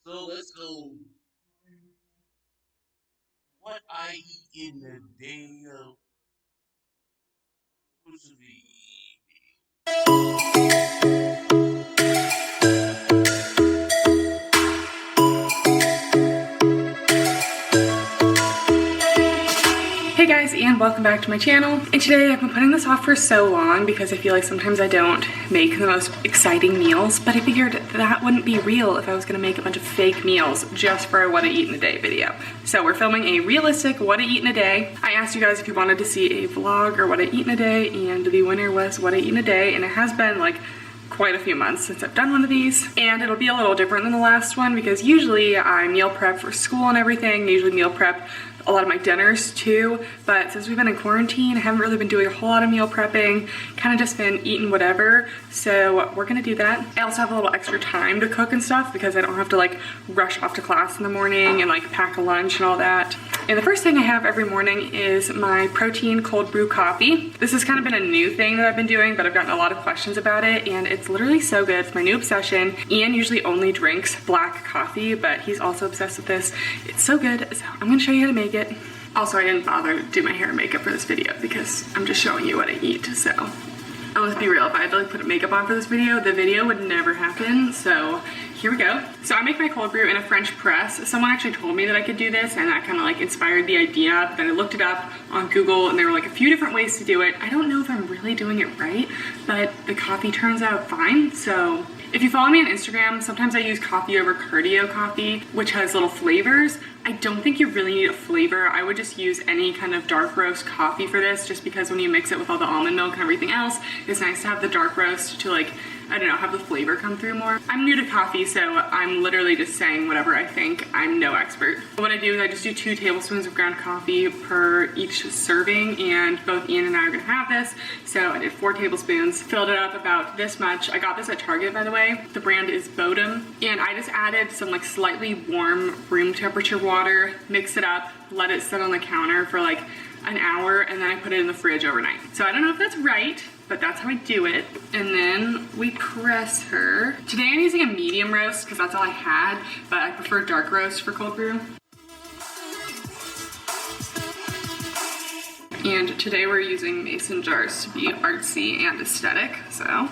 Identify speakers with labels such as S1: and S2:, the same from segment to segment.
S1: So let's go. What I eat in a day of what's
S2: Hey guys, and welcome back to my channel. And today I've been putting this off for so long because I feel like sometimes I don't make the most exciting meals, but I figured that wouldn't be real if I was gonna make a bunch of fake meals just for a what I eat in a day video. So we're filming a realistic what I eat in a day. I asked you guys if you wanted to see a vlog or what I eat in a day, and the winner was what I eat in a day, and it has been like quite a few months since I've done one of these, and it'll be a little different than the last one because usually I meal prep for school and everything, usually meal prep a lot of my dinners too, but since we've been in quarantine, I haven't really been doing a whole lot of meal prepping, kind of just been eating whatever, so we're gonna do that. I also have a little extra time to cook and stuff because I don't have to like rush off to class in the morning and like pack a lunch and all that. And the first thing I have every morning is my protein cold brew coffee. This has kind of been a new thing that I've been doing, but I've gotten a lot of questions about it, and it's literally so good. It's my new obsession. Ian usually only drinks black coffee, but he's also obsessed with this. It's so good, so I'm gonna show you how to make it. Also, I didn't bother to do my hair and makeup for this video because I'm just showing you what I eat, so. Let's be real, if I had to like put makeup on for this video, the video would never happen, so here we go. So I make my cold brew in a French press. Someone actually told me that I could do this, and that kind of like inspired the idea, but then I looked it up on Google, and there were like a few different ways to do it. I don't know if I'm really doing it right, but the coffee turns out fine, so. If you follow me on Instagram, sometimes I use coffee over cardio coffee, which has little flavors. I don't think you really need a flavor. I would just use any kind of dark roast coffee for this, just because when you mix it with all the almond milk and everything else, it's nice to have the dark roast to like, I don't know, have the flavor come through more. I'm new to coffee, so I'm literally just saying whatever I think. I'm no expert. What I do is I just do 2 tablespoons of ground coffee per each serving, and both Ian and I are gonna have this. So I did 4 tablespoons, filled it up about this much. I got this at Target, by the way. The brand is Bodum, and I just added some like slightly warm room temperature water, mix it up, let it sit on the counter for like an hour, and then I put it in the fridge overnight. So I don't know if that's right, but that's how I do it. And then we press her. Today I'm using a medium roast because that's all I had, but I prefer dark roast for cold brew. And today we're using mason jars to be artsy and aesthetic, so.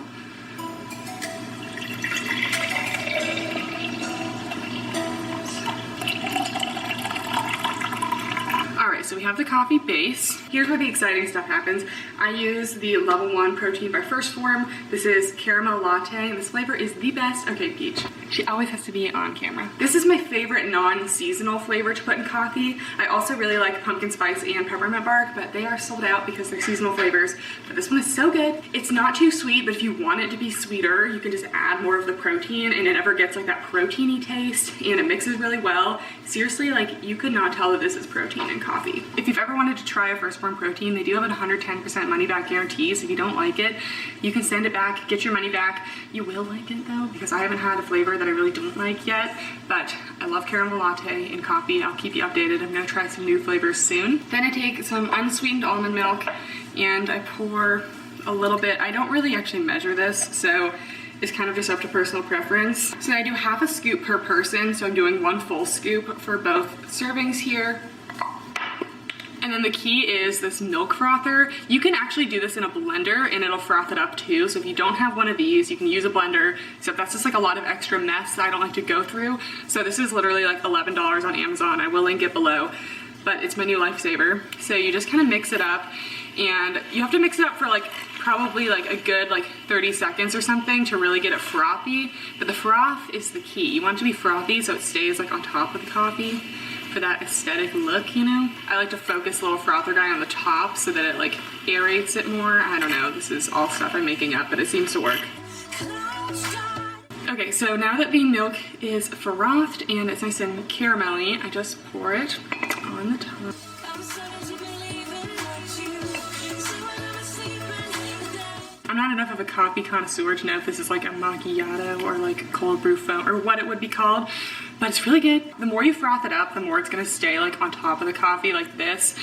S2: So we have the coffee base. Here's where the exciting stuff happens. I use the level 1 protein by First Form. This is caramel latte, and this flavor is the best. Okay, Peach. She always has to be on camera. This is my favorite non-seasonal flavor to put in coffee. I also really like pumpkin spice and peppermint bark, but they are sold out because they're seasonal flavors. But this one is so good. It's not too sweet, but if you want it to be sweeter, you can just add more of the protein, and it never gets like that proteiny taste, and it mixes really well. Seriously, like you could not tell that this is protein in coffee. If you've ever wanted to try a First Form protein, they do have a 110% money back guarantee, so if you don't like it, you can send it back, get your money back. You will like it though, because I haven't had a flavor that I really don't like yet, but I love caramel latte in coffee. I'll keep you updated. I'm gonna try some new flavors soon. Then I take some unsweetened almond milk and I pour a little bit. I don't really actually measure this, so it's kind of just up to personal preference. So I do half a scoop per person, so I'm doing 1 full scoop for both servings here. And then the key is this milk frother. You can actually do this in a blender and it'll froth it up too. So if you don't have one of these, you can use a blender, except that's just like a lot of extra mess that I don't like to go through. So this is literally like $11 on Amazon. I will link it below, but it's my new lifesaver. So you just kind of mix it up, and you have to mix it up for like probably like a good like 30 seconds or something to really get it frothy. But the froth is the key. You want it to be frothy so it stays like on top of the coffee for that aesthetic look, you know? I like to focus a little frother guy on the top so that it like aerates it more. I don't know, this is all stuff I'm making up, but it seems to work. Okay, so now that the milk is frothed and it's nice and caramelly, I just pour it on the top. I'm not enough of a coffee connoisseur to know if this is like a macchiato or like cold brew foam or what it would be called, but it's really good. The more you froth it up, the more it's gonna stay like on top of the coffee like this.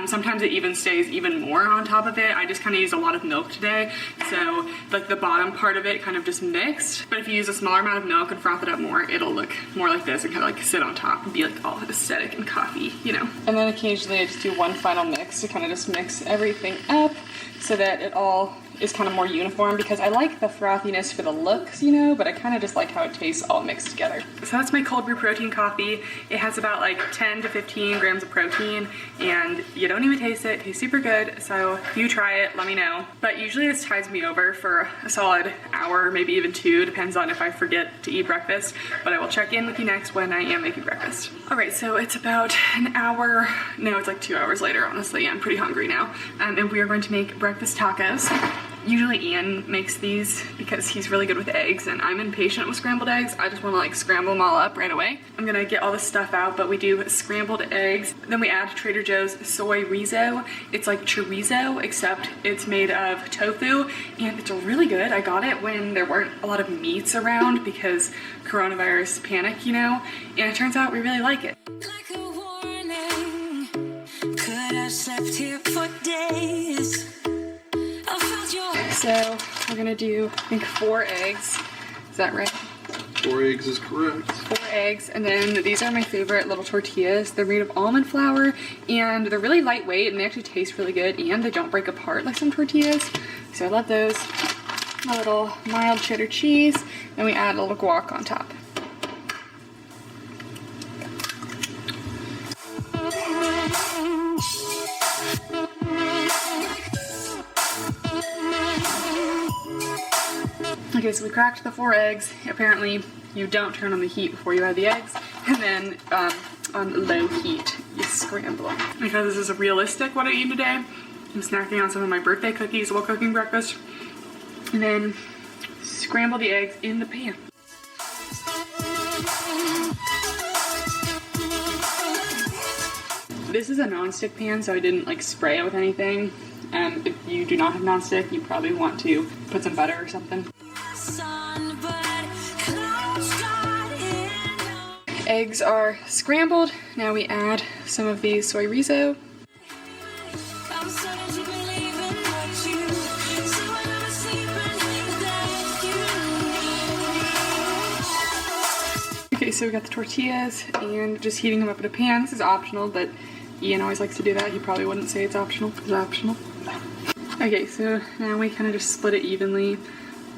S2: Sometimes it even stays even more on top of it. I just kind of used a lot of milk today, so like the bottom part of it kind of just mixed. But if you use a smaller amount of milk and froth it up more, it'll look more like this and kind of like sit on top and be like all aesthetic and coffee, you know. And then occasionally I just do one final mix to kind of just mix everything up so that it all is kind of more uniform, because I like the frothiness for the looks, you know, but I kind of just like how it tastes all mixed together. So that's my cold brew protein coffee. It has about like 10 to 15 grams of protein, and you don't even taste it. It tastes super good. So if you try it, let me know. But usually this tides me over for a solid hour, maybe even 2, depends on if I forget to eat breakfast. But I will check in with you next when I am making breakfast. All right, so it's about an hour. No, it's like 2 hours later, honestly. I'm pretty hungry now. And we are going to make breakfast tacos. Usually Ian makes these because he's really good with eggs, and I'm impatient with scrambled eggs. I just want to like scramble them all up right away. I'm gonna get all this stuff out, but we do scrambled eggs. Then we add Trader Joe's soy rizo. It's like chorizo, except it's made of tofu, and it's really good. I got it when there weren't a lot of meats around because coronavirus panic, you know, and it turns out we really like it.
S3: Like a warning, could have slept here for days.
S2: So we're gonna do, I think, 4 eggs. Is that right?
S1: 4 eggs is correct.
S2: 4 eggs, and then these are my favorite little tortillas. They're made of almond flour, and they're really lightweight, and they actually taste really good, and they don't break apart like some tortillas. So I love those. A little mild cheddar cheese, and we add a little guac on top. Okay, so we cracked the 4 eggs. Apparently, you don't turn on the heat before you add the eggs, and then on low heat, you scramble them. Because this is realistic what I eat today, I'm snacking on some of my birthday cookies while cooking breakfast, and then scramble the eggs in the pan. This is a non-stick pan, so I didn't like spray it with anything. If you do not have non-stick, you probably want to put some butter or something. Eggs are scrambled. Now we add some of the soy rizo. Okay, so we got the tortillas and just heating them up in a pan. This is optional, but Ian always likes to do that. He probably wouldn't say it's optional. It's optional. Okay, so now we kind of just split it evenly,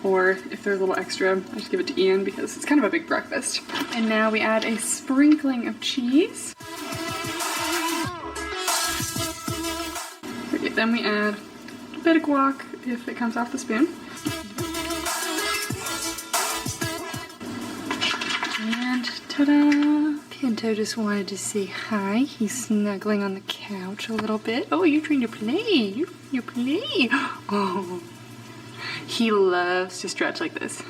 S2: or if there's a little extra, I just give it to Ian because it's kind of a big breakfast. And now we add a sprinkling of cheese. Okay, then we add a bit of guac if it comes off the spoon. And ta-da! Pinto just wanted to say hi. He's snuggling on the couch a little bit. Oh, you're trying to play. You're play. Oh, he loves to stretch like this.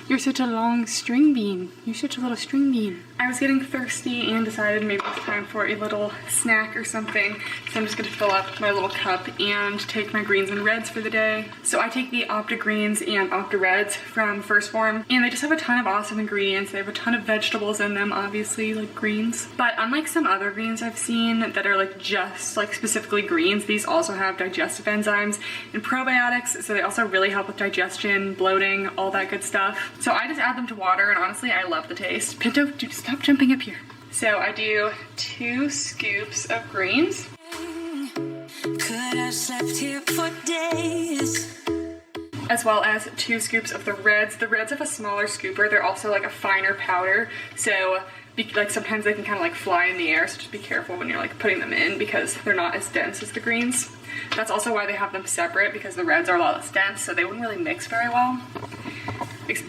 S2: You're such a long string bean. You're such a little string bean. I was getting thirsty and decided maybe it's time for a little snack or something. So I'm just gonna fill up my little cup and take my greens and reds for the day. So I take the Opta Greens and Opta Reds from First Form, and they just have a ton of awesome ingredients. They have a ton of vegetables in them, obviously, like greens. But unlike some other greens I've seen that are like just like specifically greens, these also have digestive enzymes and probiotics, so they also really help with digestion, bloating, all that good stuff. So I just add them to water, and honestly, I love the taste. Pinto, dude, stop jumping up here. So I do 2 scoops of greens.
S3: Could have slept here for days.
S2: As well as 2 scoops of the reds. The reds have a smaller scooper. They're also like a finer powder. So like sometimes they can kind of like fly in the air. So just be careful when you're like putting them in because they're not as dense as the greens. That's also why they have them separate, because the reds are a lot less dense, so they wouldn't really mix very well.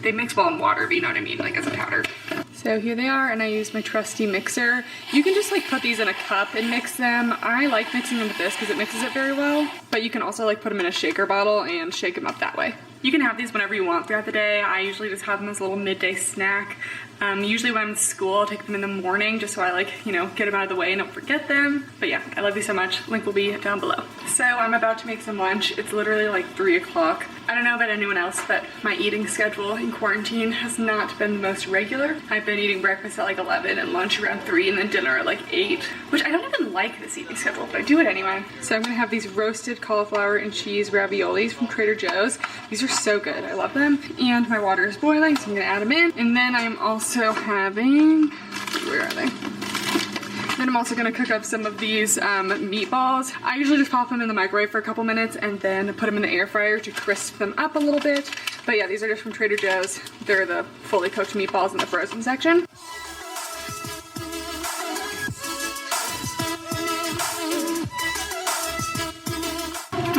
S2: They mix well in water, but you know what I mean, like as a powder. So here they are, and I use my trusty mixer. You can just like put these in a cup and mix them. I like mixing them with this because it mixes it very well, but you can also like put them in a shaker bottle and shake them up that way. You can have these whenever you want throughout the day. I usually just have them as a little midday snack. Usually when I'm in school, I'll take them in the morning just so I like, you know, get them out of the way and don't forget them. But yeah, I love these so much. Link will be down below. So I'm about to make some lunch. It's literally like 3 o'clock. I don't know about anyone else, but my eating schedule in quarantine has not been the most regular. I've been eating breakfast at like 11 and lunch around 3 and then dinner at like 8, which I don't even like this eating schedule, but I do it anyway. So I'm gonna have these roasted cauliflower and cheese raviolis from Trader Joe's. These are so good, I love them. And my water is boiling, so I'm gonna add them in. And then I'm also having, where are they? Then I'm also gonna cook up some of these meatballs. I usually just pop them in the microwave for a couple minutes and then put them in the air fryer to crisp them up a little bit. But yeah, these are just from Trader Joe's. They're the fully cooked meatballs in the frozen section.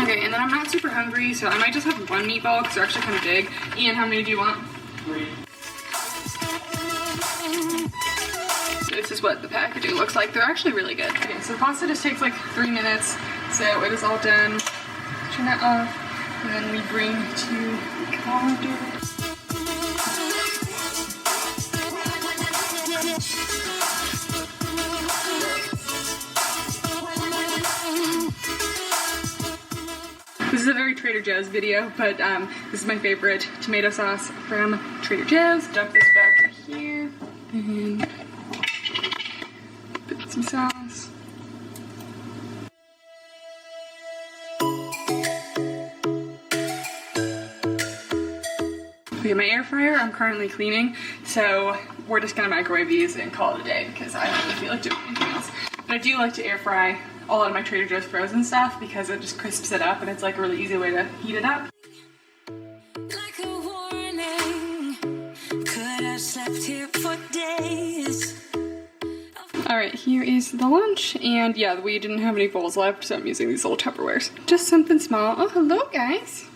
S2: Okay, and then I'm not super hungry, so I might just have one meatball because they're actually kind of big. Ian, how many do you want? 3. This is what the packaging looks like. They're actually really good. Okay, so the pasta just takes like 3 minutes. So it is all done. Turn that off. And then we bring to the calendar. This is a very Trader Joe's video, but this is my favorite tomato sauce from Trader Joe's. Dump this back here. And put some sauce. Okay, my air fryer I'm currently cleaning, so we're just gonna microwave these and call it a day because I don't really feel like doing anything else. But I do like to air fry a lot of my Trader Joe's frozen stuff because it just crisps it up and it's like a really easy way to heat it up.
S3: Like a warning, could have slept here for days.
S2: Alright, here is the lunch, and yeah, we didn't have any bowls left, so I'm using these little Tupperwares. Just something small. Oh, hello guys!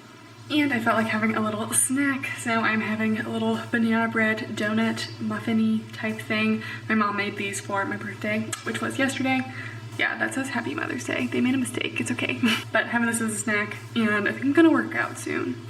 S2: And I felt like having a little snack, so I'm having a little banana bread donut muffin-y type thing. My mom made these for my birthday, which was yesterday. Yeah, that says Happy Mother's Day. They made a mistake, it's okay. But having this as a snack, and I think I'm gonna work out soon.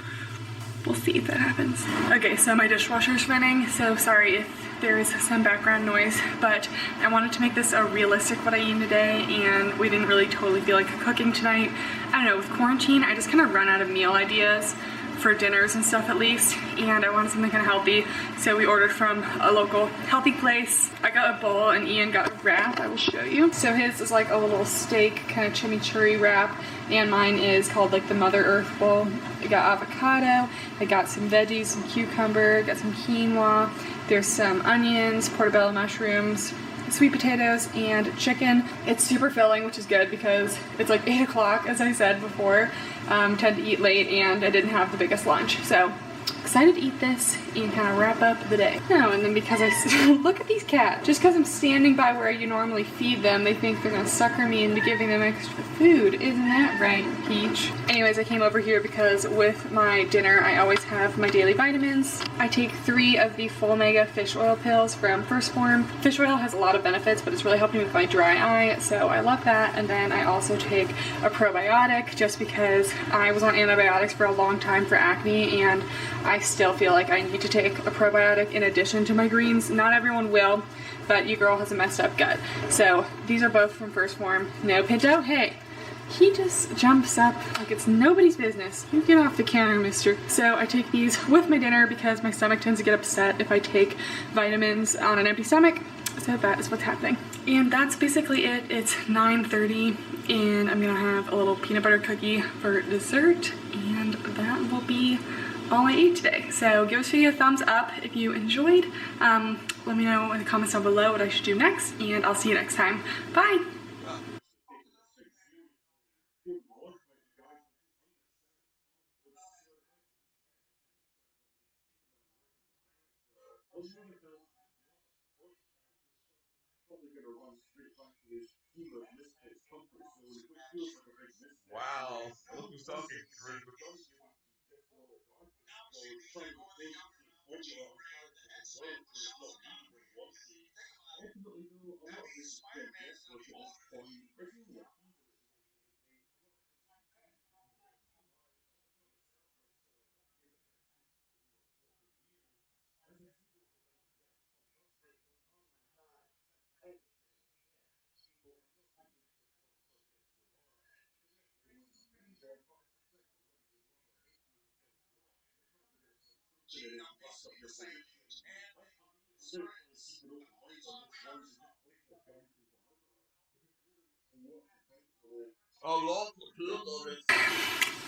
S2: We'll see if that happens. Okay, so my dishwasher's running, so sorry if there is some background noise, but I wanted to make this a realistic what I eat in a day, and we didn't really totally feel like cooking tonight. I don't know, with quarantine, I just kind of run out of meal ideas for dinners and stuff at least, and I wanted something kind of healthy, so we ordered from a local healthy place. I got a bowl and Ian got a wrap. I will show you. So his is like a little steak kind of chimichurri wrap, and mine is called like the Mother Earth bowl. I got avocado, I got some veggies, some cucumber, got some quinoa, there's some onions, portobello mushrooms, sweet potatoes, and chicken. It's super filling, which is good because it's like 8 o'clock, as I said before. Tend to eat late, and I didn't have the biggest lunch, so excited to eat this and kind of wrap up the day. Oh, and then because look at these cats. Just because I'm standing by where you normally feed them, they think they're gonna sucker me into giving them extra food. Isn't that right, Peach? Anyways, I came over here because with my dinner, I always have my daily vitamins. I take 3 of the full mega fish oil pills from First Form. Fish oil has a lot of benefits, but it's really helping with my dry eye, so I love that. And then I also take a probiotic just because I was on antibiotics for a long time for acne, and I still feel like I need to take a probiotic in addition to my greens. Not everyone will, but your girl has a messed up gut. So these are both from First Form. No, Pinto, hey. He just jumps up like it's nobody's business. You get off the counter, mister. So I take these with my dinner because my stomach tends to get upset if I take vitamins on an empty stomach. So that is what's happening. And that's basically it. It's 9:30 and I'm gonna have a little peanut butter cookie for dessert, and that will be all I ate today. So give this video a thumbs up if you enjoyed. Let me know in the comments down below what I should do next, and I'll see you next time. Bye!
S1: Wow. Look who's talking.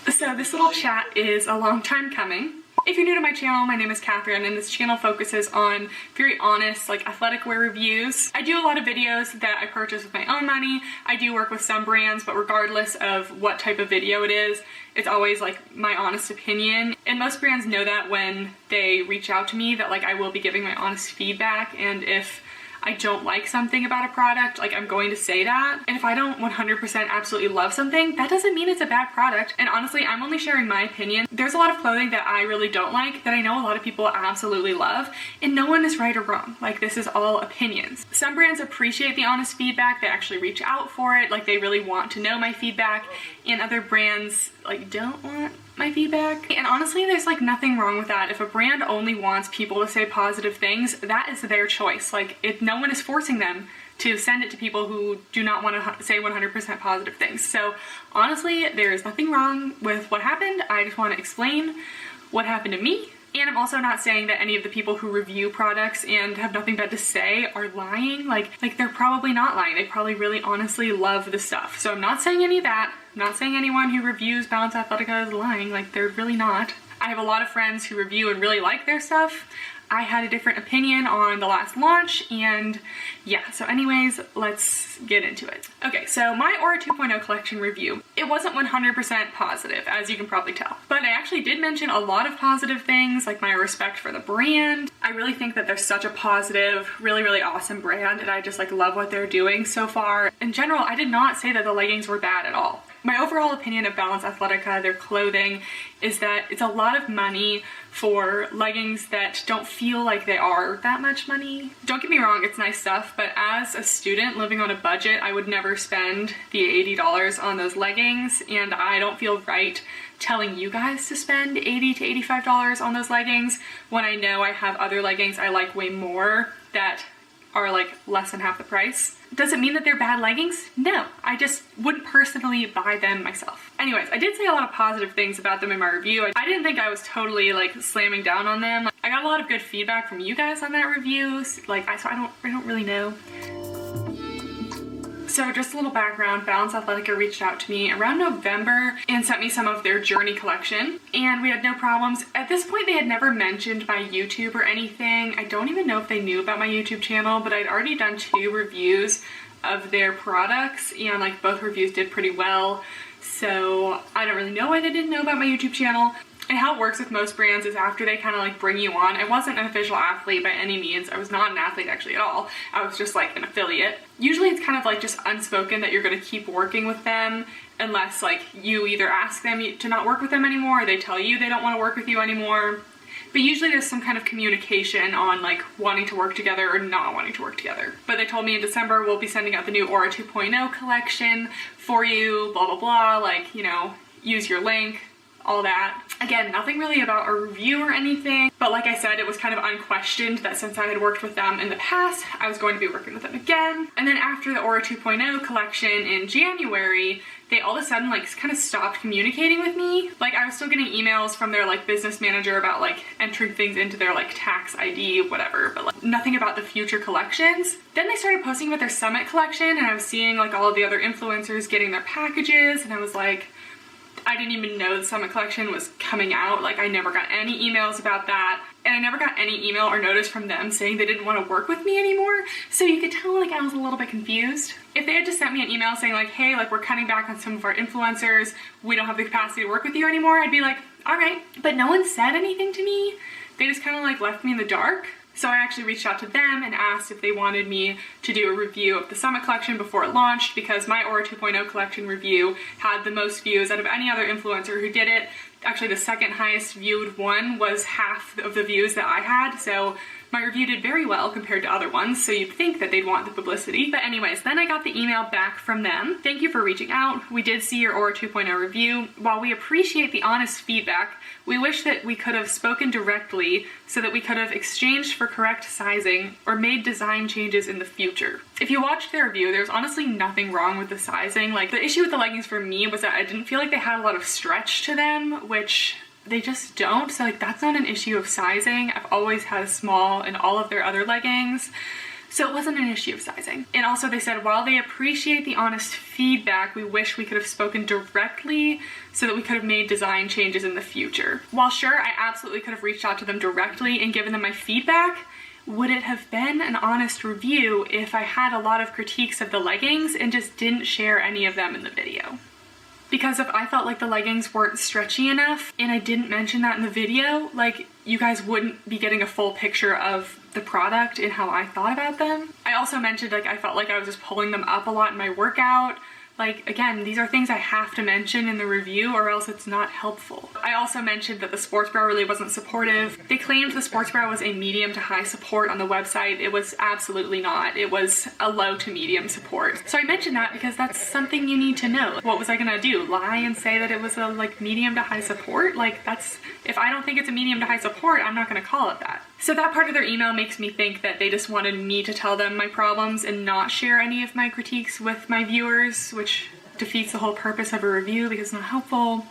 S2: So this little chat is a long time coming. If you're new to my channel, my name is Kathryn, and this channel focuses on very honest, like athletic wear reviews. I do a lot of videos that I purchase with my own money. I do work with some brands, but regardless of what type of video it is, it's always like my honest opinion. And most brands know that when they reach out to me, that like I will be giving my honest feedback, and if I don't like something about a product, like I'm going to say that. And if I don't 100% absolutely love something, that doesn't mean it's a bad product. And honestly, I'm only sharing my opinion. There's a lot of clothing that I really don't like that I know a lot of people absolutely love, and no one is right or wrong. Like, this is all opinions. Some brands appreciate the honest feedback. They actually reach out for it. Like, they really want to know my feedback, and other brands like don't want my feedback. And honestly, there's like nothing wrong with that. If a brand only wants people to say positive things, that is their choice. Like, if no one is forcing them to send it to people who do not want to say 100% positive things. So honestly, there is nothing wrong with what happened. I just want to explain what happened to me. And I'm also not saying that any of the people who review products and have nothing bad to say are lying. Like they're probably not lying. They probably really honestly love the stuff. So I'm not saying any of that. I'm not saying anyone who reviews Balance Athletica is lying. Like, they're really not. I have a lot of friends who review and really like their stuff. I had a different opinion on the last launch, and yeah, so anyways, let's get into it. Okay, so my Aura 2.0 collection review, it wasn't 100% positive, as you can probably tell, but I actually did mention a lot of positive things, like my respect for the brand. I really think that they're such a positive, really, really awesome brand, and I just like love what they're doing so far. In general, I did not say that the leggings were bad at all. My overall opinion of Balance Athletica, their clothing, is that it's a lot of money for leggings that don't feel like they are that much money. Don't get me wrong, it's nice stuff, but as a student living on a budget, I would never spend the $80 on those leggings, and I don't feel right telling you guys to spend $80 to $85 on those leggings when I know I have other leggings I like way more that are like less than half the price. Does it mean that they're bad leggings? No, I just wouldn't personally buy them myself. Anyways, I did say a lot of positive things about them in my review. I didn't think I was totally like slamming down on them. I got a lot of good feedback from you guys on that review. Like, so I don't really know. So just a little background, Balance Athletica reached out to me around November and sent me some of their Journey collection, and we had no problems. At this point, they had never mentioned my YouTube or anything. I don't even know if they knew about my YouTube channel, but I'd already done 2 reviews of their products, and like both reviews did pretty well. So I don't really know why they didn't know about my YouTube channel. And how it works with most brands is after they kind of like bring you on. I wasn't an official athlete by any means. I was not an athlete actually at all. I was just like an affiliate. Usually it's kind of like just unspoken that you're going to keep working with them unless like you either ask them to not work with them anymore or they tell you they don't want to work with you anymore. But usually there's some kind of communication on like wanting to work together or not wanting to work together. But they told me in December we'll be sending out the new Aura 2.0 collection for you, blah, blah, blah, like, you know, use your link, all that. Again, nothing really about a review or anything, but like I said, it was kind of unquestioned that since I had worked with them in the past, I was going to be working with them again. And then after the Aura 2.0 collection in January, they all of a sudden like kind of stopped communicating with me. Like, I was still getting emails from their like business manager about like entering things into their like tax ID, whatever, but like nothing about the future collections. Then they started posting about their Summit collection, and I was seeing like all of the other influencers getting their packages, and I was like, I didn't even know the Summit collection was coming out. Like, I never got any emails about that. And I never got any email or notice from them saying they didn't want to work with me anymore. So you could tell like I was a little bit confused. If they had just sent me an email saying like, hey, like we're cutting back on some of our influencers, we don't have the capacity to work with you anymore, I'd be like, all right. But no one said anything to me. They just kind of like left me in the dark. So I actually reached out to them and asked if they wanted me to do a review of the Summit collection before it launched, because my Aura 2.0 collection review had the most views out of any other influencer who did it. Actually, the second highest viewed one was half of the views that I had, so my review did very well compared to other ones, so you'd think that they'd want the publicity. But anyways, then I got the email back from them. Thank you for reaching out. We did see your Aura 2.0 review. While we appreciate the honest feedback, we wish that we could have spoken directly so that we could have exchanged for correct sizing or made design changes in the future. If you watched the review, there's honestly nothing wrong with the sizing. Like, the issue with the leggings for me was that I didn't feel like they had a lot of stretch to them, which they just don't. So like that's not an issue of sizing. I've always had a small in all of their other leggings. So it wasn't an issue of sizing. And also they said, while they appreciate the honest feedback, we wish we could have spoken directly so that we could have made design changes in the future. While sure, I absolutely could have reached out to them directly and given them my feedback, would it have been an honest review if I had a lot of critiques of the leggings and just didn't share any of them in the video? Because if I felt like the leggings weren't stretchy enough and I didn't mention that in the video, like you guys wouldn't be getting a full picture of the product and how I thought about them. I also mentioned like I felt like I was just pulling them up a lot in my workout. Like, again, these are things I have to mention in the review or else it's not helpful. I also mentioned that the sports bra really wasn't supportive. They claimed the sports bra was a medium to high support on the website. It was absolutely not. It was a low to medium support. So I mentioned that because that's something you need to know. What was I gonna do? Lie and say that it was a like medium to high support? Like that's, if I don't think it's a medium to high support, I'm not gonna call it that. So that part of their email makes me think that they just wanted me to tell them my problems and not share any of my critiques with my viewers, which defeats the whole purpose of a review because it's not helpful.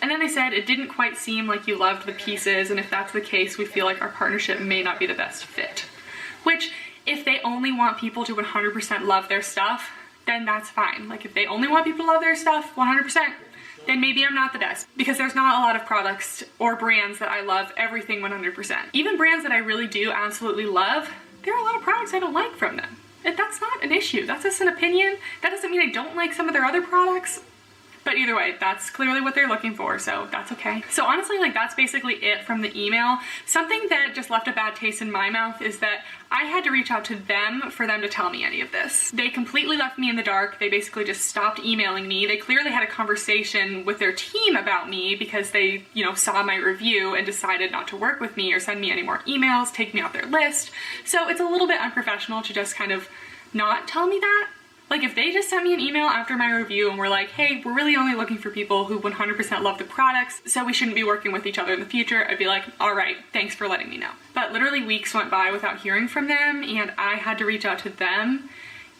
S2: And then they said, it didn't quite seem like you loved the pieces, and if that's the case, we feel like our partnership may not be the best fit. Which, if they only want people to 100% love their stuff, then that's fine. Like if they only want people to love their stuff 100%, then maybe I'm not the best, because there's not a lot of products or brands that I love everything 100%. Even brands that I really do absolutely love, there are a lot of products I don't like from them. That's not an issue, that's just an opinion. That doesn't mean I don't like some of their other products. But either way, that's clearly what they're looking for, so that's okay. So honestly, like that's basically it from the email. Something that just left a bad taste in my mouth is that I had to reach out to them for them to tell me any of this. They completely left me in the dark. They basically just stopped emailing me. They clearly had a conversation with their team about me because they, you know, saw my review and decided not to work with me or send me any more emails, take me off their list. So it's a little bit unprofessional to just kind of not tell me that. Like if they just sent me an email after my review and were like, hey, we're really only looking for people who 100% love the products, so we shouldn't be working with each other in the future, I'd be like, all right, thanks for letting me know. But literally weeks went by without hearing from them, and I had to reach out to them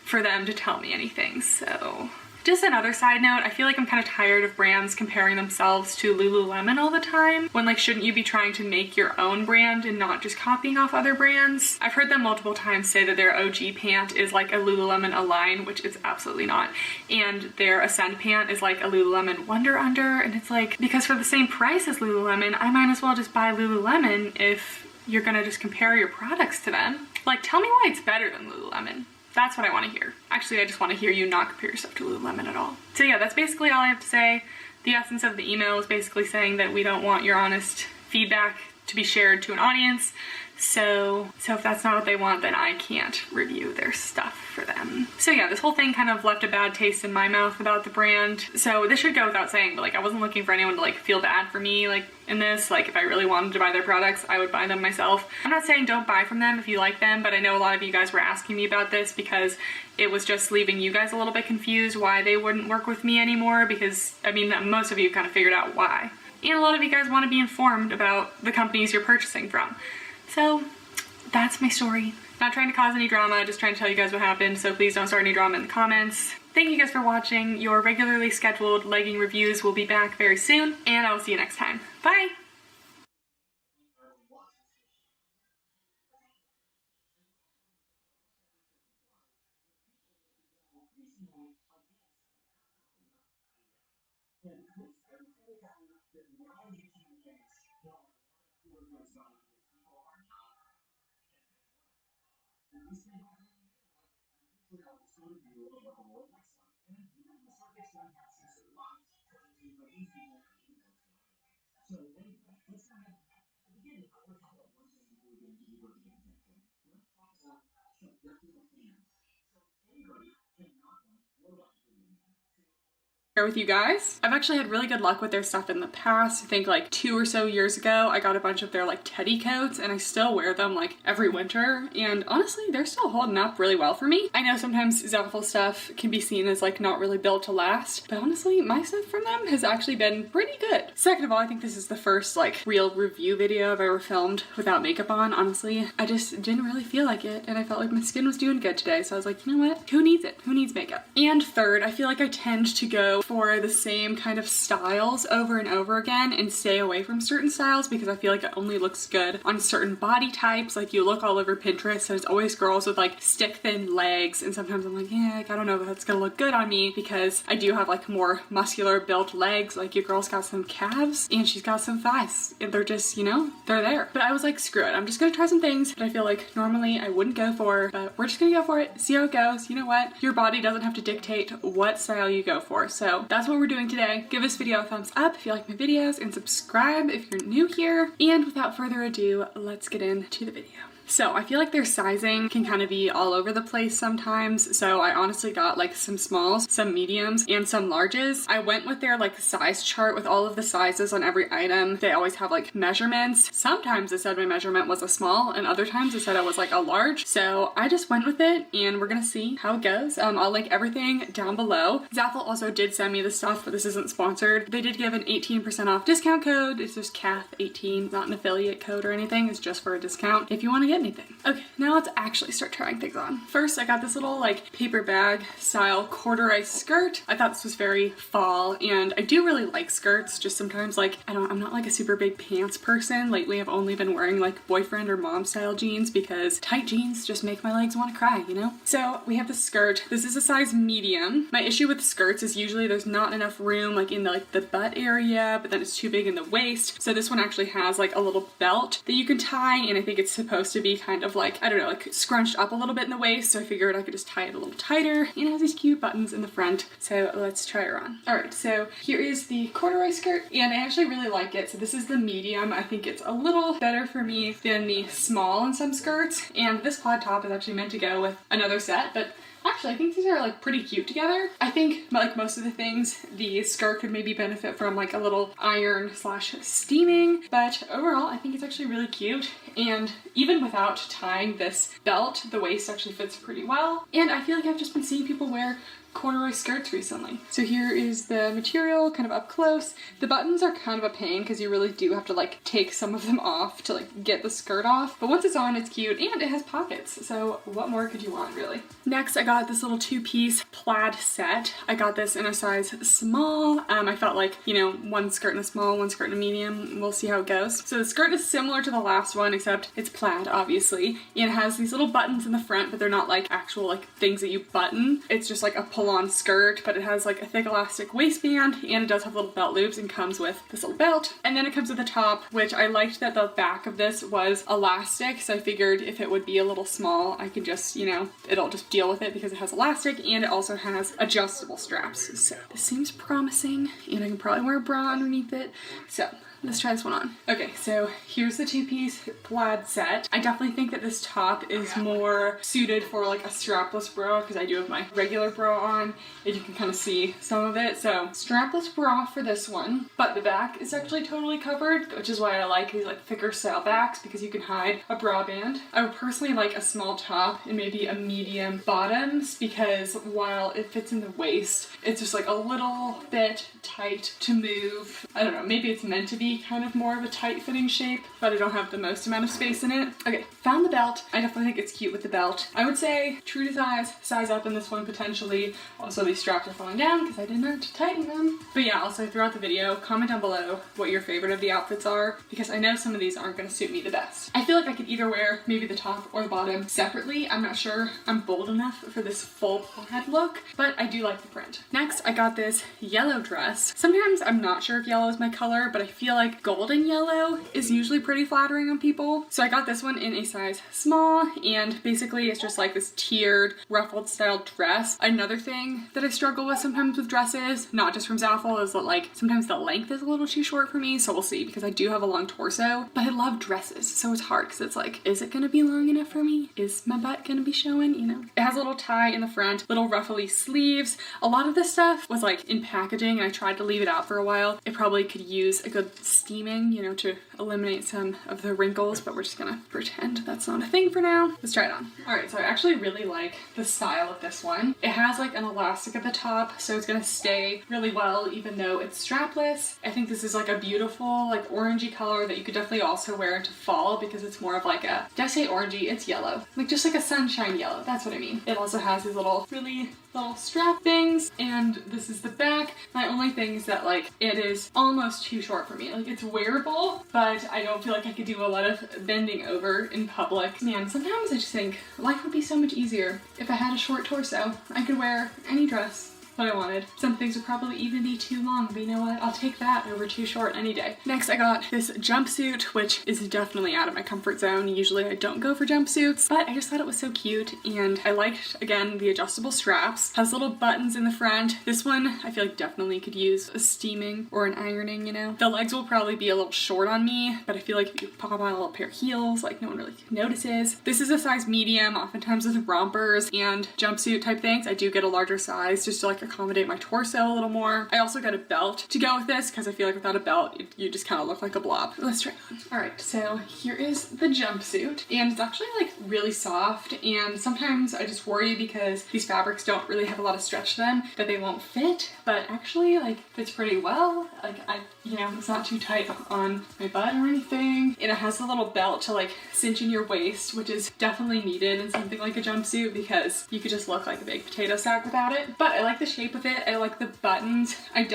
S2: for them to tell me anything, so. Just another side note, I feel like I'm kind of tired of brands comparing themselves to Lululemon all the time, when like shouldn't you be trying to make your own brand and not just copying off other brands? I've heard them multiple times say that their OG pant is like a Lululemon Align, which it's absolutely not, and their Ascend pant is like a Lululemon Wonder Under, and it's like, because for the same price as Lululemon, I might as well just buy Lululemon if you're gonna just compare your products to them. Like tell me why it's better than Lululemon. That's what I want to hear. Actually, I just want to hear you not compare yourself to Lululemon at all. So yeah, that's basically all I have to say. The essence of the email is basically saying that we don't want your honest feedback to be shared to an audience. So if that's not what they want, then I can't review their stuff for them. So yeah, this whole thing kind of left a bad taste in my mouth about the brand. So this should go without saying, but like I wasn't looking for anyone to like feel bad for me like in this. Like if I really wanted to buy their products, I would buy them myself. I'm not saying don't buy from them if you like them, but I know a lot of you guys were asking me about this because it was just leaving you guys a little bit confused why they wouldn't work with me anymore, because I mean most of you kind of figured out why. And a lot of you guys want to be informed about the companies you're purchasing from. So that's my story. Not trying to cause any drama, just trying to tell you guys what happened, so please don't start any drama in the comments. Thank you guys for watching. Your regularly scheduled legging reviews will be back very soon, and I will see you next time. Bye! Share with you guys. I've actually had really good luck with their stuff in the past. I think like 2 or so years ago, I got a bunch of their like teddy coats and I still wear them like every winter. And honestly, they're still holding up really well for me. I know sometimes Zeffel stuff can be seen as like not really built to last, but honestly, my stuff from them has actually been pretty good. Second of all, I think this is the first like real review video I've ever filmed without makeup on. Honestly, I just didn't really feel like it and I felt like my skin was doing good today. So I was like, you know what? Who needs it? Who needs makeup? And third, I feel like I tend to go for the same kind of styles over and over again and stay away from certain styles because I feel like it only looks good on certain body types. Like you look all over Pinterest, there's always girls with like stick thin legs, and sometimes I'm like, yeah, like, I don't know if that's gonna look good on me because I do have like more muscular built legs. Like your girl's got some calves and she's got some thighs and they're just, you know, they're there. But I was like, screw it, I'm just gonna try some things that I feel like normally I wouldn't go for, but we're just gonna go for it, see how it goes. You know what, your body doesn't have to dictate what style you go for. So that's what we're doing today. Give this video a thumbs up if you like my videos and subscribe if you're new here. And without further ado, let's get into the video. So I feel like their sizing can kind of be all over the place sometimes. So I honestly got like some smalls, some mediums, and some larges. I went with their like size chart with all of the sizes on every item. They always have like measurements. Sometimes it said my measurement was a small and other times it said I was like a large. So I just went with it and we're gonna see how it goes. I'll link everything down below. Zaful also did send me the stuff, but this isn't sponsored. They did give an 18% off discount code. It's just Kath18, not an affiliate code or anything. It's just for a discount if you want to get anything. Okay, now let's actually start trying things on. First, I got this little like paper bag style corduroy skirt. I thought this was very fall, and I do really like skirts. Just sometimes like, I'm not like a super big pants person. Lately, I've only been wearing like boyfriend or mom style jeans because tight jeans just make my legs want to cry, you know? So we have the skirt. This is a size medium. My issue with skirts is usually there's not enough room like in the butt area, but then it's too big in the waist. So this one actually has like a little belt that you can tie, and I think it's supposed to be kind of like, I don't know, like scrunched up a little bit in the waist, so I figured I could just tie it a little tighter, and it has these cute buttons in the front. So let's try her on. All right, so here is the corduroy skirt, and I actually really like it. So this is the medium. I think it's a little better for me than the small in some skirts, and this plaid top is actually meant to go with another set, but actually, I think these are like pretty cute together. I think like most of the things, the skirt could maybe benefit from like a little iron / steaming, but overall, I think it's actually really cute. And even without tying this belt, the waist actually fits pretty well. And I feel like I've just been seeing people wear corduroy skirts recently. So here is the material kind of up close. The buttons are kind of a pain because you really do have to like take some of them off to like get the skirt off. But once it's on, it's cute and it has pockets. So what more could you want, really? Next, I got this little 2-piece plaid set. I got this in a size small. I felt like, you know, one skirt in a small, one skirt in a medium. We'll see how it goes. So the skirt is similar to the last one, except it's plaid, obviously. And it has these little buttons in the front, but they're not like actual like things that you button. It's just like a pull-on skirt, but it has like a thick elastic waistband, and it does have little belt loops and comes with this little belt. And then it comes with the top, which I liked that the back of this was elastic, so I figured if it would be a little small, I could just, you know, it'll just deal with it because it has elastic, and it also has adjustable straps. So this seems promising, and I can probably wear a bra underneath it. So let's try this one on. Okay, so here's the 2-piece plaid set. I definitely think that this top is more suited for like a strapless bra because I do have my regular bra on, and you can kind of see some of it. So strapless bra for this one, but the back is actually totally covered, which is why I like these like thicker style backs because you can hide a bra band. I would personally like a small top and maybe a medium bottoms because while it fits in the waist, it's just like a little bit tight to move. I don't know, maybe it's meant to be kind of more of a tight fitting shape, but I don't have the most amount of space in it. Okay, found the belt. I definitely think it's cute with the belt. I would say true to size up in this one potentially. Also, these straps are falling down because I did not tighten them. But yeah, also throughout the video, comment down below what your favorite of the outfits are because I know some of these aren't going to suit me the best. I feel like I could either wear maybe the top or the bottom separately. I'm not sure I'm bold enough for this full plaid look, but I do like the print. Next, I got this yellow dress. Sometimes I'm not sure if yellow is my color, but I feel like golden yellow is usually pretty flattering on people. So I got this one in a size small, and basically it's just like this tiered ruffled style dress. Another thing that I struggle with sometimes with dresses, not just from Zaful, is that like sometimes the length is a little too short for me. So we'll see because I do have a long torso, but I love dresses. So it's hard because it's like, is it gonna be long enough for me? Is my butt gonna be showing, you know? It has a little tie in the front, little ruffly sleeves. A lot of this stuff was like in packaging and I tried to leave it out for a while. It probably could use a good steaming, you know, to eliminate some of the wrinkles, but we're just gonna pretend that's not a thing for now. Let's try it on. All right, so I actually really like the style of this one. It has like an elastic at the top, so it's gonna stay really well even though it's strapless. I think this is like a beautiful like orangey color that you could definitely also wear into fall because it's more of like a, did I say orangey? It's yellow. Like just like a sunshine yellow, that's what I mean. It also has these really little strap things, and this is the back. My only thing is that like it is almost too short for me. Like it's wearable, but I don't feel like I could do a lot of bending over in public. Man, sometimes I just think life would be so much easier if I had a short torso. I could wear any dress that I wanted. Some things would probably even be too long, but you know what? I'll take that over too short any day. Next, I got this jumpsuit, which is definitely out of my comfort zone. Usually I don't go for jumpsuits, but I just thought it was so cute, and I liked, again, the adjustable straps. Has little buttons in the front. This one, I feel like definitely could use a steaming or an ironing, you know? The legs will probably be a little short on me, but I feel like if you pop on a little pair of heels, like no one really notices. This is a size medium, oftentimes with rompers and jumpsuit type things. I do get a larger size just to like accommodate my torso a little more. I also got a belt to go with this because I feel like without a belt you just kind of look like a blob. Let's try it on. All right, so here is the jumpsuit, and it's actually like really soft, and sometimes I just worry because these fabrics don't really have a lot of stretch to them that they won't fit, but actually like fits pretty well. Like you know, it's not too tight on my butt or anything, and it has a little belt to like cinch in your waist, which is definitely needed in something like a jumpsuit because you could just look like a big potato sack without it. But I like the shape of it. I like the buttons. It's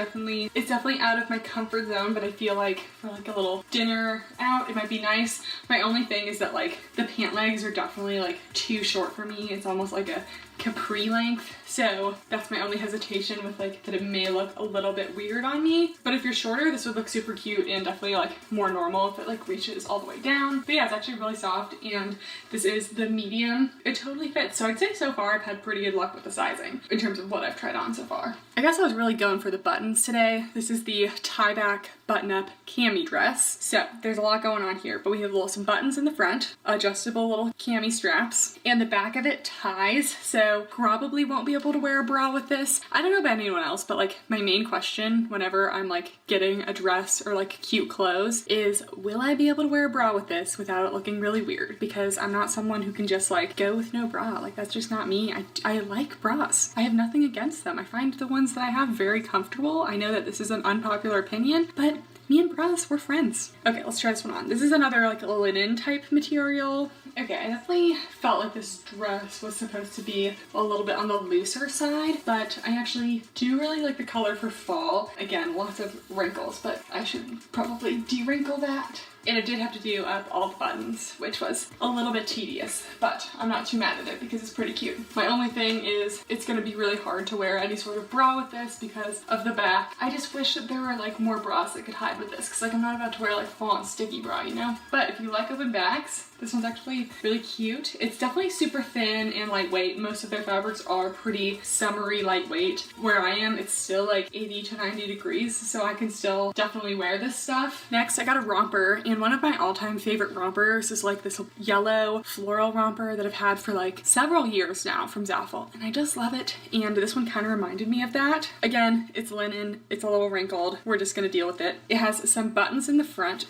S2: definitely out of my comfort zone, but I feel like for like a little dinner out, it might be nice. My only thing is that like the pant legs are definitely like too short for me. It's almost like a capri length, so that's my only hesitation with like that it may look a little bit weird on me. But if you're shorter, this would look super cute and definitely like more normal if it like reaches all the way down. But yeah, it's actually really soft, and this is the medium. It totally fits, so I'd say so far I've had pretty good luck with the sizing in terms of what I've tried on so far. I guess I was really going for the buttons today. This is the tie back button-up cami dress. So there's a lot going on here, but we have some buttons in the front, adjustable little cami straps, and the back of it ties, so probably won't be able to wear a bra with this. I don't know about anyone else, but like my main question whenever I'm like getting a dress or like cute clothes is, will I be able to wear a bra with this without it looking really weird? Because I'm not someone who can just like go with no bra. Like that's just not me. I like bras. I have nothing against them. I find the ones that I have very comfortable. I know that this is an unpopular opinion, but me and bras, we're friends. Okay, let's try this one on. This is another like linen type material. Okay, I definitely felt like this dress was supposed to be a little bit on the looser side, but I actually do really like the color for fall. Again, lots of wrinkles, but I should probably de-wrinkle that. And it did have to do up all the buttons, which was a little bit tedious, but I'm not too mad at it because it's pretty cute. My only thing is it's gonna be really hard to wear any sort of bra with this because of the back. I just wish that there were like more bras that could hide with this, because like I'm not about to wear like full-on sticky bra, you know? But if you like open backs, this one's actually really cute. It's definitely super thin and lightweight. Most of their fabrics are pretty summery lightweight. Where I am, it's still like 80 to 90 degrees, so I can still definitely wear this stuff. Next, I got a romper, and one of my all-time favorite rompers is like this yellow floral romper that I've had for like several years now from Zaful, and I just love it. And this one kind of reminded me of that. Again, it's linen, it's a little wrinkled. We're just gonna deal with it. It has some buttons in the front.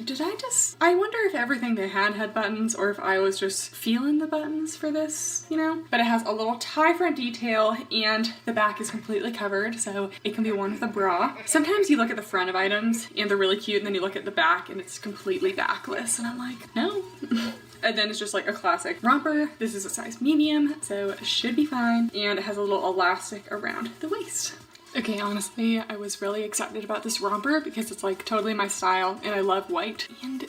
S2: I wonder if everything they had buttons, or if I was just feeling the buttons for this, you know? But it has a little tie front detail, and the back is completely covered, so it can be worn with a bra. Sometimes you look at the front of items and they're really cute, and then you look at the back and it's completely backless, and I'm like, no. And then it's just like a classic romper. This is a size medium, so it should be fine, and it has a little elastic around the waist. Okay, honestly, I was really excited about this romper because it's like totally my style, and I love white, and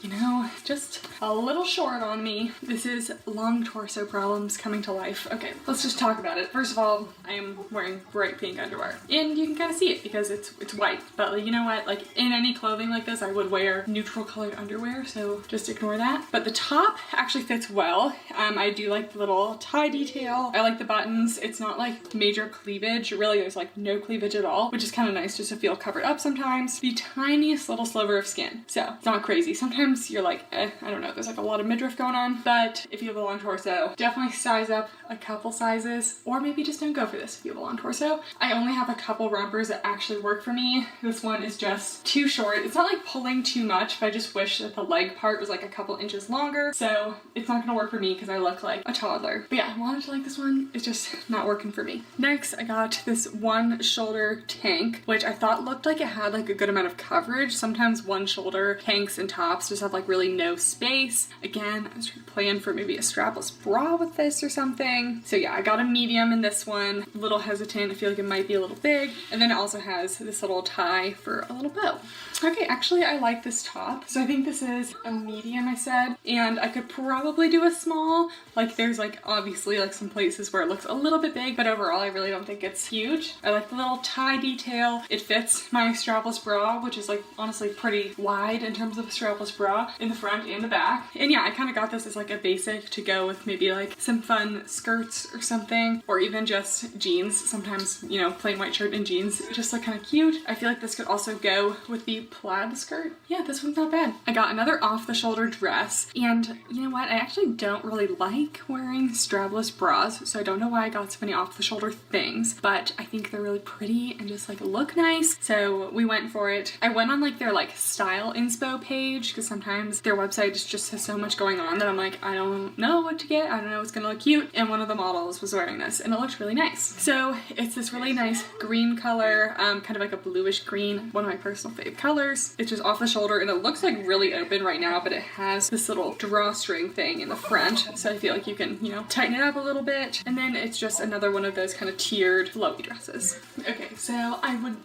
S2: you know, just a little short on me. This is long torso problems coming to life. Okay, let's just talk about it. First of all, I am wearing bright pink underwear, and you can kind of see it because it's white. But like, you know what? Like in any clothing like this, I would wear neutral colored underwear, so just ignore that. But the top actually fits well. I do like the little tie detail. I like the buttons. It's not like major cleavage. Really, there's like no cleavage at all, which is kind of nice just to feel covered up sometimes. The tiniest little sliver of skin, so it's not crazy. Sometimes sometimes you're like, I don't know, there's like a lot of midriff going on. But if you have a long torso, definitely size up a couple sizes, or maybe just don't go for this if you have a long torso. I only have a couple rompers that actually work for me. This one is just too short. It's not like pulling too much, but I just wish that the leg part was like a couple inches longer. So it's not gonna work for me because I look like a toddler. But yeah, I wanted to like this one. It's just not working for me. Next, I got this one shoulder tank, which I thought looked like it had like a good amount of coverage. Sometimes one shoulder tanks and tops just have like really no space. Again, I was planning for maybe a strapless bra with this or something. So yeah, I got a medium in this one. A little hesitant. I feel like it might be a little big. And then it also has this little tie for a little bow. Okay, actually I like this top. So I think this is a medium, I said, and I could probably do a small. Like there's like obviously like some places where it looks a little bit big, but overall I really don't think it's huge. I like the little tie detail. It fits my strapless bra, which is like honestly pretty wide in terms of a strapless bra in the front and the back. And yeah, I kind of got this as like a basic to go with maybe like some fun skirts or something, or even just jeans. Sometimes, you know, plain white shirt and jeans just look kind of cute. I feel like this could also go with the plaid skirt. Yeah, this one's not bad. I got another off the shoulder dress, and you know what? I actually don't really like wearing strapless bras, so I don't know why I got so many off the shoulder things, but I think they're really pretty and just like look nice. So we went for it. I went on like their like style inspo page because sometimes their website just has so much going on that I'm like, I don't know what to get. I don't know what's gonna look cute. And one of the models was wearing this and it looked really nice. So it's this really nice green color, kind of like a bluish green, one of my personal fave colors. It's just off the shoulder and it looks like really open right now, but it has this little drawstring thing in the front. So I feel like you can, you know, tighten it up a little bit. And then it's just another one of those kind of tiered flowy dresses. Okay, so I would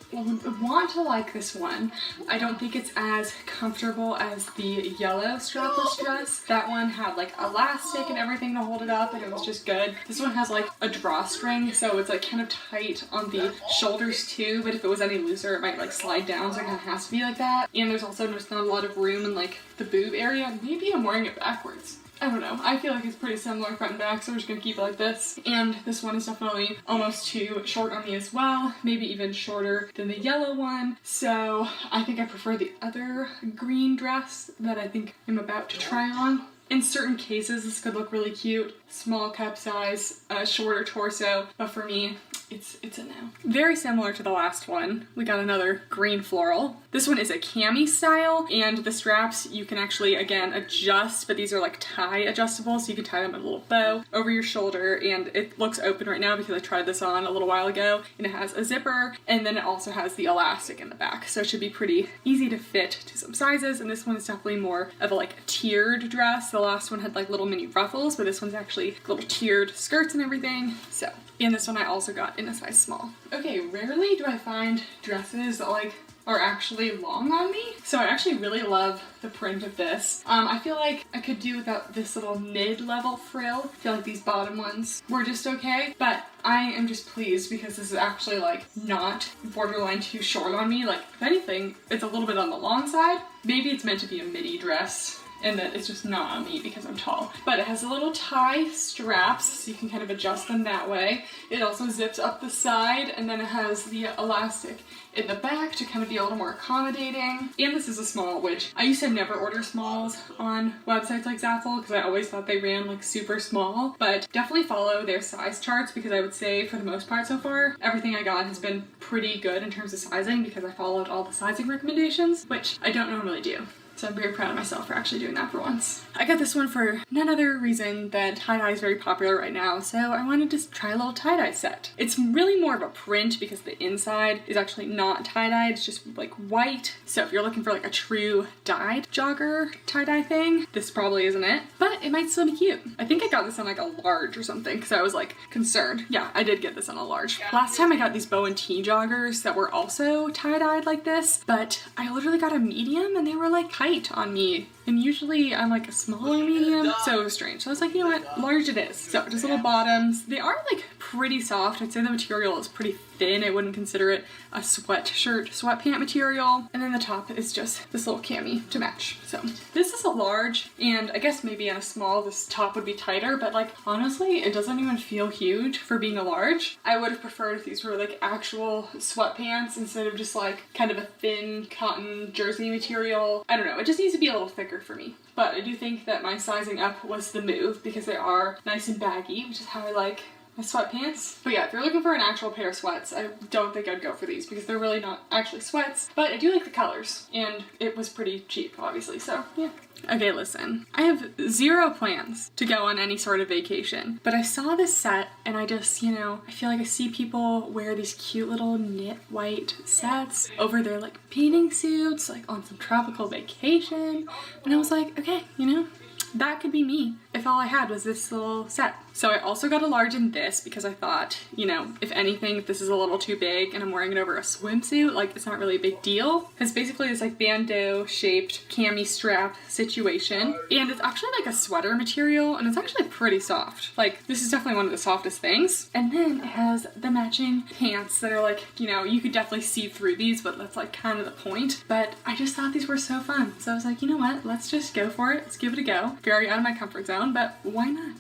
S2: want to like this one. I don't think it's as comfortable as the yellow strapless dress. That one had like elastic and everything to hold it up and it was just good. This one has like a drawstring, so it's like kind of tight on the shoulders too, but if it was any looser it might like slide down, so it kind of has to be like that. And there's also just not a lot of room in like the boob area. Maybe I'm wearing it backwards. I don't know. I feel like it's pretty similar front and back, so we're just gonna keep it like this. And this one is definitely almost too short on me as well, maybe even shorter than the yellow one. So I think I prefer the other green dress that I think I'm about to try on. In certain cases, this could look really cute. Small cup size, shorter torso, but for me, it's a no. Very similar to the last one, we got another green floral. This one is a cami style, and the straps you can actually, again, adjust, but these are like tie adjustable, so you can tie them in a little bow over your shoulder, and it looks open right now because I tried this on a little while ago, and it has a zipper, and then it also has the elastic in the back, so it should be pretty easy to fit to some sizes, and this one is definitely more of a like tiered dress. The last one had like little mini ruffles, but this one's actually little tiered skirts and everything, so. And this one I also got in a size small. Okay, rarely do I find dresses that like are actually long on me. So I actually really love the print of this. I feel like I could do without this little mid-level frill. I feel like these bottom ones were just okay, but I am just pleased because this is actually like not borderline too short on me. Like if anything, it's a little bit on the long side. Maybe it's meant to be a midi dress and that it's just not on me because I'm tall. But it has a little tie straps, so you can kind of adjust them that way. It also zips up the side, and then it has the elastic in the back to kind of be a little more accommodating. And this is a small, which I used to never order smalls on websites like Zaful because I always thought they ran like super small, but definitely follow their size charts because I would say for the most part so far, everything I got has been pretty good in terms of sizing because I followed all the sizing recommendations, which I don't normally do. So I'm very proud of myself for actually doing that for once. I got this one for none other reason than tie-dye is very popular right now, so I wanted to try a little tie-dye set. It's really more of a print because the inside is actually not tie-dyed, it's just like white. So if you're looking for like a true dyed jogger tie-dye thing, this probably isn't it, but it might still be cute. I think I got this on like a large or something because I was like concerned. Yeah, I did get this on a large. Last time I got these bow and tee joggers that were also tie-dyed like this, but I literally got a medium and they were like tight on me, and usually I'm like a smaller medium, so it was strange. So I was like, you know what, large it is. So just little bottoms. They are like pretty soft. I'd say the material is pretty thin. I wouldn't consider it a sweatshirt, sweatpant material. And then the top is just this little cami to match. So this is a large, and I guess maybe in a small this top would be tighter, but like honestly it doesn't even feel huge for being a large. I would have preferred if these were like actual sweatpants instead of just like kind of a thin cotton jersey material. I don't know, it just needs to be a little thicker for me. But I do think that my sizing up was the move because they are nice and baggy, which is how I like my sweatpants. But yeah, if you're looking for an actual pair of sweats, I don't think I'd go for these because they're really not actually sweats, but I do like the colors and it was pretty cheap, obviously, so yeah. Okay, listen, I have zero plans to go on any sort of vacation, but I saw this set and I just, you know, I feel like I see people wear these cute little knit white sets over their like bathing suits, like on some tropical vacation, and I was like, okay, you know, that could be me if all I had was this little set. So I also got a large in this because I thought, you know, if anything, if this is a little too big and I'm wearing it over a swimsuit, like it's not really a big deal. It's basically this like bandeau shaped cami strap situation. And it's actually like a sweater material and it's actually pretty soft. Like this is definitely one of the softest things. And then it has the matching pants that are like, you know, you could definitely see through these, but that's like kind of the point. But I just thought these were so fun. So I was like, you know what, let's just go for it. Let's give it a go. Very out of my comfort zone, but why not?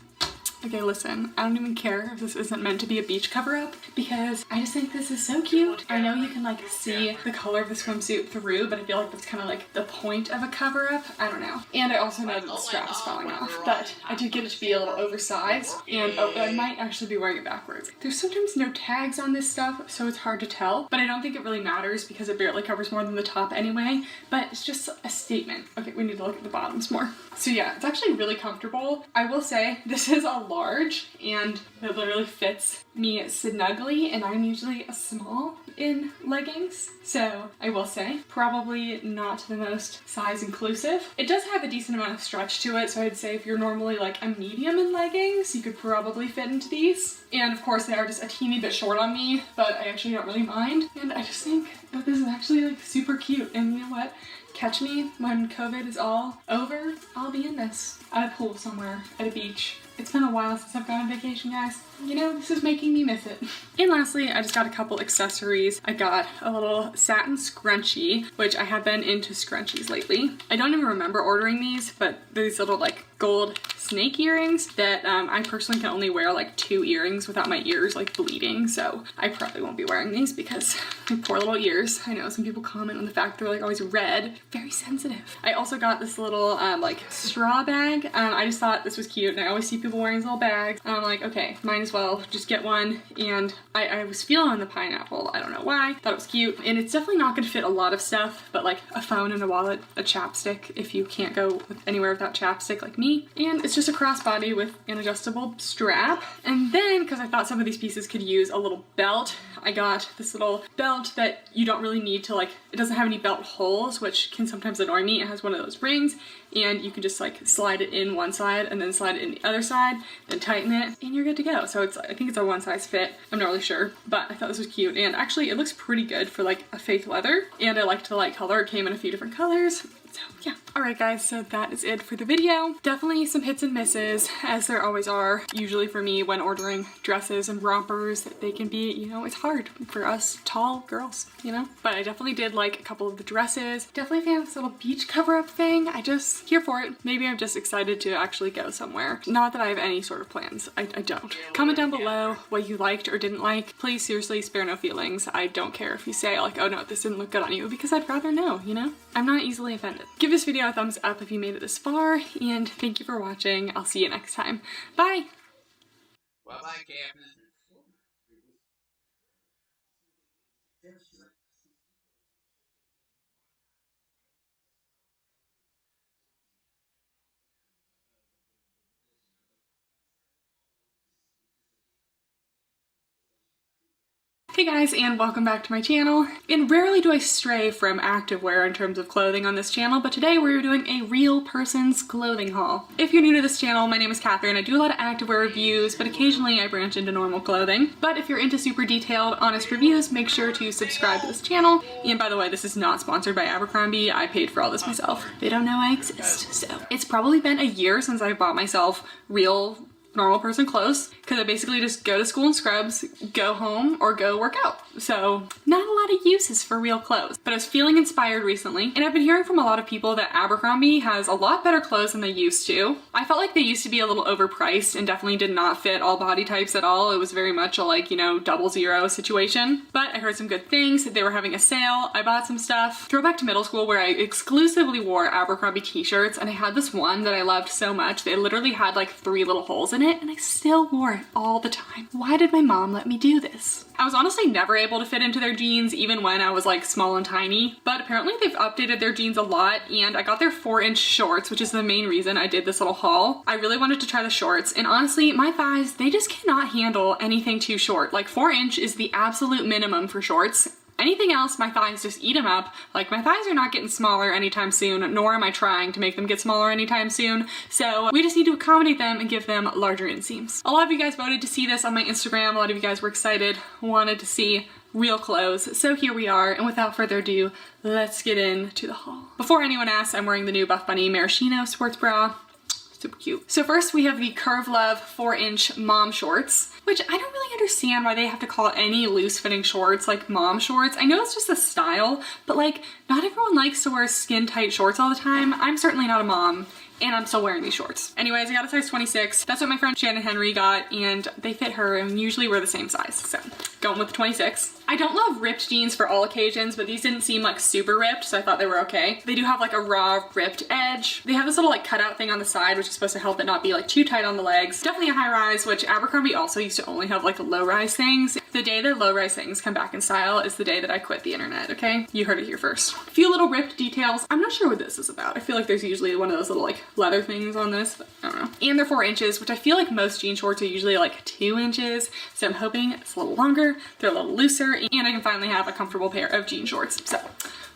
S2: Okay, listen, I don't even care if this isn't meant to be a beach cover-up because I just think this is so cute. I know you can like see the color of the swimsuit through, but I feel like that's kind of like the point of a cover-up. I don't know. And I also know that the strap is falling off, but I did get it to be a little oversized and oh, I might actually be wearing it backwards. There's sometimes no tags on this stuff, so it's hard to tell, but I don't think it really matters because it barely covers more than the top anyway, but it's just a statement. Okay, we need to look at the bottoms more. So yeah, it's actually really comfortable. I will say this is a large and it literally fits me snugly, and I'm usually a small in leggings, so I will say probably not the most size inclusive. It does have a decent amount of stretch to it, so I'd say if you're normally like a medium in leggings, you could probably fit into these. And of course they are just a teeny bit short on me, but I actually don't really mind, and I just think that this is actually like super cute. And you know what? Catch me when COVID is all over, I'll be in this at a pool somewhere at a beach. It's been a while since I've gone on vacation, guys. You know, this is making me miss it. And lastly, I just got a couple accessories. I got a little satin scrunchie, which I have been into scrunchies lately. I don't even remember ordering these, but these little like gold snake earrings that I personally can only wear like 2 earrings without my ears like bleeding, so I probably won't be wearing these because my poor little ears. I know some people comment on the fact they're like always red. Very sensitive. I also got this little like straw bag. I just thought this was cute and I always see people wearing these little bags. I'm like, okay, might as well just get one. And I was feeling the pineapple. I don't know why. Thought it was cute. And it's definitely not gonna fit a lot of stuff, but like a phone and a wallet, a chapstick if you can't go anywhere without chapstick like me. And it's just a crossbody with an adjustable strap. And then, because I thought some of these pieces could use a little belt, I got this little belt that you don't really need to like, it doesn't have any belt holes, which can sometimes annoy me. It has one of those rings and you can just like slide it in one side and then slide it in the other side, then tighten it and you're good to go. So it's, I think it's a one size fit. I'm not really sure, but I thought this was cute. And actually it looks pretty good for like a fake leather. And I like to like color. It came in a few different colors. So yeah. Alright guys, so that is it for the video. Definitely some hits and misses, as there always are, usually for me when ordering dresses and rompers. They can be, you know, it's hard for us tall girls, you know? But I definitely did like a couple of the dresses. Definitely fan of this little beach cover-up thing. I just, here for it. Maybe I'm just excited to actually go somewhere. Not that I have any sort of plans. I don't. Comment down below what you liked or didn't like. Please, seriously, spare no feelings. I don't care if you say like, oh no, this didn't look good on you, because I'd rather know, you know? I'm not easily offended. Give this video a thumbs up if you made it this far, and thank you for watching. I'll see you next time. Bye!
S1: Bye-bye, Kathryn.
S2: Hey guys, and welcome back to my channel. And rarely do I stray from activewear in terms of clothing on this channel, but today we're doing a real person's clothing haul. If you're new to this channel, my name is Kathryn. I do a lot of activewear reviews, but occasionally I branch into normal clothing. But if you're into super detailed, honest reviews, make sure to subscribe to this channel. And by the way, this is not sponsored by Abercrombie. I paid for all this myself. They don't know I exist. So it's probably been a year since I bought myself real normal person clothes because I basically just go to school in scrubs, go home, or go work out. So not a lot of uses for real clothes, but I was feeling inspired recently, and I've been hearing from a lot of people that Abercrombie has a lot better clothes than they used to. I felt like they used to be a little overpriced and definitely did not fit all body types at all. It was very much a like, you know, 00 situation, but I heard some good things. They were having a sale. I bought some stuff. Throwback to middle school where I exclusively wore Abercrombie t-shirts, and I had this one that I loved so much. They literally had like 3 little holes in it, and I still wore it all the time. Why did my mom let me do this? I was honestly never able to fit into their jeans even when I was like small and tiny, but apparently they've updated their jeans a lot, and I got their 4-inch shorts, which is the main reason I did this little haul. I really wanted to try the shorts, and honestly, my thighs, they just cannot handle anything too short. Like 4-inch is the absolute minimum for shorts. Anything else, my thighs just eat them up. Like, my thighs are not getting smaller anytime soon, nor am I trying to make them get smaller anytime soon. So we just need to accommodate them and give them larger inseams. A lot of you guys voted to see this on my Instagram. A lot of you guys were excited, wanted to see real clothes. So here we are, and without further ado, let's get into the haul. Before anyone asks, I'm wearing the new Buff Bunny Maraschino sports bra. Super cute. So first we have the Curve Love 4-inch mom shorts, which I don't really understand why they have to call any loose fitting shorts like mom shorts. I know it's just a style, but like not everyone likes to wear skin tight shorts all the time. I'm certainly not a mom, and I'm still wearing these shorts. Anyways, I got a size 26. That's what my friend Shannon Henry got, and they fit her, and usually we're the same size. So going with the 26. I don't love ripped jeans for all occasions, but these didn't seem like super ripped, so I thought they were okay. They do have like a raw ripped edge. They have this little like cutout thing on the side, which is supposed to help it not be like too tight on the legs. Definitely a high rise, which Abercrombie also used to only have like low rise things. The day that low rise things come back in style is the day that I quit the internet, okay? You heard it here first. A few little ripped details. I'm not sure what this is about. I feel like there's usually one of those little like leather things on this, but I don't know. And they're 4 inches, which I feel like most jean shorts are usually like 2 inches. So I'm hoping it's a little longer, they're a little looser, and I can finally have a comfortable pair of jean shorts. So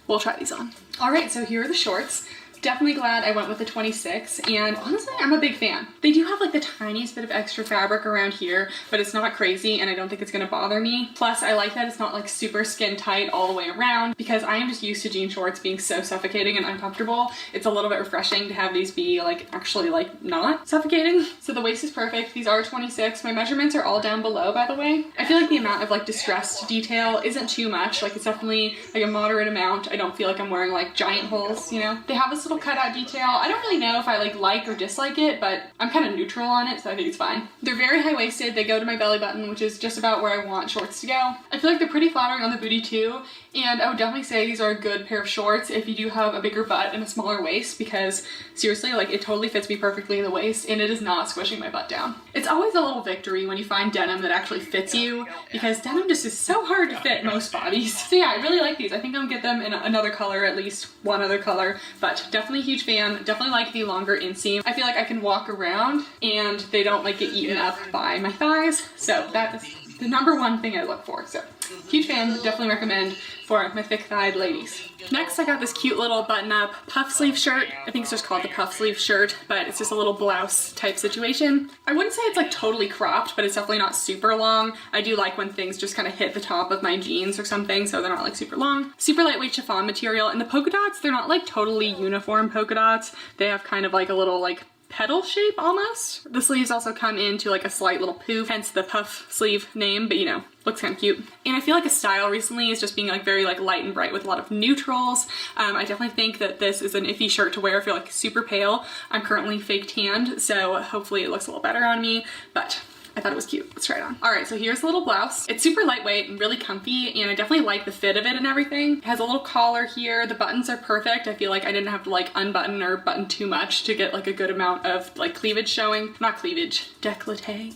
S2: we'll try these on. All right, so here are the shorts. Definitely glad I went with the 26, and honestly, I'm a big fan. They do have like the tiniest bit of extra fabric around here, but it's not crazy, and I don't think it's gonna bother me. Plus, I like that it's not like super skin tight all the way around, because I am just used to jean shorts being so suffocating and uncomfortable. It's a little bit refreshing to have these be like actually like not suffocating. So the waist is perfect. These are 26. My measurements are all down below, by the way. I feel like the amount of like distressed detail isn't too much. Like it's definitely like a moderate amount. I don't feel like I'm wearing like giant holes, you know? They have this little cutout detail. I don't really know if I like or dislike it, but I'm kind of neutral on it, so I think it's fine. They're very high-waisted. They go to my belly button, which is just about where I want shorts to go. I feel like they're pretty flattering on the booty too, and I would definitely say these are a good pair of shorts if you do have a bigger butt and a smaller waist, because seriously, like it totally fits me perfectly in the waist, and it is not squishing my butt down. It's always a little victory when you find denim that actually fits you, because denim just is so hard to fit most bodies. So yeah, I really like these. I think I'll get them in another color, at least one other color, but definitely a huge fan. Definitely like the longer inseam. I feel like I can walk around and they don't like get eaten up by my thighs, so that is the #1 thing I look for. So huge fan, definitely recommend for my thick-thighed ladies. Next, I got this cute little button-up puff sleeve shirt. I think it's just called the puff sleeve shirt, but it's just a little blouse type situation. I wouldn't say it's like totally cropped, but it's definitely not super long. I do like when things just kind of hit the top of my jeans or something, so they're not like super long. Super lightweight chiffon material, and the polka dots, they're not like totally uniform polka dots. They have kind of like a little like petal shape almost. The sleeves also come into like a slight little poof, hence the puff sleeve name, but you know, looks kind of cute. And I feel like a style recently is just being like very like light and bright with a lot of neutrals. I definitely think that this is an iffy shirt to wear if you're like super pale. I'm currently fake tanned, so hopefully it looks a little better on me, but I thought it was cute. Let's try it on. All right, so here's the little blouse. It's super lightweight and really comfy, and I definitely like the fit of it and everything. It has a little collar here. The buttons are perfect. I feel like I didn't have to like unbutton or button too much to get like a good amount of like cleavage showing. Not cleavage, décolleté.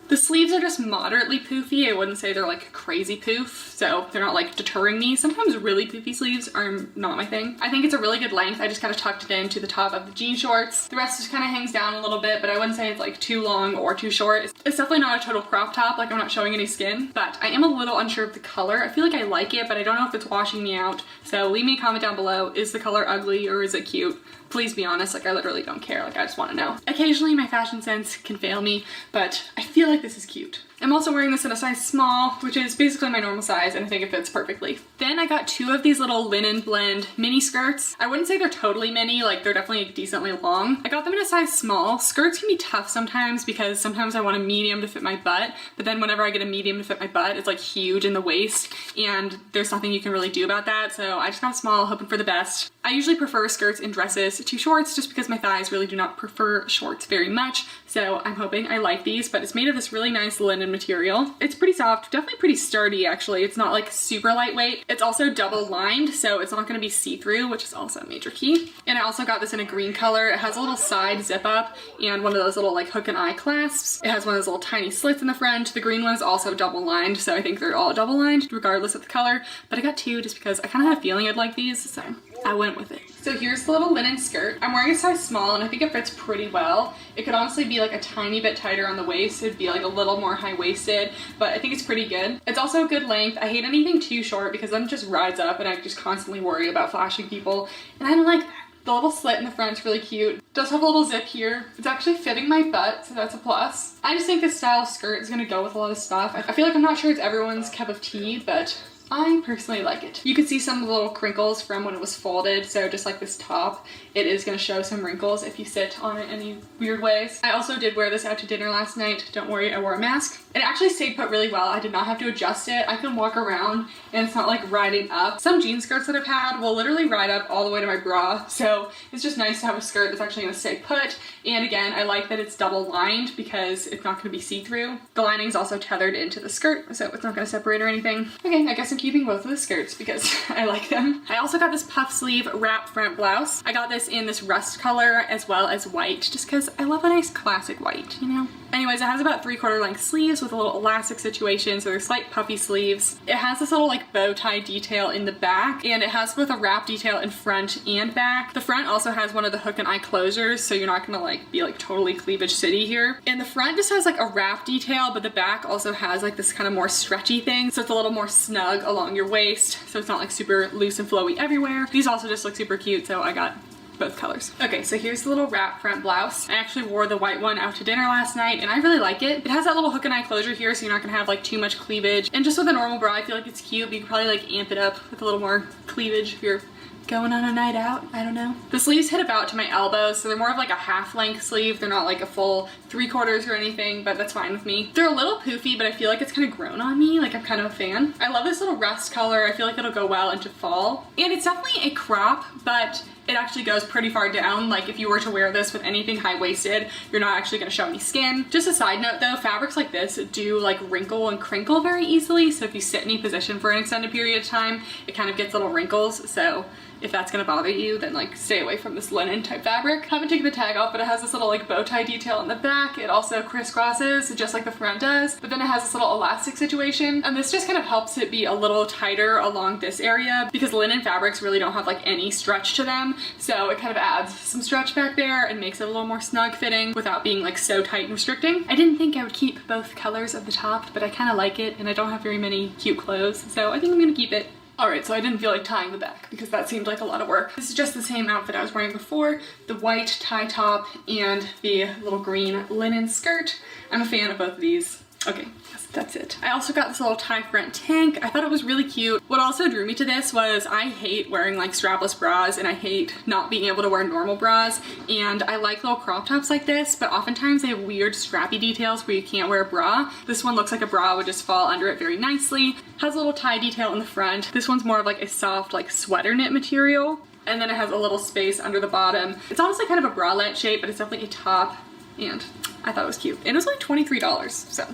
S2: The sleeves are just moderately poofy. I wouldn't say they're like crazy poof, so they're not like deterring me. Sometimes really poofy sleeves are not my thing. I think it's a really good length. I just kind of tucked it into the top of the jean shorts. The rest just kind of hangs down a little bit, but I wouldn't say it's like too long or too short. It's definitely not a total crop top, like I'm not showing any skin, but I am a little unsure of the color. I feel like I like it, but I don't know if it's washing me out. So leave me a comment down below. Is the color ugly or is it cute? Please be honest, like I literally don't care, like I just want to know. Occasionally my fashion sense can fail me, but I feel like this is cute. I'm also wearing this in a size small, which is basically my normal size, and I think it fits perfectly. Then I got 2 of these little linen blend mini skirts. I wouldn't say they're totally mini, like they're definitely decently long. I got them in a size small. Skirts can be tough sometimes because sometimes I want a medium to fit my butt, but then whenever I get a medium to fit my butt, it's like huge in the waist, and there's nothing you can really do about that, so I just got a small, hoping for the best. I usually prefer skirts and dresses to shorts just because my thighs really do not prefer shorts very much, so I'm hoping I like these, but it's made of this really nice linen material. It's pretty soft, definitely pretty sturdy actually. It's not like super lightweight. It's also double lined, so it's not gonna be see-through, which is also a major key. And I also got this in a green color. It has a little side zip up and one of those little like hook and eye clasps. It has one of those little tiny slits in the front. The green one is also double lined, so I think they're all double lined regardless of the color, but I got 2 just because I kind of had a feeling I'd like these, so I went with it. So here's the little linen skirt. I'm wearing a size small and I think it fits pretty well. It could honestly be like a tiny bit tighter on the waist. It'd be like a little more high-waisted, but I think it's pretty good. It's also a good length. I hate anything too short because then it just rides up and I just constantly worry about flashing people, and I don't like that. The little slit in the front is really cute. It does have a little zip here. It's actually fitting my butt, so that's a plus. I just think this style of skirt is gonna go with a lot of stuff. I feel like I'm not sure it's everyone's cup of tea, but I personally like it. You can see some of the little crinkles from when it was folded, so just like this top, it is going to show some wrinkles if you sit on it any weird ways. I also did wear this out to dinner last night. Don't worry, I wore a mask. It actually stayed put really well. I did not have to adjust it. I can walk around and it's not like riding up. Some jean skirts that I've had will literally ride up all the way to my bra, so it's just nice to have a skirt that's actually going to stay put. And again, I like that it's double lined because it's not going to be see-through. The lining is also tethered into the skirt, so it's not going to separate or anything. Okay, I guess I'm keeping both of the skirts because I like them. I also got this puff sleeve wrap front blouse. I got this in this rust color as well as white just because I love a nice classic white, you know? Anyways, it has about 3/4 length sleeves with a little elastic situation, so they're slight puffy sleeves. It has this little like bow tie detail in the back, and it has both a wrap detail in front and back. The front also has one of the hook and eye closures, so you're not gonna like be like totally cleavage city here. And the front just has like a wrap detail, but the back also has like this kind of more stretchy thing, so it's a little more snug along your waist, so it's not like super loose and flowy everywhere. These also just look super cute, so I got both colors. Okay, so here's the little wrap front blouse. I actually wore the white one out to dinner last night and I really like it. It has that little hook and eye closure here, so you're not gonna have like too much cleavage. And just with a normal bra, I feel like it's cute, but you could probably like amp it up with a little more cleavage if you're going on a night out, I don't know. The sleeves hit about to my elbows, so they're more of like a half length sleeve. They're not like a full 3/4 or anything, but that's fine with me. They're a little poofy, but I feel like it's kind of grown on me. Like I'm kind of a fan. I love this little rust color. I feel like it'll go well into fall. And it's definitely a crop, but it actually goes pretty far down. Like if you were to wear this with anything high-waisted, you're not actually gonna show any skin. Just a side note though, fabrics like this do like wrinkle and crinkle very easily. So if you sit in any position for an extended period of time, it kind of gets little wrinkles. So if that's gonna bother you, then like stay away from this linen type fabric. Haven't taken the tag off, but it has this little like bow tie detail in the back. It also crisscrosses just like the front does, but then it has this little elastic situation. And this just kind of helps it be a little tighter along this area because linen fabrics really don't have like any stretch to them. So it kind of adds some stretch back there and makes it a little more snug fitting without being like so tight and restricting. I didn't think I would keep both colors of the top, but I kind of like it and I don't have very many cute clothes. So I think I'm gonna keep it. Alright, so I didn't feel like tying the back because that seemed like a lot of work. This is just the same outfit I was wearing before, the white tie top and the little green linen skirt. I'm a fan of both of these. Okay, that's it. I also got this little tie front tank. I thought it was really cute. What also drew me to this was I hate wearing like strapless bras and I hate not being able to wear normal bras, and I like little crop tops like this, but oftentimes they have weird strappy details where you can't wear a bra. This one looks like a bra would just fall under it very nicely. Has a little tie detail in the front. This one's more of like a soft like sweater knit material, and then it has a little space under the bottom. It's honestly kind of a bralette shape, but it's definitely a top, and I thought it was cute. And it was like $23, so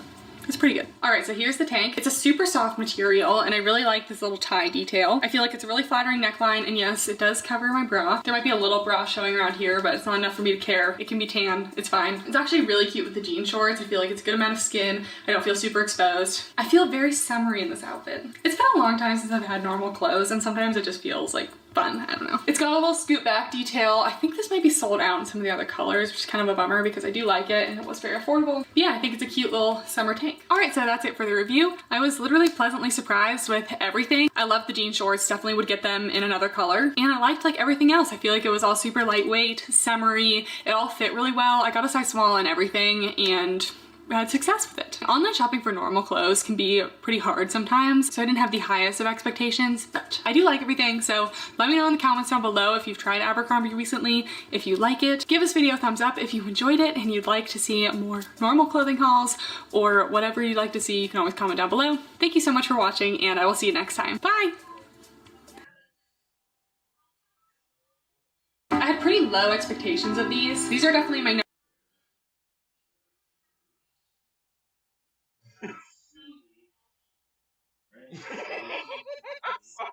S2: it's pretty good. All right, so here's the tank. It's a super soft material and I really like this little tie detail. I feel like it's a really flattering neckline, and yes, it does cover my bra. There might be a little bra showing around here, but it's not enough for me to care. It can be tan, it's fine. It's actually really cute with the jean shorts. I feel like it's a good amount of skin. I don't feel super exposed. I feel very summery in this outfit. It's been a long time since I've had normal clothes and sometimes it just feels like fun, I don't know. It's got a little scoop back detail. I think this might be sold out in some of the other colors, which is kind of a bummer because I do like it and it was very affordable. But yeah, I think it's a cute little summer tank. All right, so that's it for the review. I was literally pleasantly surprised with everything. I love the jean shorts, definitely would get them in another color. And I liked like everything else. I feel like it was all super lightweight, summery. It all fit really well. I got a size small in everything and had success with it. Online shopping for normal clothes can be pretty hard sometimes, so I didn't have the highest of expectations, but I do like everything, so let me know in the comments down below if you've tried Abercrombie recently, if you like it. Give this video a thumbs up if you enjoyed it and you'd like to see more normal clothing hauls or whatever you'd like to see. You can always comment down below. Thank you so much for watching, and I will see you next time. Bye! I had pretty low expectations of these. These are definitely my
S1: Sorry.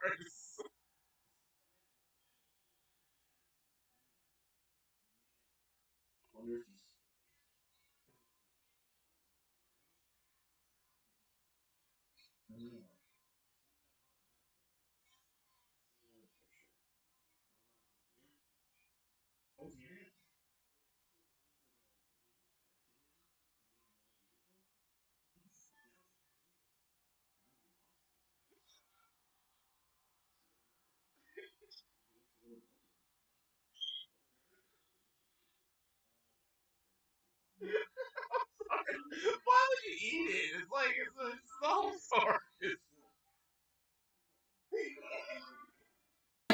S1: Why would you eat it? It's like it's the whole story.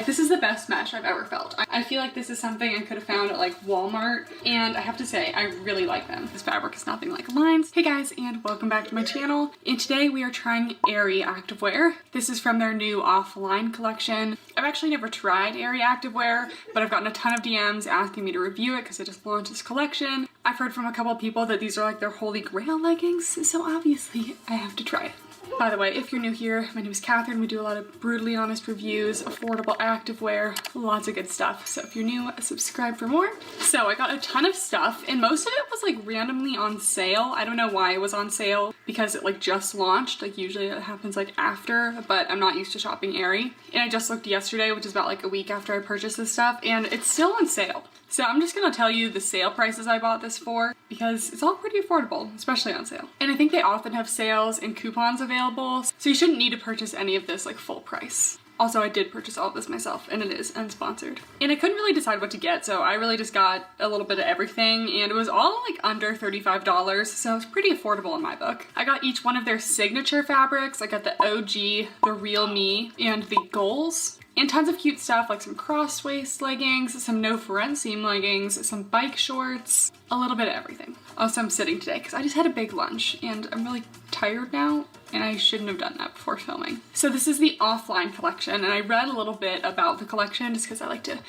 S2: This is the best mesh I've ever felt. I feel like this is something I could have found at like Walmart, and I have to say, I really like them. This fabric is nothing like mine's. Hey guys, and welcome back to my channel. And today we are trying Aerie activewear. This is from their new offline collection. I've actually never tried Aerie activewear, but I've gotten a ton of DMs asking me to review it because I just launched this collection. I've heard from a couple of people that these are like their holy grail leggings, so obviously I have to try it. By the way, if you're new here, my name is Kathryn. We do a lot of brutally honest reviews, affordable activewear, lots of good stuff. So if you're new, subscribe for more. So I got a ton of stuff, and most of it was like randomly on sale. I don't know why it was on sale, because it like just launched. Like usually it happens like after, but I'm not used to shopping Aerie. And I just looked yesterday, which is about like a week after I purchased this stuff, and it's still on sale. So I'm just gonna tell you the sale prices I bought this for, because it's all pretty affordable, especially on sale. And I think they often have sales and coupons available, so you shouldn't need to purchase any of this like full price. Also, I did purchase all of this myself, and it is unsponsored. And I couldn't really decide what to get, so I really just got a little bit of everything, and it was all like under $35, so it's pretty affordable in my book. I got each one of their signature fabrics. I got the OG, the Real Me, and the Goals. And tons of cute stuff like some cross-waist leggings, some no for rent seam leggings, some bike shorts, a little bit of everything. Also, I'm sitting today because I just had a big lunch and I'm really tired now, and I shouldn't have done that before filming. So this is the offline collection, and I read a little bit about the collection just because I like to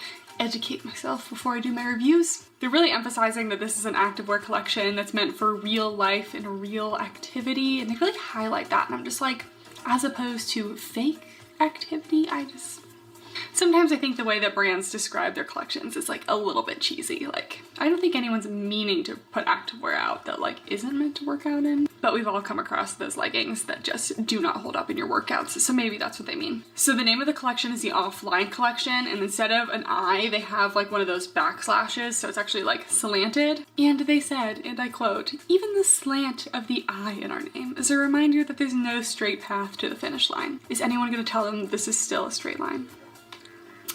S2: educate myself before I do my reviews. They're really emphasizing that this is an activewear collection that's meant for real life and real activity, and they really highlight that, and I'm just like, as opposed to fake activity, sometimes I think the way that brands describe their collections is like a little bit cheesy. Like, I don't think anyone's meaning to put activewear out that like isn't meant to work out in, but we've all come across those leggings that just do not hold up in your workouts, so maybe that's what they mean. So the name of the collection is the Offline Collection, and instead of an I, they have like one of those backslashes, so it's actually like slanted. And they said, and I quote, "Even the slant of the I in our name is a reminder that there's no straight path to the finish line. Is anyone gonna tell them this is still a straight line?"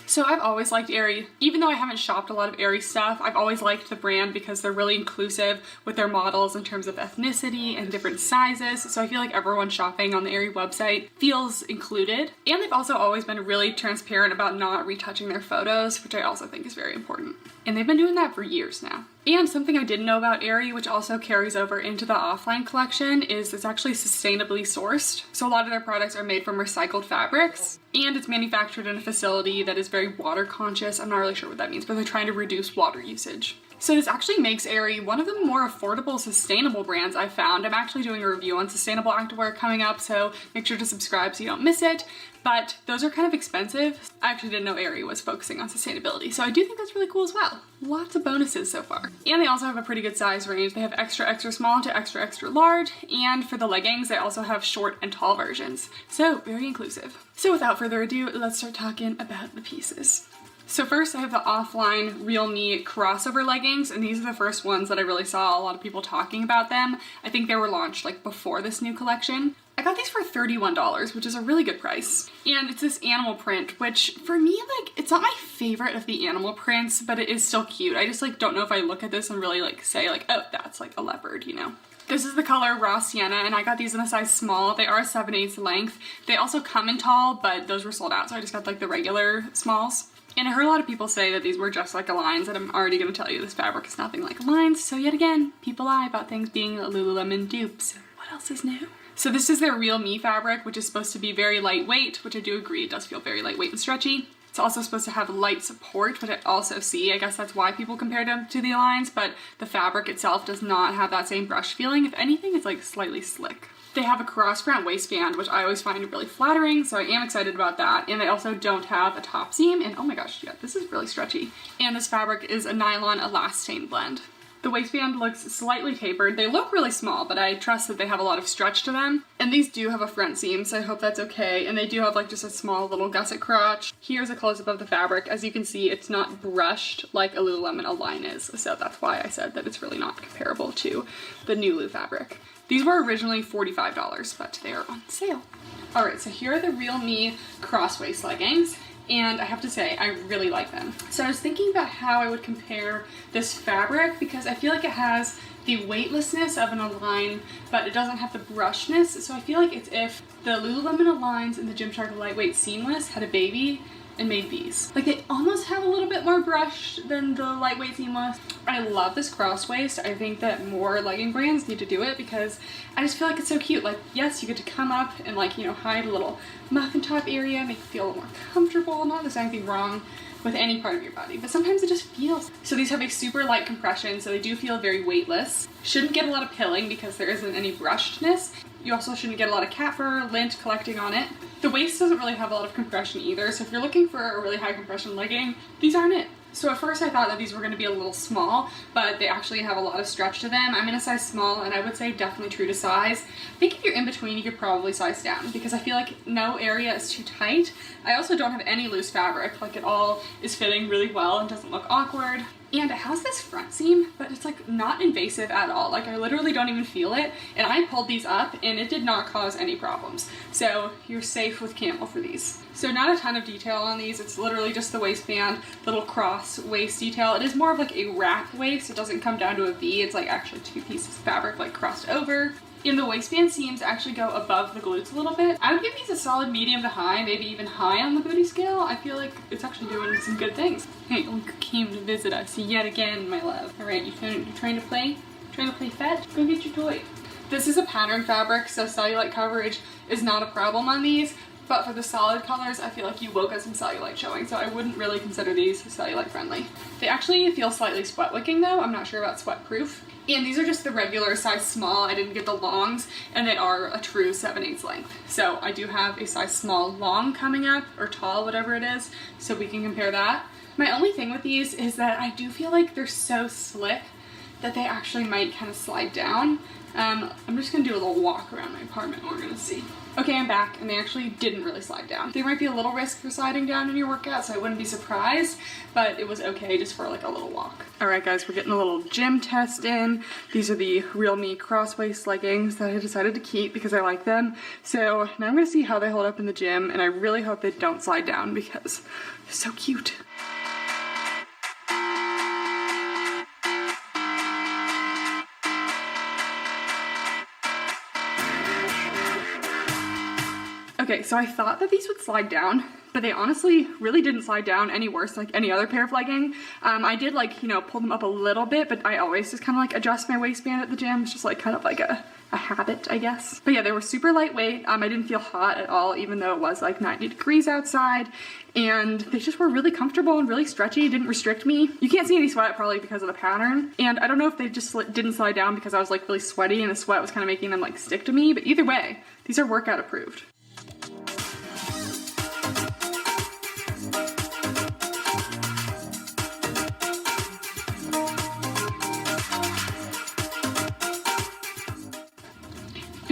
S2: So I've always liked Aerie. Even though I haven't shopped a lot of Aerie stuff, I've always liked the brand because they're really inclusive with their models in terms of ethnicity and different sizes. So I feel like everyone shopping on the Aerie website feels included. And they've also always been really transparent about not retouching their photos, which I also think is very important. And they've been doing that for years now. And something I didn't know about Aerie, which also carries over into the offline collection, is it's actually sustainably sourced. So a lot of their products are made from recycled fabrics, and it's manufactured in a facility that is very water conscious. I'm not really sure what that means, but they're trying to reduce water usage. So this actually makes Aerie one of the more affordable, sustainable brands I've found. I'm actually doing a review on sustainable activewear coming up, so make sure to subscribe so you don't miss it. But those are kind of expensive. I actually didn't know Aerie was focusing on sustainability, so I do think that's really cool as well. Lots of bonuses so far. And they also have a pretty good size range. They have extra, extra small to extra, extra large. And for the leggings, they also have short and tall versions. So very inclusive. So without further ado, let's start talking about the pieces. So first I have the Offline Real Me crossover leggings, and these are the first ones that I really saw a lot of people talking about them. I think they were launched like before this new collection. I got these for $31, which is a really good price. And it's this animal print, which for me, like, it's not my favorite of the animal prints, but it is still cute. I just like don't know if I look at this and really like say like, oh, that's like a leopard, you know? This is the color Raw Sienna, and I got these in a size small. They are 7/8 length. They also come in tall, but those were sold out, so I just got like the regular smalls. And I heard a lot of people say that these were just like Aligns, and I'm already going to tell you this fabric is nothing like Aligns. So yet again, people lie about things being Lululemon dupes. What else is new? So this is their Real Me fabric, which is supposed to be very lightweight, which I do agree, it does feel very lightweight and stretchy. It's also supposed to have light support, which I also see. I guess that's why people compared them to the Aligns, but the fabric itself does not have that same brush feeling. If anything, it's like slightly slick. They have a cross front waistband, which I always find really flattering, so I am excited about that. And they also don't have a top seam, and oh my gosh, yeah, this is really stretchy. And this fabric is a nylon elastane blend. The waistband looks slightly tapered. They look really small, but I trust that they have a lot of stretch to them. And these do have a front seam, so I hope that's okay. And they do have like just a small little gusset crotch. Here's a close-up of the fabric. As you can see, it's not brushed like a Lululemon Align is, so that's why I said that it's really not comparable to the new Lulu fabric. These were originally $45, but they are on sale. All right, so here are the Real Me cross waist leggings. And I have to say, I really like them. So I was thinking about how I would compare this fabric because I feel like it has the weightlessness of an Align, but it doesn't have the brushness. So I feel like it's if the Lululemon Aligns and the Gymshark Lightweight Seamless had a baby and made these. Like they almost have a little bit more brush than the Lightweight Seamless. I love this cross waist. I think that more legging brands need to do it because I just feel like it's so cute. Like, yes, you get to come up and like, you know, hide a little muffin top area, make you feel a little more comfortable. Not that there's anything wrong with any part of your body, but sometimes it just feels. So these have a super light compression, so they do feel very weightless. Shouldn't get a lot of pilling because there isn't any brushedness. You also shouldn't get a lot of cat fur, lint collecting on it. The waist doesn't really have a lot of compression either, so if you're looking for a really high compression legging, these aren't it. So at first I thought that these were going to be a little small, but they actually have a lot of stretch to them. I'm in a size small, and I would say definitely true to size. I think if you're in between, you could probably size down because I feel like no area is too tight. I also don't have any loose fabric, like it all is fitting really well and doesn't look awkward. And it has this front seam, but it's like not invasive at all. Like I literally don't even feel it. And I pulled these up and it did not cause any problems. So you're safe with camel for these. So not a ton of detail on these. It's literally just the waistband, little cross waist detail. It is more of like a wrap waist. It doesn't come down to a V. It's like actually two pieces of fabric like crossed over. And the waistband seams actually go above the glutes a little bit. I would give these a solid medium to high, maybe even high on the booty scale. I feel like it's actually doing some good things. Hey, look who came to visit us yet again, my love. All right, you trying to play? Trying to play fetch? Go get your toy. This is a pattern fabric, so cellulite coverage is not a problem on these. But for the solid colors, I feel like you will get some cellulite showing, so I wouldn't really consider these cellulite friendly. They actually feel slightly sweat wicking though. I'm not sure about sweat proof. And these are just the regular size small. I didn't get the longs, and they are a true 7/8 length. So I do have a size small long coming up, or tall, whatever it is, so we can compare that. My only thing with these is that I do feel like they're so slick that they actually might kind of slide down. I'm just gonna do a little walk around my apartment and we're gonna see. Okay, I'm back, and they actually didn't really slide down. There might be a little risk for sliding down in your workout, so I wouldn't be surprised, but it was okay just for like a little walk. All right, guys, we're getting a little gym test in. These are the Real Me cross waist leggings that I decided to keep because I like them. So now I'm gonna see how they hold up in the gym, and I really hope they don't slide down because they're so cute. Okay, so I thought that these would slide down, but they honestly really didn't slide down any worse like any other pair of legging. I did like, you know, pull them up a little bit, but I always just kind of like adjust my waistband at the gym. It's just like kind of like a habit, I guess. But yeah, they were super lightweight. I didn't feel hot at all, even though it was like 90 degrees outside. And they just were really comfortable and really stretchy, didn't restrict me. You can't see any sweat probably because of the pattern. And I don't know if they just didn't slide down because I was like really sweaty and the sweat was kind of making them like stick to me. But either way, these are workout approved.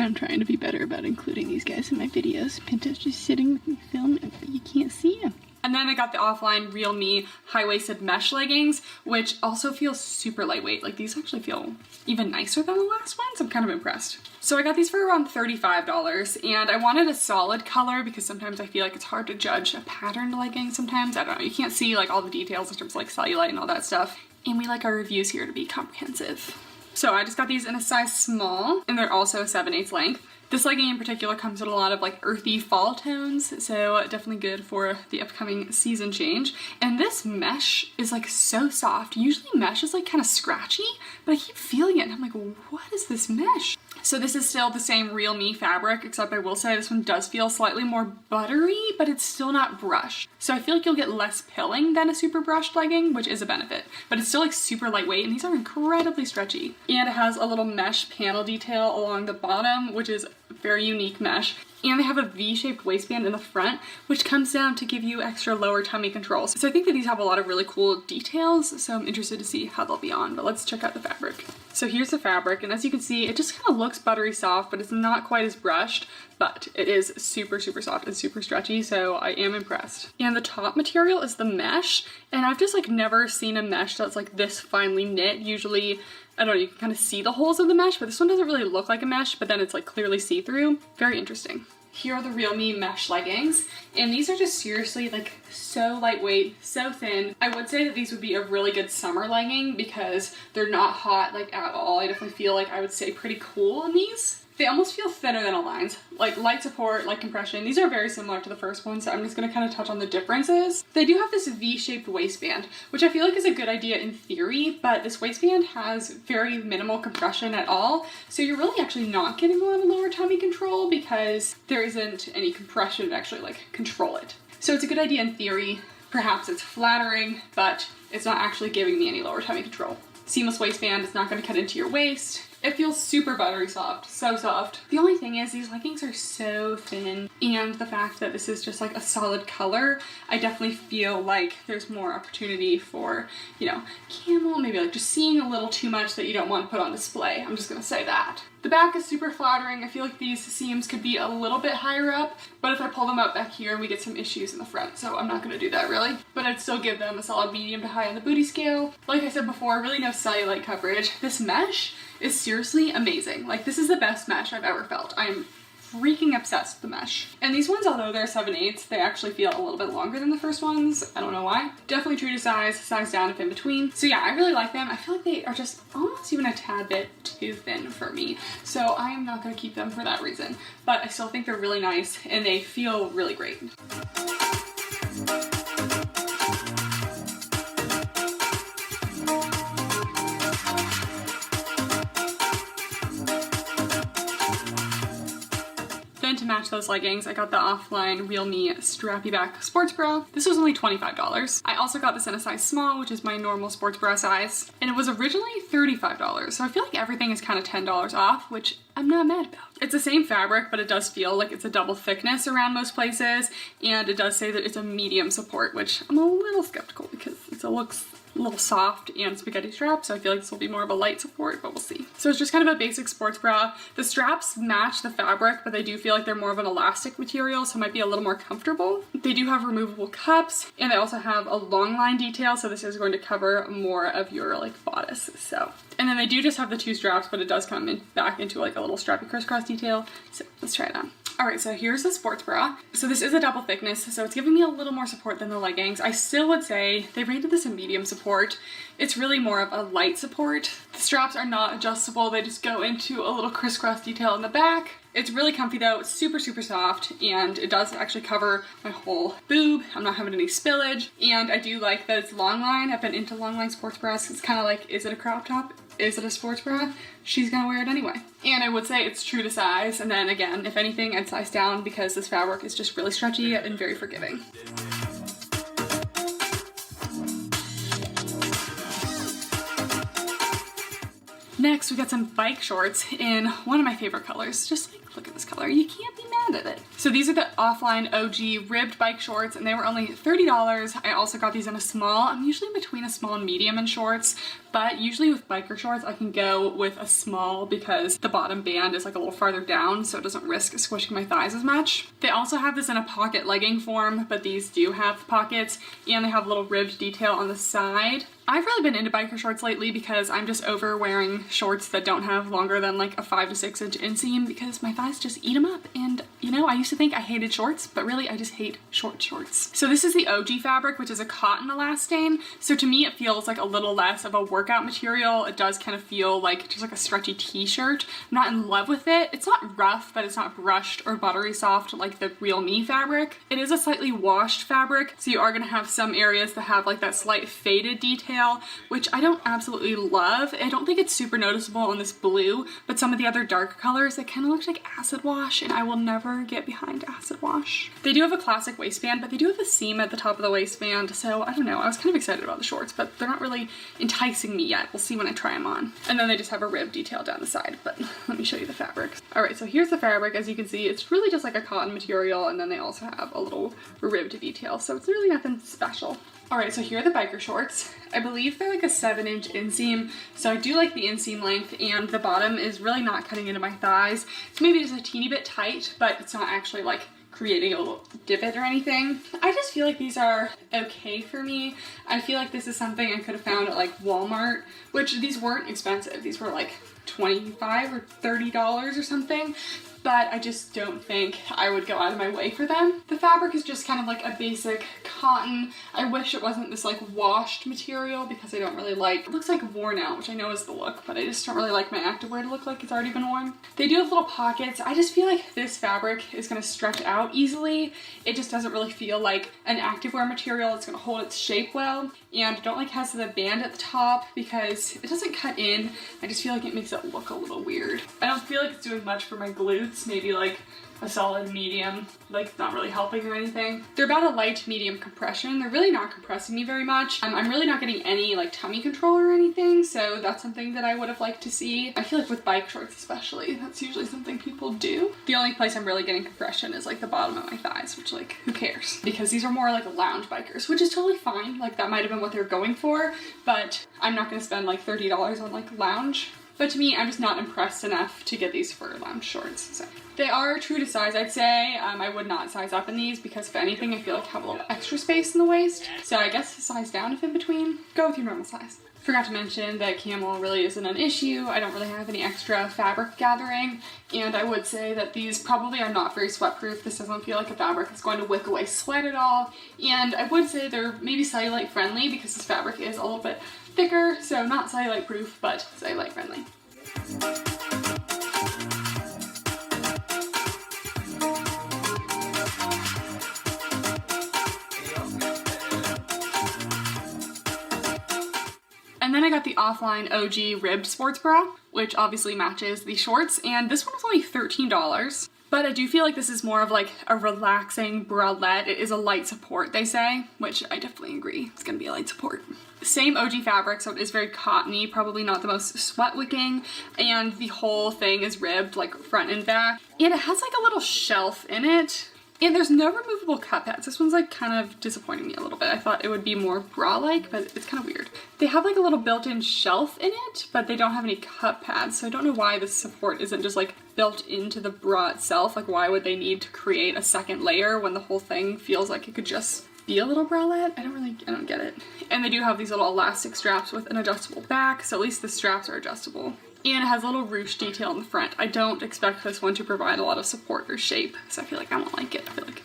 S2: I'm trying to be better about including these guys in my videos. Pinta's just sitting with me filming, but you can't see him. And then I got the offline Real Me high-waisted mesh leggings, which also feel super lightweight. Like these actually feel even nicer than the last ones. I'm kind of impressed. So I got these for around $35, and I wanted a solid color because sometimes I feel like it's hard to judge a patterned legging sometimes. I don't know, you can't see like all the details in terms of like cellulite and all that stuff. And we like our reviews here to be comprehensive. So I just got these in a size small, and they're also 7/8 length. This legging in particular comes in a lot of like earthy fall tones, so definitely good for the upcoming season change. And this mesh is like so soft. Usually mesh is like kind of scratchy, but I keep feeling it and I'm like, what is this mesh? So this is still the same Real Me fabric, except I will say this one does feel slightly more buttery, but it's still not brushed. So I feel like you'll get less pilling than a super brushed legging, which is a benefit, but it's still like super lightweight, and these are incredibly stretchy. And it has a little mesh panel detail along the bottom, which is very unique mesh. And they have a V-shaped waistband in the front, which comes down to give you extra lower tummy control. So I think that these have a lot of really cool details, so I'm interested to see how they'll be on, but let's check out the fabric. So here's the fabric, and as you can see, it just kind of looks buttery soft, but it's not quite as brushed, but it is super, super soft and super stretchy, so I am impressed. And the top material is the mesh, and I've just like never seen a mesh that's like this finely knit. Usually, I don't know, you can kind of see the holes of the mesh, but this one doesn't really look like a mesh, but then it's like clearly see-through. Very interesting. Here are the Real Me mesh leggings, and these are just seriously like so lightweight, so thin. I would say that these would be a really good summer legging because they're not hot like at all. I definitely feel like I would stay pretty cool in these. They almost feel thinner than Align's, like light support, light compression. These are very similar to the first one, so I'm just gonna kind of touch on the differences. They do have this V-shaped waistband, which I feel like is a good idea in theory, but this waistband has very minimal compression at all, so you're really actually not getting a lot of lower tummy control because there isn't any compression to actually like control it. So it's a good idea in theory. Perhaps it's flattering, but it's not actually giving me any lower tummy control. Seamless waistband, it's not gonna cut into your waist. It feels super buttery soft, so soft. The only thing is these leggings are so thin, and the fact that this is just like a solid color, I definitely feel like there's more opportunity for, you know, camel, maybe like just seeing a little too much that you don't want to put on display. I'm just gonna say that. The back is super flattering. I feel like these seams could be a little bit higher up, but if I pull them up back here, we get some issues in the front, so I'm not gonna do that really. But I'd still give them a solid medium to high on the booty scale. Like I said before, really no cellulite coverage. This mesh is seriously amazing. Like, this is the best mesh I've ever felt. I'm freaking obsessed with the mesh. And these ones, although they're 7/8, they actually feel a little bit longer than the first ones. I don't know why. Definitely true to size down if in between. So yeah, I really like them. I feel like they are just almost even a tad bit too thin for me. So I am not gonna keep them for that reason. But I still think they're really nice and they feel really great. To match those leggings, I got the Offline Real Me strappy back sports bra. This was only $25. I also got this in a size small, which is my normal sports bra size, and it was originally $35. So I feel like everything is kind of $10 off, which I'm not mad about. It's the same fabric, but it does feel like it's a double thickness around most places, and it does say that it's a medium support, which I'm a little skeptical because it looks a little soft and spaghetti strap, so I feel like this will be more of a light support, but we'll see. So it's just kind of a basic sports bra. The straps match the fabric, but they do feel like they're more of an elastic material, so it might be a little more comfortable. They do have removable cups, and they also have a long line detail, so this is going to cover more of your like bodice. So, and then they do just have the two straps, but it does come in back into like a little strappy crisscross detail. So let's try it on. Alright, so here's the sports bra. So this is a double thickness, so it's giving me a little more support than the leggings. I still would say they rated this a medium support. It's really more of a light support. The straps are not adjustable, they just go into a little crisscross detail in the back. It's really comfy though, it's super, super soft, and it does actually cover my whole boob. I'm not having any spillage, and I do like that it's long line. I've been into long line sports bras. It's kind of like, is it a crop top? Is it a sports bra? She's gonna wear it anyway. And I would say it's true to size, and then again, if anything, I'd size down because this fabric is just really stretchy and very forgiving. Next, we got some bike shorts in one of my favorite colors. Just like, look at this color. You can't be mad at it. So these are the Offline OG ribbed bike shorts, and they were only $30. I also got these in a small. I'm usually between a small and medium in shorts, but usually with biker shorts, I can go with a small because the bottom band is like a little farther down, so it doesn't risk squishing my thighs as much. They also have this in a pocket legging form, but these do have pockets, and they have a little ribbed detail on the side. I've really been into biker shorts lately because I'm just over wearing shorts that don't have longer than like a 5 to 6 inch inseam because my thighs just eat them up, and you know, know, I used to think I hated shorts, but really I just hate shorts. So this is the OG fabric, which is a cotton elastane. So to me, it feels like a little less of a workout material. It does kind of feel like just like a stretchy t-shirt. I'm not in love with it. It's not rough, but it's not brushed or buttery soft like the Real Me fabric. It is a slightly washed fabric, so you are gonna have some areas that have like that slight faded detail, which I don't absolutely love. I don't think it's super noticeable on this blue, but some of the other dark colors, it kind of looks like acid wash, and I will never get behind acid wash. They do have a classic waistband, but they do have a seam at the top of the waistband, so I don't know. I was kind of excited about the shorts, but they're not really enticing me yet. We'll see when I try them on. And then they just have a rib detail down the side, but let me show you the fabric. All right, so here's the fabric. As you can see, it's really just like a cotton material, and then they also have a little ribbed detail, so it's really nothing special. All right, so here are the biker shorts. I believe they're like a 7-inch inseam, so I do like the inseam length, and the bottom is really not cutting into my thighs. It's maybe just a teeny bit tight, but it's not actually like creating a little divot or anything. I just feel like these are okay for me. I feel like this is something I could have found at like Walmart, which these weren't expensive. These were like $25 or $30 or something, but I just don't think I would go out of my way for them. The fabric is just kind of like a basic cotton. I wish it wasn't this like washed material because I don't really like, it looks like worn out, which I know is the look, but I just don't really like my activewear to look like it's already been worn. They do have little pockets. I just feel like this fabric is gonna stretch out easily. It just doesn't really feel like an activewear material. It's gonna hold its shape well. And I don't like how it has the band at the top because it doesn't cut in. I just feel like it makes it look a little weird. I don't feel like it's doing much for my glutes. Maybe like a solid medium, like not really helping or anything. They're about a light medium compression. They're really not compressing me very much. I'm really not getting any like tummy control or anything, so that's something that I would have liked to see. I feel like with bike shorts especially, that's usually something people do. The only place I'm really getting compression is like the bottom of my thighs, which like, who cares? Because these are more like lounge bikers, which is totally fine. Like that might have been what they're going for, but I'm not gonna spend like $30 on like lounge. But to me, I'm just not impressed enough to get these for lounge shorts. So they are true to size, I'd say. I would not size up in these because if anything, I feel like I have a little extra space in the waist. So I guess size down if in between. Go with your normal size. Forgot to mention that camel really isn't an issue. I don't really have any extra fabric gathering, and I would say that these probably are not very sweat-proof. This doesn't feel like a fabric that's going to wick away sweat at all, and I would say they're maybe cellulite friendly because this fabric is a little bit thicker, so not cellulite proof, but cellulite friendly. And then I got the Offline OG ribbed sports bra, which obviously matches the shorts, and this one was only $13. But I do feel like this is more of like a relaxing bralette. It is a light support, they say, which I definitely agree. It's gonna be a light support. Same OG fabric, so it is very cottony, probably not the most sweat wicking, and the whole thing is ribbed like front and back. And it has like a little shelf in it. And there's no removable cup pads. This one's like kind of disappointing me a little bit. I thought it would be more bra-like, but it's kind of weird. They have like a little built-in shelf in it, but they don't have any cup pads. So I don't know why this support isn't just like built into the bra itself. Like why would they need to create a second layer when the whole thing feels like it could just be a little bralette? I don't get it. And they do have these little elastic straps with an adjustable back, so at least the straps are adjustable. And it has a little ruche detail in the front. I don't expect this one to provide a lot of support or shape, so I feel like I won't like it. I feel like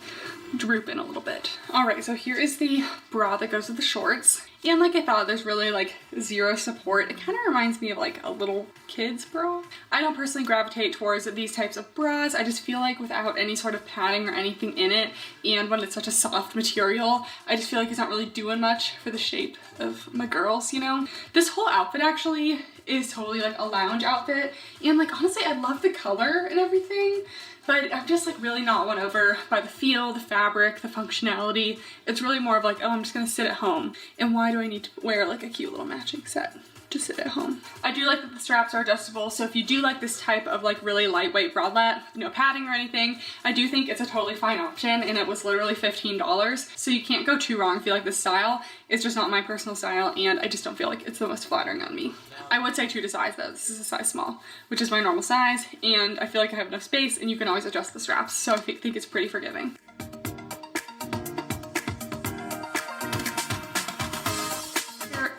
S2: droop in a little bit. All right, so here is the bra that goes with the shorts. And like I thought, there's really like zero support. It kind of reminds me of like a little kid's bra. I don't personally gravitate towards these types of bras. I just feel like without any sort of padding or anything in it, and when it's such a soft material, I just feel like it's not really doing much for the shape of my girls, you know? This whole outfit actually is totally like a lounge outfit. And like, honestly, I love the color and everything, but I'm just like really not won over by the feel, the fabric, the functionality. It's really more of like, oh, I'm just gonna sit at home. And why do I need to wear like a cute little matching set to sit at home? I do like that the straps are adjustable, so if you do like this type of like really lightweight bralette, no padding or anything, I do think it's a totally fine option, and it was literally $15, so you can't go too wrong if you like this style. It's just not my personal style, and I just don't feel like it's the most flattering on me. I would say true to size though, this is a size small, which is my normal size, and I feel like I have enough space, and you can always adjust the straps, so I think it's pretty forgiving.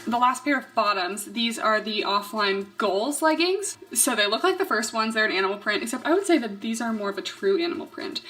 S2: The last pair of bottoms, these are the Offline Goals leggings. So they look like the first ones, they're an animal print, except I would say that these are more of a true animal print.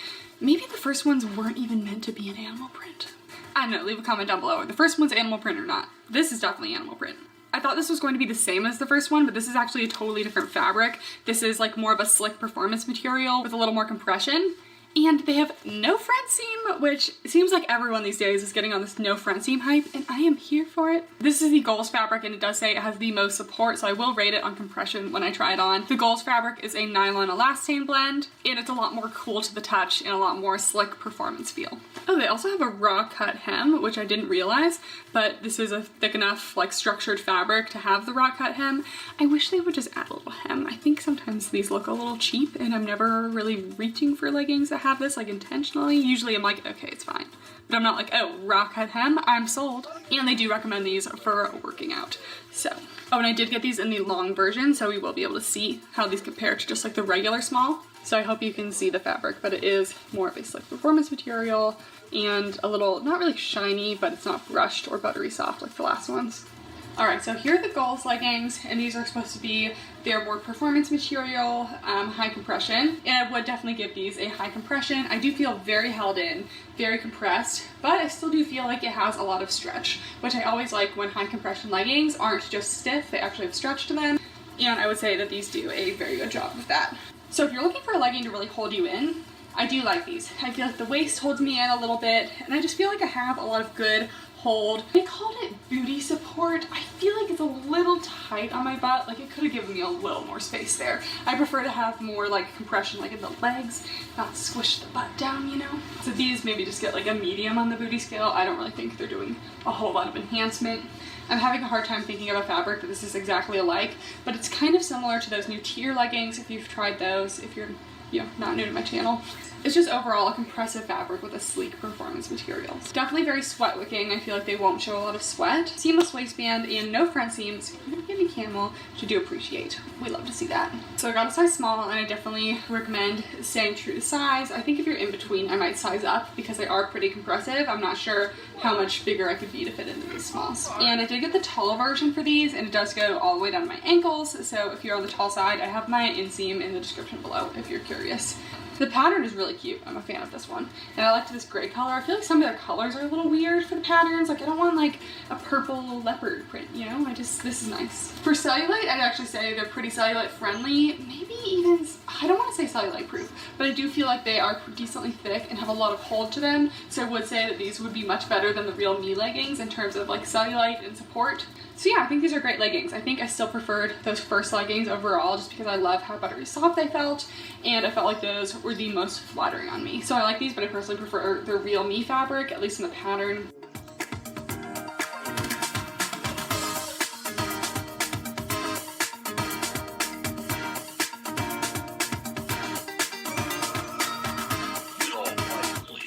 S2: Maybe the first ones weren't even meant to be an animal print. I don't know, leave a comment down below. Are the first one's animal print or not? This is definitely animal print. I thought this was going to be the same as the first one, but this is actually a totally different fabric. This is like more of a slick performance material with a little more compression. And they have no front seam, which seems like everyone these days is getting on this no front seam hype, and I am here for it. This is the Goals fabric, and it does say it has the most support, so I will rate it on compression when I try it on. The Goals fabric is a nylon elastane blend, and it's a lot more cool to the touch and a lot more slick performance feel. Oh, they also have a raw cut hem, which I didn't realize, but this is a thick enough, like, structured fabric to have the raw cut hem. I wish they would just add a little hem. I think sometimes these look a little cheap, and I'm never really reaching for leggings that have this, like, intentionally. Usually I'm like, okay, it's fine. But I'm not like, oh, raw cut hem, I'm sold. And they do recommend these for working out. So, oh, and I did get these in the long version, so we will be able to see how these compare to just like the regular small. So I hope you can see the fabric, but it is more of a slick performance material and a little, not really shiny, but it's not brushed or buttery soft like the last ones. Alright, so here are the Goals leggings, and these are supposed to be their more performance material, high compression, and I would definitely give these a high compression. I do feel very held in, very compressed, but I still do feel like it has a lot of stretch, which I always like when high compression leggings aren't just stiff, they actually have stretch to them, and I would say that these do a very good job with that. So if you're looking for a legging to really hold you in, I do like these. I feel like the waist holds me in a little bit, and I just feel like I have a lot of good hold. They called it booty support. I feel like it's a little tight on my butt. Like, it could have given me a little more space there. I prefer to have more like compression like in the legs, not squish the butt down, you know? So these maybe just get like a medium on the booty scale. I don't really think they're doing a whole lot of enhancement. I'm having a hard time thinking of a fabric that this is exactly alike, but it's kind of similar to those new tier leggings if you've tried those, if you're, you know, not new to my channel. It's just overall a compressive fabric with a sleek performance material. Definitely very sweat wicking. I feel like they won't show a lot of sweat. Seamless waistband and no front seams. Gimme camel, which I do appreciate. We love to see that. So I got a size small, and I definitely recommend staying true to size. I think if you're in between, I might size up because they are pretty compressive. I'm not sure how much bigger I could be to fit into these smalls. And I did get the tall version for these, and it does go all the way down to my ankles. So if you're on the tall side, I have my inseam in the description below if you're curious. The pattern is really cute. I'm a fan of this one. And I liked this gray color. I feel like some of their colors are a little weird for the patterns. Like, I don't want like a purple leopard print, you know? This is nice. For cellulite, I'd actually say they're pretty cellulite friendly. Maybe even, I don't want to say cellulite proof, but I do feel like they are decently thick and have a lot of hold to them. So I would say that these would be much better than the Real Me leggings in terms of like cellulite and support. So yeah, I think these are great leggings. I think I still preferred those first leggings overall just because I love how buttery soft they felt, and I felt like those were the most flattering on me. So I like these, but I personally prefer the Real Me fabric, at least in the pattern.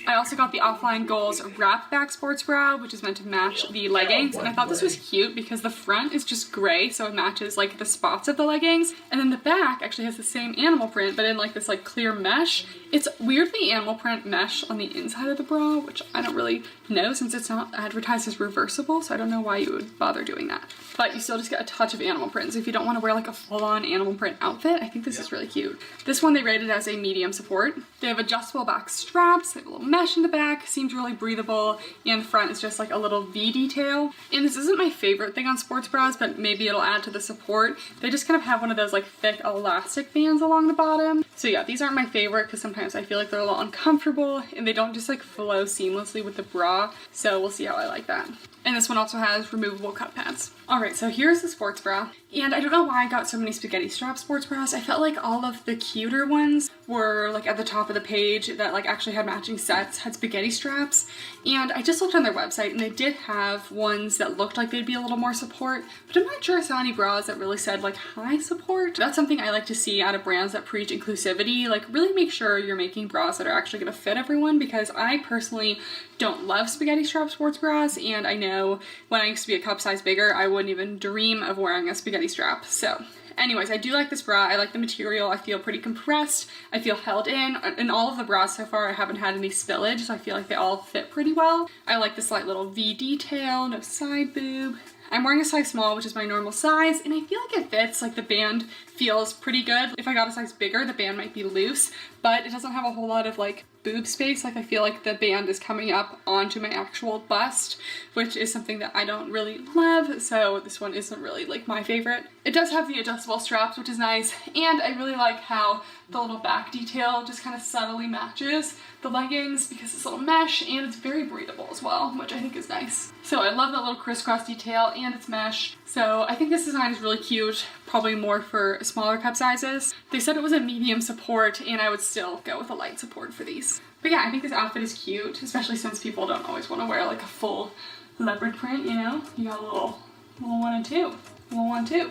S2: I also got the Offline Goals wrap back sports bra, which is meant to match the leggings, and I thought this was cute because the front is just gray, so it matches like the spots of the leggings, and then the back actually has the same animal print, but in like this like clear mesh. It's weirdly animal print mesh on the inside of the bra, which I don't really know since it's not advertised as reversible, so I don't know why you would bother doing that. But you still just get a touch of animal print, so if you don't want to wear like a full-on animal print outfit, I think this is really cute. This one they rated as a medium support. They have adjustable back straps, they have a little mesh in the back, seems really breathable, and the front is just like a little V detail. And this isn't my favorite thing on sports bras, but maybe it'll add to the support. They just kind of have one of those like thick elastic bands along the bottom. So yeah, these aren't my favorite because sometimes I feel like they're a little uncomfortable and they don't just like flow seamlessly with the bra. So we'll see how I like that. And this one also has removable cup pads. Alright, so here's the sports bra. And I don't know why I got so many spaghetti strap sports bras. I felt like all of the cuter ones were like at the top of the page that like actually had matching sets, had spaghetti straps. And I just looked on their website and they did have ones that looked like they'd be a little more support, but I'm not sure I saw any bras that really said like high support. That's something I like to see out of brands that preach inclusivity. Like, really make sure you're making bras that are actually gonna fit everyone, because I personally don't love spaghetti strap sports bras, and I know when I used to be a cup size bigger, I wouldn't even dream of wearing a spaghetti strap. So anyways, I do like this bra. I like the material. I feel pretty compressed. I feel held in. In all of the bras so far, I haven't had any spillage, so I feel like they all fit pretty well. I like the slight little V detail, no side boob. I'm wearing a size small, which is my normal size, and I feel like it fits. Like the band feels pretty good. If I got a size bigger, the band might be loose, but it doesn't have a whole lot of like boob space. Like I feel like the band is coming up onto my actual bust, which is something that I don't really love, so this one isn't really like my favorite. It does have the adjustable straps, which is nice, and I really like how the little back detail just kind of subtly matches the leggings because it's a little mesh and it's very breathable as well, which I think is nice. So I love that little crisscross detail and it's mesh. So I think this design is really cute, probably more for smaller cup sizes. They said it was a medium support and I would still go with a light support for these. But yeah, I think this outfit is cute, especially since people don't always want to wear like a full leopard print, you know? You got a little one and two, little one too.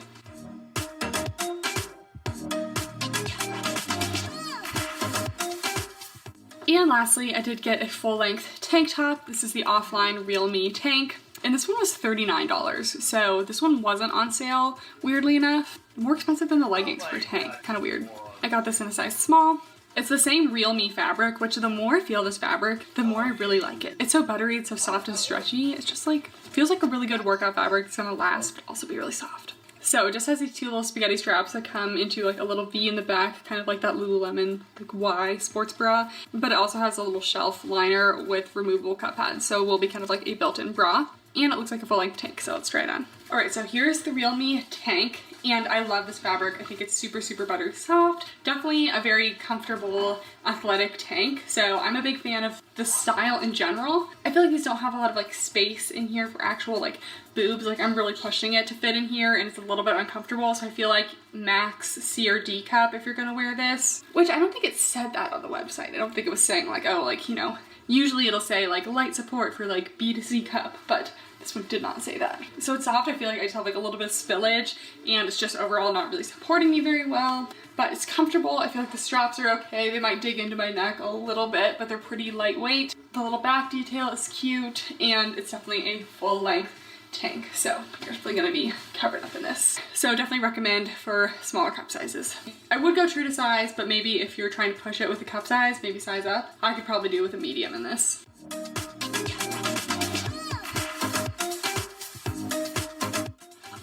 S2: And lastly, I did get a full-length tank top. This is the Offline Real Me tank, and this one was $39, so this one wasn't on sale, weirdly enough. More expensive than the leggings for a tank, kind of weird. I got this in a size small. It's the same Real Me fabric, which the more I feel this fabric, the more I really like it. It's so buttery, it's so soft and stretchy. It's just like, feels like a really good workout fabric. It's gonna last, but also be really soft. So it just has these two little spaghetti straps that come into like a little V in the back, kind of like that Lululemon like Y sports bra, but it also has a little shelf liner with removable cup pads, so it will be kind of like a built-in bra. And it looks like a full-length tank, so let's try it on. All right, so here's the Real Me tank, and I love this fabric. I think it's super, super buttery soft. Definitely a very comfortable, athletic tank, so I'm a big fan of the style in general. I feel like these don't have a lot of like space in here for actual like boobs. Like I'm really pushing it to fit in here, and it's a little bit uncomfortable, so I feel like max C or D cup if you're gonna wear this, which I don't think it said that on the website. I don't think it was saying like, oh, like, you know, usually it'll say like light support for like B to C cup, but this one did not say that. So it's soft. I feel like I just have like a little bit of spillage, and it's just overall not really supporting me very well, but it's comfortable. I feel like the straps are okay. They might dig into my neck a little bit, but they're pretty lightweight. The little back detail is cute, and it's definitely a full length tank, so you're definitely gonna be covered up in this. So definitely recommend for smaller cup sizes. I would go true to size, but maybe if you're trying to push it with a cup size, maybe size up. I could probably do with a medium in this.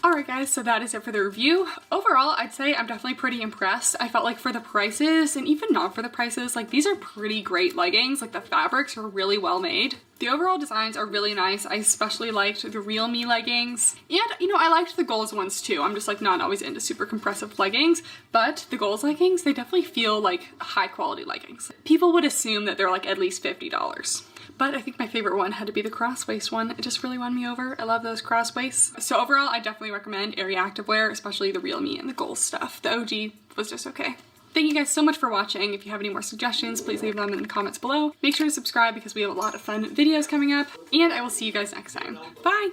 S2: Alright guys, so that is it for the review. Overall, I'd say I'm definitely pretty impressed. I felt like for the prices, and even not for the prices, like these are pretty great leggings. Like the fabrics are really well made. The overall designs are really nice. I especially liked the Real Me leggings. And, you know, I liked the Goals ones too. I'm just like not always into super compressive leggings, but the Goals leggings, they definitely feel like high quality leggings. People would assume that they're like at least $50. But I think my favorite one had to be the cross waist one. It just really won me over. I love those cross waists. So overall, I definitely recommend Aerie activewear, especially the Real Me and the Goals stuff. The OG was just okay. Thank you guys so much for watching. If you have any more suggestions, please leave them in the comments below. Make sure to subscribe because we have a lot of fun videos coming up, and I will see you guys next time. Bye!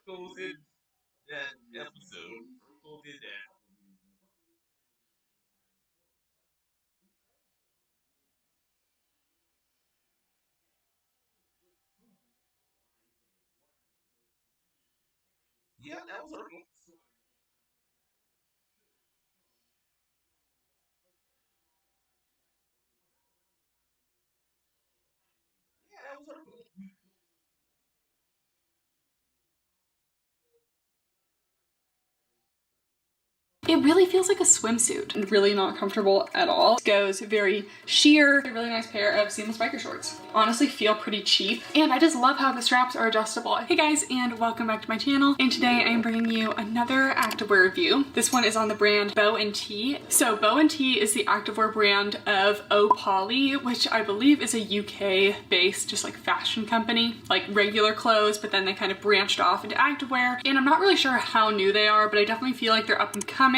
S1: Virgo did that episode. Virgo did that. Yeah, that was Virgo. Yeah, that was Virgo.
S2: It really feels like a swimsuit and really not comfortable at all. It goes very sheer. A really nice pair of seamless biker shorts. Honestly feel pretty cheap, and I just love how the straps are adjustable. Hey guys, and welcome back to my channel. And today I am bringing you another activewear review. This one is on the brand Bow & Tea. So Bow & Tea is the activewear brand of Opoly, which I believe is a UK based just like fashion company, like regular clothes, but then they kind of branched off into activewear. And I'm not really sure how new they are, but I definitely feel like they're up and coming.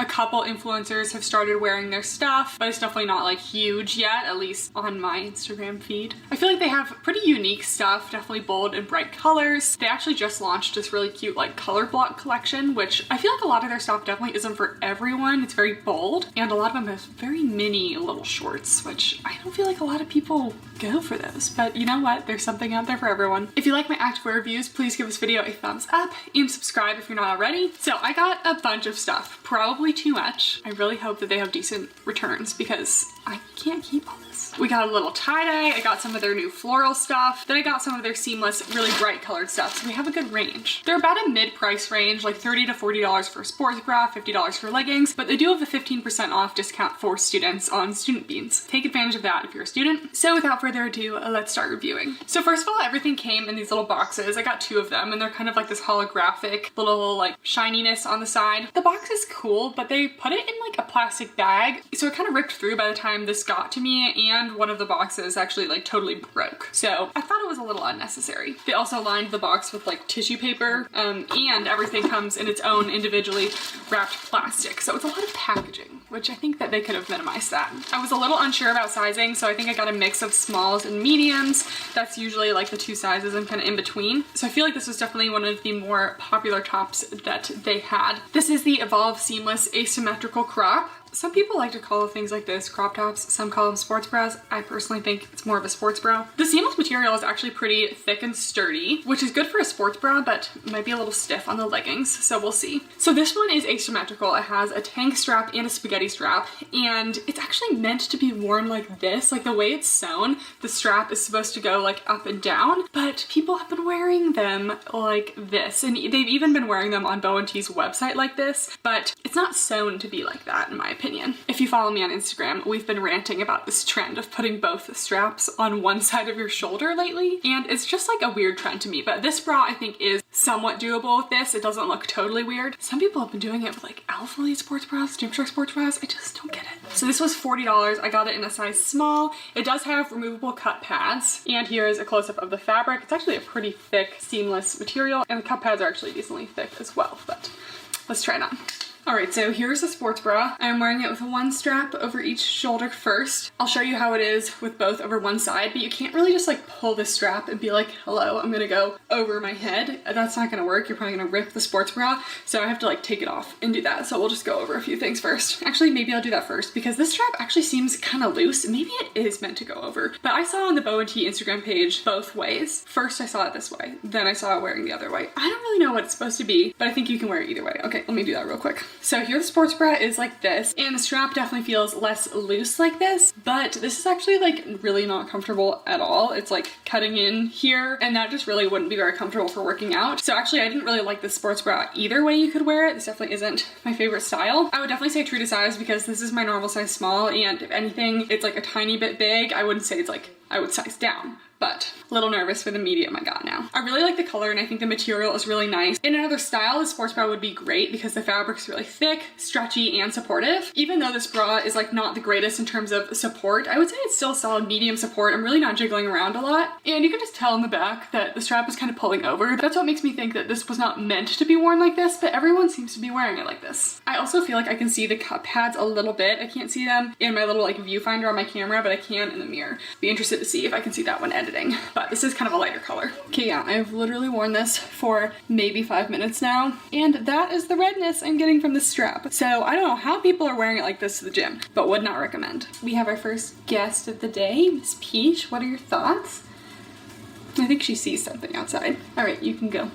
S2: A couple influencers have started wearing their stuff, but it's definitely not like huge yet, at least on my Instagram feed. I feel like they have pretty unique stuff, definitely bold and bright colors. They actually just launched this really cute like color block collection, which I feel like a lot of their stuff definitely isn't for everyone. It's very bold, and a lot of them have very mini little shorts, which I don't feel like a lot of people go for those, but you know what? There's something out there for everyone. If you like my activewear reviews, please give this video a thumbs up and subscribe if you're not already. So I got a bunch of stuff. probably too much. I really hope that they have decent returns because I can't keep all this. We got a little tie-dye. I got some of their new floral stuff. Then I got some of their seamless, really bright colored stuff. So we have a good range. They're about a mid-price range, like $30 to $40 for a sports bra, $50 for leggings, but they do have a 15% off discount for students on Student Beans. Take advantage of that if you're a student. So without further ado, let's start reviewing. So first of all, everything came in these little boxes. I got 2 of them and they're kind of like this holographic little like shininess on the side. The box is cool, but they put it in like a plastic bag. So it kind of ripped through by the time this got to me, and one of the boxes actually like totally broke. So I thought it was a little unnecessary. They also lined the box with like tissue paper, and everything comes in its own individually wrapped plastic. So it's a lot of packaging, which I think that they could have minimized that. I was a little unsure about sizing, so I think I got a mix of smalls and mediums. That's usually like the 2 sizes I'm kind of in between. So I feel like this was definitely one of the more popular tops that they had. This is the Evolve Seamless Asymmetrical Crop. Some people like to call things like this crop tops, some call them sports bras. I personally think it's more of a sports bra. The seamless material is actually pretty thick and sturdy, which is good for a sports bra, but might be a little stiff on the leggings, so we'll see. So this one is asymmetrical. It has a tank strap and a spaghetti strap, and it's actually meant to be worn like this. Like the way it's sewn, the strap is supposed to go like up and down, but people have been wearing them like this, and they've even been wearing them on Bow & T's website like this, but it's not sewn to be like that in my opinion. If you follow me on Instagram, we've been ranting about this trend of putting both straps on one side of your shoulder lately, and it's just like a weird trend to me, but this bra I think is somewhat doable with this. It doesn't look totally weird. Some people have been doing it with like Alpha Elite sports bras, Gymshark sports bras. I just don't get it. So this was $40. I got it in a size small. It does have removable cut pads, and here is a close-up of the fabric. It's actually a pretty thick seamless material, and the cut pads are actually decently thick as well, but let's try it on. Alright, so here's the sports bra. I'm wearing it with one strap over each shoulder first. I'll show you how it is with both over one side, but you can't really just like pull this strap and be like, hello, I'm gonna go over my head. That's not gonna work. You're probably gonna rip the sports bra, so I have to like take it off and do that. So we'll just go over a few things first. Actually, maybe I'll do that first because this strap actually seems kind of loose. Maybe it is meant to go over, but I saw on the Bow & T Instagram page both ways. First I saw it this way, then I saw it wearing the other way. I don't really know what it's supposed to be, but I think you can wear it either way. Okay, let me do that real quick. So here the sports bra is like this, and the strap definitely feels less loose like this, but this is actually like really not comfortable at all. It's like cutting in here, and that just really wouldn't be very comfortable for working out. So actually I didn't really like this sports bra either way you could wear it. This definitely isn't my favorite style. I would definitely say true to size because this is my normal size small, and if anything, it's like a tiny bit big. I wouldn't say it's like, I would size down, but a little nervous for the medium I got now. I really like the color, and I think the material is really nice. In another style, the sports bra would be great because the fabric's really thick, stretchy, and supportive. Even though this bra is like not the greatest in terms of support, I would say it's still solid medium support. I'm really not jiggling around a lot. And you can just tell in the back that the strap is kind of pulling over. That's what makes me think that this was not meant to be worn like this, but everyone seems to be wearing it like this. I also feel like I can see the cut pads a little bit. I can't see them in my little like viewfinder on my camera, but I can in the mirror. Be interested to see if I can see that when editing. But this is kind of a lighter color. Okay, yeah, I've literally worn this for maybe 5 minutes now, and that is the redness I'm getting from the strap. So I don't know how people are wearing it like this to the gym, but would not recommend. We have our first guest of the day, Miss Peach. What are your thoughts? I think she sees something outside. All right, you can go.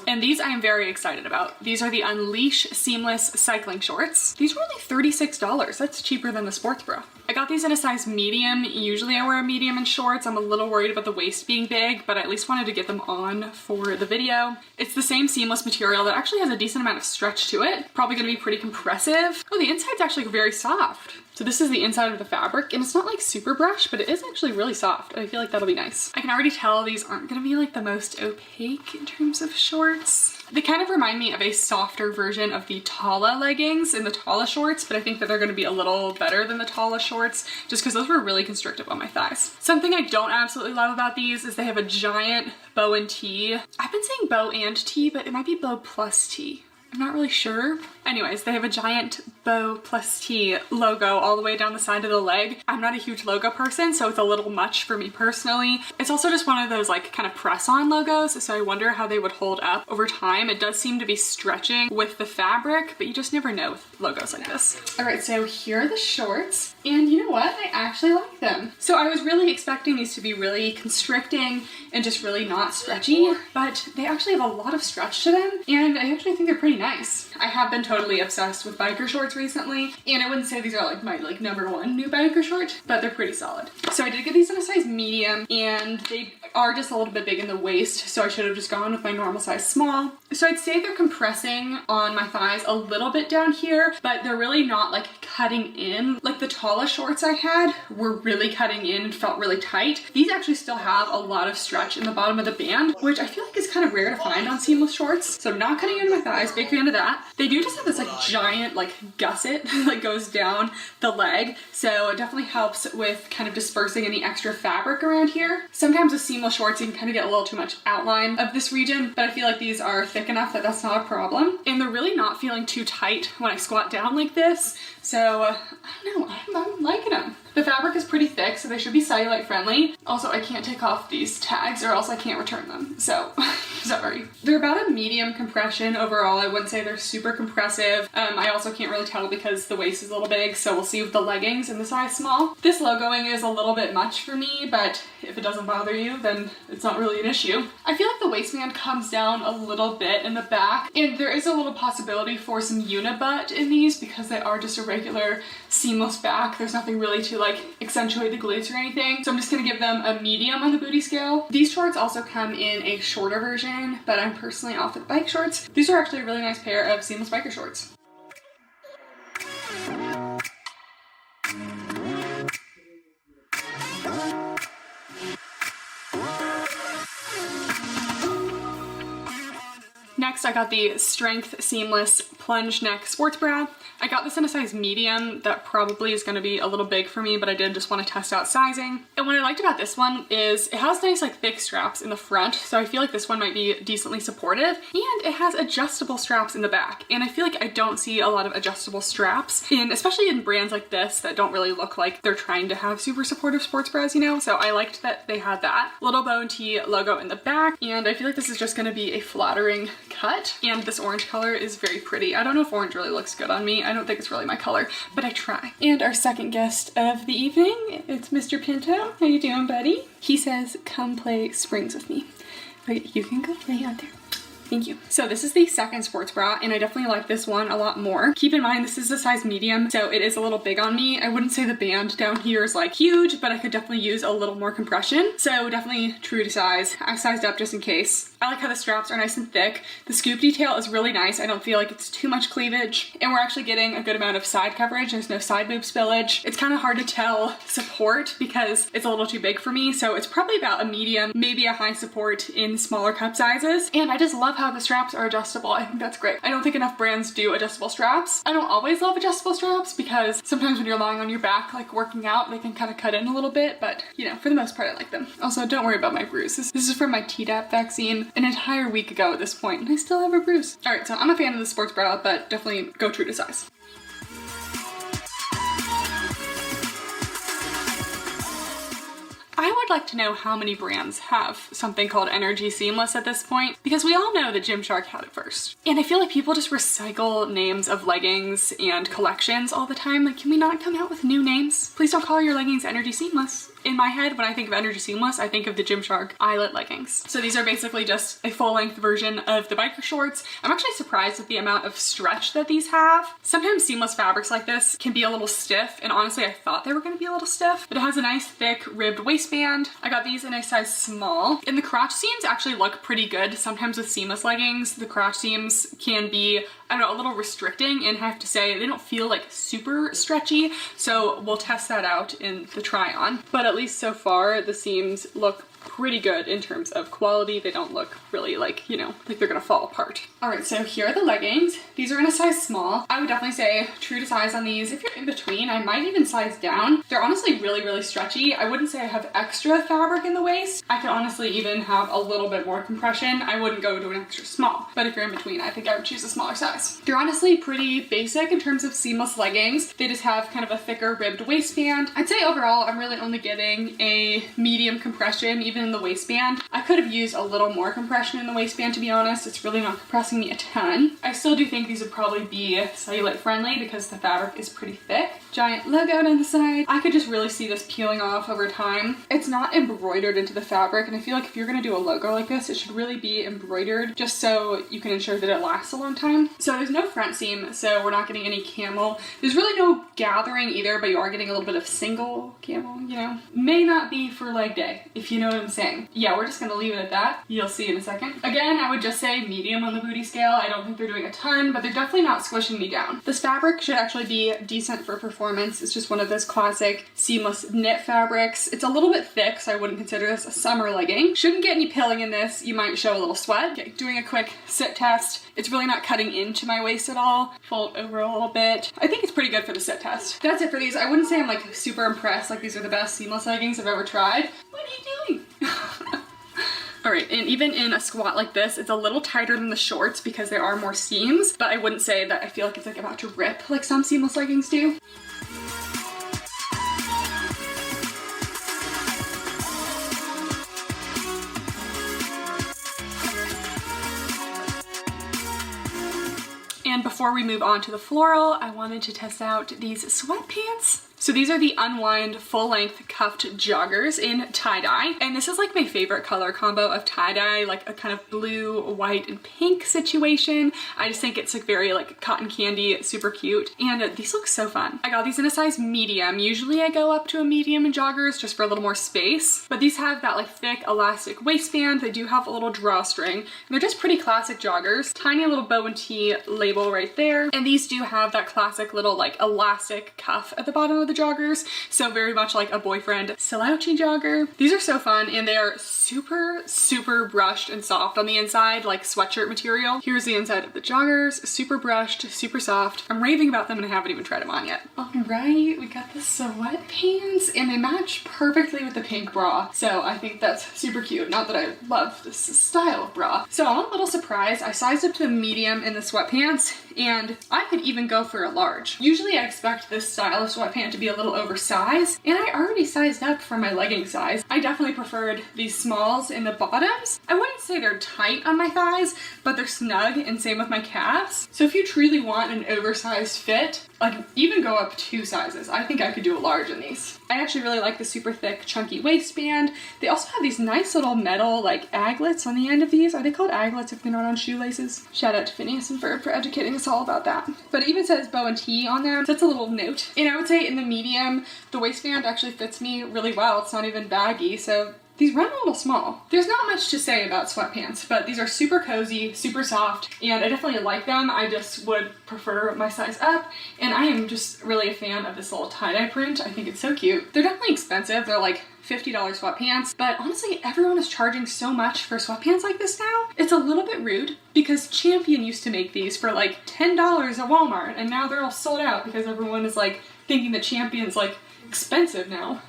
S2: And these I am very excited about. These are the Unleash Seamless Cycling Shorts. These were only $36. That's cheaper than the sports bra. I got these in a size medium. Usually I wear a medium in shorts. I'm a little worried about the waist being big, but I at least wanted to get them on for the video. It's the same seamless material that actually has a decent amount of stretch to it. Probably gonna be pretty compressive. Oh, the inside's actually very soft. So this is the inside of the fabric, and it's not like super brush, but it is actually really soft. I feel like that'll be nice. I can already tell these aren't gonna be like the most opaque in terms of shorts. They kind of remind me of a softer version of the Tala leggings in the Tala shorts, but I think that they're gonna be a little better than the Tala shorts just because those were really constrictive on my thighs. Something I don't absolutely love about these is they have a giant bow and T. I've been saying bow and T, but it might be bow plus T. I'm not really sure. Anyways, they have a giant bow plus T logo all the way down the side of the leg. I'm not a huge logo person, so it's a little much for me personally. It's also just one of those like kind of press-on logos, so I wonder how they would hold up over time. It does seem to be stretching with the fabric, but you just never know with logos like this. All right, so here are the shorts, and you know what? I actually like them. So I was really expecting these to be really constricting and just really not stretchy, but they actually have a lot of stretch to them, and I actually think they're pretty nice. I have been totally obsessed with biker shorts recently, and I wouldn't say these are like my number one new biker short, but they're pretty solid. So I did get these in a size medium, and they are just a little bit big in the waist, so I should have just gone with my normal size small. So I'd say they're compressing on my thighs a little bit down here, but they're really not like cutting in. Like the tallest shorts I had were really cutting in and felt really tight. These actually still have a lot of stretch in the bottom of the band, which I feel like is kind of rare to find on seamless shorts. So not cutting into my thighs, big fan of that. They do just have this like giant like gusset that goes down the leg, so it definitely helps with kind of dispersing any extra fabric around here. Sometimes with seamless shorts you can kind of get a little too much outline of this region, but I feel like these are thick enough that that's not a problem. And they're really not feeling too tight when I squat down like this, so I don't know, I'm liking them. The fabric is pretty thick, so they should be cellulite friendly. Also, I can't take off these tags or else I can't return them, so sorry. They're about a medium compression overall. I wouldn't say they're super compressive. I also can't really tell because the waist is a little big, so we'll see with the leggings in the size small. This logoing is a little bit much for me, but if it doesn't bother you, then it's not really an issue. I feel like the waistband comes down a little bit in the back, and there is a little possibility for some unibutt in these because they are just a regular seamless back. There's nothing really to like accentuate the glutes or anything, so I'm just gonna give them a medium on the booty scale. These shorts also come in a shorter version, but I'm personally off with bike shorts. These are actually a really nice pair of seamless biker shorts. Next, I got the Strength Seamless Plunge Neck Sports Bra. I got this in a size medium. That probably is going to be a little big for me, but I did just want to test out sizing. And what I liked about this one is it has nice like thick straps in the front, so I feel like this one might be decently supportive, and it has adjustable straps in the back. And I feel like I don't see a lot of adjustable straps, especially in brands like this that don't really look like they're trying to have super supportive sports bras, you know? So I liked that they had that little bow and T logo in the back, and I feel like this is just going to be a flattering cut. And this orange color is very pretty. I don't know if orange really looks good on me. I don't think it's really my color, but I try. And our second guest of the evening, it's Mr. Pinto. How you doing, buddy? He says, come play springs with me. Okay, you can go play out there. Thank you. So this is the second sports bra, and I definitely like this one a lot more. Keep in mind, this is a size medium, so it is a little big on me. I wouldn't say the band down here is like huge, but I could definitely use a little more compression. So definitely true to size. I sized up just in case. I like how the straps are nice and thick. The scoop detail is really nice. I don't feel like it's too much cleavage, and we're actually getting a good amount of side coverage. There's no side boob spillage. It's kind of hard to tell support because it's a little too big for me, so it's probably about a medium, maybe a high support in smaller cup sizes. And I just love how the straps are adjustable. I think that's great. I don't think enough brands do adjustable straps. I don't always love adjustable straps because sometimes when you're lying on your back, like working out, they can kind of cut in a little bit, but you know, for the most part, I like them. Also, don't worry about my bruise. This is from my Tdap vaccine an entire week ago at this point, and I still have a bruise. All right, so I'm a fan of the sports bra, but definitely go true to size. I would like to know how many brands have something called Energy Seamless at this point, because we all know that Gymshark had it first. And I feel like people just recycle names of leggings and collections all the time. Like, can we not come out with new names? Please don't call your leggings Energy Seamless. In my head, when I think of Energy Seamless, I think of the Gymshark eyelet leggings. So these are basically just a full-length version of the biker shorts. I'm actually surprised at the amount of stretch that these have. Sometimes seamless fabrics like this can be a little stiff, and honestly, I thought they were gonna be a little stiff, but it has a nice thick ribbed waistband. I got these in a size small, and the crotch seams actually look pretty good. Sometimes with seamless leggings, the crotch seams can be, I don't know, a little restricting, and I have to say, they don't feel like super stretchy, so we'll test that out in the try-on. But at least so far, the seams look pretty good in terms of quality. They don't look really like, you know, like they're gonna fall apart. All right, so here are the leggings. These are in a size small. I would definitely say true to size on these. If you're in between, I might even size down. They're honestly really, really stretchy. I wouldn't say I have extra fabric in the waist. I could honestly even have a little bit more compression. I wouldn't go to an extra small, but if you're in between, I think I would choose a smaller size. They're honestly pretty basic in terms of seamless leggings. They just have kind of a thicker ribbed waistband. I'd say overall, I'm really only getting a medium compression, even in the waistband. I could have used a little more compression in the waistband, to be honest. It's really not compressing me a ton. I still do think these would probably be cellulite friendly because the fabric is pretty thick. Giant logo down the side. I could just really see this peeling off over time. It's not embroidered into the fabric, and I feel like if you're gonna do a logo like this, it should really be embroidered just so you can ensure that it lasts a long time. So there's no front seam, so we're not getting any camel. There's really no gathering either, but you are getting a little bit of single camel, you know. May not be for leg day, if you know what I'm saying. Yeah, we're just gonna leave it at that. You'll see in a second. Again, I would just say medium on the booty scale. I don't think they're doing a ton, but they're definitely not squishing me down. This fabric should actually be decent for performance. It's just one of those classic seamless knit fabrics. It's a little bit thick, so I wouldn't consider this a summer legging. Shouldn't get any pilling in this. You might show a little sweat. Okay, doing a quick sit test. It's really not cutting into my waist at all. Fold over a little bit. I think it's pretty good for the sit test. That's it for these. I wouldn't say I'm like super impressed, like these are the best seamless leggings I've ever tried. What are you doing? All right, and even in a squat like this, it's a little tighter than the shorts because there are more seams, but I wouldn't say that I feel like it's like about to rip like some seamless leggings do. And before we move on to the floral, I wanted to test out these sweatpants. So these are the unwind full-length cuffed joggers in tie-dye. And this is like my favorite color combo of tie-dye, like a kind of blue, white, and pink situation. I just think it's like very like cotton candy, super cute. And these look so fun. I got these in a size medium. Usually I go up to a medium in joggers just for a little more space. But these have that like thick elastic waistband. They do have a little drawstring. And they're just pretty classic joggers. Tiny little bow and tee label right there. And these do have that classic little like elastic cuff at the bottom of the joggers, so very much like a boyfriend slouchy jogger. These are so fun, and they are super brushed and soft on the inside, like sweatshirt material. Here's the inside of the joggers, super brushed, super soft. I'm raving about them and I haven't even tried them on yet. All right, we got the sweatpants, and they match perfectly with the pink bra, so I think that's super cute. Not that I love this style of bra. So I'm a little surprised. I sized up to a medium in the sweatpants, and I could even go for a large. Usually I expect this style of sweatpant to be a little oversized, and I already sized up for my legging size. I definitely preferred these smalls in the bottoms. I wouldn't say they're tight on my thighs, but they're snug, and same with my calves. So if you truly want an oversized fit, like even go up 2 sizes. I think I could do a large in these. I actually really like the super thick chunky waistband. They also have these nice little metal like aglets on the end of these. Are they called aglets if they're not on shoelaces? Shout out to Phineas and Ferb for educating us all about that. But it even says bow and tee on them, so that's a little note. And I would say in the medium, the waistband actually fits me really well. It's not even baggy, so these run a little small. There's not much to say about sweatpants, but these are super cozy, super soft, and I definitely like them. I just would prefer my size up, and I am just really a fan of this little tie-dye print. I think it's so cute. They're definitely expensive. They're like $50 sweatpants, but honestly, everyone is charging so much for sweatpants like this now. It's a little bit rude because Champion used to make these for like $10 at Walmart, and now they're all sold out because everyone is like thinking that Champion's like expensive now.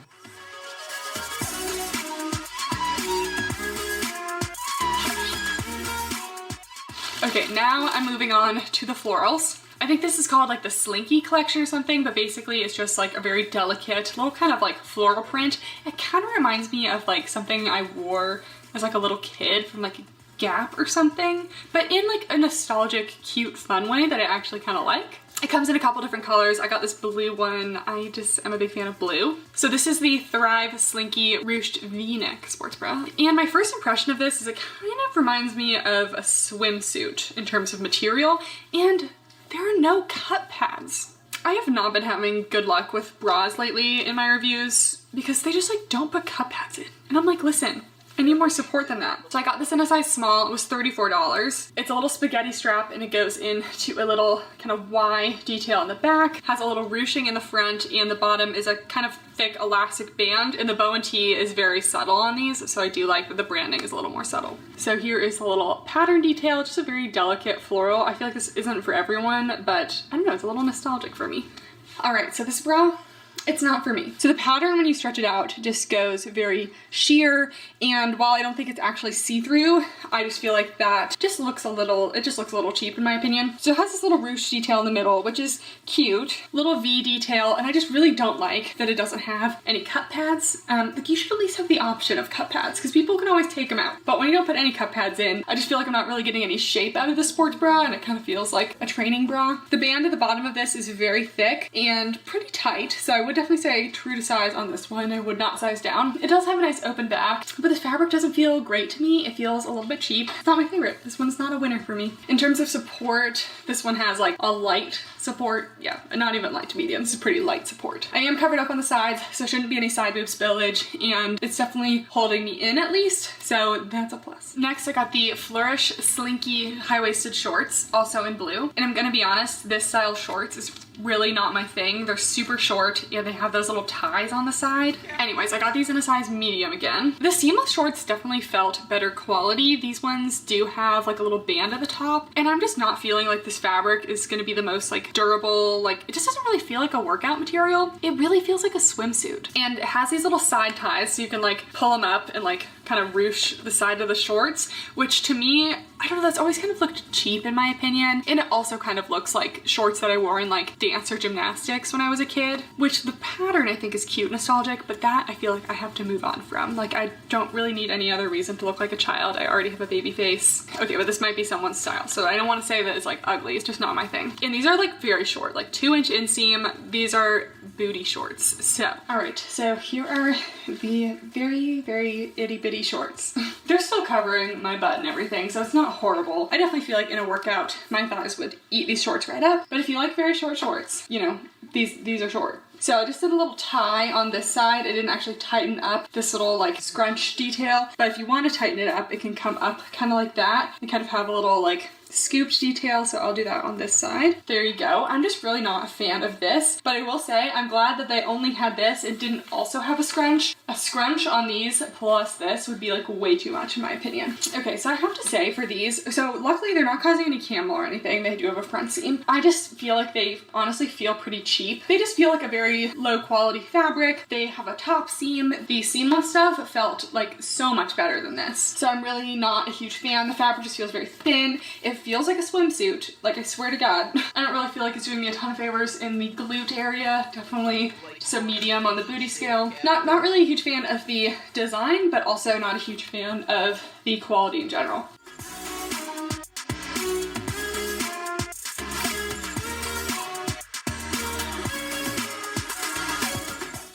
S2: Okay, now I'm moving on to the florals. I think this is called like the Slinky collection or something, but basically it's just like a very delicate little kind of like floral print. It kind of reminds me of like something I wore as like a little kid from like Gap or something, but in like a nostalgic, cute, fun way that I actually kind of like. It comes in a couple different colors. I got this blue one. I'm a big fan of blue. So this is the Thrive Slinky Ruched V-neck sports bra. And my first impression of this is it kind of reminds me of a swimsuit in terms of material, and there are no cut pads. I have not been having good luck with bras lately in my reviews because they just like don't put cut pads in. And I'm like, listen, I need more support than that. So I got this in a size small. It was $34. It's a little spaghetti strap and it goes into a little kind of Y detail in the back. Has a little ruching in the front and the bottom is a kind of thick elastic band, and the bow and tee is very subtle on these, so I do like that the branding is a little more subtle. So here is a little pattern detail, just a very delicate floral. I feel like this isn't for everyone, but I don't know, it's a little nostalgic for me. All right, so this bra, it's not for me. So the pattern when you stretch it out just goes very sheer, and while I don't think it's actually see-through, I just feel like that just looks a little, it just looks a little cheap in my opinion. So it has this little ruche detail in the middle, which is cute, little V detail, and I just really don't like that it doesn't have any cut pads. Like you should at least have the option of cut pads, because people can always take them out. But when you don't put any cut pads in, I just feel like I'm not really getting any shape out of the sports bra, and it kind of feels like a training bra. The band at the bottom of this is very thick and pretty tight, so I would definitely say true to size on this one. I would not size down. It does have a nice open back, but the fabric doesn't feel great to me. It feels a little bit cheap. It's not my favorite. This one's not a winner for me. In terms of support, this one has like a light support. Yeah, not even light to medium. This is pretty light support. I am covered up on the sides, so shouldn't be any side boob spillage, and it's definitely holding me in at least, so that's a plus. Next, I got the Flourish Slinky high-waisted shorts, also in blue, and I'm gonna be honest, this style shorts is really not my thing. They're super short. Yeah, they have those little ties on the side. Anyways, I got these in a size medium again. The seamless shorts definitely felt better quality. These ones do have like a little band at the top, and I'm just not feeling like this fabric is gonna be the most like durable. Like it just doesn't really feel like a workout material. It really feels like a swimsuit, and it has these little side ties so you can like pull them up and like kind of ruche the side of the shorts, which to me, I don't know, that's always kind of looked cheap in my opinion. And it also kind of looks like shorts that I wore in like dance or gymnastics when I was a kid, which the pattern I think is cute, nostalgic, but that I feel like I have to move on from. Like I don't really need any other reason to look like a child. I already have a baby face. Okay, but this might be someone's style, so I don't want to say that it's like ugly. It's just not my thing. And these are like very short, like 2-inch inseam. These are booty shorts. So, all right, so here are the very, very itty bitty shorts. They're still covering my butt and everything, so it's not horrible. I definitely feel like in a workout, my thighs would eat these shorts right up. But if you like very short shorts, you know, these are short. So I just did a little tie on this side. I didn't actually tighten up this little like scrunch detail, but if you want to tighten it up, it can come up kind of like that and kind of have a little like scooped detail, so I'll do that on this side. There you go. I'm just really not a fan of this, but I will say I'm glad that they only had this. It didn't also have a scrunch. A scrunch on these plus this would be like way too much in my opinion. Okay, so I have to say for these, so luckily they're not causing any camel or anything. They do have a front seam. I just feel like they honestly feel pretty cheap. They just feel like a very low quality fabric. They have a top seam. The seamless stuff felt like so much better than this. So I'm really not a huge fan. The fabric just feels very thin. It feels like a swimsuit. Like I swear to God. I don't really feel like it's doing me a ton of favors in the glute area. Definitely just a medium on the booty scale. Not really a huge fan of the design, but also not a huge fan of the quality in general.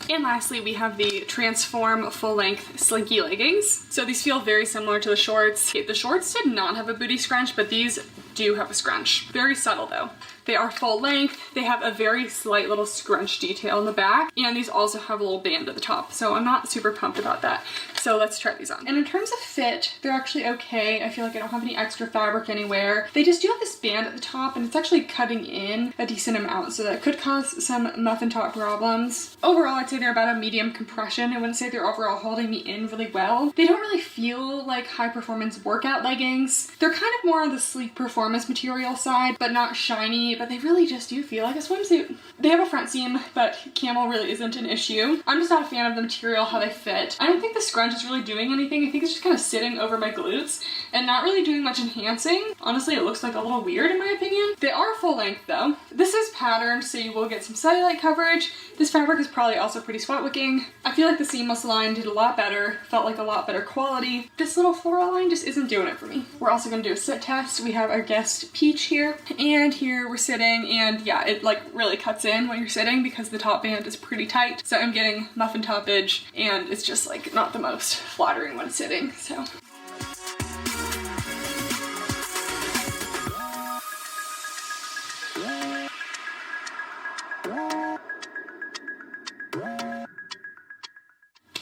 S2: And lastly, we have the Transform full-length slinky leggings. So these feel very similar to the shorts. The shorts did not have a booty scrunch, but these do have a scrunch. Very subtle though. They are full length. They have a very slight little scrunch detail in the back, and these also have a little band at the top, so I'm not super pumped about that. So let's try these on. And in terms of fit, they're actually okay. I feel like I don't have any extra fabric anywhere. They just do have this band at the top, and it's actually cutting in a decent amount, so that could cause some muffin top problems. Overall, I'd say they're about a medium compression. I wouldn't say they're overall holding me in really well. They don't really feel like high performance workout leggings. They're kind of more on the sleek performance material side, but not shiny, but they really just do feel like a swimsuit. They have a front seam, but camel really isn't an issue. I'm just not a fan of the material, how they fit. I don't think the scrunch is really doing anything. I think it's just kind of sitting over my glutes and not really doing much enhancing. Honestly, it looks like a little weird in my opinion. They are full length though. This is patterned, so you will get some cellulite coverage. This fabric is probably also pretty sweat wicking. I feel like the seamless line did a lot better, felt like a lot better quality. This little floral line just isn't doing it for me. We're also gonna do a sit test. We have our guest Peach here, and here we're sitting, and yeah, it like really cuts in when you're sitting because the top band is pretty tight. So I'm getting muffin toppage, and it's just like not the most flattering when sitting, so.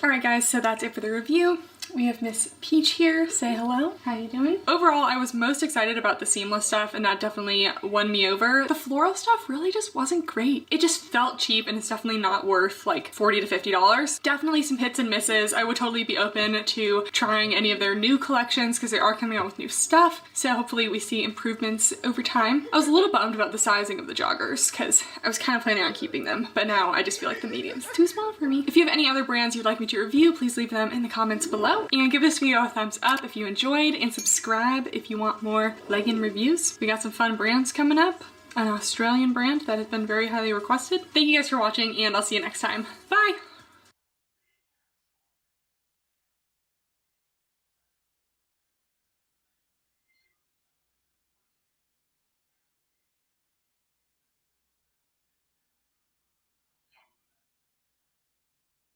S2: Alright guys, so that's it for the review. We have Miss Peach here. Say hello. How you doing? Overall, I was most excited about the seamless stuff, and that definitely won me over. The floral stuff really just wasn't great. It just felt cheap, and it's definitely not worth like $40 to $50. Definitely some hits and misses. I would totally be open to trying any of their new collections because they are coming out with new stuff. So hopefully we see improvements over time. I was a little bummed about the sizing of the joggers because I was kind of planning on keeping them, but now I just feel like the medium's too small for me. If you have any other brands you'd like me to review, please leave them in the comments below. And give this video a thumbs up if you enjoyed, and subscribe if you want more legging reviews. We got some fun brands coming up. An Australian brand that has been very highly requested. Thank you guys for watching, and I'll see you next time. Bye!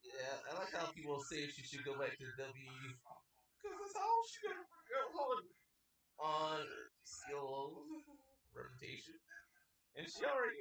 S1: Yeah, I like how people say she should go back to W, because that's all she got on skill, reputation, and she already.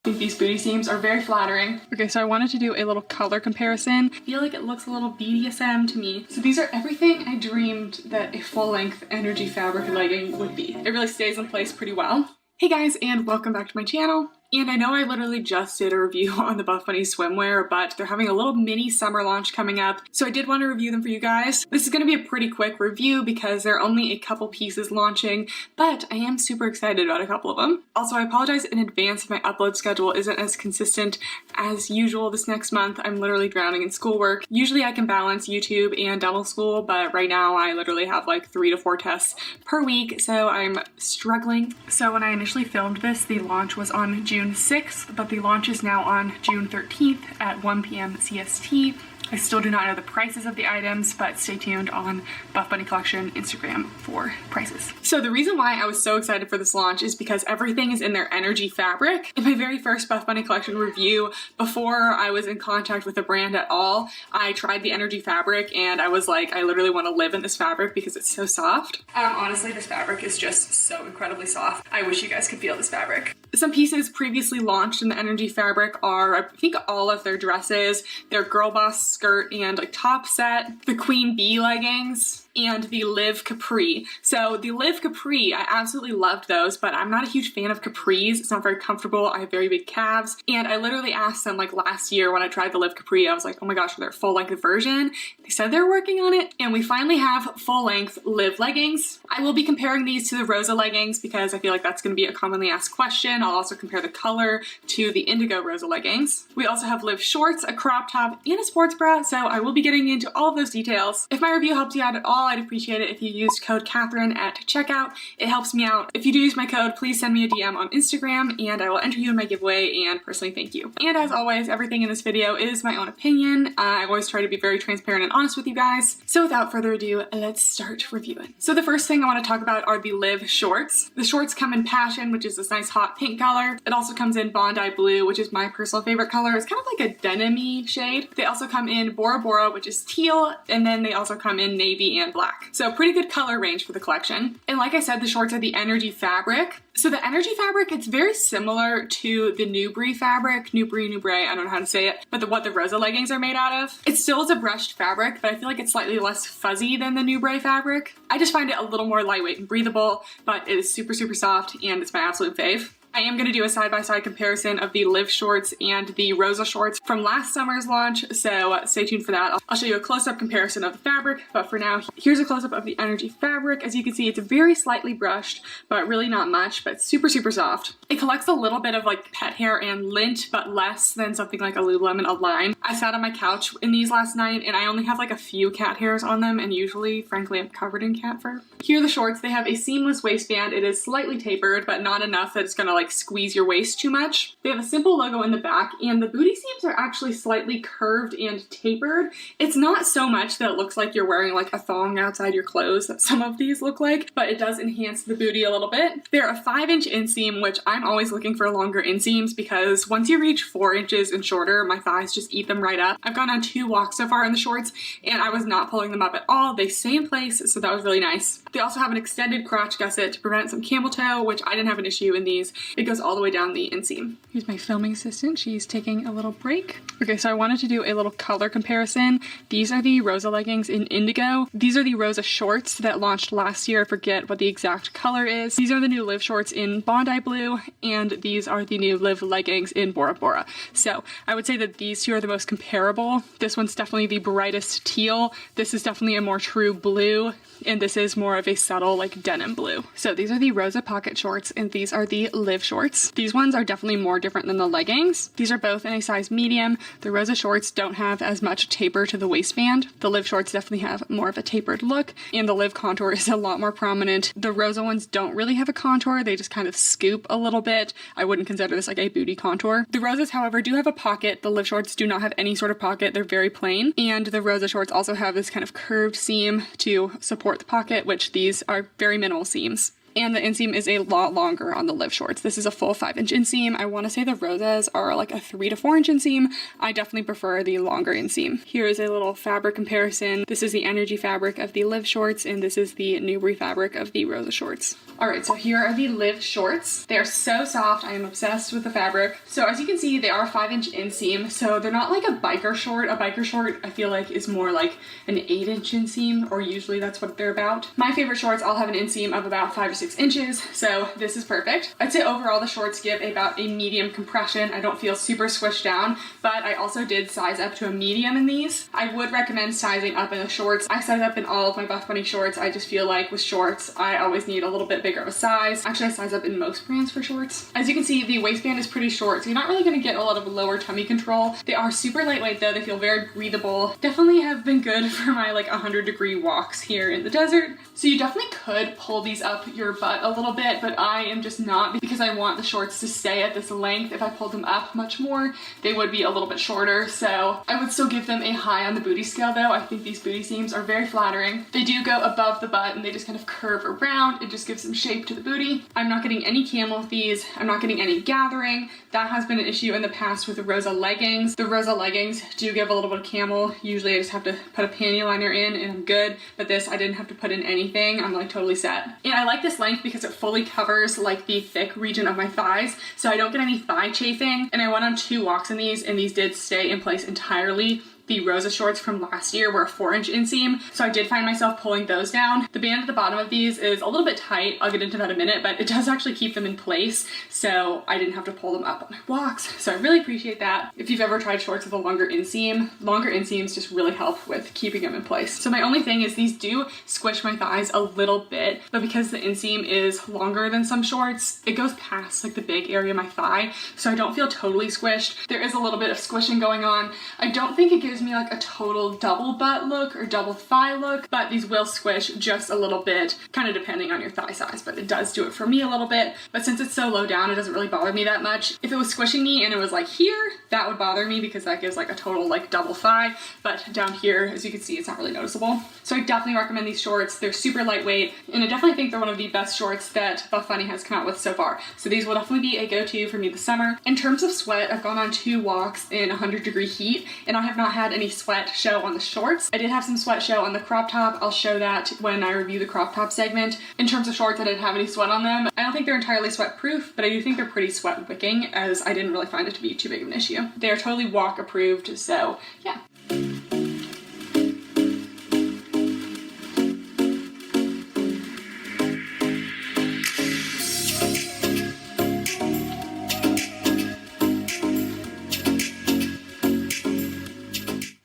S2: I think these booty seams are very flattering. Okay, so I wanted to do a little color comparison. I feel like it looks a little BDSM to me. So these are everything I dreamed that a full-length energy fabric legging would be. It really stays in place pretty well. Hey guys, and welcome back to my channel. And I know I literally just did a review on the Buff Bunny swimwear, but they're having a little mini summer launch coming up, so I did want to review them for you guys. This is going to be a pretty quick review because there are only a couple pieces launching, but I am super excited about a couple of them. Also, I apologize in advance if my upload schedule isn't as consistent as usual this next month. I'm literally drowning in schoolwork. Usually I can balance YouTube and dental school, but right now I literally have like 3 to 4 tests per week, so I'm struggling. So when I initially filmed this, the launch was on June 6th, but the launch is now on June 13th at 1 p.m. CST. I still do not know the prices of the items, but stay tuned on Buff Bunny Collection Instagram for prices. So the reason why I was so excited for this launch is because everything is in their energy fabric. In my very first Buff Bunny Collection review, before I was in contact with the brand at all, I tried the energy fabric and I was like, I literally want to live in this fabric because it's so soft. Honestly, this fabric is just so incredibly soft. I wish you guys could feel this fabric. Some pieces previously launched in the energy fabric are, I think, all of their dresses, their girl boss skirt and like top set, the queen bee leggings, and the Live Capri. So the Live Capri, I absolutely loved those, but I'm not a huge fan of capris. It's not very comfortable. I have very big calves, and I literally asked them like last year when I tried the Live Capri, I was like, oh my gosh, are there a full-length version? They said they're working on it, and we finally have full-length Live leggings. I will be comparing these to the Rosa leggings because I feel like that's going to be a commonly asked question. I'll also compare the color to the Indigo Rosa leggings. We also have Live shorts, a crop top, and a sports bra, so I will be getting into all of those details. If my review helped you out at all, I'd appreciate it if you used code Kathryn at checkout. It helps me out. If you do use my code, please send me a DM on Instagram and I will enter you in my giveaway and personally thank you. And as always, everything in this video is my own opinion. I always try to be very transparent and honest with you guys. So without further ado, let's start reviewing. So the first thing I want to talk about are the Live shorts. The shorts come in Passion, which is this nice hot pink color. It also comes in Bondi Blue, which is my personal favorite color. It's kind of like a denim-y shade. They also come in Bora Bora, which is teal, and then they also come in navy and black. So pretty good color range for the collection. And like I said, the shorts are the energy fabric. So the energy fabric, it's very similar to the Nubri fabric. Nubri, I don't know how to say it, but what the Rosa leggings are made out of. It still is a brushed fabric, but I feel like it's slightly less fuzzy than the Nubri fabric. I just find it a little more lightweight and breathable, but it is super, super soft and it's my absolute fave. I am going to do a side-by-side comparison of the Live shorts and the Rosa shorts from last summer's launch, so stay tuned for that. I'll show you a close-up comparison of the fabric, but for now, here's a close-up of the energy fabric. As you can see, it's very slightly brushed, but really not much, but super, super soft. It collects a little bit of like pet hair and lint, but less than something like a Lululemon Align. I sat on my couch in these last night, and I only have like a few cat hairs on them, and usually, frankly, I'm covered in cat fur. Here are the shorts. They have a seamless waistband. It is slightly tapered, but not enough that it's gonna like squeeze your waist too much. They have a simple logo in the back, and the booty seams are actually slightly curved and tapered. It's not so much that it looks like you're wearing like a thong outside your clothes that some of these look like, but it does enhance the booty a little bit. They're a 5-inch inseam, which I'm always looking for longer inseams because once you reach 4 inches and shorter, my thighs just eat them right up. I've gone on 2 walks so far in the shorts and I was not pulling them up at all. They stay in place, so that was really nice. They also have an extended crotch gusset to prevent some camel toe, which I didn't have an issue in these. It goes all the way down the inseam. Here's my filming assistant. She's taking a little break. Okay, so I wanted to do a little color comparison. These are the Rosa leggings in indigo. These are the Rosa shorts that launched last year. I forget what the exact color is. These are the new Live shorts in Bondi blue, and these are the new Live leggings in Bora Bora. So I would say that these two are the most comparable. This one's definitely the brightest teal. This is definitely a more true blue, and this is more of a subtle like denim blue. So these are the Rosa pocket shorts and these are the Live shorts. These ones are definitely more different than the leggings. These are both in a size medium. The Rosa shorts don't have as much taper to the waistband. The Live shorts definitely have more of a tapered look, and the Live contour is a lot more prominent. The Rosa ones don't really have a contour. They just kind of scoop a little bit. I wouldn't consider this like a booty contour. The Rosas, however, do have a pocket. The Live shorts do not have any sort of pocket. They're very plain. And the Rosa shorts also have this kind of curved seam to support the pocket, which these are very minimal seams. And the inseam is a lot longer on the Live shorts. This is a full 5-inch inseam. I want to say the Rosas are like a 3 to 4-inch inseam. I definitely prefer the longer inseam. Here is a little fabric comparison. This is the energy fabric of the Live shorts, and this is the Newbury fabric of the Rosa shorts. Alright, so here are the Live shorts. They are so soft. I am obsessed with the fabric. So as you can see, they are 5-inch inseam, so they're not like a biker short. A biker short, I feel like, is more like an 8-inch inseam, or usually that's what they're about. My favorite shorts all have an inseam of about 5 to 6 inches, so this is perfect. I'd say overall the shorts give about a medium compression. I don't feel super squished down, but I also did size up to a medium in these. I would recommend sizing up in the shorts. I size up in all of my Buff Bunny shorts. I just feel like with shorts, I always need a little bit bigger of a size. Actually, I size up in most brands for shorts. As you can see, the waistband is pretty short, so you're not really going to get a lot of lower tummy control. They are super lightweight though. They feel very breathable. Definitely have been good for my like 100-degree walks here in the desert. So you definitely could pull these up your butt a little bit, but I am just not, because I want the shorts to stay at this length. If I pulled them up much more, they would be a little bit shorter. So I would still give them a high on the booty scale though. I think these booty seams are very flattering. They do go above the butt and they just kind of curve around. It just gives some shape to the booty. I'm not getting any camel with these. I'm not getting any gathering. That has been an issue in the past with the Rosa leggings. The Rosa leggings do give a little bit of camel. Usually I just have to put a panty liner in and I'm good, but this I didn't have to put in anything. I'm like totally set. And I like this length because it fully covers like the thick region of my thighs, so I don't get any thigh chafing. And I went on 2 walks in these and these did stay in place entirely. The Rosa shorts from last year were a 4-inch inseam, so I did find myself pulling those down. The band at the bottom of these is a little bit tight. I'll get into that in a minute, but it does actually keep them in place, so I didn't have to pull them up on my walks. So I really appreciate that. If you've ever tried shorts with a longer inseams just really help with keeping them in place. So my only thing is these do squish my thighs a little bit, but because the inseam is longer than some shorts, it goes past like the big area of my thigh, so I don't feel totally squished. There is a little bit of squishing going on. I don't think it gives me like a total double butt look or double thigh look, but these will squish just a little bit, kind of depending on your thigh size, but it does do it for me a little bit. But since it's so low down, it doesn't really bother me that much. If it was squishing me and it was like here, that would bother me because that gives like a total like double thigh, but down here, as you can see, it's not really noticeable. So I definitely recommend these shorts. They're super lightweight, and I definitely think they're one of the best shorts that Buff Bunny has come out with so far. So these will definitely be a go-to for me this summer. In terms of sweat, I've gone on 2 walks in 100-degree heat, and I have not had any sweat show on the shorts. I did have some sweat show on the crop top. I'll show that when I review the crop top segment. In terms of shorts, I didn't have any sweat on them. I don't think they're entirely sweat proof, but I do think they're pretty sweat wicking, as I didn't really find it to be too big of an issue. They are totally walk approved, so yeah.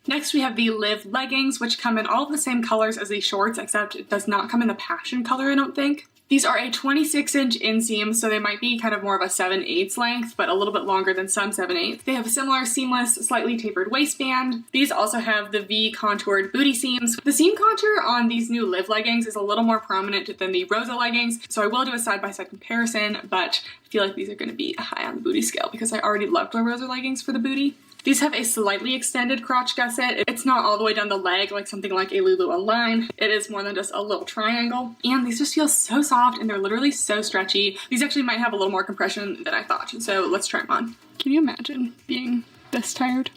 S2: Next we have the Live leggings, which come in all of the same colors as these shorts, except it does not come in the passion color, I don't think. These are a 26-inch inseam, so they might be kind of more of a 7/8 length, but a little bit longer than some 7/8. They have a similar seamless, slightly tapered waistband. These also have the V contoured booty seams. The seam contour on these new Live leggings is a little more prominent than the Rosa leggings, so I will do a side-by-side comparison, but I feel like these are going to be high on the booty scale because I already loved the Rosa leggings for the booty. These have a slightly extended crotch gusset. It's not all the way down the leg like something like a Lulu Align. It is more than just a little triangle. And these just feel so soft and they're literally so stretchy. These actually might have a little more compression than I thought. So let's try them on. Can you imagine being this tired?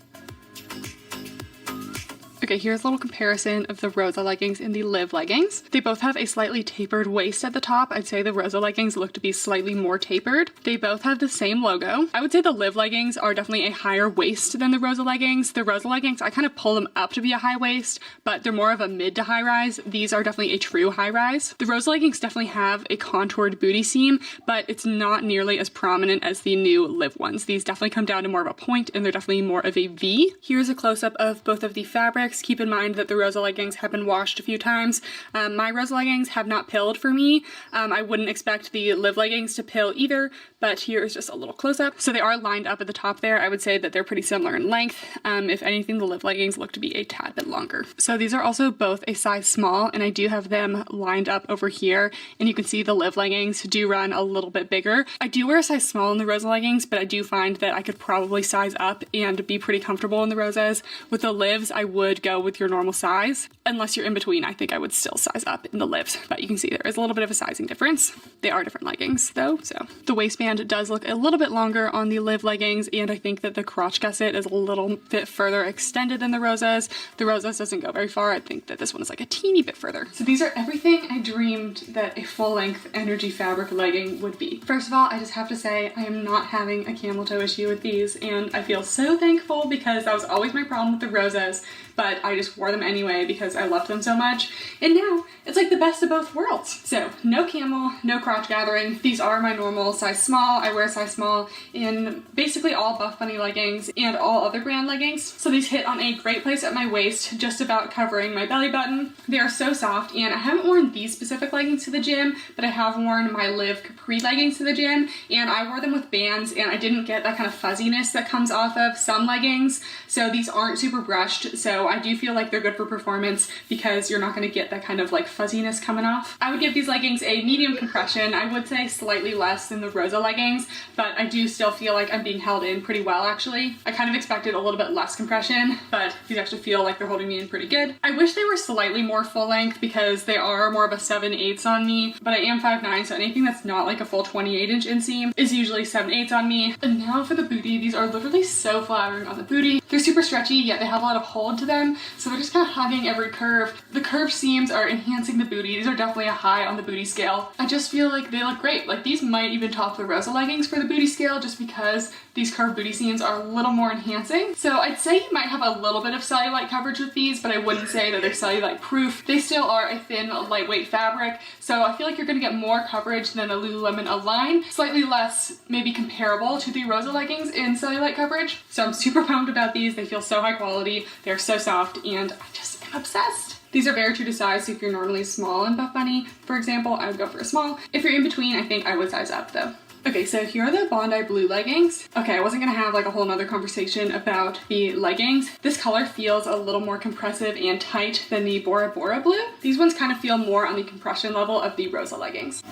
S2: Okay, here's a little comparison of the Rosa leggings and the Liv leggings. They both have a slightly tapered waist at the top. I'd say the Rosa leggings look to be slightly more tapered. They both have the same logo. I would say the Liv leggings are definitely a higher waist than the Rosa leggings. The Rosa leggings, I kind of pull them up to be a high waist, but they're more of a mid to high rise. These are definitely a true high rise. The Rosa leggings definitely have a contoured booty seam, but it's not nearly as prominent as the new Liv ones. These definitely come down to more of a point, and they're definitely more of a V. Here's a close-up of both of the fabrics. Keep in mind that the Rosa leggings have been washed a few times. My Rosa leggings have not pilled for me. I wouldn't expect the Liv leggings to pill either, but here is just a little close-up. So they are lined up at the top there. I would say that they're pretty similar in length. If anything, the Liv leggings look to be a tad bit longer. So these are also both a size small, and I do have them lined up over here, and you can see the Liv leggings do run a little bit bigger. I do wear a size small in the Rosa leggings, but I do find that I could probably size up and be pretty comfortable in the Rosas. With the Livs, I would go with your normal size. Unless you're in between, I think I would still size up in the Livs, but you can see there is a little bit of a sizing difference. They are different leggings though, so. The waistband does look a little bit longer on the Liv leggings, and I think that the crotch gusset is a little bit further extended than the Rosas. The Rosas doesn't go very far. I think that this one is like a teeny bit further. So these are everything I dreamed that a full-length energy fabric legging would be. First of all, I just have to say I am not having a camel toe issue with these, and I feel so thankful because that was always my problem with the Rosas, but I just wore them anyway because I loved them so much. And now it's like the best of both worlds. So no camel, no crotch gathering. These are my normal size small. I wear size small in basically all Buff Bunny leggings and all other brand leggings. So these hit on a great place at my waist, just about covering my belly button. They are so soft, and I haven't worn these specific leggings to the gym, but I have worn my Liv capri leggings to the gym, and I wore them with bands, and I didn't get that kind of fuzziness that comes off of some leggings. So these aren't super brushed, so I do feel like they're good for performance because you're not going to get that kind of like fuzziness coming off. I would give these leggings a medium compression. I would say slightly less than the Rosa leggings, but I do still feel like I'm being held in pretty well actually. I kind of expected a little bit less compression, but these actually feel like they're holding me in pretty good. I wish they were slightly more full length because they are more of a 7/8 on me, but I am 5'9", so anything that's not like a full 28-inch inseam is usually 7/8 on me. And now for the booty. These are literally so flattering on the booty. They're super stretchy, yet they have a lot of hold to them, so they're just kind of hugging every curve. The curved seams are enhancing the booty. These are definitely a high on the booty scale. I just feel like they look great. Like these might even top the Rosa leggings for the booty scale just because these curved booty seams are a little more enhancing. So I'd say you might have a little bit of cellulite coverage with these, but I wouldn't say that they're cellulite proof. They still are a thin, lightweight fabric, so I feel like you're gonna get more coverage than a Lululemon Align. Slightly less, maybe comparable to the Rosa leggings in cellulite coverage. So I'm super pumped about these. They feel so high quality. They're so soft, and I just am obsessed. These are very true to size, so if you're normally small in Buff Bunny, for example, I would go for a small. If you're in between, I think I would size up though. Okay, so here are the Bondi blue leggings. Okay, I wasn't gonna have like a whole nother conversation about the leggings. This color feels a little more compressive and tight than the Bora Bora blue. These ones kind of feel more on the compression level of the Rosa leggings.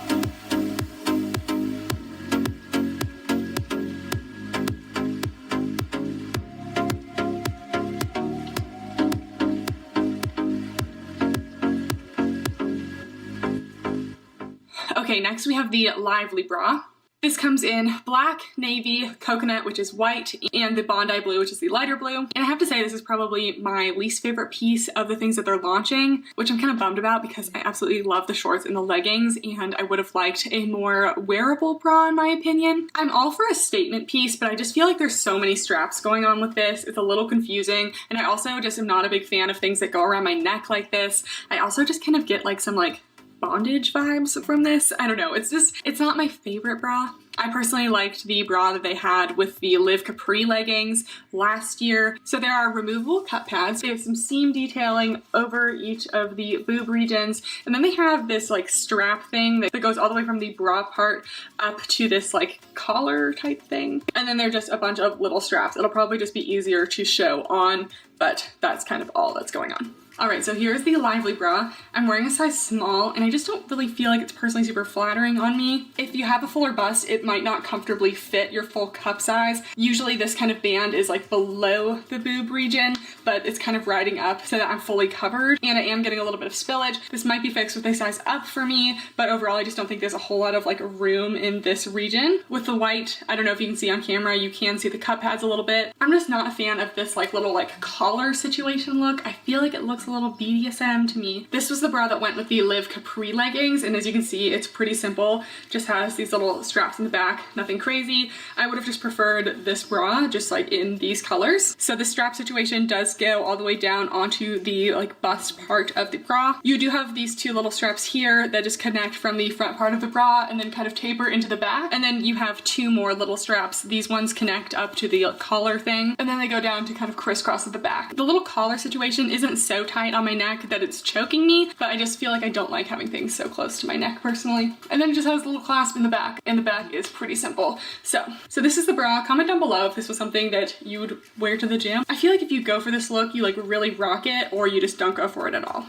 S2: Okay, next we have the Lively bra. This comes in black, navy, coconut, which is white, and the Bondi blue, which is the lighter blue. And I have to say this is probably my least favorite piece of the things that they're launching, which I'm kind of bummed about because I absolutely love the shorts and the leggings, and I would have liked a more wearable bra in my opinion. I'm all for a statement piece, but I just feel like there's so many straps going on with this. It's a little confusing, and I also just am not a big fan of things that go around my neck like this. I also just kind of get like some like bondage vibes from this. I don't know, it's not my favorite bra. I personally liked the bra that they had with the Liv Capri leggings last year. So there are removable cut pads. They have some seam detailing over each of the boob regions. And then they have this like strap thing that goes all the way from the bra part up to this like collar type thing. And then they're just a bunch of little straps. It'll probably just be easier to show on, but that's kind of all that's going on. Alright, so here's the Lively bra. I'm wearing a size small, and I just don't really feel like it's personally super flattering on me. If you have a fuller bust, it might not comfortably fit your full cup size. Usually this kind of band is like below the boob region, but it's kind of riding up so that I'm fully covered, and I am getting a little bit of spillage. This might be fixed with a size up for me, but overall I just don't think there's a whole lot of like room in this region. With the white, I don't know if you can see on camera, you can see the cup pads a little bit. I'm just not a fan of this like little like collar situation look. I feel like it looks a little BDSM to me. This was the bra that went with the Live Capri leggings, and as you can see, it's pretty simple. Just has these little straps in the back, nothing crazy. I would have just preferred this bra just like in these colors. So the strap situation does go all the way down onto the like bust part of the bra. You do have these two little straps here that just connect from the front part of the bra and then kind of taper into the back. And then you have two more little straps. These ones connect up to the collar thing, and then they go down to kind of crisscross at the back. The little collar situation isn't so tight on my neck that it's choking me, but I just feel like I don't like having things so close to my neck personally. And then it just has a little clasp in the back, and the back is pretty simple. So this is the bra. Comment down below if this was something that you would wear to the gym. I feel like if you go for this look, you like really rock it, or you just don't go for it at all.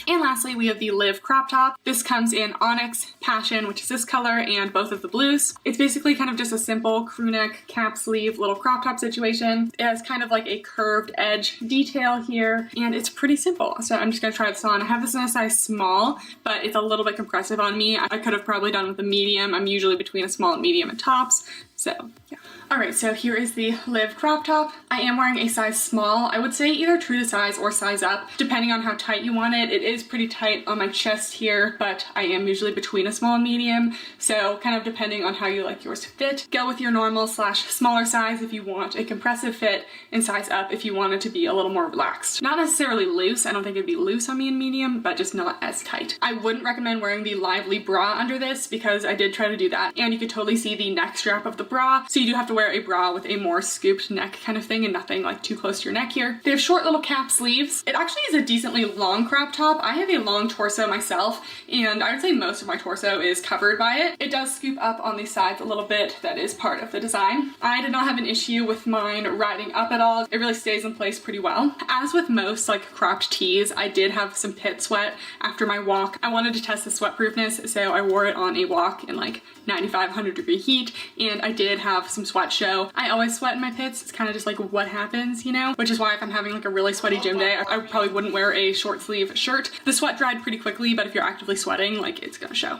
S2: And lastly, we have the Live crop top. This comes in Onyx, Passion, which is this color, and both of the blues. It's basically kind of just a simple crew neck, cap sleeve, little crop top situation. It has kind of like a curved edge detail here, and it's pretty simple. So I'm just gonna try this on. I have this in a size small, but it's a little bit compressive on me. I could have probably done with a medium. I'm usually between a small and medium at tops. So yeah. Alright, so here is the Live crop top. I am wearing a size small. I would say either true to size or size up, depending on how tight you want it. It is pretty tight on my chest here, but I am usually between a small and medium, so kind of depending on how you like yours to fit. Go with your normal / smaller size if you want a compressive fit, and size up if you want it to be a little more relaxed. Not necessarily loose. I don't think it'd be loose on me in medium, but just not as tight. I wouldn't recommend wearing the Lively bra under this because I did try to do that, and you could totally see the neck strap of the bra, so you do have to wear a bra with a more scooped neck kind of thing and nothing like too close to your neck here. They have short little cap sleeves. It actually is a decently long crop top. I have a long torso myself, and I would say most of my torso is covered by it. It does scoop up on the sides a little bit. That is part of the design. I did not have an issue with mine riding up at all. It really stays in place pretty well. As with most like cropped tees, I did have some pit sweat after my walk. I wanted to test the sweat proofness, so I wore it on a walk in like 95, 100 degree heat, and I did have some sweat show. I always sweat in my pits. It's kind of just like what happens, you know? Which is why if I'm having like a really sweaty gym day, I probably wouldn't wear a short sleeve shirt. The sweat dried pretty quickly, but if you're actively sweating, like it's gonna show.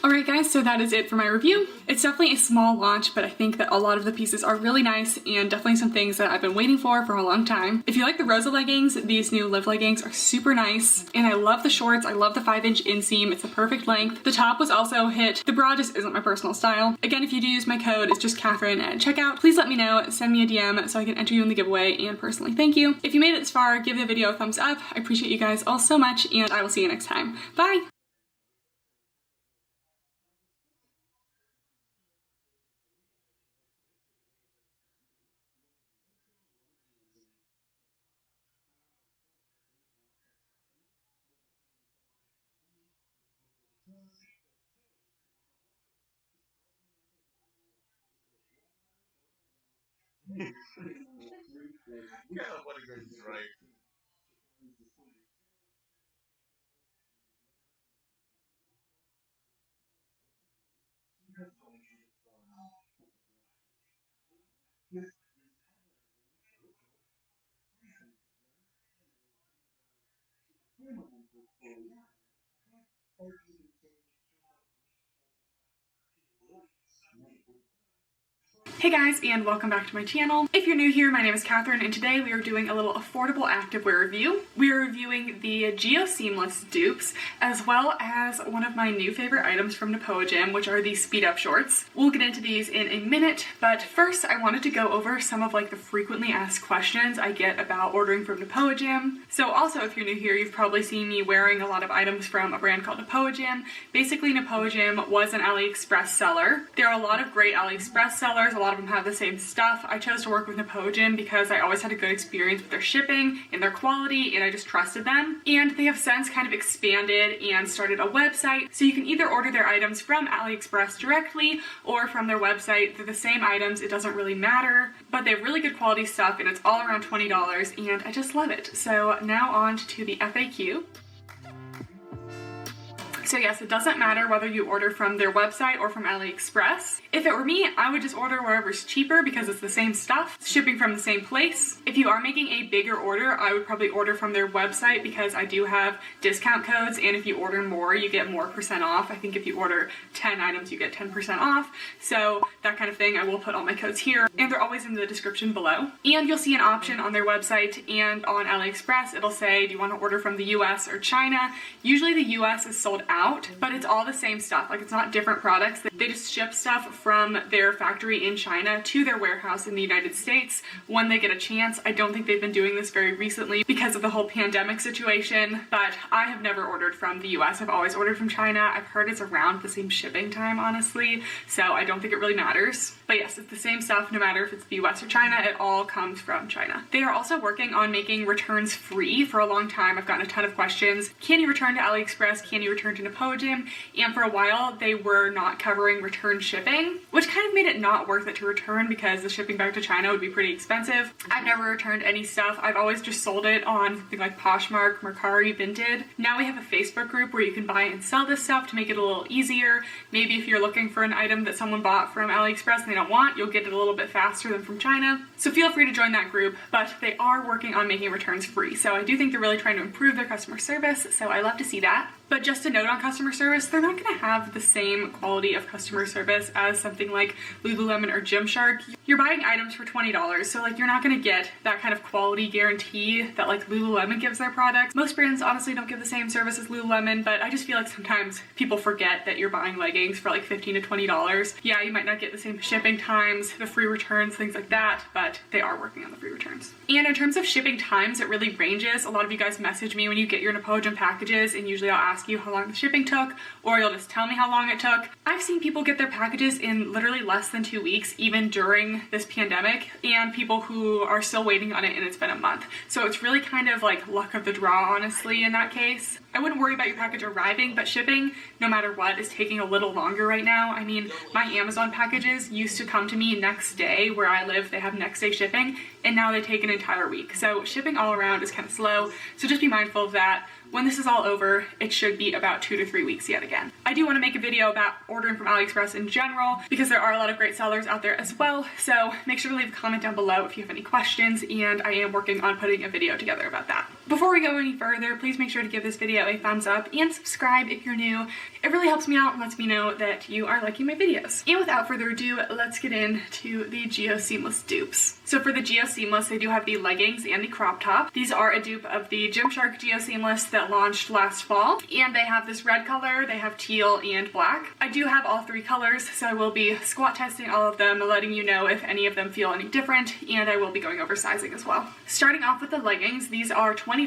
S2: Alright guys, so that is it for my review. It's definitely a small launch, but I think that a lot of the pieces are really nice and definitely some things that I've been waiting for a long time. If you like the Rosa leggings, these new Live leggings are super nice, and I love the shorts. I love the 5-inch inseam. It's the perfect length. The top was also a hit. The bra just isn't my personal style. Again, if you do use my code, it's just Kathryn at checkout. Please let me know, send me a DM so I can enter you in the giveaway and personally thank you. If you made it this far, give the video a thumbs up. I appreciate you guys all so much, and I will see you next time. Bye!
S1: Yeah, what a great right.
S2: Hey guys, and welcome back to my channel. If you're new here, my name is Kathryn, and today we are doing a little affordable activewear review. We are reviewing the Geo Seamless dupes, as well as one of my new favorite items from Nepoagym, which are these speed up shorts. We'll get into these in a minute, but first I wanted to go over some of like the frequently asked questions I get about ordering from Nepoagym. So also, if you're new here, you've probably seen me wearing a lot of items from a brand called Nepoagym. Basically, Nepoagym was an AliExpress seller. There are a lot of great AliExpress sellers A lot of them have the same stuff. I chose to work with Nepoagym because I always had a good experience with their shipping and their quality, and I just trusted them. And they have since kind of expanded and started a website, so you can either order their items from AliExpress directly or from their website. They're the same items, it doesn't really matter, but they have really good quality stuff, and it's all around $20, and I just love it. So now on to the FAQ. So yes, it doesn't matter whether you order from their website or from AliExpress. If it were me, I would just order wherever's cheaper because it's the same stuff, shipping from the same place. If you are making a bigger order, I would probably order from their website because I do have discount codes, and if you order more, you get more % off. I think if you order 10 items, you get 10% off. So that kind of thing, I will put all my codes here, and they're always in the description below. And you'll see an option on their website and on AliExpress. It'll say, do you want to order from the US or China? Usually the US is sold out, but it's all the same stuff. Like, it's not different products. They just ship stuff from their factory in China to their warehouse in the United States when they get a chance. I don't think they've been doing this very recently because of the whole pandemic situation, but I have never ordered from the US. I've always ordered from China. I've heard it's around the same shipping time, honestly, so I don't think it really matters. But yes, it's the same stuff no matter if it's the US or China. It all comes from China. They are also working on making returns free. For a long time, I've gotten a ton of questions. Can you return to AliExpress? Can you return to Nepoagym? And for a while, they were not covering return shipping, which kind of made it not worth it to return because the shipping back to China would be pretty expensive. I've never returned any stuff. I've always just sold it on something like Poshmark, Mercari, Vinted. Now we have a Facebook group where you can buy and sell this stuff to make it a little easier. Maybe if you're looking for an item that someone bought from AliExpress and they don't want, you'll get it a little bit faster than from China. So feel free to join that group, but they are working on making returns free. So I do think they're really trying to improve their customer service, so I love to see that. But just a note on customer service, they're not going to have the same quality of customer service as something like Lululemon or Gymshark. You're buying items for $20, so like you're not going to get that kind of quality guarantee that like Lululemon gives their products. Most brands honestly don't give the same service as Lululemon, but I just feel like sometimes people forget that you're buying leggings for like $15 to $20. Yeah, you might not get the same shipping times, the free returns, things like that, but they are working on the free returns. And in terms of shipping times, it really ranges. A lot of you guys message me when you get your Nepoagym packages, and usually I'll ask you how long the shipping took, or you'll just tell me how long it took. I've seen people get their packages in literally less than 2 weeks, even during this pandemic, and people who are still waiting on it and it's been a month. So it's really kind of like luck of the draw, honestly, in that case. I wouldn't worry about your package arriving, but shipping, no matter what, is taking a little longer right now. I mean, my Amazon packages used to come to me next day. Where I live, they have next day shipping, and now they take an entire week. So shipping all around is kind of slow, so just be mindful of that. When this is all over, it should be about 2 to 3 weeks yet again. I do want to make a video about ordering from AliExpress in general because there are a lot of great sellers out there as well. So make sure to leave a comment down below if you have any questions, and I am working on putting a video together about that. Before we go any further, please make sure to give this video a thumbs up and subscribe if you're new. It really helps me out and lets me know that you are liking my videos. And without further ado, let's get into the Geo Seamless dupes. So for the Geo Seamless, they do have the leggings and the crop top. These are a dupe of the Gymshark Geo Seamless that launched last fall, and they have this red color, they have teal and black. I do have all 3 colors, so I will be squat testing all of them, letting you know if any of them feel any different, and I will be going over sizing as well. Starting off with the leggings, these are $20.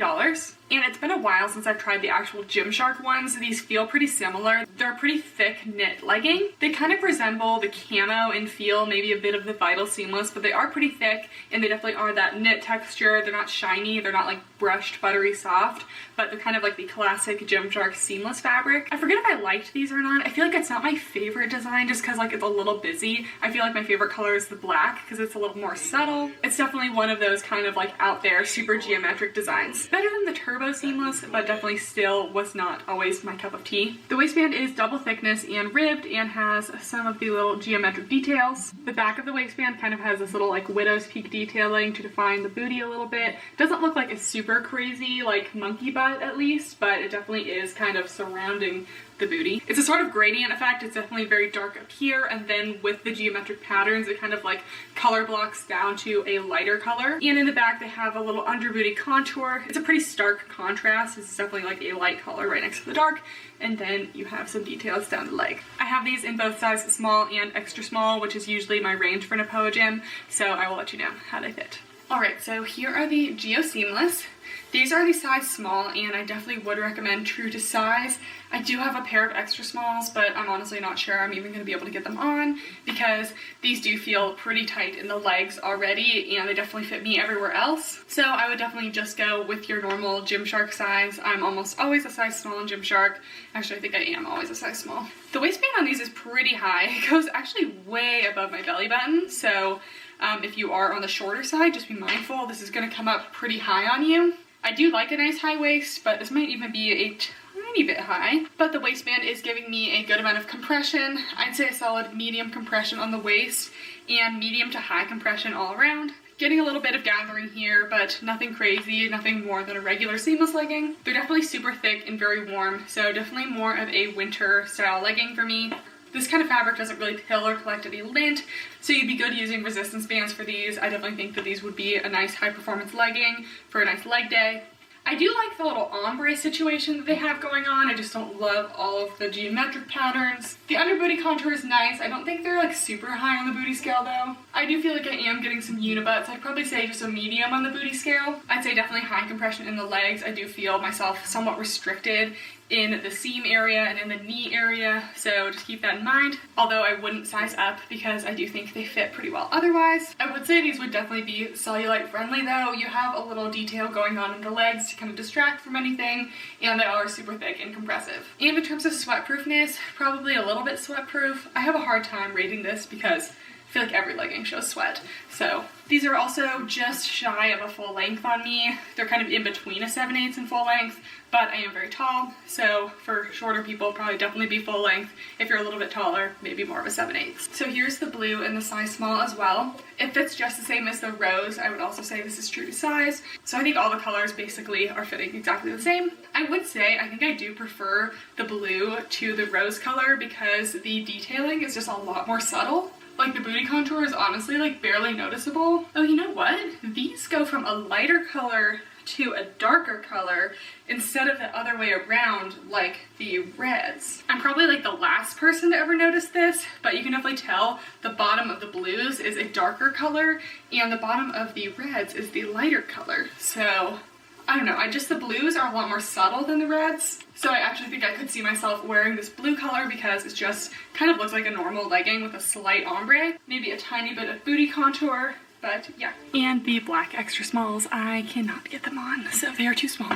S2: And it's been a while since I've tried the actual Gymshark ones. These feel pretty similar. They're a pretty thick knit legging. They kind of resemble the camo in feel, maybe a bit of the Vital Seamless, but they are pretty thick, and they definitely are that knit texture. They're not shiny, they're not like brushed buttery soft, but they're kind of like the classic Gymshark seamless fabric. I forget if I liked these or not. I feel like it's not my favorite design just because like it's a little busy. I feel like my favorite color is the black because it's a little more subtle. It's definitely one of those kind of like out there super geometric designs. Better than the Turbo Seamless, but definitely still was not always my cup of tea. The waistband is double thickness and ribbed and has some of the little geometric details. The back of the waistband kind of has this little like widow's peak detailing to define the booty a little bit. Doesn't look like a super crazy like monkey butt at least, but it definitely is kind of surrounding the booty. It's a sort of gradient effect. It's definitely very dark up here, and then with the geometric patterns, it kind of like color blocks down to a lighter color. And in the back, they have a little under booty contour. It's a pretty stark contrast. It's definitely like a light color right next to the dark, and then you have some details down the leg. I have these in both size small and extra small, which is usually my range for Nepoagym, so I will let you know how they fit. Alright, so here are the Geo Seamless. These are the size small, and I definitely would recommend true to size. I do have a pair of extra smalls, but I'm honestly not sure I'm even going to be able to get them on because these do feel pretty tight in the legs already, and they definitely fit me everywhere else. So I would definitely just go with your normal Gymshark size. I'm almost always a size small in Gymshark. Actually, I think I am always a size small. The waistband on these is pretty high. It goes actually way above my belly button, so if you are on the shorter side, just be mindful. This is going to come up pretty high on you. I do like a nice high waist, but this might even be a tiny bit high. But the waistband is giving me a good amount of compression. I'd say a solid medium compression on the waist and medium to high compression all around. Getting a little bit of gathering here, but nothing crazy, nothing more than a regular seamless legging. They're definitely super thick and very warm, so definitely more of a winter style legging for me. This kind of fabric doesn't really pill or collect any lint, so you'd be good using resistance bands for these. I definitely think that these would be a nice high performance legging for a nice leg day. I do like the little ombre situation that they have going on. I just don't love all of the geometric patterns. The under booty contour is nice. I don't think they're like super high on the booty scale though. I do feel like I am getting some unibutts. I'd probably say just a medium on the booty scale. I'd say definitely high compression in the legs. I do feel myself somewhat restricted in the seam area and in the knee area, so just keep that in mind. Although I wouldn't size up because I do think they fit pretty well otherwise. I would say these would definitely be cellulite friendly though. You have a little detail going on in the legs to kind of distract from anything, and they are super thick and compressive. And in terms of sweatproofness, probably a little bit sweatproof. I have a hard time rating this because I feel like every legging shows sweat. So these are also just shy of a full length on me. They're kind of in between a 7/8 and full length, but I am very tall, so for shorter people, probably definitely be full length. If you're a little bit taller, maybe more of a 7/8. So here's the blue in the size small as well. It fits just the same as the rose. I would also say this is true to size. So I think all the colors basically are fitting exactly the same. I would say I think I do prefer the blue to the rose color because the detailing is just a lot more subtle. Like the booty contour is honestly like barely noticeable. Oh, you know what? These go from a lighter color to a darker color instead of the other way around like the reds. I'm probably like the last person to ever notice this, but you can definitely tell the bottom of the blues is a darker color and the bottom of the reds is the lighter color. So I don't know, the blues are a lot more subtle than the reds. So I actually think I could see myself wearing this blue color because it just kind of looks like a normal legging with a slight ombre, maybe a tiny bit of booty contour, but yeah. And the black extra smalls, I cannot get them on, so they are too small.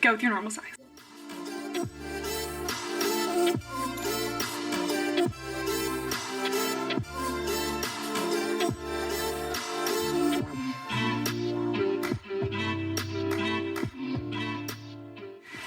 S2: Go with your normal size.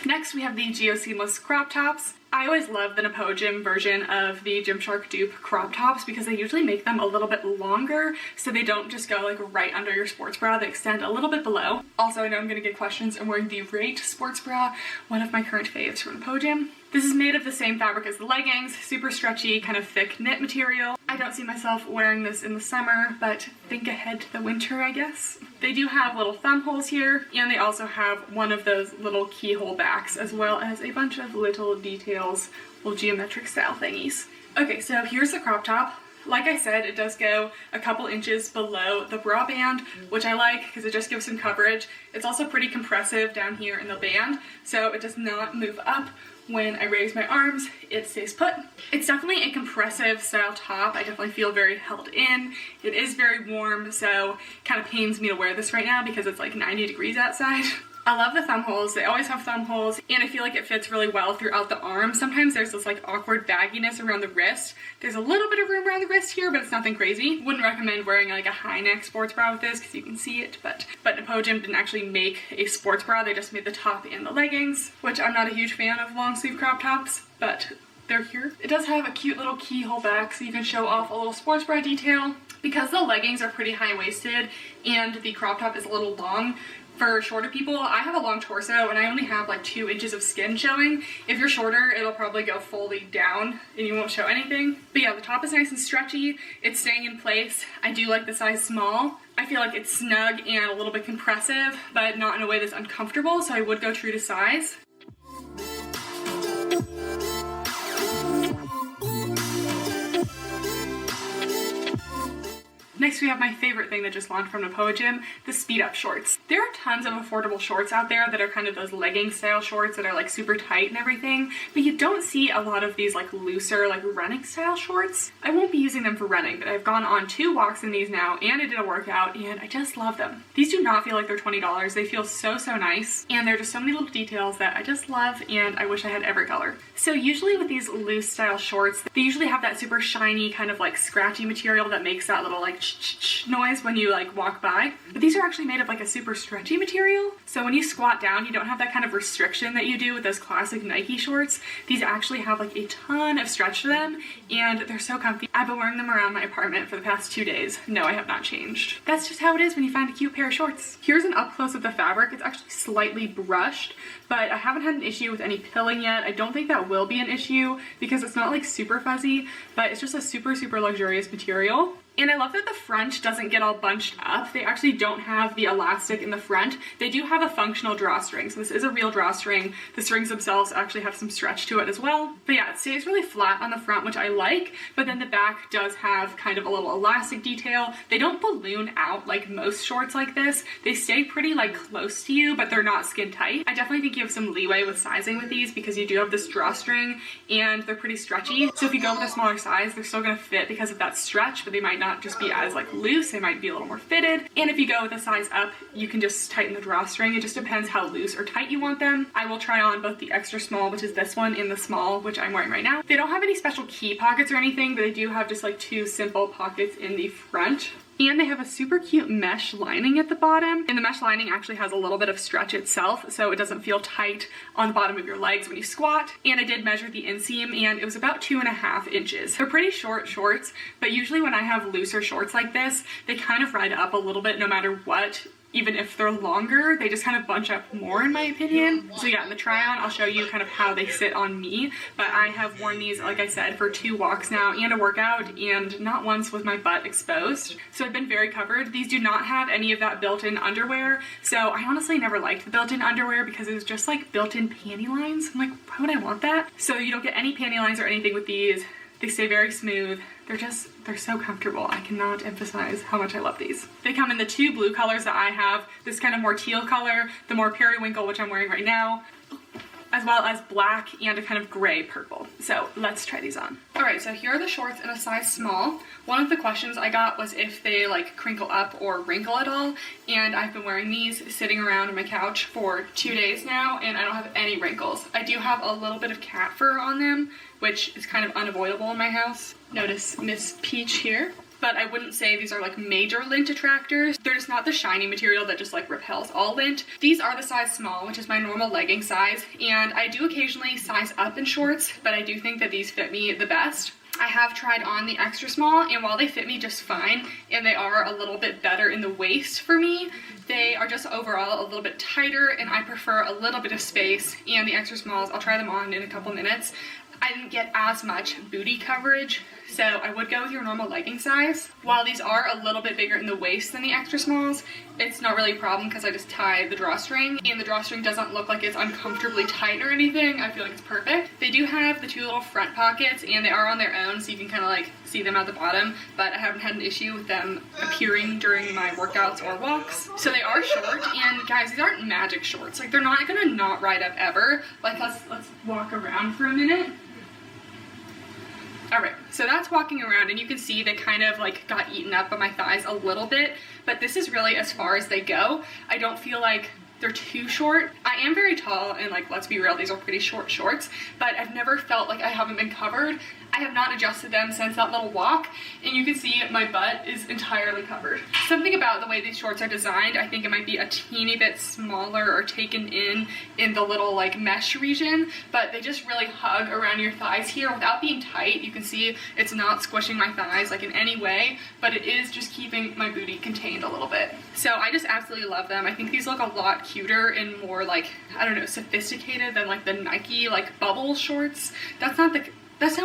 S2: Next, we have the Geo Seamless crop tops. I always love the Nepoagym version of the Gymshark dupe crop tops because they usually make them a little bit longer so they don't just go like right under your sports bra. They extend a little bit below. Also, I know I'm going to get questions. I'm wearing the Rate sports bra, one of my current faves from Nepoagym. This is made of the same fabric as the leggings, super stretchy, kind of thick knit material. I don't see myself wearing this in the summer, but think ahead to the winter, I guess. They do have little thumb holes here, and they also have one of those little keyhole backs, as well as a bunch of little details, little geometric style thingies. Okay, so here's the crop top. Like I said, it does go a couple inches below the bra band, which I like because it just gives some coverage. It's also pretty compressive down here in the band, so it does not move up. When I raise my arms, it stays put. It's definitely a compressive style top. I definitely feel very held in. It is very warm, so it kind of pains me to wear this right now because it's like 90 degrees outside. I love the thumb holes. They always have thumb holes, and I feel like it fits really well throughout the arm. Sometimes there's this like awkward bagginess around the wrist. There's a little bit of room around the wrist here, but it's nothing crazy. Wouldn't recommend wearing like a high neck sports bra with this because you can see it, but Nepoagym didn't actually make a sports bra. They just made the top and the leggings, which I'm not a huge fan of long sleeve crop tops, but they're here. It does have a cute little keyhole back so you can show off a little sports bra detail. Because the leggings are pretty high-waisted and the crop top is a little long, for shorter people, I have a long torso and I only have like 2 inches of skin showing. If you're shorter, it'll probably go fully down and you won't show anything. But yeah, the top is nice and stretchy. It's staying in place. I do like the size small. I feel like it's snug and a little bit compressive, but not in a way that's uncomfortable, so I would go true to size. Next, we have my favorite thing that just launched from Nepoagym, the speed up shorts. There are tons of affordable shorts out there that are kind of those legging style shorts that are like super tight and everything, but you don't see a lot of these like looser, like running style shorts. I won't be using them for running, but I've gone on 2 walks in these now and I did a workout and I just love them. These do not feel like they're $20. They feel so nice, and they're just so many little details that I just love, and I wish I had every color. So usually with these loose style shorts, they usually have that super shiny kind of like scratchy material that makes that little like noise when you like walk by. But these are actually made of like a super stretchy material. So when you squat down, you don't have that kind of restriction that you do with those classic Nike shorts. These actually have like a ton of stretch to them, and they're so comfy. I've been wearing them around my apartment for the past 2 days. No, I have not changed. That's just how it is when you find a cute pair of shorts. Here's an up close of the fabric. It's actually slightly brushed, but I haven't had an issue with any pilling yet. I don't think that will be an issue because it's not like super fuzzy, but it's just a super luxurious material. And I love that the front doesn't get all bunched up. They actually don't have the elastic in the front. They do have a functional drawstring. So this is a real drawstring. The strings themselves actually have some stretch to it as well. But yeah, it stays really flat on the front, which I like. But then the back does have kind of a little elastic detail. They don't balloon out like most shorts like this. They stay pretty like close to you, but they're not skin tight. I definitely think you have some leeway with sizing with these because you do have this drawstring and they're pretty stretchy. So if you go with a smaller size, they're still gonna fit because of that stretch, but they might not just be as like loose. They might be a little more fitted. And if you go with a size up, you can just tighten the drawstring. It just depends how loose or tight you want them. I will try on both the extra small, which is this one, and the small, which I'm wearing right now. They don't have any special key pockets or anything, but they do have just like 2 simple pockets in the front. And they have a super cute mesh lining at the bottom. And the mesh lining actually has a little bit of stretch itself, so it doesn't feel tight on the bottom of your legs when you squat. And I did measure the inseam, and it was about 2.5 inches. They're pretty short shorts, but usually when I have looser shorts like this, they kind of ride up a little bit no matter what. Even if they're longer, they just kind of bunch up more in my opinion. So yeah, in the try on, I'll show you kind of how they sit on me. But I have worn these, like I said, for 2 walks now and a workout, and not once was my butt exposed. So I've been very covered. These do not have any of that built-in underwear. So I honestly never liked the built-in underwear because it was just like built-in panty lines. I'm like, why would I want that? So you don't get any panty lines or anything with these. They stay very smooth. They're so comfortable. I cannot emphasize how much I love these. They come in the 2 blue colors that I have, this kind of more teal color, the more periwinkle, which I'm wearing right now, as well as black and a kind of gray purple. So let's try these on. All right, so here are the shorts in a size small. One of the questions I got was if they like crinkle up or wrinkle at all, and I've been wearing these sitting around on my couch for 2 days now, and I don't have any wrinkles. I do have a little bit of cat fur on them, which is kind of unavoidable in my house. Notice Miss Peach here. But I wouldn't say these are like major lint detractors. They're just not the shiny material that just like repels all lint. These are the size small, which is my normal legging size, and I do occasionally size up in shorts, but I do think that these fit me the best. I have tried on the extra small, and while they fit me just fine, and they are a little bit better in the waist for me, they are just overall a little bit tighter, and I prefer a little bit of space. And the extra smalls, I'll try them on in a couple minutes. I didn't get as much booty coverage, so I would go with your normal legging size. While these are a little bit bigger in the waist than the extra smalls, it's not really a problem because I just tie the drawstring, and the drawstring doesn't look like it's uncomfortably tight or anything. I feel like it's perfect. They do have the 2 little front pockets, and they are on their own, so you can kind of like see them at the bottom, but I haven't had an issue with them appearing during my workouts or walks. So they are short, and guys, these aren't magic shorts. Like, they're not gonna not ride up ever. Like, let's walk around for a minute. All right, so that's walking around, and you can see they kind of like got eaten up by my thighs a little bit, but this is really as far as they go. I don't feel like they're too short. I am very tall, and like, let's be real, these are pretty short shorts, but I've never felt like I haven't been covered. I have not adjusted them since that little walk, and you can see my butt is entirely covered. Something about the way these shorts are designed, I think it might be a teeny bit smaller or taken in the little like mesh region, but they just really hug around your thighs here without being tight. You can see it's not squishing my thighs like in any way, but it is just keeping my booty contained a little bit. So I just absolutely love them. I think these look a lot cuter and more like, I don't know, sophisticated than like the Nike like bubble shorts. That's not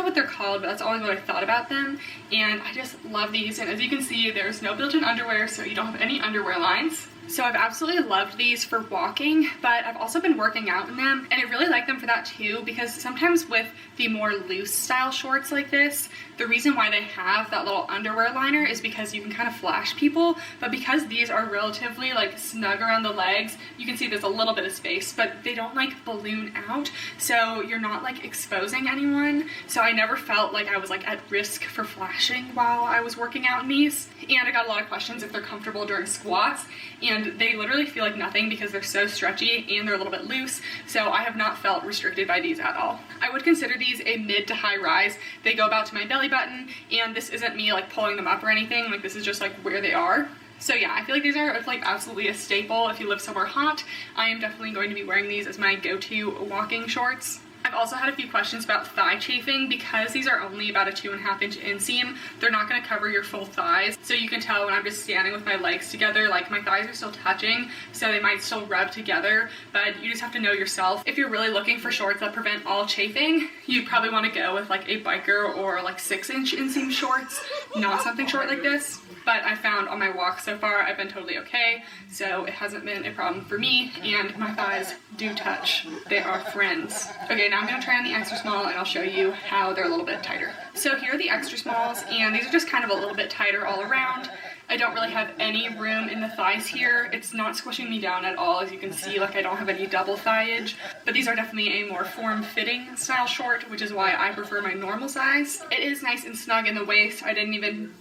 S2: what they're called, but that's always what I thought about them, and I just love these. And as you can see, there's no built-in underwear, so you don't have any underwear lines. So I've absolutely loved these for walking, but I've also been working out in them, and I really like them for that too, because sometimes with the more loose style shorts like this, the reason why they have that little underwear liner is because you can kind of flash people, but because these are relatively like snug around the legs, you can see there's a little bit of space, but they don't like balloon out, so you're not like exposing anyone. So I never felt like I was like at risk for flashing while I was working out in these. And I got a lot of questions if they're comfortable during squats, and they literally feel like nothing because they're so stretchy and they're a little bit loose, so I have not felt restricted by these at all. I would consider these a mid to high rise. They go about to my belly button, and this isn't me like pulling them up or anything, like this is just like where they are. So yeah, I feel like these are like absolutely a staple if you live somewhere hot. I am definitely going to be wearing these as my go-to walking shorts. I've also had a few questions about thigh chafing. Because these are only about a 2.5 inch inseam, they're not going to cover your full thighs, so you can tell when I'm just standing with my legs together, like my thighs are still touching, so they might still rub together, but you just have to know yourself. If you're really looking for shorts that prevent all chafing, you'd probably want to go with like a biker or like 6-inch inseam shorts, not something short like this. But I found on my walk so far, I've been totally okay, so it hasn't been a problem for me, and my thighs do touch. They are friends. Okay, now I'm gonna try on the extra small, and I'll show you how they're a little bit tighter. So here are the extra smalls, and these are just kind of a little bit tighter all around. I don't really have any room in the thighs here. It's not squishing me down at all, as you can see, like I don't have any double thighage, but these are definitely a more form-fitting style short, which is why I prefer my normal size. It is nice and snug in the waist. I didn't even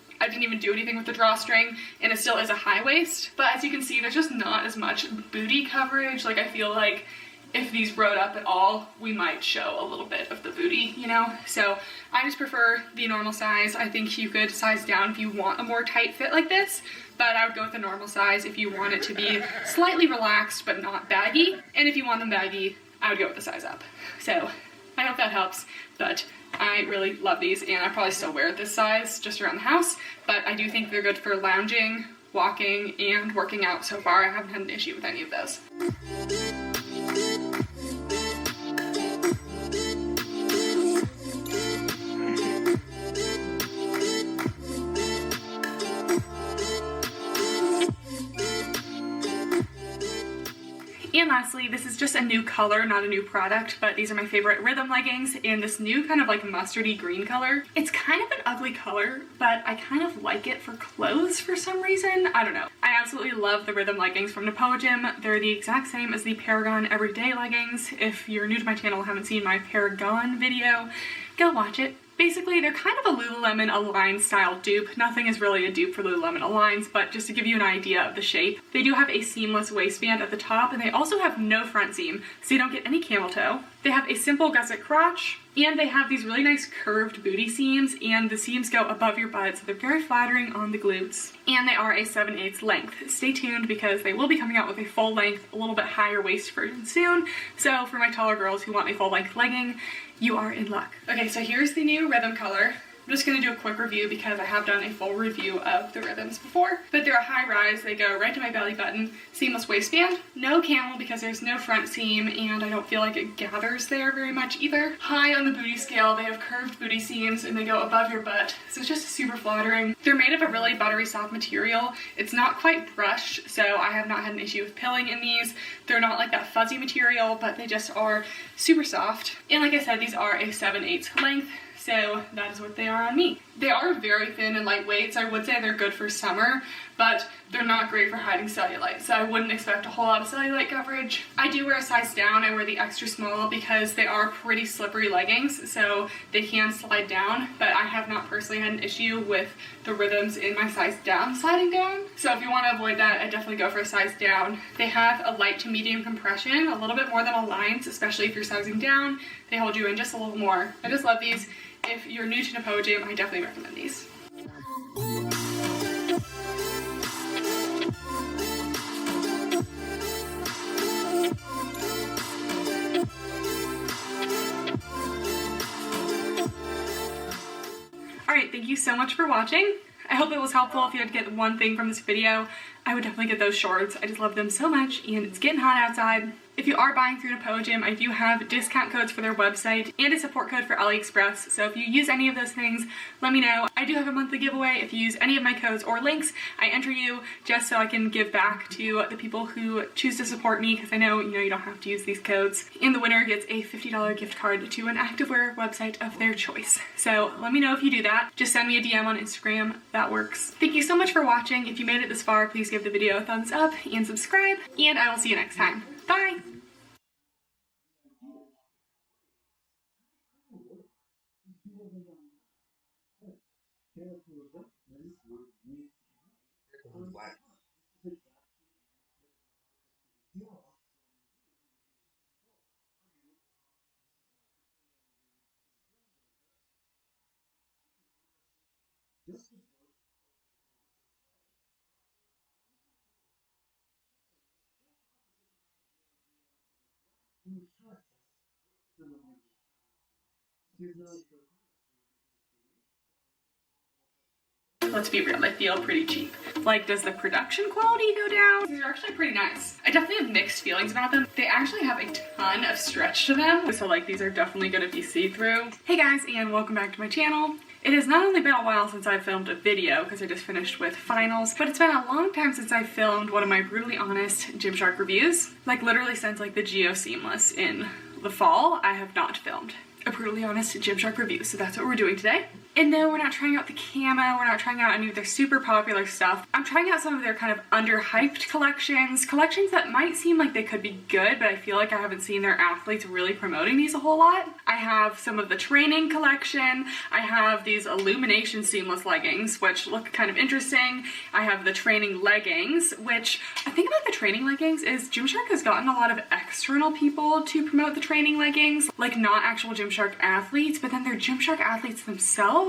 S2: do anything with the drawstring, and it still is a high waist, but as you can see, there's just not as much booty coverage. Like I feel like if these rode up at all, we might show a little bit of the booty, you know? So I just prefer the normal size. I think you could size down if you want a more tight fit like this, but I would go with the normal size if you want it to be slightly relaxed but not baggy, and if you want them baggy, I would go with the size up. So I hope that helps, but I really love these, and I probably still wear this size just around the house, but I do think they're good for lounging, walking, and working out. So far, I haven't had an issue with any of those. And lastly, this is just a new color, not a new product, but these are my favorite rhythm leggings in this new kind of like mustardy green color. It's kind of an ugly color, but I kind of like it for clothes for some reason. I don't know. I absolutely love the rhythm leggings from Nepoagym. They're the exact same as the Paragon everyday leggings. If you're new to my channel and haven't seen my Paragon video, go watch it. Basically, they're kind of a Lululemon Align style dupe. Nothing is really a dupe for Lululemon Aligns, but just to give you an idea of the shape. They do have a seamless waistband at the top, and they also have no front seam, so you don't get any camel toe. They have a simple gusset crotch, and they have these really nice curved booty seams, and the seams go above your butt, so they're very flattering on the glutes. And they are a 7/8 length. Stay tuned because they will be coming out with a full length, a little bit higher waist version soon. So for my taller girls who want a full length legging, you are in luck. Okay, so here's the new rhythm color. I'm just going to do a quick review because I have done a full review of the rhythms before. But they're a high rise, they go right to my belly button, seamless waistband, no camel because there's no front seam and I don't feel like it gathers there very much either. High on the booty scale, they have curved booty seams and they go above your butt, so it's just super flattering. They're made of a really buttery soft material. It's not quite brushed, so I have not had an issue with pilling in these. They're not like that fuzzy material, but they just are super soft. And like I said, these are a 7/8 length. So that is what they are on me. They are very thin and lightweight, so I would say they're good for summer, but they're not great for hiding cellulite, so I wouldn't expect a whole lot of cellulite coverage. I do wear a size down. I wear the extra small because they are pretty slippery leggings, so they can slide down, but I have not personally had an issue with the rhythms in my size down sliding down. So if you want to avoid that, I definitely go for a size down. They have a light to medium compression, a little bit more than Aligns, especially if you're sizing down. They hold you in just a little more. I just love these. If you're new to Nepoagym, I definitely recommend these. Alright, thank you so much for watching. I hope it was helpful. If you had to get one thing from this video, I would definitely get those shorts. I just love them so much, and it's getting hot outside. If you are buying through Nepoagym, I do have discount codes for their website and a support code for AliExpress. So if you use any of those things, let me know. I do have a monthly giveaway. If you use any of my codes or links, I enter you just so I can give back to the people who choose to support me, because I know, you don't have to use these codes. And the winner gets a $50 gift card to an activewear website of their choice. So let me know if you do that. Just send me a DM on Instagram. That works. Thank you so much for watching. If you made it this far, please give the video a thumbs up and subscribe, and I will see you next time. Bye!
S1: Black.
S2: Let's be real, they feel pretty cheap. Like, does the production quality go down? These are actually pretty nice. I definitely have mixed feelings about them. They actually have a ton of stretch to them, so like these are definitely gonna be see-through. Hey guys, and welcome back to my channel. It has not only been a while since I filmed a video, because I just finished with finals, but it's been a long time since I filmed one of my brutally honest Gymshark reviews. Like literally since like the Geo Seamless in the fall, I have not filmed a brutally honest Gymshark review, so that's what we're doing today. And no, we're not trying out the camo, we're not trying out any of their super popular stuff. I'm trying out some of their kind of underhyped collections that might seem like they could be good, but I feel like I haven't seen their athletes really promoting these a whole lot. I have some of the training collection. I have these illumination seamless leggings, which look kind of interesting. I have the training leggings, which I think about the training leggings is Gymshark has gotten a lot of external people to promote the training leggings, like not actual Gymshark athletes, but then they're Gymshark athletes themselves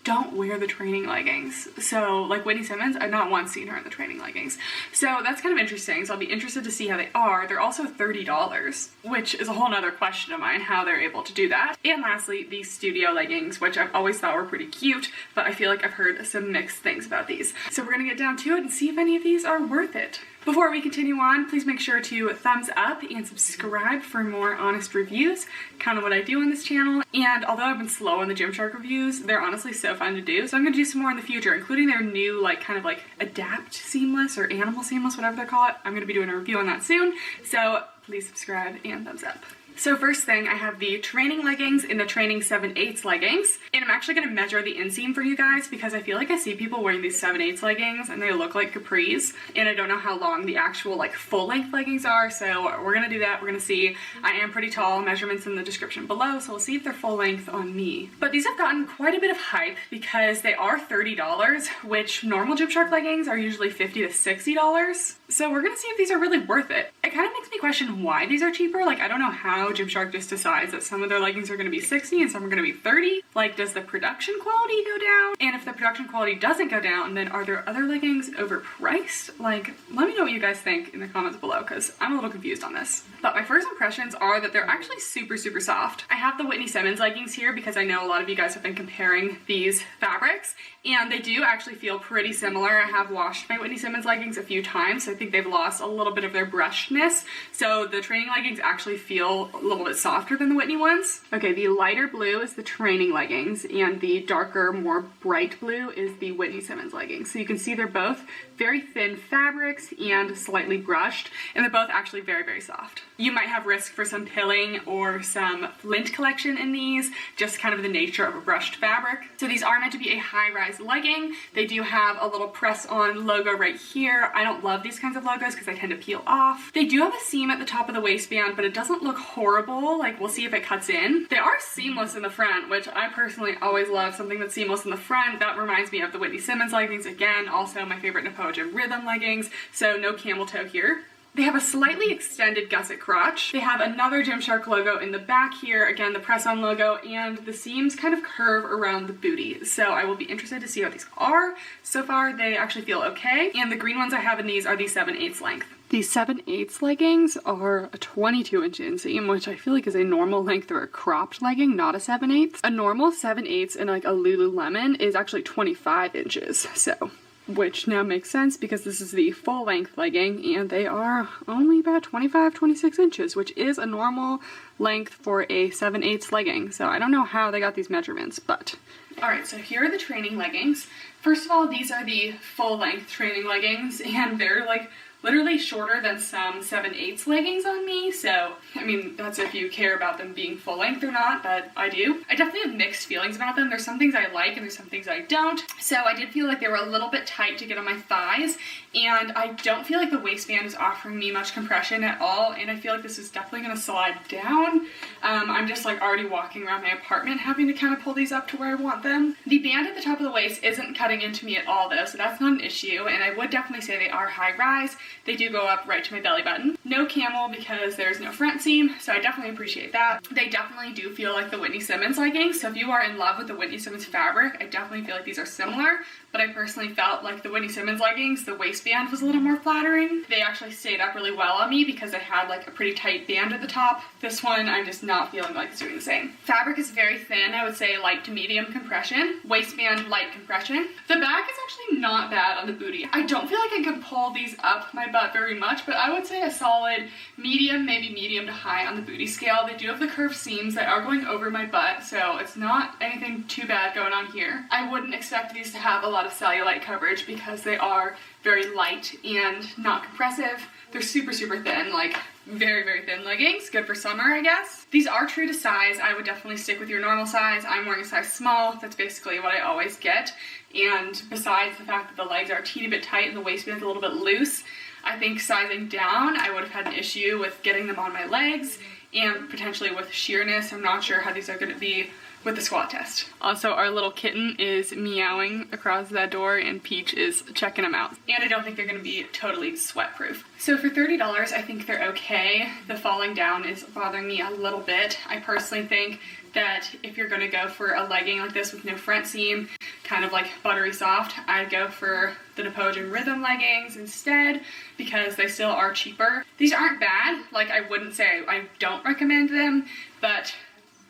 S2: don't wear the training leggings. So like Whitney Simmons, I've not once seen her in the training leggings. So that's kind of interesting. So I'll be interested to see how they are. They're also $30, which is a whole nother question of mine, how they're able to do that. And lastly, these studio leggings, which I've always thought were pretty cute, but I feel like I've heard some mixed things about these. So we're gonna get down to it and see if any of these are worth it. Before we continue on, please make sure to thumbs up and subscribe for more honest reviews, kind of what I do on this channel. And although I've been slow on the Gymshark reviews, they're honestly so fun to do. So I'm gonna do some more in the future, including their new like kind of like adapt seamless or animal seamless, whatever they're called. I'm gonna be doing a review on that soon. So please subscribe and thumbs up. So first thing, I have the training leggings in the training 7/8 leggings, and I'm actually going to measure the inseam for you guys because I feel like I see people wearing these 7/8 leggings and they look like capris, and I don't know how long the actual like full length leggings are, so we're going to do that. We're going to see. I am pretty tall, measurements in the description below, so we'll see if they're full length on me. But these have gotten quite a bit of hype because they are $30, which normal Gymshark leggings are usually $50 to $60. So we're going to see if these are really worth it. It kind of makes me question why these are cheaper. Like, I don't know how Gymshark just decides that some of their leggings are going to be $60 and some are going to be $30. Like, does the production quality go down? And if the production quality doesn't go down, then are there other leggings overpriced? Like, let me know what you guys think in the comments below, because I'm a little confused on this. But my first impressions are that they're actually super, super soft. I have the Whitney Simmons leggings here because I know a lot of you guys have been comparing these fabrics, and they do actually feel pretty similar. I have washed my Whitney Simmons leggings a few times, so I think they've lost a little bit of their brushness. So the training leggings actually feel a little bit softer than the Whitney ones. Okay, the lighter blue is the training leggings, and the darker, more bright blue is the Whitney Simmons leggings. So you can see they're both very thin fabrics and slightly brushed, and they're both actually very, very soft. You might have risk for some pilling or some lint collection in these, just kind of the nature of a brushed fabric. So these are meant to be a high-rise legging. They do have a little press-on logo right here. I don't love these kinds of logos because they tend to peel off. They do have a seam at the top of the waistband, but it doesn't look horrible. Like, we'll see if it cuts in. They are seamless in the front, which I personally always love something that's seamless in the front. That reminds me of the Whitney Simmons leggings again, also my favorite Nepoagym Rhythm leggings, so no camel toe here. They have a slightly extended gusset crotch. They have another Gymshark logo in the back here, again the press-on logo, and the seams kind of curve around the booty. So I will be interested to see how these are. So far they actually feel okay, and the green ones I have in these are the 7/8 length. These 7/8 leggings are a 22-inch inseam, which I feel like is a normal length or a cropped legging, not a 7/8. A normal 7/8 in like a Lululemon is actually 25 inches, so which now makes sense because this is the full length legging and they are only about 25-26 inches, which is a normal length for a 7/8 legging. So I don't know how they got these measurements, but. Alright, so here are the training leggings. First of all, these are the full length training leggings and they're like literally shorter than some 7/8 leggings on me, so I mean that's if you care about them being full length or not, but I do. I definitely have mixed feelings about them. There's some things I like and there's some things I don't. So I did feel like they were a little bit tight to get on my thighs, and I don't feel like the waistband is offering me much compression at all, and I feel like this is definitely going to slide down. I'm just like already walking around my apartment having to kind of pull these up to where I want them. The band at the top of the waist isn't cutting into me at all though, so that's not an issue, and I would definitely say they are high rise. They do go up right to my belly button. No camel because there's no front seam, so I definitely appreciate that. They definitely do feel like the Whitney Simmons leggings, so if you are in love with the Whitney Simmons fabric, I definitely feel like these are similar, but I personally felt like the Whitney Simmons leggings, the waistband was a little more flattering. They actually stayed up really well on me because I had like a pretty tight band at the top. This one, I'm just not feeling like it's doing the same. Fabric is very thin, I would say light to medium compression. Waistband, light compression. The back is actually not bad on the booty. I don't feel like I can pull these up my butt very much, but I would say a solid medium, maybe medium to high on the booty scale. They do have the curved seams that are going over my butt, so it's not anything too bad going on here. I wouldn't expect these to have a lot of cellulite coverage because they are very light and not compressive. They're super thin, like very thin leggings. Good for summer, I guess. These are true to size. I would definitely stick with your normal size. I'm wearing a size small. That's basically what I always get. And besides the fact that the legs are a teeny bit tight and the waistband's a little bit loose, I think sizing down, I would have had an issue with getting them on my legs and potentially with sheerness. I'm not sure how these are going to be with the squat test. Also, our little kitten is meowing across that door and Peach is checking them out. And I don't think they're going to be totally sweat proof. So for $30, I think they're okay. The falling down is bothering me a little bit. I personally think that if you're going to go for a legging like this with no front seam, kind of like buttery soft, I'd go for the Nepoagym Rhythm leggings instead because they still are cheaper. These aren't bad. Like, I wouldn't say I don't recommend them, but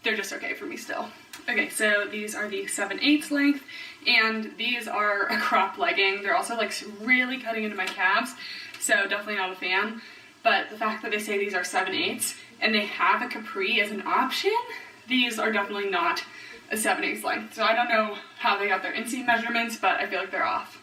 S2: they're just okay for me still. Okay, so these are the 7/8 length, and these are a crop legging. They're also like really cutting into my calves, so definitely not a fan. But the fact that they say these are 7/8 and they have a capri as an option, these are definitely not a 7/8 length. So I don't know how they got their inseam measurements, but I feel like they're off.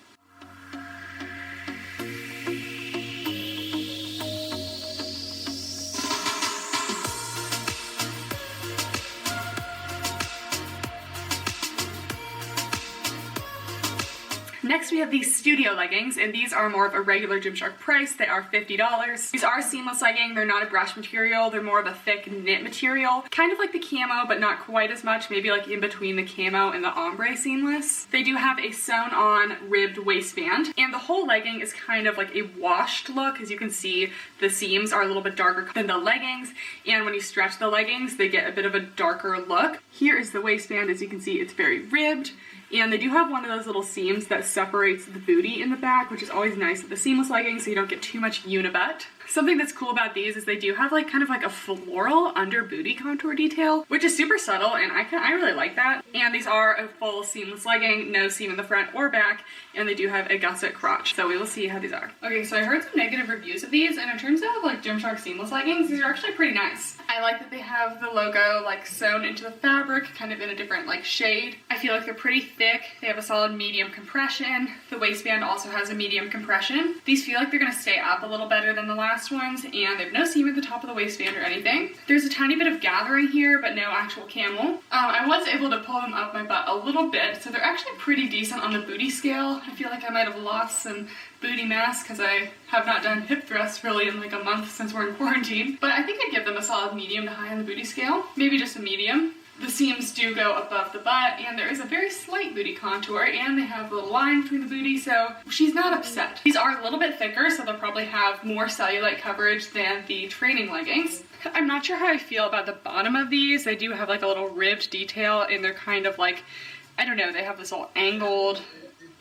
S2: Next we have these studio leggings, and these are more of a regular Gymshark price. They are $50. These are a seamless legging. They're not a brush material. They're more of a thick knit material. Kind of like the camo, but not quite as much. Maybe like in between the camo and the ombre seamless. They do have a sewn on ribbed waistband, and the whole legging is kind of like a washed look. As you can see, the seams are a little bit darker than the leggings, and when you stretch the leggings, they get a bit of a darker look. Here is the waistband. As you can see, it's very ribbed. And they do have one of those little seams that separates the booty in the back, which is always nice with the seamless leggings so you don't get too much unibutt. Something that's cool about these is they do have like kind of like a floral under booty contour detail, which is super subtle, and I really like that. And these are a full seamless legging, no seam in the front or back, and they do have a gusset crotch. So we will see how these are. Okay, so I heard some negative reviews of these, and in terms of like Gymshark seamless leggings, these are actually pretty nice. I like that they have the logo like sewn into the fabric, kind of in a different like shade. I feel like they're pretty thick. They have a solid medium compression. The waistband also has a medium compression. These feel like they're gonna stay up a little better than the last ones, and they have no seam at the top of the waistband or anything. There's a tiny bit of gathering here, but no actual camel. I was able to pull them up my butt a little bit, so they're actually pretty decent on the booty scale. I feel like I might have lost some booty mass because I have not done hip thrusts really in like a month since we're in quarantine, but I think I'd give them a solid medium to high on the booty scale, maybe just a medium. The seams do go above the butt, and there is a very slight booty contour, and they have a little line between the booty, so she's not upset. These are a little bit thicker, so they'll probably have more cellulite coverage than the training leggings. I'm not sure how I feel about the bottom of these. They do have like a little ribbed detail, and they're kind of like, I don't know, they have this little angled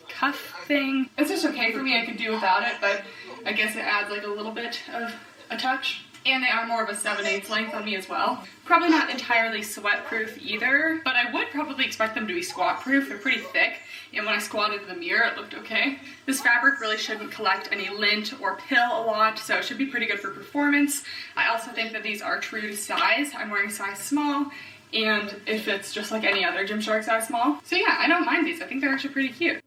S2: cuff thing. It's just okay for me, I could do without it, but I guess it adds like a little bit of a touch. And they are more of a 7/8 length on me as well. Probably not entirely sweat proof either, but I would probably expect them to be squat proof. They're pretty thick, and when I squatted in the mirror, it looked okay. This fabric really shouldn't collect any lint or pill a lot, so it should be pretty good for performance. I also think that these are true to size. I'm wearing size small, and it fits just like any other Gymshark size small. So yeah, I don't mind these. I think they're actually pretty cute.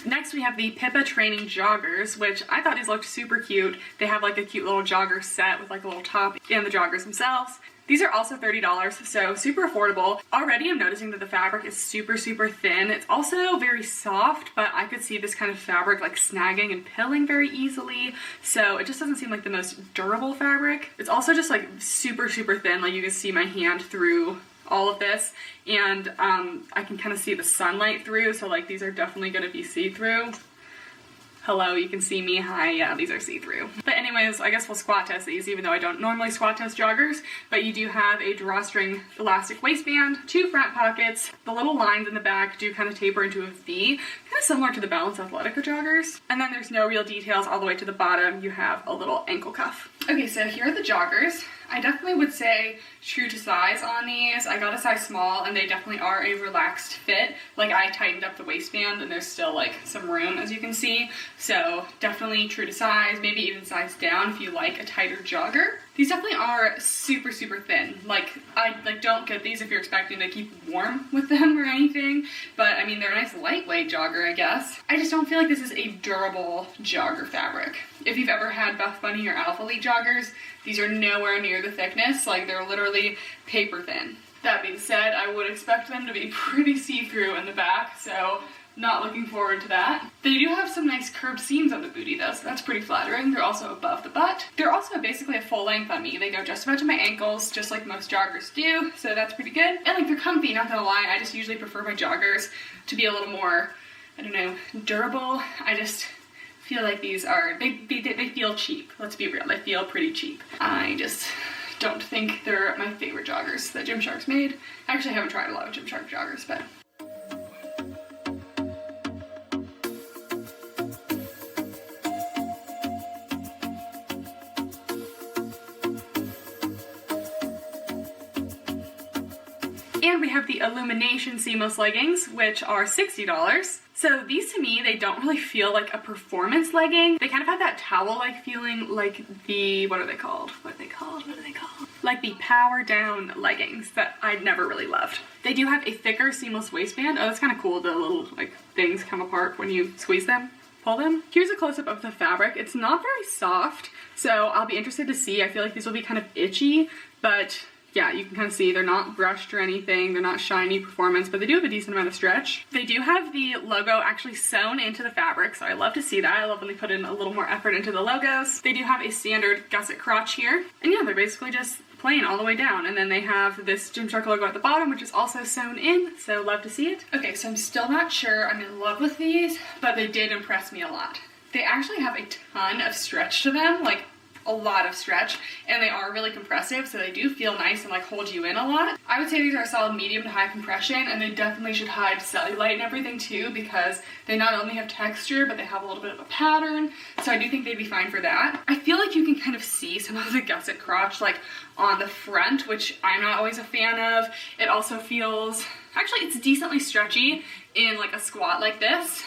S2: Next we have the Pippa Training Joggers, which I thought these looked super cute. They have like a cute little jogger set with like a little top and the joggers themselves. These are also $30, so super affordable. Already I'm noticing that the fabric is super thin. It's also very soft, but I could see this kind of fabric like snagging and pilling very easily, so it just doesn't seem like the most durable fabric. It's also just like super thin, like you can see my hand through all of this, and I can kind of see the sunlight through, so like these are definitely going to be see-through. Hello, you can see me. Hi, yeah, these are see-through. But anyways, I guess we'll squat test these, even though I don't normally squat test joggers. But you do have a drawstring elastic waistband, 2 front pockets. The little lines in the back do kind of taper into a V, kind of similar to the Balance Athletica joggers. And then there's no real details all the way to the bottom. You have a little ankle cuff. Okay, so here are the joggers. I definitely would say true to size on these. I got a size small, and they definitely are a relaxed fit. Like, I tightened up the waistband and there's still like some room, as you can see. So definitely true to size, maybe even size down if you like a tighter jogger. These definitely are super thin. Like, I don't get these if you're expecting to keep warm with them or anything, but I mean, they're a nice lightweight jogger, I guess. I just don't feel like this is a durable jogger fabric. If you've ever had Buff Bunny or Alpha Elite joggers, these are nowhere near the thickness. Like, they're literally paper thin. That being said, I would expect them to be pretty see-through in the back, so not looking forward to that. They do have some nice curved seams on the booty though, so that's pretty flattering. They're also above the butt. They're also basically a full length on me. They go just about to my ankles, just like most joggers do, so that's pretty good. And like, they're comfy, not gonna lie. I just usually prefer my joggers to be a little more, I don't know, durable. I just feel like these are, they feel cheap. Let's be real, they feel pretty cheap. I just don't think they're my favorite joggers that Gymshark's made. I actually haven't tried a lot of Gymshark joggers, but and we have the Illumination seamless leggings, which are $60. So these to me, they don't really feel like a performance legging. They kind of have that towel-like feeling, like the, what are they called? Like the power down leggings that I'd never really loved. They do have a thicker seamless waistband. Oh, that's kind of cool. The little like things come apart when you squeeze them. Pull them. Here's a close-up of the fabric. It's not very soft, so I'll be interested to see. I feel like these will be kind of itchy, but yeah, you can kind of see they're not brushed or anything. They're not shiny performance, but they do have a decent amount of stretch. They do have the logo actually sewn into the fabric, so I love to see that. I love when they put in a little more effort into the logos. They do have a standard gusset crotch here, and yeah, they're basically just plain all the way down. And then they have this Gymshark logo at the bottom, which is also sewn in, so love to see it. Okay, so I'm still not sure I'm in love with these, but they did impress me a lot. They actually have a ton of stretch to them, like a lot of stretch, and they are really compressive, so they do feel nice and like hold you in a lot. I would say these are a solid medium to high compression, and they definitely should hide cellulite and everything too, because they not only have texture, but they have a little bit of a pattern, so I do think they'd be fine for that. I feel like you can kind of see some of the gusset crotch like on the front, which I'm not always a fan of. It also feels, actually it's decently stretchy in like a squat like this,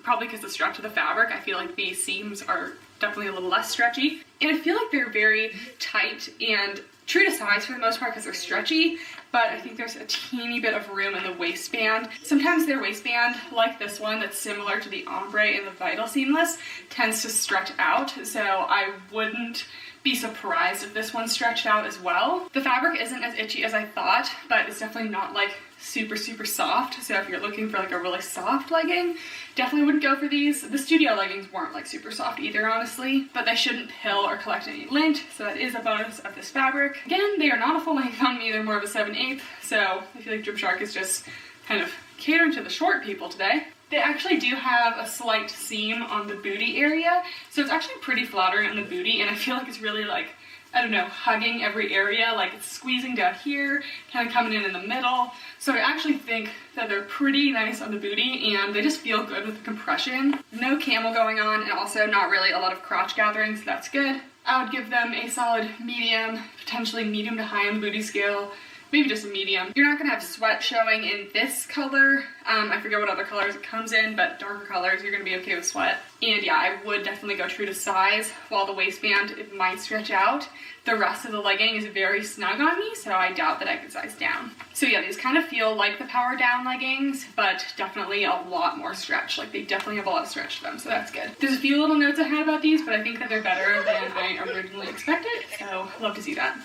S2: probably because the stretch of the fabric. I feel like these seams are definitely a little less stretchy, and I feel like they're very tight and true to size for the most part because they're stretchy, but I think there's a teeny bit of room in the waistband. Sometimes their waistband, like this one that's similar to the ombre and the Vital Seamless, tends to stretch out, so I wouldn't be surprised if this one stretched out as well. The fabric isn't as itchy as I thought, but it's definitely not like super soft, so if you're looking for like a really soft legging, definitely wouldn't go for these. The studio leggings weren't like super soft either, honestly, but they shouldn't pill or collect any lint, so that is a bonus of this fabric. Again, they are not a full length on me, they're more of a 7/8, so I feel like Gymshark is just kind of catering to the short people today. They actually do have a slight seam on the booty area, so it's actually pretty flattering on the booty, and I feel like it's really like I don't know, hugging every area, like it's squeezing down here, kind of coming in the middle. So I actually think that they're pretty nice on the booty and they just feel good with the compression. No camel going on and also not really a lot of crotch gathering, so that's good. I would give them a solid medium, potentially medium to high on the booty scale. Maybe just a medium. You're not gonna have sweat showing in this color. I forget what other colors it comes in, but darker colors, you're gonna be okay with sweat. And yeah, I would definitely go true to size. While the waistband, it might stretch out. The rest of the legging is very snug on me, so I doubt that I could size down. So yeah, these kind of feel like the power down leggings, but definitely a lot more stretch. Like they definitely have a lot of stretch to them, so that's good. There's a few little notes I had about these, but I think that they're better than I originally expected, so love to see that.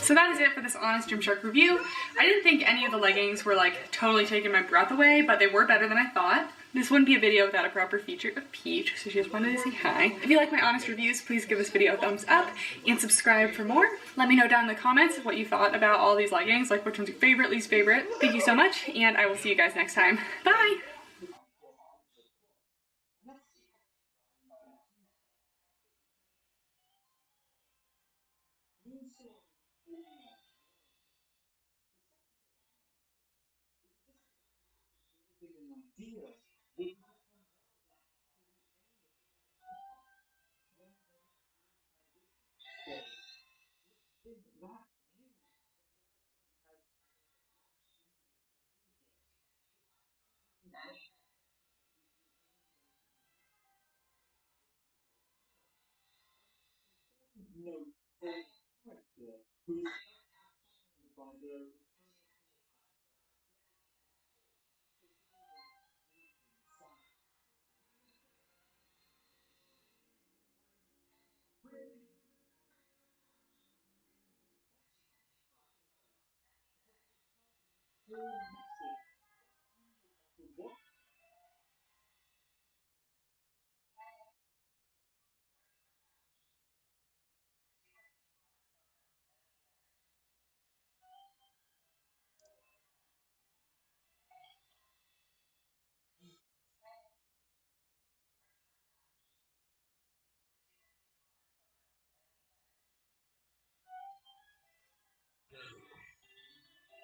S2: So that is it for this Honest Gymshark review. I didn't think any of the leggings were like totally taking my breath away, but they were better than I thought. This wouldn't be a video without a proper feature of Peach, so she just wanted to say hi. If you like my honest reviews, please give this video a thumbs up and subscribe for more. Let me know down in the comments what you thought about all these leggings, like which one's your favorite, least favorite. Thank you so much, and I will see you guys next time. Bye!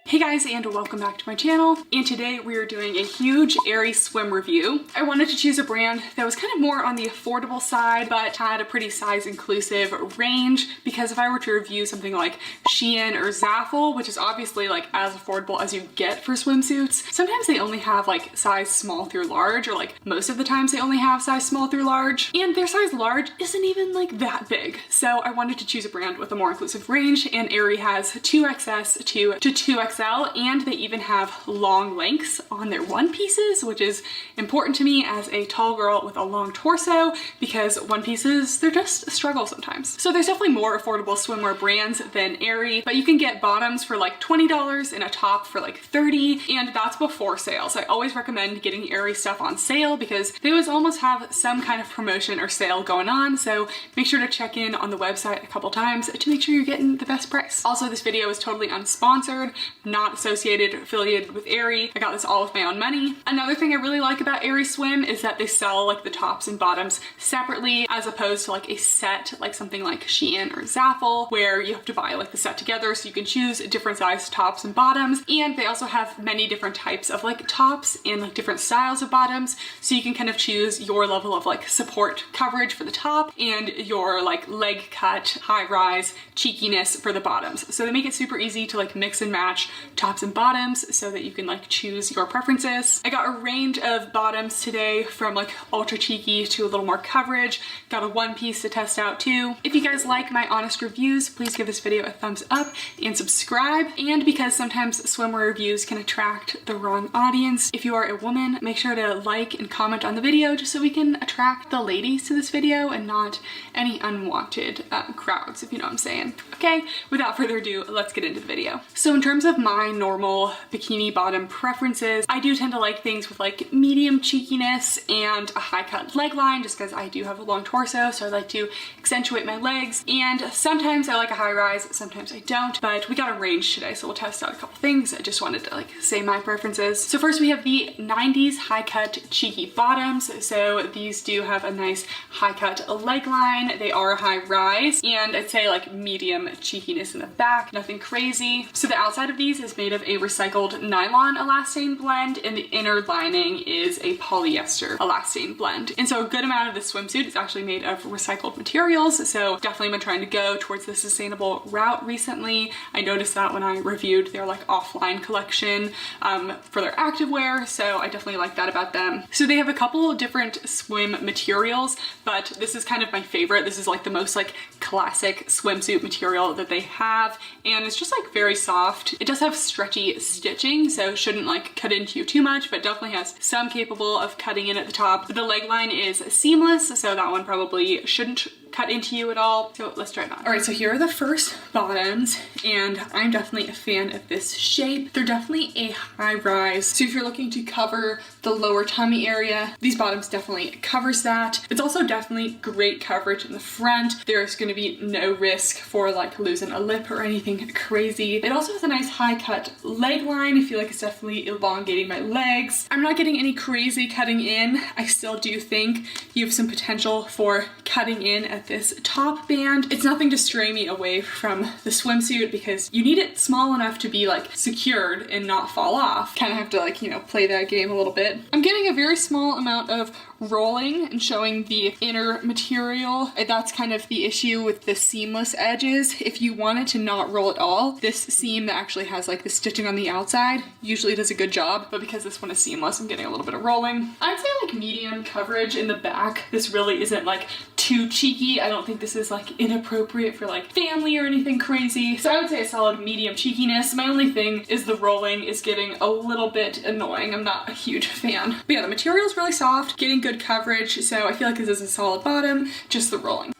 S2: Hey guys, and welcome back to my channel. And today we are doing a huge Aerie swim review. I wanted to choose a brand that was kind of more on the affordable side, but had a pretty size inclusive range, because if I were to review something like Shein or Zaful, which is obviously like as affordable as you get for swimsuits, sometimes they only have like size small through large, or like most of the times they only have size small through large, and their size large isn't even like that big. So I wanted to choose a brand with a more inclusive range, and Aerie has 2XS to 2XL, and they even have long lengths on their one pieces, which is important to me as a tall girl with a long torso, because one pieces, they're just a struggle sometimes. So there's definitely more affordable swimwear brands than Aerie, but you can get bottoms for like $20 and a top for like $30, and that's before sales. I always recommend getting Aerie stuff on sale because they always almost have some kind of promotion or sale going on, so make sure to check in on the website a couple times to make sure you're getting the best price. Also, this video is totally unsponsored, not associated or affiliated with Aerie. I got this all with my own money. Another thing I really like about Aerie Swim is that they sell like the tops and bottoms separately, as opposed to like a set, like something like Shein or Zaful, where you have to buy like the set together, so you can choose different size tops and bottoms. And they also have many different types of like tops and like different styles of bottoms, so you can kind of choose your level of like support coverage for the top and your like leg cut, high rise, cheekiness for the bottoms. So they make it super easy to like mix and match tops and bottoms so that you can like choose your preferences. I got a range of bottoms today, from like ultra cheeky to a little more coverage. Got a one piece to test out too. If you guys like my honest reviews, please give this video a thumbs up and subscribe. And because sometimes swimwear reviews can attract the wrong audience, if you are a woman, make sure to like and comment on the video just so we can attract the ladies to this video and not any unwanted crowds, if you know what I'm saying. Okay, without further ado, let's get into the video. So in terms of my my normal bikini bottom preferences. I do tend to like things with like medium cheekiness and a high cut leg line just because I do have a long torso, so I like to accentuate my legs. And sometimes I like a high rise, sometimes I don't, but we got a range today, so we'll test out a couple things. I just wanted to like say my preferences. So first we have the 90s high cut cheeky bottoms. So these do have a nice high cut leg line. They are high rise, and I'd say like medium cheekiness in the back, nothing crazy. So the outside of these is made of a recycled nylon elastane blend, and the inner lining is a polyester elastane blend. And so a good amount of the swimsuit is actually made of recycled materials, so definitely been trying to go towards the sustainable route recently. I noticed that when I reviewed their like offline collection for their activewear, so I definitely like that about them. So they have a couple different swim materials, but this is kind of my favorite. This is like the most like classic swimsuit material that they have, and it's just like very soft. It does have stretchy stitching, so shouldn't like cut into you too much, but definitely has some capable of cutting in at the top. The leg line is seamless, so that one probably shouldn't cut into you at all. So let's try it on. All right, so here are the first bottoms, and I'm definitely a fan of this shape. They're definitely a high rise, so if you're looking to cover the lower tummy area, these bottoms definitely covers that. It's also definitely great coverage in the front. There's going to be no risk for like losing a lip or anything crazy. It also has a nice high cut leg line. I feel like it's definitely elongating my legs. I'm not getting any crazy cutting in. I still do think you have some potential for cutting in at this top band. It's nothing to stray me away from the swimsuit because you need it small enough to be like secured and not fall off. Kind of have to like, you know, play that game a little bit. I'm getting a very small amount of rolling and showing the inner material. That's kind of the issue with the seamless edges. If you wanted to not roll at all, this seam that actually has like the stitching on the outside usually does a good job, but because this one is seamless, I'm getting a little bit of rolling. I'd say like medium coverage in the back. This really isn't like too cheeky. I don't think this is like inappropriate for like family or anything crazy. So I would say a solid medium cheekiness. My only thing is the rolling is getting a little bit annoying. I'm not a huge fan. But yeah, the material is really soft, getting good coverage, so I feel like this is a solid bottom, just the rolling.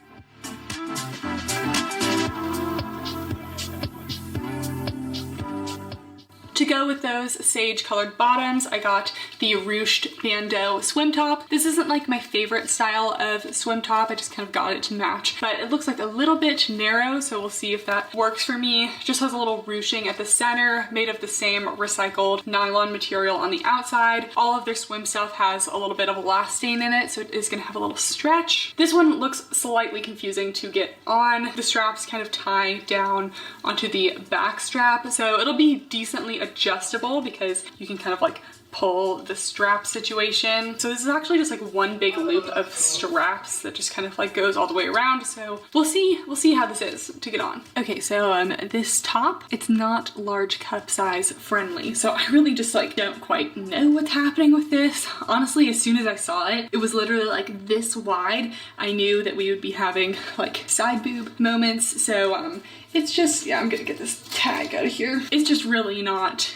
S2: To go with those sage colored bottoms, I got the ruched bandeau swim top. This isn't like my favorite style of swim top. I just kind of got it to match, but it looks like a little bit narrow, so we'll see if that works for me. Just has a little ruching at the center, made of the same recycled nylon material on the outside. All of their swim stuff has a little bit of elastane in it, so it is gonna have a little stretch. This one looks slightly confusing to get on. The straps kind of tie down onto the back strap, so it'll be decently adjustable because you can kind of like pull the strap situation. So this is actually just like one big loop of straps that just kind of like goes all the way around. So we'll see how this is to get on. Okay, so this top, it's not large cup size friendly. So I really just like don't quite know what's happening with this. Honestly, as soon as I saw it, it was literally like this wide. I knew that we would be having like side boob moments. So it's just, yeah, I'm gonna get this tag out of here. It's just really not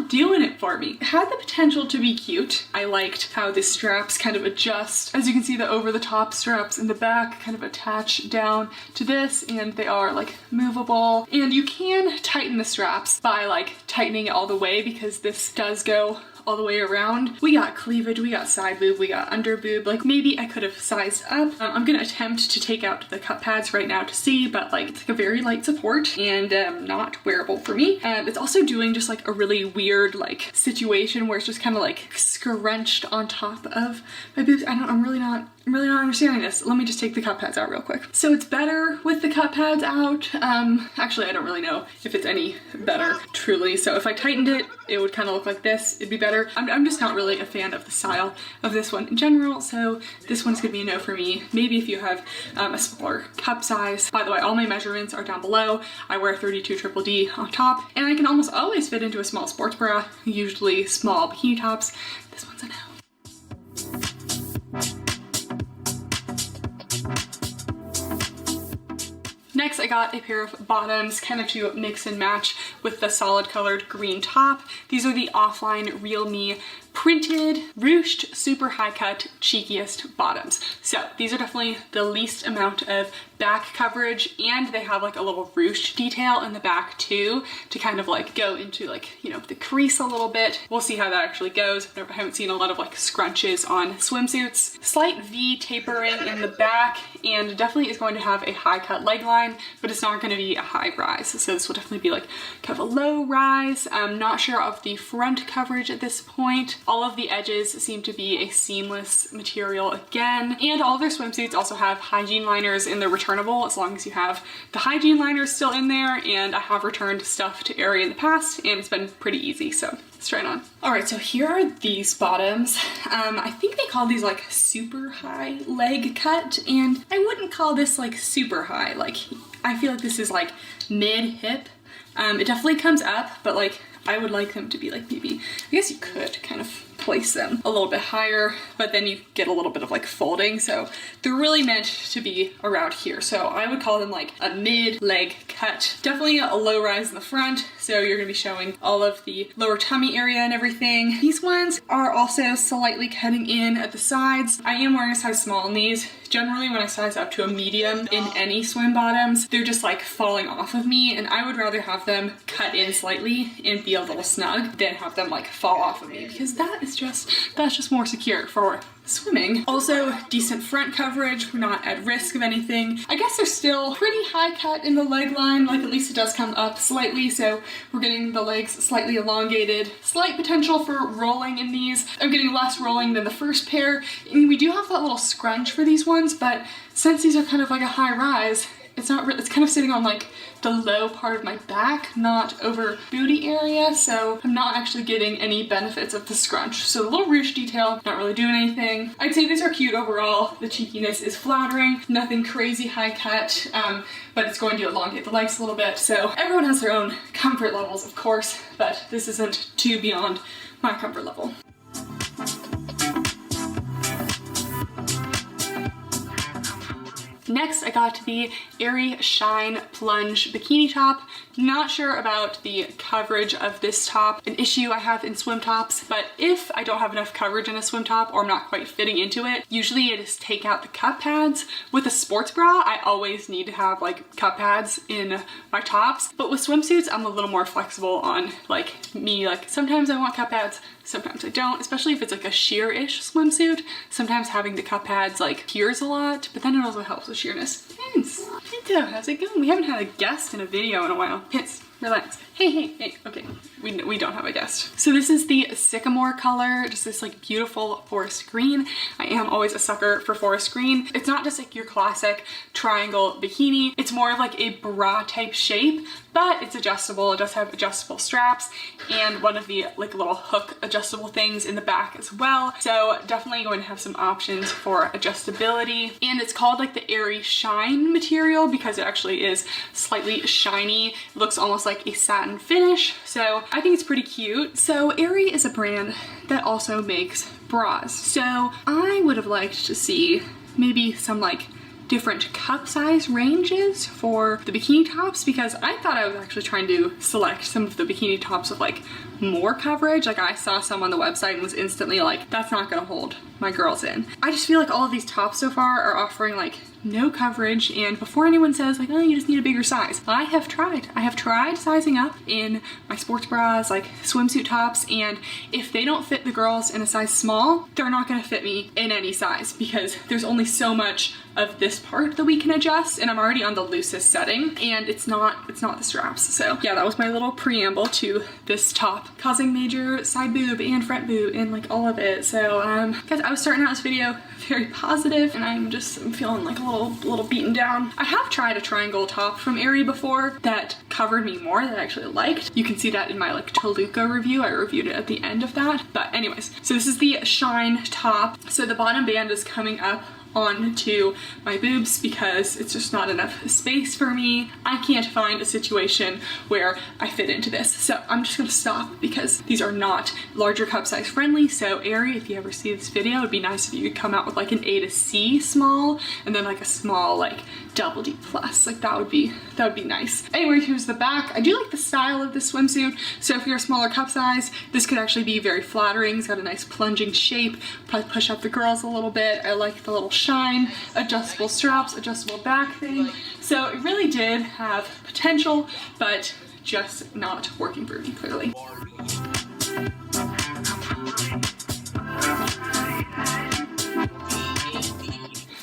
S2: doing it for me. It had the potential to be cute. I liked how the straps kind of adjust. As you can see, the over the top straps in the back kind of attach down to this, and they are like movable. And you can tighten the straps by like tightening it all the way because this does go all the way around. We got cleavage, we got side boob, we got under boob. Like maybe I could have sized up. I'm gonna attempt to take out the cup pads right now to see, but like it's like a very light support and not wearable for me. It's also doing just like a really weird like situation where it's just kind of like scrunched on top of my boobs. I'm really not understanding this. Let me just take the cup pads out real quick. So it's better with the cup pads out. Actually, I don't really know if it's any better, truly. So if I tightened it, it would kind of look like this. It'd be better. I'm just not really a fan of the style of this one in general, so this one's gonna be a no for me. Maybe if you have a smaller cup size. By the way, all my measurements are down below. I wear 32 triple D on top, and I can almost always fit into a small sports bra, usually small bikini tops. This one's a no. Next, I got a pair of bottoms kind of to mix and match with the solid colored green top. These are the Offline Real Me printed, ruched, super high cut, cheekiest bottoms. So these are definitely the least amount of back coverage, and they have like a little ruched detail in the back too to kind of like go into like, you know, the crease a little bit. We'll see how that actually goes. I haven't seen a lot of like scrunches on swimsuits. Slight V tapering in the back, and definitely is going to have a high cut leg line, but it's not going to be a high rise. So this will definitely be like kind of a low rise. I'm not sure of the front coverage at this point. All of the edges seem to be a seamless material again, and all of their swimsuits also have hygiene liners in the returnable, as long as you have the hygiene liners still in there. And I have returned stuff to Aerie in the past, and it's been pretty easy, so let's try it on. All right, so here are these bottoms. I think they call these like super high leg cut, and I wouldn't call this like super high. Like, I feel like this is like mid hip. It definitely comes up, but like I would like them to be like, maybe, I guess you could kind of place them a little bit higher, but then you get a little bit of like folding. So they're really meant to be around here. So I would call them like a mid leg cut. Definitely a low rise in the front. So you're gonna be showing all of the lower tummy area and everything. These ones are also slightly cutting in at the sides. I am wearing a size small in these. Generally when I size up to a medium in any swim bottoms, they're just like falling off of me, and I would rather have them cut in slightly and be a little snug than have them like fall off of me, because that's just more secure for swimming. Also, decent front coverage. We're not at risk of anything. I guess they're still pretty high cut in the leg line, like at least it does come up slightly, so we're getting the legs slightly elongated. Slight potential for rolling in these. I'm getting less rolling than the first pair. And we do have that little scrunch for these ones, but since these are kind of like a high rise, it's not really, it's kind of sitting on like the low part of my back, not over booty area, so I'm not actually getting any benefits of the scrunch. So the little ruche detail, not really doing anything. I'd say these are cute overall. The cheekiness is flattering, nothing crazy high cut, but it's going to elongate the legs a little bit. So everyone has their own comfort levels, of course, but this isn't too beyond my comfort level. Next, I got the Aerie Shine Plunge Bikini Top. Not sure about the coverage of this top, an issue I have in swim tops, but if I don't have enough coverage in a swim top or I'm not quite fitting into it, usually I just take out the cup pads. With a sports bra, I always need to have like cup pads in my tops, but with swimsuits, I'm a little more flexible on like me. Like sometimes I want cup pads, sometimes I don't, especially if it's like a sheer-ish swimsuit. Sometimes having the cup pads like tears a lot, but then it also helps with sheerness. Vince, Pinto, how's it going? We haven't had a guest in a video in a while. Vince, relax. Hey, okay, we don't have a guest. So this is the Sycamore color, just this like beautiful forest green. I am always a sucker for forest green. It's not just like your classic triangle bikini. It's more of like a bra type shape, but it's adjustable. It does have adjustable straps and one of the like little hook adjustable things in the back as well. So definitely going to have some options for adjustability. And it's called like the Aerie Shine material because it actually is slightly shiny. It looks almost like a satin finish, so I think it's pretty cute. So Aerie is a brand that also makes bras, so I would have liked to see maybe some like different cup size ranges for the bikini tops, because I thought I was actually trying to select some of the bikini tops with like more coverage. Like I saw some on the website and was instantly like, that's not gonna hold my girls in. I just feel like all of these tops so far are offering like no coverage, and before anyone says like, oh, you just need a bigger size, I have tried sizing up in my sports bras, like swimsuit tops, and if they don't fit the girls in a size small, they're not gonna fit me in any size, because there's only so much of this part that we can adjust, and I'm already on the loosest setting, and it's not the straps. So yeah, that was my little preamble to this top, causing major side boob and front boob and like all of it. So guys, I was starting out this video very positive, and I'm feeling like a little beaten down. I have tried a triangle top from Aerie before that covered me more, that I actually liked. You can see that in my like Toluca review. I reviewed it at the end of that. But anyways, so this is the Shine top. So the bottom band is coming up onto my boobs because it's just not enough space for me. I can't find a situation where I fit into this. So I'm just gonna stop because these are not larger cup size friendly. So Aerie, if you ever see this video, it'd be nice if you could come out with like an A to C small and then like a small like double D plus. Like that would be nice. Anyway, here's the back. I do like the style of this swimsuit. So if you're a smaller cup size, this could actually be very flattering. It's got a nice plunging shape. Probably push up the girls a little bit. I like the little shine, adjustable straps, adjustable back thing. So it really did have potential, but just not working for me, clearly.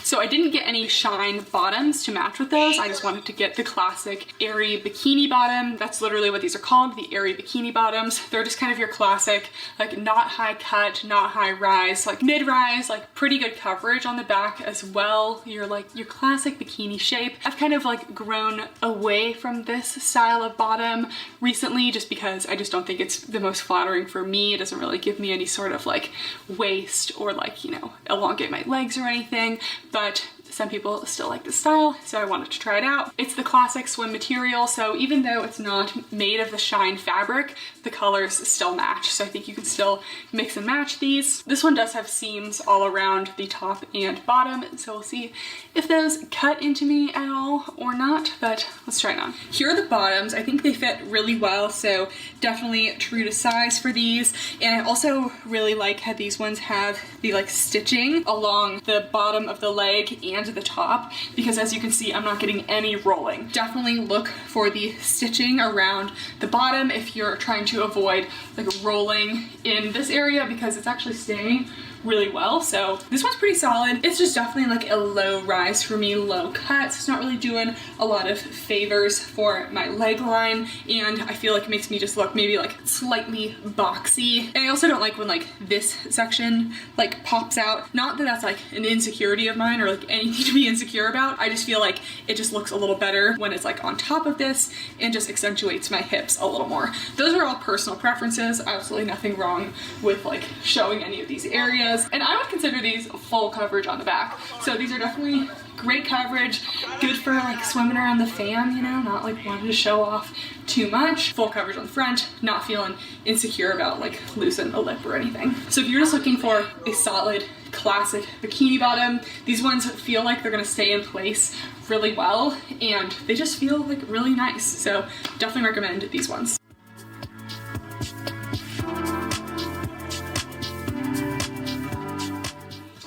S2: So I didn't get any shine bottoms to match with those. I just wanted to get the classic airy bikini bottom. That's literally what these are called, the airy bikini bottoms. They're just kind of your classic, like not high cut, not high rise, like mid rise, like pretty good coverage on the back as well. You're like your classic bikini shape. I've kind of like grown away from this style of bottom recently just because I just don't think it's the most flattering for me. It doesn't really give me any sort of like waist or like, you know, elongate my legs or anything. But some people still like this style, so I wanted to try it out. It's the classic swim material, so even though it's not made of the shine fabric, the colors still match. So I think you can still mix and match these. This one does have seams all around the top and bottom, so we'll see if those cut into me at all or not, but let's try it on. Here are the bottoms. I think they fit really well, so definitely true to size for these. And I also really like how these ones have the like stitching along the bottom of the leg and the top, because as you can see, I'm not getting any rolling. Definitely look for the stitching around the bottom if you're trying to avoid like rolling in this area, because it's actually staying really well. So this one's pretty solid. It's just definitely like a low rise for me, low cut. So it's not really doing a lot of favors for my leg line, and I feel like it makes me just look maybe like slightly boxy. And I also don't like when like this section like pops out. Not that that's like an insecurity of mine or like anything to be insecure about. I just feel like it just looks a little better when it's like on top of this and just accentuates my hips a little more. Those are all personal preferences. Absolutely nothing wrong with like showing any of these areas. And I would consider these full coverage on the back. So these are definitely great coverage, good for like swimming around the fan, you know, not like wanting to show off too much. Full coverage on the front, not feeling insecure about like losing a lip or anything. So if you're just looking for a solid classic bikini bottom, these ones feel like they're gonna stay in place really well, and they just feel like really nice. So definitely recommend these ones.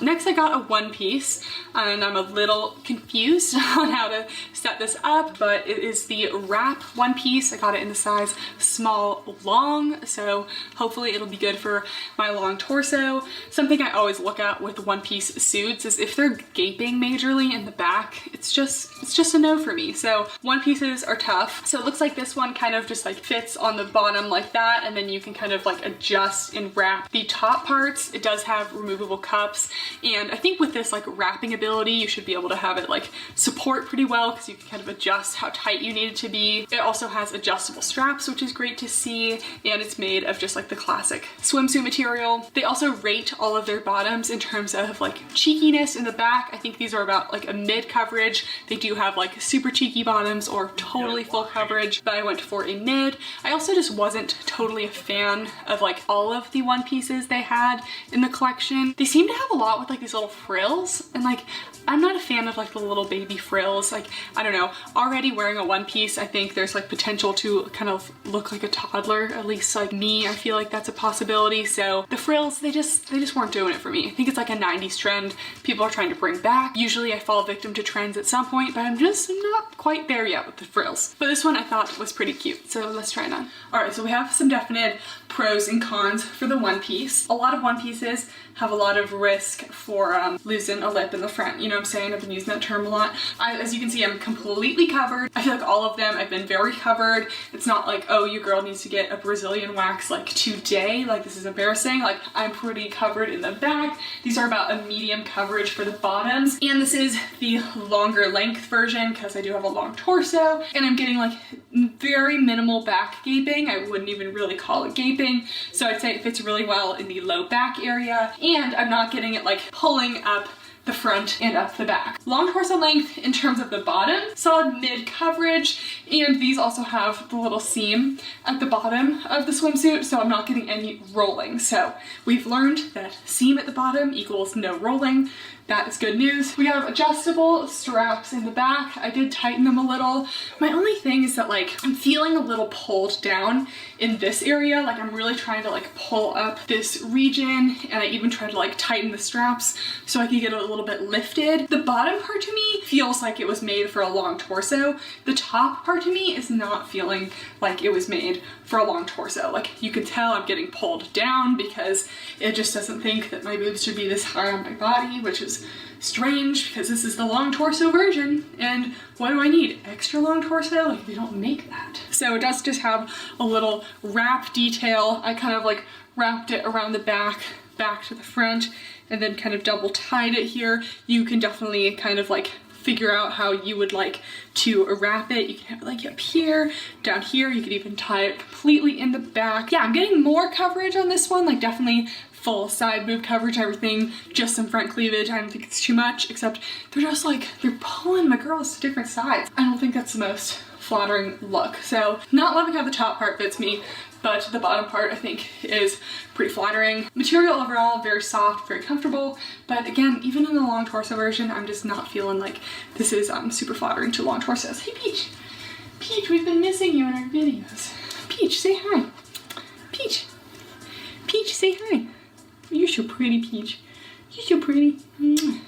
S2: Next I got a one piece, and I'm a little confused on how to set this up, but it is the wrap one piece. I got it in the size small long, so hopefully it'll be good for my long torso. Something I always look at with one piece suits is if they're gaping majorly in the back, it's just a no for me. So one pieces are tough. So it looks like this one kind of just like fits on the bottom like that, and then you can kind of like adjust and wrap the top parts. It does have removable cups, and I think with this like wrapping ability, you should be able to have it like support pretty well, because you can kind of adjust how tight you need it to be. It also has adjustable straps, which is great to see, and it's made of just like the classic swimsuit material. They also rate all of their bottoms in terms of like cheekiness in the back. I think these are about like a mid coverage. They do have like super cheeky bottoms or totally full coverage, but I went for a mid. I also just wasn't totally a fan of like all of the one pieces they had in the collection. They seem to have a lot with like these little frills, and like I'm not a fan of like the little baby frills. Like, I don't know, already wearing a one piece, I think there's like potential to kind of look like a toddler, at least like me. I feel like that's a possibility. So the frills, they just weren't doing it for me. I think it's like a 90s trend people are trying to bring back. Usually I fall victim to trends at some point, but I'm just not quite there yet with the frills. But this one I thought was pretty cute, so let's try it on. All right, so we have some definite pros and cons for the one piece. A lot of one pieces have a lot of risk for losing a lip in the front. You know what I'm saying? I've been using that term a lot. As you can see, I'm completely covered. I feel like all of them, I've been very covered. It's not like, oh, your girl needs to get a Brazilian wax like today. Like, this is embarrassing. Like, I'm pretty covered in the back. These are about a medium coverage for the bottoms. And this is the longer length version because I do have a long torso, and I'm getting like very minimal back gaping. I wouldn't even really call it gaping. So I'd say it fits really well in the low back area, and I'm not getting it like pulling up the front and up the back. Long torso length in terms of the bottom, solid mid coverage, and these also have the little seam at the bottom of the swimsuit, so I'm not getting any rolling. So we've learned that seam at the bottom equals no rolling. that is good news. We have adjustable straps in the back. I did tighten them a little. My only thing is that like I'm feeling a little pulled down in this area. Like I'm really trying to like pull up this region, and I even tried to like tighten the straps so I could get it a little bit lifted. The bottom part to me feels like it was made for a long torso. The top part to me is not feeling like it was made for a long torso. Like you can tell I'm getting pulled down because it just doesn't think that my boobs should be this high on my body, which is strange because this is the long torso version. And what do I need? Extra long torso? Like they don't make that. So it does just have a little wrap detail. I kind of like wrapped it around the back to the front, and then kind of double tied it here. You can definitely kind of like figure out how you would like to wrap it. You can have it like up here, down here. You could even tie it completely in the back. Yeah, I'm getting more coverage on this one, like definitely full side boob coverage, everything, just some front cleavage. I don't think it's too much, except they're just like, they're pulling my girls to different sides. I don't think that's the most flattering look. So not loving how the top part fits me, but the bottom part I think is pretty flattering. Material overall, very soft, very comfortable, but again, even in the long torso version, I'm just not feeling like this is super flattering to long torsos. Hey Peach! Peach, we've been missing you in our videos. Peach, say hi. Peach! Peach, say hi. You're so pretty, Peach. You're so pretty. Mwah.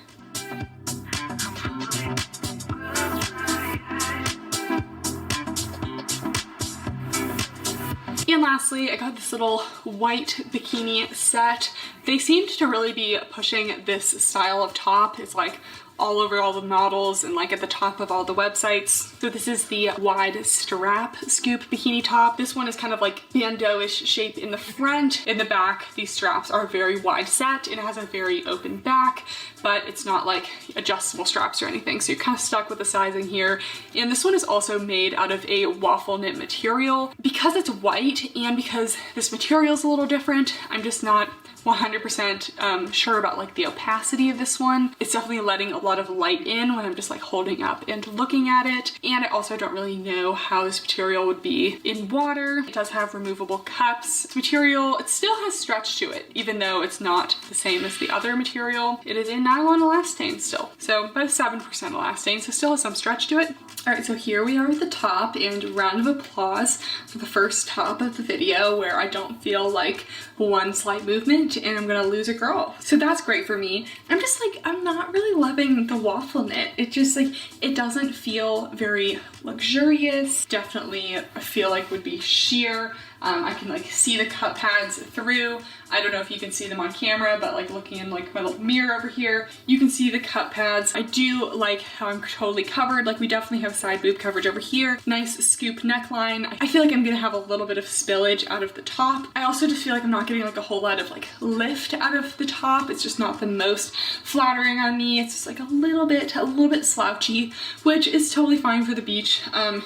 S2: And lastly, I got this little white bikini set. They seemed to really be pushing this style of top. It's like all over all the models and like at the top of all the websites. So this is the wide strap scoop bikini top. This one is kind of like bandeau-ish shape in the front. In the back, these straps are very wide set and it has a very open back, but it's not like adjustable straps or anything. So you're kind of stuck with the sizing here. And this one is also made out of a waffle knit material. Because it's white and because this material is a little different, I'm just not 100% sure about like the opacity of this one. It's definitely letting a lot of light in when I'm just like holding up and looking at it. And I also don't really know how this material would be in water. It does have removable cups. This material, it still has stretch to it, even though it's not the same as the other material. It is in nylon elastane still. So about 7% elastane, so still has some stretch to it. All right, so here we are with the top, and round of applause for the first top of the video where I don't feel like one slight movement and I'm gonna lose a girl. So that's great for me. I'm just like, I'm not really loving the waffle knit. It just like, it doesn't feel very luxurious. Definitely I feel like would be sheer. I can like see the cup pads through. I don't know if you can see them on camera, but like looking in like my little mirror over here, you can see the cup pads. I do like how I'm totally covered. Like we definitely have side boob coverage over here. Nice scoop neckline. I feel like I'm gonna have a little bit of spillage out of the top. I also just feel like I'm not getting like a whole lot of like lift out of the top. It's just not the most flattering on me. It's just like a little bit slouchy, which is totally fine for the beach.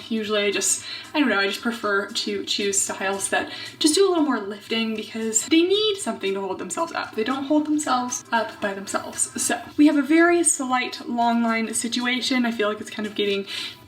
S2: Usually I don't know, I just prefer to choose styles that just do a little more lifting because they need something to hold themselves up. They don't hold themselves up by themselves. So we have a very slight long line situation. I feel like it's kind of getting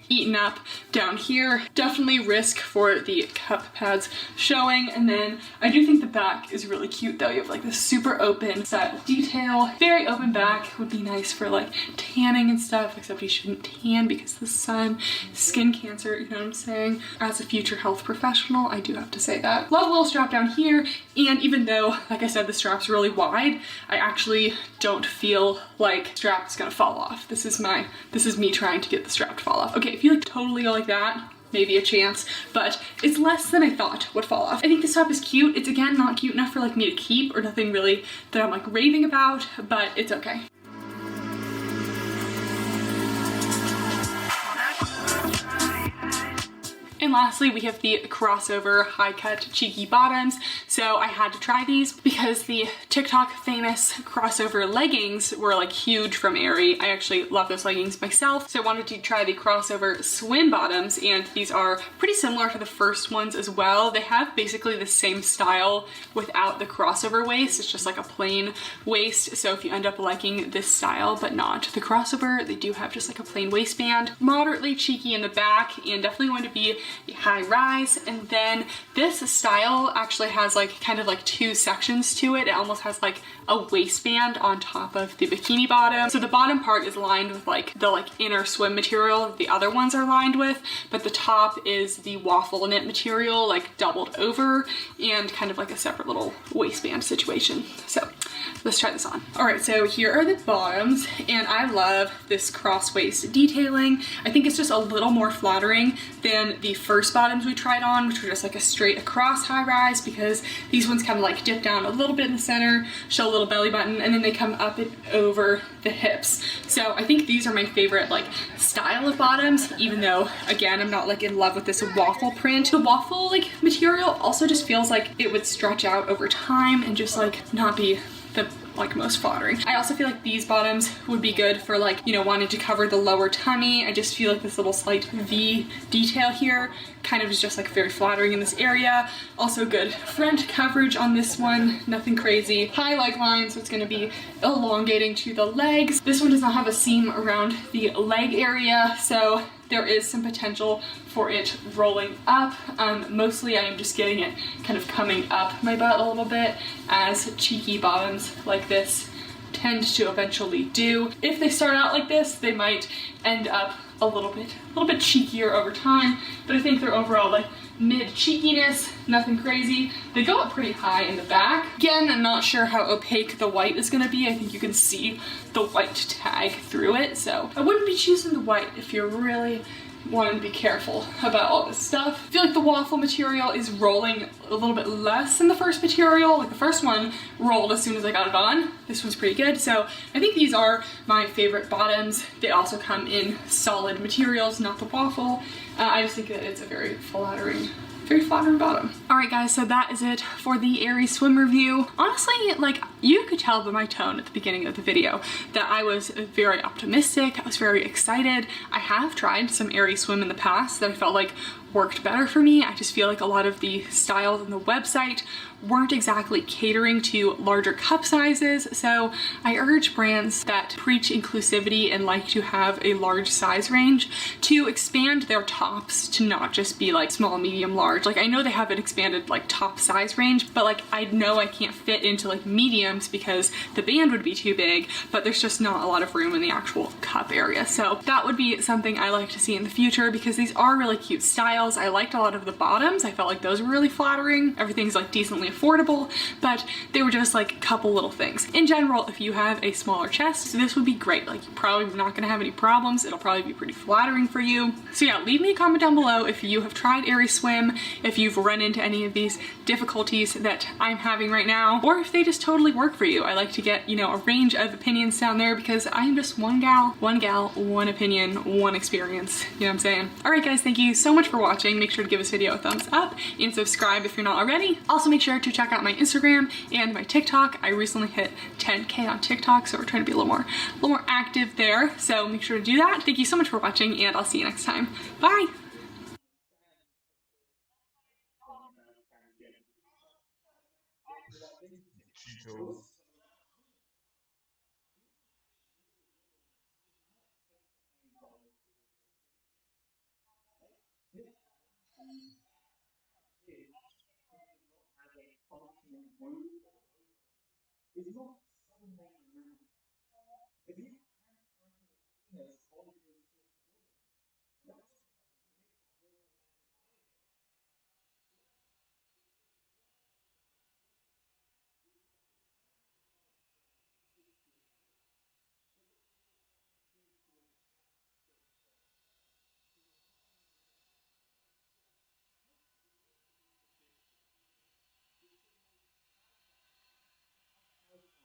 S2: eaten up down here. Definitely risk for the cup pads showing. And then I do think the back is really cute though. You have like this super open style detail. Very open back would be nice for like tanning and stuff, except you shouldn't tan because the sun, skin cancer, you know what I'm saying? As a future health professional, I do have to say that. Love a little strap down here. And even though, like I said, the strap's really wide, I actually don't feel like strap is gonna fall off. This is me trying to get the strap to fall off. Okay, if you like totally go like that, maybe a chance, but it's less than I thought would fall off. I think this top is cute. It's again not cute enough for like me to keep or nothing really that I'm like raving about, but it's okay. And lastly, we have the crossover high cut cheeky bottoms. So I had to try these because the TikTok famous crossover leggings were like huge from Aerie. I actually love those leggings myself. So I wanted to try the crossover swim bottoms, and these are pretty similar to the first ones as well. They have basically the same style without the crossover waist. It's just like a plain waist. So if you end up liking this style but not the crossover, they do have just like a plain waistband. Moderately cheeky in the back and definitely going to be a high rise. And then this style actually has like kind of like two sections to it. It almost has like a waistband on top of the bikini bottom. So the bottom part is lined with like the inner swim material the other ones are lined with, but the top is the waffle knit material like doubled over and kind of like a separate little waistband situation. So let's try this on. All right, so here are the bottoms, and I love this cross waist detailing. I think it's just a little more flattering than the first bottoms we tried on, which were just like a straight across high rise, because these ones kind of like dip down a little bit in the center, show a little belly button, and then they come up and over the hips. So I think these are my favorite like style of bottoms, even though again, I'm not like in love with this waffle print. The waffle like material also just feels like it would stretch out over time and just like not be the like most flattering. I also feel like these bottoms would be good for like, you know, wanting to cover the lower tummy. I just feel like this little slight V detail here kind of is just like very flattering in this area. Also good front coverage on this one, nothing crazy. High leg line, so it's gonna be elongating to the legs. This one does not have a seam around the leg area, so there is some potential for it rolling up. Mostly I am just getting it kind of coming up my butt a little bit, as cheeky bottoms like this tend to eventually do. If they start out like this, they might end up a little bit cheekier over time, but I think they're overall like mid cheekiness, nothing crazy. They go up pretty high in the back. Again, I'm not sure how opaque the white is gonna be. I think you can see the white tag through it, so I wouldn't be choosing the white if you're really wanting to be careful about all this stuff. I feel like the waffle material is rolling a little bit less than the first material. Like the first one rolled as soon as I got it on. This one's pretty good. So I think these are my favorite bottoms. They also come in solid materials, not the waffle. I just think that it's a very flattering bottom. All right guys, so that is it for the Aerie swim review. Honestly, like you could tell by my tone at the beginning of the video that I was very optimistic. I was very excited. I have tried some Aerie swim in the past that I felt like worked better for me. I just feel like a lot of the styles on the website weren't exactly catering to larger cup sizes. So I urge brands that preach inclusivity and like to have a large size range to expand their tops to not just be like small, medium, large. Like I know they have an expanded like top size range, but like I know I can't fit into like mediums because the band would be too big, but there's just not a lot of room in the actual cup area. So that would be something I like to see in the future, because these are really cute styles. I liked a lot of the bottoms. I felt like those were really flattering. Everything's like decently affordable, but they were just like a couple little things. In general, if you have a smaller chest, this would be great. Like you're probably not gonna have any problems. It'll probably be pretty flattering for you. So yeah, leave me a comment down below if you have tried Aerie Swim, if you've run into any of these difficulties that I'm having right now, or if they just totally work for you. I like to get, you know, a range of opinions down there, because I am just one gal, one opinion, one experience. You know what I'm saying? All right guys, thank you so much for watching. Make sure to give this video a thumbs up and subscribe if you're not already. Also make sure to check out my Instagram and my TikTok. I recently hit 10K on TikTok, so we're trying to be a little more active there. So make sure to do that. Thank you so much for watching, and I'll see you next time. Bye.
S1: Cheetos.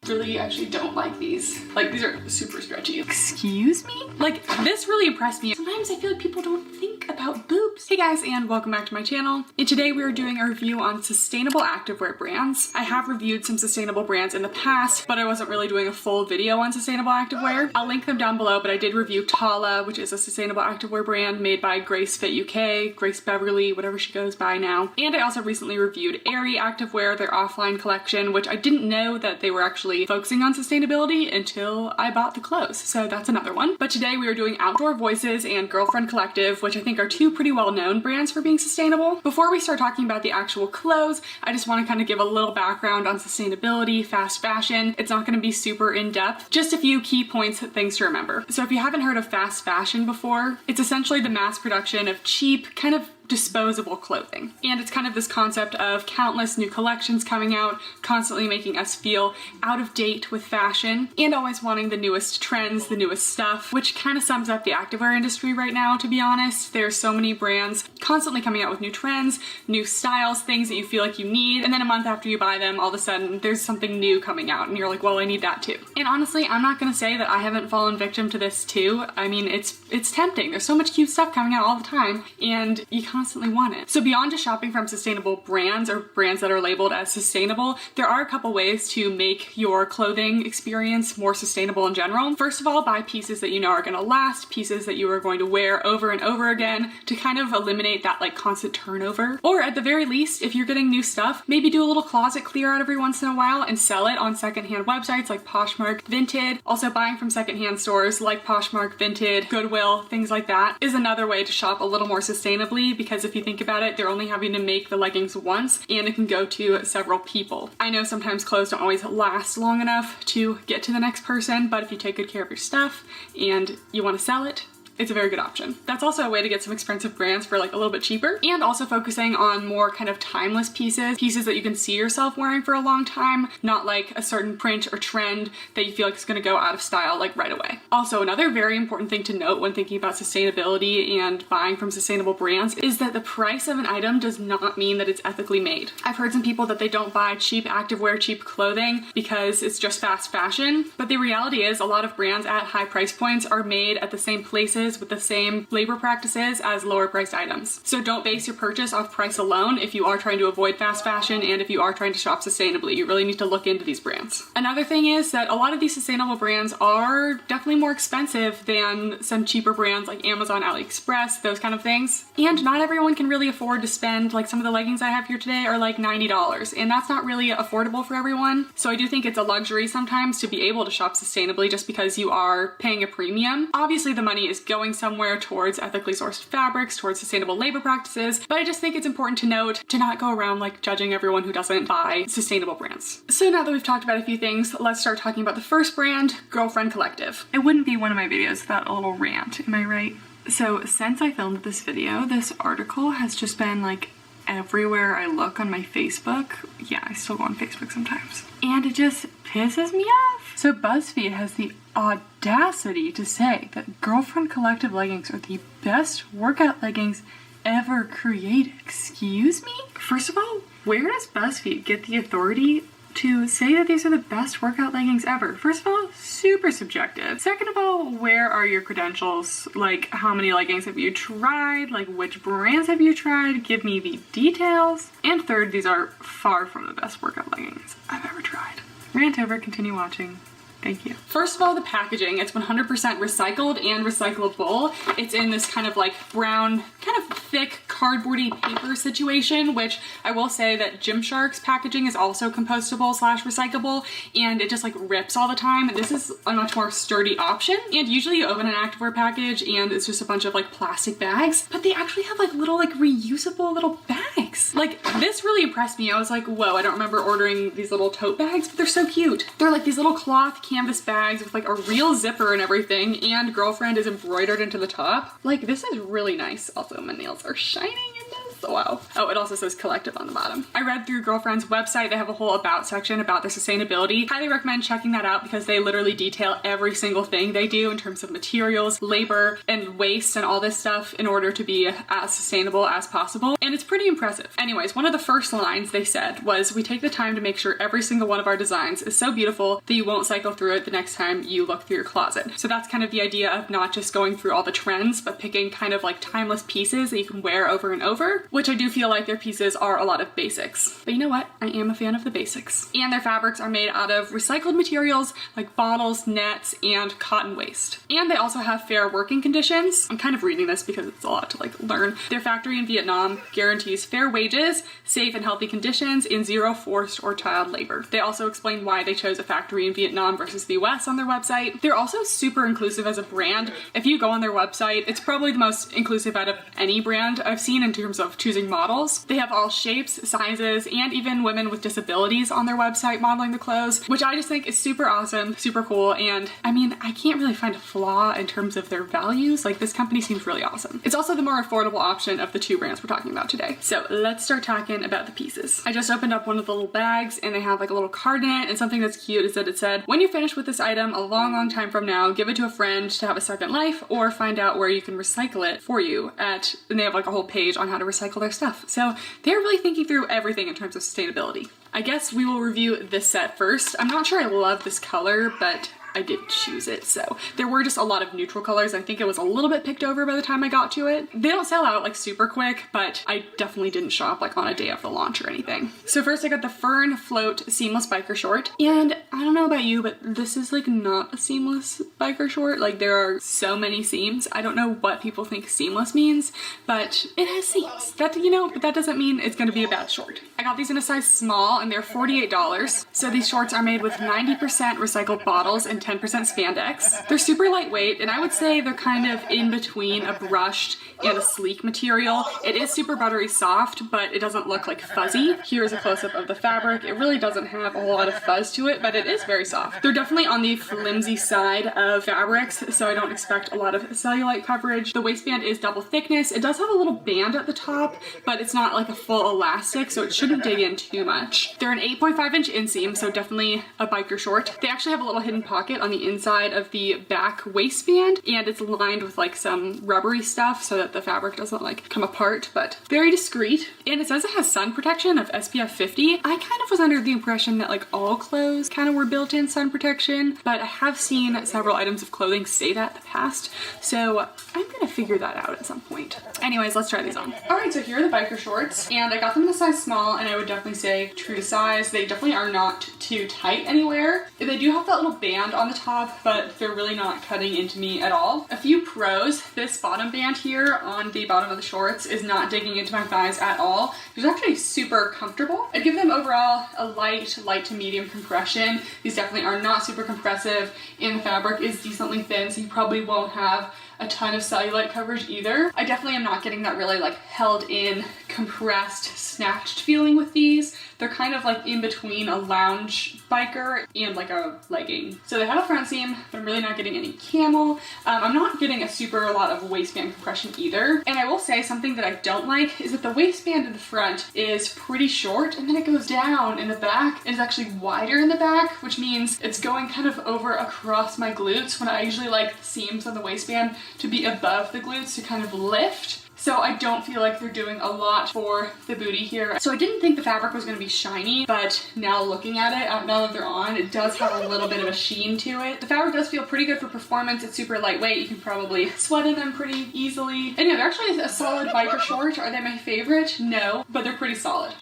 S2: Really actually don't like these. Like these are super stretchy. Excuse me? Like this really impressed me. Sometimes I feel like people don't think about boobs. Hey guys, and welcome back to my channel. And today we are doing a review on sustainable activewear brands. I have reviewed some sustainable brands in the past, but I wasn't really doing a full video on sustainable activewear. I'll link them down below, but I did review Tala, which is a sustainable activewear brand made by Grace Fit UK, Grace Beverly, whatever she goes by now. And I also recently reviewed Aerie Activewear, their offline collection, which I didn't know that they were actually really focusing on sustainability until I bought the clothes. So that's another one. But today we are doing Outdoor Voices and Girlfriend Collective, which I think are two pretty well-known brands for being sustainable. Before we start talking about the actual clothes, I just want to kind of give a little background on sustainability, fast fashion. It's not going to be super in-depth, just a few key points, things to remember. So if you haven't heard of fast fashion before, it's essentially the mass production of cheap, kind of disposable clothing. And it's kind of this concept of countless new collections coming out, constantly making us feel out of date with fashion, and always wanting the newest trends, the newest stuff, which kind of sums up the activewear industry right now, to be honest. There's so many brands constantly coming out with new trends, new styles, things that you feel like you need, and then a month after you buy them, all of a sudden there's something new coming out, and you're like, well, I need that too. And honestly, I'm not gonna say that I haven't fallen victim to this too. I mean, it's tempting. There's so much cute stuff coming out all the time, and you constantly want it. So beyond just shopping from sustainable brands or brands that are labeled as sustainable, there are a couple ways to make your clothing experience more sustainable in general. First of all, buy pieces that you know are gonna last, pieces that you are going to wear over and over again to kind of eliminate that like constant turnover. Or at the very least, if you're getting new stuff, maybe do a little closet clear out every once in a while and sell it on secondhand websites like Poshmark, Vinted. Also buying from secondhand stores like Poshmark, Vinted, Goodwill, things like that is another way to shop a little more sustainably, because if you think about it, they're only having to make the leggings once and it can go to several people. I know sometimes clothes don't always last long enough to get to the next person, but if you take good care of your stuff and you want to sell it, it's a very good option. That's also a way to get some expensive brands for like a little bit cheaper, and also focusing on more kind of timeless pieces that you can see yourself wearing for a long time, not like a certain print or trend that you feel like is gonna go out of style like right away. Also, another very important thing to note when thinking about sustainability and buying from sustainable brands is that the price of an item does not mean that it's ethically made. I've heard some people that they don't buy cheap activewear, cheap clothing because it's just fast fashion, but the reality is a lot of brands at high price points are made at the same places with the same labor practices as lower priced items. So don't base your purchase off price alone if you are trying to avoid fast fashion and if you are trying to shop sustainably. You really need to look into these brands. Another thing is that a lot of these sustainable brands are definitely more expensive than some cheaper brands like Amazon, AliExpress, those kind of things. And not everyone can really afford to spend, like some of the leggings I have here today are like $90, and that's not really affordable for everyone. So I do think it's a luxury sometimes to be able to shop sustainably just because you are paying a premium. Obviously the money is going somewhere towards ethically sourced fabrics, towards sustainable labor practices, but I just think it's important to note to not go around like judging everyone who doesn't buy sustainable brands. So now that we've talked about a few things, let's start talking about the first brand, Girlfriend Collective. It wouldn't be one of my videos without a little rant, am I right? So since I filmed this video, this article has just been like everywhere I look on my Facebook. Yeah, I still go on Facebook sometimes. And it just pisses me off. So BuzzFeed has the audacity to say that Girlfriend Collective leggings are the best workout leggings ever created. Excuse me? First of all, where does BuzzFeed get the authority to say that these are the best workout leggings ever? First of all, super subjective. Second of all, where are your credentials? Like, how many leggings have you tried? Like, which brands have you tried? Give me the details. And third, these are far from the best workout leggings I've ever tried. Rant over, continue watching. Thank you. First of all, the packaging. It's 100% recycled and recyclable. It's in this kind of like brown, kind of thick cardboardy paper situation, which I will say that Gymshark's packaging is also compostable / recyclable, and it just like rips all the time. This is a much more sturdy option. And usually you open an activewear package and it's just a bunch of like plastic bags, but they actually have like little like reusable little bags. Like this really impressed me. I was like, whoa, I don't remember ordering these little tote bags, but they're so cute. They're like these little cloth canvas bags with like a real zipper and everything, and Girlfriend is embroidered into the top. Like this is really nice. Also my nails are shining in this. Wow. Oh, it also says Collective on the bottom. I read through Girlfriend's website. They have a whole about section about their sustainability. Highly recommend checking that out because they literally detail every single thing they do in terms of materials, labor, and waste and all this stuff in order to be as sustainable as possible. And it's pretty impressive. Anyways, one of the first lines they said was, "We take the time to make sure every single one of our designs is so beautiful that you won't cycle through it the next time you look through your closet." So that's kind of the idea of not just going through all the trends, but picking kind of like timeless pieces that you can wear over and over. which I do feel like their pieces are a lot of basics. But you know what? I am a fan of the basics. And their fabrics are made out of recycled materials like bottles, nets, and cotton waste. And they also have fair working conditions. I'm kind of reading this because it's a lot to like learn. Their factory in Vietnam guarantees fair wages, safe and healthy conditions, and zero forced or child labor. They also explain why they chose a factory in Vietnam versus the US on their website. They're also super inclusive as a brand. If you go on their website, it's probably the most inclusive out of any brand I've seen in terms of choosing models. They have all shapes, sizes, and even women with disabilities on their website modeling the clothes, which I just think is super awesome, super cool, and I mean, I can't really find a flaw in terms of their values. Like, this company seems really awesome. It's also the more affordable option of the two brands we're talking about today. So let's start talking about the pieces. I just opened up one of the little bags and they have like a little card in it, and something that's cute is that it said, when you're finished with this item a long time from now, give it to a friend to have a second life, or find out where you can recycle it for you at, and they have like a whole page on how to recycle their stuff. So they're really thinking through everything in terms of sustainability. I guess we will review this set first. I'm not sure I love this color, but I did choose it. So there were just a lot of neutral colors. I think it was a little bit picked over by the time I got to it. They don't sell out like super quick, but I definitely didn't shop like on a day of the launch or anything. So first I got the Fern Float Seamless Biker Short. And I don't know about you, but this is like not a seamless biker short. Like, there are so many seams. I don't know what people think seamless means, but it has seams. That, you know, but that doesn't mean it's gonna be a bad short. I got these in a size small and they're $48. So these shorts are made with 90% recycled bottles and 10% spandex. They're super lightweight, and I would say they're kind of in between a brushed and a sleek material. It is super buttery soft, but it doesn't look like fuzzy. Here's a close-up of the fabric. It really doesn't have a whole lot of fuzz to it, but it is very soft. They're definitely on the flimsy side of fabrics, so I don't expect a lot of cellulite coverage. The waistband is double thickness. It does have a little band at the top, but it's not like a full elastic, so it shouldn't dig in too much. They're an 8.5-inch inseam, so definitely a biker short. They actually have a little hidden pocket on the inside of the back waistband, and it's lined with like some rubbery stuff so that the fabric doesn't like come apart, but very discreet. And it says it has sun protection of SPF 50. I kind of was under the impression that like all clothes kind of were built-in sun protection, but I have seen several items of clothing say that in the past, so I'm gonna figure that out at some point. Anyways, let's try these on. All right, so here are the biker shorts, and I got them in a size small, and I would definitely say true to size. They definitely are not too tight anywhere. They do have that little band on the top, but they're really not cutting into me at all. A few pros: this bottom band here on the bottom of the shorts is not digging into my thighs at all. It's actually super comfortable. I'd give them overall a light to medium compression. These definitely are not super compressive, and the fabric is decently thin, so you probably won't have a ton of cellulite coverage either. I definitely am not getting that really like held in, compressed, snatched feeling with these. They're kind of like in between a lounge biker and like a legging. So they have a front seam, but I'm really not getting any camel. I'm not getting a lot of waistband compression either. And I will say something that I don't like is that the waistband in the front is pretty short, and then it goes down in the back and is actually wider in the back, which means it's going kind of over across my glutes when I usually like the seams on the waistband to be above the glutes to kind of lift. So I don't feel like they're doing a lot for the booty here. So I didn't think the fabric was gonna be shiny, but now looking at it, now that they're on, it does have a little bit of a sheen to it. The fabric does feel pretty good for performance. It's super lightweight. You can probably sweat in them pretty easily. And yeah, they're actually a solid biker short. Are they my favorite? No, but they're pretty solid.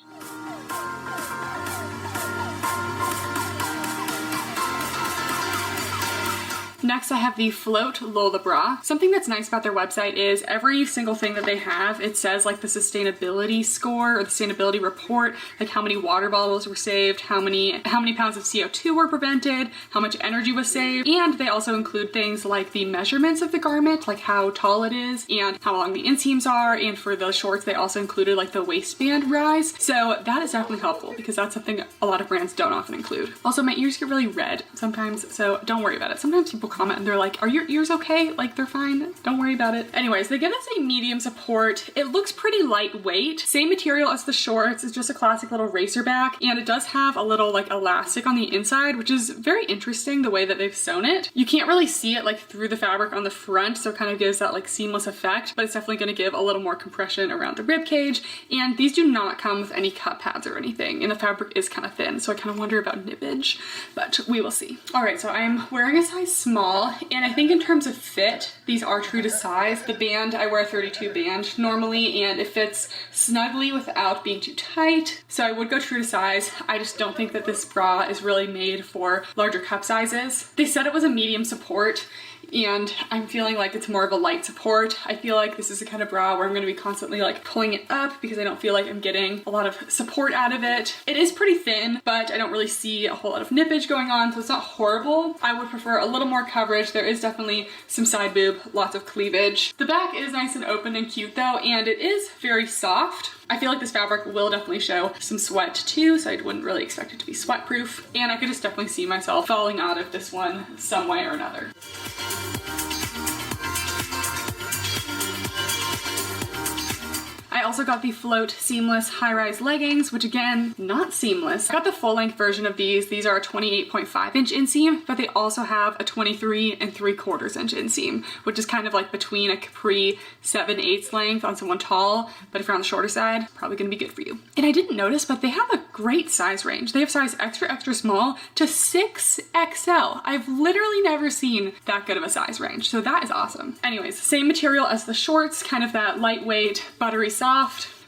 S2: Next, I have the Float Lola Bra. Something that's nice about their website is every single thing that they have, it says like the sustainability score or the sustainability report, like how many water bottles were saved, how many pounds of CO2 were prevented, how much energy was saved, and they also include things like the measurements of the garment, like how tall it is and how long the inseams are, and for the shorts they also included like the waistband rise. So that is definitely helpful because that's something a lot of brands don't often include. Also, my ears get really red sometimes, so don't worry about it. Sometimes people comment and they're like, are your ears okay? Like, they're fine, don't worry about it. Anyways, they give us a medium support. It looks pretty lightweight. Same material as the shorts. It's just a classic little racer back, and it does have a little like elastic on the inside, which is very interesting the way that they've sewn it. You can't really see it like through the fabric on the front, so it kind of gives that like seamless effect, but it's definitely going to give a little more compression around the rib cage. And these do not come with any cut pads or anything, and the fabric is kind of thin, so I kind of wonder about nippage, but we will see. All right, so I'm wearing a size small. small, and I think in terms of fit, these are true to size. The band, I wear a 32 band normally, and it fits snugly without being too tight, so I would go true to size. I just don't think that this bra is really made for larger cup sizes. They said it was a medium support, and I'm feeling like it's more of a light support. I feel like this is the kind of bra where I'm gonna be constantly like pulling it up because I don't feel like I'm getting a lot of support out of it. It is pretty thin, but I don't really see a whole lot of nippage going on, so it's not horrible. I would prefer a little more coverage. There is definitely some side boob, lots of cleavage. The back is nice and open and cute though, and it is very soft. I feel like this fabric will definitely show some sweat too, so I wouldn't really expect it to be sweat proof. And I could just definitely see myself falling out of this one some way or another. I also got the Float Seamless High-Rise Leggings, which again, not seamless. I got the full-length version of these. These are a 28.5-inch inseam, but they also have a 23 3/4 inch inseam, which is kind of like between a capri 7/8 length on someone tall, but if you're on the shorter side, probably gonna be good for you. And I didn't notice, but they have a great size range. They have size extra, extra small to 6XL. I've literally never seen that good of a size range, so that is awesome. Anyways, same material as the shorts, kind of that lightweight, buttery soft.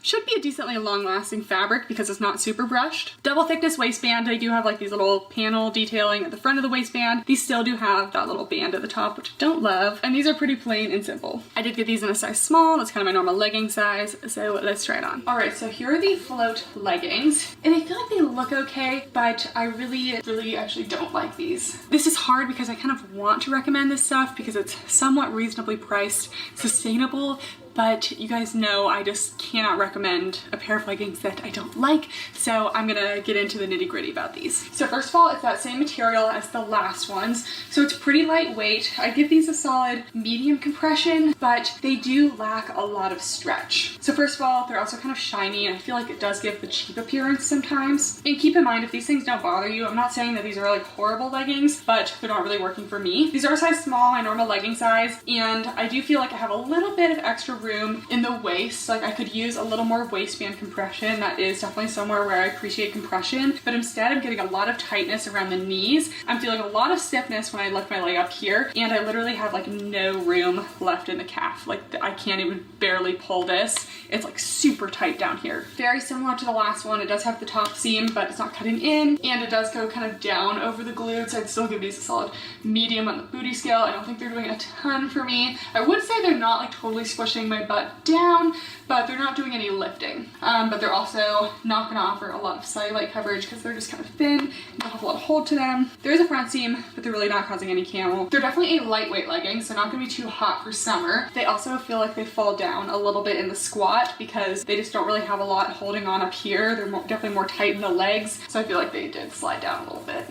S2: Should be a decently long-lasting fabric because it's not super brushed. Double thickness waistband. They do have like these little panel detailing at the front of the waistband. These still do have that little band at the top, which I don't love. And these are pretty plain and simple. I did get these in a size small. That's kind of my normal legging size. So let's try it on. All right, so here are the Float leggings. And I feel like they look okay, but I really actually don't like these. This is hard because I kind of want to recommend this stuff because it's somewhat reasonably priced, sustainable, but you guys know I just cannot recommend a pair of leggings that I don't like, so I'm gonna get into the nitty-gritty about these. So first of all, it's that same material as the last ones, so it's pretty lightweight. I give these a solid medium compression, but they do lack a lot of stretch. So first of all, they're also kind of shiny, and I feel like it does give the cheap appearance sometimes. And keep in mind, if these things don't bother you, I'm not saying that these are like horrible leggings, but they're not really working for me. These are a size small, my normal legging size, and I do feel like I have a little bit of extra room in the waist. Like I could use a little more waistband compression. That is definitely somewhere where I appreciate compression, but instead I'm getting a lot of tightness around the knees. I'm feeling a lot of stiffness when I lift my leg up here, and I literally have like no room left in the calf. Like I can't even barely pull this. It's like super tight down here. Very similar to the last one. It does have the top seam, but it's not cutting in, and it does go kind of down over the glutes. I'd still give these a solid medium on the booty scale. I don't think they're doing a ton for me. I would say they're not like totally squishing my butt down, but they're not doing any lifting. But they're also not gonna offer a lot of cellulite coverage because they're just kind of thin and don't have a lot of hold to them. There is a front seam, but they're really not causing any camel. They're definitely a lightweight legging, so not gonna be too hot for summer. They also feel like they fall down a little bit in the squat because they just don't really have a lot holding on up here. They're definitely more tight in the legs, so I feel like they did slide down a little bit.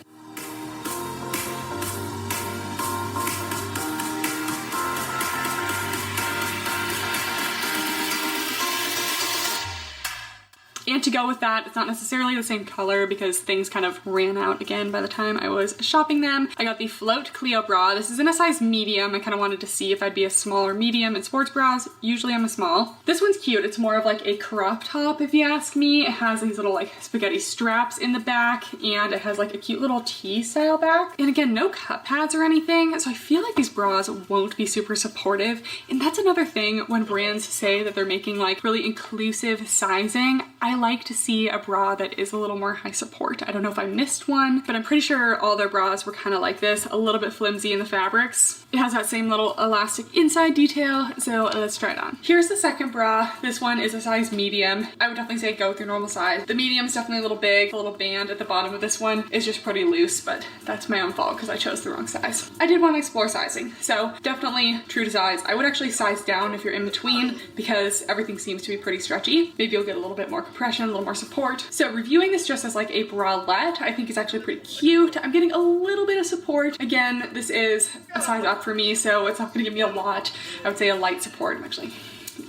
S2: And to go with that, it's not necessarily the same color because things kind of ran out again by the time I was shopping them. I got the Float Cleo bra. This is in a size medium. I kind of wanted to see if I'd be a small or medium in sports bras. Usually I'm a small. This one's cute. It's more of like a crop top if you ask me. It has these little like spaghetti straps in the back, and it has like a cute little T-style back. And again, no cut pads or anything. So I feel like these bras won't be super supportive. And that's another thing when brands say that they're making like really inclusive sizing. I like to see a bra that is a little more high support. I don't know if I missed one, but I'm pretty sure all their bras were kind of like this, a little bit flimsy in the fabrics. It has that same little elastic inside detail, so let's try it on. Here's the second bra. This one is a size medium. I would definitely say go with your normal size. The medium's definitely a little big. The little band at the bottom of this one is just pretty loose, but that's my own fault because I chose the wrong size. I did want to explore sizing, so definitely true to size. I would actually size down if you're in between because everything seems to be pretty stretchy. Maybe you'll get a little bit more compression, a little more support. So reviewing this just as like a bralette, I think is actually pretty cute. I'm getting a little bit of support. Again, this is a size up for me, so it's not gonna give me a lot. I would say a light support. I'm actually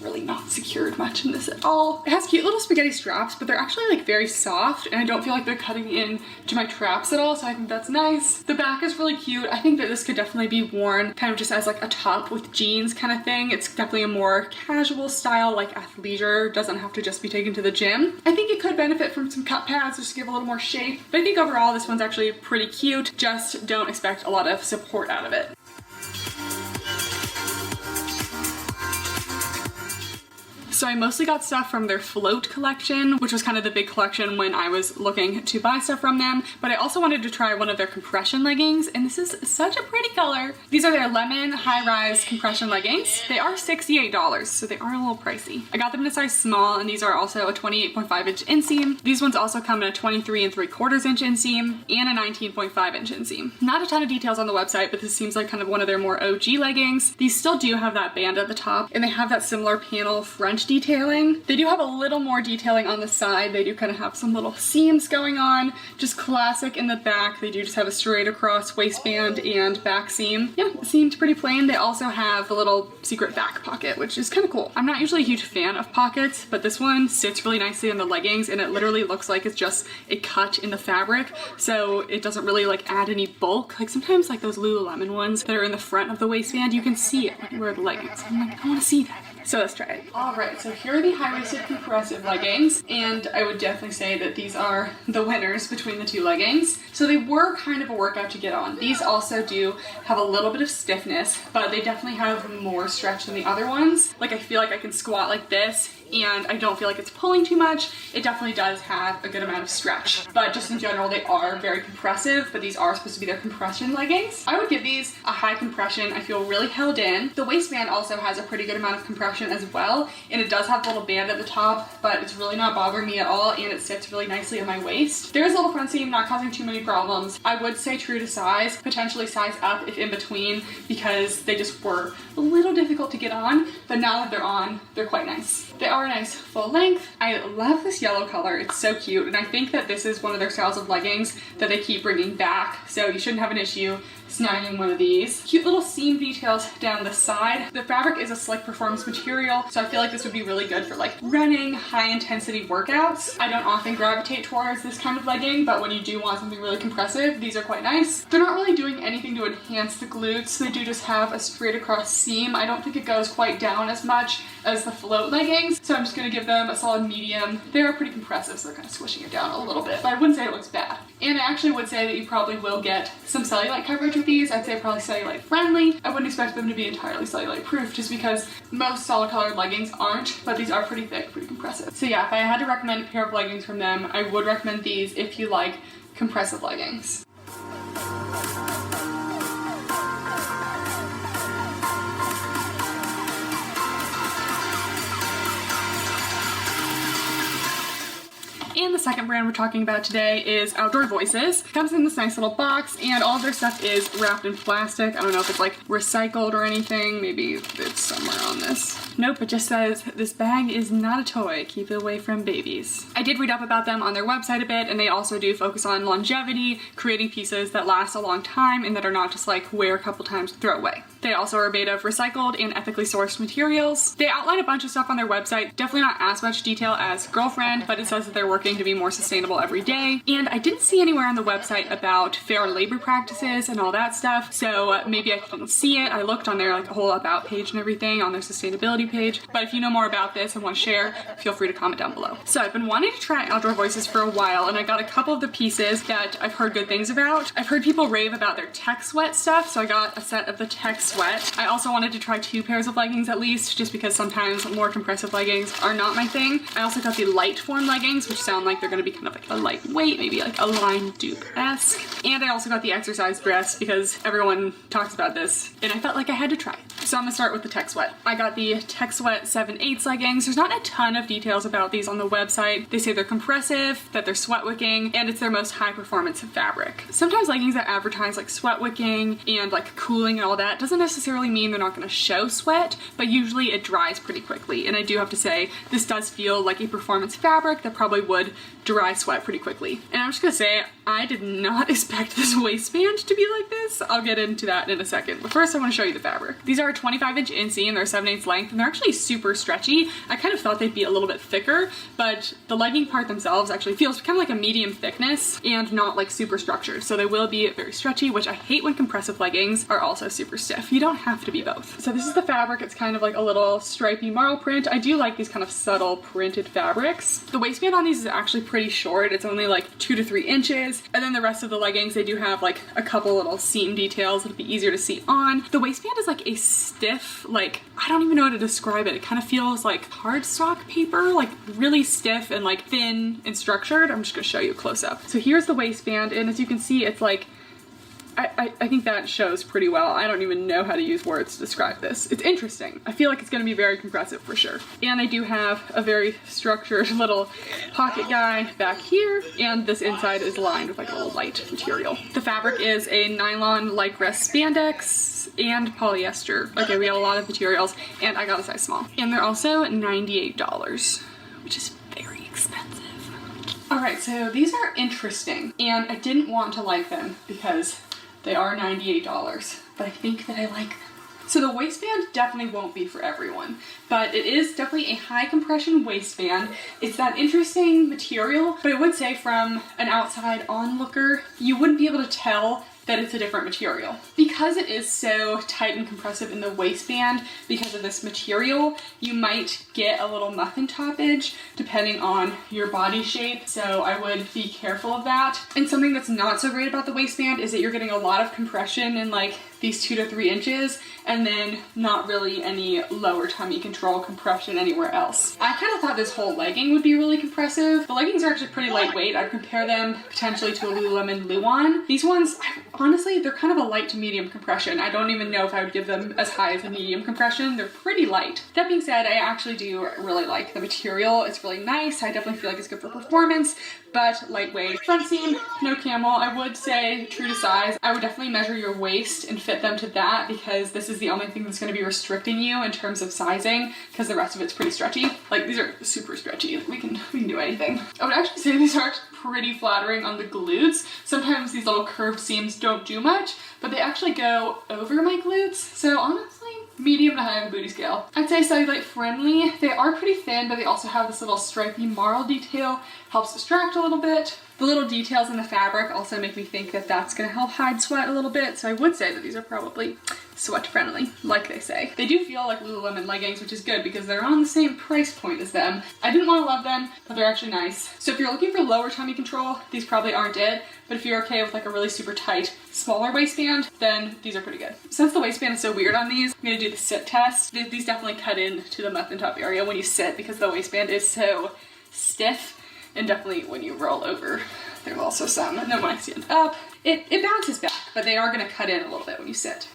S2: really not secured much in this at all. It has cute little spaghetti straps, but they're actually like very soft, and I don't feel like they're cutting in to my traps at all, so I think that's nice. The back is really cute. I think that this could definitely be worn kind of just as like a top with jeans kind of thing. It's definitely a more casual style, like athleisure. Doesn't have to just be taken to the gym. I think it could benefit from some cut pads just to give a little more shape, but I think overall this one's actually pretty cute. Just don't expect a lot of support out of it. So I mostly got stuff from their float collection, which was kind of the big collection when I was looking to buy stuff from them. But I also wanted to try one of their compression leggings, and this is such a pretty color. These are their lemon high-rise compression leggings. They are $68, so they are a little pricey. I got them in a size small, and these are also a 28.5-inch inseam. These ones also come in a 23.75-inch inseam and a 19.5-inch inseam. Not a ton of details on the website, but this seems like kind of one of their more OG leggings. These still do have that band at the top, and they have that similar panel front detailing. They do have a little more detailing on the side. They do kind of have some little seams going on, just classic in the back. They do just have a straight across waistband and back seam. Yeah, it seemed pretty plain. They also have a little secret back pocket, which is kind of cool. I'm not usually a huge fan of pockets, but this one sits really nicely in the leggings, and it literally looks like it's just a cut in the fabric, so it doesn't really like add any bulk. Like sometimes like those Lululemon ones that are in the front of the waistband, you can see it when you wear the leggings. I'm like, I want to see that. So let's try it. All right, so here are the high-waisted compressive leggings, and I would definitely say that these are the winners between the two leggings. So they were kind of a workout to get on. These also do have a little bit of stiffness, but they definitely have more stretch than the other ones. Like I feel like I can squat like this, and I don't feel like it's pulling too much. It definitely does have a good amount of stretch, but just in general, they are very compressive, but these are supposed to be their compression leggings. I would give these a high compression. I feel really held in. The waistband also has a pretty good amount of compression as well, and it does have a little band at the top, but it's really not bothering me at all, and it sits really nicely on my waist. There is a little front seam, not causing too many problems. I would say true to size, potentially size up if in between, because they just were a little difficult to get on, but now that they're on, they're quite nice. They are a nice full length. I love this yellow color. It's so cute, and I think that this is one of their styles of leggings that they keep bringing back, so you shouldn't have an issue snagging one of these. Cute little seam details down the side. The fabric is a slick performance material, so I feel like this would be really good for like running, high intensity workouts. I don't often gravitate towards this kind of legging, but when you do want something really compressive, these are quite nice. They're not really doing anything to enhance the glutes. They do just have a straight across seam. I don't think it goes quite down as much as the float leggings, so I'm just gonna give them a solid medium. They are pretty compressive, so they're kind of squishing it down a little bit, but I wouldn't say it looks bad. And I actually would say that you probably will get some cellulite coverage with these. I'd say probably cellulite friendly. I wouldn't expect them to be entirely cellulite proof just because most solid colored leggings aren't, but these are pretty thick, pretty compressive. So yeah, if I had to recommend a pair of leggings from them, I would recommend these if you like compressive leggings. And the second brand we're talking about today is Outdoor Voices. It comes in this nice little box, and all of their stuff is wrapped in plastic. I don't know if it's like recycled or anything. Maybe it's somewhere on this. Nope, it just says, this bag is not a toy. Keep it away from babies. I did read up about them on their website a bit, and they also do focus on longevity, creating pieces that last a long time and that are not just like wear a couple times and throw away. They also are made of recycled and ethically sourced materials. They outline a bunch of stuff on their website, definitely not as much detail as Girlfriend, but it says that they're working to be more sustainable every day. And I didn't see anywhere on the website about fair labor practices and all that stuff, so maybe I didn't see it. I looked on their like a whole about page and everything on their sustainability page, but if you know more about this and want to share, feel free to comment down below. So I've been wanting to try Outdoor Voices for a while, and I got a couple of the pieces that I've heard good things about. I've heard people rave about their Tech Sweat stuff, so I got a set of the Tech Sweat. I also wanted to try 2 pairs of leggings at least, just because sometimes more compressive leggings are not my thing. I also got the Light Form leggings, which sound like they're gonna be kind of like a lightweight, maybe like a line dupe-esque. And I also got the exercise dress because everyone talks about this, and I felt like I had to try it. So I'm gonna start with the Tech Sweat. I got the Tech Sweat 7/8 leggings. There's not a ton of details about these on the website. They say they're compressive, that they're sweat wicking, and it's their most high performance fabric. Sometimes leggings that advertise like sweat wicking and like cooling and all that doesn't necessarily mean they're not gonna show sweat, but usually it dries pretty quickly. And I do have to say, this does feel like a performance fabric that probably would dry sweat pretty quickly. And I'm just gonna say, I did not expect this waistband to be like this. I'll get into that in a second, but first I wanna show you the fabric. These are a 25-inch inseam, they're 7/8 length, and they're actually super stretchy. I kind of thought they'd be a little bit thicker, but the legging part themselves actually feels kind of like a medium thickness and not like super structured. So they will be very stretchy, which I hate when compressive leggings are also super stiff. You don't have to be both. So this is the fabric. It's kind of like a little stripy marl print. I do like these kind of subtle printed fabrics. The waistband on these is actually pretty short. It's only like 2 to 3 inches. And then the rest of the leggings, they do have like a couple little seam details that'll be easier to see on. The waistband is like a stiff, like, I don't even know how to describe it. It kind of feels like cardstock paper, like really stiff and like thin and structured. I'm just gonna show you a close up. So here's the waistband, and as you can see, it's like, I think that shows pretty well. I don't even know how to use words to describe this. It's interesting. I feel like it's gonna be very compressive for sure. And I do have a very structured little pocket guy back here, and this inside is lined with like a little light material. The fabric is a nylon lycra spandex and polyester. Okay, we got a lot of materials, and I got a size small. And they're also $98, which is very expensive. All right, so these are interesting, and I didn't want to like them because they are $98, but I think that I like them. So the waistband definitely won't be for everyone, but it is definitely a high compression waistband. It's that interesting material, but I would say from an outside onlooker, you wouldn't be able to tell that it's a different material. Because it is so tight and compressive in the waistband, because of this material, you might get a little muffin toppage depending on your body shape. So I would be careful of that. And something that's not so great about the waistband is that you're getting a lot of compression in like these 2 to 3 inches, and then not really any lower tummy control compression anywhere else. I kind of thought this whole legging would be really compressive. The leggings are actually pretty lightweight. I'd compare them potentially to a Lululemon Luon. These ones, honestly, they're kind of a light to medium compression. I don't even know if I would give them as high as a medium compression. They're pretty light. That being said, I actually do really like the material. It's really nice. I definitely feel like it's good for performance, but lightweight. Front seam, no camel. I would say true to size. I would definitely measure your waist and fit them to that, because this is the only thing that's going to be restricting you in terms of sizing, because the rest of it's pretty stretchy. Like, these are super stretchy. We can do anything. I would actually say these are pretty flattering on the glutes. Sometimes these little curved seams don't do much, but they actually go over my glutes. So honestly, medium to high on the booty scale. I'd say cellulite friendly. They are pretty thin, but they also have this little stripy marl detail. Helps distract a little bit. The little details in the fabric also make me think that that's gonna help hide sweat a little bit. So I would say that these are probably sweat friendly, like they say. They do feel like Lululemon leggings, which is good because they're on the same price point as them. I didn't want to love them, but they're actually nice. So if you're looking for lower tummy control, these probably aren't it. But if you're okay with like a really super tight, smaller waistband, then these are pretty good. Since the waistband is so weird on these, I'm gonna do the sit test. These definitely cut into the muffin top area when you sit, because the waistband is so stiff. And definitely when you roll over, there's also some. And then when I stand up, it bounces back, but they are gonna cut in a little bit when you sit.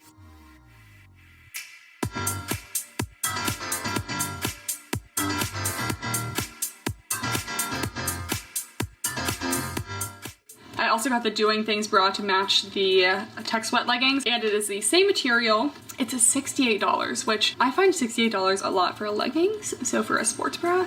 S2: I also got the Doing Things bra to match the Tech Sweat leggings, and it is the same material. It's a $68, which I find $68 a lot for leggings. So for a sports bra,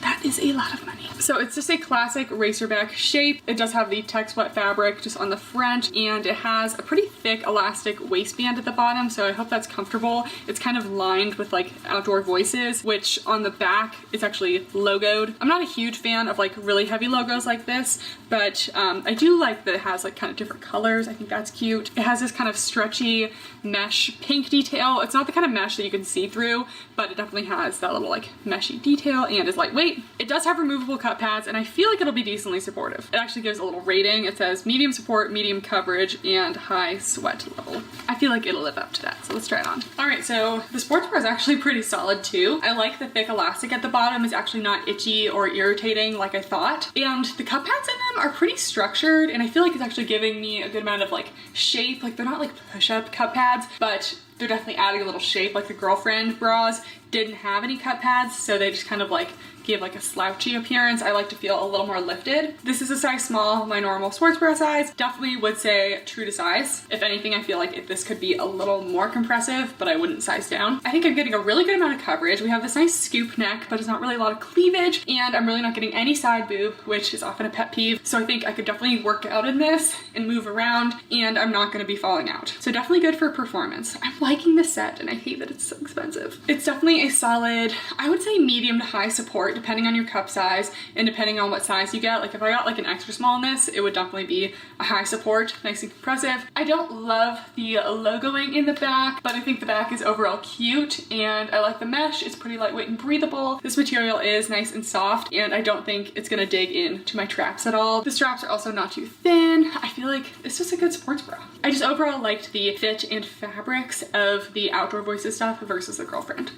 S2: that is a lot of money. So it's just a classic racerback shape. It does have the Tech Sweat fabric just on the front, and it has a pretty thick elastic waistband at the bottom, so I hope that's comfortable. It's kind of lined with like Outdoor Voices, which on the back is actually logoed. I'm not a huge fan of like really heavy logos like this, but I do like that it has like kind of different colors. I think that's cute. It has this kind of stretchy mesh pink detail. It's not the kind of mesh that you can see through, but it definitely has that little like meshy detail and is lightweight. It does have removable cut pads, and I feel like it'll be decently supportive. It actually gives a little rating. It says medium support, medium coverage, and high sweat level. I feel like it'll live up to that, so let's try it on. All right, so the sports bra is actually pretty solid too. I like the thick elastic at the bottom. It's actually not itchy or irritating like I thought. And the cut pads in them are pretty structured, and I feel like it's actually giving me a good amount of like shape. Like, they're not like push-up cut pads, but they're definitely adding a little shape. Like the Girlfriend bras didn't have any cut pads, so they just kind of like give like a slouchy appearance. I like to feel a little more lifted. This is a size small, my normal sports bra size. Definitely would say true to size. If anything, I feel like this could be a little more compressive, but I wouldn't size down. I think I'm getting a really good amount of coverage. We have this nice scoop neck, but it's not really a lot of cleavage, and I'm really not getting any side boob, which is often a pet peeve. So I think I could definitely work out in this and move around, and I'm not gonna be falling out. So definitely good for performance. I'm liking this set, and I hate that it's so expensive. It's definitely definitely a solid, I would say medium to high support depending on your cup size and depending on what size you get. Like if I got like an extra small in this, it would definitely be a high support, nice and compressive. I don't love the logoing in the back, but I think the back is overall cute and I like the mesh. It's pretty lightweight and breathable. This material is nice and soft and I don't think it's gonna dig into my traps at all. The straps are also not too thin. I feel like it's just a good sports bra. I just overall liked the fit and fabrics of the Outdoor Voices stuff versus the Girlfriend.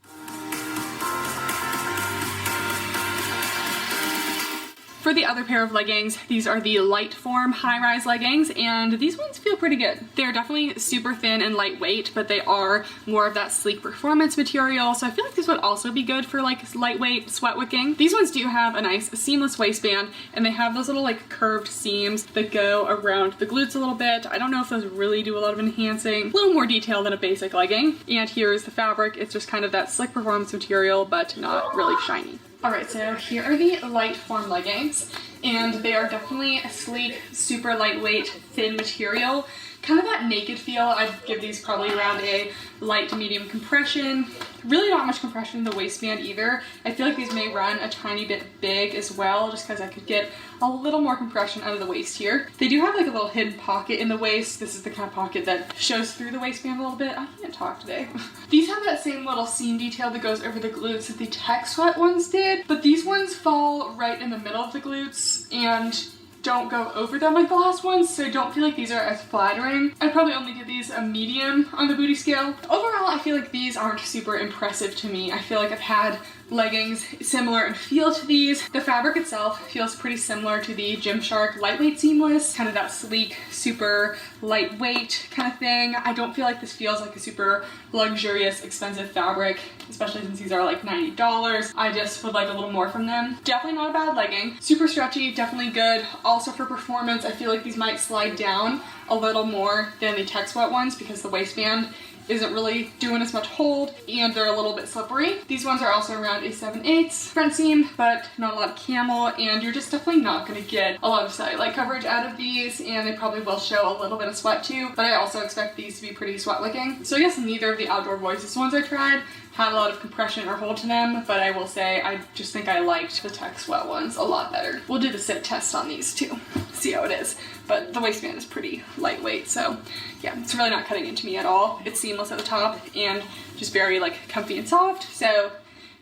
S2: For the other pair of leggings, these are the Light Form high-rise leggings, and these ones feel pretty good. They're definitely super thin and lightweight, but they are more of that sleek performance material, so I feel like these would also be good for like lightweight sweat wicking. These ones do have a nice seamless waistband, and they have those little like curved seams that go around the glutes a little bit. I don't know if those really do a lot of enhancing. A little more detail than a basic legging. And here's the fabric. It's just kind of that slick performance material, but not really shiny. Alright, so here are the Light Form leggings, and they are definitely a sleek, super lightweight, thin material. Kind of that naked feel. I'd give these probably around a light to medium compression. Really not much compression in the waistband either. I feel like these may run a tiny bit big as well, just because I could get a little more compression out of the waist here. They do have like a little hidden pocket in the waist. This is the kind of pocket that shows through the waistband a little bit. I can't talk today. These have that same little seam detail that goes over the glutes that the Tech Sweat ones did, but these ones fall right in the middle of the glutes and don't go over them like the last ones, so I don't feel like these are as flattering. I'd probably only give these a medium on the booty scale. Overall, I feel like these aren't super impressive to me. I feel like I've had leggings similar in feel to these. The fabric itself feels pretty similar to the Gymshark lightweight seamless, kind of that sleek, super lightweight kind of thing. I don't feel like this feels like a super luxurious, expensive fabric, especially since these are like $90. I just would like a little more from them. Definitely not a bad legging. Super stretchy, definitely good. Also for performance, I feel like these might slide down a little more than the Tech Sweat ones because the waistband isn't really doing as much hold and they're a little bit slippery. These ones are also around a 7/8 front seam, but not a lot of camel, and you're just definitely not going to get a lot of cellulite coverage out of these, and they probably will show a little bit of sweat too, but I also expect these to be pretty sweat wicking. So I guess neither of the Outdoor Voices ones I tried had a lot of compression or hold to them, but I will say I just think I liked the Tech Sweat ones a lot better. We'll do the sit test on these too, see how it is. But the waistband is pretty lightweight, so yeah, it's really not cutting into me at all. It's seamless at the top and just very like comfy and soft, so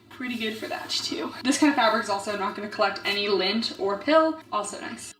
S2: pretty good for that too. This kind of fabric is also not going to collect any lint or pill, also nice.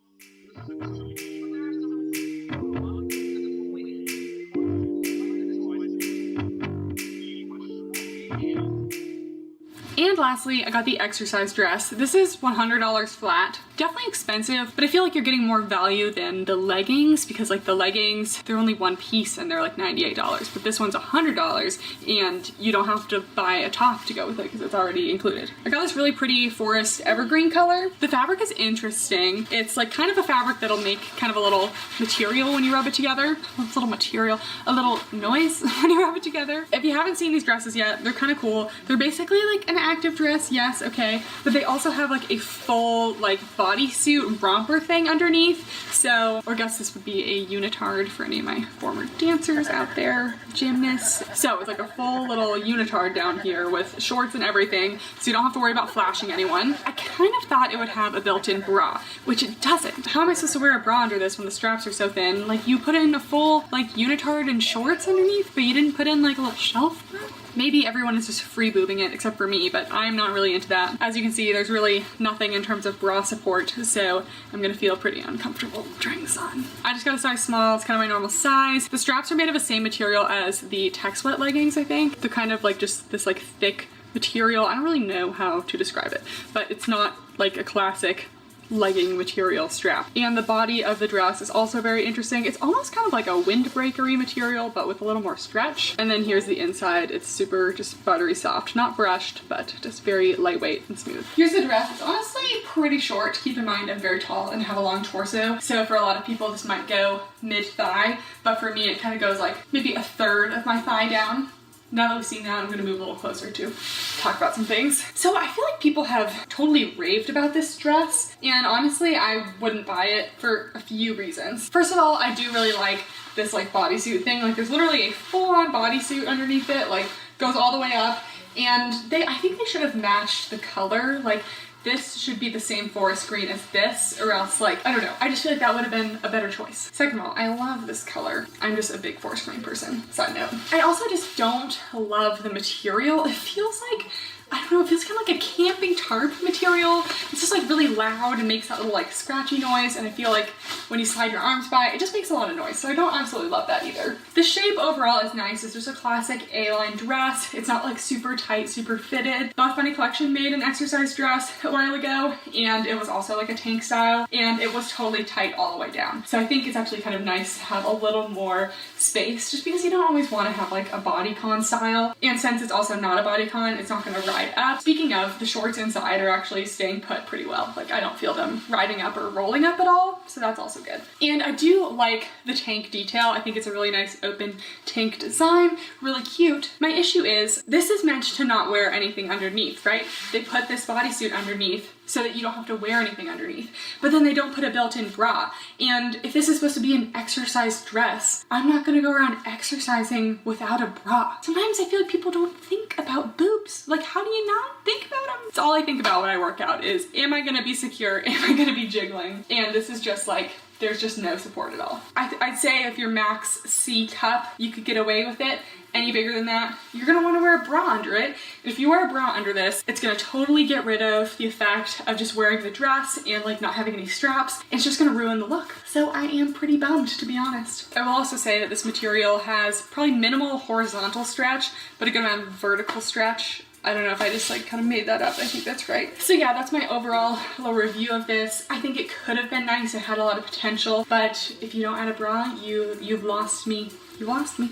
S2: And lastly, I got the exercise dress. This is $100 flat. Definitely expensive, but I feel like you're getting more value than the leggings because like the leggings, they're only one piece and they're like $98, but this one's $100 and you don't have to buy a top to go with it because it's already included. I got this really pretty forest evergreen color. The fabric is interesting. It's like kind of a fabric that'll make kind of a little material when you rub it together. A little material, a little noise when you rub it together. If you haven't seen these dresses yet, they're kind of cool. They're basically like an active dress, yes, okay, but they also have like a full like bodysuit romper thing underneath. So, or I guess this would be a unitard for any of my former dancers out there, gymnasts. So it's like a full little unitard down here with shorts and everything, so you don't have to worry about flashing anyone. I kind of thought it would have a built-in bra, which it doesn't. How am I supposed to wear a bra under this when the straps are so thin? Like you put in a full like unitard and shorts underneath, but you didn't put in like a little shelf bra? Maybe everyone is just free boobing it except for me, but I'm not really into that. As you can see, there's really nothing in terms of bra support, so I'm gonna feel pretty uncomfortable trying this on. I just got a size small, it's kind of my normal size. The straps are made of the same material as the Tech Sweat leggings, I think. They're kind of like just this like thick material. I don't really know how to describe it, but it's not like a classic legging material strap. And the body of the dress is also very interesting. It's almost kind of like a windbreakery material, but with a little more stretch. And then here's the inside. It's super just buttery soft, not brushed, but just very lightweight and smooth. Here's the dress. It's honestly pretty short. Keep in mind I'm very tall and have a long torso, so for a lot of people this might go mid-thigh, but for me it kind of goes like maybe a third of my thigh down. Now that we've seen that, I'm gonna move a little closer to talk about some things. So I feel like people have totally raved about this dress, and honestly, I wouldn't buy it for a few reasons. First of all, I do really like this like bodysuit thing. Like there's literally a full-on bodysuit underneath it, like goes all the way up, And I think they should have matched the color. Like, this should be the same forest green as this, or else, like, I don't know. I just feel like that would have been a better choice. Second of all, I love this color. I'm just a big forest green person, side note. I also just don't love the material. It feels like, I don't know, it feels kind of like a camping tarp material. It's just like really loud and makes that little like scratchy noise, and I feel like when you slide your arms by, it just makes a lot of noise, so I don't absolutely love that either. The shape overall is nice. It's just a classic A-line dress. It's not like super tight, super fitted. Buff Bunny Collection made an exercise dress a while ago, and it was also like a tank style, and it was totally tight all the way down. So I think it's actually kind of nice to have a little more space, just because you don't always want to have like a bodycon style, and since it's also not a bodycon, it's not going to ride up. Speaking of, the shorts inside are actually staying put pretty well. Like, I don't feel them riding up or rolling up at all, so that's also good. And I do like the tank detail. I think it's a really nice open tank design, really cute. My issue is, this is meant to not wear anything underneath, right? They put this bodysuit underneath so that you don't have to wear anything underneath. But then they don't put a built-in bra. And if this is supposed to be an exercise dress, I'm not gonna go around exercising without a bra. Sometimes I feel like people don't think about boobs. Like, how do you not think about them? It's all I think about when I work out is, am I gonna be secure? Am I gonna be jiggling? And this is just like, there's just no support at all. I'd say if you're max C cup, you could get away with it. Any bigger than that, you're gonna wanna wear a bra under it. If you wear a bra under this, it's gonna totally get rid of the effect of just wearing the dress and like not having any straps. It's just gonna ruin the look. So I am pretty bummed, to be honest. I will also say that this material has probably minimal horizontal stretch, but a good amount of vertical stretch. I don't know if I just like kind of made that up. I think that's right. So yeah, that's my overall little review of this. I think it could have been nice. It had a lot of potential, but if you don't add a bra, you've lost me. You lost me.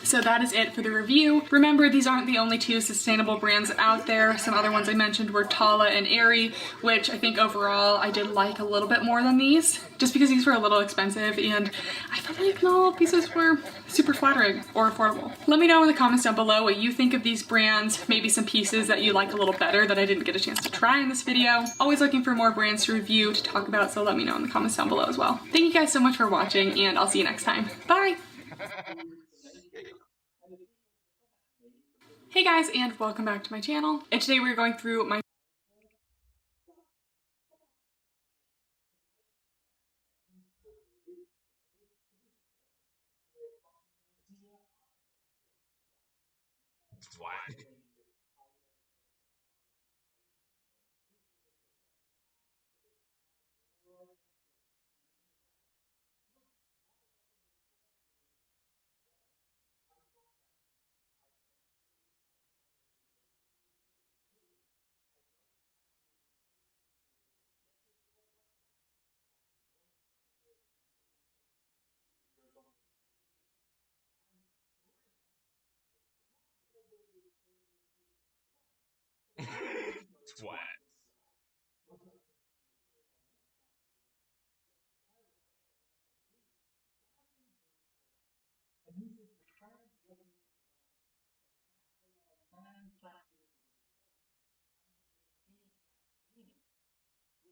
S2: So that is it for the review. Remember, these aren't the only two sustainable brands out there. Some other ones I mentioned were Tala and Aerie, which I think overall I did like a little bit more than these, just because these were a little expensive and I felt like not all pieces were super flattering or affordable. Let me know in the comments down below what you think of these brands, maybe some pieces that you like a little better that I didn't get a chance to try in this video. Always looking for more brands to review, to talk about, so let me know in the comments down below as well. Thank you guys so much for watching, and I'll see you next time. Bye! Hey guys, and welcome back to my channel. And today we're going through my
S1: Twat.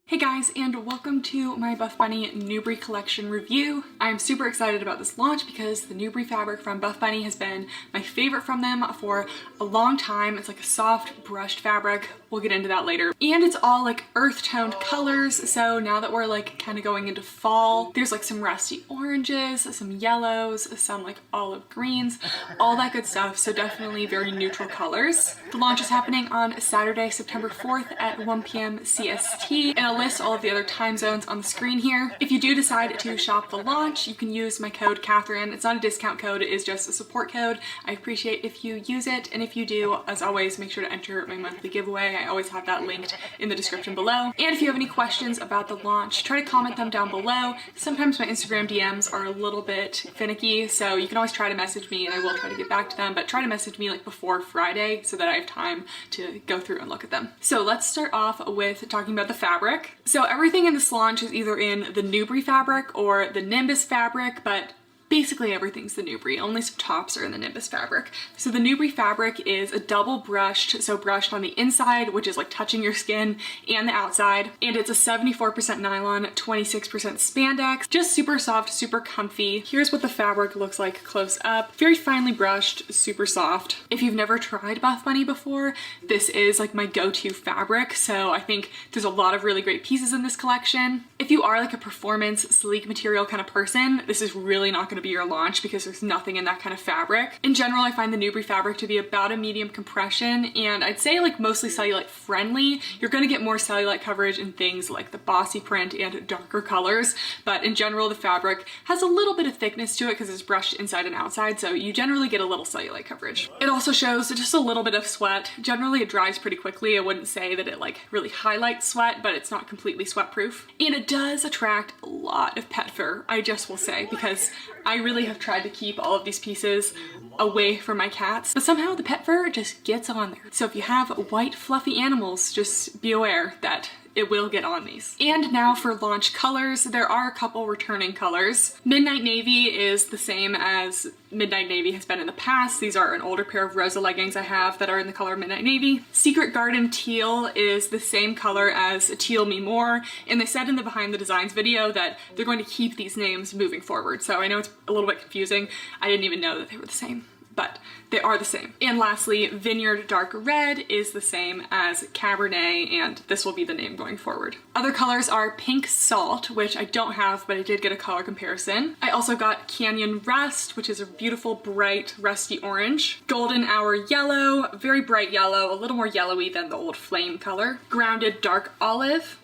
S2: Hey guys, and welcome to my Buff Bunny Newbury collection review. I'm super excited about this launch because the Newbury fabric from Buff Bunny has been my favorite from them for a long time. It's like a soft brushed fabric. We'll get into that later. And it's all like earth toned colors. So now that we're like kind of going into fall, there's like some rusty oranges, some yellows, some like olive greens, all that good stuff. So definitely very neutral colors. The launch is happening on Saturday, September 4th at 1 p.m. CST. And I'll list all of the other time zones on the screen here. If you do decide to shop the launch, you can use my code Kathryn. It's not a discount code, it is just a support code. I appreciate if you use it, and if you do, as always, make sure to enter my monthly giveaway. I always have that linked in the description below. And if you have any questions about the launch, try to comment them down below. Sometimes my Instagram DMs are a little bit finicky, so you can always try to message me and I will try to get back to them, but try to message me like before Friday so that I have time to go through and look at them. So let's start off with talking about the fabric. So everything in this launch is either in the Newbury fabric or the Nimbus fabric, but basically everything's the Nubri, only some tops are in the Nimbus fabric. So the Nubri fabric is a double brushed, so brushed on the inside, which is like touching your skin, and the outside. And it's a 74% nylon, 26% spandex, just super soft, super comfy. Here's what the fabric looks like close up. Very finely brushed, super soft. If you've never tried Buff Bunny before, this is like my go-to fabric. So I think there's a lot of really great pieces in this collection. If you are like a performance, sleek material kind of person, this is really not going to be your launch because there's nothing in that kind of fabric. In general, I find the Nubri fabric to be about a medium compression, and I'd say like mostly cellulite friendly. You're going to get more cellulite coverage in things like the bossy print and darker colors, but in general the fabric has a little bit of thickness to it because it's brushed inside and outside, so you generally get a little cellulite coverage. It also shows just a little bit of sweat. Generally it dries pretty quickly. I wouldn't say that it like really highlights sweat, but it's not completely sweat proof. And it does attract a lot of pet fur, I just will say, because I really have tried to keep all of these pieces away from my cats, but somehow the pet fur just gets on there. So if you have white fluffy animals, just be aware that it will get on these. And now for launch colors, there are a couple returning colors. Midnight Navy is the same as Midnight Navy has been in the past. These are an older pair of Rosa leggings I have that are in the color Midnight Navy. Secret Garden Teal is the same color as Teal Me More, and they said in the Behind the Designs video that they're going to keep these names moving forward. So I know it's a little bit confusing. I didn't even know that they were the same, but they are the same. And lastly, Vineyard Dark Red is the same as Cabernet, and this will be the name going forward. Other colors are Pink Salt, which I don't have, but I did get a color comparison. I also got Canyon Rust, which is a beautiful, bright, rusty orange. Golden Hour Yellow, very bright yellow, a little more yellowy than the old flame color. Grounded Dark Olive,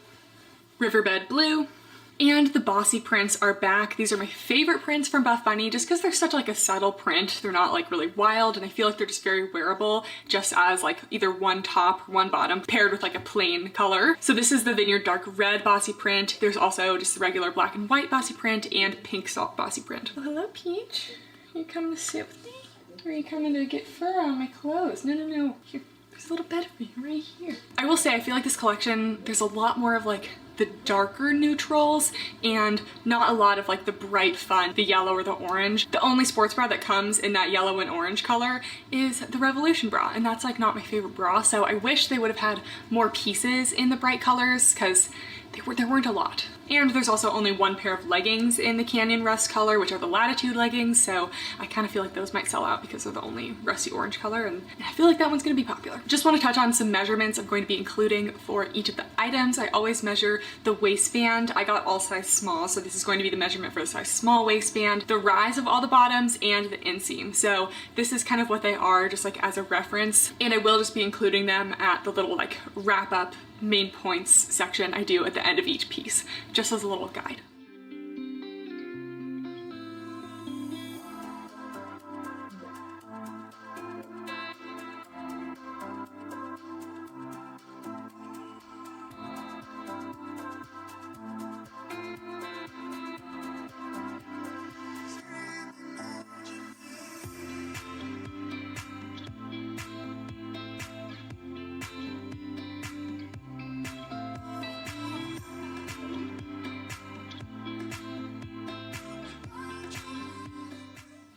S2: Riverbed Blue, and the bossy prints are back. These are my favorite prints from Buff Bunny just because they're such like a subtle print. They're not like really wild, and I feel like they're just very wearable just as like either one top or one bottom paired with like a plain color. So this is the Vineyard Dark Red bossy print. There's also just the regular black and white bossy print and Pink Salt bossy print. Well, hello Peach. Are you coming to sit with me? Or are you coming to get fur on my clothes? No, no, no. Here, there's a little bed for you right here. I will say I feel like this collection, there's a lot more of like the darker neutrals and not a lot of like the bright fun, the yellow or the orange. The only sports bra that comes in that yellow and orange color is the Revolution bra, and that's like not my favorite bra, so I wish they would have had more pieces in the bright colors because there weren't a lot. And there's also only one pair of leggings in the Canyon Rust color, which are the Latitude leggings, so I kind of feel like those might sell out because they're the only rusty orange color, and I feel like that one's gonna be popular. Just want to touch on some measurements I'm going to be including for each of the items. I always measure the waistband. I got all size small, so this is going to be the measurement for the size small waistband, the rise of all the bottoms, and the inseam. So this is kind of what they are, just like as a reference, and I will just be including them at the little like wrap up main points section I do at the end of each piece, just as a little guide.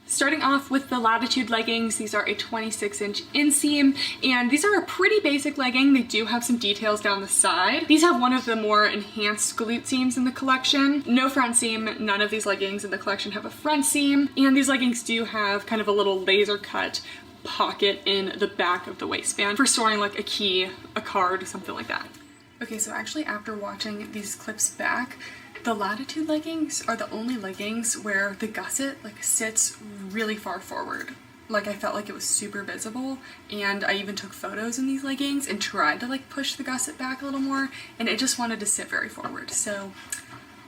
S2: Starting off with the Latitude leggings, these are a 26-inch inseam, and these are a pretty basic legging. They do have some details down the side. These have one of the more enhanced glute seams in the collection. No front seam, none of these leggings in the collection have a front seam, and these leggings do have kind of a little laser cut pocket in the back of the waistband for storing like a key, a card, something like that. Okay, so actually after watching these clips back, the Latitude leggings are the only leggings where the gusset like sits really far forward. Like I felt like it was super visible, and I even took photos in these leggings and tried to like push the gusset back a little more, and it just wanted to sit very forward. So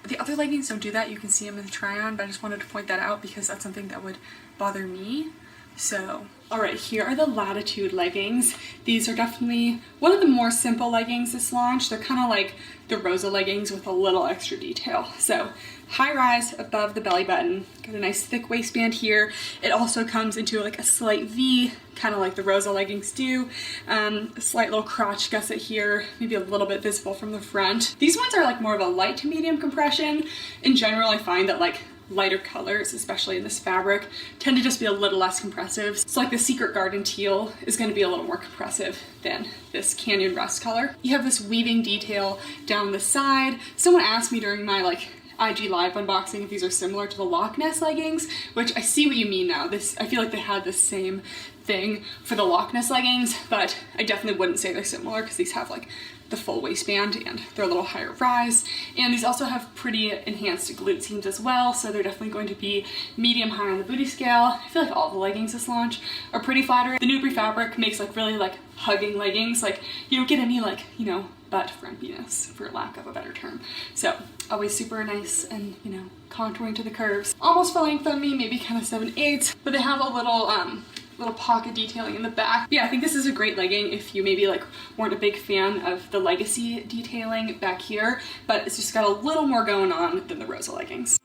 S2: the other leggings don't do that. You can see them in the try-on, but I just wanted to point that out because that's something that would bother me. So, all right, here are the Latitude leggings. These are definitely one of the more simple leggings this launch. They're kind of like the Rosa leggings with a little extra detail. So, high rise above the belly button. Got a nice thick waistband here. It also comes into like a slight V, kind of like the Rosa leggings do. A slight little crotch gusset here, maybe a little bit visible from the front. These ones are like more of a light to medium compression. In general, I find that like lighter colors, especially in this fabric, tend to just be a little less compressive. So like the Secret Garden teal is going to be a little more compressive than this Canyon Rust color. You have this weaving detail down the side. Someone asked me during my like IG live unboxing if these are similar to the Loch Ness leggings, which I see what you mean now. I feel like they had the same thing for the Loch Ness leggings, but I definitely wouldn't say they're similar because these have like the full waistband and they're a little higher rise. And these also have pretty enhanced glute seams as well, so they're definitely going to be medium high on the booty scale. I feel like all the leggings this launch are pretty flattering. The Nubri fabric makes like really like hugging leggings. Like you don't get any like, you know, butt frumpiness, for lack of a better term. So always super nice and, you know, contouring to the curves. Almost full length on me, maybe kind of 7/8, but they have a little pocket detailing in the back. Yeah, I think this is a great legging if you maybe like weren't a big fan of the legacy detailing back here, but it's just got a little more going on than the Rosa leggings.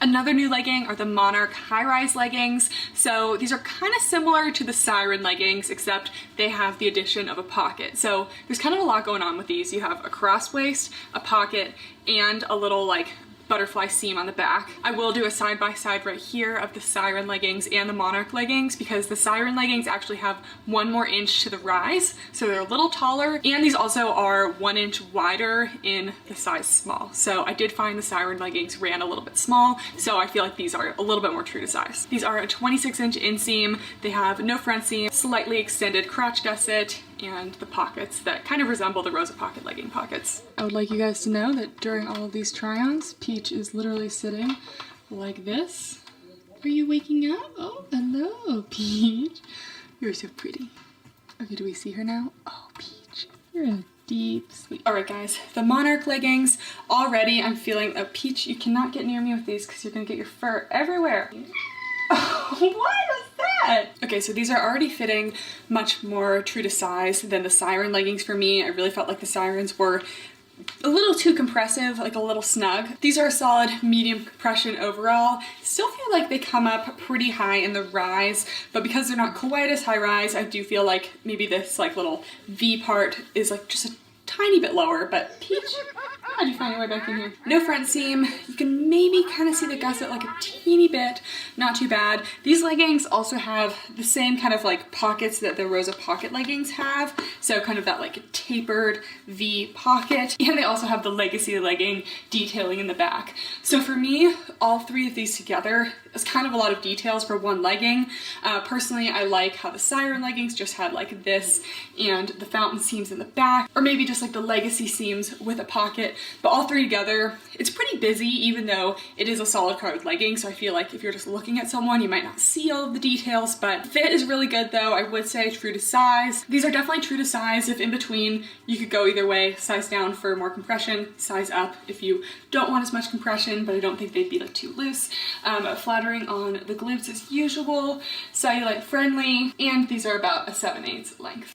S2: Another new legging are the Monarch high-rise leggings. So these are kind of similar to the Siren leggings, except they have the addition of a pocket. So there's kind of a lot going on with these. You have a cross waist, a pocket, and a little like butterfly seam on the back. I will do a side-by-side right here of the Siren leggings and the Monarch leggings because the Siren leggings actually have 1 more inch to the rise, so they're a little taller, and these also are 1 inch wider in the size small. So I did find the Siren leggings ran a little bit small, so I feel like these are a little bit more true to size. These are a 26-inch inseam. They have no front seam, slightly extended crotch gusset, and the pockets that kind of resemble the Rosa Pocket legging pockets. I would like you guys to know that during all of these try-ons, Peach is literally sitting like this. Are you waking up? Oh, hello, Peach. You're so pretty. Okay, do we see her now? Oh, Peach, you're in a deep sleep. All right, guys, the Monarch leggings. Already I'm feeling, oh, Peach, you cannot get near me with these because you're gonna get your fur everywhere. Oh, what was that? Okay, so these are already fitting much more true to size than the Siren leggings for me. I really felt like the Sirens were a little too compressive, like a little snug. These are a solid medium compression overall. Still feel like they come up pretty high in the rise, but because they're not quite as high rise, I do feel like maybe this like little V part is like just a tiny bit lower. But Peach, how'd you find your way back in here? No front seam. You can maybe kind of see the gusset like a teeny bit, not too bad. These leggings also have the same kind of like pockets that the Rosa Pocket leggings have. So kind of that like tapered V pocket. And they also have the legacy legging detailing in the back. So for me, all 3 of these together is kind of a lot of details for one legging. Personally, I like how the Siren leggings just had like this and the fountain seams in the back, or maybe just like the legacy seams with a pocket. But all 3 together, it's pretty busy, even though it is a solid colored legging. So I feel like if you're just looking at someone, you might not see all of the details, but fit is really good though. I would say true to size. These are definitely true to size. If in between, you could go either way, size down for more compression, size up if you don't want as much compression, but I don't think they'd be like too loose. Flattering on the glutes as usual, cellulite friendly, and these are about a 7/8 length.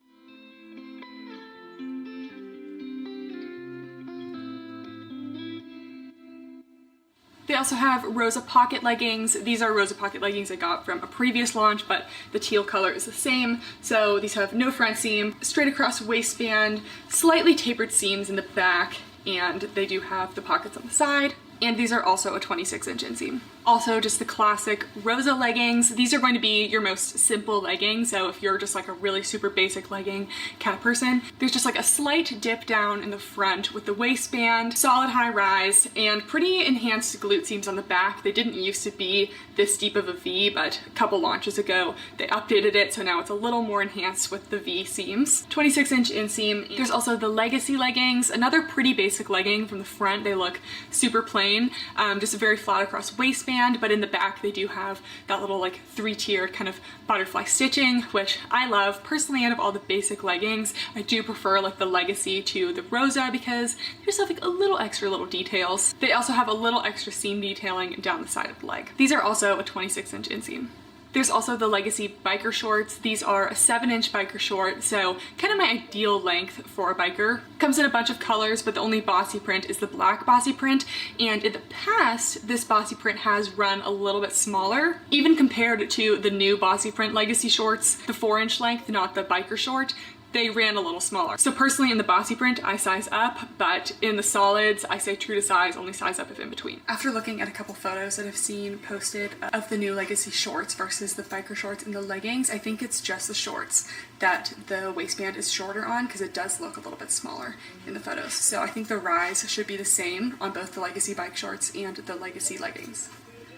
S2: They also have Rosa Pocket leggings. These are Rosa Pocket leggings I got from a previous launch, but the teal color is the same. So these have no front seam, straight across waistband, slightly tapered seams in the back, and they do have the pockets on the side. And these are also a 26-inch inseam. Also just the classic Rosa leggings. These are going to be your most simple legging. So if you're just like a really super basic legging kind of person, there's just like a slight dip down in the front with the waistband, solid high rise, and pretty enhanced glute seams on the back. They didn't used to be this deep of a V, but a couple launches ago, they updated it. So now it's a little more enhanced with the V seams. 26-inch inseam. There's also the Legacy leggings, another pretty basic legging from the front. They look super plain, just a very flat across waistband. But in the back they do have that little like 3-tiered kind of butterfly stitching, which I love. Personally, out of all the basic leggings, I do prefer like the Legacy to the Rosa because they just have like a little extra little details. They also have a little extra seam detailing down the side of the leg. These are also a 26-inch inseam. There's also the Legacy biker shorts. These are a 7-inch biker short, so kind of my ideal length for a biker. Comes in a bunch of colors, but the only bossy print is the black bossy print. And in the past, this bossy print has run a little bit smaller, even compared to the new bossy print Legacy shorts. The 4-inch length, not the biker short, they ran a little smaller. So personally in the bossy print, I size up, but in the solids, I say true to size, only size up if in between. After looking at a couple photos that I've seen posted of the new Legacy shorts versus the biker shorts and the leggings, I think it's just the shorts that the waistband is shorter on, because it does look a little bit smaller in the photos. So I think the rise should be the same on both the Legacy bike shorts and the Legacy leggings.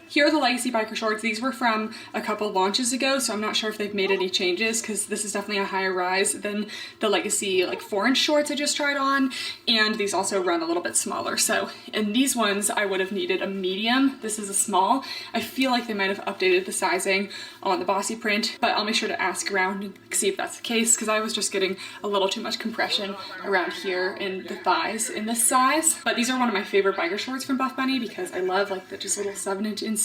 S2: Here are the Legacy biker shorts. These were from a couple launches ago, so I'm not sure if they've made any changes, because this is definitely a higher rise than the Legacy like 4-inch shorts I just tried on, and these also run a little bit smaller. So in these ones, I would have needed a medium. This is a small. I feel like they might have updated the sizing on the bossy print, but I'll make sure to ask around and see if that's the case, because I was just getting a little too much compression around here in the thighs in this size. But these are one of my favorite biker shorts from Buff Bunny, because I love like the just little 7-inch inseam,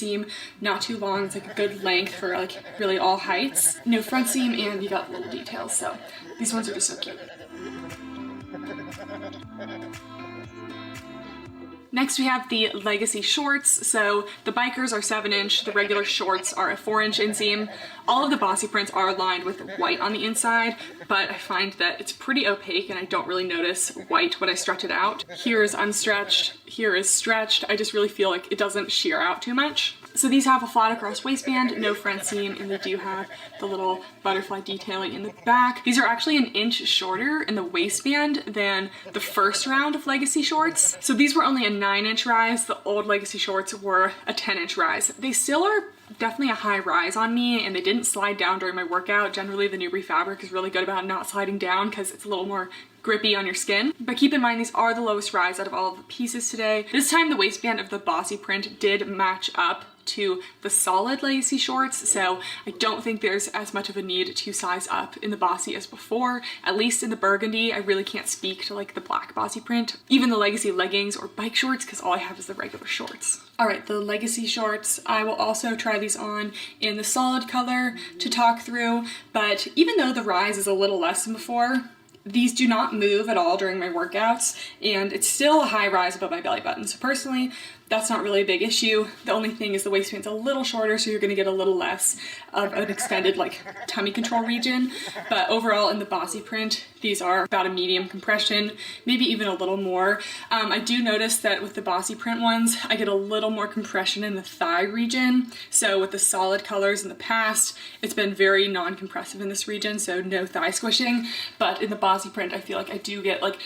S2: not too long. It's like a good length for like really all heights. No front seam, and you got little details. So these ones are just so cute. Next we have the Legacy shorts. So the bikers are 7-inch, the regular shorts are a 4-inch inseam. All of the bossy prints are lined with white on the inside, but I find that it's pretty opaque and I don't really notice white when I stretch it out. Here is unstretched, here is stretched. I just really feel like it doesn't shear out too much. So these have a flat across waistband, no front seam, and they do have the little butterfly detailing in the back. These are actually an inch shorter in the waistband than the first round of Legacy shorts. So these were only a 9-inch rise. The old Legacy shorts were a 10-inch rise. They still are definitely a high rise on me, and they didn't slide down during my workout. Generally, the Nubri fabric is really good about not sliding down because it's a little more grippy on your skin. But keep in mind, these are the lowest rise out of all of the pieces today. This time, the waistband of the bossy print did match up to the solid Legacy shorts, so I don't think there's as much of a need to size up in the bossy as before. At least in the burgundy, I really can't speak to like the black bossy print, even the Legacy leggings or bike shorts, because all I have is the regular shorts. All right, the Legacy shorts, I will also try these on in the solid color to talk through, but even though the rise is a little less than before, these do not move at all during my workouts, and it's still a high rise above my belly button. So personally, that's not really a big issue. The only thing is the waistband's a little shorter, so you're gonna get a little less of an extended like tummy control region. But overall in the bossy print, these are about a medium compression, maybe even a little more. I do notice that with the bossy print ones, I get a little more compression in the thigh region. So with the solid colors in the past, it's been very non-compressive in this region, so no thigh squishing. But in the bossy print, I feel like I do get like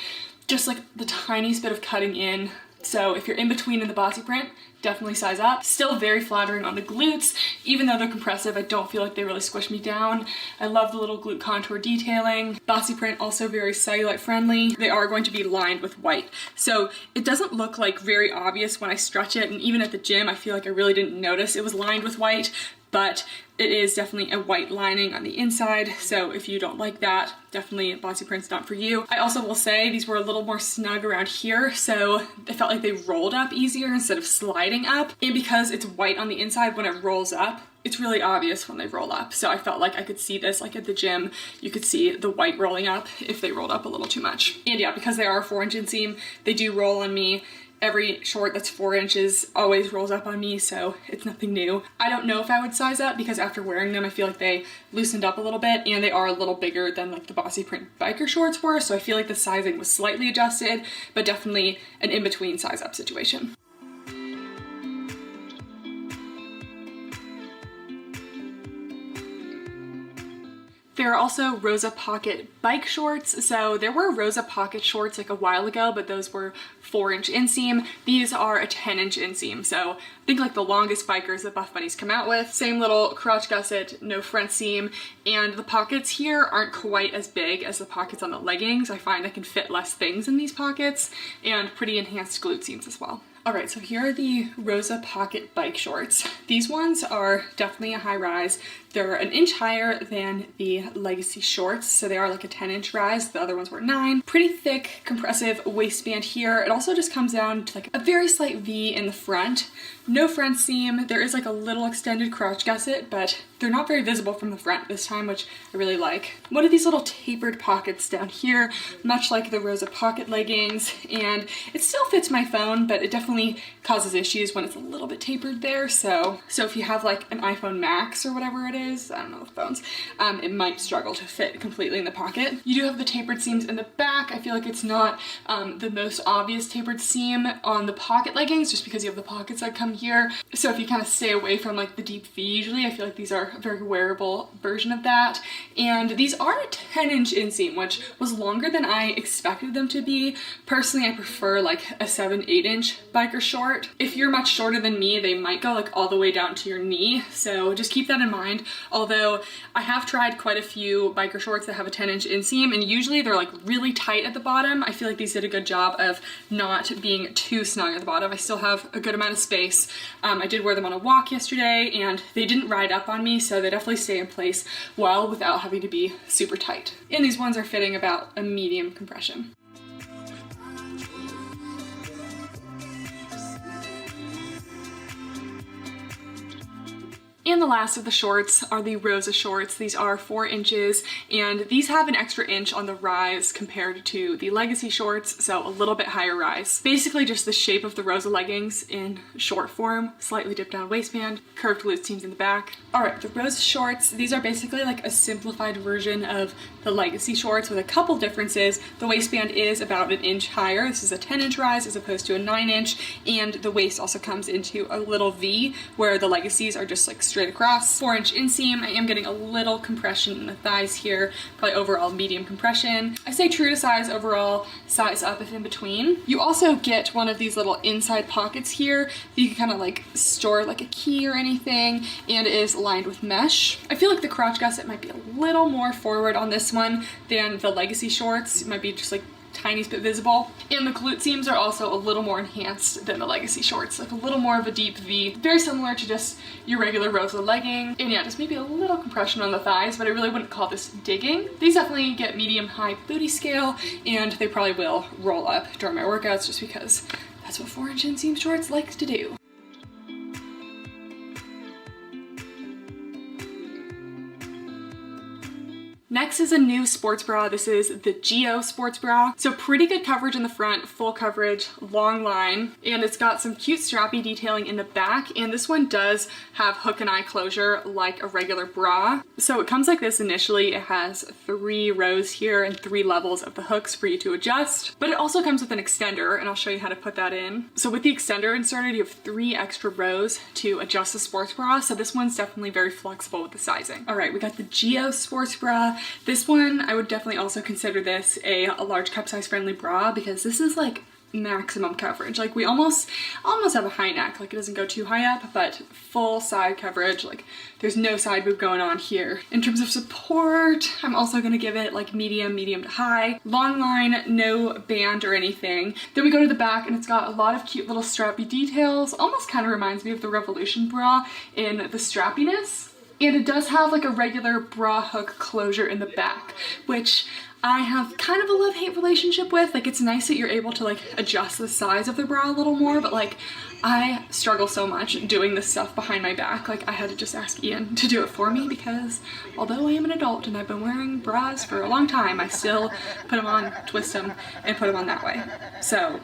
S2: just like the tiniest bit of cutting in. So if you're in between in the bossy print, definitely size up. Still very flattering on the glutes. Even though they're compressive, I don't feel like they really squish me down. I love the little glute contour detailing. Bossy print also very cellulite friendly. They are going to be lined with white. So it doesn't look like very obvious when I stretch it, and even at the gym, I feel like I really didn't notice it was lined with white, but it is definitely a white lining on the inside. So if you don't like that, definitely bossy print's not for you. I also will say these were a little more snug around here, so I felt like they rolled up easier instead of sliding up. And because it's white on the inside, when it rolls up, it's really obvious when they roll up. So I felt like I could see this, like at the gym, you could see the white rolling up if they rolled up a little too much. And yeah, because they are a 4-inch inseam, they do roll on me. Every short that's 4 inches always rolls up on me, so it's nothing new. I don't know if I would size up, because after wearing them, I feel like they loosened up a little bit, and they are a little bigger than like the bossy print biker shorts were, so I feel like the sizing was slightly adjusted, but definitely an in-between size up situation. There are also Rosa Pocket bike shorts. So there were Rosa Pocket shorts like a while ago, but those were 4-inch inseam. These are a 10-inch inseam. So I think like the longest bikers that Buff Bunny's come out with. Same little crotch gusset, no front seam, and the pockets here aren't quite as big as the pockets on the leggings. I find I can fit less things in these pockets, and pretty enhanced glute seams as well. Alright, so here are the Rosa Pocket bike shorts. These ones are definitely a high rise. They're an inch higher than the Legacy shorts, so they are like a 10-inch rise. The other ones were 9. Pretty thick, compressive waistband here. It also just comes down to like a very slight V in the front. No front seam. There is like a little extended crotch gusset, but they're not very visible from the front this time, which I really like. One of these little tapered pockets down here, much like the Rosa Pocket leggings, and it still fits my phone, but it definitely definitely causes issues when it's a little bit tapered there. So if you have like an iPhone Max or whatever it is, I don't know the phones, it might struggle to fit completely in the pocket. You do have the tapered seams in the back. I feel like it's not the most obvious tapered seam on the pocket leggings, just because you have the pockets that come here. So if you kind of stay away from like the deep V usually, I feel like these are a very wearable version of that. And these are a 10-inch inseam, which was longer than I expected them to be. Personally, I prefer like a 7-8-inch biker short. If you're much shorter than me, they might go like all the way down to your knee. So just keep that in mind. Although I have tried quite a few biker shorts that have a 10-inch inseam, and usually they're like really tight at the bottom. I feel like these did a good job of not being too snug at the bottom. I still have a good amount of space. I did wear them on a walk yesterday and they didn't ride up on me, so they definitely stay in place well without having to be super tight. And these ones are fitting about a medium compression. And the last of the shorts are the Rosa shorts. These are 4 inches, and these have an extra inch on the rise compared to the Legacy shorts, so a little bit higher rise. Basically just the shape of the Rosa leggings in short form, slightly dipped down waistband, curved glute seams in the back. All right, the Rosa shorts, these are basically like a simplified version of the Legacy shorts with a couple differences. The waistband is about an inch higher. This is a 10-inch rise as opposed to a 9-inch, and the waist also comes into a little V, where the Legacies are just like straight across. 4-inch inseam. I am getting a little compression in the thighs here, probably overall medium compression. I say true to size overall, size up if in between. You also get one of these little inside pockets here that you can kind of like store like a key or anything, and it is lined with mesh. I feel like the crotch gusset might be a little more forward on this one than the Legacy shorts. It might be just like tiniest bit visible. And the glute seams are also a little more enhanced than the Legacy shorts, like a little more of a deep V, very similar to just your regular Rosa legging. And yeah, just maybe a little compression on the thighs, but I really wouldn't call this digging. These definitely get medium high booty scale, and they probably will roll up during my workouts just because that's what 4-inch inseam shorts likes to do. Next is a new sports bra. This is the Geo sports bra. So pretty good coverage in the front, full coverage, long line, and it's got some cute strappy detailing in the back, and this one does have hook and eye closure like a regular bra. So it comes like this initially. It has 3 rows here and 3 levels of the hooks for you to adjust, but it also comes with an extender, and I'll show you how to put that in. So with the extender inserted, you have 3 extra rows to adjust the sports bra, so this one's definitely very flexible with the sizing. All right, we got the Geo sports bra. This one, I would definitely also consider this a large cup size friendly bra, because this is like maximum coverage. Like we almost have a high neck, like it doesn't go too high up, but full side coverage, like there's no side boob going on here. In terms of support, I'm also gonna give it like medium to high. Long line, no band or anything. Then we go to the back, and it's got a lot of cute little strappy details. Almost kind of reminds me of the Revolution bra in the strappiness. And it does have like a regular bra hook closure in the back, which I have kind of a love-hate relationship with. Like it's nice that you're able to like adjust the size of the bra a little more, but like I struggle so much doing this stuff behind my back. Like I had to just ask Ian to do it for me, because although I am an adult and I've been wearing bras for a long time, I still put them on, twist them, and put them on that way. So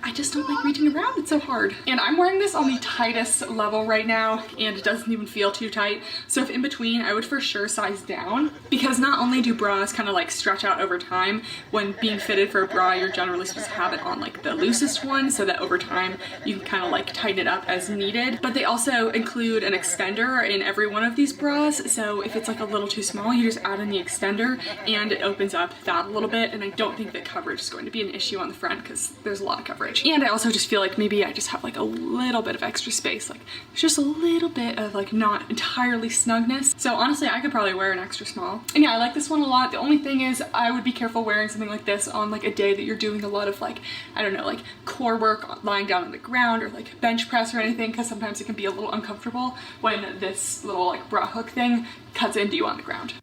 S2: I just don't like reaching around, it's so hard. And I'm wearing this on the tightest level right now, and it doesn't even feel too tight. So if in between, I would for sure size down, because not only do bras kind of like stretch out over time, when being fitted for a bra, you're generally supposed to have it on like the loosest one, so that over time you can kind of like tighten it up as needed. But they also include an extender in every one of these bras, so if it's like a little too small, you just add in the extender and it opens up that a little bit. And I don't think that coverage is going to be an issue on the front, because there's a lot of coverage. And I also just feel like maybe I just have like a little bit of extra space. Like there's just a little bit of like not entirely snugness. So honestly, I could probably wear an extra small. And yeah, I like this one a lot. The only thing is I would be careful wearing something like this on like a day that you're doing a lot of like, I don't know, like core work lying down on the ground or like bench press or anything, because sometimes it can be a little uncomfortable when this little like bra hook thing cuts into you on the ground.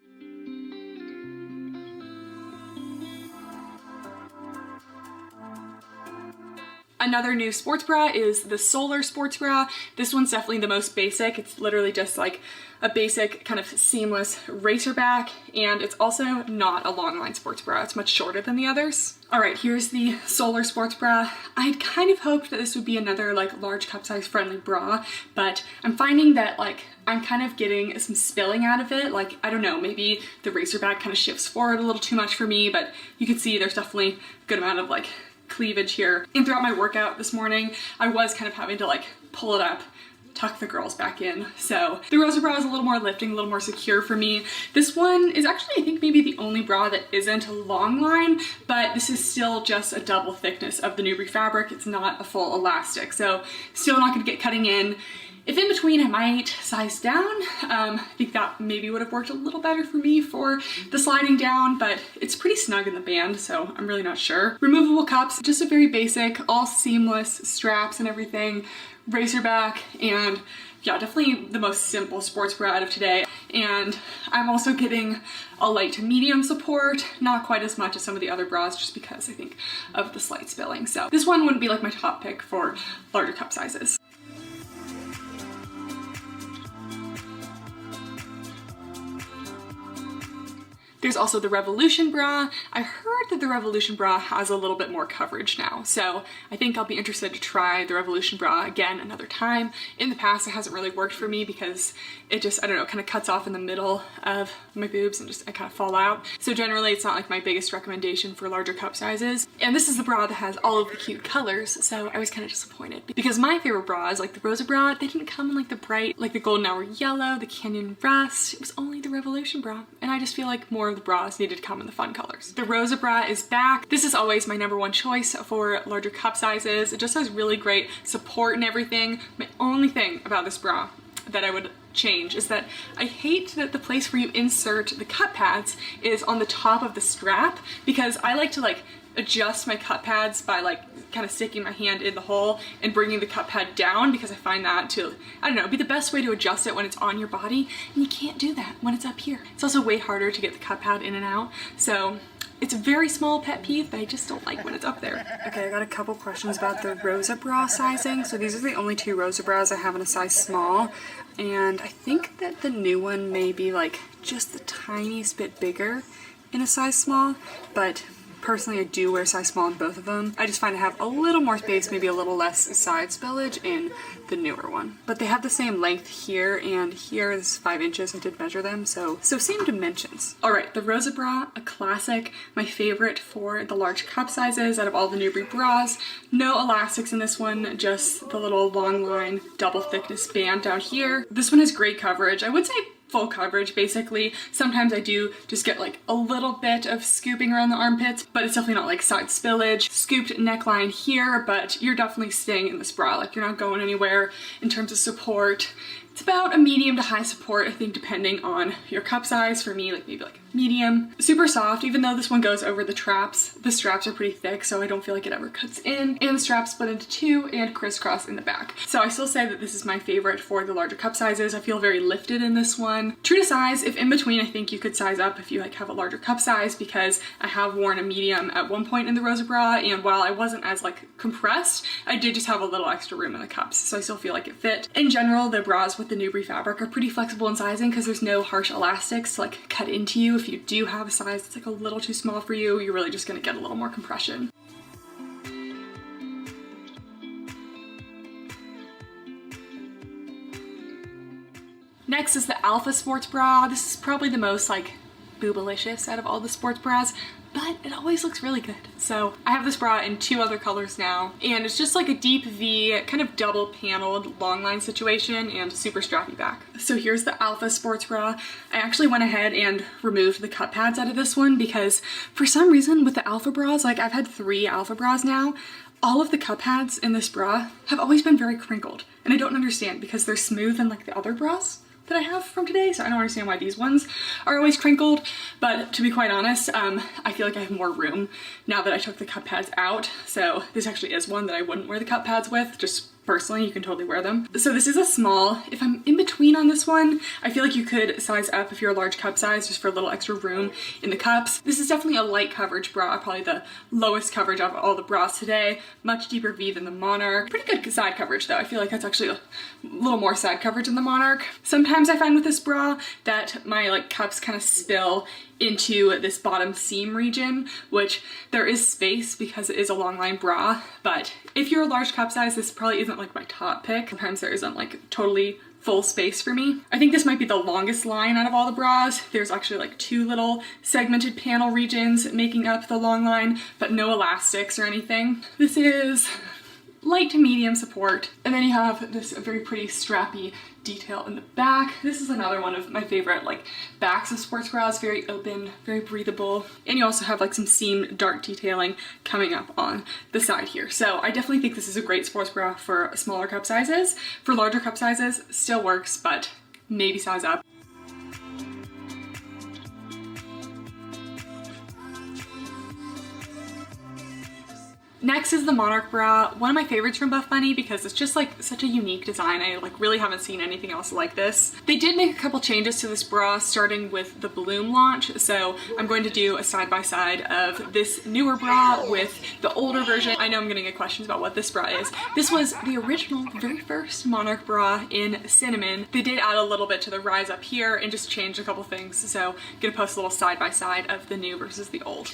S2: Another new sports bra is the Solar sports bra. This one's definitely the most basic. It's literally just like a basic kind of seamless racer back, and it's also not a long line sports bra. It's much shorter than the others. All right, here's the Solar sports bra. I'd kind of hoped that this would be another like large cup size friendly bra, but I'm finding that like I'm kind of getting some spilling out of it. Like, I don't know, maybe the racer back kind of shifts forward a little too much for me, but you can see there's definitely a good amount of like cleavage here. And throughout my workout this morning, I was kind of having to like pull it up, tuck the girls back in. So the Rosa bra is a little more lifting, a little more secure for me. This one is actually, I think, maybe the only bra that isn't a long line, but this is still just a double thickness of the Nubri fabric. It's not a full elastic, so still not gonna get cutting in. If in between, I might size down. I think that maybe would have worked a little better for me for the sliding down, but it's pretty snug in the band, so I'm really not sure. Removable cups, just a very basic, all seamless straps and everything, racer back, and yeah, definitely the most simple sports bra out of today. And I'm also getting a light to medium support, not quite as much as some of the other bras, just because I think of the slight spilling. So this one wouldn't be like my top pick for larger cup sizes. There's also the Revolution bra. I heard that the Revolution bra has a little bit more coverage now, so I think I'll be interested to try the Revolution bra again another time. In the past, it hasn't really worked for me because it just, I don't know, kind of cuts off in the middle of my boobs and just I kind of fall out. So generally, it's not like my biggest recommendation for larger cup sizes. And this is the bra that has all of the cute colors, so I was kind of disappointed because my favorite bras, like the Rosa bra, they didn't come in like the bright, like the golden hour yellow, the canyon rust. It was only the Revolution bra, and I just feel like more of the bras needed to come in the fun colors. The Rosa bra is back. This is always my #1 choice for larger cup sizes. It just has really great support and everything. My only thing about this bra that I would change is that I hate that the place where you insert the cup pads is on the top of the strap, because I like to like adjust my cup pads by like kind of sticking my hand in the hole and bringing the cup pad down, because I find that to, I don't know, be the best way to adjust it when it's on your body, and you can't do that when it's up here. It's also way harder to get the cup pad in and out, so it's a very small pet peeve, but I just don't like when it's up there. Okay, I got a couple questions about the Rosa bra sizing. So these are the only 2 Rosa bras I have in a size small, and I think that the new one may be like just the tiniest bit bigger in a size small, but personally, I do wear size small in both of them. I just find I have a little more space, maybe a little less side spillage in the newer one. But they have the same length here and here. This is 5 inches. I did measure them, so same dimensions. All right, the Rosa bra, a classic, my favorite for the large cup sizes out of all the Nubri bras. No elastics in this one, just the little long line double thickness band down here. This one has great coverage. I would say full coverage basically. Sometimes I do just get like a little bit of scooping around the armpits, but it's definitely not like side spillage. Scooped neckline here, but you're definitely staying in this bra. Like, you're not going anywhere in terms of support. It's about a medium to high support, I think, depending on your cup size. For me, like maybe like medium. Super soft, even though this one goes over the straps. The straps are pretty thick, so I don't feel like it ever cuts in. And the straps split into 2 and crisscross in the back. So I still say that this is my favorite for the larger cup sizes. I feel very lifted in this one. True to size, if in between, I think you could size up if you like have a larger cup size, because I have worn a medium at one point in the Rosa bra, and while I wasn't as like compressed, I did just have a little extra room in the cups, so I still feel like it fit. In general, the bras with the Nubri fabric are pretty flexible in sizing because there's no harsh elastics to like cut into you. If you do have a size that's like a little too small for you, you're really just gonna get a little more compression. Next is the Alpha sports bra. This is probably the most like boobalicious out of all the sports bras, but it always looks really good. So I have this bra in 2 other colors now, and it's just like a deep V, kind of double paneled long line situation and super strappy back. So here's the Alpha sports bra. I actually went ahead and removed the cup pads out of this one because for some reason with the Alpha bras, like I've had 3 Alpha bras now, all of the cup pads in this bra have always been very crinkled, and I don't understand because they're smooth and like the other bras that I have from today, so I don't understand why these ones are always crinkled. But to be quite honest, I feel like I have more room now that I took the cup pads out, so this actually is one that I wouldn't wear the cup pads with, just personally, you can totally wear them. So this is a small. If I'm in between on this one, I feel like you could size up if you're a large cup size, just for a little extra room in the cups. This is definitely a light coverage bra, probably the lowest coverage of all the bras today. Much deeper V than the Monarch. Pretty good side coverage though. I feel like that's actually a little more side coverage than the Monarch. Sometimes I find with this bra that my like cups kind of spill into this bottom seam region, which there is space because it is a long line bra, but if you're a large cup size, this probably isn't like my top pick. Sometimes there isn't like totally full space for me. I think this might be the longest line out of all the bras. There's actually like 2 little segmented panel regions making up the long line, but no elastics or anything. This is light to medium support. And then you have this very pretty strappy detail in the back. This is another one of my favorite like backs of sports bras, very open, very breathable. And you also have like some seam dart detailing coming up on the side here. So I definitely think this is a great sports bra for smaller cup sizes. For larger cup sizes, still works, but maybe size up. Next is the Monarch bra, one of my favorites from Buff Bunny because it's just like such a unique design. I like really haven't seen anything else like this. They did make a couple changes to this bra starting with the Bloom launch, so I'm going to do a side-by-side of this newer bra with the older version. I know I'm gonna get questions about what this bra is. This was the original, very first Monarch bra in cinnamon. They did add a little bit to the rise up here and just changed a couple things, so I'm gonna post a little side-by-side of the new versus the old.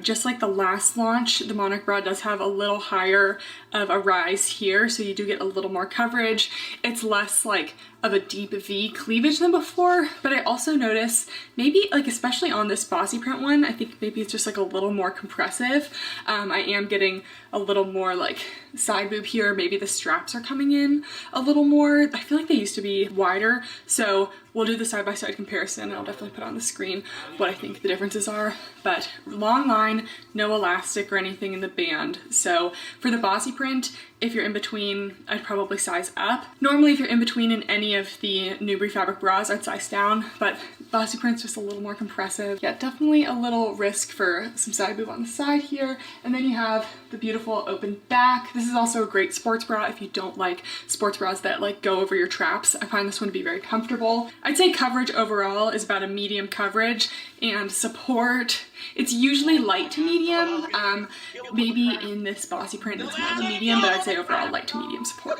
S2: Just like the last launch, the Monarch bra does have a little higher of a rise here, so you do get a little more coverage. It's less like of a deep V cleavage than before, but I also notice maybe like especially on this bossy print one, I think maybe it's just like a little more compressive. I am getting a little more like side boob here. Maybe the straps are coming in a little more. I feel like they used to be wider, so we'll do the side-by-side comparison and I'll definitely put on the screen what I think the differences are. But long line, no elastic or anything in the band. So for the bossy print, if you're in between, I'd probably size up. Normally if you're in between in any of the Newbury fabric bras, I'd size down, but bossy print's just a little more compressive. Yeah, definitely a little risk for some side boob on the side here. And then you have the beautiful open back. This is also a great sports bra if you don't like sports bras that like go over your traps. I find this one to be very comfortable. I'd say coverage overall is about a medium coverage, and support, it's usually light to medium. Maybe in this bossy print it's more of a medium, but I'd say overall light to medium support.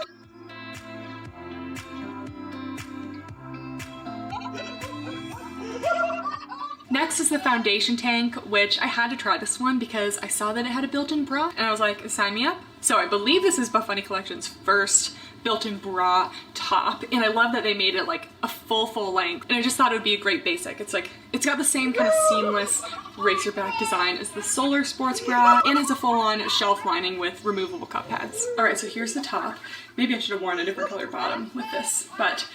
S2: Next is the foundation tank, which I had to try this one because I saw that it had a built-in bra and I was like, sign me up. So I believe this is Buff Bunny Collection's first built-in bra top, and I love that they made it like a full length, and I just thought it would be a great basic. It's like, it's got the same kind of seamless racer back design as the Solar sports bra, and it's a full-on shelf lining with removable cup pads. All right, so here's the top. Maybe I should have worn a different color bottom with this, but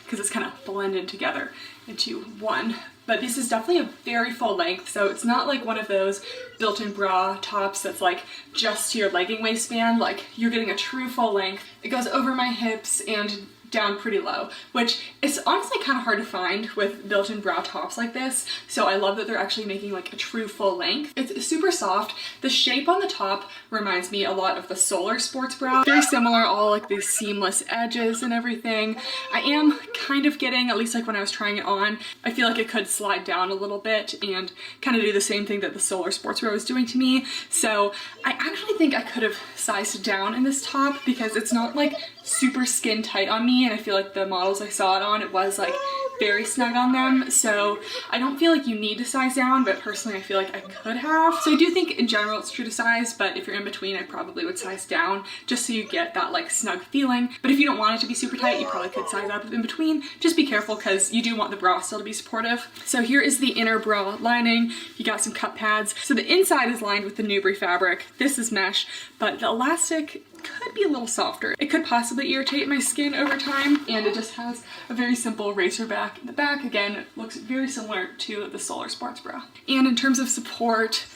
S2: because it's kind of blended together into one. But this is definitely a very full length, so it's not like one of those built-in bra tops that's like just to your legging waistband. Like, you're getting a true full length. It goes over my hips and down pretty low, which is honestly kind of hard to find with built-in bra tops like this. So I love that they're actually making like a true full length. It's super soft. The shape on the top reminds me a lot of the Solar sports bra. Very similar, all like these seamless edges and everything. I am kind of getting, at least like when I was trying it on, I feel like it could slide down a little bit and kind of do the same thing that the Solar sports bra was doing to me. So I actually think I could have sized down in this top because it's not like super skin tight on me, and I feel like the models I saw it on, it was like very snug on them. So I don't feel like you need to size down, but personally I feel like I could have. So I do think in general it's true to size, but if you're in between, I probably would size down just so you get that like snug feeling. But if you don't want it to be super tight, you probably could size up in between. Just be careful because you do want the bra still to be supportive. So here is the inner bra lining. You got some cup pads. So the inside is lined with the Newbury fabric. This is mesh, but the elastic could be a little softer. It could possibly irritate my skin over time, and it just has a very simple racer back in the back. Again, it looks very similar to the Solar sports bra. And in terms of support,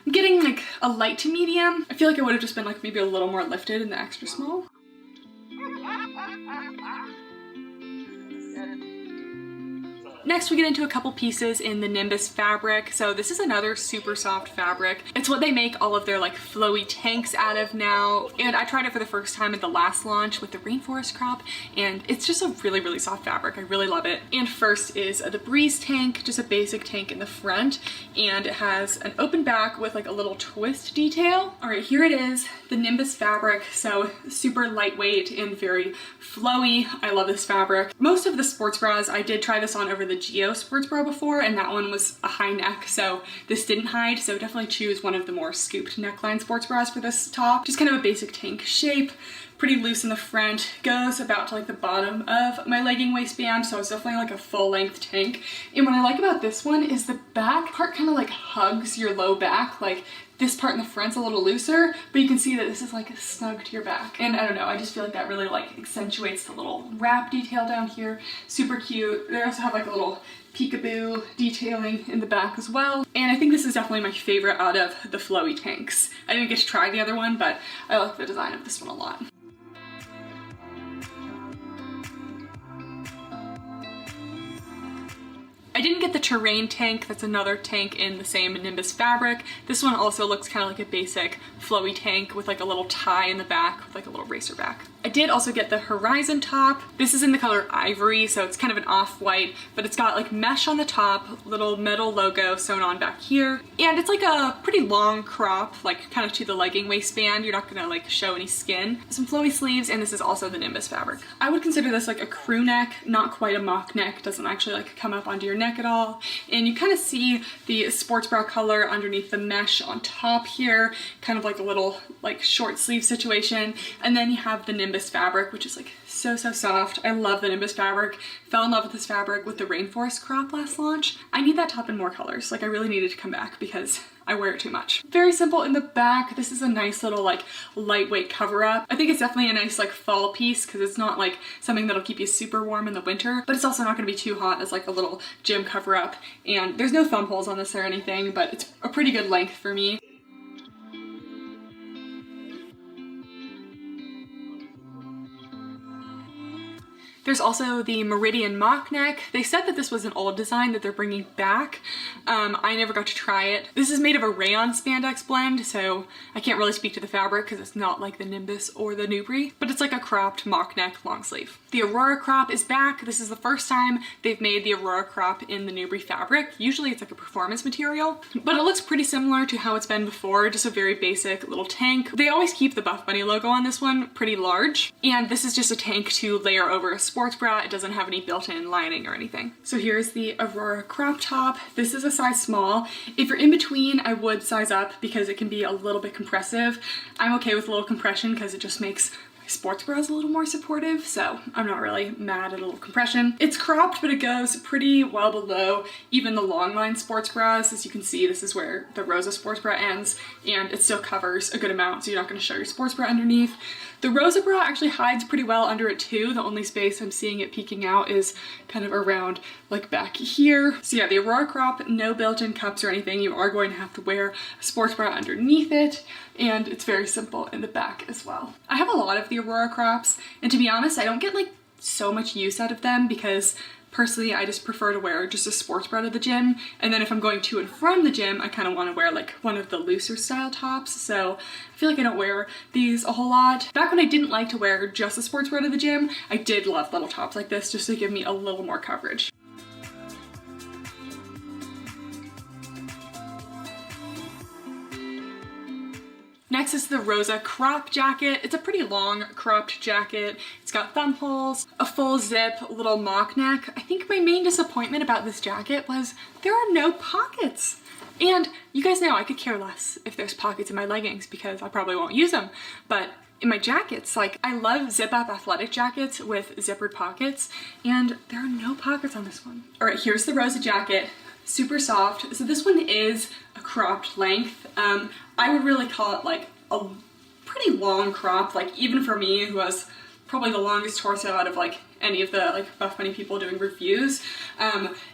S2: I'm getting like a light to medium. I feel like it would have just been like maybe a little more lifted in the extra small. Next we get into a couple pieces in the Nimbus fabric. So this is another super soft fabric. It's what they make all of their like flowy tanks out of now. And I tried it for the first time at the last launch with the rainforest crop, and it's just a really, really soft fabric. I really love it. And first is the Breeze tank, just a basic tank in the front, and it has an open back with like a little twist detail. All right, here it is, the Nimbus fabric. So super lightweight and very flowy. I love this fabric. Most of the sports bras, I did try this on over the Geo sports bra before, and that one was a high neck, so this didn't hide. So definitely choose one of the more scooped neckline sports bras for this top. Just kind of a basic tank shape, pretty loose in the front, goes about to like the bottom of my legging waistband, so it's definitely like a full length tank. And what I like about this one is the back part kind of like hugs your low back. Like this part in the front's a little looser, but you can see that this is like snug to your back. And I don't know, I just feel like that really like accentuates the little wrap detail down here. Super cute. They also have like a little peekaboo detailing in the back as well. And I think this is definitely my favorite out of the flowy tanks. I didn't get to try the other one, but I like the design of this one a lot. I didn't get the terrain tank. That's another tank in the same Nimbus fabric. This one also looks kind of like a basic flowy tank with like a little tie in the back with like a little racer back. I did also get the Horizon top. This is in the color Ivory, so it's kind of an off-white, but it's got like mesh on the top, little metal logo sewn on back here. And it's like a pretty long crop, like kind of to the legging waistband. You're not gonna like show any skin. Some flowy sleeves, and this is also the Nimbus fabric. I would consider this like a crew neck, not quite a mock neck. Doesn't actually like come up onto your neck at all. And you kind of see the sports bra color underneath the mesh on top here, kind of like a little like short sleeve situation. And then you have the Nimbus fabric, which is like so soft. I love the Nimbus fabric. Fell in love with this fabric with the rainforest crop last launch. I need that top in more colors. Like I really needed to come back because I wear it too much. Very simple in the back. This is a nice little like lightweight cover up. I think it's definitely a nice like fall piece because it's not like something that'll keep you super warm in the winter, but it's also not gonna be too hot as like a little gym cover up. And there's no thumb holes on this or anything, but it's a pretty good length for me. There's also the Meridian mock neck. They said that this was an old design that they're bringing back. I never got to try it. This is made of a rayon spandex blend, so I can't really speak to the fabric because it's not like the Nimbus or the Nubri, but it's like a cropped mock neck long sleeve. The Aurora crop is back. This is the first time they've made the Aurora crop in the Nubri fabric. Usually it's like a performance material, but it looks pretty similar to how it's been before, just a very basic little tank. They always keep the Buff Bunny logo on this one pretty large, and this is just a tank to layer over a sports bra. It doesn't have any built-in lining or anything. So here's the Aurora crop top. This is a size small. If you're in between, I would size up because it can be a little bit compressive. I'm okay with a little compression because it just makes sports bras a little more supportive, so I'm not really mad at a little compression. It's cropped, but it goes pretty well below even the long line sports bras. As you can see, this is where the Rosa sports bra ends, and it still covers a good amount, so you're not going to show your sports bra underneath. The Rosa bra actually hides pretty well under it too. The only space I'm seeing it peeking out is kind of around like back here. So yeah, the Aurora crop, no built-in cups or anything. You are going to have to wear a sports bra underneath it, and it's very simple in the back as well. I have a lot of the Aurora crops, and to be honest, I don't get like so much use out of them because personally, I just prefer to wear just a sports bra to the gym. And then if I'm going to and from the gym, I kind of want to wear like one of the looser style tops. So I feel like I don't wear these a whole lot. Back when I didn't like to wear just a sports bra to the gym, I did love little tops like this just to give me a little more coverage. Next is the Rosa crop jacket. It's a pretty long cropped jacket. It's got thumb holes, a full zip, little mock neck. I think my main disappointment about this jacket was there are no pockets. And you guys know I could care less if there's pockets in my leggings because I probably won't use them. But in my jackets, like I love zip up athletic jackets with zippered pockets, and there are no pockets on this one. All right, here's the Rosa jacket. Super soft. So this one is a cropped length. I would really call it like a pretty long crop, like even for me who has probably the longest torso out of like any of the like Buff Bunny people doing reviews.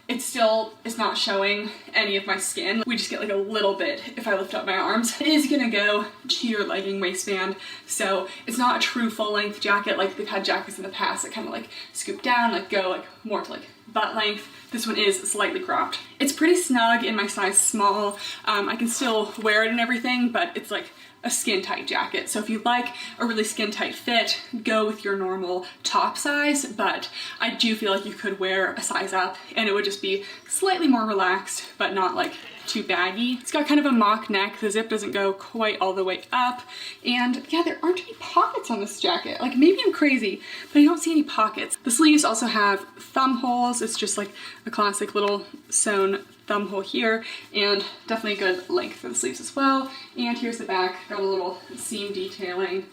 S2: It still is not showing any of my skin. We just get like a little bit if I lift up my arms. It is gonna go to your legging waistband, so it's not a true full length jacket like they've had jackets in the past that kind of like scoop down, like go like more to like butt length. This one is slightly cropped. It's pretty snug in my size small. I can still wear it and everything, but it's like a skin tight jacket. So if you like a really skin tight fit, go with your normal top size, but I do feel like you could wear a size up and it would just be slightly more relaxed, but not like too baggy. It's got kind of a mock neck. The zip doesn't go quite all the way up. And yeah, there aren't any pockets on this jacket. Like maybe I'm crazy, but I don't see any pockets. The sleeves also have thumb holes. It's just like a classic little sewn thumb hole here, and definitely a good length for the sleeves as well. And here's the back, got a little seam detailing.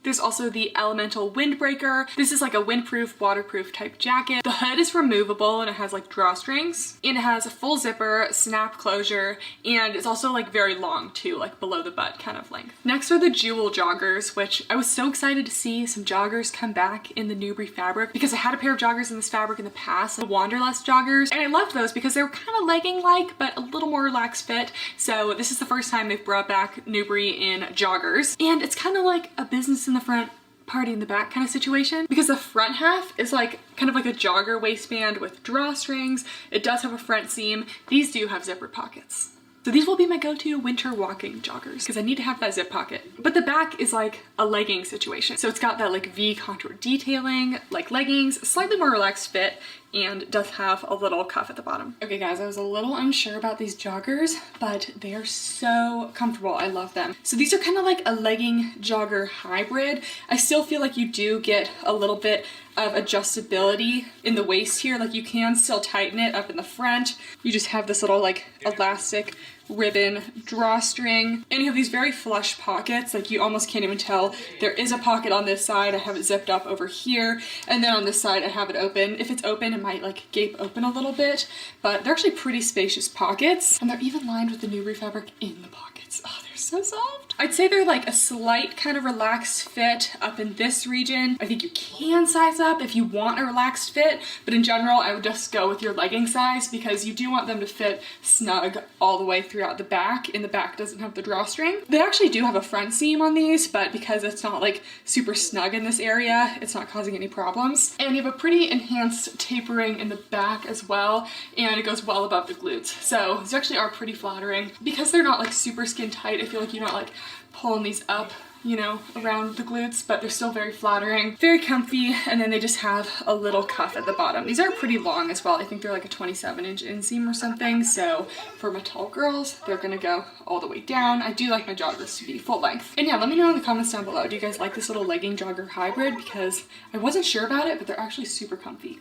S2: There's also the Elemental Windbreaker. This is like a windproof, waterproof type jacket. The hood is removable and it has like drawstrings, and it has a full zipper, snap closure, and it's also like very long too, like below the butt kind of length. Next are the Jewel joggers, which I was so excited to see some joggers come back in the Newbury fabric because I had a pair of joggers in this fabric in the past, the Wanderlust joggers, and I loved those because they were kind of legging-like, but a little more relaxed fit. So this is the first time they've brought back Newbury in joggers, and it's kind of like a business in the front, party in the back kind of situation, because the front half is like kind of like a jogger waistband with drawstrings. It does have a front seam. These do have zipper pockets. So these will be my go-to winter walking joggers because I need to have that zip pocket. But the back is like a legging situation. So it's got that like V contour detailing, like leggings, slightly more relaxed fit, and does have a little cuff at the bottom. Okay guys, I was a little unsure about these joggers, but they are so comfortable. I love them. So these are kind of like a legging jogger hybrid. I still feel like you do get a little bit of adjustability in the waist here. Like you can still tighten it up in the front. You just have this little like elastic ribbon drawstring, and you have these very flush pockets. Like you almost can't even tell there is a pocket on this side. I have it zipped up over here, and then on this side I have it open. If it's open, it might like gape open a little bit, but they're actually pretty spacious pockets, and they're even lined with the Newbury fabric in the pockets. Oh, they're so soft. I'd say they're like a slight kind of relaxed fit up in this region. I think you can size up if you want a relaxed fit, but in general I would just go with your legging size because you do want them to fit snug all the way throughout the back, and the back doesn't have the drawstring. They actually do have a front seam on these, but because it's not like super snug in this area, it's not causing any problems. And you have a pretty enhanced tapering in the back as well, and it goes well above the glutes. So these actually are pretty flattering. Because they're not like super skin tight, I feel like you're not like pulling these up, you know, around the glutes, but they're still very flattering, very comfy, and then they just have a little cuff at the bottom. These are pretty long as well. I think they're like a 27-inch inseam or something, so for my tall girls, they're gonna go all the way down. I do like my joggers to be full length. And yeah, let me know in the comments down below, do you guys like this little legging jogger hybrid? Because I wasn't sure about it, but they're actually super comfy.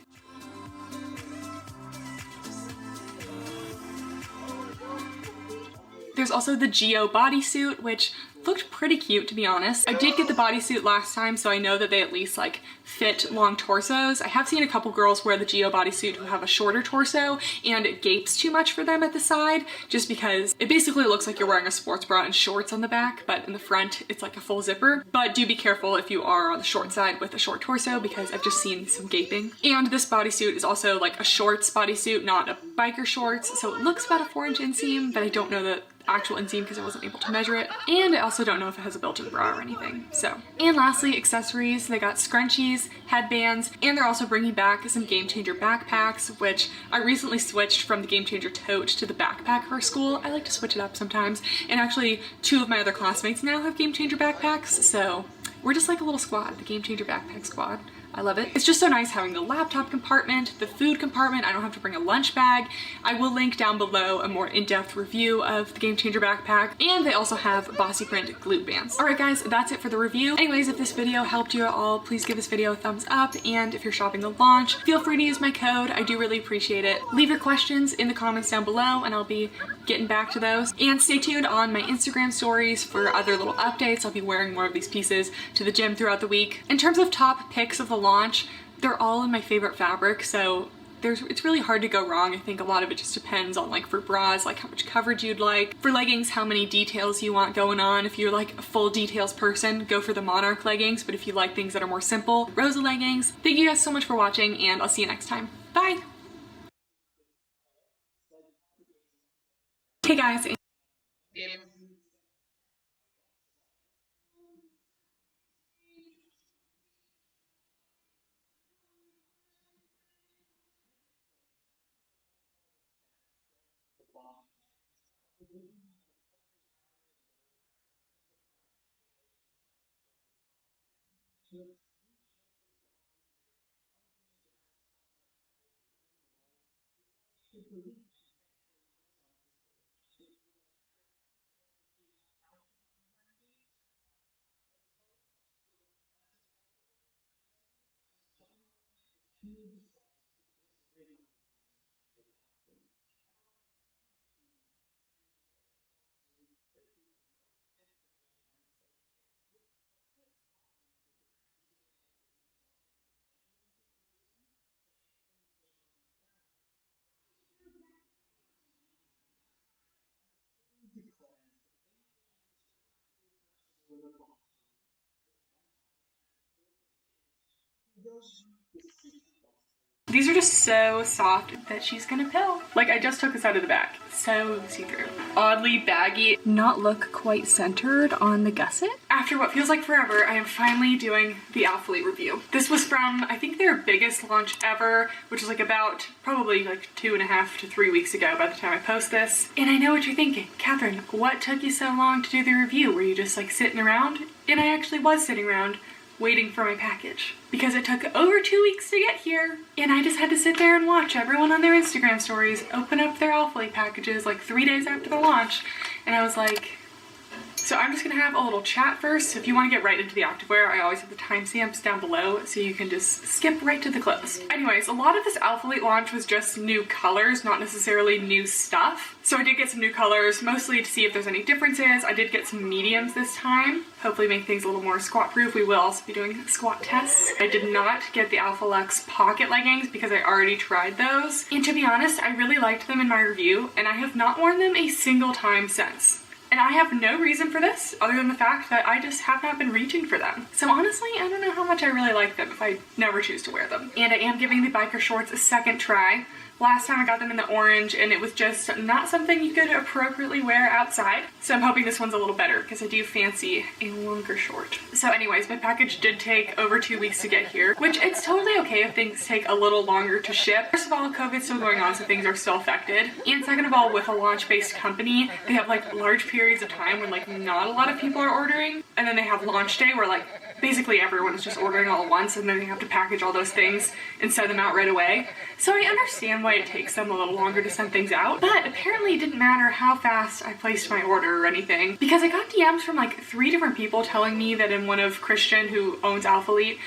S2: There's also the Geo bodysuit, which looked pretty cute, to be honest. I did get the bodysuit last time, so I know that they at least like fit long torsos. I have seen a couple girls wear the Geo bodysuit who have a shorter torso and it gapes too much for them at the side, just because it basically looks like you're wearing a sports bra and shorts on the back, but in the front it's like a full zipper. But do be careful if you are on the short side with a short torso, because I've just seen some gaping. And this bodysuit is also like a shorts bodysuit, not a biker shorts, so it looks about a 4-inch inseam, but I don't know the actual inseam because I wasn't able to measure it, and I also don't know if it has a built-in bra or anything. So, and lastly, accessories. They got scrunchies, headbands, and they're also bringing back some Game Changer backpacks, which I recently switched from the Game Changer tote to the backpack for school. I like to switch it up sometimes, and actually 2 of my other classmates now have Game Changer backpacks, so we're just like a little squad, the Game Changer backpack squad. I love it. It's just so nice having the laptop compartment, the food compartment. I don't have to bring a lunch bag. I will link down below a more in-depth review of the Game Changer backpack, and they also have bossy print glute bands. All right guys, that's it for the review. Anyways, if this video helped you at all, please give this video a thumbs up, and if you're shopping the launch, feel free to use my code. I do really appreciate it. Leave your questions in the comments down below and I'll be getting back to those. And stay tuned on my Instagram stories for other little updates. I'll be wearing more of these pieces to the gym throughout the week. In terms of top picks of the launch, they're all in my favorite fabric, so it's really hard to go wrong. I think a lot of it just depends on, like, for bras, like how much coverage you'd like. For leggings, how many details you want going on. If you're like a full details person, go for the Monarch leggings, but if you like things that are more simple, Rosa leggings. Thank you guys so much for watching, and I'll see you next time. Bye! Hey guys.
S1: Yeah.
S2: These are just so soft that she's gonna pill. Like, I just took this out of the bag. So see-through. Oddly baggy. Not look quite centered on the gusset. After what feels like forever, I am finally doing the Alphalete review. This was from, I think, their biggest launch ever, which is like about probably like 2.5 to 3 weeks ago by the time I post this. And I know what you're thinking. Kathryn, what took you so long to do the review? Were you just like sitting around? And I actually was sitting around waiting for my package because it took over 2 weeks to get here, and I just had to sit there and watch everyone on their Instagram stories open up their Alphalete packages like 3 days after the launch, and I was like, so I'm just gonna have a little chat first. So if you want to get right into the activewear, I always have the timestamps down below so you can just skip right to the clothes. Anyways, a lot of this Alphalete launch was just new colors, not necessarily new stuff. So I did get some new colors, mostly to see if there's any differences. I did get some mediums this time, hopefully make things a little more squat proof. We will also be doing squat tests. I did not get the Alpha Luxe pocket leggings because I already tried those. And to be honest, I really liked them in my review, and I have not worn them a single time since. And I have no reason for this other than the fact that I just have not been reaching for them. So honestly, I don't know how much I really like them if I never choose to wear them. And I am giving the biker shorts a second try. Last time I got them in the orange and it was just not something you could appropriately wear outside. So I'm hoping this one's a little better because I do fancy a longer short. So anyways, my package did take over 2 weeks to get here, which it's totally okay if things take a little longer to ship. First of all, COVID's still going on, so things are still affected. And second of all, with a launch-based company, they have like large periods of time when like not a lot of people are ordering. And then they have launch day where like basically everyone is just ordering all at once, and then they have to package all those things and send them out right away. So I understand why it takes them a little longer to send things out, but apparently it didn't matter how fast I placed my order or anything, because I got DMs from like 3 different people telling me that in one of Christian, who owns Alphalete,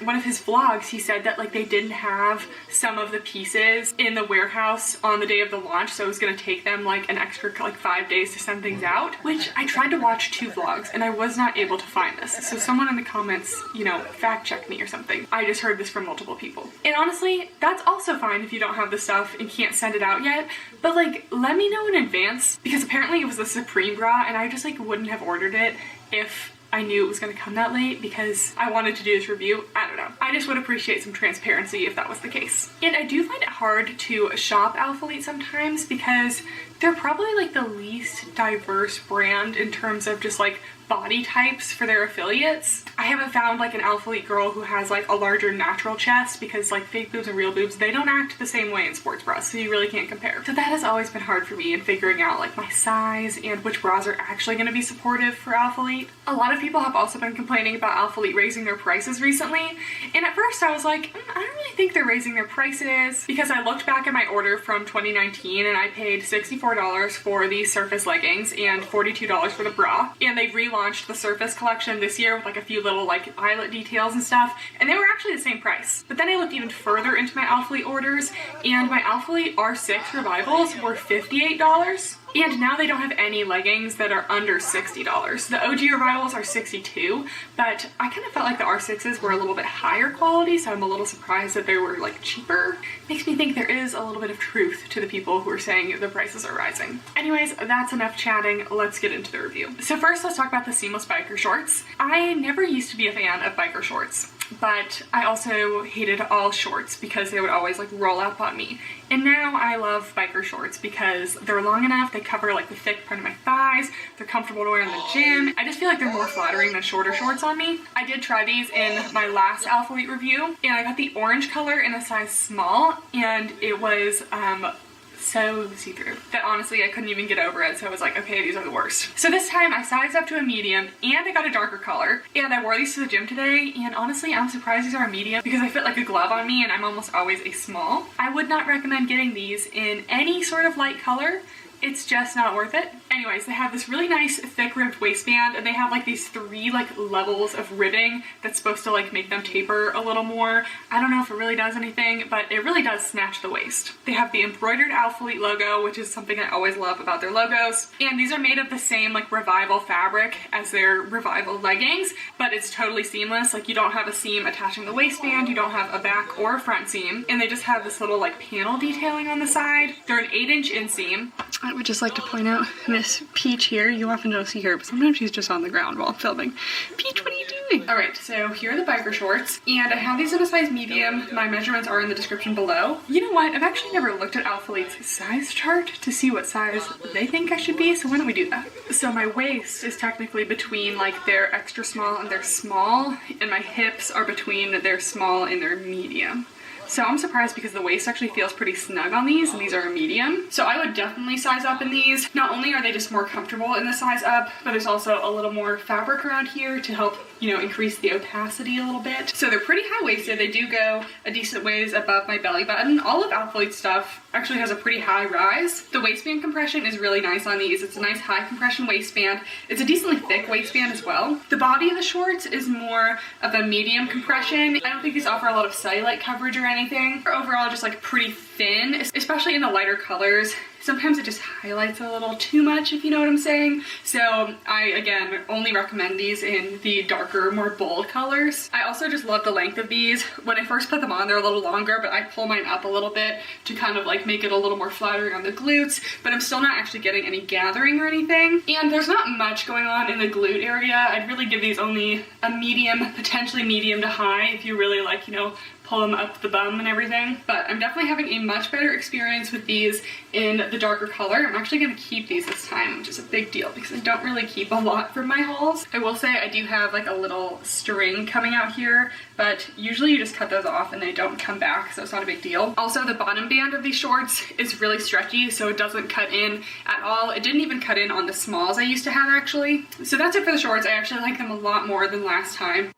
S2: one of his vlogs, he said that like they didn't have some of the pieces in the warehouse on the day of the launch, so it was gonna take them like an extra like 5 days to send things out, which I tried to watch 2 vlogs and I was not able to find this. So someone in the comments, you know, fact check me or something. I just heard this from multiple people. And honestly, that's also fine if you don't have the stuff and can't send it out yet, but like let me know in advance, because apparently it was the Supreme bra and I just like wouldn't have ordered it if I knew it was gonna come that late because I wanted to do this review. I don't know. I just would appreciate some transparency if that was the case. And I do find it hard to shop Alphalete sometimes because they're probably like the least diverse brand in terms of just like body types for their affiliates. I haven't found like an Alphalete girl who has like a larger natural chest, because like fake boobs and real boobs, they don't act the same way in sports bras, so you really can't compare. So that has always been hard for me in figuring out like my size and which bras are actually going to be supportive for Alphalete. A lot of people have also been complaining about Alphalete raising their prices recently, and at first I was like, I don't really think they're raising their prices, because I looked back at my order from 2019 and I paid $64 for the Surface leggings and $42 for the bra, and they relaunched the Surface collection this year with like a few little like eyelet details and stuff, and they were actually the same price. But then I looked even further into my Alphalete orders, and my Alphalete R6 revivals were $58. And now they don't have any leggings that are under $60. The OG revivals are $62, but I kind of felt like the R6s were a little bit higher quality, so I'm a little surprised that they were like cheaper. Makes me think there is a little bit of truth to the people who are saying the prices are rising. Anyways, that's enough chatting. Let's get into the review. So first, let's talk about the seamless biker shorts. I never used to be a fan of biker shorts, but I also hated all shorts because they would always like roll up on me. And now I love biker shorts because they're long enough, they cover like the thick part of my thighs, they're comfortable to wear in the gym. I just feel like they're more flattering than shorter shorts on me. I did try these in my last Alphalete review, and I got the orange color in a size small, and it was so see-through that honestly I couldn't even get over it. So I was like, okay, these are the worst. So this time I sized up to a medium and I got a darker color, and I wore these to the gym today, and honestly I'm surprised these are a medium because I fit like a glove on me and I'm almost always a small. I would not recommend getting these in any sort of light color. It's just not worth it. Anyways, they have this really nice thick ribbed waistband, and they have like these 3 like levels of ribbing that's supposed to like make them taper a little more. I don't know if it really does anything, but it really does snatch the waist. They have the embroidered Alphalete logo, which is something I always love about their logos. And these are made of the same like Revival fabric as their Revival leggings, but it's totally seamless. Like you don't have a seam attaching the waistband, you don't have a back or a front seam, and they just have this little like panel detailing on the side. They're an 8-inch inseam. I would just like to point out Miss Peach here. You often don't see her, but sometimes she's just on the ground while filming. Peach, what are you doing? All right, so here are the biker shorts, and I have these in a size medium. My measurements are in the description below. You know what? I've actually never looked at Alphalete's size chart to see what size they think I should be, so why don't we do that? So my waist is technically between like their extra small and their small, and my hips are between their small and their medium. So I'm surprised because the waist actually feels pretty snug on these, and these are a medium. So I would definitely size up in these. Not only are they just more comfortable in the size up, but there's also a little more fabric around here to help, you know, increase the opacity a little bit. So they're pretty high-waisted. They do go a decent ways above my belly button. All of Alphalete stuff actually has a pretty high rise. The waistband compression is really nice on these. It's a nice high compression waistband. It's a decently thick waistband as well. The body of the shorts is more of a medium compression. I don't think these offer a lot of cellulite coverage or anything. They're overall just like pretty thin, especially in the lighter colors. Sometimes it just highlights a little too much, if you know what I'm saying. So I, again, only recommend these in the darker, more bold colors. I also just love the length of these. When I first put them on, they're a little longer, but I pull mine up a little bit to kind of like make it a little more flattering on the glutes, but I'm still not actually getting any gathering or anything. And there's not much going on in the glute area. I'd really give these only a medium, potentially medium to high if you really like, you know, pull them up the bum and everything. But I'm definitely having a much better experience with these in the darker color. I'm actually gonna keep these this time, which is a big deal because I don't really keep a lot from my hauls. I will say I do have like a little string coming out here, but usually you just cut those off and they don't come back, so it's not a big deal. Also, the bottom band of these shorts is really stretchy, so it doesn't cut in at all. It didn't even cut in on the smalls I used to have actually. So that's it for the shorts. I actually like them a lot more than last time.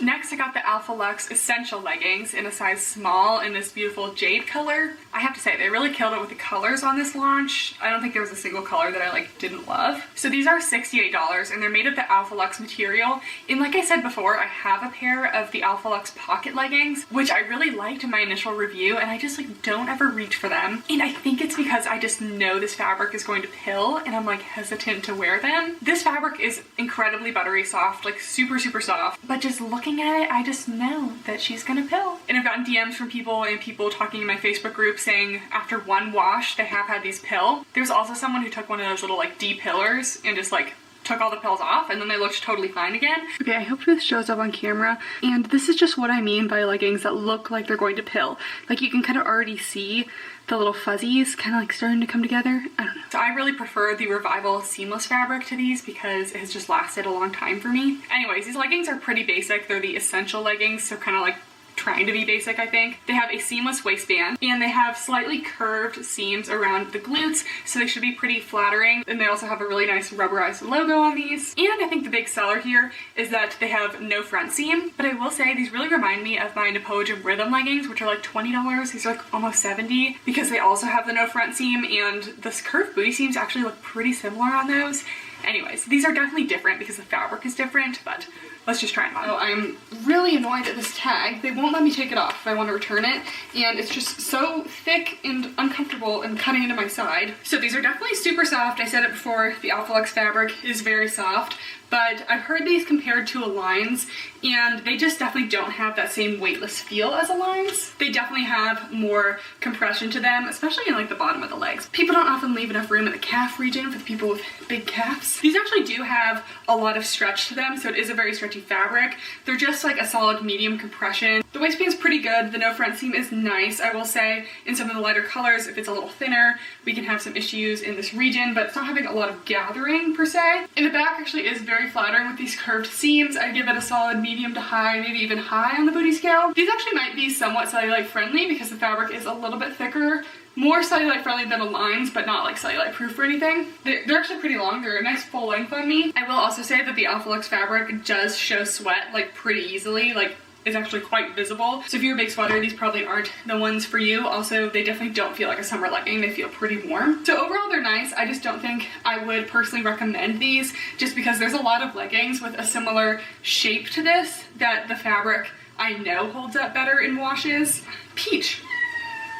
S2: Next, I got the Alpha Luxe Essential leggings in a size small in this beautiful jade color. I have to say, they really killed it with the colors on this launch. I don't think there was a single color that I like didn't love. So these are $68 and they're made of the Alpha Luxe material. And like I said before, I have a pair of the Alpha Luxe pocket leggings, which I really liked in my initial review, and I just like don't ever reach for them. And I think it's because I just know this fabric is going to pill and I'm like hesitant to wear them. This fabric is incredibly buttery soft, like super, super soft, but just looking at it, I just know that she's gonna pill. And I've gotten DMs from people and people talking in my Facebook group saying after one wash, they have had these pill. There's also someone who took one of those little like D-pillars and just like took all the pills off and then they looked totally fine again. Okay, I hope this shows up on camera. And this is just what I mean by leggings that look like they're going to pill. Like you can kind of already see the little fuzzies kind of like starting to come together. I don't know. So I really prefer the Revival seamless fabric to these because it has just lasted a long time for me. Anyways, these leggings are pretty basic. They're the essential leggings, so kind of like trying to be basic, I think. They have a seamless waistband and they have slightly curved seams around the glutes, so they should be pretty flattering. And they also have a really nice rubberized logo on these. And I think the big seller here is that they have no front seam, but I will say these really remind me of my Nepoagym Rhythm leggings, which are like $20. These are like almost $70 because they also have the no front seam, and this curved booty seams actually look pretty similar on those. Anyways, these are definitely different because the fabric is different, but let's just try them on. Oh, I'm really annoyed at this tag. They won't let me take it off if I want to return it, and it's just so thick and uncomfortable and cutting into my side. So these are definitely super soft. I said it before, the Alpha Luxe fabric is very soft, but I've heard these compared to Aligns, and they just definitely don't have that same weightless feel as Aligns. They definitely have more compression to them, especially in like the bottom of the legs. People don't often leave enough room in the calf region for the people with big calves. These actually do have a lot of stretch to them, so it is a very stretchy fabric. They're just like a solid medium compression. The waistband's pretty good. The no front seam is nice. I will say in some of the lighter colors, if it's a little thinner, we can have some issues in this region, but it's not having a lot of gathering per se. In the back actually is very flattering with these curved seams. I give it a solid medium to high, maybe even high on the booty scale. These actually might be somewhat cellulite friendly because the fabric is a little bit thicker. More cellulite friendly than Aligns, but not like cellulite proof or anything. They're actually pretty long. They're a nice full length on me. I will also say that the Alpha Luxe fabric does show sweat like pretty easily. Like, it's actually quite visible. So if you're a big sweater, these probably aren't the ones for you. Also, they definitely don't feel like a summer legging. They feel pretty warm. So overall, they're nice. I just don't think I would personally recommend these just because there's a lot of leggings with a similar shape to this that the fabric I know holds up better in washes. Peach.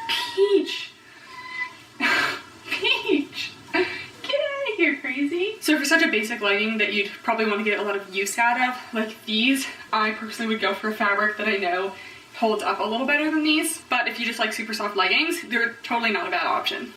S2: Peach. Peach. Get out of here, crazy. So for such a basic legging that you'd probably want to get a lot of use out of, like these, I personally would go for a fabric that I know holds up a little better than these. But if you just like super soft leggings, they're totally not a bad option.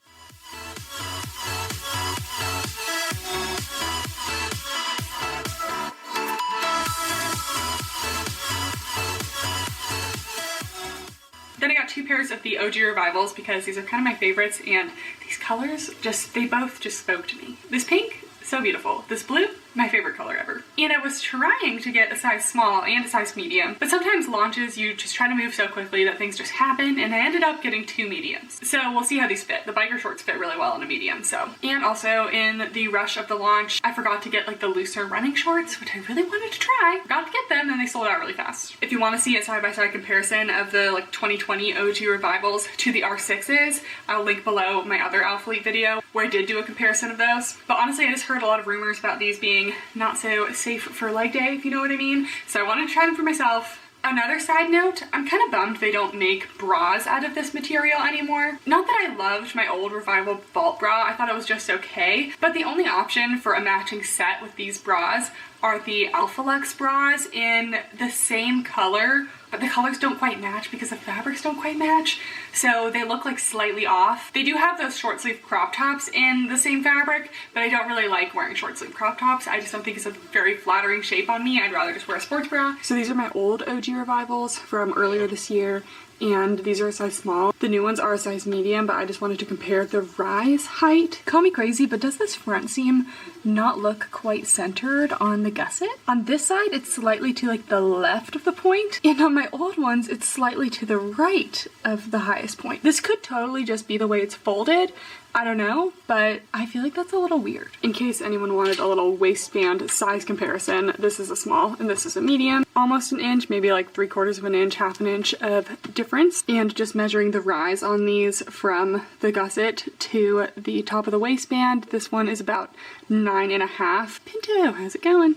S2: Then I got two pairs of the OG Revivals because these are kind of my favorites, and these colors they both just spoke to me. This pink, so beautiful. This blue, my favorite color ever. And I was trying to get a size small and a size medium, but sometimes launches, you just try to move so quickly that things just happen, and I ended up getting two mediums. So we'll see how these fit. The biker shorts fit really well in a medium, so. And also in the rush of the launch, I forgot to get like the looser running shorts, which I really wanted to try. Got to get them, and they sold out really fast. If you want to see a side-by-side comparison of the like 2020 OG Revivals to the R6s, I'll link below my other Alphalete video where I did do a comparison of those. But honestly, I just heard a lot of rumors about these being not so safe for leg day, if you know what I mean. So I wanted to try them for myself. Another side note, I'm kind of bummed they don't make bras out of this material anymore. Not that I loved my old Revival Vault bra, I thought it was just okay, but the only option for a matching set with these bras are the Alpha Luxe bras in the same color, but the colors don't quite match because the fabrics don't quite match, so they look like slightly off. They do have those short sleeve crop tops in the same fabric, but I don't really like wearing short sleeve crop tops. I just don't think it's a very flattering shape on me. I'd rather just wear a sports bra. So these are my old OG Revivals from earlier this year, and these are a size small. The new ones are a size medium, but I just wanted to compare the rise height. Call me crazy, but does this front seam not look quite centered on the gusset? On this side, it's slightly to like the left of the point, and on my old ones, it's slightly to the right of the highest point. This could totally just be the way it's folded. I don't know, but I feel like that's a little weird. In case anyone wanted a little waistband size comparison, this is a small and this is a medium. Almost an inch, maybe like 3/4 of an inch, half an inch of difference. And just measuring the rise on these from the gusset to the top of the waistband, this one is about 9.5. Pinto, how's it going?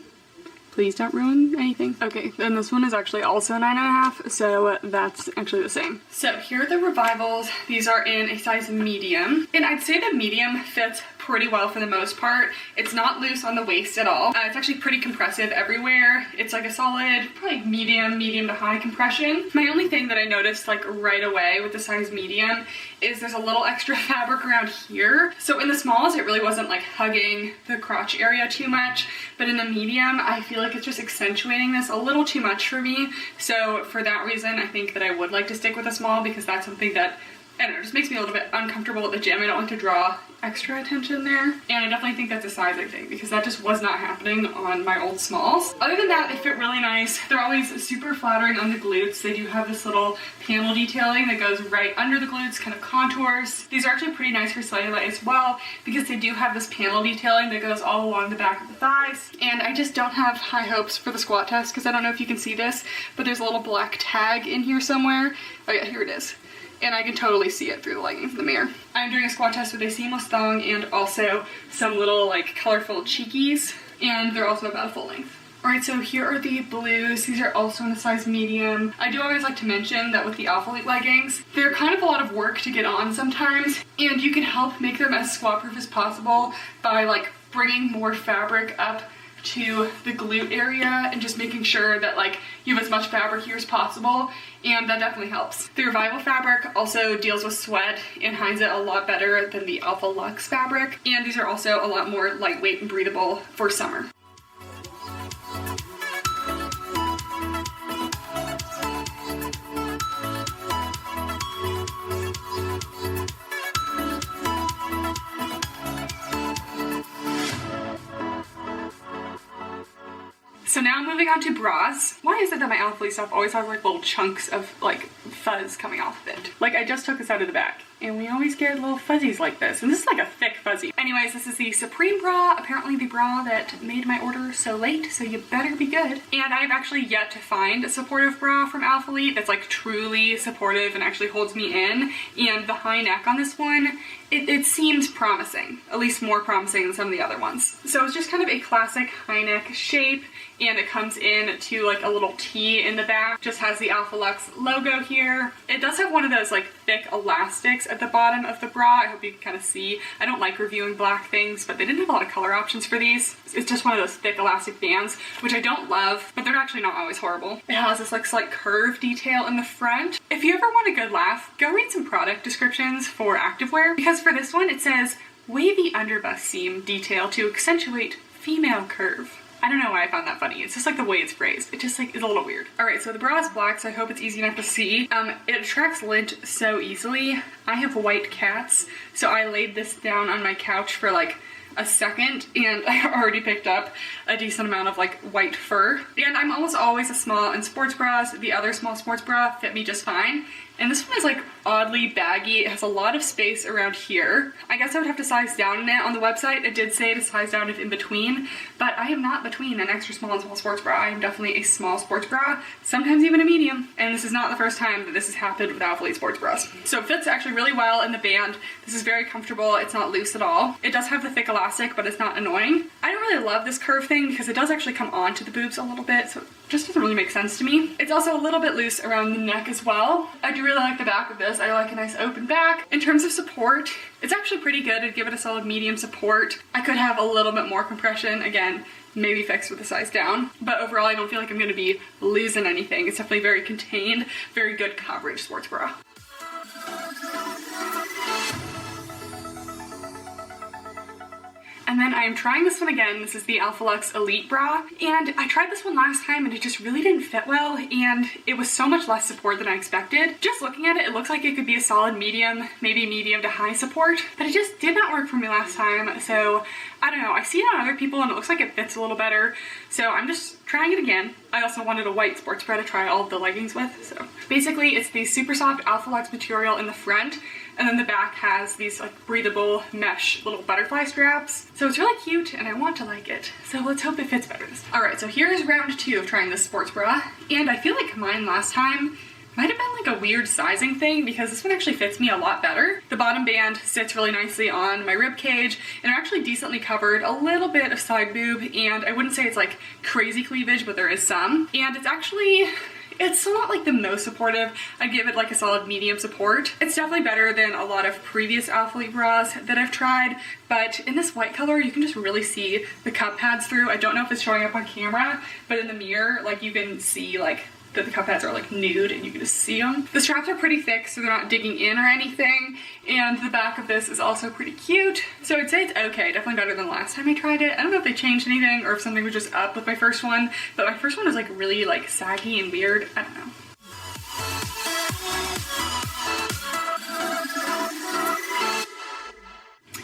S2: Please don't ruin anything. Okay, and this one is actually also 9.5, so that's actually the same. So here are the Revivals. These are in a size medium, and I'd say the medium fits pretty well for the most part. It's not loose on the waist at all. It's actually pretty compressive everywhere. It's like a solid, probably medium to high compression. My only thing that I noticed like right away with the size medium is there's a little extra fabric around here. So in the smalls, it really wasn't like hugging the crotch area too much, but in the medium, I feel like it's just accentuating this a little too much for me. So for that reason, I think that I would like to stick with a small because that's something that, I don't know, just makes me a little bit uncomfortable at the gym. I don't want to draw extra attention there. And I definitely think that's a sizing thing because that just was not happening on my old smalls. Other than that, they fit really nice. They're always super flattering on the glutes. They do have this little panel detailing that goes right under the glutes, kind of contours. These are actually pretty nice for cellulite as well because they do have this panel detailing that goes all along the back of the thighs. And I just don't have high hopes for the squat test because I don't know if you can see this, but there's a little black tag in here somewhere. Oh yeah, here it is. And I can totally see it through the leggings in the mirror. I'm doing a squat test with a seamless thong and also some little like colorful cheekies, and they're also about a full length. Alright, so here are the blues. These are also in a size medium. I do always like to mention that with the Alphalete leggings, they're kind of a lot of work to get on sometimes, and you can help make them as squat proof as possible by like bringing more fabric up to the glute area and just making sure that like you have as much fabric here as possible, and that definitely helps. The Revival fabric also deals with sweat and hides it a lot better than the Alpha Luxe fabric, and these are also a lot more lightweight and breathable for summer. So now moving on to bras. Why is it that my Alphalete stuff always has like little chunks of like fuzz coming off of it? Like I just took this out of the back and we always get little fuzzies like this. And this is like a thick fuzzy. Anyways, this is the Supreme bra. Apparently the bra that made my order so late, so you better be good. And I've actually yet to find a supportive bra from Alphalete that's like truly supportive and actually holds me in. And the high neck on this one, it seems promising, at least more promising than some of the other ones. So it's just kind of a classic high neck shape, and it comes in to like a little T in the back. Just has the Alpha Luxe logo here. It does have one of those like thick elastics at the bottom of the bra. I hope you can kind of see. I don't like reviewing black things, but they didn't have a lot of color options for these. It's just one of those thick elastic bands, which I don't love, but they're actually not always horrible. It has this like slight curve detail in the front. If you ever want a good laugh, go read some product descriptions for activewear, because for this one it says wavy underbust seam detail to accentuate female curve. I don't know why I found that funny. It's just like the way it's phrased. It just like is a little weird. All right, so the bra is black, so I hope it's easy enough to see. It attracts lint so easily. I have white cats, so I laid this down on my couch for like a second and I already picked up a decent amount of like white fur. And I'm almost always a small in sports bras. The other small sports bra fit me just fine. And this one is like oddly baggy. It has a lot of space around here. I guess I would have to size down in it. On the website it did say to size down if in between, but I am not between an extra small and small sports bra. I am definitely a small sports bra, sometimes even a medium. And this is not the first time that this has happened with Alphalete sports bras. So it fits actually really well in the band. This is very comfortable. It's not loose at all. It does have the thick elastic, but it's not annoying. I don't really love this curve thing because it does actually come onto the boobs a little bit, so it just doesn't really make sense to me. It's also a little bit loose around the neck as well. I do really like the back of this. I like a nice open back. In terms of support, it's actually pretty good. I'd give it a solid medium support. I could have a little bit more compression, again, maybe fixed with a size down, but overall I don't feel like I'm going to be losing anything. It's definitely very contained, very good coverage sports bra. And then I am trying this one again. This is the Alpha Luxe Elite Bra. And I tried this one last time and it just really didn't fit well, and it was so much less support than I expected. Just looking at it, it looks like it could be a solid medium, maybe medium to high support, but it just did not work for me last time. So I don't know, I see it on other people and it looks like it fits a little better. So I'm just trying it again. I also wanted a white sports bra to try all of the leggings with. So basically it's the super soft Alpha Luxe material in the front, and then the back has these like breathable mesh little butterfly straps. So it's really cute and I want to like it. So let's hope it fits better this time. All right, so here's round 2 of trying this sports bra. And I feel like mine last time might have been like a weird sizing thing because this one actually fits me a lot better. The bottom band sits really nicely on my rib cage and I'm actually decently covered, a little bit of side boob, and I wouldn't say it's like crazy cleavage, but there is some. And it's still not like the most supportive. I'd give it like a solid medium support. It's definitely better than a lot of previous Alphalete bras that I've tried, but in this white color you can just really see the cup pads through. I don't know if it's showing up on camera, but in the mirror like you can see like that the cup pads are like nude and you can just see them. The straps are pretty thick so they're not digging in or anything, and the back of this is also pretty cute. So I'd say it's okay, definitely better than last time I tried it. I don't know if they changed anything or if something was just up with my first one, but my first one was like really like saggy and weird. I don't know.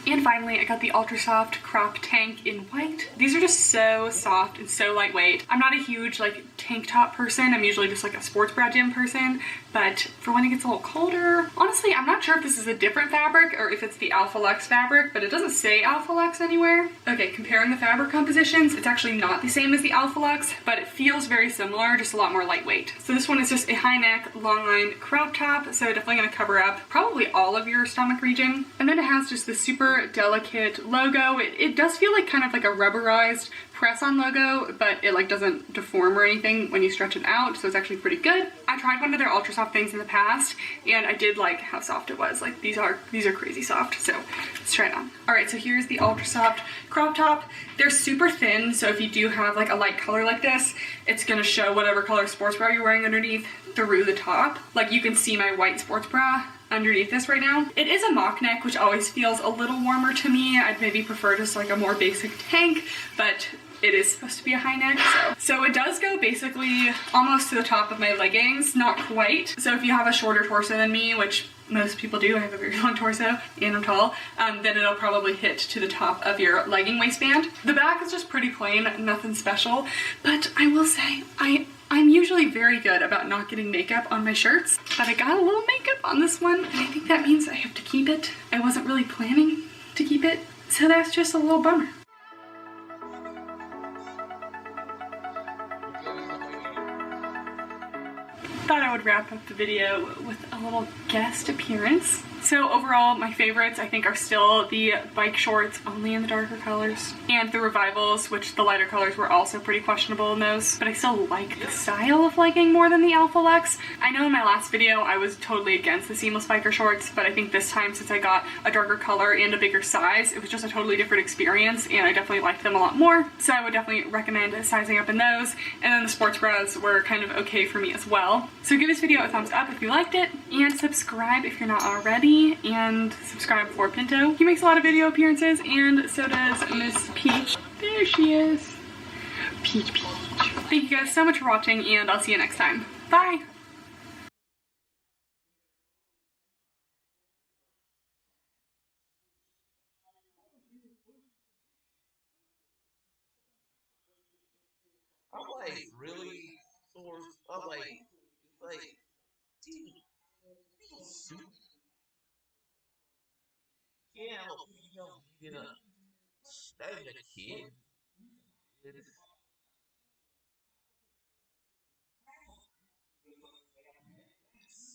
S2: And finally, I got the Ultra Soft Crop Tank in white. These are just so soft and so lightweight. I'm not a huge like tank top person. I'm usually just like a sports bra gym person, but for when it gets a little colder, honestly, I'm not sure if this is a different fabric or if it's the Alpha Luxe fabric, but it doesn't say Alpha Luxe anywhere. Okay, comparing the fabric compositions, it's actually not the same as the Alpha Luxe, but it feels very similar, just a lot more lightweight. So this one is just a high neck, long line crop top, so definitely gonna cover up probably all of your stomach region. And then it has just this super delicate logo. It does feel like kind of like a rubberized press-on logo, but it like doesn't deform or anything when you stretch it out, so it's actually pretty good. I tried one of their ultra soft things in the past and I did like how soft it was. Like these are crazy soft, so let's try it on. All right, so here's the ultra soft crop top. They're super thin, so if you do have like a light color like this, it's gonna show whatever color sports bra you're wearing underneath through the top. Like you can see my white sports bra underneath this right now. It is a mock neck, which always feels a little warmer to me. I'd maybe prefer just like a more basic tank, but it is supposed to be a high neck, so it does go basically almost to the top of my leggings, not quite. So if you have a shorter torso than me, which most people do, I have a very long torso and I'm tall, then it'll probably hit to the top of your legging waistband. The back is just pretty plain, nothing special, but I will say I'm usually very good about not getting makeup on my shirts, but I got a little makeup on this one, and I think that means I have to keep it. I wasn't really planning to keep it, so that's just a little bummer. Thought I would wrap up the video with a little guest appearance. So overall, my favorites I think are still the bike shorts, only in the darker colors, and the revivals, which the lighter colors were also pretty questionable in those, but I still like the style of legging more than the Alpha Lux. I know in my last video I was totally against the seamless biker shorts, but I think this time, since I got a darker color and a bigger size, it was just a totally different experience, and I definitely liked them a lot more, so I would definitely recommend sizing up in those. And then the sports bras were kind of okay for me as well. So give this video a thumbs up if you liked it, and subscribe if you're not already, and subscribe for Pinto. He makes a lot of video appearances, and so does Miss Peach. There she is. Peach. Thank you guys so much for watching, and I'll see you next time. Bye!
S1: I'm like really sore. I'm like, dude, you suit. Yeah, I'm a female leading up. Not even a kid. It's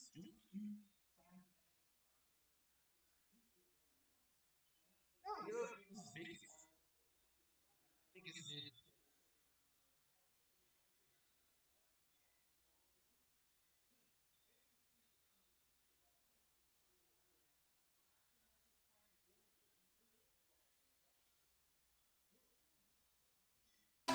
S1: stupid. No, you know, it's biggest dude.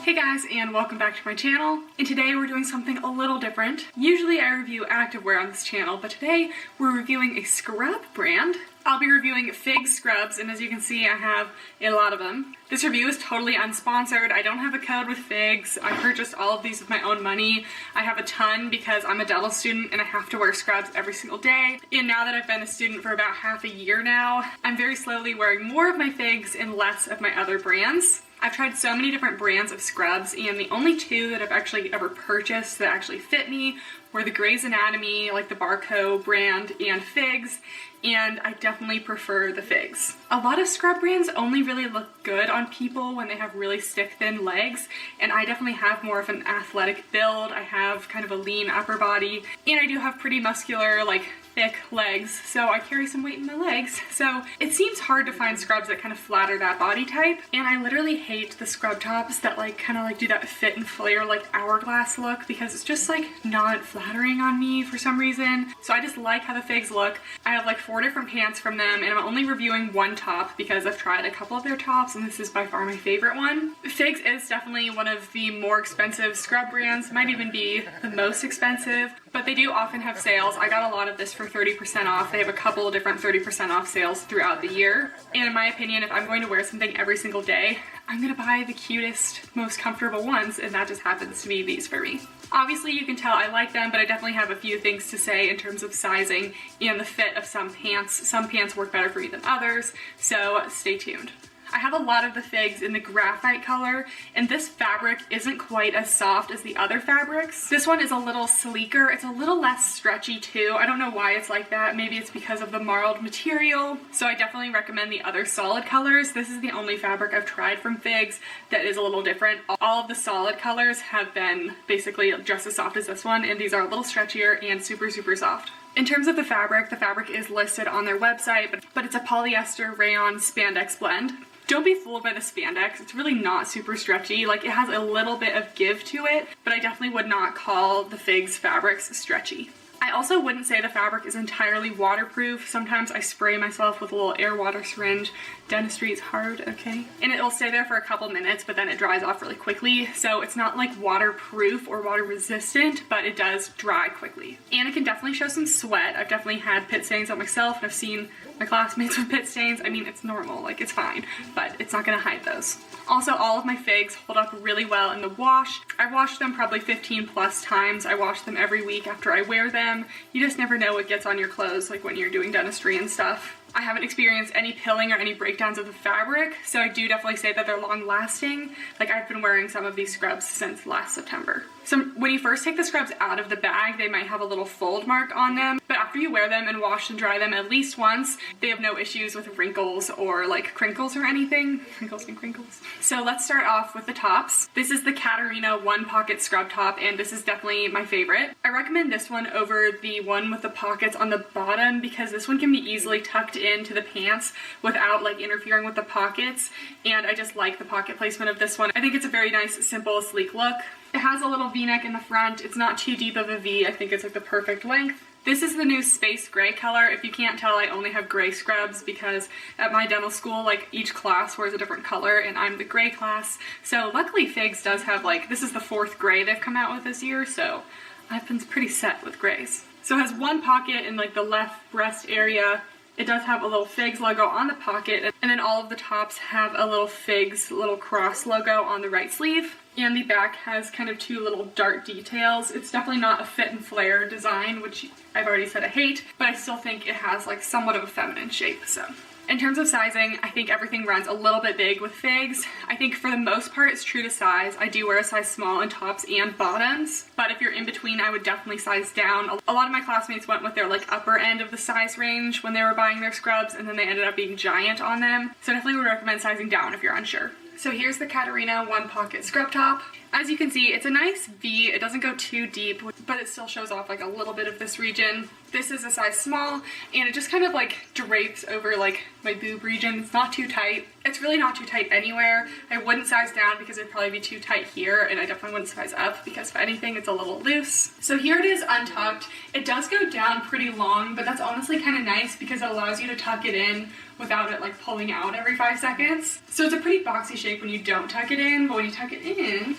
S2: Hey guys, and welcome back to my channel. And today we're doing something a little different. Usually I review activewear on this channel, but today we're reviewing a scrub brand. I'll be reviewing Fig scrubs, and as you can see, I have a lot of them. This review is totally unsponsored. I don't have a code with Figs. I purchased all of these with my own money. I have a ton because I'm a dental student and I have to wear scrubs every single day. And now that I've been a student for about half a year now, I'm very slowly wearing more of my Figs and less of my other brands. I've tried so many different brands of scrubs, and the only two that I've actually ever purchased that actually fit me were the Grey's Anatomy, like the Barco brand, and Figs, and I definitely prefer the Figs. A lot of scrub brands only really look good on people when they have really stick thin legs, and I definitely have more of an athletic build. I have kind of a lean upper body, and I do have pretty muscular, like, thick legs, so I carry some weight in my legs. So it seems hard to find scrubs that kind of flatter that body type, and I literally hate the scrub tops that like kind of like do that fit and flare like hourglass look, because it's just like not flattering on me for some reason. So I just like how the Figs look. I have like 4 different pants from them, and I'm only reviewing one top because I've tried a couple of their tops, and this is by far my favorite one. Figs is definitely one of the more expensive scrub brands, might even be the most expensive, but they do often have sales. I got a lot of this for 30% off. They have a couple of different 30% off sales throughout the year. And in my opinion, if I'm going to wear something every single day, I'm gonna buy the cutest, most comfortable ones, and that just happens to be these for me. Obviously you can tell I like them, but I definitely have a few things to say in terms of sizing and the fit of some pants. Some pants work better for me than others, so stay tuned. I have a lot of the Figs in the graphite color, and this fabric isn't quite as soft as the other fabrics. This one is a little sleeker. It's a little less stretchy too. I don't know why it's like that. Maybe it's because of the marled material. So I definitely recommend the other solid colors. This is the only fabric I've tried from Figs that is a little different. All of the solid colors have been basically just as soft as this one, and these are a little stretchier and super, super soft. In terms of the fabric is listed on their website, but it's a polyester rayon spandex blend. Don't be fooled by the spandex. It's really not super stretchy. Like, it has a little bit of give to it, but I definitely would not call the Figs fabrics stretchy. I also wouldn't say the fabric is entirely waterproof. Sometimes I spray myself with a little air water syringe. Dentistry is hard, okay? And it will stay there for a couple minutes, but then it dries off really quickly. So it's not like waterproof or water resistant, but it does dry quickly. And it can definitely show some sweat. I've definitely had pit stains on myself, and I've seen my classmates with pit stains. I mean, it's normal, like it's fine, but it's not gonna hide those. Also, all of my Figs hold up really well in the wash. I've washed them probably 15 plus times. I wash them every week after I wear them. them. You just never know what gets on your clothes, like when you're doing dentistry and stuff. I haven't experienced any pilling or any breakdowns of the fabric, so I do definitely say that they're long lasting. Like, I've been wearing some of these scrubs since last September. So when you first take the scrubs out of the bag, they might have a little fold mark on them, but after you wear them and wash and dry them at least once, they have no issues with wrinkles or like crinkles or anything. Wrinkles and crinkles. So let's start off with the tops. This is the Kathryn one pocket scrub top, and this is definitely my favorite. I recommend this one over the one with the pockets on the bottom because this one can be easily tucked into the pants without like interfering with the pockets, and I just like the pocket placement of this one. I think it's a very nice, simple, sleek look. It has a little V-neck in the front. It's not too deep of a V. I think it's like the perfect length. This is the new space gray color. If you can't tell, I only have gray scrubs because at my dental school, like each class wears a different color and I'm the gray class. So luckily Figs does have like, this is the 4th gray they've come out with this year, so I've been pretty set with grays. So it has one pocket in like the left breast area. It does have a little Figs logo on the pocket, and then all of the tops have a little Figs little cross logo on the right sleeve. And the back has kind of 2 little dart details. It's definitely not a fit and flare design, which I've already said I hate, but I still think it has like somewhat of a feminine shape, so. In terms of sizing, I think everything runs a little bit big with Figs. I think for the most part it's true to size. I do wear a size small in tops and bottoms, but if you're in between, I would definitely size down. A lot of my classmates went with their like upper end of the size range when they were buying their scrubs, and then they ended up being giant on them. So I definitely would recommend sizing down if you're unsure. So here's the Kathryn one pocket scrub top. As you can see, it's a nice V. It doesn't go too deep, but it still shows off like a little bit of this region. This is a size small, and it just kind of like drapes over like my boob region. It's not too tight. It's really not too tight anywhere. I wouldn't size down because it'd probably be too tight here, and I definitely wouldn't size up because if anything, it's a little loose. So here it is untucked. It does go down pretty long, but that's honestly kind of nice because it allows you to tuck it in without it like pulling out every 5 seconds. So it's a pretty boxy shape when you don't tuck it in, but when you tuck it in,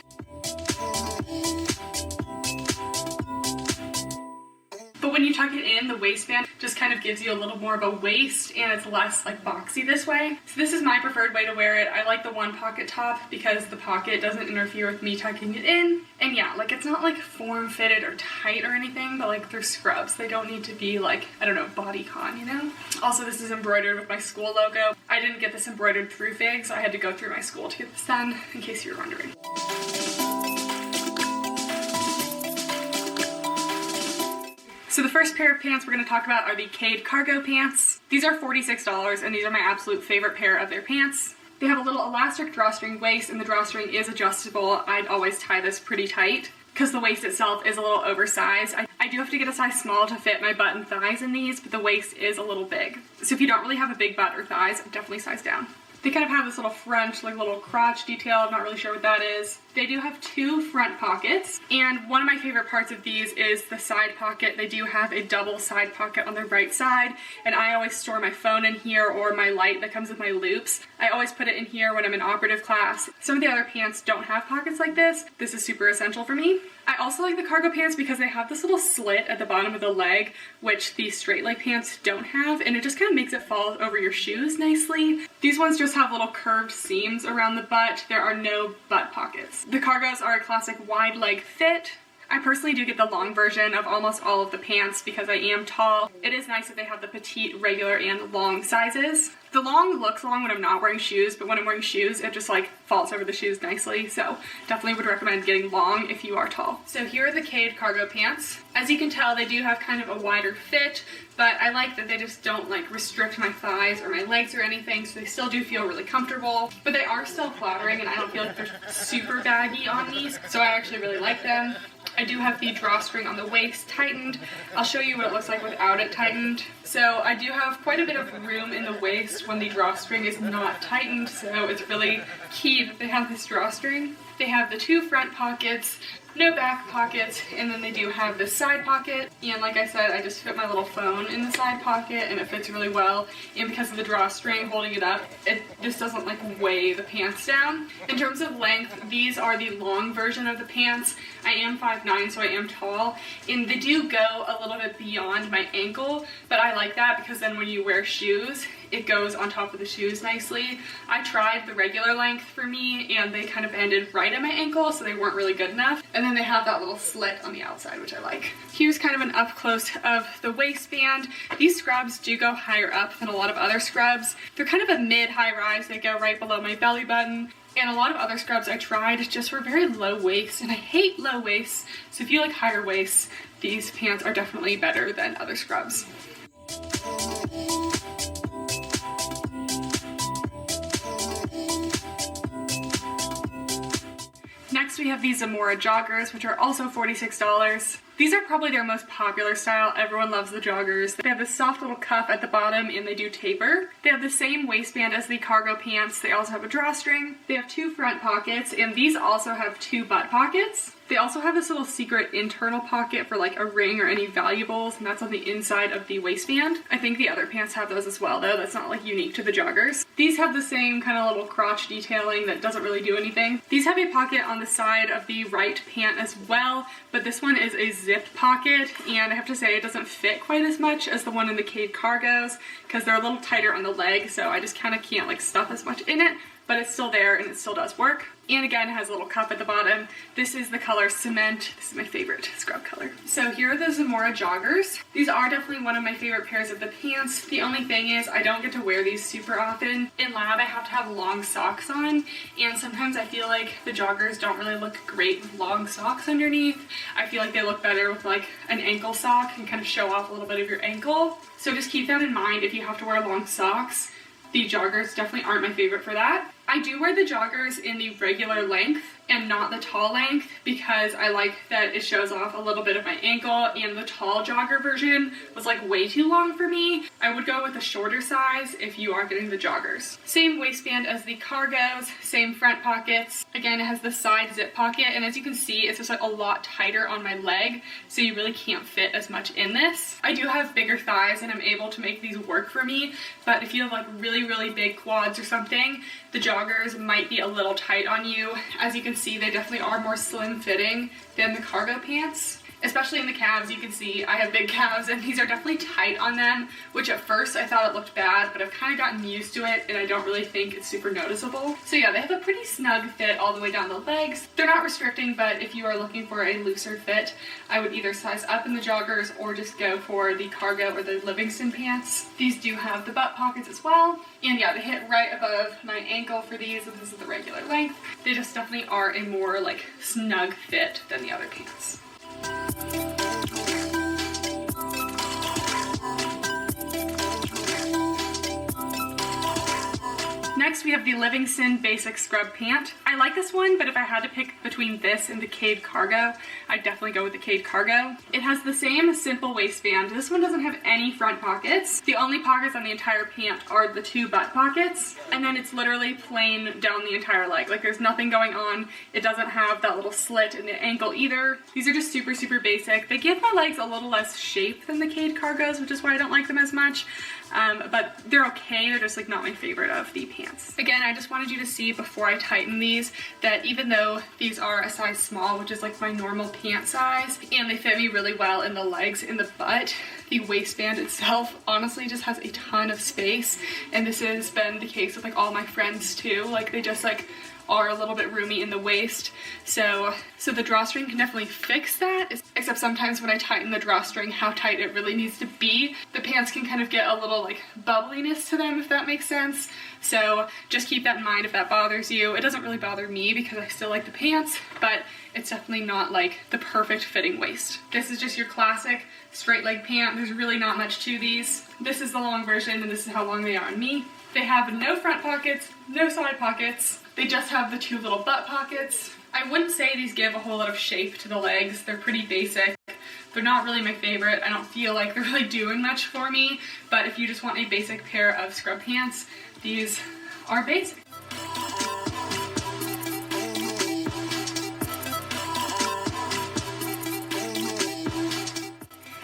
S2: the waistband just kind of gives you a little more of a waist, and it's less like boxy this way. So this is my preferred way to wear it. I like the one pocket top because the pocket doesn't interfere with me tucking it in. And yeah, like it's not like form fitted or tight or anything, but like they're scrubs. They don't need to be like, I don't know, bodycon, you know? Also, this is embroidered with my school logo. I didn't get this embroidered through Figs. I had to go through my school to get this done, in case you were wondering. So the first pair of pants we're going to talk about are the Cade cargo pants. These are $46, and these are my absolute favorite pair of their pants. They have a little elastic drawstring waist, and the drawstring is adjustable. I'd always tie this pretty tight because the waist itself is a little oversized. I do have to get a size small to fit my butt and thighs in these, but the waist is a little big. So if you don't really have a big butt or thighs, definitely size down. They kind of have this little front, like little crotch detail. I'm not really sure what that is. They do have 2 front pockets, and one of my favorite parts of these is the side pocket. They do have a double side pocket on the right side, and I always store my phone in here or my light that comes with my loops. I always put it in here when I'm in operative class. Some of the other pants don't have pockets like this. This is super essential for me. I also like the cargo pants because they have this little slit at the bottom of the leg, which the straight leg pants don't have, and it just kind of makes it fall over your shoes nicely. These ones just have little curved seams around the butt. There are no butt pockets. The cargos are a classic wide leg fit. I personally do get the long version of almost all of the pants because I am tall. It is nice that they have the petite, regular, and long sizes. The long looks long when I'm not wearing shoes, but when I'm wearing shoes, it just like falls over the shoes nicely. So definitely would recommend getting long if you are tall. So here are the Cade cargo pants. As you can tell, they do have kind of a wider fit, but I like that they just don't like restrict my thighs or my legs or anything, so they still do feel really comfortable, but they are still flattering, and I don't feel like they're super baggy on these, so I actually really like them. I do have the drawstring on the waist tightened. I'll show you what it looks like without it tightened. So I do have quite a bit of room in the waist when the drawstring is not tightened, so it's really key that they have this drawstring. They have the 2 front pockets, no back pockets, and then they do have this side pocket. And like I said, I just fit my little phone in the side pocket, and it fits really well. And because of the drawstring holding it up, it just doesn't like weigh the pants down. In terms of length, these are the long version of the pants. I am 5'9", so I am tall, and they do go a little bit beyond my ankle, but I like that because then when you wear shoes, it goes on top of the shoes nicely. I tried the regular length for me, and they kind of ended right at my ankle, so they weren't really good enough. And And then they have that little slit on the outside, which I like. Here's kind of an up close of the waistband. These scrubs do go higher up than a lot of other scrubs. They're kind of a mid-high rise. They go right below my belly button. And a lot of other scrubs I tried just were very low waist, and I hate low waists. So if you like higher waists, these pants are definitely better than other scrubs. Next we have these Zamora joggers, which are also $46. These are probably their most popular style. Everyone loves the joggers. They have this soft little cuff at the bottom and they do taper. They have the same waistband as the cargo pants. They also have a drawstring. They have 2 front pockets, and these also have 2 butt pockets. They also have this little secret internal pocket for like a ring or any valuables, and that's on the inside of the waistband. I think the other pants have those as well though. That's not like unique to the joggers. These have the same kind of little crotch detailing that doesn't really do anything. These have a pocket on the side of the right pant as well, but this one is a zip pocket, and I have to say it doesn't fit quite as much as the one in the Cade cargos because they're a little tighter on the leg, so I just kind of can't like stuff as much in it, but it's still there and it still does work. And again, it has a little cuff at the bottom. This is the color Cement. This is my favorite scrub color. So here are the Zamora joggers. These are definitely one of my favorite pairs of the pants. The only thing is I don't get to wear these super often. In lab, I have to have long socks on, and sometimes I feel like the joggers don't really look great with long socks underneath. I feel like they look better with like an ankle sock and kind of show off a little bit of your ankle. So just keep that in mind if you have to wear long socks. The joggers definitely aren't my favorite for that. I do wear the joggers in the regular length and not the tall length because I like that it shows off a little bit of my ankle, and the tall jogger version was like way too long for me. I would go with a shorter size if you are getting the joggers. Same waistband as the cargos, same front pockets. Again, it has the side zip pocket, and as you can see, it's just like a lot tighter on my leg, so you really can't fit as much in this. I do have bigger thighs and I'm able to make these work for me, but if you have like really big quads or something, the joggers might be a little tight on you. As you can see, they definitely are more slim fitting than the cargo pants. Especially in the calves, you can see I have big calves and these are definitely tight on them, which at first I thought it looked bad, but I've kind of gotten used to it and I don't really think it's super noticeable. So yeah, they have a pretty snug fit all the way down the legs. They're not restricting, but if you are looking for a looser fit, I would either size up in the joggers or just go for the cargo or the Livingston pants. These do have the butt pockets as well. And yeah, they hit right above my ankle for these, and this is the regular length. They just definitely are a more like snug fit than the other pants. Next we have the Livingston Basic Scrub Pant. I like this one, but if I had to pick between this and the Cade Cargo, I'd definitely go with the Cade Cargo. It has the same simple waistband. This one doesn't have any front pockets. The only pockets on the entire pant are the 2 butt pockets, and then it's literally plain down the entire leg. Like there's nothing going on. It doesn't have that little slit in the ankle either. These are just super basic. They give my legs a little less shape than the Cade Cargos, which is why I don't like them as much. But they're okay. They're just like not my favorite of the pants. Again, I just wanted you to see before I tighten these that even though these are a size small, which is like my normal pant size, and they fit me really well in the legs and the butt, the waistband itself honestly just has a ton of space, and this has been the case with like all my friends too. Like they just like are a little bit roomy in the waist, so the drawstring can definitely fix that, except sometimes when I tighten the drawstring how tight it really needs to be, the pants can kind of get a little like bubbliness to them, if that makes sense. So just keep that in mind if that bothers you. It doesn't really bother me because I still like the pants, but it's definitely not like the perfect fitting waist. This is just your classic straight leg pant. There's really not much to these. This is the long version and this is how long they are on me. They have no front pockets, no side pockets. They just have the 2 little butt pockets. I wouldn't say these give a whole lot of shape to the legs. They're pretty basic. They're not really my favorite. I don't feel like they're really doing much for me, but if you just want a basic pair of scrub pants, these are basic.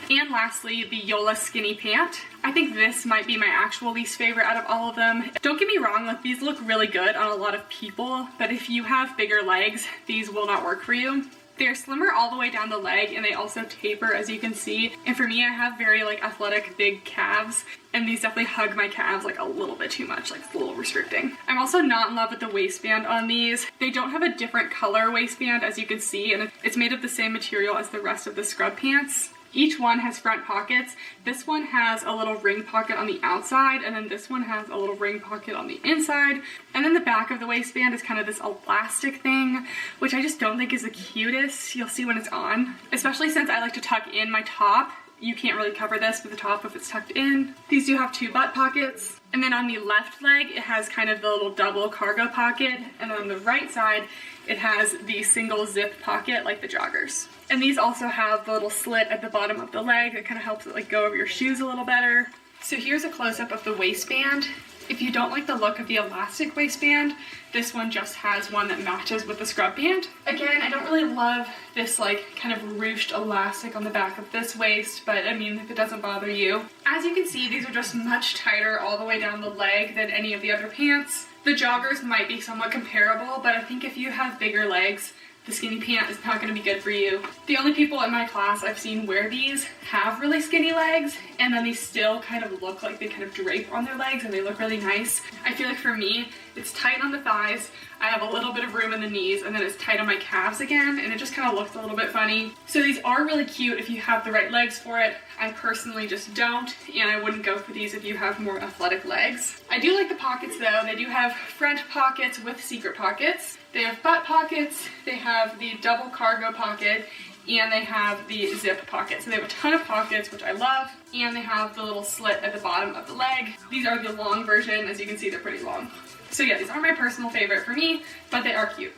S2: And lastly, the Yola Skinny Pant. I think this might be my actual least favorite out of all of them. Don't get me wrong, like these look really good on a lot of people, but if you have bigger legs, these will not work for you. They're slimmer all the way down the leg, and they also taper, as you can see. And for me, I have very like athletic big calves, and these definitely hug my calves like a little bit too much, like it's a little restricting. I'm also not in love with the waistband on these. They don't have a different color waistband, as you can see, and it's made of the same material as the rest of the scrub pants. Each one has front pockets. This one has a little ring pocket on the outside, and then this one has a little ring pocket on the inside. And then the back of the waistband is kind of this elastic thing, which I just don't think is the cutest. You'll see when it's on, especially since I like to tuck in my top. You can't really cover this with the top if it's tucked in. These do have 2 butt pockets. And then on the left leg, it has kind of the little double cargo pocket. And on the right side, it has the single zip pocket like the joggers. And these also have the little slit at the bottom of the leg that kind of helps it like go over your shoes a little better. So here's a close-up of the waistband. If you don't like the look of the elastic waistband, this one just has one that matches with the scrub band. Again, I don't really love this like kind of ruched elastic on the back of this waist, but I mean, if it doesn't bother you. As you can see, these are just much tighter all the way down the leg than any of the other pants. The joggers might be somewhat comparable, but I think if you have bigger legs, the skinny pant is not going to be good for you. The only people in my class I've seen wear these have really skinny legs, and then they still kind of look like they kind of drape on their legs and they look really nice. I feel like for me, it's tight on the thighs, I have a little bit of room in the knees, and then it's tight on my calves again, and it just kind of looks a little bit funny. So these are really cute if you have the right legs for it. I personally just don't, and I wouldn't go for these if you have more athletic legs. I do like the pockets though. They do have front pockets with secret pockets. They have butt pockets, they have the double cargo pocket, and they have the zip pocket. So they have a ton of pockets, which I love, and they have the little slit at the bottom of the leg. These are the long version. As you can see, they're pretty long. So yeah, these are my personal favorite for me, but they are cute.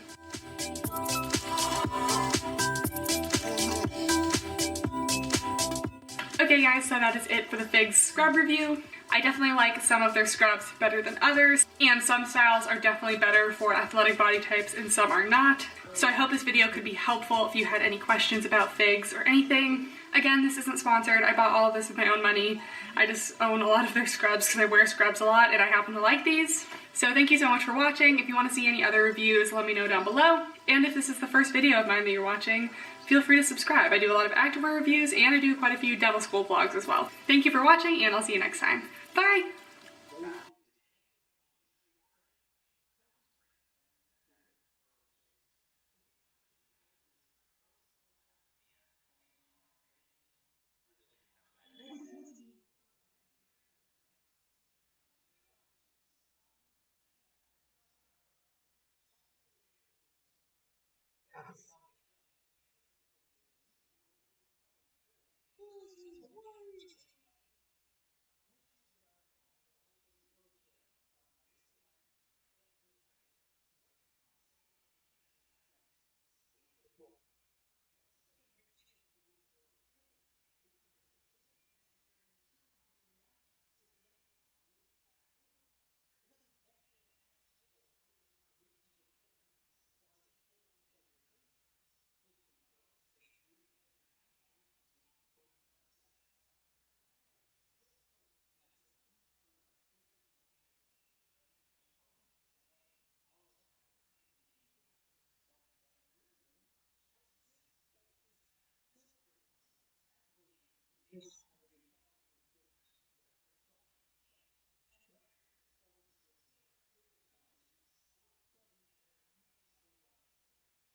S2: Okay guys, so that is it for the Figs scrub review. I definitely like some of their scrubs better than others, and some styles are definitely better for athletic body types and some are not. So I hope this video could be helpful if you had any questions about Figs or anything. Again, this isn't sponsored. I bought all of this with my own money. I just own a lot of their scrubs because I wear scrubs a lot and I happen to like these. So thank you so much for watching. If you want to see any other reviews, let me know down below. And if this is the first video of mine that you're watching, feel free to subscribe. I do a lot of activewear reviews and I do quite a few dental school vlogs as well. Thank you for watching and I'll see you next time. Bye!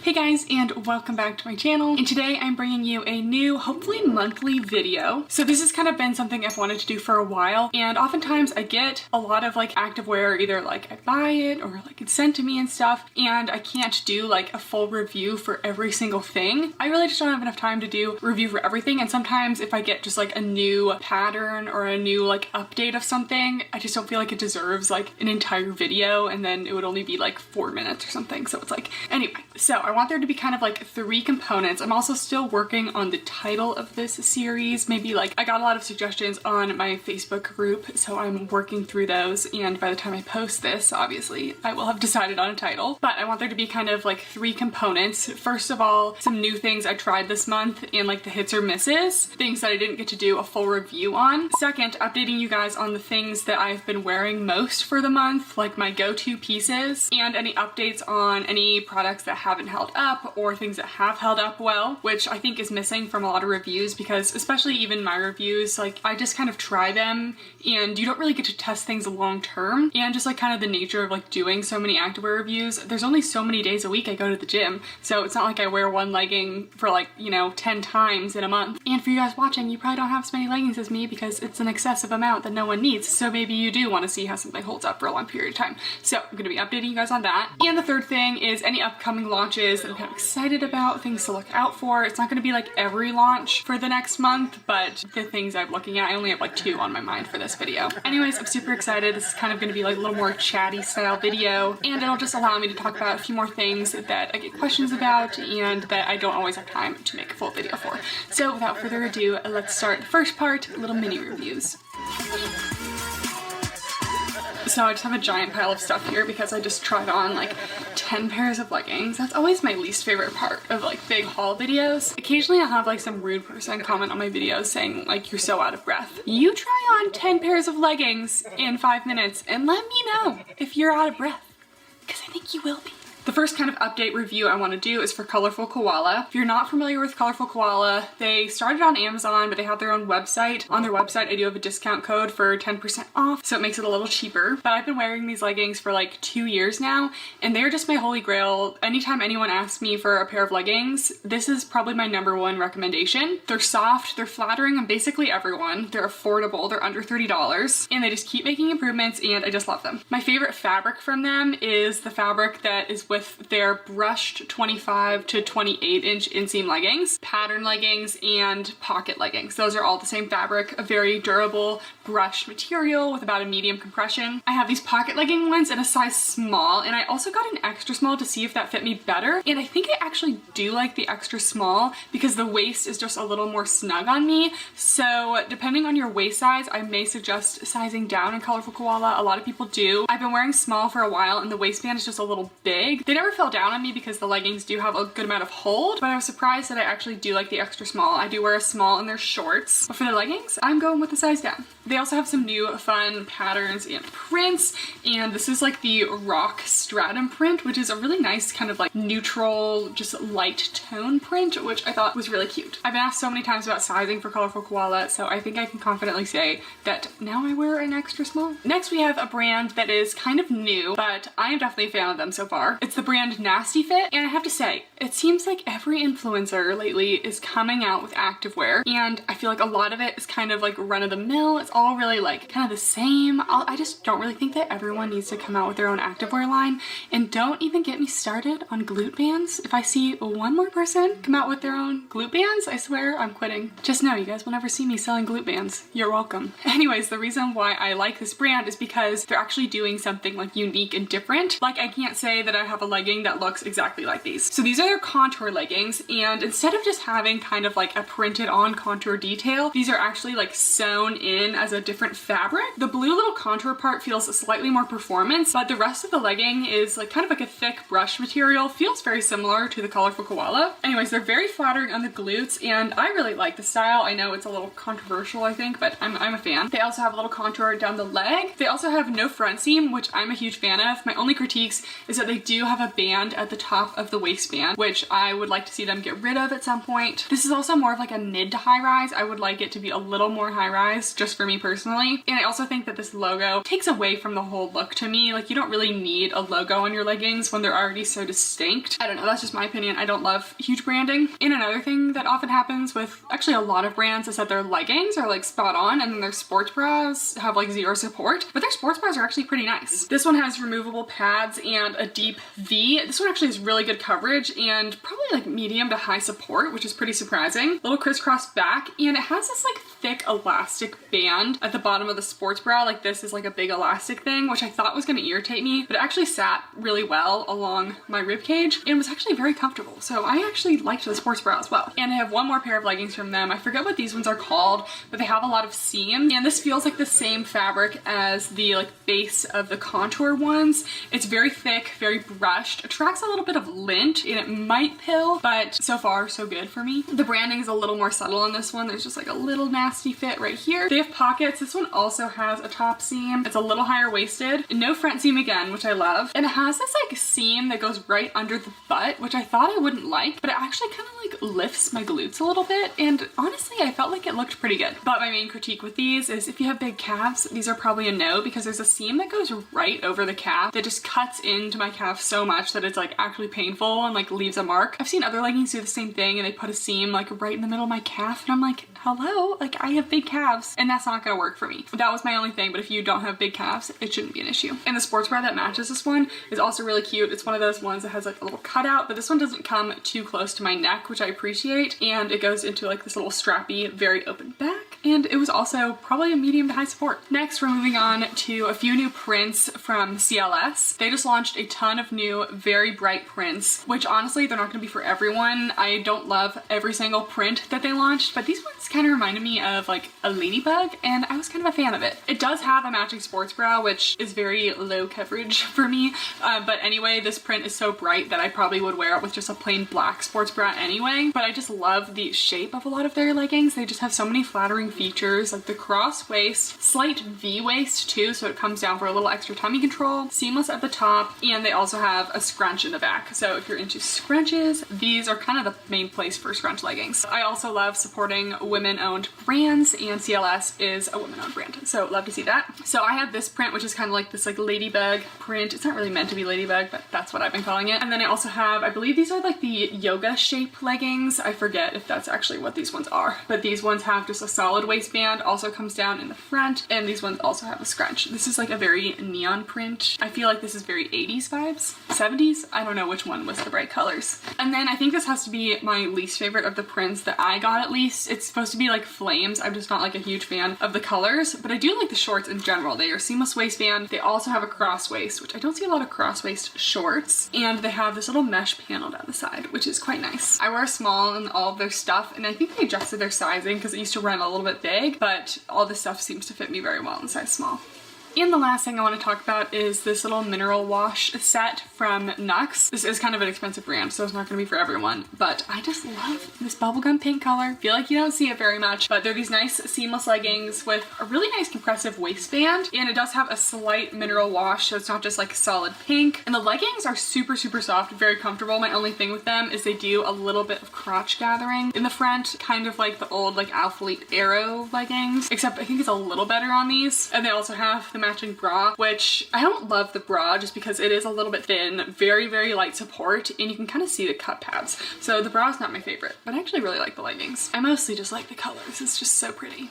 S2: Hey guys, and welcome back to my channel. And today I'm bringing you a new, hopefully monthly video. So this has kind of been something I've wanted to do for a while, and oftentimes I get a lot of like activewear, either like I buy it or like it's sent to me and stuff, and I can't do like a full review for every single thing. I really just don't have enough time to do review for everything, and sometimes if I get just like a new pattern or a new like update of something, I just don't feel like it deserves like an entire video, and then it would only be like 4 minutes or something. So it's like, anyway, so I want there to be kind of like 3 components. I'm also still working on the title of this series. Maybe like, I got a lot of suggestions on my Facebook group, so I'm working through those, and by the time I post this, obviously, I will have decided on a title. But I want there to be kind of like 3 components. First of all, some new things I tried this month and like the hits or misses, things that I didn't get to do a full review on. Second, updating you guys on the things that I've been wearing most for the month, like my go-to pieces, and any updates on any products that haven't held held up or things that have held up well, which I think is missing from a lot of reviews, because especially even my reviews, like I just kind of try them and you don't really get to test things long term. And just like kind of the nature of like doing so many activewear reviews, there's only so many days a week I go to the gym. So it's not like I wear one legging for like, you know, 10 times in a month. And for you guys watching, you probably don't have as many leggings as me because it's an excessive amount that no one needs. So maybe you do want to see how something holds up for a long period of time. So I'm gonna be updating you guys on that. And the third thing is any upcoming launches that I'm kind of excited about, things to look out for. It's not gonna be like every launch for the next month, but the things I'm looking at, I only have like 2 on my mind for this video. Anyways, I'm super excited. This is kind of gonna be like a little more chatty style video, and it'll just allow me to talk about a few more things that I get questions about and that I don't always have time to make a full video for. So without further ado, let's start the first part, little mini reviews. So I just have a giant pile of stuff here because I just tried on like 10 pairs of leggings. That's always my least favorite part of like big haul videos. Occasionally I'll have like some rude person comment on my videos saying like, you're so out of breath. You try on 10 pairs of leggings in 5 minutes and let me know if you're out of breath, because I think you will be. The first kind of update review I want to do is for Colorful Koala. If you're not familiar with Colorful Koala, they started on Amazon, but they have their own website. On their website, I do have a discount code for 10% off, so it makes it a little cheaper. But I've been wearing these leggings for like 2 years now, and they're just my holy grail. Anytime anyone asks me for a pair of leggings, this is probably my #1 recommendation. They're soft, they're flattering on basically everyone. They're affordable, they're under $30, and they just keep making improvements, and I just love them. My favorite fabric from them is the fabric that is with their brushed 25 to 28 inch inseam leggings, pattern leggings, and pocket leggings. Those are all the same fabric, a very durable brushed material with about a medium compression. I have these pocket legging ones in a size small, and I also got an extra small to see if that fit me better. And I think I actually do like the extra small because the waist is just a little more snug on me. So depending on your waist size, I may suggest sizing down in Colorful Koala. A lot of people do. I've been wearing small for a while and the waistband is just a little big. They never fell down on me because the leggings do have a good amount of hold, but I was surprised that I actually do like the extra small. I do wear a small in their shorts, but for the leggings, I'm going with the size down. They also have some new fun patterns and prints, and this is like the rock stratum print, which is a really nice kind of like neutral, just light tone print, which I thought was really cute. I've been asked so many times about sizing for Colorful Koala, so I think I can confidently say that now I wear an extra small. Next, we have a brand that is kind of new, but I am definitely a fan of them so far. It's the brand Nasty Fit, and I have to say, it seems like every influencer lately is coming out with activewear, and I feel like a lot of it is kind of like run-of-the-mill. It's all really like kind of the same. I just don't really think that everyone needs to come out with their own activewear line, and don't even get me started on glute bands. If I see one more person come out with their own glute bands, I swear I'm quitting. Just know you guys will never see me selling glute bands. You're welcome. Anyways, the reason why I like this brand is because they're actually doing something like unique and different. Like I can't say that I have a legging that looks exactly like these. So these are their contour leggings, and instead of just having kind of like a printed on contour detail, these are actually like sewn in as a different fabric. The blue little contour part feels slightly more performance, but the rest of the legging is like kind of like a thick brush material. Feels very similar to the Colorful Koala. Anyways, they're very flattering on the glutes, and I really like the style. I know it's a little controversial, I think, but I'm a fan. They also have a little contour down the leg. They also have no front seam, which I'm a huge fan of. My only critiques is that they do have a band at the top of the waistband, which I would like to see them get rid of at some point. This is also more of like a mid to high rise. I would like it to be a little more high rise, just for me personally. And I also think that this logo takes away from the whole look to me. Like, you don't really need a logo on your leggings when they're already so distinct. I don't know, that's just my opinion. I don't love huge branding. And another thing that often happens with actually a lot of brands is that their leggings are like spot on, and then their sports bras have like zero support, but their sports bras are actually pretty nice. This one has removable pads and a deep V. This one actually has really good coverage and probably like medium to high support, which is pretty surprising. Little crisscross back, and it has this like thick elastic band at the bottom of the sports bra. Like, this is like a big elastic thing, which I thought was going to irritate me, but it actually sat really well along my rib cage and was actually very comfortable. So I actually liked the sports bra as well. And I have one more pair of leggings from them. I forget what these ones are called, but they have a lot of seam, and this feels like the same fabric as the like base of the contour ones. It's very thick, very brushed, attracts a little bit of lint, and it might pill, but so far so good for me. The branding is a little more subtle on this one. There's just like a little Nasty Fit right here. They have pockets pockets. This one also has a top seam. It's a little higher waisted. No front seam again, which I love. And it has this like seam that goes right under the butt, which I thought I wouldn't like, but it actually kind of like lifts my glutes a little bit. And honestly, I felt like it looked pretty good. But my main critique with these is if you have big calves, these are probably a no, because there's a seam that goes right over the calf that just cuts into my calf so much that it's like actually painful and like leaves a mark. I've seen other leggings do the same thing and they put a seam like right in the middle of my calf and I'm like, hello, like I have big calves and that's not gonna work for me. That was my only thing, but if you don't have big calves, it shouldn't be an issue. And the sports bra that matches this one is also really cute. It's one of those ones that has like a little cutout, but this one doesn't come too close to my neck, which I appreciate. And it goes into like this little strappy, very open back. And it was also probably a medium to high support. Next, we're moving on to a few new prints from CLS. They just launched a ton of new, very bright prints, which honestly, they're not gonna be for everyone. I don't love every single print that they launched, but these ones kind of reminded me of like a ladybug and I was kind of a fan of it. It does have a matching sports bra, which is very low coverage for me. But anyway, this print is so bright that I probably would wear it with just a plain black sports bra anyway. But I just love the shape of a lot of their leggings. They just have so many flattering features, like the cross waist, slight V waist too, so it comes down for a little extra tummy control, seamless at the top, and they also have a scrunch in the back. So if you're into scrunches, these are kind of the main place for scrunch leggings. I also love supporting women-owned brands, and CLS is a women-owned brand, so love to see that. So I have this print, which is kind of like this like ladybug print. It's not really meant to be ladybug, but that's what I've been calling it. And then I also have, I believe these are like the yoga shape leggings. I forget if that's actually what these ones are, but these ones have just a solid waistband, also comes down in the front, and these ones also have a scrunch. This is like a very neon print. I feel like this is very 80s vibes, 70s. I don't know which one was the bright colors. And then I think this has to be my least favorite of the prints that I got, at least. It's supposed to be like flames. I'm just not like a huge fan of the colors, but I do like the shorts in general. They are seamless waistband. They also have a cross waist, which I don't see a lot of cross waist shorts. And they have this little mesh panel down the side, which is quite nice. I wear a small in all of their stuff, and I think they adjusted their sizing because it used to run a little bit big, but all this stuff seems to fit me very well in size small. And the last thing I want to talk about is this little mineral wash set from Nux. This is kind of an expensive brand, so it's not going to be for everyone, but I just love this bubblegum pink color. I feel like you don't see it very much, but they're these nice seamless leggings with a really nice compressive waistband, and it does have a slight mineral wash, so it's not just like solid pink. And the leggings are super, super soft, very comfortable. My only thing with them is they do a little bit of crotch gathering in the front, kind of like the old like Alphalete Aero leggings, except I think it's a little better on these. And they also have the matching bra, which I don't love the bra just because it is a little bit thin, very, very light support, and you can kind of see the cut pads. So the bra is not my favorite, but I actually really like the leggings. I mostly just like the colors. It's just so pretty.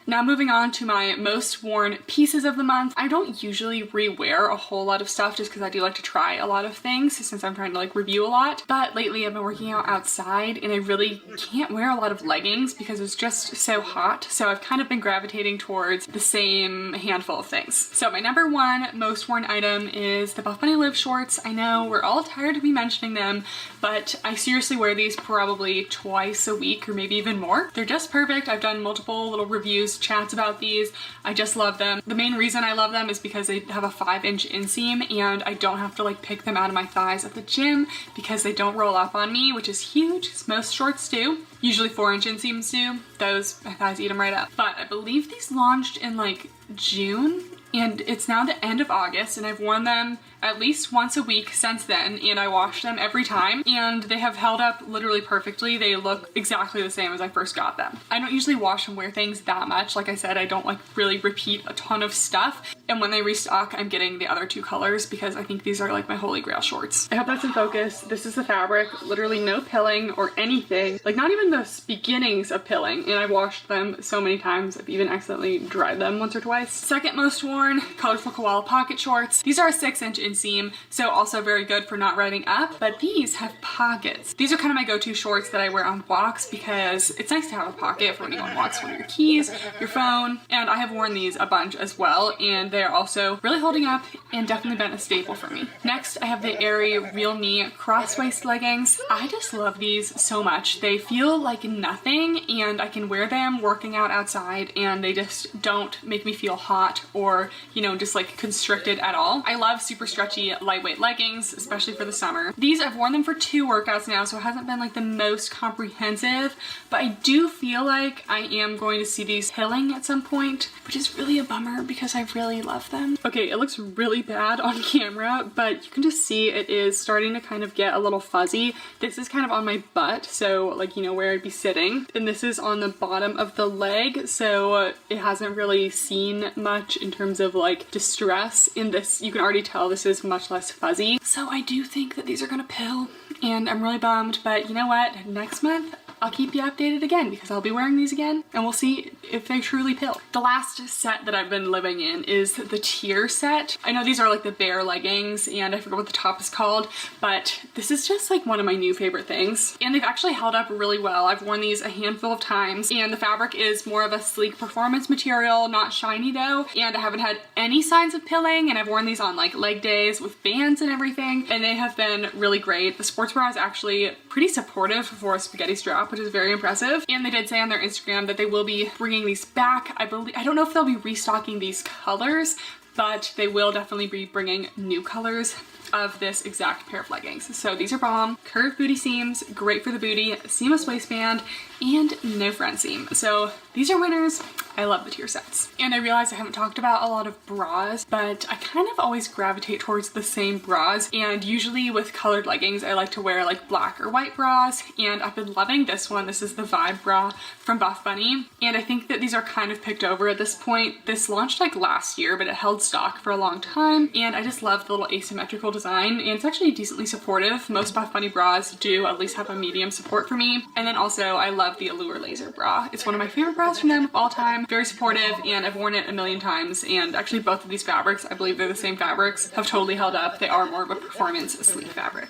S2: Now moving on to my most worn pieces of the month. I don't usually rewear a whole lot of stuff just because I do like to try a lot of things since I'm trying to like review a lot. But lately I've been working out outside and I really can't wear a lot of leggings because it's just so hot. So I've kind of been gravitating towards the same handful of things. So my number one most worn item is the Buff Bunny Live shorts. I know we're all tired of me mentioning them, but I seriously wear these probably twice a week or maybe even more. They're just perfect. I've done multiple little reviews, chats about these. I just love them. The main reason I love them is because they have a 5-inch inseam and I don't have to like pick them out of my thighs at the gym because they don't roll up on me, which is huge because most shorts do. Usually 4-inch inseams do. Those, my thighs eat them right up. But I believe these launched in like June and it's now the end of August and I've worn them at least once a week since then, and I wash them every time, and they have held up literally perfectly. They look exactly the same as I first got them. I don't usually wash and wear things that much. Like I said, I don't like really repeat a ton of stuff, and when they restock, I'm getting the other two colors because I think these are like my holy grail shorts. I hope that's in focus. This is the fabric, literally no pilling or anything, like not even the beginnings of pilling, and I've washed them so many times. I've even accidentally dried them once or twice. Second most worn, colorful koala pocket shorts. These are a 6-inch inseam, so also very good for not riding up, but these have pockets. These are kind of my go-to shorts that I wear on walks because it's nice to have a pocket for when you go on walks for your keys, your phone, and I have worn these a bunch as well, and they're also really holding up and definitely been a staple for me. Next, I have the Aerie Real Knee cross-waist leggings. I just love these so much. They feel like nothing, and I can wear them working out outside, and they just don't make me feel hot or you know, just like constricted at all. I love super stretchy, lightweight leggings, especially for the summer. These, I've worn them for 2 workouts now, so it hasn't been like the most comprehensive, but I do feel like I am going to see these pilling at some point, which is really a bummer because I really love them. Okay, it looks really bad on camera, but you can just see it is starting to kind of get a little fuzzy. This is kind of on my butt, so like, you know, where I'd be sitting, and this is on the bottom of the leg, so it hasn't really seen much in terms of like distress. In this, you can already tell this is much less fuzzy. So I do think that these are gonna pill, and I'm really bummed, but you know what? Next month, I'll keep you updated again because I'll be wearing these again and we'll see if they truly pill. The last set that I've been living in is the tier set. I know these are like the bare leggings and I forget what the top is called, but this is just like one of my new favorite things. And they've actually held up really well. I've worn these a handful of times and the fabric is more of a sleek performance material, not shiny though. And I haven't had any signs of pilling, and I've worn these on like leg days with bands and everything, and they have been really great. The sports bra is actually pretty supportive for a spaghetti strap, which is very impressive. And they did say on their Instagram that they will be bringing these back. I don't know if they'll be restocking these colors, but they will definitely be bringing new colors of this exact pair of leggings. So these are bomb. Curved booty seams, great for the booty, seamless waistband, and no front seam. So these are winners. I love the tier sets. And I realize I haven't talked about a lot of bras, but I kind of always gravitate towards the same bras. And usually with colored leggings, I like to wear like black or white bras. And I've been loving this one. This is the Vibe bra from Buff Bunny. And I think that these are kind of picked over at this point. This launched like last year, but it held stock for a long time. And I just love the little asymmetrical design. And it's actually decently supportive. Most Buff Bunny bras do at least have a medium support for me. And then also I love the Allure Laser bra. It's one of my favorite bras from them of all time. Very supportive, and I've worn it a million times, and actually both of these fabrics, I believe they're the same fabrics, have totally held up. They are more of a performance sleek fabric.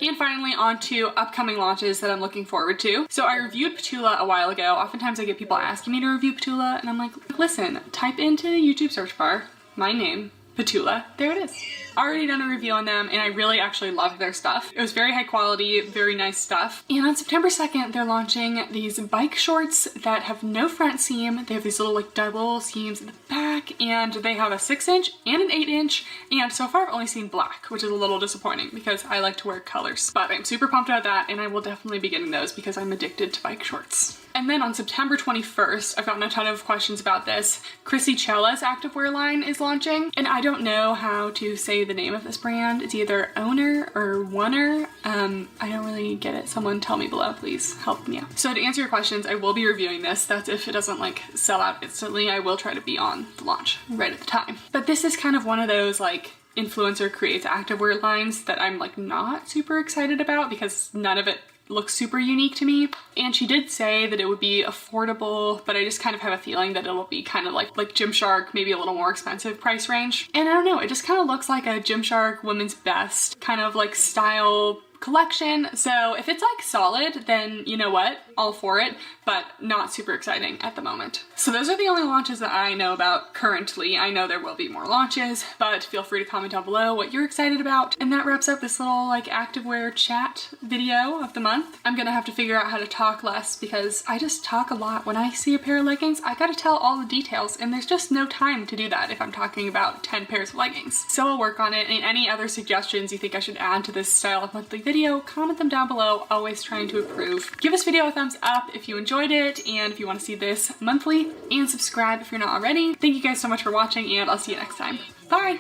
S2: And finally, on to upcoming launches that I'm looking forward to. So I reviewed Petula a while ago. Oftentimes I get people asking me to review Petula, and I'm like, listen, type into the YouTube search bar my name, Petula, there it is. Already done a review on them, and I really actually loved their stuff. It was very high quality, very nice stuff. And on September 2nd, they're launching these bike shorts that have no front seam. They have these little like double seams in the back, and they have a 6-inch and an 8-inch. And so far I've only seen black, which is a little disappointing because I like to wear colors. But I'm super pumped about that, and I will definitely be getting those because I'm addicted to bike shorts. And then on September 21st, I've gotten a ton of questions about this. Chrissy Cella's activewear line is launching, and I don't know how to say the name of this brand. It's either Owner or Oner. I don't really get it. Someone tell me below, please help me out. So to answer your questions, I will be reviewing this. That's if it doesn't like sell out instantly. I will try to be on the launch right at the time. But this is kind of one of those like influencer creates activewear lines that I'm like not super excited about because none of it looks super unique to me. And she did say that it would be affordable, but I just kind of have a feeling that it'll be kind of like Gymshark, maybe a little more expensive price range. And I don't know, it just kind of looks like a Gymshark Women's Best kind of like style collection. So if it's like solid, then you know what, all for it, but not super exciting at the moment. So those are the only launches that I know about currently. I know there will be more launches, but feel free to comment down below what you're excited about. And that wraps up this little like activewear chat video of the month. I'm gonna have to figure out how to talk less because I just talk a lot. When I see a pair of leggings, I gotta tell all the details, and there's just no time to do that if I'm talking about 10 pairs of leggings. So I'll work on it, and any other suggestions you think I should add to this style of monthly video, comment them down below. Always trying to improve. Give this video a thumbs up if you enjoyed it, and if you want to see this monthly, and subscribe if you're not already. Thank you guys so much for watching, and I'll see you next time. Bye!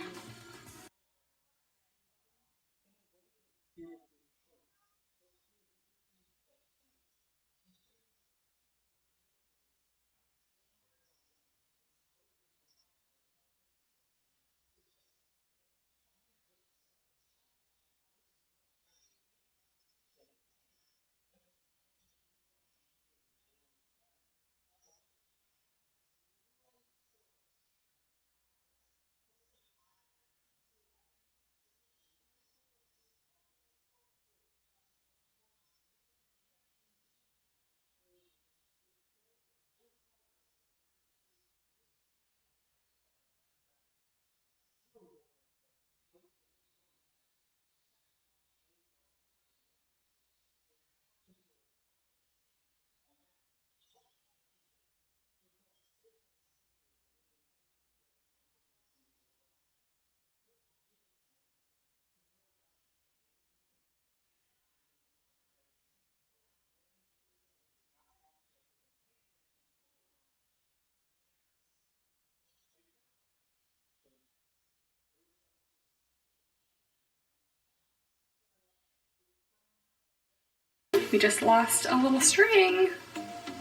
S2: we just lost a little string.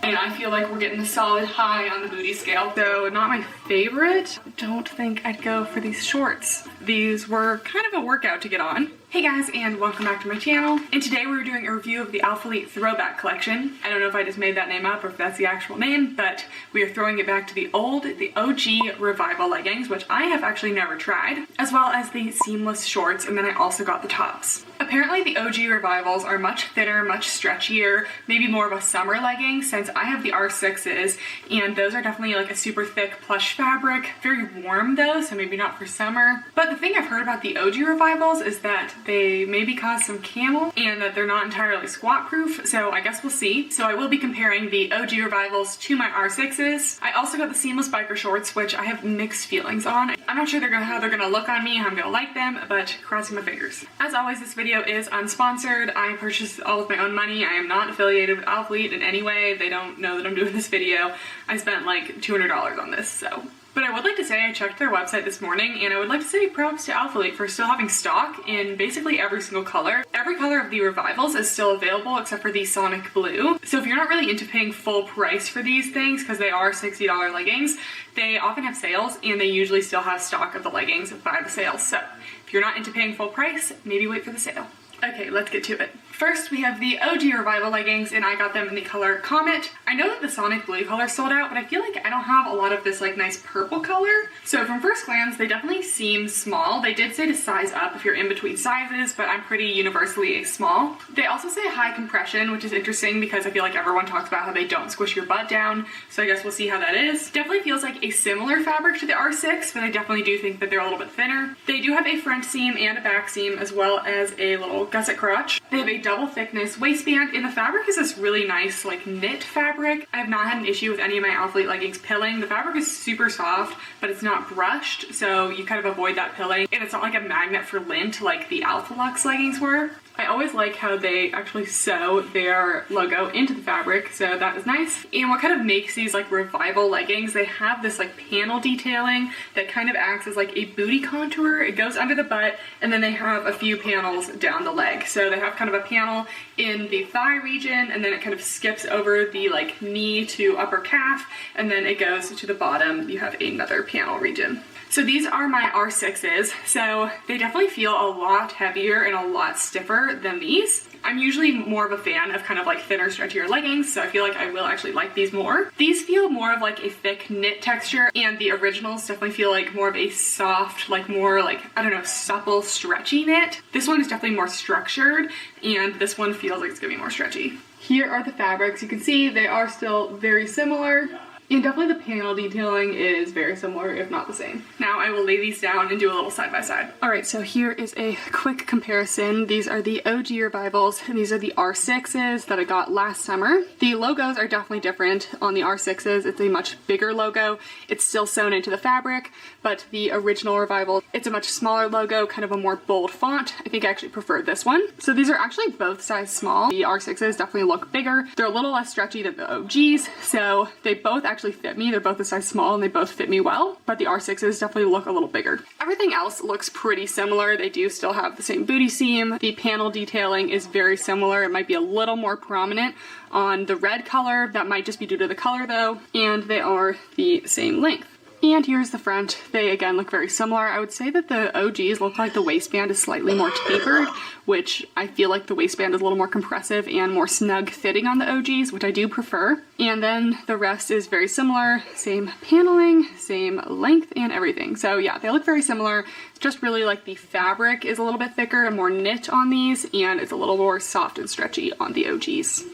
S2: And I feel like we're getting a solid high on the booty scale. So not my favorite. Don't think I'd go for these shorts. These were kind of a workout to get on. Hey guys, and welcome back to my channel. And today we're doing a review of the Alphalete Throwback Collection. I don't know if I just made that name up or if that's the actual name, but we are throwing it back to the OG Revival leggings, which I have actually never tried, as well as the seamless shorts, and then I also got the tops. Apparently the OG Revivals are much thinner, much stretchier, maybe more of a summer legging, since I have the R6s, and those are definitely like a super thick plush fabric. Very warm though, so maybe not for summer. But the thing I've heard about the OG Revivals is that they maybe cause some camel and that they're not entirely squat proof, so I guess we'll see. So I will be comparing the OG Revivals to my R6s. I also got the seamless biker shorts, which I have mixed feelings on. I'm not sure how they're gonna look on me, how I'm gonna like them, but crossing my fingers. As always, this video is unsponsored. I purchased all with my own money. I am not affiliated with Alphalete in any way. They don't know that I'm doing this video. I spent like $200 on this, so. But I would like to say I checked their website this morning, and I would like to say props to Alphalete for still having stock in basically every single color. Every color of the Revivals is still available except for the Sonic Blue. So if you're not really into paying full price for these things, because they are $60 leggings, they often have sales, and they usually still have stock of the leggings by the sale. So if you're not into paying full price, maybe wait for the sale. Okay, let's get to it. First, we have the OG Revival leggings, and I got them in the color Comet. I know that the Sonic Blue color sold out, but I feel like I don't have a lot of this like nice purple color. So from first glance, they definitely seem small. They did say to size up if you're in between sizes, but I'm pretty universally a small. They also say high compression, which is interesting because I feel like everyone talks about how they don't squish your butt down. So I guess we'll see how that is. Definitely feels like a similar fabric to the R6, but I definitely do think that they're a little bit thinner. They do have a front seam and a back seam, as well as a little gusset crotch. They have a double thickness waistband, and the fabric is this really nice like knit fabric. I have not had an issue with any of my Alphalete leggings pilling. The fabric is super soft, but it's not brushed, so you kind of avoid that pilling, and it's not like a magnet for lint like the Alpha Luxe leggings were. I always like how they actually sew their logo into the fabric, so that is nice. And what kind of makes these like Revival leggings, they have this like panel detailing that kind of acts as like a booty contour. It goes under the butt, and then they have a few panels down the leg. So they have kind of a panel in the thigh region, and then it kind of skips over the like knee to upper calf, and then it goes to the bottom. You have another panel region. So these are my R6s, so they definitely feel a lot heavier and a lot stiffer than these. I'm usually more of a fan of kind of like thinner, stretchier leggings, so I feel like I will actually like these more. These feel more of like a thick knit texture, and the originals definitely feel like more of a soft, like more like, I don't know, supple, stretchy knit. This one is definitely more structured, and this one feels like it's gonna be more stretchy. Here are the fabrics. You can see they are still very similar. And definitely the panel detailing is very similar, if not the same. Now I will lay these down and do a little side by side. All right, so here is a quick comparison. These are the OG Revivals, and these are the R6s that I got last summer. The logos are definitely different. On the R6s, it's a much bigger logo. It's still sewn into the fabric, but the original Revival, it's a much smaller logo, kind of a more bold font. I think I actually prefer this one. So these are actually both size small. The R6s definitely look bigger. They're a little less stretchy than the OGs, so they both actually fit me. They're both a size small and they both fit me well, but the R6s definitely look a little bigger. Everything else looks pretty similar. They do still have the same booty seam. The panel detailing is very similar. It might be a little more prominent on the red color. That might just be due to the color though, and they are the same length. And here's the front. They again look very similar. I would say that the OGs look like the waistband is slightly more tapered, which I feel like the waistband is a little more compressive and more snug fitting on the OGs, which I do prefer. And then the rest is very similar, same paneling, same length and everything. So yeah, they look very similar. It's just really like the fabric is a little bit thicker and more knit on these, and it's a little more soft and stretchy on the OGs.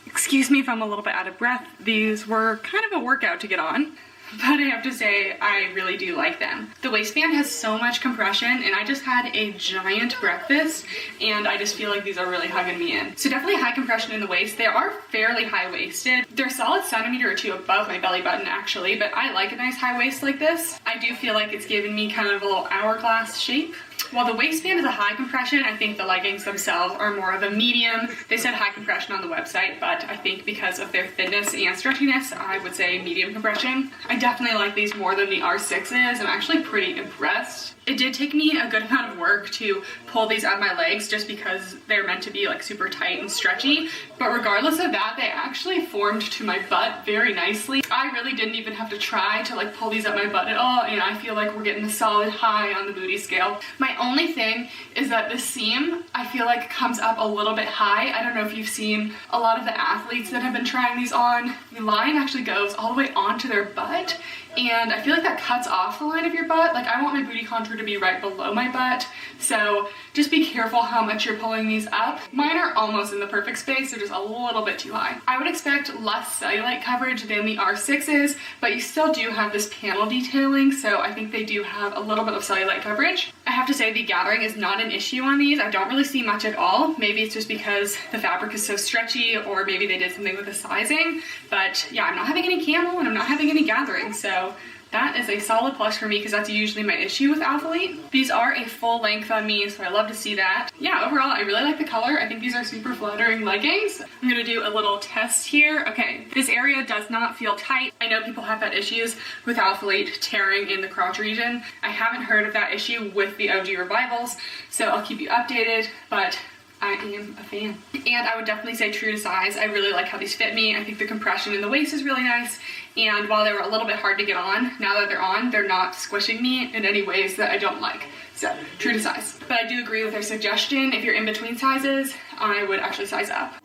S2: Excuse me if I'm a little bit out of breath. These were kind of a workout to get on, but I have to say I really do like them. The waistband has so much compression, and I just had a giant breakfast and I just feel like these are really hugging me in. So definitely high compression in the waist. They are fairly high-waisted. They're a solid centimeter or two above my belly button actually, but I like a nice high waist like this. I do feel like it's giving me kind of a little hourglass shape. While the waistband is a high compression, I think the leggings themselves are more of a medium. They said high compression on the website, but I think because of their thinness and stretchiness, I would say medium compression. I definitely like these more than the R6s. I'm actually pretty impressed. It did take me a good amount of work to pull these out of my legs just because they're meant to be like super tight and stretchy. But regardless of that, they actually formed to my butt very nicely. I really didn't even have to try to like pull these up my butt at all, and I feel like we're getting a solid high on the booty scale. My only thing is that the seam, I feel like comes up a little bit high. I don't know if you've seen a lot of the athletes that have been trying these on. The line actually goes all the way onto their butt, and I feel like that cuts off the line of your butt. Like I want my booty contour to be right below my butt, so just be careful how much you're pulling these up. Mine are almost in the perfect space, they're just a little bit too high. I would expect less cellulite coverage than the R6s, but you still do have this panel detailing, so I think they do have a little bit of cellulite coverage. I have to say the gathering is not an issue on these. I don't really see much at all. Maybe it's just because the fabric is so stretchy, or maybe they did something with the sizing, but yeah, I'm not having any camel and I'm not having any gathering, so that is a solid plus for me because that's usually my issue with Athlete. These are a full length on me, so I love to see that. Yeah, overall, I really like the color. I think these are super flattering leggings. I'm gonna do a little test here. Okay, this area does not feel tight. I know people have had issues with Athlete tearing in the crotch region. I haven't heard of that issue with the OG Revivals, so I'll keep you updated, but I am a fan. And I would definitely say true to size. I really like how these fit me. I think the compression in the waist is really nice. And while they were a little bit hard to get on, now that they're on, they're not squishing me in any ways that I don't like. So true to size. But I do agree with their suggestion. If you're in between sizes, I would actually size up.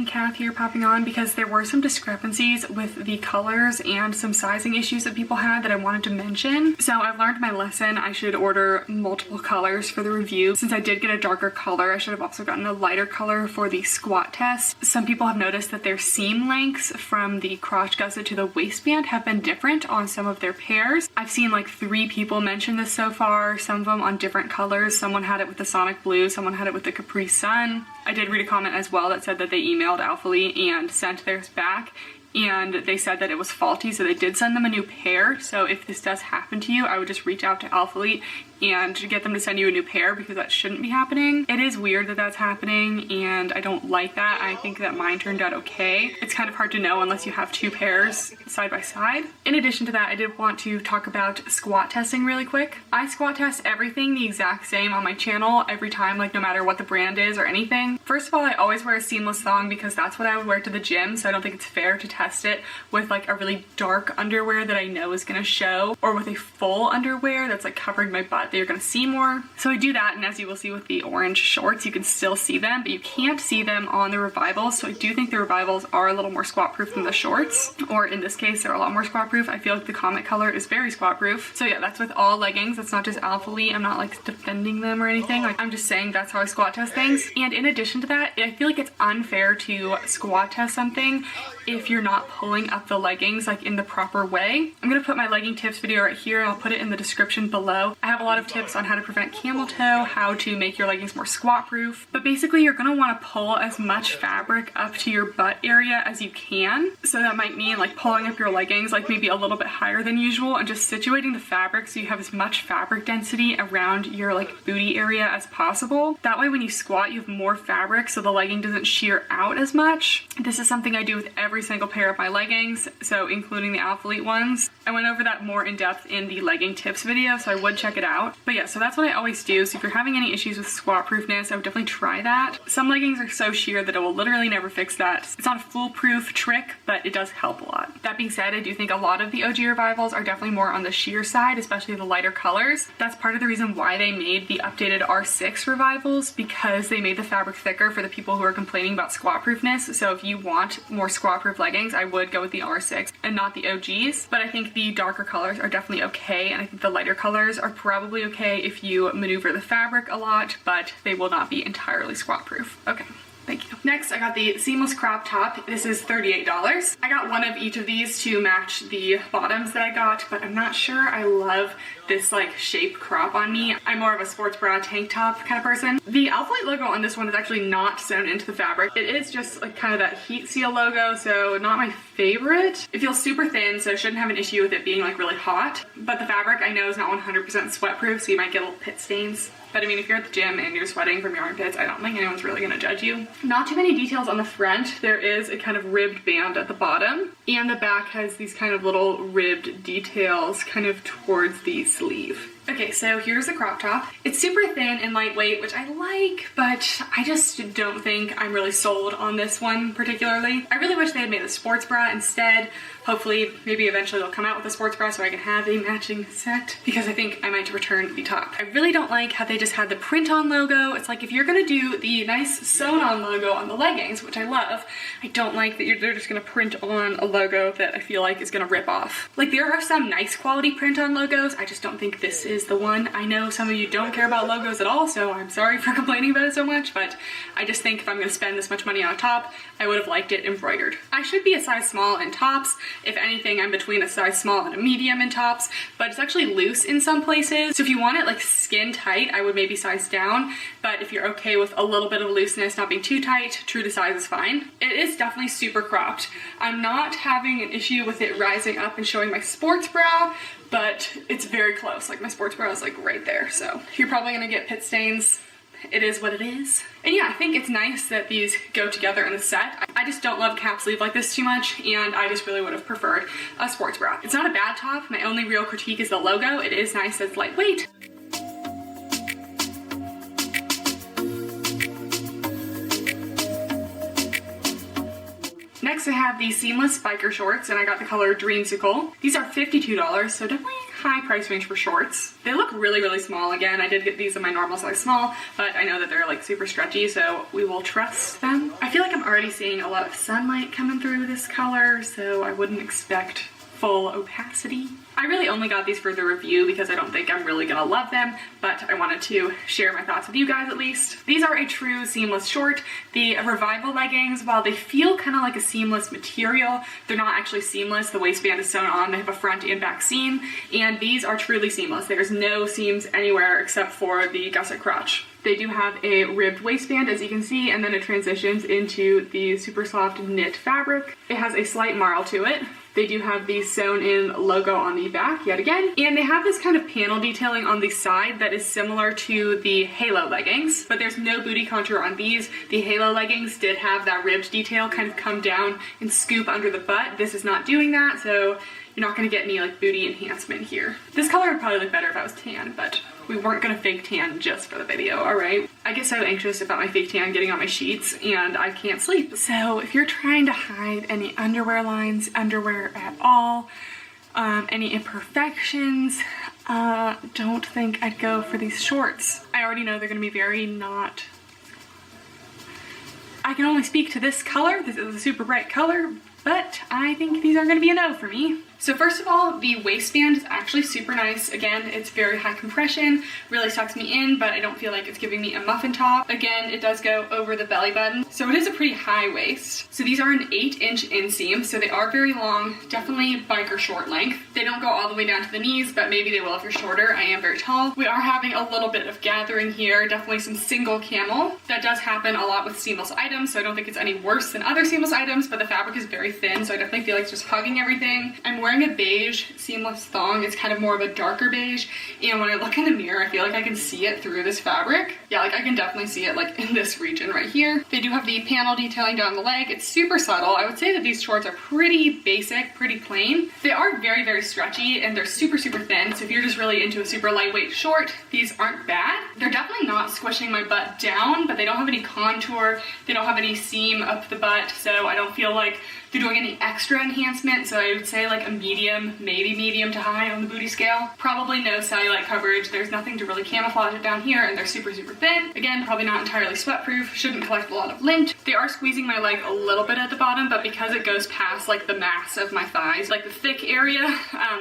S2: Kath here popping on because there were some discrepancies with the colors and some sizing issues that people had that I wanted to mention. So I've learned my lesson. I should order multiple colors for the review. Since I did get a darker color, I should have also gotten a lighter color for the squat test. Some people have noticed that their seam lengths from the crotch gusset to the waistband have been different on some of their pairs. I've seen like 3 people mention this so far, some of them on different colors. Someone had it with the Sonic Blue, someone had it with the Capri Sun. I did read a comment as well that said that they emailed Alphalete and sent theirs back, and they said that it was faulty, so they did send them a new pair. So if this does happen to you, I would just reach out to Alphalete and get them to send you a new pair because that shouldn't be happening. It is weird that that's happening, and I don't like that. I think that mine turned out okay. It's kind of hard to know unless you have 2 pairs side by side. In addition to that, I did want to talk about squat testing really quick. I squat test everything the exact same on my channel every time, like no matter what the brand is or anything. First of all, I always wear a seamless thong because that's what I would wear to the gym, so I don't think it's fair to test it with like a really dark underwear that I know is gonna show, or with a full underwear that's like covering my butt that you're gonna see more. So I do that, and as you will see with the orange shorts, you can still see them, but you can't see them on the Revivals. So I do think the Revivals are a little more squat proof than the shorts, or in this case, they're a lot more squat proof. I feel like the Comet color is very squat proof. So yeah, that's with all leggings. That's not just Alphalete. I'm not like defending them or anything. Like I'm just saying that's how I squat test things. And in addition to that, I feel like it's unfair to squat test something if you're not pulling up the leggings like in the proper way. I'm gonna put my legging tips video right here. I'll put it in the description below. I have a lot of tips on how to prevent camel toe, how to make your leggings more squat proof, but basically you're gonna want to pull as much fabric up to your butt area as you can. So that might mean like pulling up your leggings like maybe a little bit higher than usual and just situating the fabric so you have as much fabric density around your like booty area as possible. That way when you squat you have more fabric so the legging doesn't shear out as much. This is something I do with every single pair of my leggings, so including the Alphalete ones. I went over that more in depth in the legging tips video, so I would check it out. But yeah, so that's what I always do. So if you're having any issues with squat proofness, I would definitely try that. Some leggings are so sheer that it will literally never fix that. It's not a foolproof trick, but it does help a lot. That being said, I do think a lot of the OG Revivals are definitely more on the sheer side, especially the lighter colors. That's part of the reason why they made the updated R6 Revivals, because they made the fabric thicker for the people who are complaining about squat proofness. So if you want more squat proof leggings, I would go with the R6 and not the OGs. But I think the darker colors are definitely okay, and I think the lighter colors are probably okay if you maneuver the fabric a lot, but they will not be entirely squat proof. Okay. Thank you. Next, I got the seamless crop top. This is $38. I got one of each of these to match the bottoms that I got, but I'm not sure I love this like shape crop on me. I'm more of a sports bra tank top kind of person. The Alphalite logo on this one is actually not sewn into the fabric. It is just like kind of that heat seal logo, so not my favorite. It feels super thin, so I shouldn't have an issue with it being like really hot, but the fabric I know is not 100% sweat proof, so you might get little pit stains. But I mean, if you're at the gym and you're sweating from your armpits, I don't think anyone's really gonna judge you. Not too many details on the front. There is a kind of ribbed band at the bottom, and the back has these kind of little ribbed details kind of towards the sleeve. Okay, so here's the crop top. It's super thin and lightweight, which I like, but I just don't think I'm really sold on this one particularly. I really wish they had made a sports bra instead. Hopefully, maybe eventually they'll come out with a sports bra so I can have a matching set, because I think I might return the top. I really don't like how they just had the print on logo. It's like if you're gonna do the nice sewn on logo on the leggings, which I love, I don't like that they're just gonna print on a logo that I feel like is gonna rip off. Like there are some nice quality print on logos, I just don't think this is the one. I know some of you don't care about logos at all, so I'm sorry for complaining about it so much, but I just think if I'm gonna spend this much money on a top, I would have liked it embroidered. I should be a size small in tops. If anything, I'm between a size small and a medium in tops, but it's actually loose in some places. So if you want it like skin tight, I would maybe size down, but if you're okay with a little bit of looseness, not being too tight, true to size is fine. It is definitely super cropped. I'm not having an issue with it rising up and showing my sports bra, but it's very close. Like my sports bra is like right there, so you're probably gonna get pit stains. It is what it is. And yeah, I think it's nice that these go together in the set. I just don't love cap sleeve like this too much, and I just really would have preferred a sports bra. It's not a bad top. My only real critique is the logo. It is nice that it's lightweight. Next I have these seamless biker shorts, and I got the color Dreamsicle. These are $52, so definitely high price range for shorts. They look really, really small. Again, I did get these in my normal size small, but I know that they're like super stretchy, so we will trust them. I feel like I'm already seeing a lot of sunlight coming through this color, so I wouldn't expect full opacity. I really only got these for the review because I don't think I'm really gonna love them, but I wanted to share my thoughts with you guys at least. These are a true seamless short. The Revival leggings, while they feel kind of like a seamless material, they're not actually seamless. The waistband is sewn on, they have a front and back seam, and these are truly seamless. There's no seams anywhere except for the gusset crotch. They do have a ribbed waistband, as you can see, and then it transitions into the super soft knit fabric. It has a slight marl to it. They do have the sewn in logo on the back yet again, and they have this kind of panel detailing on the side that is similar to the Halo leggings, but there's no booty contour on these. The Halo leggings did have that ribbed detail kind of come down and scoop under the butt. This is not doing that, so you're not gonna get any like booty enhancement here. This color would probably look better if I was tan, but we weren't gonna fake tan just for the video, all right? I get so anxious about my fake tan getting on my sheets and I can't sleep. So if you're trying to hide any underwear lines, underwear at all, any imperfections, don't think I'd go for these shorts. I already know they're gonna be very not... I can only speak to this color. This is a super bright color, but I think these are gonna be a no for me. So first of all, the waistband is actually super nice. Again, it's very high compression, really sucks me in, but I don't feel like it's giving me a muffin top. Again, it does go over the belly button, so it is a pretty high waist. So these are an 8-inch inseam, so they are very long, definitely biker short length. They don't go all the way down to the knees, but maybe they will if you're shorter. I am very tall. We are having a little bit of gathering here, definitely some single camel. That does happen a lot with seamless items, so I don't think it's any worse than other seamless items, but the fabric is very thin, so I definitely feel like it's just hugging everything. I'm wearing a beige seamless thong. It's kind of more of a darker beige, and when I look in the mirror I feel like I can see it through this fabric. Yeah, like I can definitely see it like in this region right here. They do have the panel detailing down the leg. It's super subtle. I would say that these shorts are pretty basic, pretty plain. They are very, very stretchy and they're super, super thin, so if you're just really into a super lightweight short, these aren't bad. They're definitely not squishing my butt down, but they don't have any contour. They don't have any seam up the butt, so I don't feel like you're doing any extra enhancement, so I would say like a medium, maybe medium to high on the booty scale. Probably no cellulite coverage. There's nothing to really camouflage it down here, and they're super, super thin. Again, probably not entirely sweat proof. Shouldn't collect a lot of lint. They are squeezing my leg a little bit at the bottom, but because it goes past like the mass of my thighs, like the thick area,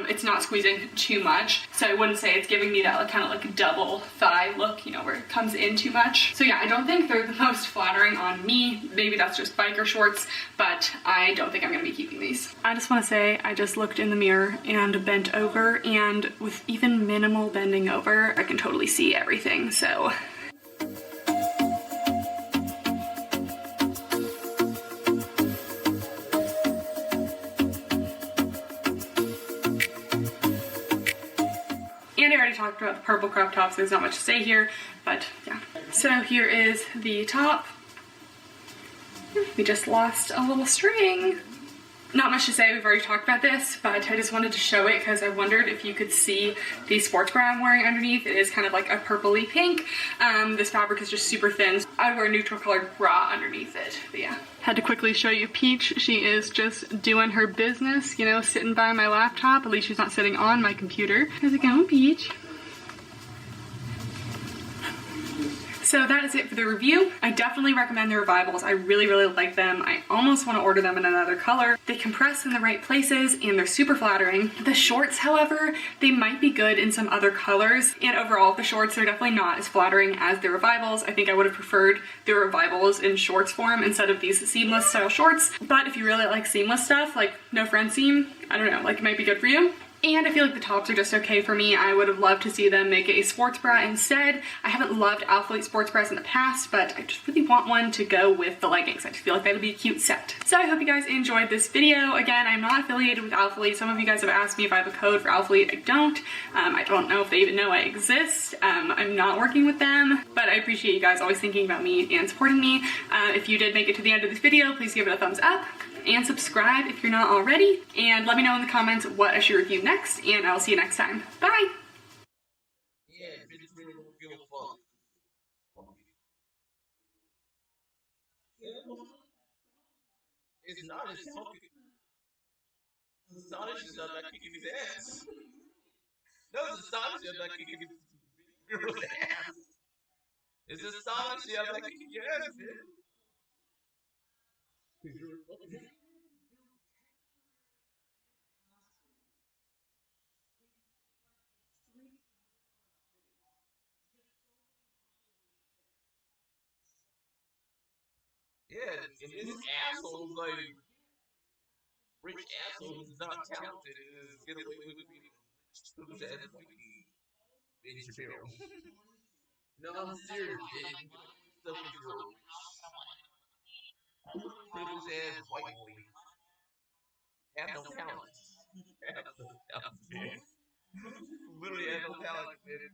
S2: it's not squeezing too much. So I wouldn't say it's giving me that like, kind of like double thigh look, you know, where it comes in too much. So yeah, I don't think they're the most flattering on me. Maybe that's just biker shorts, but I don't think I'm gonna be keeping these. I just wanna say, I just looked in the mirror and bent over, and with even minimal bending over, I can totally see everything, so. And I already talked about the purple crop tops, there's not much to say here, but yeah. So here is the top. We just lost a little string. Not much to say, we've already talked about this, but I just wanted to show it because I wondered if you could see the sports bra I'm wearing underneath. It is kind of like a purpley pink. This fabric is just super thin. I'd wear a neutral colored bra underneath it, but yeah. Had to quickly show you Peach. She is just doing her business, you know, sitting by my laptop. At least she's not sitting on my computer. How's it going, Peach? So that is it for the review. I definitely recommend the Revivals. I really, really like them. I almost want to order them in another color. They compress in the right places and they're super flattering. The shorts, however, they might be good in some other colors. And overall, the shorts are definitely not as flattering as the Revivals. I think I would have preferred the Revivals in shorts form instead of these seamless style shorts. But if you really like seamless stuff, like no friend seam, I don't know, like it might be good for you. And I feel like the tops are just okay for me. I would have loved to see them make it a sports bra instead. I haven't loved Alphalete sports bras in the past, but I just really want one to go with the leggings. I just feel like that would be a cute set. So I hope you guys enjoyed this video. Again, I'm not affiliated with Alphalete. Some of you guys have asked me if I have a code for Alphalete. I don't. I don't know if they even know I exist. I'm not working with them, but I appreciate you guys always thinking about me and supporting me. If you did make it to the end of this video, please give it a thumbs up and subscribe if you're not already, and let me know in the comments what I should review next, and I'll see you next time. Bye!
S1: Yeah, bitches really don't give a fuck. Yeah. It's not as fucking. It's astonishing I'm not kicking his ass. No, it's astonishing I'm not kicking his girl's ass. It's astonishing I'm not kicking your ass, man. Yeah, and this asshole's like rich asshole who's not talented and is get away with being rich ass fucking Ben Shapiro. No, I'm serious, dude. You can do stuff when you're a rich, privileged ass white boy. Have no talent. Have no talent, man. Literally have no talent, man.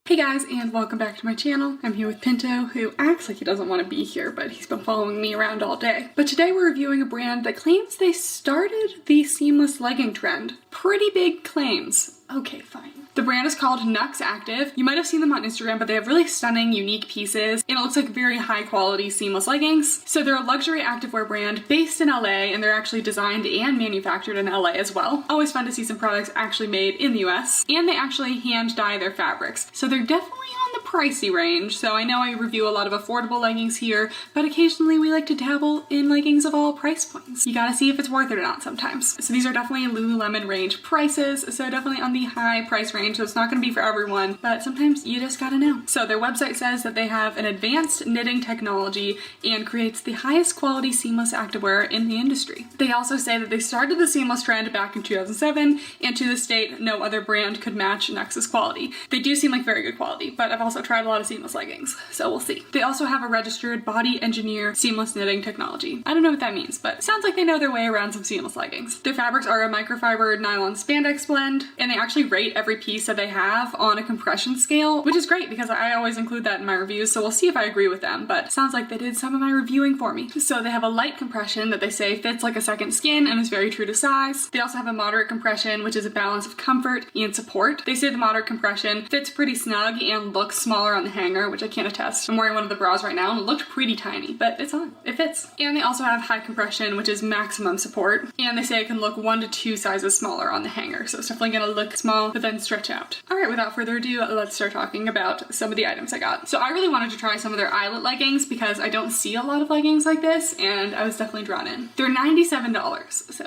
S2: Hey guys, and welcome back to my channel. I'm here with Pinto, who acts like he doesn't want to be here, but he's been following me around all day. But today we're reviewing a brand that claims they started the seamless legging trend. Pretty big claims. Okay, fine. The brand is called Nux Active. You might have seen them on Instagram, but they have really stunning, unique pieces, and it looks like very high quality seamless leggings. So they're a luxury activewear brand based in LA, and they're actually designed and manufactured in LA as well. Always fun to see some products actually made in the US, and they actually hand dye their fabrics. So they're definitely on the pricey range. So I know I review a lot of affordable leggings here, but occasionally we like to dabble in leggings of all price points. You gotta see if it's worth it or not sometimes. So these are definitely Lululemon range prices, so definitely on the high price range, so it's not gonna be for everyone, but sometimes you just gotta know. So their website says that they have an advanced knitting technology and creates the highest quality seamless activewear in the industry. They also say that they started the seamless trend back in 2007, and to this date, no other brand could match Nux's quality. They do seem like very good quality, but but I've also tried a lot of seamless leggings, so we'll see. They also have a registered body engineer seamless knitting technology. I don't know what that means, but it sounds like they know their way around some seamless leggings. Their fabrics are a microfiber nylon spandex blend, and they actually rate every piece that they have on a compression scale, which is great because I always include that in my reviews, so we'll see if I agree with them, but it sounds like they did some of my reviewing for me. So they have a light compression that they say fits like a second skin and is very true to size. They also have a moderate compression, which is a balance of comfort and support. They say the moderate compression fits pretty snug and looks smaller on the hanger, which I can't attest. I'm wearing one of the bras right now and it looked pretty tiny, but it's on. It fits. And they also have high compression, which is maximum support. And they say it can look 1 to 2 sizes smaller on the hanger, so it's definitely gonna look small, but then stretch out. All right, without further ado, let's start talking about some of the items I got. So I really wanted to try some of their eyelet leggings because I don't see a lot of leggings like this, and I was definitely drawn in. They're $97, so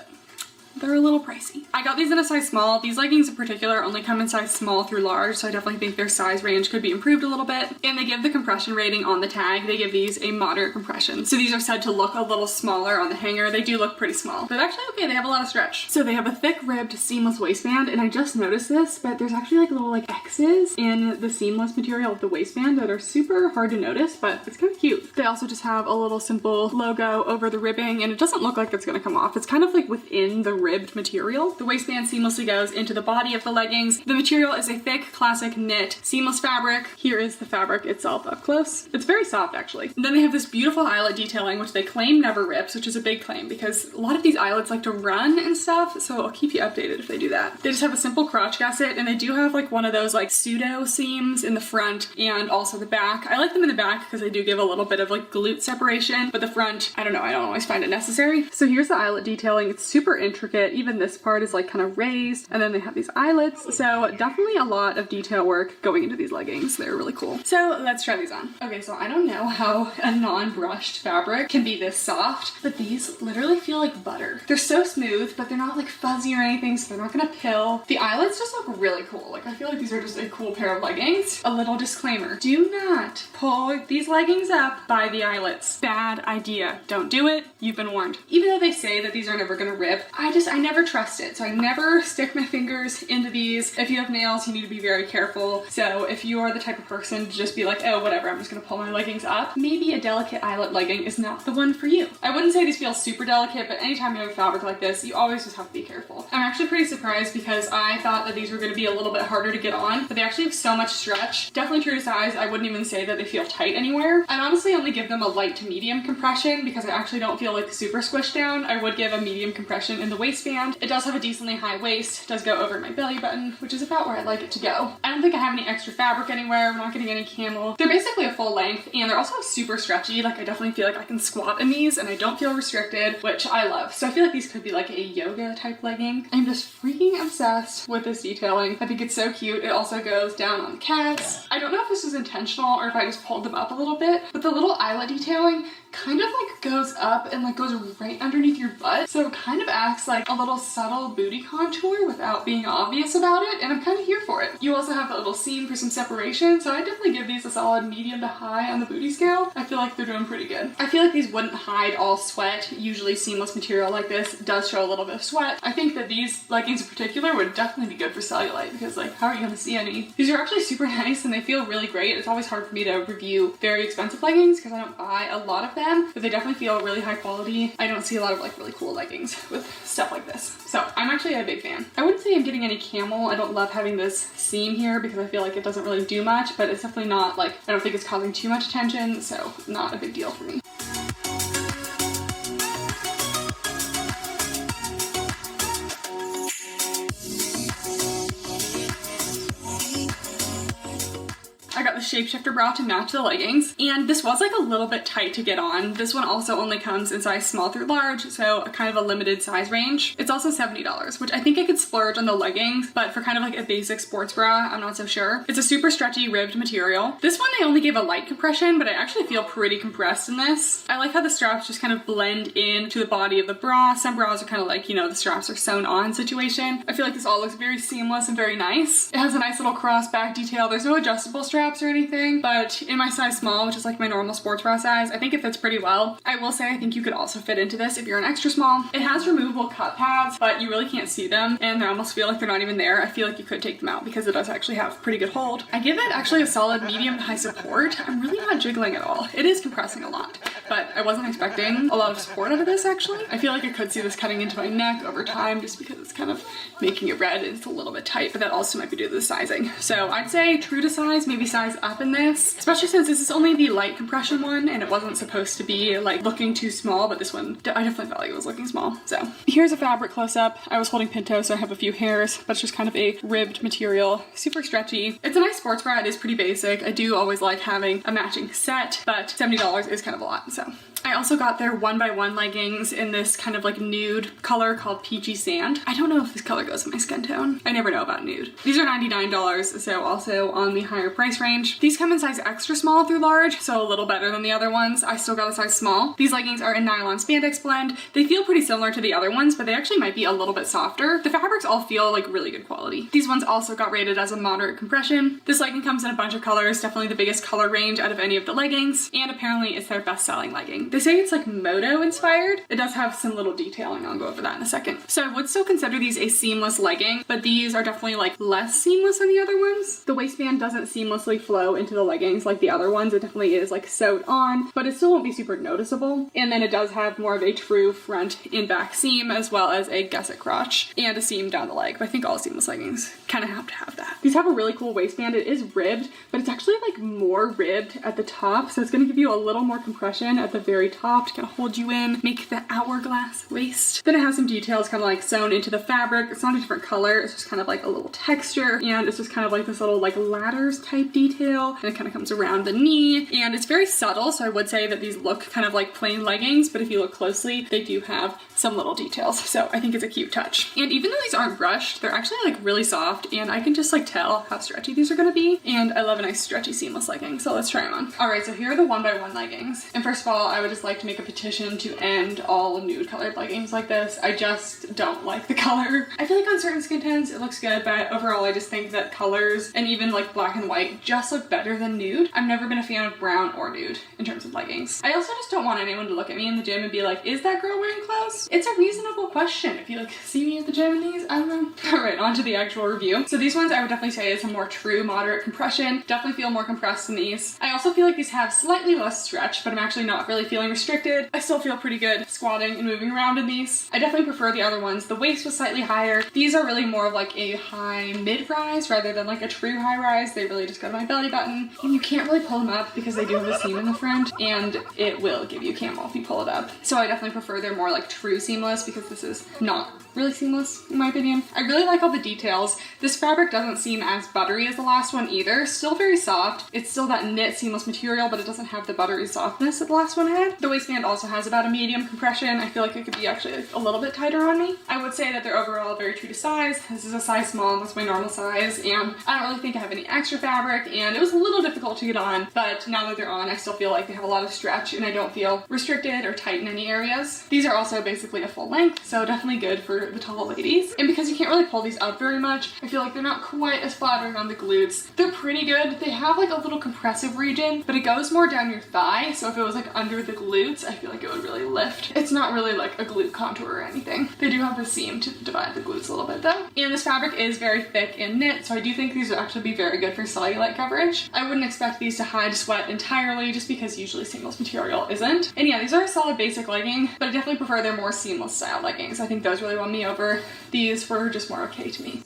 S2: they're a little pricey. I got these in a size small. These leggings in particular only come in size small through large, so I definitely think their size range could be improved a little bit. And they give the compression rating on the tag. They give these a moderate compression. So these are said to look a little smaller on the hanger. They do look pretty small, but actually okay, they have a lot of stretch. So they have a thick ribbed seamless waistband, and I just noticed this, but there's actually like little like X's in the seamless material of the waistband that are super hard to notice, but it's kind of cute. They also just have a little simple logo over the ribbing, and it doesn't look like it's gonna come off. It's kind of like within the ribbed material. The waistband seamlessly goes into the body of the leggings. The material is a thick, classic knit, seamless fabric. Here is the fabric itself up close. It's very soft, actually. And then they have this beautiful eyelet detailing, which they claim never rips, which is a big claim because a lot of these eyelets like to run and stuff, so I'll keep you updated if they do that. They just have a simple crotch gusset, and they do have like one of those like pseudo seams in the front and also the back. I like them in the back because they do give a little bit of like glute separation, but the front, I don't know, I don't always find it necessary. So here's the eyelet detailing. It's super intricate. Even this part is like kind of raised, and then they have these eyelets, so definitely a lot of detail work going into these leggings. They're really cool. So let's try these on. Okay, so I don't know how a non-brushed fabric can be this soft, but these literally feel like butter. They're so smooth, but they're not like fuzzy or anything, so they're not gonna pill. The eyelets just look really cool. Like I feel like these are just a cool pair of leggings. A little disclaimer, do not pull these leggings up by the eyelets. Bad idea. Don't do it. You've been warned. Even though they say that these are never gonna rip, I never trust it. So I never stick my fingers into these. If you have nails, you need to be very careful. So if you are the type of person to just be like, oh, whatever, I'm just gonna pull my leggings up, maybe a delicate eyelet legging is not the one for you. I wouldn't say these feel super delicate, but anytime you have a fabric like this, you always just have to be careful. I'm actually pretty surprised because I thought that these were gonna be a little bit harder to get on, but they actually have so much stretch. Definitely true to size. I wouldn't even say that they feel tight anywhere. I'd honestly only give them a light to medium compression because I actually don't feel like super squished down. I would give a medium compression in the waistband. It does have a decently high waist, does go over my belly button, which is about where I'd like it to go. I don't think I have any extra fabric anywhere. I'm not getting any camel. They're basically a full length, and they're also super stretchy. Like I definitely feel like I can squat in these and I don't feel restricted, which I love. So I feel like these could be like a yoga type legging. I'm just freaking obsessed with this detailing. I think it's so cute. It also goes down on the calves. I don't know if this was intentional or if I just pulled them up a little bit, but the little eyelet detailing kind of like goes up and like goes right underneath your butt. So it kind of acts like a little subtle booty contour without being obvious about it, and I'm kind of here for it. You also have the little seam for some separation, so I definitely give these a solid medium to high on the booty scale. I feel like they're doing pretty good. I feel like these wouldn't hide all sweat. Usually seamless material like this does show a little bit of sweat. I think that these leggings in particular would definitely be good for cellulite because like how are you gonna see any? These are actually super nice and they feel really great. It's always hard for me to review very expensive leggings because I don't buy a lot of them, but they definitely feel really high quality. I don't see a lot of like really cool leggings with stuff like this. So I'm actually a big fan. I wouldn't say I'm getting any camel. I don't love having this seam here because I feel like it doesn't really do much, but it's definitely not like, I don't think it's causing too much attention, so not a big deal for me. I got the shapeshifter bra to match the leggings, and this was like a little bit tight to get on. This one also only comes in size small through large, so a kind of a limited size range. It's also $70, which I think I could splurge on the leggings, but for kind of like a basic sports bra, I'm not so sure. It's a super stretchy ribbed material. This one they only gave a light compression, but I actually feel pretty compressed in this. I like how the straps just kind of blend in to the body of the bra. Some bras are kind of like, you know, the straps are sewn on situation. I feel like this all looks very seamless and very nice. It has a nice little cross back detail. There's no adjustable strap, straps or anything, but in my size small, which is like my normal sports bra size, I think it fits pretty well. I will say I think you could also fit into this if you're an extra small. It has removable cup pads, but you really can't see them, and they almost feel like they're not even there. I feel like you could take them out because it does actually have pretty good hold. I give it actually a solid medium to high support. I'm really not jiggling at all. It is compressing a lot, but I wasn't expecting a lot of support out of this actually. I feel like I could see this cutting into my neck over time just because it's kind of making it red and it's a little bit tight, but that also might be due to the sizing. So I'd say true to size, maybe size up in this, especially since this is only the light compression one and it wasn't supposed to be like looking too small, but this one, I definitely felt like it was looking small. So here's a fabric close up. I was holding Pinto, so I have a few hairs, but it's just kind of a ribbed material, super stretchy. It's a nice sports bra. It is pretty basic. I do always like having a matching set, but $70 is kind of a lot, so. I also got their 1x1 leggings in this kind of like nude color called Peachy Sand. I don't know if this color goes with my skin tone. I never know about nude. These are $99, so also on the higher price range. These come in size extra small through large, so a little better than the other ones. I still got a size small. These leggings are a nylon spandex blend. They feel pretty similar to the other ones, but they actually might be a little bit softer. The fabrics all feel like really good quality. These ones also got rated as a moderate compression. This legging comes in a bunch of colors, definitely the biggest color range out of any of the leggings, and apparently it's their best-selling legging. They say it's like moto inspired. It does have some little detailing. I'll go over that in a second. So I would still consider these a seamless legging, but these are definitely like less seamless than the other ones. The waistband doesn't seamlessly flow into the leggings like the other ones. It definitely is like sewed on, but it still won't be super noticeable. And then it does have more of a true front and back seam, as well as a gusset crotch and a seam down the leg. But I think all seamless leggings kind of have to have that. These have a really cool waistband. It is ribbed, but it's actually like more ribbed at the top. So it's going to give you a little more compression at the very top to kind of hold you in, make the hourglass waist. Then it has some details kind of like sewn into the fabric. It's not a different color. It's just kind of like a little texture, and it's just kind of like this little like ladders type detail, and it kind of comes around the knee, and it's very subtle. So I would say that these look kind of like plain leggings, but if you look closely, they do have some little details. So I think it's a cute touch. And even though these aren't brushed, they're actually like really soft, and I can just like tell how stretchy these are going to be. And I love a nice stretchy seamless legging. So let's try them on. All right, so here are the 1x1 leggings. And first of all, I would just like to make a petition to end all nude colored leggings like this. I just don't like the color. I feel like on certain skin tones it looks good, but overall I just think that colors and even like black and white just look better than nude. I've never been a fan of brown or nude in terms of leggings. I also just don't want anyone to look at me in the gym and be like, is that girl wearing clothes? It's a reasonable question. If you like see me at the gym in these, I don't know. All right, on to the actual review. So these ones I would definitely say is a more true moderate compression. Definitely feel more compressed than these. I also feel like these have slightly less stretch, but I'm actually not really feeling restricted. I still feel pretty good squatting and moving around in these. I definitely prefer the other ones. The waist was slightly higher. These are really more of like a high mid-rise rather than like a true high rise. They really just go to my belly button, and you can't really pull them up because they do have a seam in the front, and it will give you camel if you pull it up. So I definitely prefer they're more like true seamless, because this is not really seamless in my opinion. I really like all the details. This fabric doesn't seem as buttery as the last one either. Still very soft. It's still that knit seamless material, but it doesn't have the buttery softness that the last one had. The waistband also has about a medium compression. I feel like it could be actually like a little bit tighter on me. I would say that they're overall very true to size. This is a size small, that's my normal size, and I don't really think I have any extra fabric, and it was a little difficult to get on, but now that they're on, I still feel like they have a lot of stretch and I don't feel restricted or tight in any areas. These are also basically a full length, so definitely good for the tall ladies. And because you can't really pull these up very much, I feel like they're not quite as flattering on the glutes. They're pretty good. They have like a little compressive region, but it goes more down your thigh, so if it was like under the glutes, I feel like it would really lift. It's not really like a glute contour or anything. They do have a seam to divide the glutes a little bit though. And this fabric is very thick and knit, so I do think these would actually be very good for cellulite coverage. I wouldn't expect these to hide sweat entirely, just because usually seamless material isn't. And yeah, these are a solid basic legging, but I definitely prefer their more seamless style leggings. I think those really won me over. These were just more okay to me.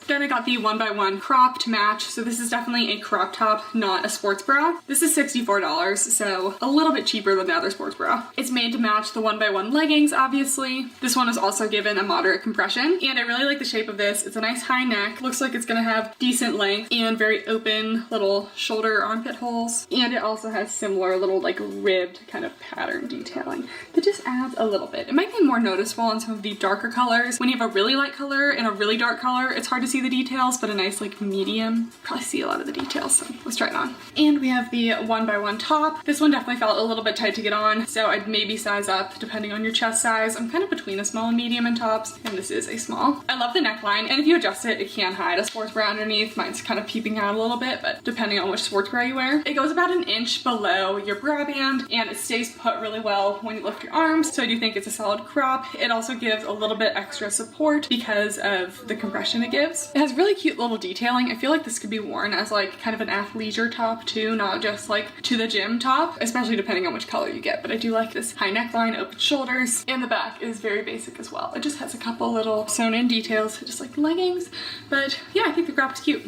S2: Then I got the 1x1 crop to match. So this is definitely a crop top, not a sports bra. This is $64, so a little bit cheaper than the other sports bra. It's made to match the 1x1 leggings, obviously. This one is also given a moderate compression, and I really like the shape of this. It's a nice high neck. Looks like it's gonna have decent length and very open little shoulder armpit holes. And it also has similar little like ribbed kind of pattern detailing that just adds a little bit. It might be more noticeable on some of the darker colors. When you have a really light color and a really dark color, it's hard to see the details, but a nice like medium. Probably see a lot of the details, so let's try it on. And we have the 1x1 top. This one definitely felt a little bit tight to get on, so I'd maybe size up depending on your chest size. I'm kind of between a small and medium in tops, and this is a small. I love the neckline, and if you adjust it, it can hide a sports bra underneath. Mine's kind of peeping out a little bit, but depending on which sports bra you wear. It goes about an inch below your bra band, and it stays put really well when you lift your arms, so I do think it's a solid crop. It also gives a little bit extra support because of the compression it gives. It has really cute little detailing. I feel like this could be worn as like kind of an athleisure top too, not just like to the gym top, especially depending on which color you get. But I do like this high neckline, open shoulders, and the back is very basic as well. It just has a couple little sewn in details, just like leggings. But yeah, I think the crop is cute.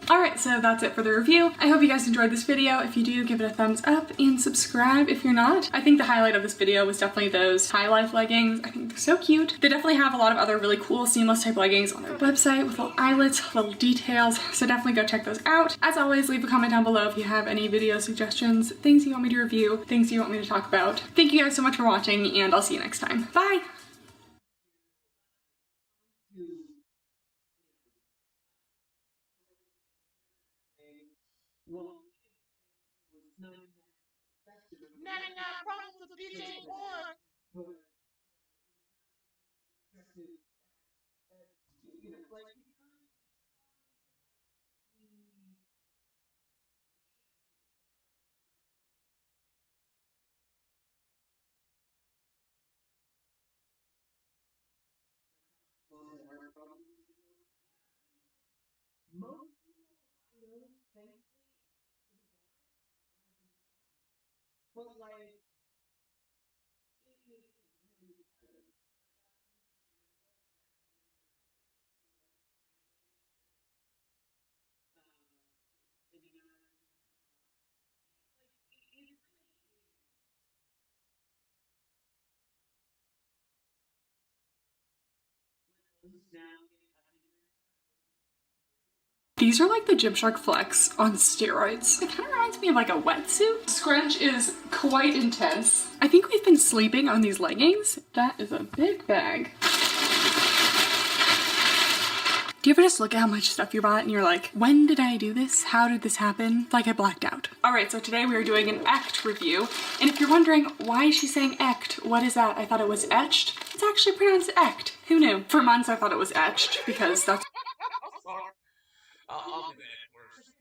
S2: Alright, so that's it for the review. I hope you guys enjoyed this video. If you do, give it a thumbs up and subscribe if you're not. I think the highlight of this video was definitely those high life leggings. I think they're so cute. They definitely have a lot of other really cool seamless type leggings on their website with little eyelets, little details, so definitely go check those out. As always, leave a comment down below if you have any video suggestions, things you want me to review, things you want me to talk about. Thank you guys so much for watching, and I'll see you next time. Bye! These are like the Gymshark Flex on steroids. It kind of reminds me of like a wetsuit. Scrunch is quite intense. I think we've been sleeping on these leggings. That is a big bag. Do you ever just look at how much stuff you bought and you're like, when did I do this? How did this happen? Like I blacked out. All right, so today we are doing an Echt review. And if you're wondering, why is she saying Echt? What is that? I thought it was etched. It's actually pronounced Echt. Who knew? For months I thought it was etched because that's
S1: I'll do that first.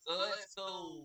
S1: So let's go.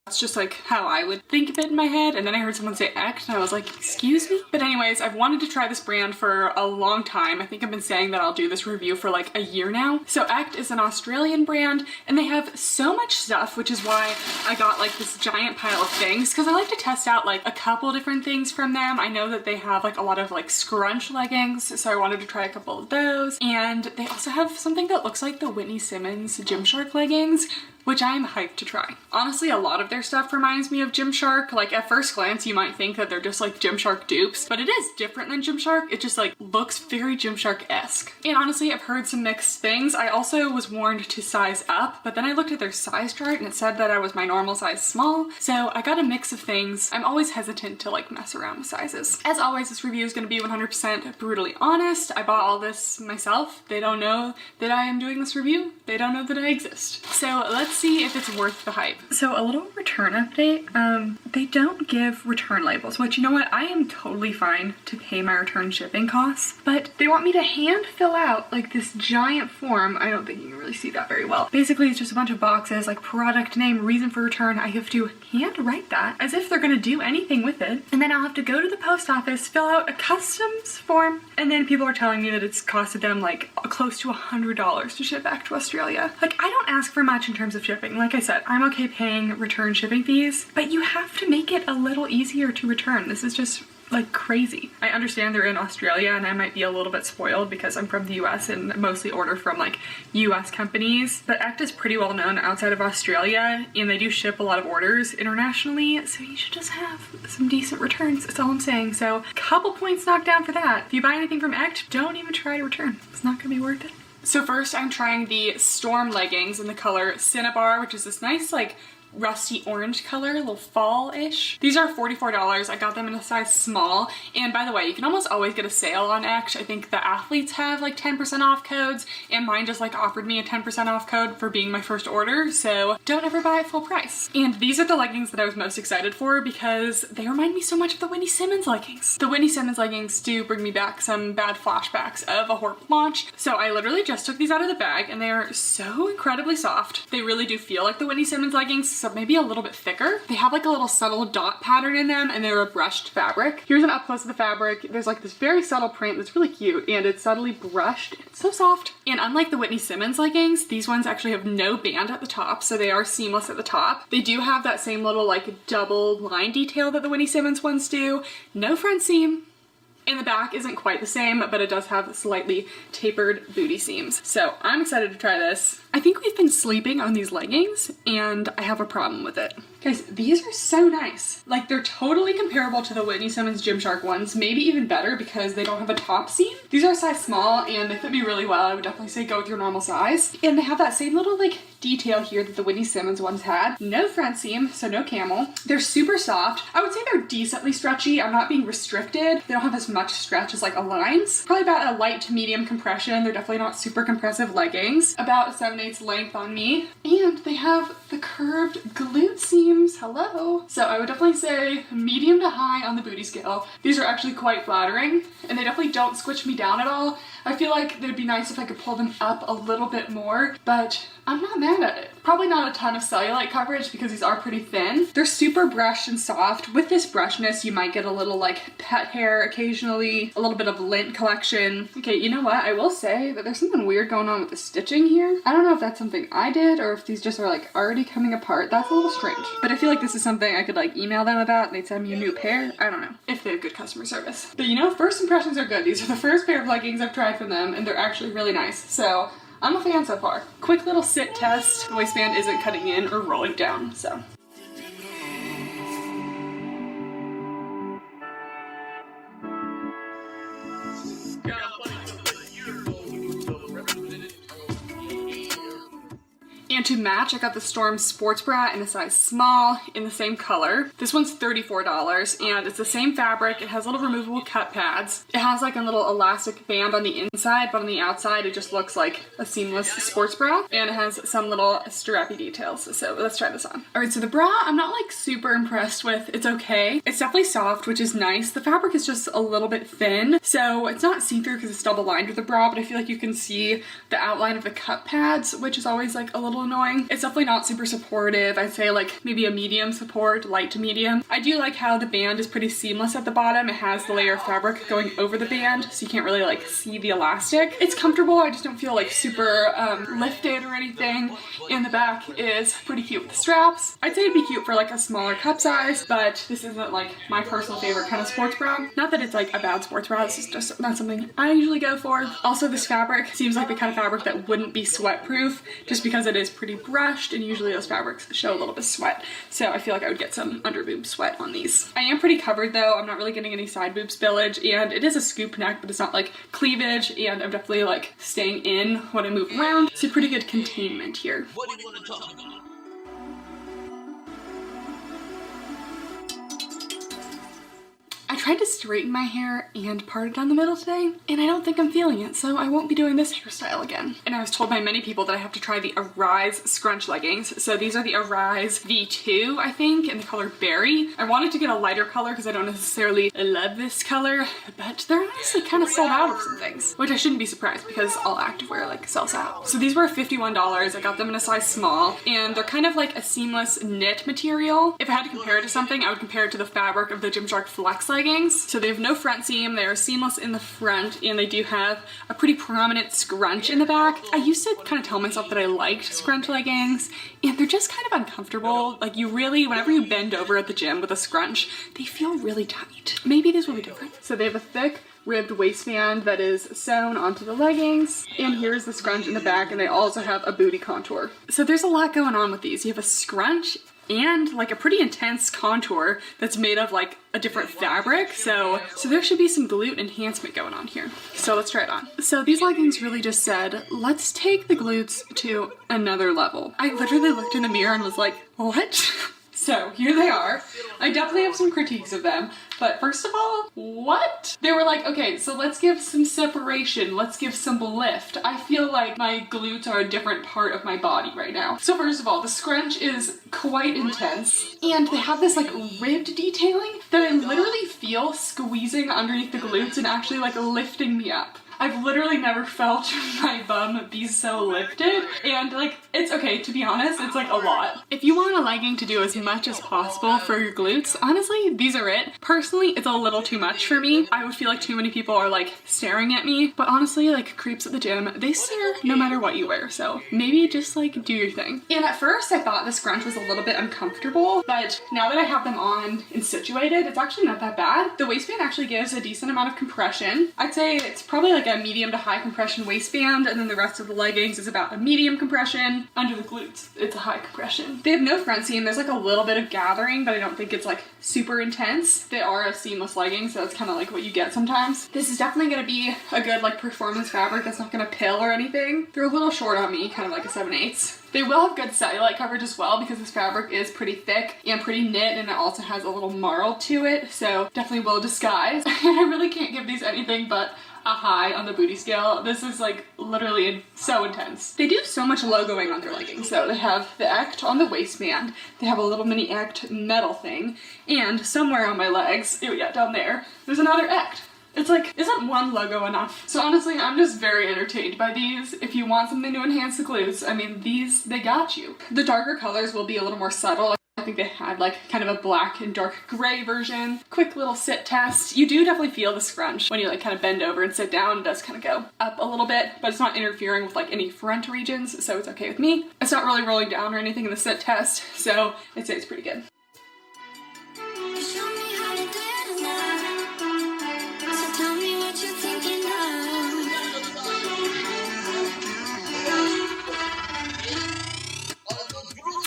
S2: That's just like how I would think of it in my head, and then I heard someone say Echt and I was like, excuse me? But anyways, I've wanted to try this brand for a long time. I think I've been saying that I'll do this review for like a year now. So Echt is an Australian brand and they have so much stuff, which is why I got like this giant pile of things, because I like to test out like a couple different things from them. I know that they have like a lot of like scrunch leggings, so I wanted to try a couple of those. And they also have something that looks like the Whitney Simmons Gymshark leggings, which I am hyped to try. Honestly, a lot of their stuff reminds me of Gymshark. Like at first glance, you might think that they're just like Gymshark dupes, but it is different than Gymshark. It just like looks very Gymshark-esque. And honestly, I've heard some mixed things. I also was warned to size up, but then I looked at their size chart and it said that I was my normal size small. So I got a mix of things. I'm always hesitant to like mess around with sizes. As always, this review is going to be 100% brutally honest. I bought all this myself. They don't know that I am doing this review. They don't know that I exist. So let's see if it's worth the hype. So a little return update. They don't give return labels, which, you know what, I am totally fine to pay my return shipping costs, but they want me to hand fill out like this giant form. I don't think you can really see that very well. Basically, it's just a bunch of boxes, like product name, reason for return. I have to hand write that as if they're gonna do anything with it. And then I'll have to go to the post office, fill out a customs form, and then people are telling me that it's costed them like close to $100 to ship back to Australia. Like, I don't ask for much in terms of shipping. Like I said, I'm okay paying return shipping fees, but you have to make it a little easier to return. This is just like crazy. I understand they're in Australia and I might be a little bit spoiled because I'm from the US and mostly order from like US companies, but ACT is pretty well known outside of Australia and they do ship a lot of orders internationally, so you should just have some decent returns. That's all I'm saying. So couple points knocked down for that. If you buy anything from ACT, don't even try to return. It's not gonna be worth it. So first I'm trying the Storm leggings in the color Cinnabar, which is this nice like rusty orange color, a little fall-ish. These are $44. I got them in a size small. And by the way, you can almost always get a sale on ACT. I think the athletes have like 10% off codes, and mine just like offered me a 10% off code for being my first order, so don't ever buy at full price. And these are the leggings that I was most excited for because they remind me so much of the Whitney Simmons leggings. The Whitney Simmons leggings do bring me back some bad flashbacks of a Horp launch, so I literally just took these out of the bag and they are so incredibly soft. They really do feel like the Whitney Simmons leggings, so maybe a little bit thicker. They have like a little subtle dot pattern in them and they're a brushed fabric. Here's an up close of the fabric. There's like this very subtle print that's really cute and it's subtly brushed. It's so soft. And unlike the Whitney Simmons leggings, these ones actually have no band at the top, so they are seamless at the top. They do have that same little like double line detail that the Whitney Simmons ones do. No front seam. And the back isn't quite the same, but it does have slightly tapered booty seams. So I'm excited to try this. I think we've been sleeping on these leggings and I have a problem with it. Guys, these are so nice. Like, they're totally comparable to the Whitney Simmons Gymshark ones, maybe even better because they don't have a top seam. These are a size small and they fit me really well. I would definitely say go with your normal size. And they have that same little like detail here that the Whitney Simmons ones had. No front seam, so no camel. They're super soft. I would say they're decently stretchy. I'm not being restricted. They don't have as much stretch as like Align's. Probably about a light to medium compression. They're definitely not super compressive leggings. About a 7/8 length on me. And they have the curved glute seam. Hello. So I would definitely say medium to high on the booty scale. These are actually quite flattering and they definitely don't squish me down at all. I feel like they'd be nice if I could pull them up a little bit more, but I'm not mad at it. Probably not a ton of cellulite coverage because these are pretty thin. They're super brushed and soft. With this brushness, you might get a little like pet hair occasionally, a little bit of lint collection. Okay, you know what? I will say that there's something weird going on with the stitching here. I don't know if that's something I did or if these just are like already coming apart. That's a little strange. But I feel like this is something I could like email them about and they'd send me a new pair. I don't know. If they have good customer service. But you know, first impressions are good. These are the first pair of leggings I've tried from them and they're actually really nice. So I'm a fan so far. Quick little sit test. The waistband isn't cutting in or rolling down, so. And to match, I got the Storm sports bra in a size small in the same color. This one's $34 and it's the same fabric. It has little removable cut pads. It has like a little elastic band on the inside, but on the outside it just looks like a seamless sports bra. And it has some little strappy details. So let's try this on. All right, so the bra I'm not like super impressed with. It's okay. It's definitely soft, which is nice. The fabric is just a little bit thin. So it's not see-through because it's double lined with the bra, but I feel like you can see the outline of the cut pads, which is always like a little annoying. It's definitely not super supportive. I'd say like maybe a medium support, light to medium. I do like how the band is pretty seamless at the bottom. It has the layer of fabric going over the band, so you can't really like see the elastic. It's comfortable. I just don't feel like super lifted or anything. And the back is pretty cute with the straps. I'd say it'd be cute for like a smaller cup size, but this isn't like my personal favorite kind of sports bra. Not that it's like a bad sports bra. This is just not something I usually go for. Also, this fabric seems like the kind of fabric that wouldn't be sweat proof just because it is is pretty brushed, and usually those fabrics show a little bit of sweat. So I feel like I would get some under boob sweat on these. I am pretty covered though. I'm not really getting any side boob spillage, and it is a scoop neck, but it's not like cleavage, and I'm definitely like staying in when I move around. It's a pretty good containment here.
S1: What do you want to talk about?
S2: I tried to straighten my hair and part it down the middle today, and I don't think I'm feeling it, so I won't be doing this hairstyle again. And I was told by many people that I have to try the Arise scrunch leggings. So these are the Arise V2, I think, in the color Berry. I wanted to get a lighter color because I don't necessarily love this color, but they're honestly kind of sold out of some things, which I shouldn't be surprised because all activewear like sells out. So these were $51. I got them in a size small, and they're kind of like a seamless knit material. If I had to compare it to something, I would compare it to the fabric of the Gymshark Flex leggings. So they have no front seam, they are seamless in the front, and they do have a pretty prominent scrunch in the back. I used to kind of tell myself that I liked scrunch leggings, and they're just kind of uncomfortable. Like you really, whenever you bend over at the gym with a scrunch, they feel really tight. Maybe these will be different. So they have a thick ribbed waistband that is sewn onto the leggings, and here's the scrunch in the back, and they also have a booty contour. So there's a lot going on with these. You have a scrunch and like a pretty intense contour that's made of like a different fabric. So there should be some glute enhancement going on here. So let's try it on. So these leggings really just said, let's take the glutes to another level. I literally looked in the mirror and was like, what? So here they are. I definitely have some critiques of them, but first of all, what? They were like, okay, so let's give some separation, let's give some lift. I feel like my glutes are a different part of my body right now. So first of all, the scrunch is quite intense, and they have this like ribbed detailing that I literally feel squeezing underneath the glutes and actually like lifting me up. I've literally never felt my bum be so lifted, and like, it's okay, to be honest, it's like a lot. If you want a legging to do as much as possible for your glutes, honestly, these are it. Personally, it's a little too much for me. I would feel like too many people are like staring at me, but honestly, like creeps at the gym, they stare no matter what you wear, so maybe just like do your thing. And at first I thought the scrunch was a little bit uncomfortable, but now that I have them on and situated, it's actually not that bad. The waistband actually gives a decent amount of compression. I'd say it's probably like a medium to high compression waistband, and then the rest of the leggings is about a medium compression. Under the glutes, it's a high compression. They have no front seam. There's like a little bit of gathering, but I don't think it's like super intense. They are a seamless legging, so that's kind of like what you get sometimes. This is definitely going to be a good like performance fabric that's not going to pill or anything. They're a little short on me, kind of like a 7/8. They will have good cellulite coverage as well because this fabric is pretty thick and pretty knit, and it also has a little marl to it, so definitely will disguise. I really can't give these anything but a high on the booty scale. This is like literally so intense. They do so much logoing on their leggings. So they have the Ect on the waistband, they have a little mini Ect metal thing, and somewhere on my legs, oh yeah, down there, there's another Ect. It's like, isn't one logo enough? So honestly, I'm just very entertained by these. If you want something to enhance the glutes, I mean, these, they got you. The darker colors will be a little more subtle. I think they had like kind of a black and dark gray version. Quick little sit test. You do definitely feel the scrunch when you like kind of bend over and sit down. It does kind of go up a little bit, but it's not interfering with like any front regions, so it's okay with me. It's not really rolling down or anything in the sit test, so I'd say it's pretty good.
S3: You show me how to dance now. So tell me what you're thinking of.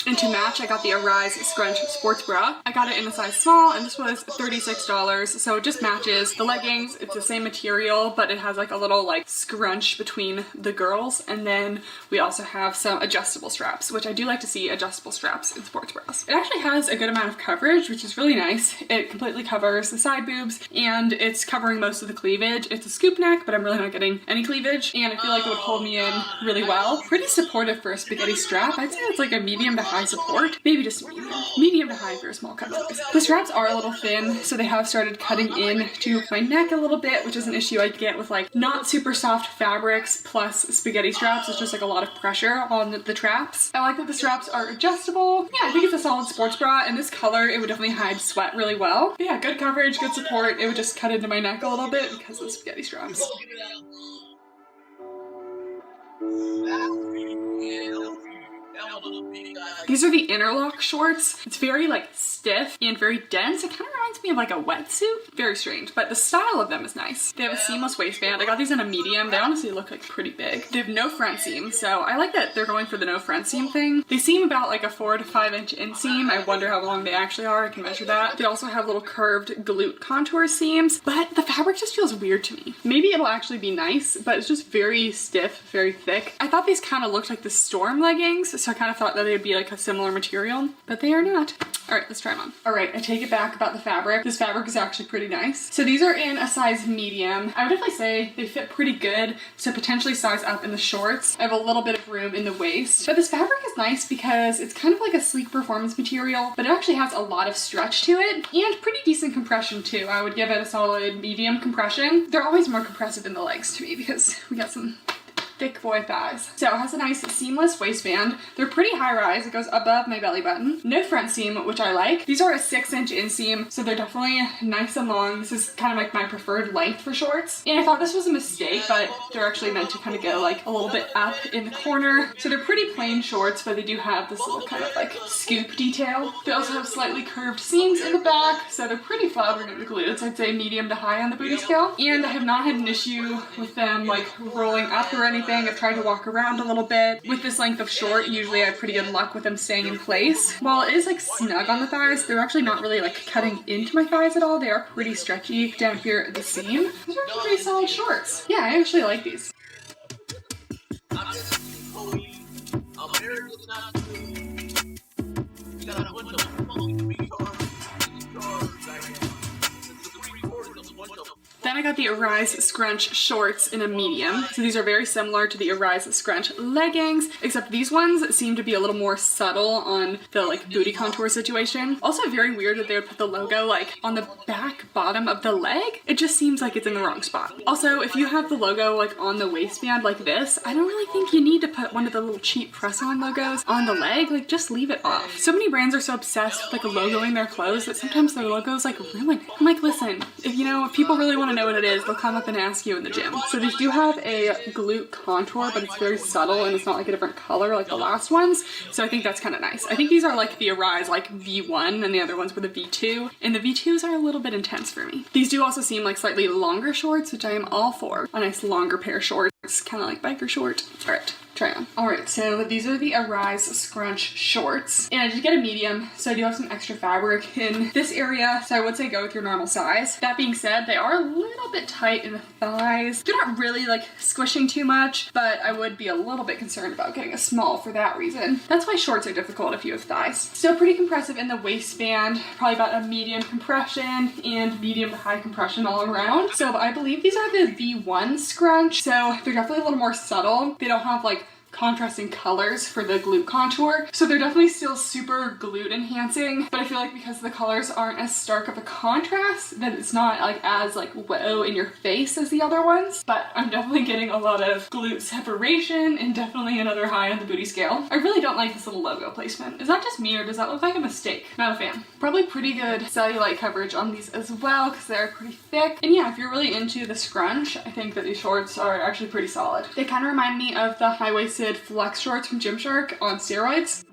S2: And to match, I got the Arise Scrunch Sports Bra. I got it in a size small, and this was $36, so it just matches the leggings. It's the same material, but it has like a little like scrunch between the girls, and then we also have some adjustable straps, which I do like to see adjustable straps in sports bras. It actually has a good amount of coverage, which is really nice. It completely covers the side boobs, and it's covering most of the cleavage. It's a scoop neck, but I'm really not getting any cleavage, and I feel like it would hold me in really well. Pretty supportive for a spaghetti strap. I'd say it's like a medium to high support, maybe just medium to high for a small cut size. The straps are a little thin, so they have started cutting in to my neck a little bit, which is an issue I get with like not super soft fabrics plus spaghetti straps. It's just like a lot of pressure on the traps. I like that the straps are adjustable. Yeah, I think it's a solid sports bra. In this color, it would definitely hide sweat really well. But yeah, good coverage, good support. It would just cut into my neck a little bit because of the spaghetti straps. These are the interlock shorts. It's very like stiff and very dense. It kind of reminds me of like a wetsuit. Very strange, but the style of them is nice. They have a seamless waistband. I got these in a medium. They honestly look like pretty big. They have no front seam, so I like that they're going for the no front seam thing. They seem about like a 4 to 5 inch inseam. I wonder how long they actually are. I can measure that. They also have little curved glute contour seams, but the fabric just feels weird to me. Maybe it'll actually be nice, but it's just very stiff, very thick. I thought these kind of looked like the Storm leggings, so I kind of thought that they would be like a similar material, but they are not. All right, let's try them on. All right, I take it back about the fabric. This fabric is actually pretty nice. So these are in a size medium. I would definitely say they fit pretty good, so potentially size up in the shorts. I have a little bit of room in the waist, but this fabric is nice because it's kind of like a sleek performance material, but it actually has a lot of stretch to it and pretty decent compression too. I would give it a solid medium compression. They're always more compressive in the legs to me because we got some thick boy thighs. So it has a nice seamless waistband. They're pretty high rise. It goes above my belly button. No front seam, which I like. These are a 6 inch inseam, so they're definitely nice and long. This is kind of like my preferred length for shorts. And I thought this was a mistake, but they're actually meant to kind of go like a little bit up in the corner. So they're pretty plain shorts, but they do have this little kind of like scoop detail. They also have slightly curved seams in the back, so they're pretty flattering at the glutes. I'd say medium to high on the booty scale. And I have not had an issue with them like rolling up or anything. I've tried to walk around a little bit. With this length of short, usually I have pretty good luck with them staying in place. While it is like snug on the thighs, they're actually not really like cutting into my thighs at all. They are pretty stretchy down here at the seam. These are pretty solid shorts. Yeah, I actually like these. Then I got the Arise Scrunch shorts in a medium. So these are very similar to the Arise Scrunch leggings, except these ones seem to be a little more subtle on the like booty contour situation. Also very weird that they would put the logo like on the back bottom of the leg. It just seems like it's in the wrong spot. Also, if you have the logo like on the waistband like this, I don't really think you need to put one of the little cheap press-on logos on the leg. Like just leave it off. So many brands are so obsessed with like logoing their clothes that sometimes their logos like ruin it. I'm like, listen, if people really want to know what it is, they'll come up and ask you in the gym. So these do have a glute contour, but it's very subtle and it's not like a different color like the last ones. So I think that's kind of nice. I think these are like the Arise like V1 and the other ones were the V2. And the V2s are a little bit intense for me. These do also seem like slightly longer shorts, which I am all for. A nice longer pair of shorts, kind of like biker short. All right. Try on. All right, so these are the Arise Scrunch shorts, and I did get a medium, so I do have some extra fabric in this area, so I would say go with your normal size. That being said, they are a little bit tight in the thighs. They're not really like squishing too much, but I would be a little bit concerned about getting a small for that reason. That's why shorts are difficult if you have thighs. Still pretty compressive in the waistband, probably about a medium compression and medium to high compression all around. So I believe these are the V1 scrunch, so they're definitely a little more subtle. They don't have like contrasting colors for the glute contour. So they're definitely still super glute enhancing, but I feel like because the colors aren't as stark of a contrast, that it's not like as like whoa in your face as the other ones. But I'm definitely getting a lot of glute separation and definitely another high on the booty scale. I really don't like this little logo placement. Is that just me or does that look like a mistake? Not a fan. Probably pretty good cellulite coverage on these as well because they're pretty thick. And yeah, if you're really into the scrunch, I think that these shorts are actually pretty solid. They kind of remind me of the high-waisted flex shorts from Gymshark on steroids.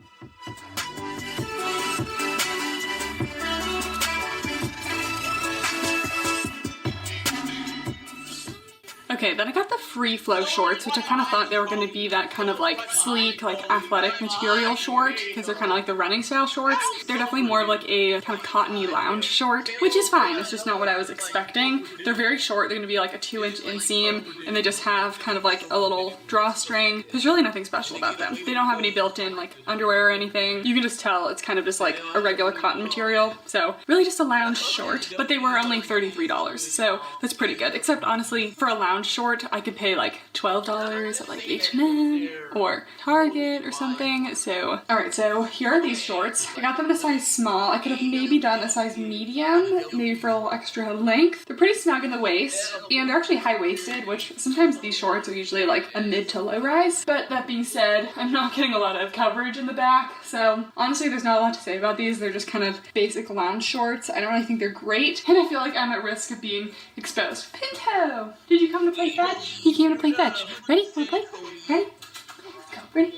S2: Okay, then I got the free flow shorts, which I kind of thought they were going to be that kind of like sleek, like athletic material short, because they're kind of like the running style shorts. They're definitely more of like a kind of cottony lounge short, which is fine. It's just not what I was expecting. They're very short. They're going to be like a 2-inch inseam, and they just have kind of like a little drawstring. There's really nothing special about them. They don't have any built-in like underwear or anything. You can just tell it's kind of just like a regular cotton material. So really just a lounge short, but they were only $33. So that's pretty good. Except honestly, for a lounge short, I could pay like $12 at like H&M or Target or something. So, all right, so here are these shorts. I got them in a size small. I could have maybe done a size medium, maybe for a little extra length. They're pretty snug in the waist and they're actually high-waisted, which sometimes these shorts are usually like a mid to low rise. But that being said, I'm not getting a lot of coverage in the back. So honestly, there's not a lot to say about these. They're just kind of basic lounge shorts. I don't really think they're great. And I feel like I'm at risk of being exposed. Pinto, did you come to play fetch? He came to play fetch. Ready? Wanna play? Ready? Go. Ready?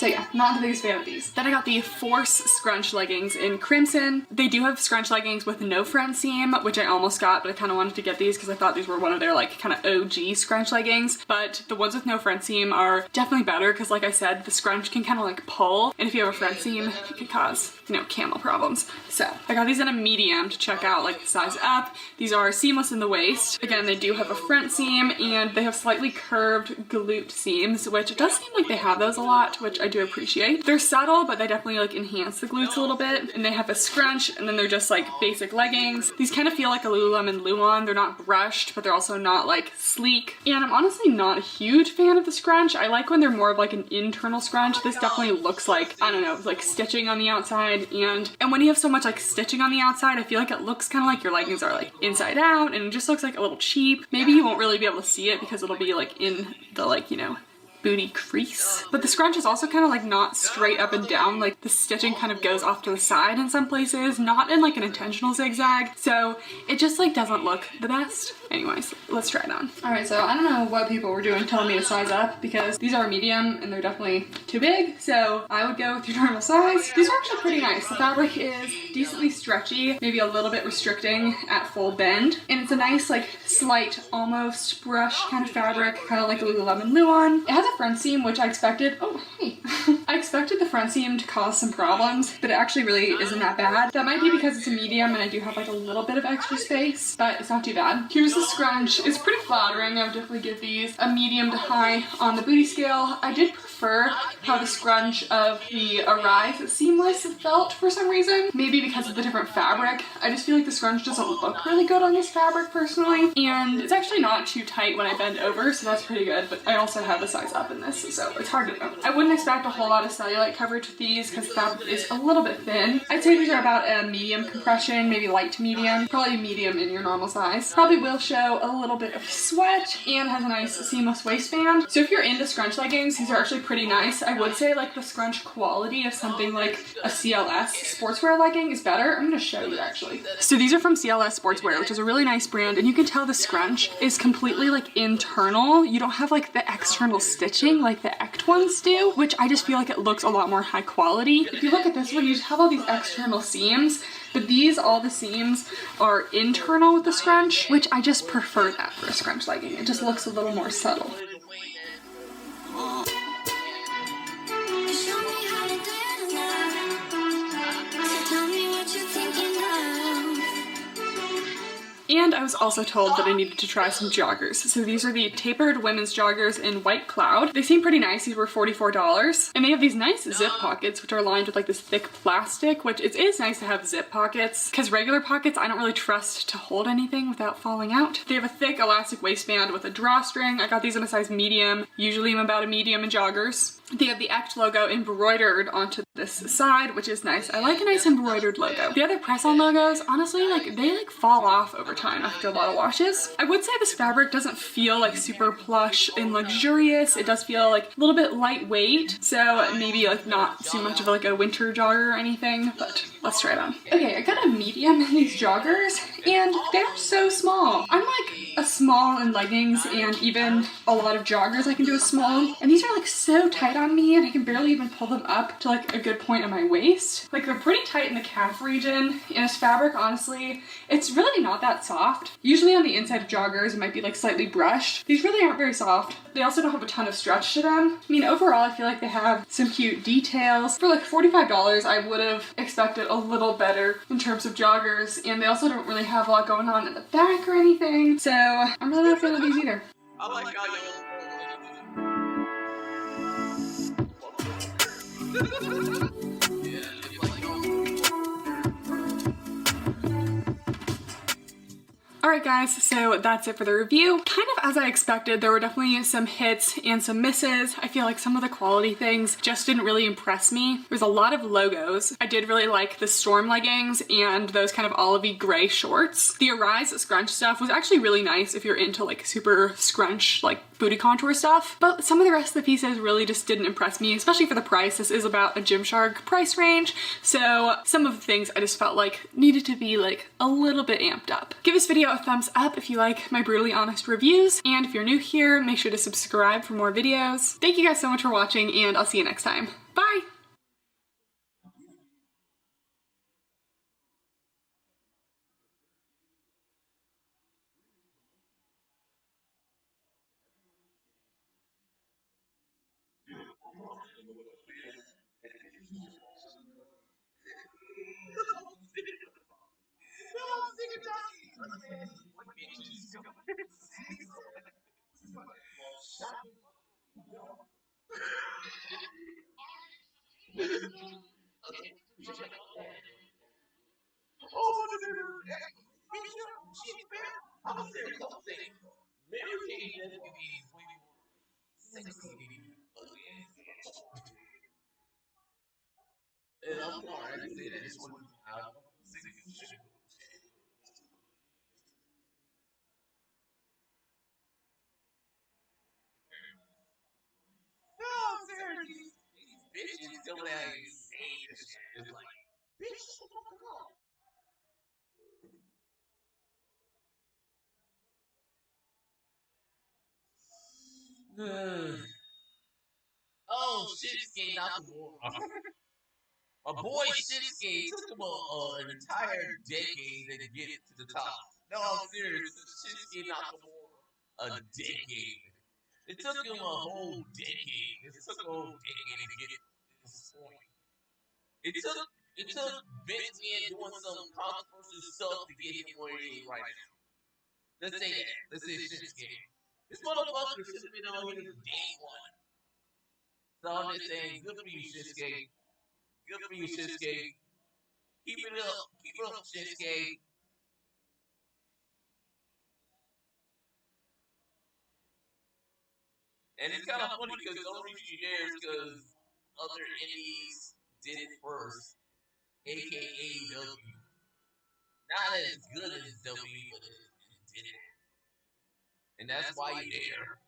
S2: So yeah, not the biggest fan of these. Then I got the Force scrunch leggings in crimson. They do have scrunch leggings with no front seam, which I almost got, but I kind of wanted to get these because I thought these were one of their like kind of OG scrunch leggings. But the ones with no front seam are definitely better because, like I said, the scrunch can kind of like pull, and if you have a front seam, it can cause, you know, camel problems. So I got these in a medium to check out like the size up. These are seamless in the waist. Again, they do have a front seam and they have slightly curved glute seams, which it does seem like they have those a lot, which I do appreciate. They're subtle, but they definitely like enhance the glutes a little bit. And they have a scrunch, and then they're just like basic leggings. These kind of feel like a Lululemon Luon. They're not brushed, but they're also not like sleek. And I'm honestly not a huge fan of the scrunch. I like when they're more of like an internal scrunch. This definitely looks like, I don't know, like stitching on the outside. And when you have so much like stitching on the outside, I feel like it looks kind of like your leggings are like inside out, and it just looks like a little cheap. Maybe you won't really be able to see it because it'll be like in the like, you know, booty crease. But the scrunch is also kind of like not straight up and down, like the stitching kind of goes off to the side in some places, not in like an intentional zigzag, so it just like doesn't look the best. Anyways, let's try it on. Alright, so I don't know what people were doing telling me to size up because these are medium and they're definitely too big, so I would go with your normal size. These are actually pretty nice. The fabric is decently stretchy, maybe a little bit restricting at full bend, and it's a nice like slight almost brush kind of fabric, kind of like a Lululemon Luon. It has a front seam, which I expected, oh hey, I expected the front seam to cause some problems, but it actually really isn't that bad. That might be because it's a medium and I do have like a little bit of extra space, but it's not too bad. Here's the scrunch. It's pretty flattering. I would definitely give these a medium to high on the booty scale. I did prefer how the scrunch of the Arise seamless felt for some reason. Maybe because of the different fabric. I just feel like the scrunch doesn't look really good on this fabric personally. And it's actually not too tight when I bend over, so that's pretty good. But I also have a size up in this, so it's hard to know. I wouldn't expect a whole lot of cellulite coverage with these because the fabric is a little bit thin. I'd say these are about a medium compression, maybe light to medium. Probably medium in your normal size. Probably will show a little bit of sweat and has a nice seamless waistband. So if you're into scrunch leggings, these are actually pretty nice. I would say like the scrunch quality of something like a CLS sportswear legging is better. I'm gonna show you actually. So these are from CLS Sportswear, which is a really nice brand, and you can tell the scrunch is completely like internal. You don't have like the external stitching like the Ect ones do, which I just feel like it looks a lot more high quality. If you look at this one, you just have all these external seams, but these, all the seams are internal with the scrunch, which I just prefer that for a scrunch legging. It just looks a little more subtle.
S3: You show me how to dance now. So tell me what you're thinking of.
S2: And I was also told that I needed to try some joggers. So these are the tapered women's joggers in White Cloud. They seem pretty nice. These were $44. And they have these nice zip pockets, which are lined with like this thick plastic, which it is nice to have zip pockets because regular pockets I don't really trust to hold anything without falling out. They have a thick elastic waistband with a drawstring. I got these in a size medium. Usually I'm about a medium in joggers. They have the Ect logo embroidered onto this side, which is nice. I like a nice embroidered logo. The other press-on logos, honestly, like they like fall off over time after a lot of washes. I would say this fabric doesn't feel like super plush and luxurious. It does feel like a little bit lightweight, so maybe like not too much of like a winter jogger or anything, but let's try it on. Okay, I got a medium in these joggers, and they're so small. I'm like a small in leggings, and even a lot of joggers I can do a small, and these are like so tight on me, and I can barely even pull them up to like a good point at my waist. Like they're pretty tight in the calf region, and this fabric, honestly, it's really not that soft. Usually on the inside of joggers, it might be like slightly brushed. These really aren't very soft. They also don't have a ton of stretch to them. I mean, overall, I feel like they have some cute details. For like $45, I would have expected a little better in terms of joggers, and they also don't really have a lot going on in the back or anything, so I'm really not a fan of these either.
S1: I like how
S2: Alright guys, so that's it for the review. Kind of as I expected, there were definitely some hits and some misses. I feel like some of the quality things just didn't really impress me. There's a lot of logos. I did really like the Storm leggings and those kind of olivey gray shorts. The Arise scrunch stuff was actually really nice if you're into like super scrunch, like booty contour stuff. But some of the rest of the pieces really just didn't impress me, especially for the price. This is about a Gymshark price range. So some of the things I just felt like needed to be like a little bit amped up. Give this video a thumbs up if you like my brutally honest reviews, and if you're new here, make sure to subscribe for more videos. Thank you guys so much for watching, and I'll see you next time. Bye!
S1: Mary Kate deputies way more sexy than you. And I'm sorry, I just say that. Just want to be loud. I'm sick of shit. No, sir, these bitches coming out here saying this shit. It's like, bitch, shut the fuck up. Oh, Shinsuke Nakamura. My boy Shinsuke took him an entire decade to get to the top. No, I'm serious. Shinsuke Nakamura, a decade. It took him a whole decade. It took a whole decade to get to this point. It took Vince Man doing some controversial stuff to get him where he is right now. Let's say that. Let's say Shinsuke. This motherfucker should have been on here from day one. So I'm just saying, good for you, Shinsuke. Good for you, Shinsuke. Keep it up. Keep it up, Shinsuke. And it's kind of funny because the only reason you're there is because other indies did it first, aka AEW. Not as good as W, but it did it. And that's why you're there.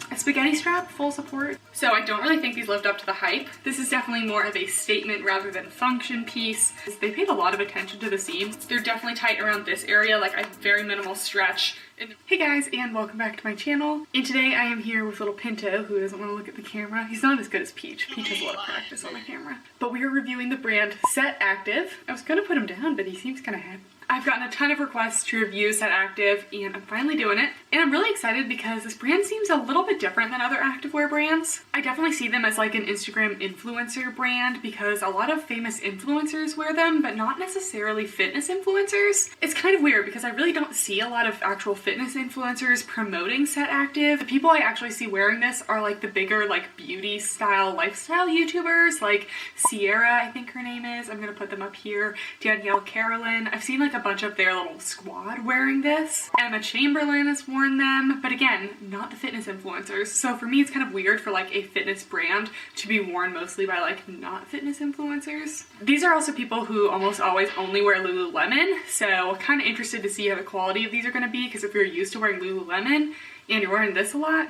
S2: A spaghetti strap, full support. So I don't really think these lived up to the hype. This is definitely more of a statement rather than function piece. They paid a lot of attention to the seams. They're definitely tight around this area, like a very minimal stretch. Hey guys, and welcome back to my channel. And today I am here with little Pinto, who doesn't want to look at the camera. He's not as good as Peach. Peach has a lot of practice on the camera. But we are reviewing the brand Set Active. I was gonna put him down, but he seems kind of happy. I've gotten a ton of requests to review Set Active, and I'm finally doing it. And I'm really excited because this brand seems a little bit different than other activewear brands. I definitely see them as like an Instagram influencer brand because a lot of famous influencers wear them, but not necessarily fitness influencers. It's kind of weird because I really don't see a lot of actual fitness influencers promoting Set Active. The people I actually see wearing this are like the bigger like beauty style lifestyle YouTubers like Sierra, I think her name is. I'm gonna put them up here. Danielle Carolyn. I've seen like a bunch of their little squad wearing this. Emma Chamberlain has worn them, but again, not the fitness influencers. So for me, it's kind of weird for like a fitness brand to be worn mostly by like not fitness influencers. These are also people who almost always only wear Lululemon, so kind of interested to see how the quality of these are going to be, because if you're used to wearing Lululemon and you're wearing this a lot,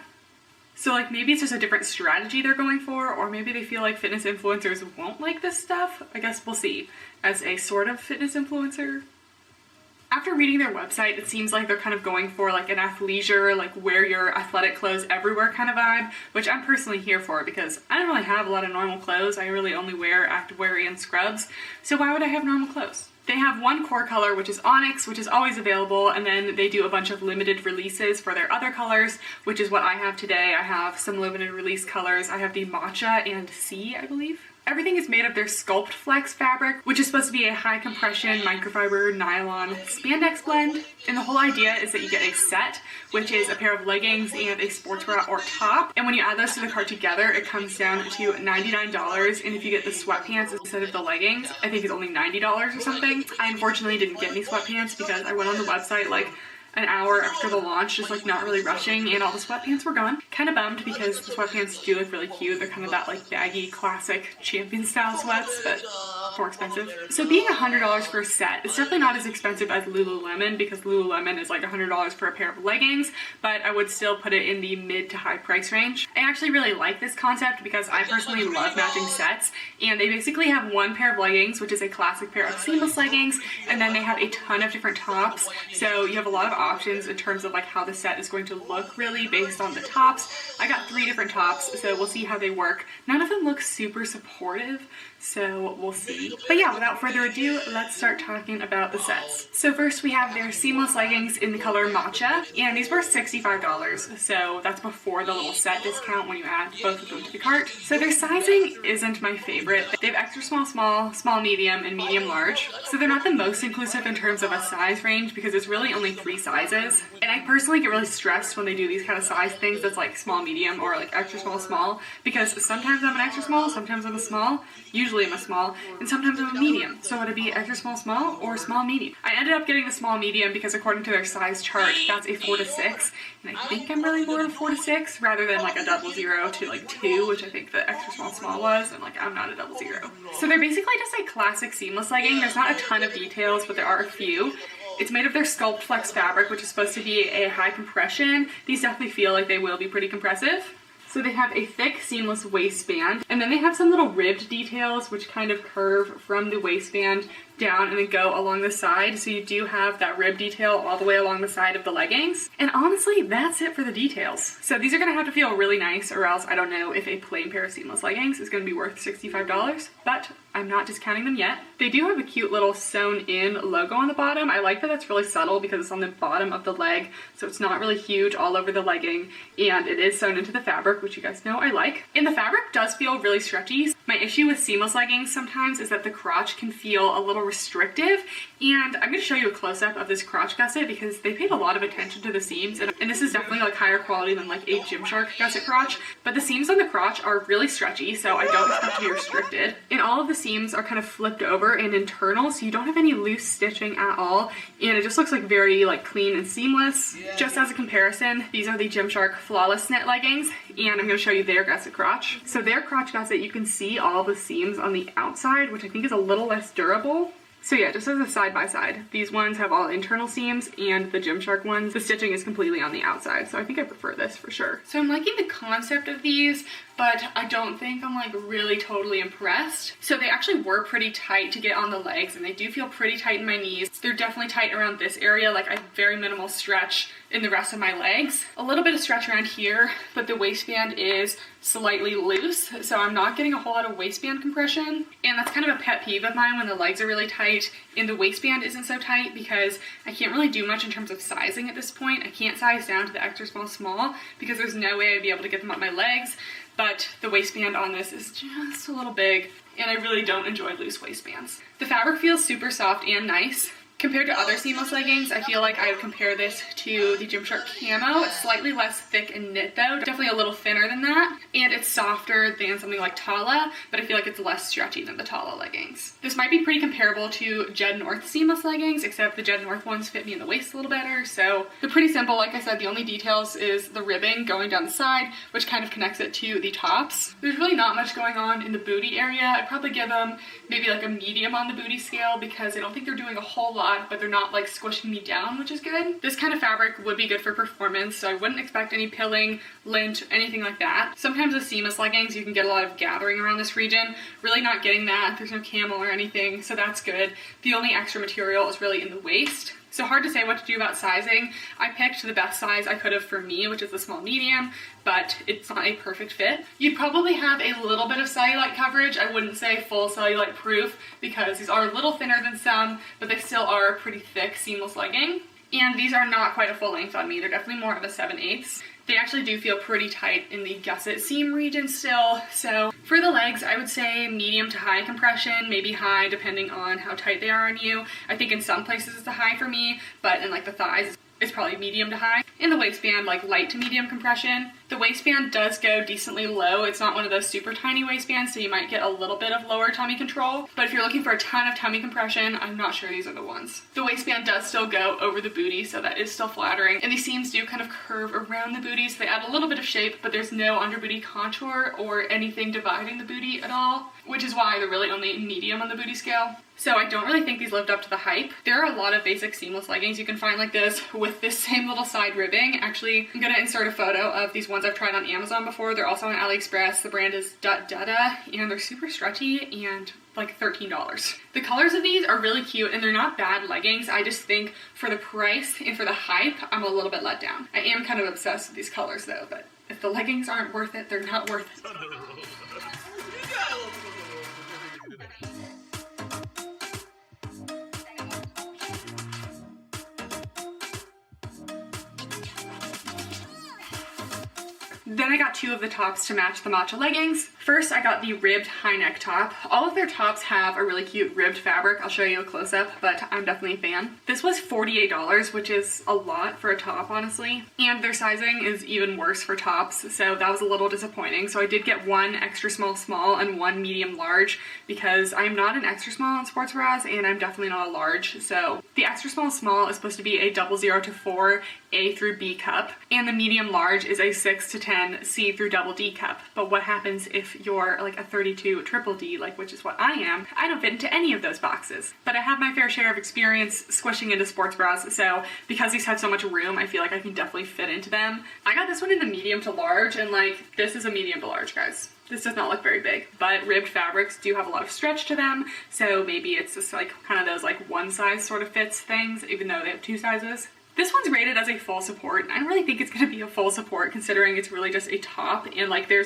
S2: so like maybe it's just a different strategy they're going for, or maybe they feel like fitness influencers won't like this stuff. I guess we'll see. As a sort of fitness influencer, after reading their website, it seems like they're kind of going for like an athleisure, like wear your athletic clothes everywhere kind of vibe, which I'm personally here for because I don't really have a lot of normal clothes. I really only wear activewear and scrubs, so why would I have normal clothes? They have one core color, which is Onyx, which is always available, and then they do a bunch of limited releases for their other colors, which is what I have today. I have some limited release colors. I have the Matcha and Sea, I believe. Everything is made of their Sculpt Flex fabric, which is supposed to be a high compression, microfiber, nylon spandex blend. And the whole idea is that you get a set, which is a pair of leggings and a sports bra or top. And when you add those to the cart together, it comes down to $99. And if you get the sweatpants instead of the leggings, I think it's only $90 or something. I unfortunately didn't get any sweatpants because I went on the website like an hour after the launch, just like not really rushing, and all the sweatpants were gone. Kind of bummed because the sweatpants do look really cute. They're kind of that like baggy classic champion style sweats, but more expensive. So being $100 for a set, it's definitely not as expensive as Lululemon because Lululemon is like $100 for a pair of leggings, but I would still put it in the mid to high price range. I actually really like this concept because I personally love matching sets, and they basically have one pair of leggings, which is a classic pair of seamless leggings, and then they have a ton of different tops. So you have a lot of options in terms of like how the set is going to look really based on the tops. I got 3 different tops, so we'll see how they work. None of them look super supportive, so we'll see. But yeah, without further ado, let's start talking about the sets. So first we have their seamless leggings in the color Matcha, and these were $65, so that's before the little set discount when you add both of them to the cart. So their sizing isn't my favorite. They have extra small, small, small medium, and medium large. So they're not the most inclusive in terms of a size range because it's really only 3 sizes. And I personally get really stressed when they do these kind of size things that's like small, medium, or like extra small, small, because sometimes I'm an extra small, sometimes I'm a small, usually I'm a small, and sometimes I'm a medium. So would it be extra small, small, or small, medium? I ended up getting the small, medium because according to their size chart, that's a 4 to 6, and I think I'm really more of a 4 to 6 rather than like a 00 to like 2, which I think the extra small, small was, and like I'm not a 00. So they're basically just a classic seamless legging. There's not a ton of details, but there are a few. It's made of their Sculpt Flex fabric, which is supposed to be a high compression. These definitely feel like they will be pretty compressive. So they have a thick seamless waistband, and then they have some little ribbed details which kind of curve from the waistband down and then go along the side, so you do have that rib detail all the way along the side of the leggings. And honestly, that's it for the details. So these are gonna have to feel really nice, or else I don't know if a plain pair of seamless leggings is gonna be worth $65, but I'm not discounting them yet. They do have a cute little sewn in logo on the bottom. I like that that's really subtle because it's on the bottom of the leg, so it's not really huge all over the legging, and it is sewn into the fabric, which you guys know I like. And the fabric does feel really stretchy. My issue with seamless leggings sometimes is that the crotch can feel a little restrictive, and I'm going to show you a close-up of this crotch gusset because they paid a lot of attention to the seams, and this is definitely like higher quality than like a Gymshark gusset crotch, but the seams on the crotch are really stretchy, so I don't expect to be restricted. And all of the seams are kind of flipped over and internal, so you don't have any loose stitching at all, and it just looks like very like clean and seamless. Just as a comparison, these are the Gymshark Flawless Knit leggings, and I'm going to show you their gusset crotch. So their crotch gusset, you can see all the seams on the outside, which I think is a little less durable. So yeah, just as a side by side, these ones have all internal seams, and the Gymshark ones, the stitching is completely on the outside. So I think I prefer this for sure. So I'm liking the concept of these, but I don't think I'm like really totally impressed. So they actually were pretty tight to get on the legs, and they do feel pretty tight in my knees. They're definitely tight around this area. Like I have very minimal stretch in the rest of my legs. A little bit of stretch around here, but the waistband is slightly loose, so I'm not getting a whole lot of waistband compression. And that's kind of a pet peeve of mine when the legs are really tight and the waistband isn't so tight, because I can't really do much in terms of sizing at this point. I can't size down to the extra small small because there's no way I'd be able to get them up my legs, but the waistband on this is just a little big, and I really don't enjoy loose waistbands. The fabric feels super soft and nice. Compared to other seamless leggings, I feel like I would compare this to the Gymshark Camo. It's slightly less thick and knit though, definitely a little thinner than that, and it's softer than something like Tala, but I feel like it's less stretchy than the Tala leggings. This might be pretty comparable to Jed North seamless leggings, except the Jed North ones fit me in the waist a little better, so they're pretty simple. Like I said, the only details is the ribbing going down the side, which kind of connects it to the tops. There's really not much going on in the booty area. I'd probably give them maybe like a medium on the booty scale because I don't think they're doing a whole lot, but they're not like squishing me down, which is good. This kind of fabric would be good for performance, so I wouldn't expect any pilling, lint, anything like that. Sometimes with seamless leggings, you can get a lot of gathering around this region. Really not getting that. There's no camel or anything, so that's good. The only extra material is really in the waist. So hard to say what to do about sizing. I picked the best size I could have for me, which is the small medium, but it's not a perfect fit. You'd probably have a little bit of cellulite coverage. I wouldn't say full cellulite proof because these are a little thinner than some, but they still are a pretty thick seamless legging. And these are not quite a full length on me. They're definitely more of a 7/8. They actually do feel pretty tight in the gusset seam region still. So for the legs, I would say medium to high compression, maybe high depending on how tight they are on you. I think in some places it's a high for me, but in like the thighs, it's probably medium to high. In the waistband, like light to medium compression. The waistband does go decently low. It's not one of those super tiny waistbands, so you might get a little bit of lower tummy control. But if you're looking for a ton of tummy compression, I'm not sure these are the ones. The waistband does still go over the booty, so that is still flattering. And these seams do kind of curve around the booty, so they add a little bit of shape, but there's no under booty contour or anything dividing the booty at all, which is why they're really only medium on the booty scale. So I don't really think these lived up to the hype. There are a lot of basic seamless leggings you can find like this with this same little side ribbing. Actually, I'm gonna insert a photo of these ones I've tried on Amazon before. They're also on AliExpress. The brand is Dada, and they're super stretchy and like $13. The colors of these are really cute and they're not bad leggings. I just think for the price and for the hype, I'm a little bit let down. I am kind of obsessed with these colors though, but if the leggings aren't worth it, they're not worth it. Then I got two of the tops to match the matcha leggings. First, I got the ribbed high neck top. All of their tops have a really cute ribbed fabric. I'll show you a close up, but I'm definitely a fan. This was $48, which is a lot for a top, honestly. And their sizing is even worse for tops, so that was a little disappointing. So I did get one extra small and one medium large because I'm not an extra small in sports bras and I'm definitely not a large. So the extra small is supposed to be a 00 to 4 A through B cup, and the medium large is a 6 to 10 C through double D cup. But what happens if you're like a 32 triple D, like which is what I am? I don't fit into any of those boxes. But I have my fair share of experience squishing into sports bras, so because these have so much room, I feel like I can definitely fit into them. I got this one in the medium to large, and like this is a medium to large, guys. This does not look very big, but ribbed fabrics do have a lot of stretch to them, so maybe it's just like kind of those like one size sort of fits things, even though they have two sizes. This one's rated as a full support. I don't really think it's going to be a full support considering it's really just a top and like there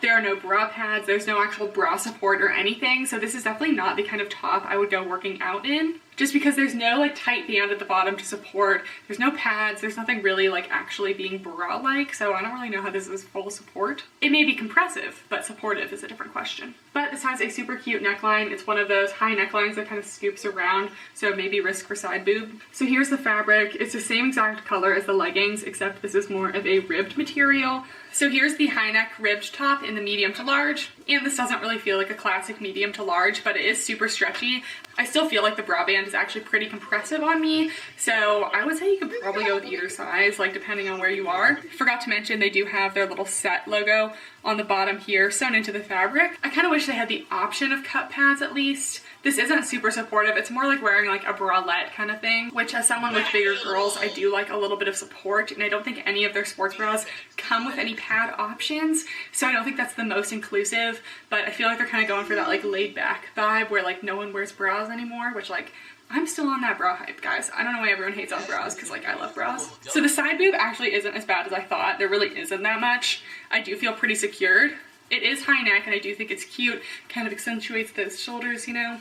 S2: are no bra pads, there's no actual bra support or anything, so this is definitely not the kind of top I would go working out in. Just because there's no like tight band at the bottom to support, there's no pads, there's nothing really like actually being bra-like, so I don't really know how this is full support. It may be compressive, but supportive is a different question. But this has a super cute neckline. It's one of those high necklines that kind of scoops around, so maybe risk for side boob. So here's the fabric. It's the same exact color as the leggings, except this is more of a ribbed material. So here's the high neck ribbed top in the medium to large, and this doesn't really feel like a classic medium to large, but it is super stretchy. I still feel like the bra band is actually pretty compressive on me, so I would say you could probably go with either size, like depending on where you are. Forgot to mention they do have their little set logo on the bottom here sewn into the fabric. I kind of wish they had the option of cup pads at least. This isn't super supportive. It's more like wearing like a bralette kind of thing, which as someone with bigger girls, I do like a little bit of support, and I don't think any of their sports bras come with any pad options, so I don't think that's the most inclusive, but I feel like they're kind of going for that like laid back vibe where like no one wears bras anymore, which like I'm still on that bra hype, guys. I don't know why everyone hates on bras because like I love bras. So the side boob actually isn't as bad as I thought. There really isn't that much. I do feel pretty secured. It is high neck and I do think it's cute. Kind of accentuates those shoulders, you know.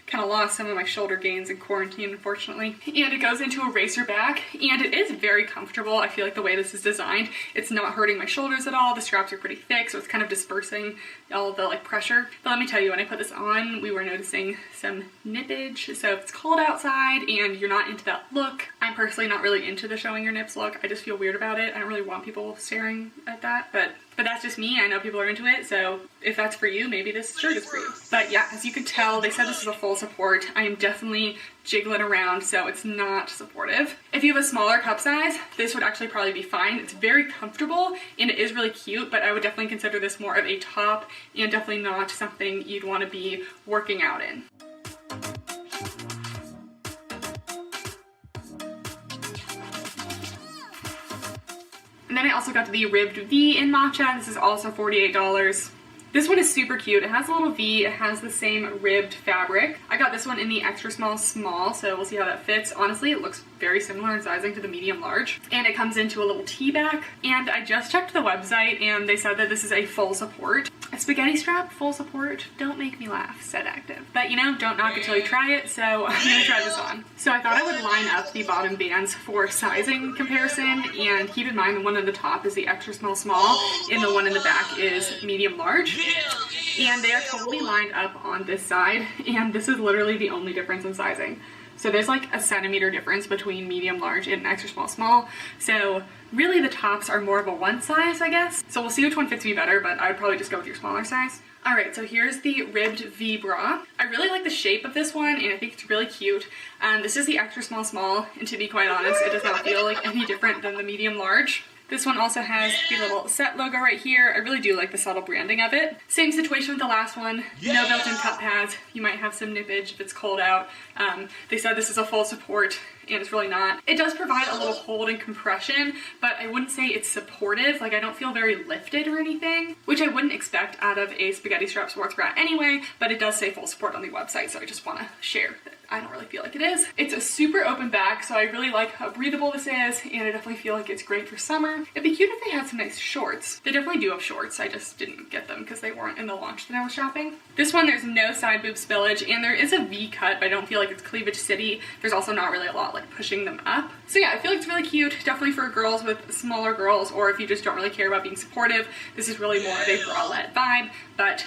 S2: Kind of lost some of my shoulder gains in quarantine, unfortunately. And it goes into a racer back, and it is very comfortable. I feel like the way this is designed, it's not hurting my shoulders at all. The straps are pretty thick, so it's kind of dispersing all of the like pressure. But let me tell you, when I put this on, we were noticing some nippage. So if it's cold outside and you're not into that look, I'm personally not really into the showing your nips look. I just feel weird about it. I don't really want people staring at that, but that's just me. I know people are into it, so if that's for you, maybe this shirt is for you. But yeah, as you can tell, they said this is a full support. I am definitely jiggling around, so it's not supportive. If you have a smaller cup size, this would actually probably be fine. It's very comfortable and it is really cute, but I would definitely consider this more of a top and definitely not something you'd want to be working out in. And then I also got the ribbed V in matcha. This is also $48. This one is super cute. It has a little V. It has the same ribbed fabric. I got this one in the extra small, so we'll see how that fits. Honestly, it looks very similar in sizing to the medium large. And it comes into a little T back. And I just checked the website and they said that this is a full support. A spaghetti strap, full support. Don't make me laugh, said Active. But you know, don't knock until you try it, so I'm gonna try this on. So I thought I would line up the bottom bands for sizing comparison, and keep in mind the one on the top is the extra small, and the one in the back is medium large. And they are totally lined up on this side, and this is literally the only difference in sizing. So there's like a centimeter difference between medium large and extra small. So really the tops are more of a one size, I guess. So we'll see which one fits me better, but I would probably just go with your smaller size. All right, so here's the ribbed V bra. I really like the shape of this one, and I think it's really cute. This is the extra small, and to be quite honest, it does not feel like any different than the medium large. This one also has the little set logo right here. I really do like the subtle branding of it. Same situation with the last one. No built-in cup pads. You might have some nippage if it's cold out. They said this is a full support, and it's really not. It does provide a little hold and compression, but I wouldn't say it's supportive. Like, I don't feel very lifted or anything, which I wouldn't expect out of a spaghetti strap sports bra anyway, but it does say full support on the website, so I just want to share that I don't really feel like it is. It's a super open back, so I really like how breathable this is, and I definitely feel like it's great for summer. It'd be cute if they had some nice shorts. They definitely do have shorts, I just didn't get them because they weren't in the launch that I was shopping. This one, there's no side boob spillage, and there is a V cut, but I don't feel like it's cleavage city. There's also not really a lot like pushing them up. So yeah, I feel like it's really cute, definitely for girls with smaller girls, or if you just don't really care about being supportive. This is really more of a bralette vibe, but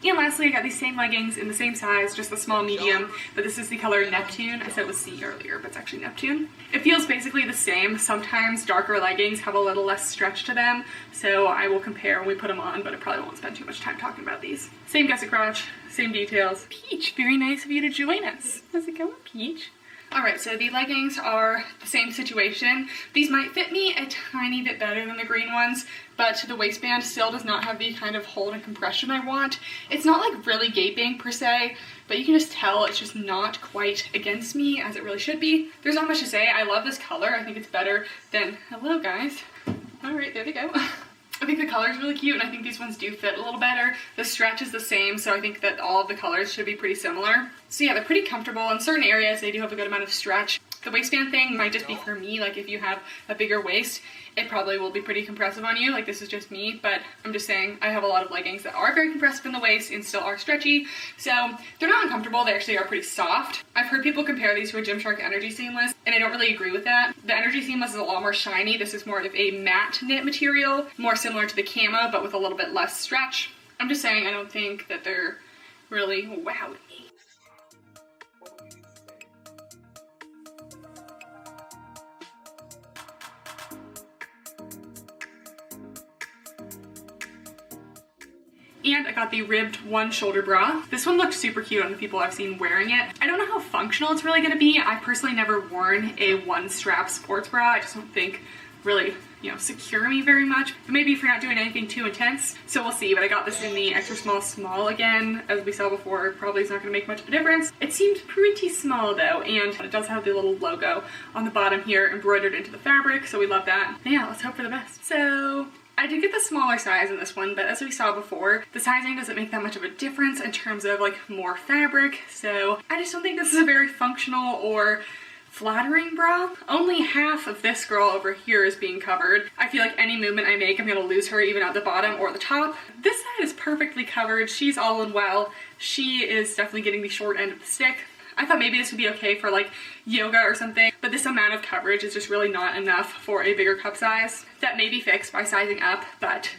S2: and lastly, I got these same leggings in the same size, just the small medium, but this is the color Neptune. I said it was C earlier, but it's actually Neptune. It feels basically the same. Sometimes darker leggings have a little less stretch to them, so I will compare when we put them on, but I probably won't spend too much time talking about these. Same gusset crotch, same details. Peach, very nice of you to join us. How's it going, Peach? Alright, so the leggings are the same situation. These might fit me a tiny bit better than the green ones, but the waistband still does not have the kind of hold and compression I want. It's not like really gaping per se, but you can just tell it's just not quite against me as it really should be. There's not much to say. I love this color. I think it's better than, hello guys. Alright, there they go. I think the color is really cute, and I think these ones do fit a little better. The stretch is the same, so I think that all of the colors should be pretty similar. So yeah, they're pretty comfortable. In certain areas, they do have a good amount of stretch. The waistband thing might just be for me, like if you have a bigger waist, it probably will be pretty compressive on you, like this is just me, but I'm just saying I have a lot of leggings that are very compressive in the waist and still are stretchy, so they're not uncomfortable, they actually are pretty soft. I've heard people compare these to a Gymshark Energy Seamless, and I don't really agree with that. The Energy Seamless is a lot more shiny. This is more of a matte knit material, more similar to the camo, but with a little bit less stretch. I'm just saying I don't think that they're really wowing me. And I got the ribbed one shoulder bra. This one looked super cute on the people I've seen wearing it. I don't know how functional it's really gonna be. I've personally never worn a one strap sports bra. I just don't think really, you know, secure me very much. But maybe if you're not doing anything too intense. So we'll see, but I got this in the extra small again. As we saw before, probably is not gonna make much of a difference. It seemed pretty small though, and it does have the little logo on the bottom here embroidered into the fabric, so we love that. And yeah, let's hope for the best. So I did get the smaller size in this one, but as we saw before, the sizing doesn't make that much of a difference in terms of like more fabric, so I just don't think this is a very functional or flattering bra. Only half of this girl over here is being covered. I feel like any movement I make, I'm gonna lose her even at the bottom or the top. This side is perfectly covered. She's all in well. She is definitely getting the short end of the stick. I thought maybe this would be okay for like yoga or something, but this amount of coverage is just really not enough for a bigger cup size. That may be fixed by sizing up, but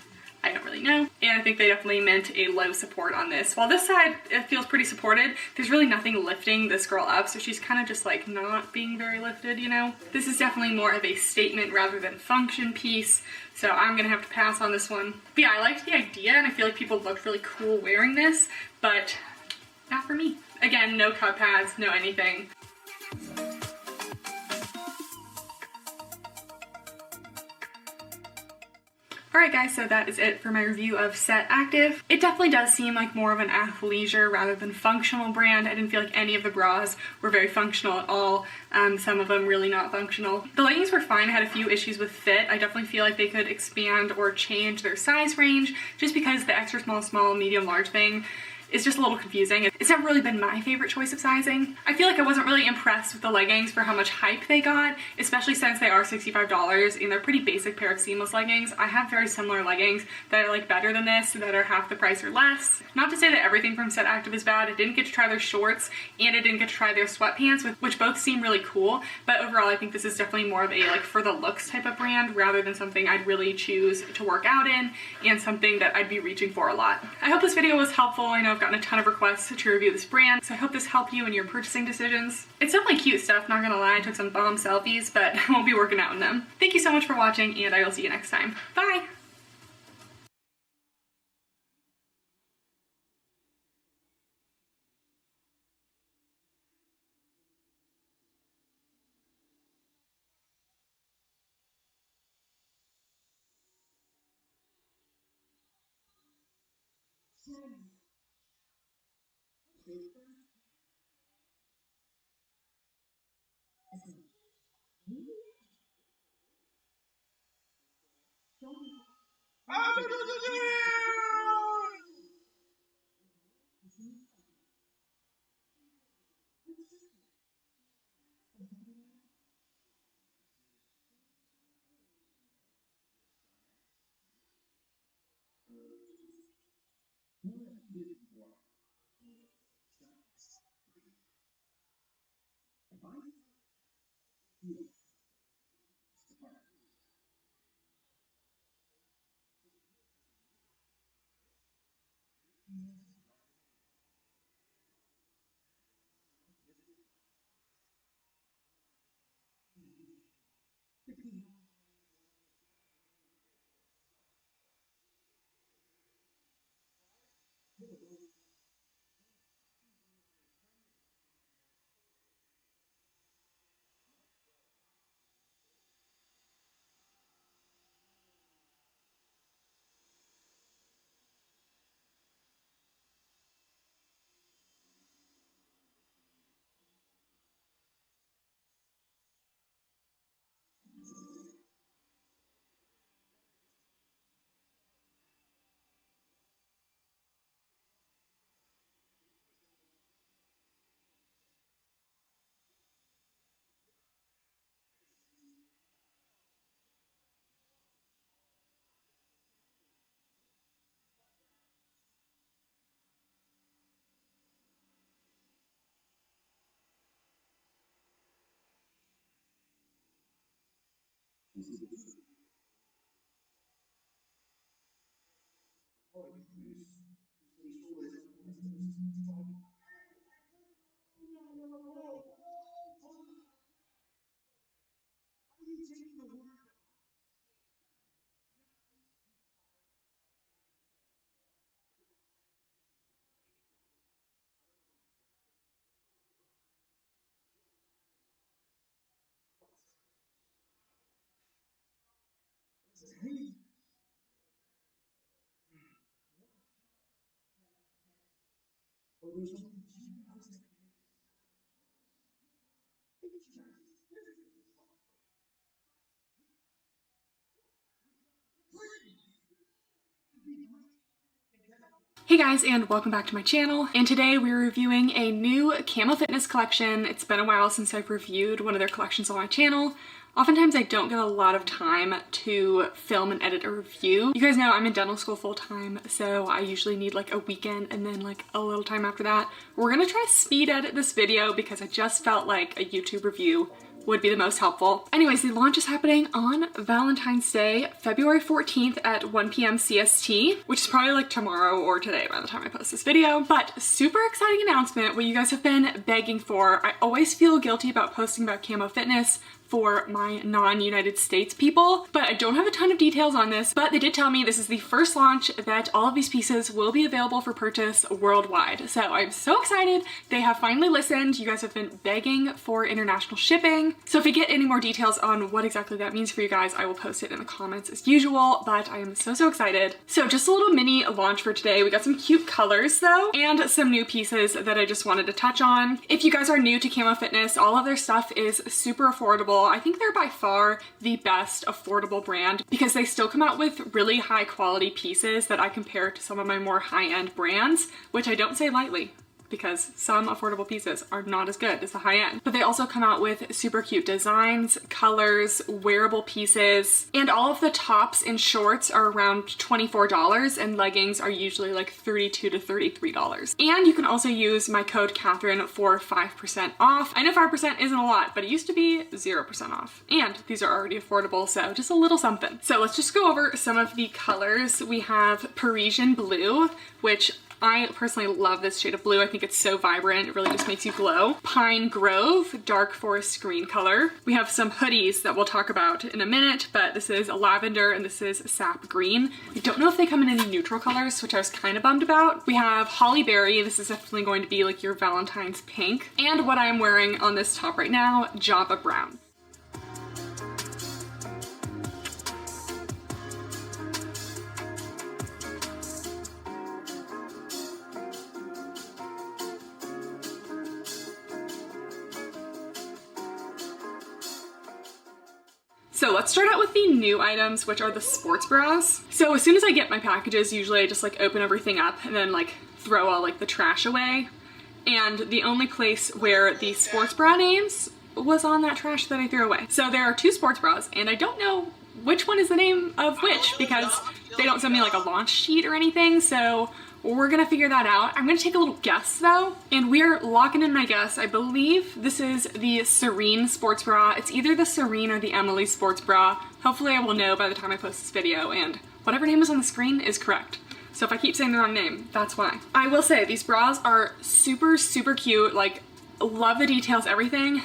S2: I don't really know. And I think they definitely meant a low support on this. While this side, it feels pretty supported, there's really nothing lifting this girl up, so she's kind of just like not being very lifted, you know? This is definitely more of a statement rather than function piece, so I'm gonna have to pass on this one. But yeah, I liked the idea, and I feel like people looked really cool wearing this, but not for me. Again, no cup pads, no anything. Alright guys, so that is it for my review of Set Active. It definitely does seem like more of an athleisure rather than functional brand. I didn't feel like any of the bras were very functional at all. Some of them really not functional. The leggings were fine. I had a few issues with fit. I definitely feel like they could expand or change their size range just because the extra small, medium, large thing is just a little confusing. It's never really been my favorite choice of sizing. I feel like I wasn't really impressed with the leggings for how much hype they got, especially since they are $65 and they're a pretty basic pair of seamless leggings. I have very similar leggings that I like better than this, that are half the price or less. Not to say that everything from Set Active is bad. I didn't get to try their shorts and I didn't get to try their sweatpants, which both seem really cool, but overall I think this is definitely more of a like for the looks type of brand rather than something I'd really choose to work out in and something that I'd be reaching for a lot. I hope this video was helpful. I know I've gotten a ton of requests to review this brand, so I hope this helped you in your purchasing decisions. It's definitely cute stuff, not gonna lie. I took some bomb selfies, but I won't be working out in them. Thank you so much for watching, and I will see you next time. Bye! Hey guys, and welcome back to my channel. And today we're reviewing a new Camo Fitness collection. It's been a while since I've reviewed one of their collections on my channel. Oftentimes I don't get a lot of time to film and edit a review. You guys know I'm in dental school full time, so I usually need like a weekend and then like a little time after that. We're gonna try to speed edit this video because I just felt like a YouTube review would be the most helpful. Anyways, the launch is happening on Valentine's Day, February 14th at 1 p.m. CST, which is probably like tomorrow or today by the time I post this video. But super exciting announcement, what you guys have been begging for. I always feel guilty about posting about Camo Fitness for my non-United States people, but I don't have a ton of details on this, but they did tell me this is the first launch that all of these pieces will be available for purchase worldwide. So I'm so excited. They have finally listened. You guys have been begging for international shipping. So if we get any more details on what exactly that means for you guys, I will post it in the comments as usual, but I am so excited. So just a little mini launch for today. We got some cute colors though, and some new pieces that I just wanted to touch on. If you guys are new to Camo Fitness, all of their stuff is super affordable. I think they're by far the best affordable brand because they still come out with really high quality pieces that I compare to some of my more high-end brands, which I don't say lightly, because some affordable pieces are not as good as the high end. But they also come out with super cute designs, colors, wearable pieces, and all of the tops and shorts are around $24 and leggings are usually like $32 to $33. And you can also use my code Kathryn for 5% off. I know 5% isn't a lot, but it used to be 0% off. And these are already affordable, so just a little something. So let's just go over some of the colors. We have Parisian Blue, which I personally love this shade of blue. I think it's so vibrant. It really just makes you glow. Pine Grove, dark forest green color. We have some hoodies that we'll talk about in a minute, but this is a lavender and this is sap green. I don't know if they come in any neutral colors, which I was kind of bummed about. We have Holly Berry. This is definitely going to be like your Valentine's pink. And what I'm wearing on this top right now, Java Brown. So let's start out with the new items, which are the sports bras. So as soon as I get my packages, usually I just like open everything up and then like throw all like the trash away. And the only place where the sports bra names was on that trash that I threw away. So there are 2 sports bras, and I don't know which one is the name of which because they don't send me like a launch sheet or anything. So we're gonna figure that out. I'm gonna take a little guess though, and we're locking in my guess. I believe this is the Serene sports bra. It's either the Serene or the Emily sports bra. Hopefully I will know by the time I post this video, and whatever name is on the screen is correct. So if I keep saying the wrong name, that's why. I will say these bras are super, super cute. Like, love the details, everything.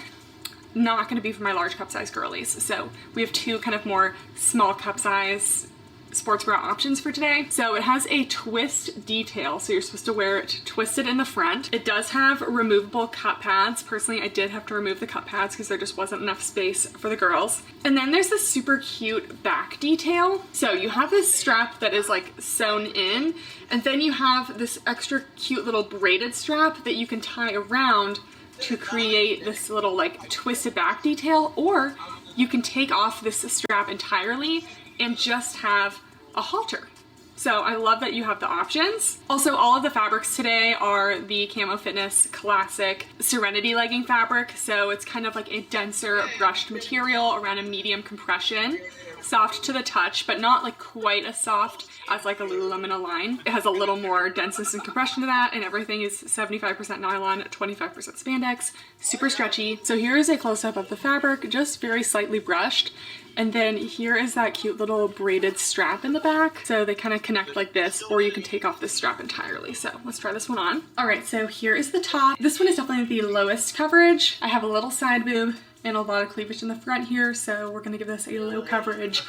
S2: Not gonna be for my large cup size girlies. So we have 2 kind of more small cup size sports bra options for today. So it has a twist detail, so you're supposed to wear it twisted in the front. It does have removable cup pads. Personally, I did have to remove the cup pads because there just wasn't enough space for the girls. And then there's this super cute back detail. So you have this strap that is like sewn in, and then you have this extra cute little braided strap that you can tie around to create this little like twisted back detail, or you can take off this strap entirely and just have a halter. So I love that you have the options. Also, all of the fabrics today are the Camo Fitness classic Serenity legging fabric. So it's kind of like a denser brushed material around a medium compression. Soft to the touch, but not like quite as soft as like a Lululemon Align. It has a little more denseness and compression to that, and everything is 75% nylon, 25% spandex, super stretchy. So here is a close-up of the fabric, just very slightly brushed. And then here is that cute little braided strap in the back. So they kind of connect like this, or you can take off this strap entirely. So let's try this one on. All right, so here is the top. This one is definitely the lowest coverage. I have a little side boob and a lot of cleavage in the front here, so we're gonna give this a low coverage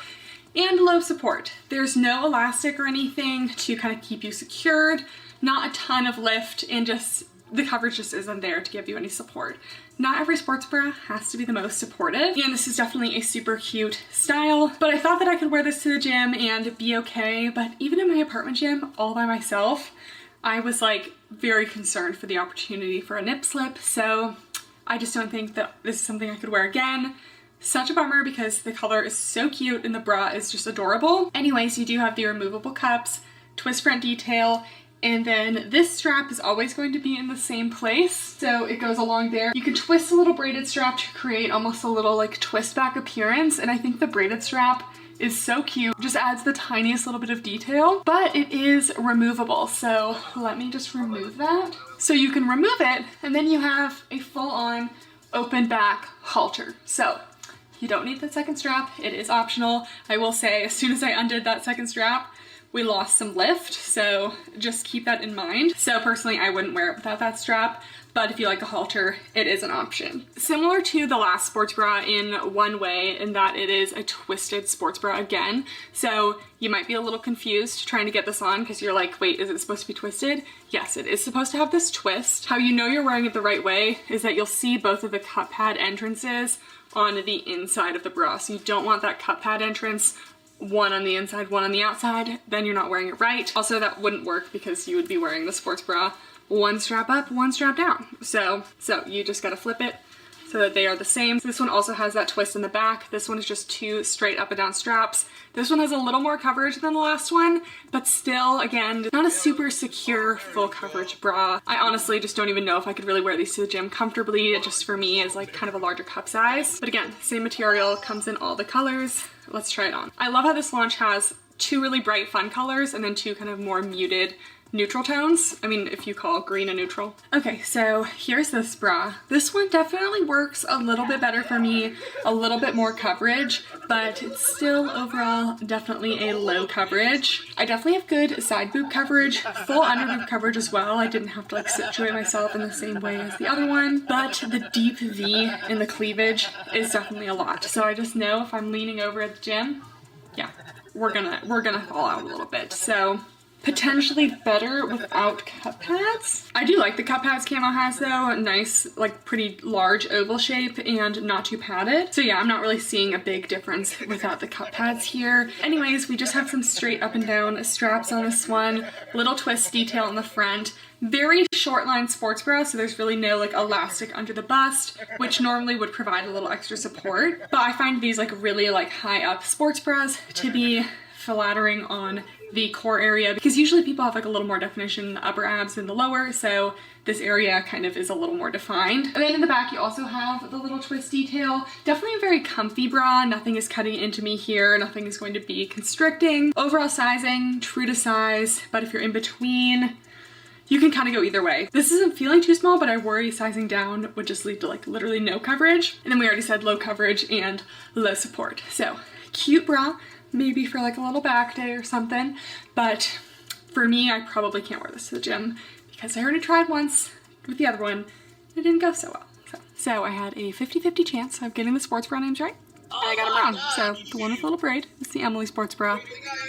S2: and low support. There's no elastic or anything to kind of keep you secured, not a ton of lift, and just the coverage just isn't there to give you any support. Not every sports bra has to be the most supportive, and this is definitely a super cute style, but I thought that I could wear this to the gym and be okay. But even in my apartment gym all by myself, I was like very concerned for the opportunity for a nip slip, so I just don't think that this is something I could wear again. Such a bummer because the color is so cute and the bra is just adorable. Anyways, you do have the removable cups, twist front detail, and then this strap is always going to be in the same place. So it goes along there. You can twist a little braided strap to create almost a little like twist back appearance. And I think the braided strap is so cute. Just adds the tiniest little bit of detail, but it is removable. So let me just remove that. So you can remove it, and then you have a full-on open back halter. So you don't need the second strap, it is optional. I will say, as soon as I undid that second strap, we lost some lift, so just keep that in mind. So personally, I wouldn't wear it without that strap, but if you like a halter, it is an option. Similar to the last sports bra in one way, in that it is a twisted sports bra again. So you might be a little confused trying to get this on because you're like, wait, is it supposed to be twisted? Yes, it is supposed to have this twist. How you know you're wearing it the right way is that you'll see both of the cup pad entrances on the inside of the bra. So you don't want that cup pad entrance, one on the inside, one on the outside, then you're not wearing it right. Also, that wouldn't work because you would be wearing the sports bra one strap up, one strap down. So you just gotta flip it so that they are the same. This one also has that twist in the back. This one is just 2 straight up and down straps. This one has a little more coverage than the last one, but still, again, not a super secure full coverage bra. I honestly just don't even know if I could really wear these to the gym comfortably. It just, for me, is like kind of a larger cup size. But again, same material, comes in all the colors. Let's try it on. I love how this launch has 2 really bright fun colors and then 2 kind of more muted neutral tones. I mean, if you call green a neutral. Okay, so here's this bra. This one definitely works a little bit better for me, a little bit more coverage, but it's still overall definitely a low coverage. I definitely have good side boob coverage, full under boob coverage as well. I didn't have to like situate myself in the same way as the other one, but the deep V in the cleavage is definitely a lot. So I just know if I'm leaning over at the gym, yeah, we're gonna fall out a little bit. So potentially better without cup pads. I do like the cup pads Camo has though. Nice, like pretty large oval shape and not too padded. So yeah, I'm not really seeing a big difference without the cup pads here. Anyways, we just have some straight up and down straps on this one. Little twist detail in the front. Very short line sports bra, so there's really no like elastic under the bust, which normally would provide a little extra support. But I find these like really like high up sports bras to be flattering on the core area, because usually people have like a little more definition in the upper abs than the lower, so this area kind of is a little more defined. And then in the back you also have the little twist detail. Definitely a very comfy bra. Nothing is cutting into me here. Nothing is going to be constricting. Overall sizing, true to size, but if you're in between, you can kind of go either way. This isn't feeling too small, but I worry sizing down would just lead to like literally no coverage. And then we already said low coverage and low support. So cute bra, maybe for like a little back day or something. But for me, I probably can't wear this to the gym because I already tried once with the other one. It didn't go so well. So I had a 50-50 chance of getting the sports bra names right. And I got it wrong. So the one with the little braid is the Emily sports bra,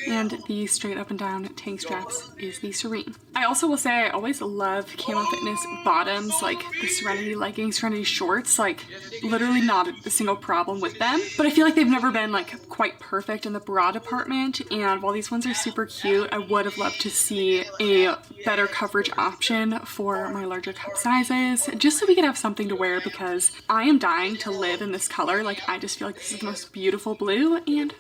S2: and the straight up and down tank straps is the Serene. I also will say I always love Camo Fitness bottoms, like the Serenity leggings, Serenity shorts, like literally not a single problem with them. But I feel like they've never been like quite perfect in the bra department, and while these ones are super cute, I would have loved to see a better coverage option for my larger cup sizes, just so we could have something to wear, because I am dying to live in this color. Like I just feel like this is the most beautiful blue, and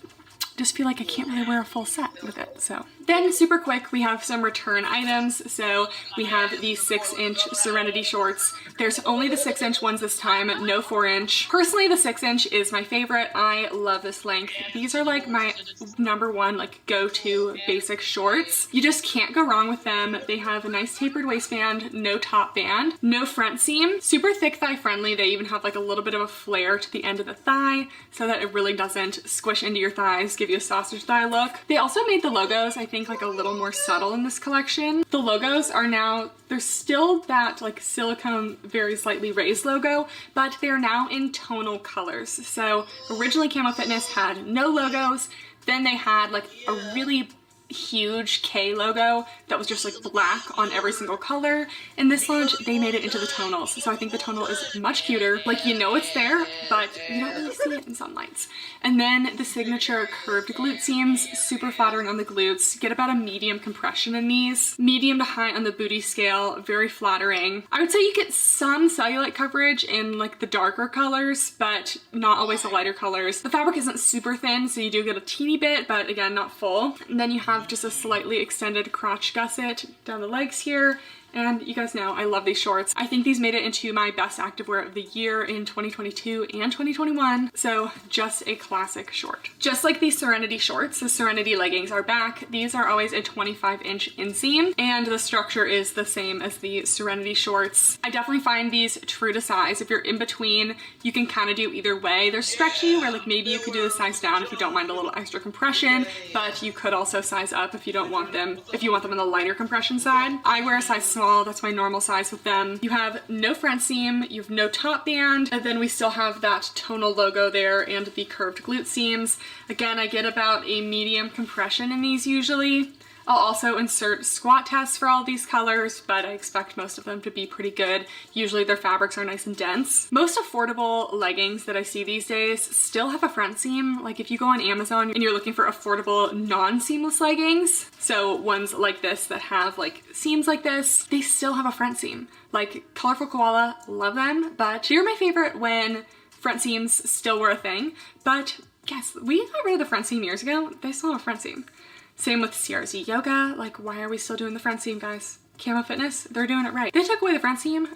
S2: just feel like I can't really wear a full set with it. So then super quick, we have some return items. So we have the 6-inch Serenity shorts. There's only the 6-inch ones this time, no 4-inch. Personally, the 6-inch is my favorite. I love this length. These are like my #1 like go-to basic shorts. You just can't go wrong with them. They have a nice tapered waistband, no top band, no front seam, super thick thigh friendly. They even have like a little bit of a flare to the end of the thigh so that it really doesn't squish into your thighs, give you a sausage thigh look. They also made the logos, I think, like a little more subtle in this collection. The logos are now, there's still that like silicone very slightly raised logo, but they're now in tonal colors. So originally Camo Fitness had no logos, then they had like a really huge K logo that was just like black on every single color. In this launch, they made it into the tonals. So I think the tonal is much cuter. Like, you know it's there, but you don't really see it in some lights. And then the signature curved glute seams, super flattering on the glutes. Get about a medium compression in these. Medium to high on the booty scale, very flattering. I would say you get some cellulite coverage in like the darker colors, but not always the lighter colors. The fabric isn't super thin, so you do get a teeny bit, but again, not full. And then you have just a slightly extended crotch gusset down the legs here. And you guys know I love these shorts. I think these made it into my best activewear of the year in 2022 and 2021. So just a classic short. Just like these Serenity shorts, the Serenity leggings are back. These are always a 25-inch inseam, and the structure is the same as the Serenity shorts. I definitely find these true to size. If you're in between, you can kind of do either way. They're stretchy, where like maybe you could do the size down if you don't mind a little extra compression, but you could also size up if you don't want them, if you want them on the lighter compression side. I wear a size small. That's my normal size with them. You have no front seam, you have no top band, and then we still have that tonal logo there and the curved glute seams. Again, I get about a medium compression in these usually. I'll also insert squat tests for all these colors, but I expect most of them to be pretty good. Usually their fabrics are nice and dense. Most affordable leggings that I see these days still have a front seam. Like if you go on Amazon and you're looking for affordable non-seamless leggings, so ones like this that have like seams like this, they still have a front seam. Like Colorful Koala, love them, but they're my favorite when front seams still were a thing. But yes, we got rid of the front seam years ago. They still have a front seam. Same with CRZ Yoga. Like, why are we still doing the front seam, guys? Camo Fitness, they're doing it right. They took away the front seam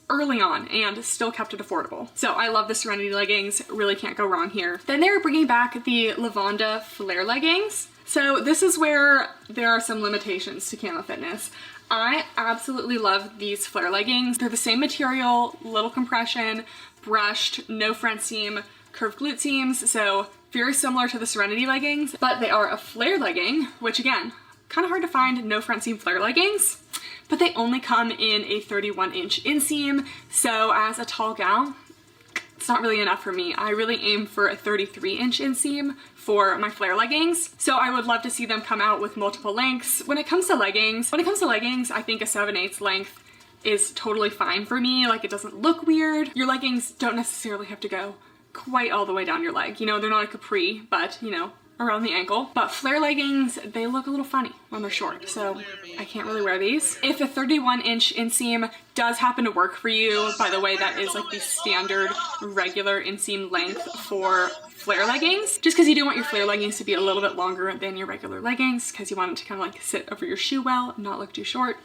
S2: early on and still kept it affordable. So I love the Serenity leggings, really can't go wrong here. Then they're bringing back the Lavanda flare leggings. So this is where there are some limitations to Camo Fitness. I absolutely love these flare leggings. They're the same material, little compression, brushed, no front seam, curved glute seams, so very similar to the Serenity leggings, but they are a flare legging, which again, kind of hard to find no front seam flare leggings, but they only come in a 31-inch inseam. So as a tall gal, it's not really enough for me. I really aim for a 33-inch inseam for my flare leggings. So I would love to see them come out with multiple lengths. When it comes to leggings, I think a 7/8 length is totally fine for me. Like, it doesn't look weird. Your leggings don't necessarily have to go quite all the way down your leg. You know, they're not a capri, but you know, around the ankle. But flare leggings, they look a little funny when they're short, so I can't really wear these. If a 31-inch inseam does happen to work for you, by the way, that is like the standard regular inseam length for flare leggings, just because you do want your flare leggings to be a little bit longer than your regular leggings, because you want it to kind of like sit over your shoe well and not look too short.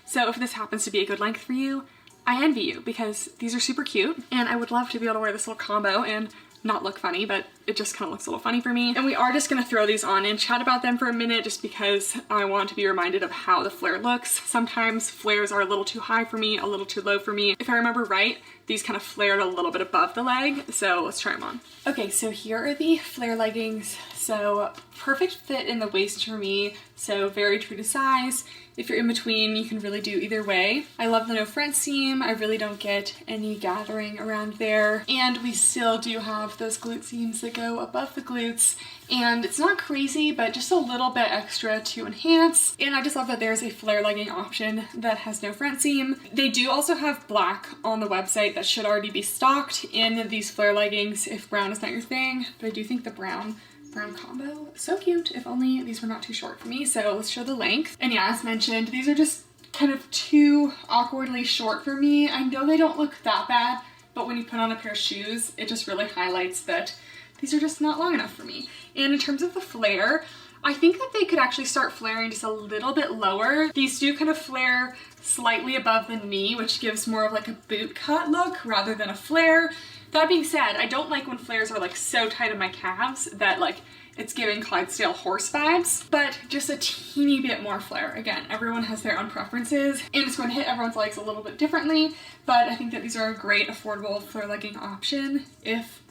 S2: So if this happens to be a good length for you, I envy you, because these are super cute and I would love to be able to wear this little combo and not look funny, but it just kind of looks a little funny for me. And we are just gonna throw these on and chat about them for a minute, just because I want to be reminded of how the flare looks. Sometimes flares are a little too high for me, a little too low for me. If I remember right, these kind of flared a little bit above the leg, so let's try them on. Okay, so here are the flare leggings. So perfect fit in the waist for me, so very true to size. If you're in between, you can really do either way. I love the no front seam. I really don't get any gathering around there. And we still do have those glute seams that go above the glutes. And it's not crazy, but just a little bit extra to enhance. And I just love that there's a flare legging option that has no front seam. They do also have black on the website that should already be stocked in these flare leggings if brown is not your thing. But I do think the brown combo, so cute. If only these were not too short for me. So let's show the length. And yeah, as mentioned, these are just kind of too awkwardly short for me. I know they don't look that bad, but when you put on a pair of shoes, it just really highlights that these are just not long enough for me. And in terms of the flare, I think that they could actually start flaring just a little bit lower. These do kind of flare slightly above the knee, which gives more of like a boot cut look rather than a flare. That being said, I don't like when flares are like so tight in my calves that like it's giving Clydesdale horse vibes, but just a teeny bit more flare. Again, everyone has their own preferences and it's going to hit everyone's legs a little bit differently, but I think that these are a great affordable flare legging option if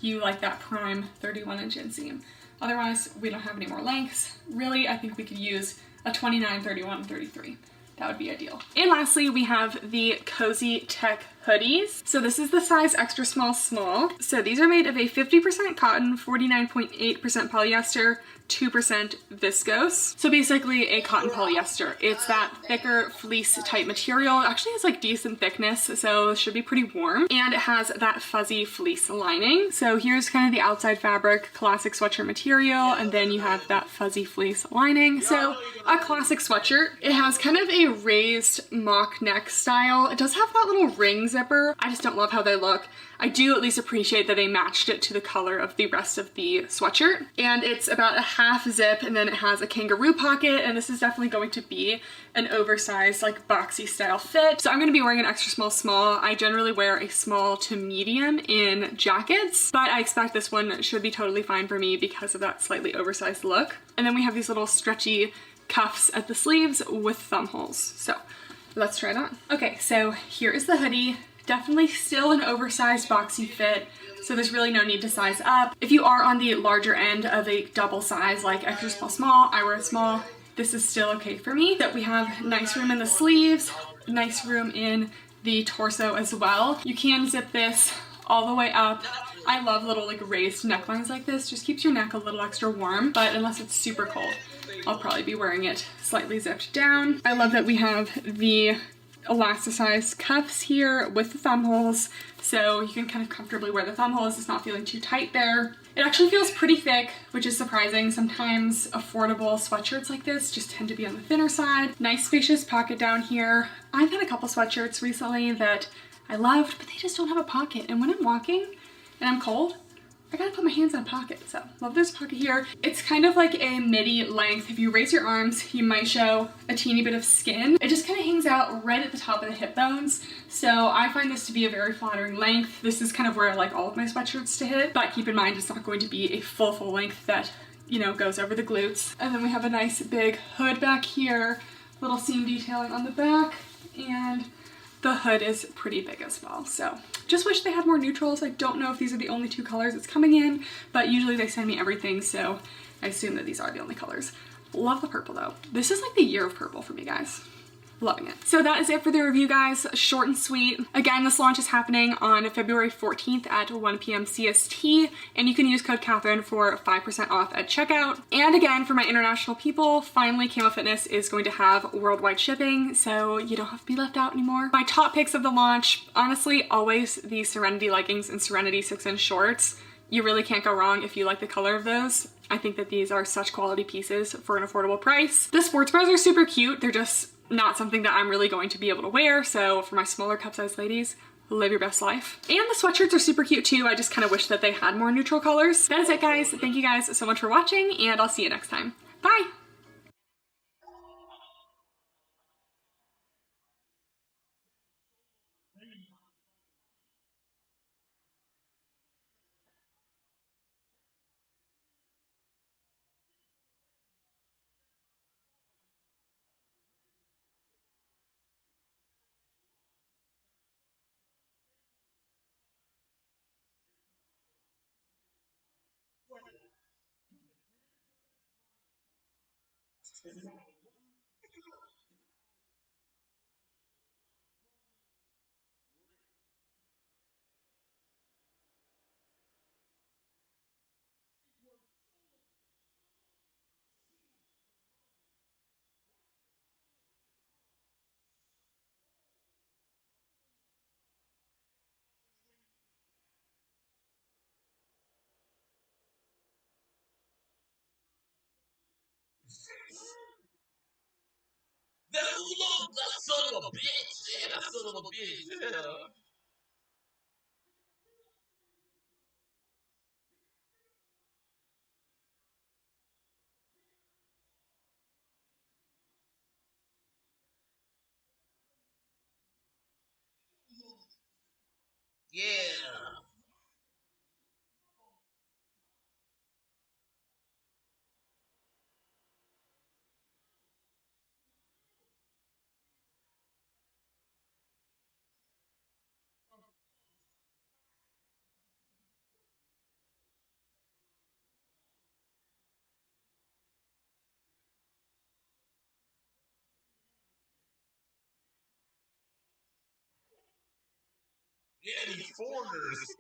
S2: you like that prime 31-inch inseam. Otherwise, we don't have any more lengths. Really, I think we could use a 29, 31, 33. That would be ideal. And lastly, we have the Cozy Tech hoodies. So this is the size extra small small. So these are made of a 50% cotton, 49.8% polyester, 2% viscose. So basically a cotton polyester. It's that thicker fleece type material. It actually has like decent thickness, so it should be pretty warm. And it has that fuzzy fleece lining. So here's kind of the outside fabric, classic sweatshirt material, and then you have that fuzzy fleece lining. So a classic sweatshirt. It has kind of a raised mock neck style. It does have that little ring zipper. I just don't love how they look. I do at least appreciate that they matched it to the color of the rest of the sweatshirt. And it's about a half zip, and then it has a kangaroo pocket, and this is definitely going to be an oversized like boxy style fit. So I'm going to be wearing an extra small small. I generally wear a small to medium in jackets, but I expect this one should be totally fine for me because of that slightly oversized look. And then we have these little stretchy cuffs at the sleeves with thumb holes. So let's try it on. Okay, so here is the hoodie. Definitely still an oversized boxy fit, so there's really no need to size up. If you are on the larger end of a double size, like extra small small, I wear a small, this is still okay for me. That we have nice room in the sleeves, nice room in the torso as well. You can zip this all the way up. I love little like raised necklines like this, just keeps your neck a little extra warm, but unless it's super cold, I'll probably be wearing it slightly zipped down. I love that we have the elasticized cuffs here with the thumb holes, so you can kind of comfortably wear the thumb holes. It's not feeling too tight there. It actually feels pretty thick, which is surprising. Sometimes affordable sweatshirts like this just tend to be on the thinner side. Nice spacious pocket down here. I've had a couple sweatshirts recently that I loved, but they just don't have a pocket, and when I'm walking and I'm cold, I gotta put my hands in a pocket, so love this pocket here. It's kind of like a midi length. If you raise your arms, you might show a teeny bit of skin. It just kind of hangs out right at the top of the hip bones, so I find this to be a very flattering length. This is kind of where I like all of my sweatshirts to hit, but keep in mind it's not going to be a full length that, you know, goes over the glutes. And then we have a nice big hood back here, little seam detailing on the back, and the hood is pretty big as well. So just wish they had more neutrals. I don't know if these are the only two colors it's coming in, but usually they send me everything, so I assume that these are the only colors. Love the purple though. This is like the year of purple for me, guys. Loving it. So that is it for the review, guys. Short and sweet. Again, this launch is happening on February 14th at 1 p.m. CST, and you can use code Kathryn for 5% off at checkout. And again, for my international people, finally Camo Fitness is going to have worldwide shipping, so you don't have to be left out anymore. My top picks of the launch, honestly, always the Serenity leggings and Serenity 6-inch shorts. You really can't go wrong if you like the color of those. I think that these are such quality pieces for an affordable price. The sports bras are super cute. They're just not something that I'm really going to be able to wear, so for my smaller cup size ladies, live your best life. And the sweatshirts are super cute too. I just kind of wish that they had more neutral colors. That is it, guys. Thank you guys so much for watching, and I'll see you next time. Bye!
S1: That son of a bitch! Yeah, that son of a bitch! Yeah. Yeah. Yeah, these foreigners.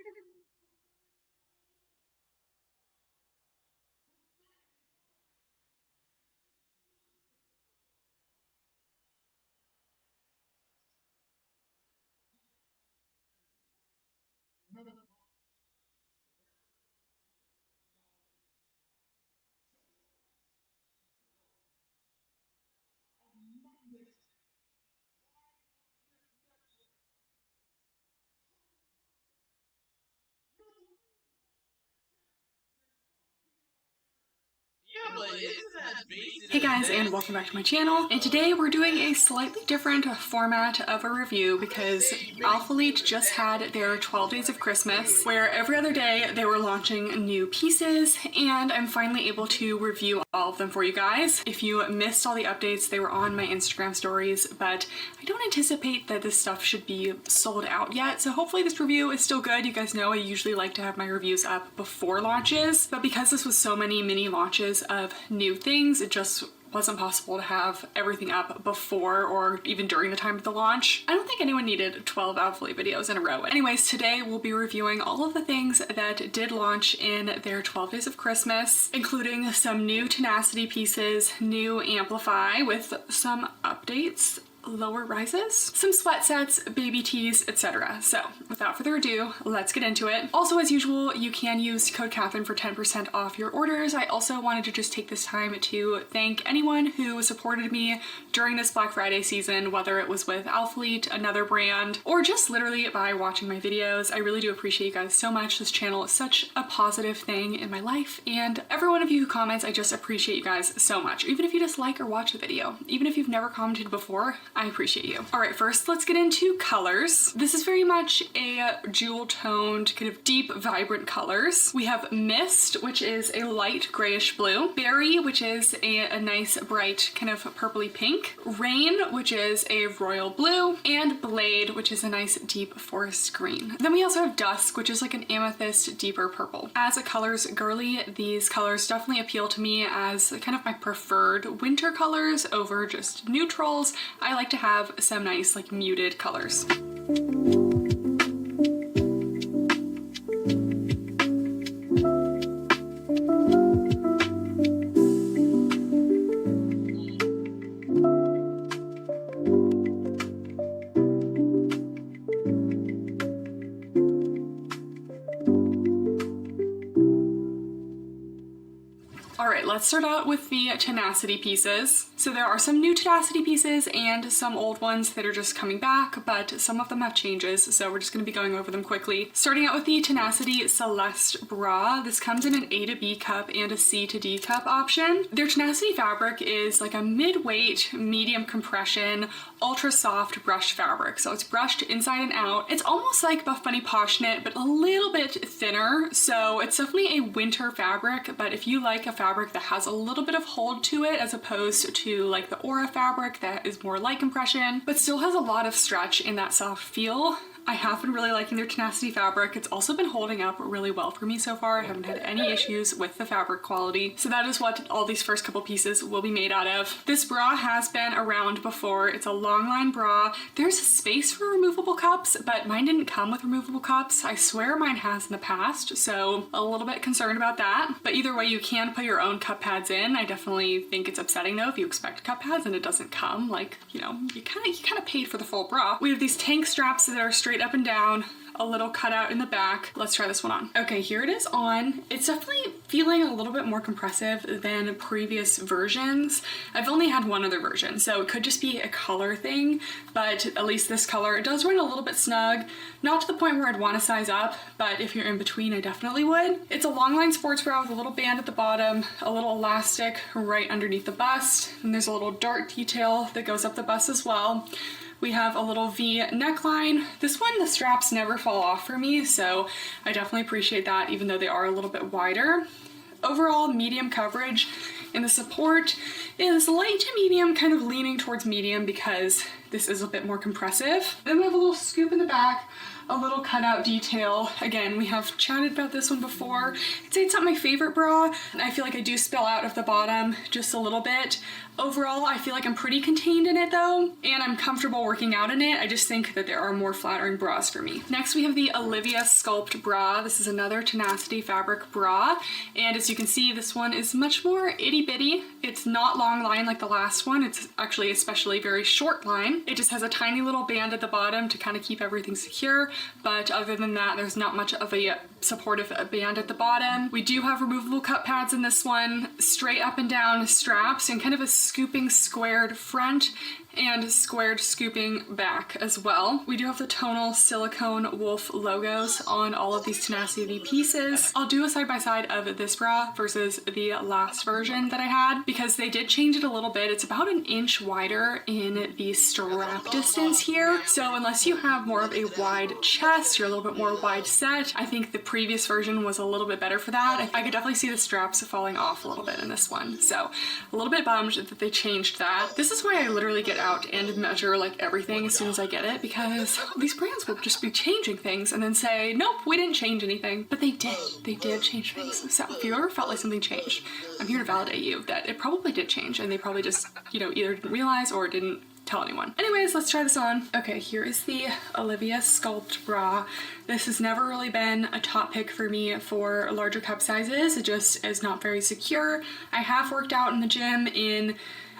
S1: Yeah, but isn't that basic?
S2: Hey guys, and welcome back to my channel. And today we're doing a slightly different format of a review because Alphalete just had their 12 days of Christmas, where every other day they were launching new pieces, and I'm finally able to review all of them for you guys. If you missed all the updates, they were on my Instagram stories, but I don't anticipate that this stuff should be sold out yet, so hopefully this review is still good. You guys know I usually like to have my reviews up before launches, but because this was so many mini launches of new things, it just wasn't possible to have everything up before or even during the time of the launch. I don't think anyone needed 12 Alphalete videos in a row. Anyways, today we'll be reviewing all of the things that did launch in their 12 days of Christmas, including some new Tenacity pieces, new Amplify with some updates, lower rises, some sweat sets, baby tees, etc. So without further ado, let's get into it. Also, as usual, you can use code Kathryn for 10% off your orders. I also wanted to just take this time to thank anyone who supported me during this Black Friday season, whether it was with Alphalete, another brand, or just literally by watching my videos. I really do appreciate you guys so much. This channel is such a positive thing in my life, and every one of you who comments, I just appreciate you guys so much. Even if you just like or watch the video, even if you've never commented before, I appreciate you. All right, first let's get into colors. This is very much a jewel toned, kind of deep, vibrant colors. We have Mist, which is a light grayish blue. Berry, which is a nice bright kind of purpley pink. Rain, which is a royal blue. And Blade, which is a nice deep forest green. Then we also have Dusk, which is like an amethyst deeper purple. As a colors girly, these colors definitely appeal to me as kind of my preferred winter colors over just neutrals. I like like to have some nice like muted colors. All right, let's start out with the Tenacity pieces. So there are some new Tenacity pieces and some old ones that are just coming back, but some of them have changes, so we're just gonna be going over them quickly. Starting out with the Tenacity Celeste bra. This comes in an A to B cup and a C to D cup option. Their Tenacity fabric is like a mid-weight, medium compression, ultra soft brush fabric. So it's brushed inside and out. It's almost like Buff Bunny Posh Knit, but a little bit thinner. So it's definitely a winter fabric, but if you like a fabric that has a little bit of hold to it as opposed to like the Aura fabric that is more light compression, but still has a lot of stretch in that soft feel, I have been really liking their Tenacity fabric. It's also been holding up really well for me so far. I haven't had any issues with the fabric quality. So that is what all these first couple pieces will be made out of. This bra has been around before. It's a long line bra. There's space for removable cups, but mine didn't come with removable cups. I swear mine has in the past, so a little bit concerned about that. But either way, you can put your own cup pads in. I definitely think it's upsetting though if you expect cup pads and it doesn't come. Like, you know, you kind of paid for the full bra. We have these tank straps that are straight up and down, a little cutout in the back. Let's try this one on. Okay, here it is on. It's definitely feeling a little bit more compressive than previous versions. I've only had one other version, so it could just be a color thing, but at least this color, it does run a little bit snug. Not to the point where I'd want to size up, but if you're in between, I definitely would. It's a long line sports bra with a little band at the bottom, a little elastic right underneath the bust, and there's a little dart detail that goes up the bust as well. We have a little V neckline. This one, the straps never fall off for me, so I definitely appreciate that, even though they are a little bit wider. Overall, medium coverage, and the support is light to medium, kind of leaning towards medium because this is a bit more compressive. Then we have a little scoop in the back, a little cutout detail. Again, we have chatted about this one before. I'd say it's not my favorite bra. I feel like I do spill out of the bottom just a little bit. Overall, I feel like I'm pretty contained in it though, and I'm comfortable working out in it. I just think that there are more flattering bras for me. Next, we have the Olivia Sculpt bra. This is another Tenacity fabric bra, and as you can see, this one is much more itty bitty. It's not long line like the last one. It's actually especially very short line. It just has a tiny little band at the bottom to kind of keep everything secure, but other than that, there's not much of a supportive band at the bottom. We do have removable cup pads in this one, straight up and down straps, and kind of a scooping squared front and squared scooping back as well. We do have the tonal silicone wolf logos on all of these Tenacity pieces. I'll do a side-by-side of this bra versus the last version that I had because they did change it a little bit. It's about an inch wider in the strap distance here. So unless you have more of a wide chest, you're a little bit more wide set, I think the previous version was a little bit better for that. I could definitely see the straps falling off a little bit in this one. So a little bit bummed that they changed that. This is why I literally get out and measure like everything as soon as I get it, because these brands will just be changing things and then say, nope, we didn't change anything. But they did change things. So if you ever felt like something changed, I'm here to validate you that it probably did change and they probably just, you know, either didn't realize or didn't tell anyone. Anyways, let's try this on. Okay, here is the Olivia Sculpt bra. This has never really been a top pick for me for larger cup sizes. It just is not very secure. I have worked out in the gym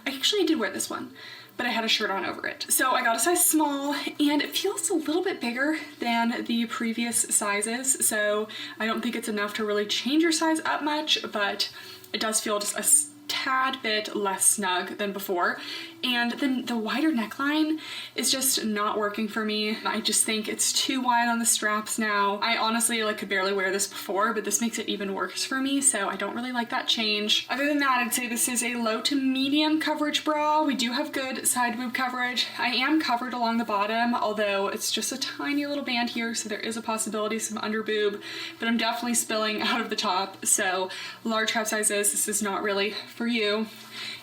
S2: I actually did wear this one, but I had a shirt on over it. So I got a size small and it feels a little bit bigger than the previous sizes. So I don't think it's enough to really change your size up much, but it does feel just a tad bit less snug than before. And then the wider neckline is just not working for me. I just think it's too wide on the straps now. I honestly could barely wear this before, but this makes it even worse for me, so I don't really like that change. Other than that, I'd say this is a low to medium coverage bra. We do have good side boob coverage. I am covered along the bottom, although it's just a tiny little band here, so there is a possibility of some under boob, but I'm definitely spilling out of the top, so large cup sizes, this is not really for you.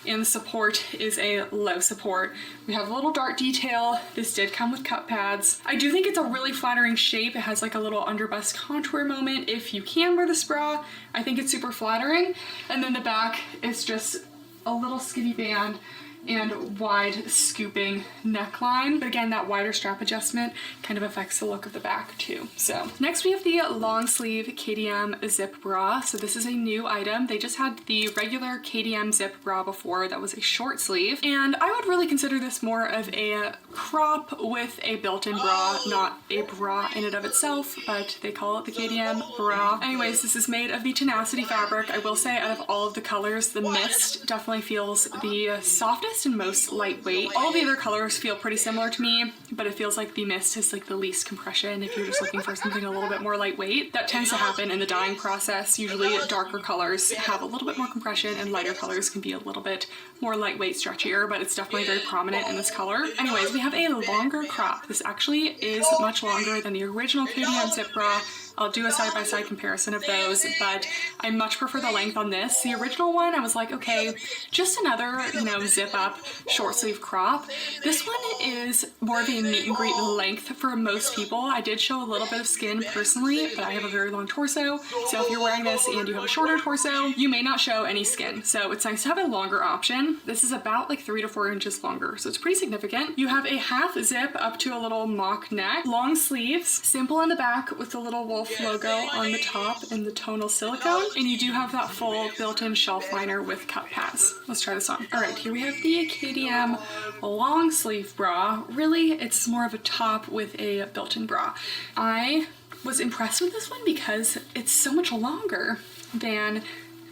S2: And the support is a low support. We have a little dart detail. This did come with cup pads. I do think it's a really flattering shape. It has like a little under bust contour moment. If you can wear this bra, I think it's super flattering. And then the back is just a little skinny band and wide scooping neckline. But again, that wider strap adjustment kind of affects the look of the back too. So next we have the long sleeve KDM zip bra. So this is a new item. They just had the regular KDM zip bra before that was a short sleeve. And I would really consider this more of a crop with a built-in bra, not a bra in and of itself, but they call it the KDM bra. Anyways, this is made of the Tenacity fabric. I will say out of all of the colors, the mist definitely feels the softest and most lightweight. All the other colors feel pretty similar to me, but it feels like the mist is like the least compression if you're just looking for something a little bit more lightweight. That tends to happen in the dyeing process. Usually darker colors have a little bit more compression and lighter colors can be a little bit more lightweight, stretchier, but it's definitely very prominent in this color. Anyways, we have a longer crop. This actually is much longer than the original KDM zip bra. I'll do a side-by-side comparison of those, but I much prefer the length on this. The original one, I was like, okay, just another, you know, zip up short sleeve crop. This one is more of a meet and greet length for most people. I did show a little bit of skin personally, but I have a very long torso. So if you're wearing this and you have a shorter torso, you may not show any skin. So it's nice to have a longer option. This is about like 3 to 4 inches longer, so it's pretty significant. You have a half zip up to a little mock neck, long sleeves, simple in the back with a little wolf logo on the top and the tonal silicone, and you do have that full built-in shelf liner with cup pads. Let's try this on. All right, here we have the KDM long sleeve bra. Really, it's more of a top with a built-in bra. I was impressed with this one because it's so much longer than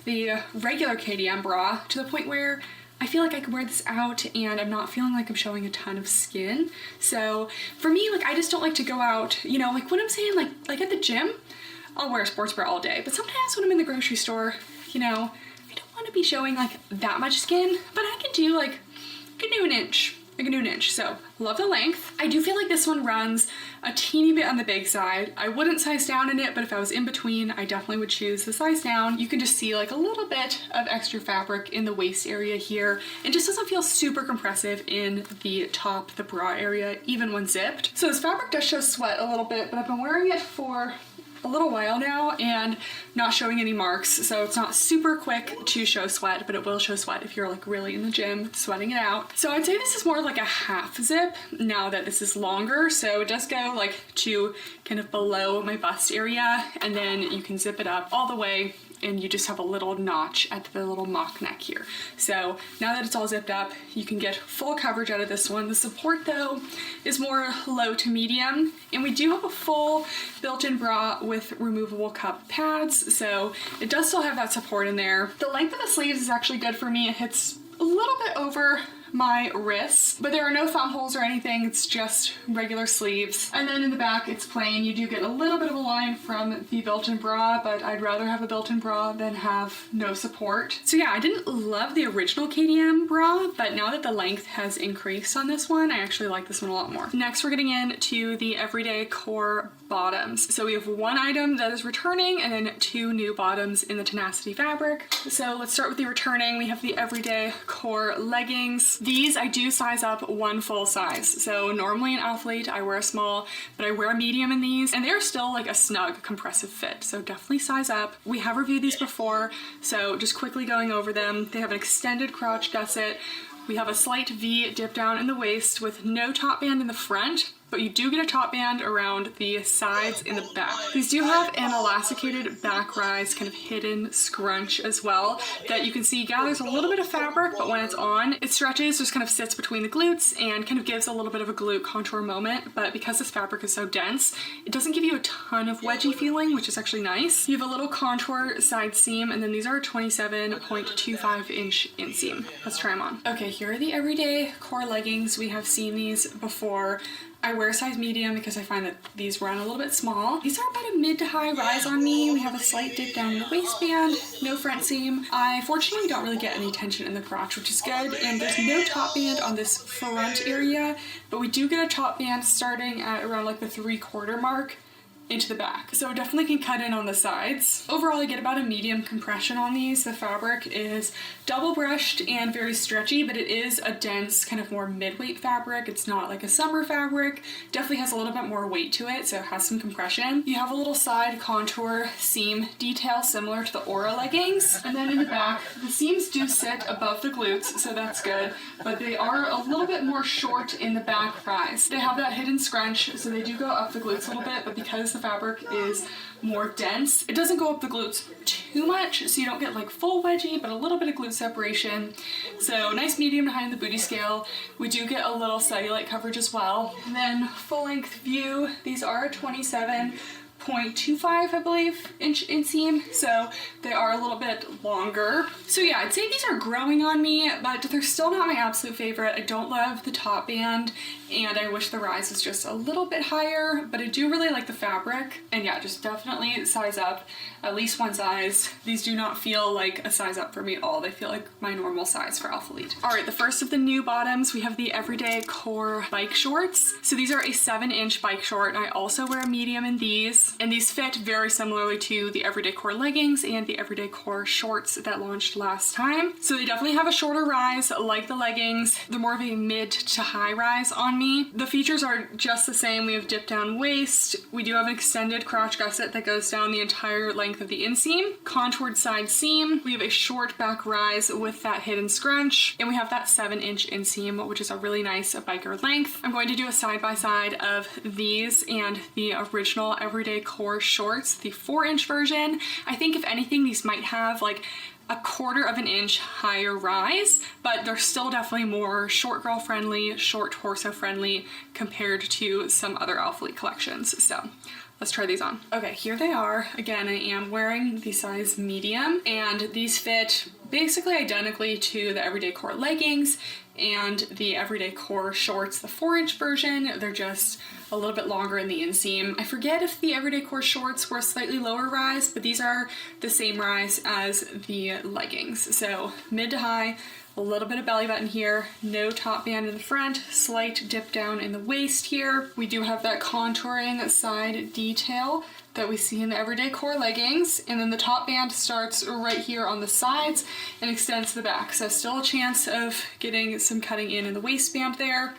S2: the regular KDM bra, to the point where I feel like I could wear this out and I'm not feeling like I'm showing a ton of skin. So for me, like, I just don't like to go out, you know, like what I'm saying, like at the gym, I'll wear a sports bra all day. But sometimes when I'm in the grocery store, you know, I don't want to be showing like that much skin, but I can do like, I can do an inch. I can do an inch. So love the length. I do feel like this one runs a teeny bit on the big side. I wouldn't size down in it, but if I was in between, I definitely would choose the size down. You can just see like a little bit of extra fabric in the waist area here. It just doesn't feel super compressive in the top, the bra area, even when zipped. So this fabric does show sweat a little bit, but I've been wearing it for a little while now and not showing any marks, so it's not super quick to show sweat, but it will show sweat if you're like really in the gym sweating it out. So I'd say this is more like a half zip now that this is longer, so it does go like to kind of below my bust area, and then you can zip it up all the way and you just have a little notch at the little mock neck here. So now that it's all zipped up, you can get full coverage out of this one. The support though is more low to medium, and we do have a full built-in bra with removable cup pads, so it does still have that support in there. The length of the sleeves is actually good for me. It hits a little bit over my wrists, but there are no thumb holes or anything. It's just regular sleeves. And then in the back, it's plain. You do get a little bit of a line from the built-in bra, but I'd rather have a built-in bra than have no support. So yeah, I didn't love the original KDM bra, but now that the length has increased on this one, I actually like this one a lot more. Next, we're getting into the everyday core bottoms. So we have one item that is returning and then 2 new bottoms in the Tenacity fabric. So let's start with the returning. We have the everyday core leggings. These I do size up 1 full size. So normally an athlete, I wear a small, but I wear a medium in these, and they're still like a snug compressive fit. So definitely size up. We have reviewed these before, so just quickly going over them. They have an extended crotch gusset. We have a slight V dip down in the waist with no top band in the front, but you do get a top band around the sides in the back. These do have an elasticated back rise, kind of hidden scrunch as well, that you can see gathers a little bit of fabric, but when it's on, it stretches, just kind of sits between the glutes and kind of gives a little bit of a glute contour moment. But because this fabric is so dense, it doesn't give you a ton of wedgie feeling, which is actually nice. You have a little contour side seam, and then these are a 27.25 inch inseam. Let's try them on. Okay, here are the everyday core leggings. We have seen these before. I wear a size medium because I find that these run a little bit small. These are about a mid to high rise on me. We have a slight dip down in the waistband, no front seam. I fortunately don't really get any tension in the crotch, which is good. And there's no top band on this front area, but we do get a top band starting at around like the 3/4 mark. into the back. So it definitely can cut in on the sides. Overall, I get about a medium compression on these. The fabric is double brushed and very stretchy, but it is a dense, kind of more mid-weight fabric. It's not like a summer fabric. Definitely has a little bit more weight to it, so it has some compression. You have a little side contour seam detail similar to the Aura leggings. And then in the back, the seams do sit above the glutes, so that's good, but they are a little bit more short in the back rise. They have that hidden scrunch, so they do go up the glutes a little bit, but because the fabric is more dense, it doesn't go up the glutes too much, so you don't get like full wedgie, but a little bit of glute separation. So nice medium to high in the booty scale. We do get a little cellulite coverage as well. And then full length view, these are 27.25, I believe, inch inseam, so they are a little bit longer. So yeah, I'd say these are growing on me, but they're still not my absolute favorite. I don't love the top band, and I wish the rise was just a little bit higher, but I do really like the fabric. And yeah, just definitely size up, at least one size. These do not feel like a size up for me at all. They feel like my normal size for Alpha Elite. All right, the first of the new bottoms, we have the Everyday Core bike shorts. So these are a 7-inch bike short, and I also wear a medium in these. And these fit very similarly to the Everyday Core leggings and the Everyday Core shorts that launched last time. So they definitely have a shorter rise like the leggings. They're more of a mid to high rise on me. The features are just the same. We have dip down waist. We do have an extended crotch gusset that goes down the entire length of the inseam. Contoured side seam. We have a short back rise with that hidden scrunch. And we have that 7-inch inseam, which is a really nice biker length. I'm going to do a side-by-side of these and the original Everyday Core shorts, the 4-inch version. I think if anything, these might have like a 1/4 of an inch higher rise, but they're still definitely more short girl friendly, short torso friendly compared to some other Alpha Elite collections. So let's try these on. Okay, here they are. Again, I am wearing the size medium, and these fit basically identically to the Everyday Core leggings and the Everyday Core shorts, the 4-inch version. They're just a little bit longer in the inseam. I forget if the Everyday Core shorts were a slightly lower rise, but these are the same rise as the leggings. So mid to high, a little bit of belly button here, no top band in the front, slight dip down in the waist here. We do have that contouring side detail that we see in the Everyday Core leggings, and then the top band starts right here on the sides and extends to the back. So still a chance of getting some cutting in the waistband there.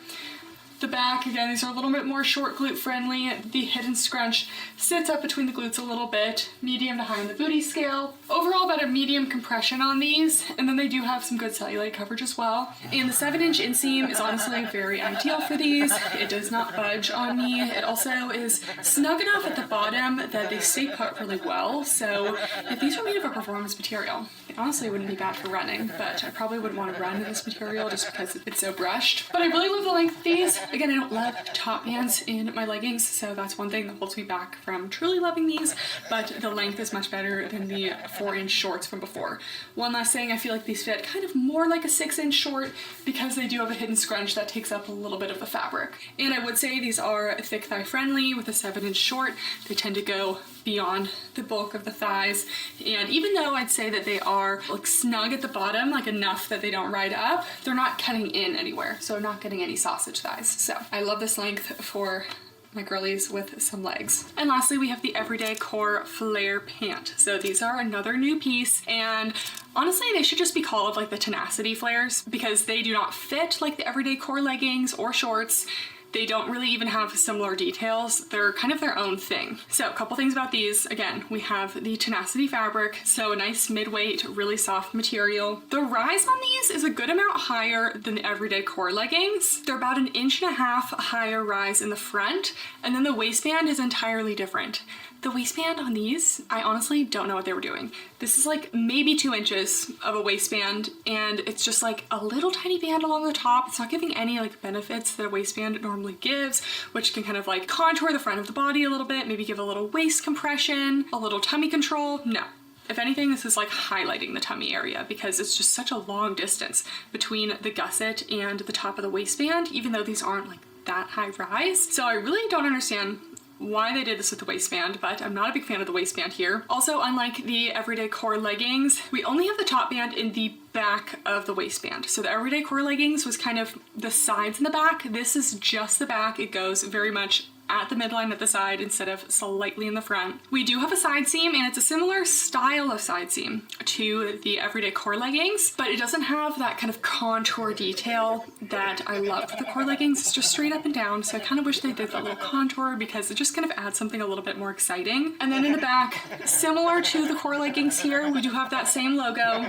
S2: The back, again, these are a little bit more short glute friendly. The hidden scrunch sits up between the glutes a little bit, medium to high in the booty scale. Overall, about a medium compression on these, and then they do have some good cellulite coverage as well. And the 7-inch inseam is honestly very ideal for these. It does not budge on me. It also is snug enough at the bottom that they stay put really well. So if these were made of a performance material, it honestly wouldn't be bad for running, but I probably wouldn't want to run in this material just because it's so brushed. But I really love the length of these. Again, I don't love top bands in my leggings, so that's one thing that holds me back from truly loving these, but the length is much better than the 4-inch shorts from before. One last thing, I feel like these fit kind of more like a 6-inch short because they do have a hidden scrunch that takes up a little bit of the fabric. And I would say these are thick thigh friendly with a 7-inch short. They tend to go beyond the bulk of the thighs, and even though I'd say that they are like snug at the bottom, like enough that they don't ride up, they're not cutting in anywhere, so I'm not getting any sausage thighs. So I love this length for my girlies with some legs. And lastly, we have the Everyday Core flare pant. So these are another new piece, and honestly, they should just be called like the Tenacity flares because they do not fit like the Everyday Core leggings or shorts. They don't really even have similar details. They're kind of their own thing. So a couple things about these. Again, we have the Tenacity fabric, so a nice mid-weight, really soft material. The rise on these is a good amount higher than the Everyday Core leggings. They're about 1.5 inches higher rise in the front, and then the waistband is entirely different. The waistband on these, I honestly don't know what they were doing. This is like maybe 2 inches of a waistband, and it's just like a little tiny band along the top. It's not giving any like benefits that a waistband normally gives, which can kind of like contour the front of the body a little bit, maybe give a little waist compression, a little tummy control. No. If anything, this is like highlighting the tummy area because it's just such a long distance between the gusset and the top of the waistband, even though these aren't like that high rise. So I really don't understand why they did this with the waistband, but I'm not a big fan of the waistband here. Also, unlike the Everyday Core leggings, we only have the top band in the back of the waistband. So the Everyday Core leggings was kind of the sides and the back. This is just the back. It goes very much at the midline at the side instead of slightly in the front. We do have a side seam, and it's a similar style of side seam to the everyday core leggings, but it doesn't have that kind of contour detail that I love for the core leggings. It's just straight up and down, so I kind of wish they did that little contour because it just kind of adds something a little bit more exciting. And then in the back, similar to the core leggings here, we do have that same logo.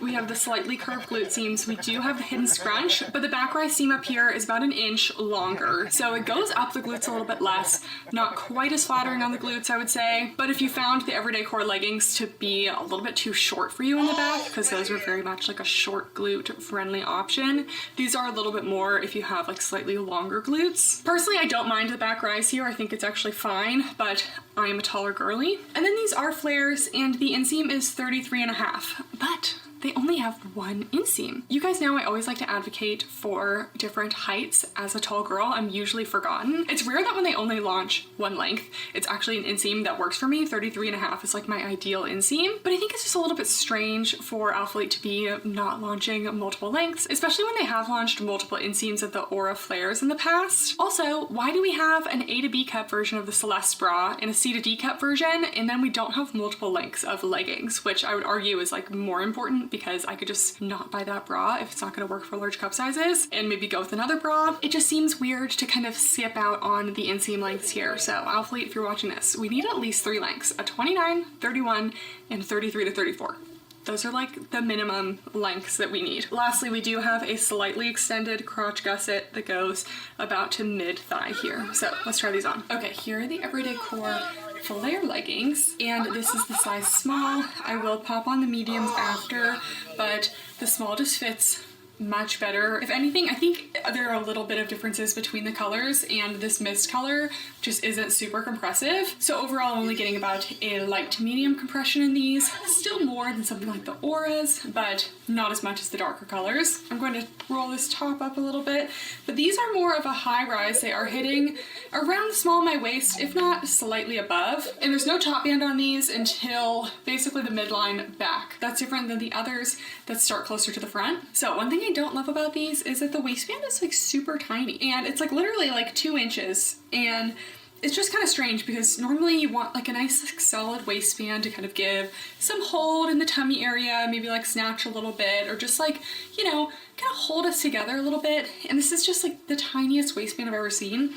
S2: We have the slightly curved glute seams. We do have the hidden scrunch, but the back rise seam up here is about an inch longer, so it goes up the glutes a little bit less, not quite as flattering on the glutes, I would say. But if you found the everyday core leggings to be a little bit too short for you in the back, because those are very much like a short glute friendly option, these are a little bit more if you have like slightly longer glutes. Personally, I don't mind the back rise here. I think it's actually fine, but I am a taller girly. And then these are flares, and the inseam is 33.5, but they only have one inseam. You guys know I always like to advocate for different heights as a tall girl. I'm usually forgotten. It's rare that when they only launch one length, it's actually an inseam that works for me. 33.5 is like my ideal inseam, but I think it's just a little bit strange for Alphalete to be not launching multiple lengths, especially when they have launched multiple inseams of the Aura flares in the past. Also, why do we have an A to B cup version of the Celeste bra and a C to D cup version, and then we don't have multiple lengths of leggings, which I would argue is like more important, because I could just not buy that bra if it's not going to work for large cup sizes and maybe go with another bra. It just seems weird to kind of skip out on the inseam lengths here. So Alphalete, if you're watching this, we need at least 3 lengths, a 29, 31, and 33 to 34. Those are like the minimum lengths that we need. Lastly, we do have a slightly extended crotch gusset that goes about to mid-thigh here. So let's try these on. Okay, here are the everyday core flare leggings, and this is the size small. I will pop on the mediums after, but the small just fits much better. If anything, I think there are a little bit of differences between the colors, and this mist color just isn't super compressive. So overall, I'm only getting about a light to medium compression in these. Still more than something like the Auras, but not as much as the darker colors. I'm going to roll this top up a little bit, but these are more of a high rise. They are hitting around the small of my waist, if not slightly above. And there's no top band on these until basically the midline back. That's different than the others that start closer to the front. So one thing I don't love about these is that the waistband is like super tiny, and it's like literally like 2 inches, and it's just kind of strange because normally you want like a nice like, solid waistband to kind of give some hold in the tummy area, maybe like snatch a little bit, or just like, you know, kind of hold us together a little bit. And this is just like the tiniest waistband I've ever seen.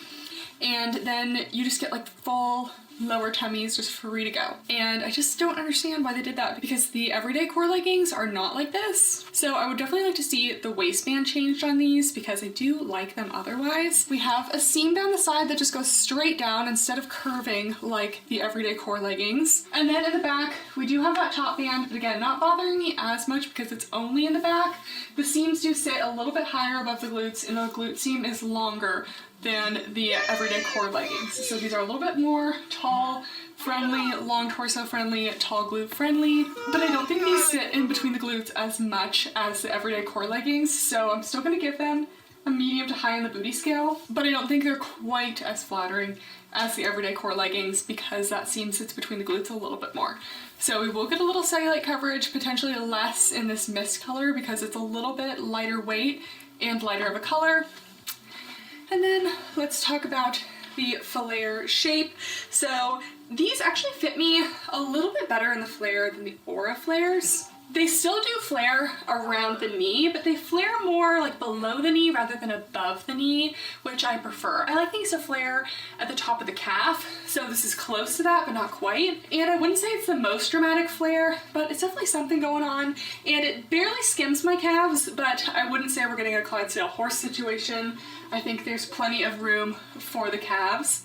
S2: And then you just get like full lower tummies just free to go. And I just don't understand why they did that, because the everyday core leggings are not like this. So I would definitely like to see the waistband changed on these, because I do like them otherwise. We have a seam down the side that just goes straight down instead of curving like the everyday core leggings. And then in the back, we do have that top band, but again, not bothering me as much because it's only in the back. The seams do sit a little bit higher above the glutes, and the glute seam is longer than the everyday core leggings. So these are a little bit more tall friendly, long torso friendly, tall glute friendly, but I don't think these sit in between the glutes as much as the everyday core leggings. So I'm still gonna give them a medium to high on the booty scale, but I don't think they're quite as flattering as the everyday core leggings, because that seam sits between the glutes a little bit more. So we will get a little cellulite coverage, potentially less in this mist color because it's a little bit lighter weight and lighter of a color. And then let's talk about the flare shape. So these actually fit me a little bit better in the flare than the Aura flares. They still do flare around the knee, but they flare more like below the knee rather than above the knee, which I prefer. I like things to flare at the top of the calf, so this is close to that, but not quite. And I wouldn't say it's the most dramatic flare, but it's definitely something going on, and it barely skims my calves, but I wouldn't say we're getting a Clydesdale horse situation. I think there's plenty of room for the calves.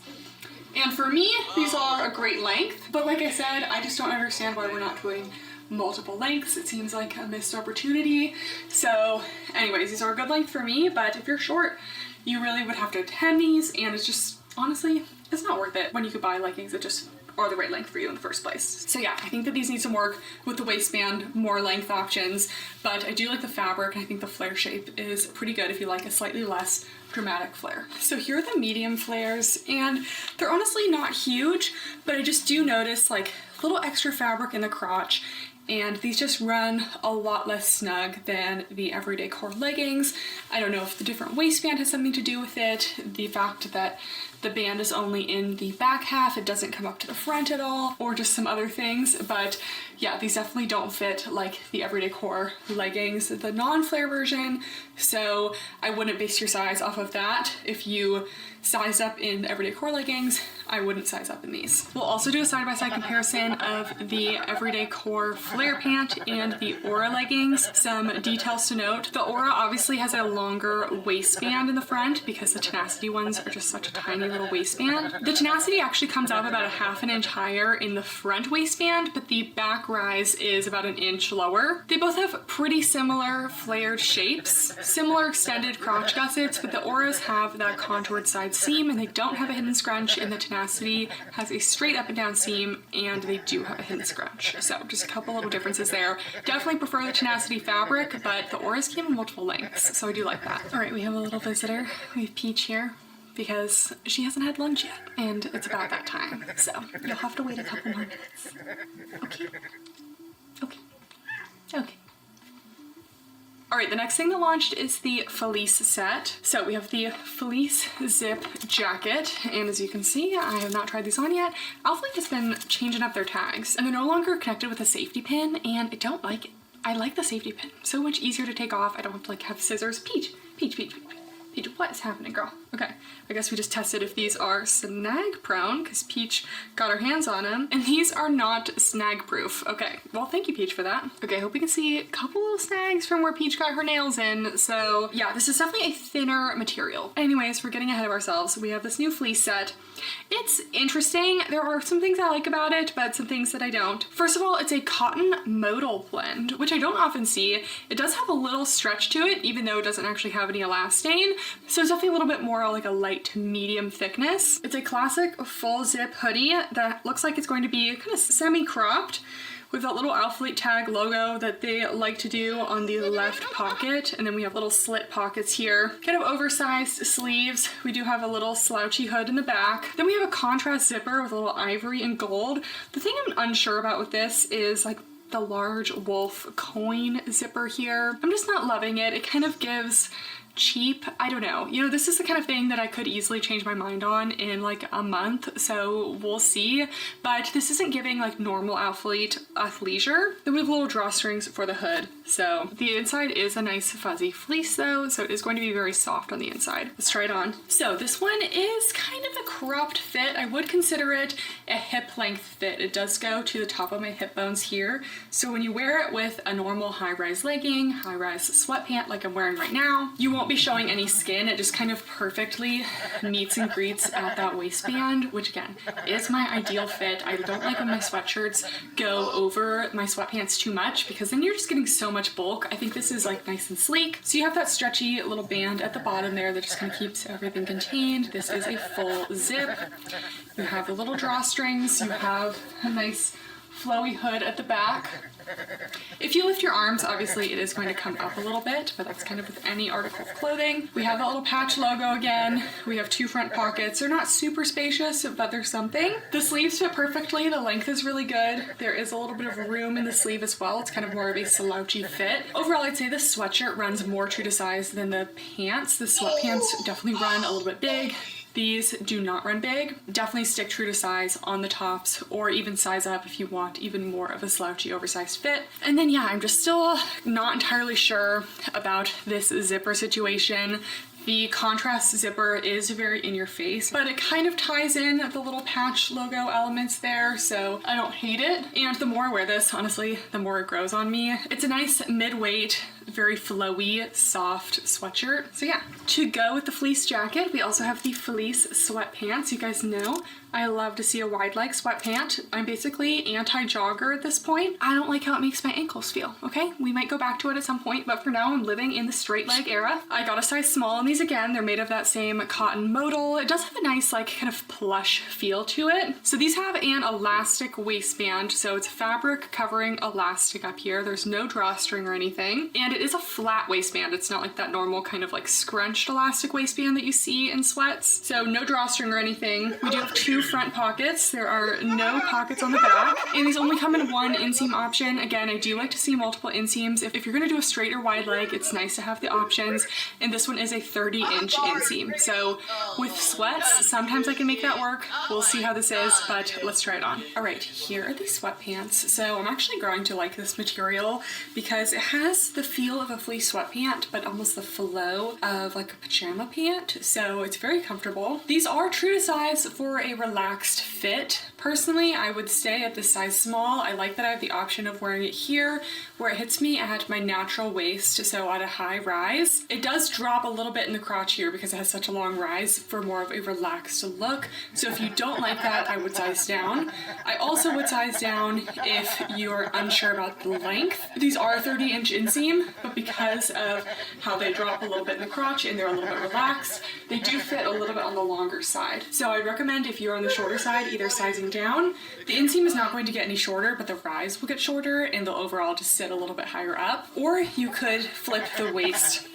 S2: And for me, these are a great length, but like I said, I just don't understand why we're not doing multiple lengths. It seems like a missed opportunity. So anyways, these are a good length for me, but if you're short, you really would have to attend these, and it's just, honestly, it's not worth it when you could buy leggings that just are the right length for you in the first place. So yeah, I think that these need some work with the waistband, more length options, but I do like the fabric, and I think the flare shape is pretty good if you like a slightly less dramatic flare. So here are the medium flares, and they're honestly not huge, but I just do notice like a little extra fabric in the crotch, and these just run a lot less snug than the everyday core leggings. I don't know if the different waistband has something to do with it, the fact that the band is only in the back half, it doesn't come up to the front at all, or just some other things, but yeah, these definitely don't fit like the everyday core leggings, the non-flare version, so I wouldn't base your size off of that. If you sized up in the everyday core leggings, I wouldn't size up in these. We'll also do a side-by-side comparison of the everyday core flare pant and the Aura leggings. Some details to note: the Aura obviously has a longer waistband in the front because the Tenacity ones are just such a tiny little waistband. The Tenacity actually comes up about a ½ an inch higher in the front waistband, but the back rise is about an inch lower. They both have pretty similar flared shapes, similar extended crotch gussets, but the Auras have that contoured side seam and they don't have a hidden scrunch, and the Tenacity has a straight up and down seam and they do have a hidden scrunch. So just a couple little differences there. Definitely prefer the Tenacity fabric, but the Auras came in multiple lengths, so I do like that. All right, we have a little visitor. We have Peach here because she hasn't had lunch yet and it's about that time. So you'll have to wait a couple more minutes. Okay? Okay. Okay. All right, the next thing that launched is the fleece set. So we have the fleece zip jacket, and as you can see, I have not tried these on yet. Alphalete has been changing up their tags, and they're no longer connected with a safety pin, and I don't like it. I like the safety pin. So much easier to take off. I don't have to like have scissors. Peach, Peach, Peach, Peach. Peach, what is happening, girl? Okay, I guess we just tested if these are snag prone because Peach got her hands on them, and these are not snag proof. Okay, well, thank you, Peach, for that. Okay, I hope you can see a couple little snags from where Peach got her nails in. So yeah, this is definitely a thinner material. Anyways, we're getting ahead of ourselves. We have this new fleece set. It's interesting. There are some things I like about it, but some things that I don't. First of all, it's a cotton modal blend, which I don't often see. It does have a little stretch to it, even though it doesn't actually have any elastane. So it's definitely a little bit more like a light to medium thickness. It's a classic full zip hoodie that looks like it's going to be kind of semi-cropped with that little Alphalete tag logo that they like to do on the left pocket. And then we have little slit pockets here, kind of oversized sleeves. We do have a little slouchy hood in the back. Then we have a contrast zipper with a little ivory and gold. The thing I'm unsure about with this is like the large wolf coin zipper here. I'm just not loving it. It kind of gives cheap, I don't know. You know, this is the kind of thing that I could easily change my mind on in like a month, so we'll see. But this isn't giving like normal Alphalete athleisure. Then we have little drawstrings for the hood. So the inside is a nice fuzzy fleece though, so it is going to be very soft on the inside. Let's try it on. So this one is kind of a cropped fit. I would consider it a hip length fit. It does go to the top of my hip bones here. So when you wear it with a normal high-rise legging, high-rise sweatpant like I'm wearing right now, you won't be showing any skin. It just kind of perfectly meets and greets at that waistband, which again is my ideal fit. I don't like when my sweatshirts go over my sweatpants too much because then you're just getting so much bulk. I think this is like nice and sleek. So you have that stretchy little band at the bottom there that just kind of keeps everything contained. This is a full zip. You have the little drawstrings. You have a nice flowy hood at the back. If you lift your arms, obviously it is going to come up a little bit, but that's kind of with any article of clothing. We have that little patch logo again. We have two front pockets. They're not super spacious, but they're something. The sleeves fit perfectly. The length is really good. There is a little bit of room in the sleeve as well. It's kind of more of a slouchy fit. Overall, I'd say the sweatshirt runs more true to size than the pants. The sweatpants definitely run a little bit big. These do not run big. Definitely stick true to size on the tops, or even size up if you want even more of a slouchy oversized fit. And then yeah, I'm just still not entirely sure about this zipper situation. The contrast zipper is very in your face, but it kind of ties in the little patch logo elements there, so I don't hate it. And the more I wear this, honestly, the more it grows on me. It's a nice mid-weight, very flowy, soft sweatshirt. So yeah, to go with the fleece jacket, we also have the fleece sweatpants. You guys know I love to see a wide leg sweatpant. I'm basically anti-jogger at this point. I don't like how it makes my ankles feel, okay? We might go back to it at some point, but for now I'm living in the straight leg era. I got a size small in these again. They're made of that same cotton modal. It does have a nice like kind of plush feel to it. So these have an elastic waistband. So it's fabric covering elastic up here. There's no drawstring or anything. And it is a flat waistband. It's not like that normal kind of like scrunched elastic waistband that you see in sweats. So no drawstring or anything. We do have 2 front pockets. There are no pockets on the back, and these only come in 1 inseam option. Again, I do like to see multiple inseams. If you're gonna do a straight or wide leg, it's nice to have the options, and this one is a 30-inch inseam. So with sweats, sometimes I can make that work. We'll see how this is, but let's try it on. All right, here are the sweatpants. So I'm actually growing to like this material because it has the feel of a fleece sweatpant, but almost the flow of like a pajama pant. So it's very comfortable. These are true to size for a relaxed fit. Personally, I would stay at the size small. I like that I have the option of wearing it here where it hits me at my natural waist, so at a high rise. It does drop a little bit in the crotch here because it has such a long rise for more of a relaxed look. So if you don't like that, I would size down. I also would size down if you're unsure about the length. These are 30-inch inseam, but because of how they drop a little bit in the crotch and they're a little bit relaxed, they do fit a little bit on the longer side. So I recommend if you're on the shorter side, either sizing down. The inseam is not going to get any shorter, but the rise will get shorter and they'll overall just sit a little bit higher up. Or you could flip the waist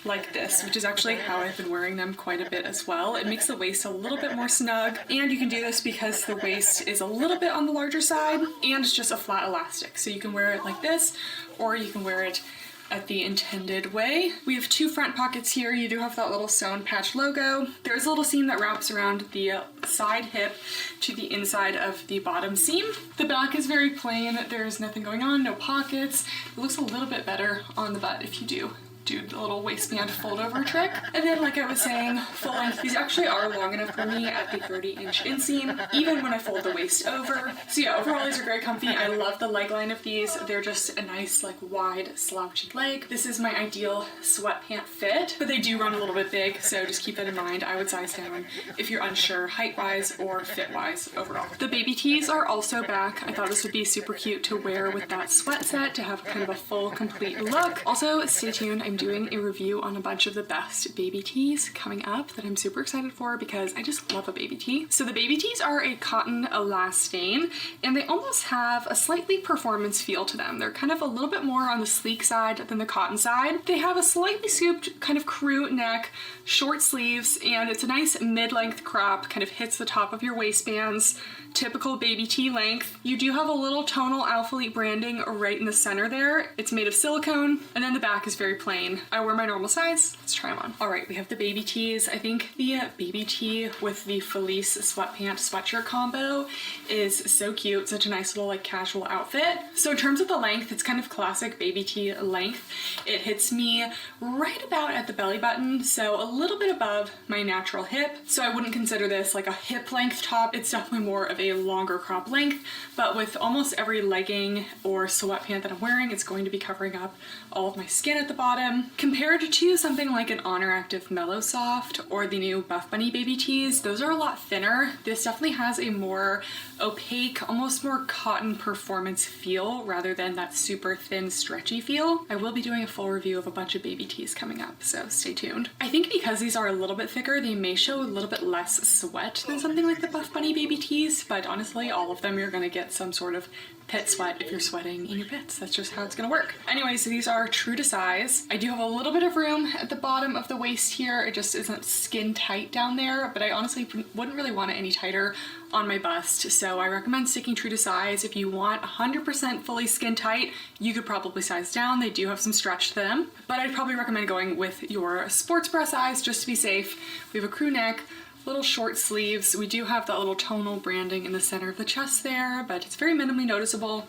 S2: like this, which is actually how I've been wearing them quite a bit as well. It makes the waist a little bit more snug, and you can do this because the waist is a little bit on the larger side and it's just a flat elastic. So you can wear it like this, or you can wear it at the intended way. We have 2 front pockets here. You do have that little sewn patch logo. There's a little seam that wraps around the side hip to the inside of the bottom seam. The back is very plain. There's nothing going on, no pockets. It looks a little bit better on the butt if you do the little waistband fold over trick. And then like I was saying, full length, these actually are long enough for me at the 30-inch inseam, even when I fold the waist over. So yeah, overall these are very comfy. I love the leg line of these. They're just a nice like wide slouchy leg. This is my ideal sweatpant fit, but they do run a little bit big, so just keep that in mind. I would size down if you're unsure height-wise or fit-wise overall. The baby tees are also back. I thought this would be super cute to wear with that sweat set to have kind of a full complete look. Also, stay tuned. I'm doing a review on a bunch of the best baby tees coming up that I'm super excited for because I just love a baby tee. So the baby tees are a cotton elastane, and they almost have a slightly performance feel to them. They're kind of a little bit more on the sleek side than the cotton side. They have a slightly scooped kind of crew neck, short sleeves, and it's a nice mid-length crop, kind of hits the top of your waistbands. Typical baby tee length. You do have a little tonal Alphalete branding right in the center there. It's made of silicone, and then the back is very plain. I wear my normal size. Let's try them on. All right, we have the baby tees. I think the baby tee with the fleece sweatpant sweatshirt combo is so cute. Such a nice little like casual outfit. So in terms of the length, it's kind of classic baby tee length. It hits me right about at the belly button, so a little bit above my natural hip. So I wouldn't consider this like a hip length top. It's definitely more of a longer crop length, but with almost every legging or sweatpant that I'm wearing, it's going to be covering up all of my skin at the bottom. Compared to something like an Honor Active Mellow Soft or the new Buff Bunny baby tees, those are a lot thinner. This definitely has a more opaque, almost more cotton performance feel rather than that super thin, stretchy feel. I will be doing a full review of a bunch of baby tees coming up, so stay tuned. I think because these are a little bit thicker, they may show a little bit less sweat than something like the Buff Bunny baby tees, but honestly, all of them you're gonna get some sort of pit sweat if you're sweating in your pits. That's just how it's gonna work. Anyway, so these are true to size. I do have a little bit of room at the bottom of the waist here. It just isn't skin tight down there, but I honestly wouldn't really want it any tighter on my bust. So I recommend sticking true to size. If you want 100% fully skin tight, you could probably size down. They do have some stretch to them, but I'd probably recommend going with your sports bra size just to be safe. We have a crew neck, little short sleeves. We do have that little tonal branding in the center of the chest there, but it's very minimally noticeable.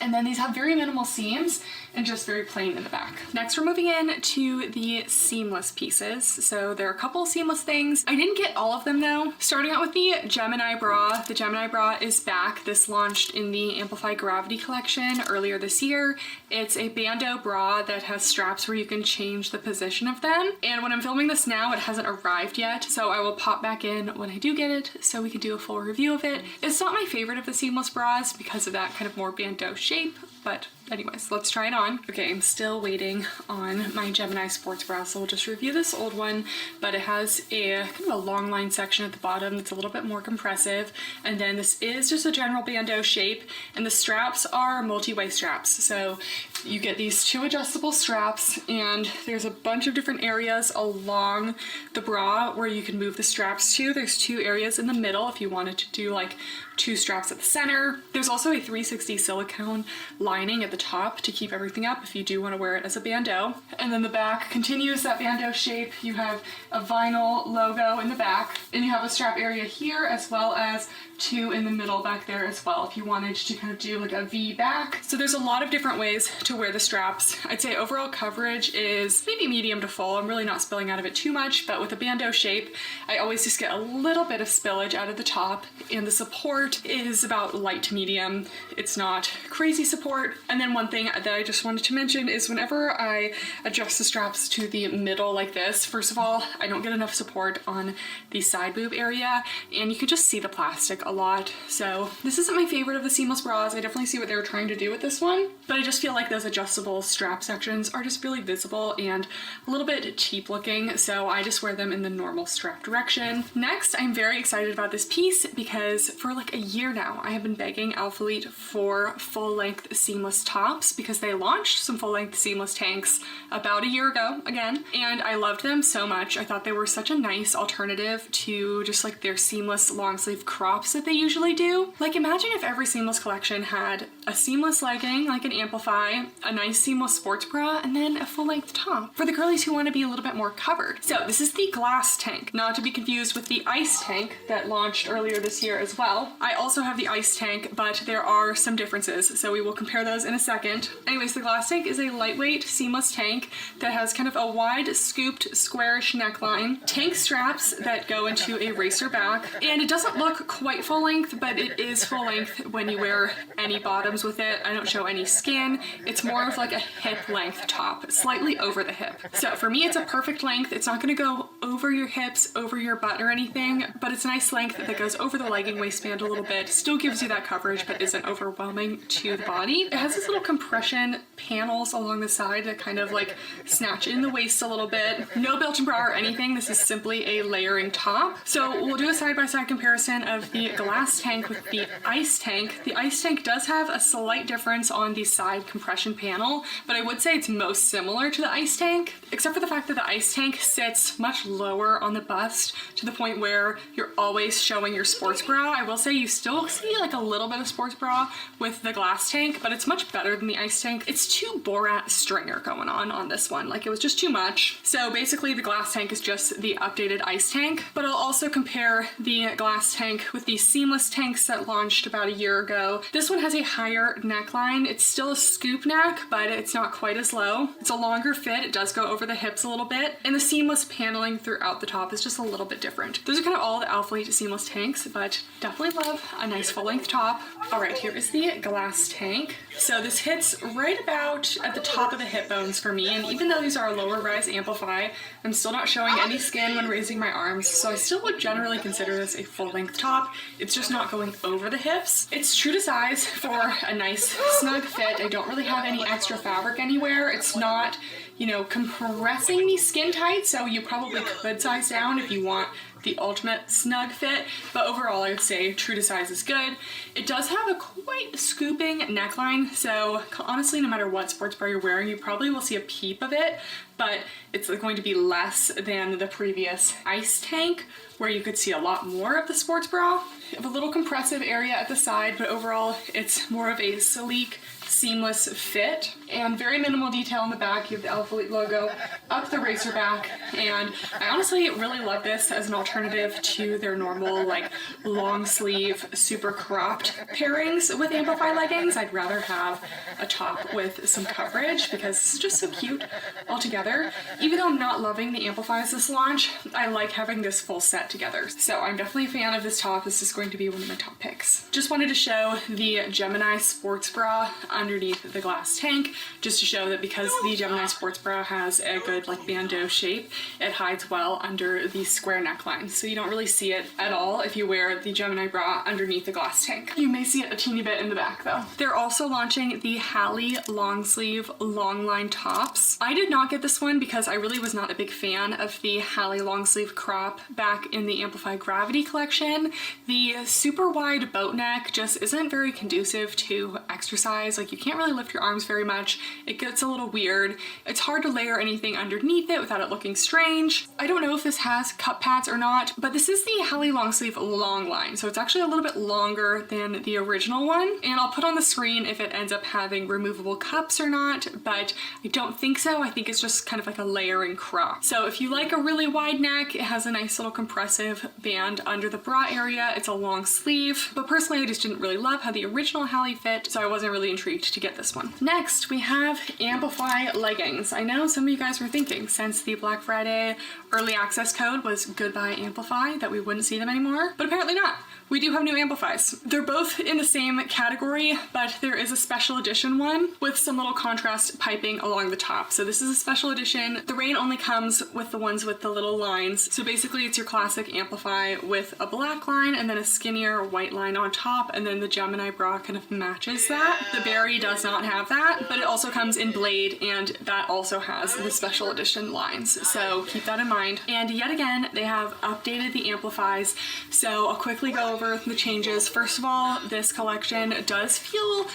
S2: And then these have very minimal seams and just very plain in the back. Next, we're moving in to the seamless pieces. So there are a couple seamless things. I didn't get all of them though. Starting out with the Gemini bra. The Gemini bra is back. This launched in the Amplify Gravity collection earlier this year. It's a bandeau bra that has straps where you can change the position of them. And when I'm filming this now, it hasn't arrived yet. So I will pop back in when I do get it so we can do a full review of it. It's not my favorite of the seamless bras because of that kind of more bandeau shape, but anyways, let's try it on. Okay, I'm still waiting on my Gemini sports bra, so we'll just review this old one, but it has a kind of a long line section at the bottom that's a little bit more compressive, and then this is just a general bandeau shape, and the straps are multi-way straps. So you get these 2 adjustable straps, and there's a bunch of different areas along the bra where you can move the straps to. There's 2 areas in the middle if you wanted to do like 2 straps at the center. There's also a 360 silicone lining at the top to keep everything up if you do want to wear it as a bandeau. And then the back continues that bandeau shape. You have a vinyl logo in the back, and you have a strap area here as well as 2 in the middle back there as well if you wanted to kind of do like a V back. So there's a lot of different ways to wear the straps. I'd say overall coverage is maybe medium to full. I'm really not spilling out of it too much, but with a bandeau shape, I always just get a little bit of spillage out of the top, and the support is about light to medium. It's not crazy support. And then one thing that I just wanted to mention is whenever I adjust the straps to the middle like this, first of all, I don't get enough support on the side boob area, and you can just see the plastic a lot. So this isn't my favorite of the seamless bras. I definitely see what they were trying to do with this one, but I just feel like those adjustable strap sections are just really visible and a little bit cheap looking, so I just wear them in the normal strap direction. Next, I'm very excited about this piece because for like a year now, I have been begging Alphalete for full-length seamless tops because they launched some full-length seamless tanks about a year ago again, and I loved them so much. I thought they were such a nice alternative to just like their seamless long sleeve crops that they usually do. Like imagine if every seamless collection had a seamless legging, like an Amplify, a nice seamless sports bra, and then a full-length top for the girlies who want to be a little bit more covered. So this is the glass tank, not to be confused with the ice tank that launched earlier this year as well. I also have the ice tank, but there are some differences, so we will compare those in a second. Anyways, the glass tank is a lightweight seamless tank that has kind of a wide scooped squarish neckline, tank straps that go into a racer back, and it doesn't look quite full length, but it is full length when you wear any bottoms with it. I don't show any skin. It's more of like a hip length top, slightly over the hip. So for me, it's a perfect length. It's not going to go over your hips, over your butt or anything, but it's a nice length that goes over the legging waistband a little bit, still gives you that coverage, but isn't overwhelming to the body. It has this little compression panels along the side that kind of like snatch in the waist a little bit. No built-in bra or anything. This is simply a layering top. So we'll do a side-by-side comparison of the glass tank with the ice tank. The ice tank does have a slight difference on the side compression panel, but I would say it's most similar to the ice tank, except for the fact that the ice tank sits much lower on the bust to the point where you're always showing your sports bra. I will say you still see like a little bit of sports bra with the glass tank, but it's much better than the ice tank. It's too Borat stringer going on this one. Like it was just too much. So basically the glass tank is just the updated ice tank, but I'll also compare the glass tank with the seamless tanks that launched about a year ago. This one has a higher neckline. It's still a scoop neck, but it's not quite as low. It's a longer fit. It does go over the hips a little bit, and the seamless paneling throughout the top is just a little bit different. Those are kind of all the Alphalete seamless tanks, but definitely love a nice full-length top. All right, here is the glass tank. So this hits right about at the top of the hip bones for me, and even though these are a lower rise Amplify, I'm still not showing any skin when raising my arms, so I still would generally consider this a full-length top. It's just not going over the hips. It's true to size for a nice snug fit. I don't really have any extra fabric anywhere. It's not, you know, compressing me skin tight, so you probably could size down if you want the ultimate snug fit, but overall I would say true to size is good. It does have a quite scooping neckline, so honestly no matter what sports bra you're wearing you probably will see a peep of it, but it's going to be less than the previous ice tank where you could see a lot more of the sports bra. You have a little compressive area at the side, but overall it's more of a sleek seamless fit and very minimal detail in the back. You have the Alphalete logo up the racer back, and I honestly really love this as an alternative to their normal like long sleeve super cropped pairings with Amplify leggings. I'd rather have a top with some coverage because it's just so cute altogether. Even though I'm not loving the Amplifies this launch, I like having this full set together. So I'm definitely a fan of this top. This is going to be one of my top picks. Just wanted to show the Gemini sports bra. underneath the glass tank, just to show that because the Gemini sports bra has a good like bandeau shape, it hides well under the square neckline. So you don't really see it at all if you wear the Gemini bra underneath the glass tank. You may see it a teeny bit in the back though. They're also launching the Hallie long sleeve long line tops. I did not get this one because I really was not a big fan of the Hallie long sleeve crop back in the Amplify Gravity collection. The super wide boat neck just isn't very conducive to exercise. Like you can't really lift your arms very much. It gets a little weird. It's hard to layer anything underneath it without it looking strange. I don't know if this has cup pads or not, but this is the Hallie long sleeve long line. So it's actually a little bit longer than the original one. And I'll put on the screen if it ends up having removable cups or not, but I don't think so. I think it's just kind of like a layering crop. So if you like a really wide neck, it has a nice little compressive band under the bra area. It's a long sleeve, but personally I just didn't really love how the original Hallie fit, so I wasn't really intrigued to get this one. Next, we have Amplify leggings. I know some of you guys were thinking, since the Black Friday early access code was goodbye Amplify, that we wouldn't see them anymore, but apparently not. We do have new Amplifies. They're both in the same category, but there is a special edition one with some little contrast piping along the top. So this is a special edition. The rain only comes with the ones with the little lines. So basically it's your classic Amplify with a black line and then a skinnier white line on top, and then the Gemini bra kind of matches that. The Berry does not have that, but it also comes in Blade, and that also has the special edition lines. So keep that in mind. And yet again, they have updated the Amplifies. So I'll quickly go over the changes. First of all, this collection does feel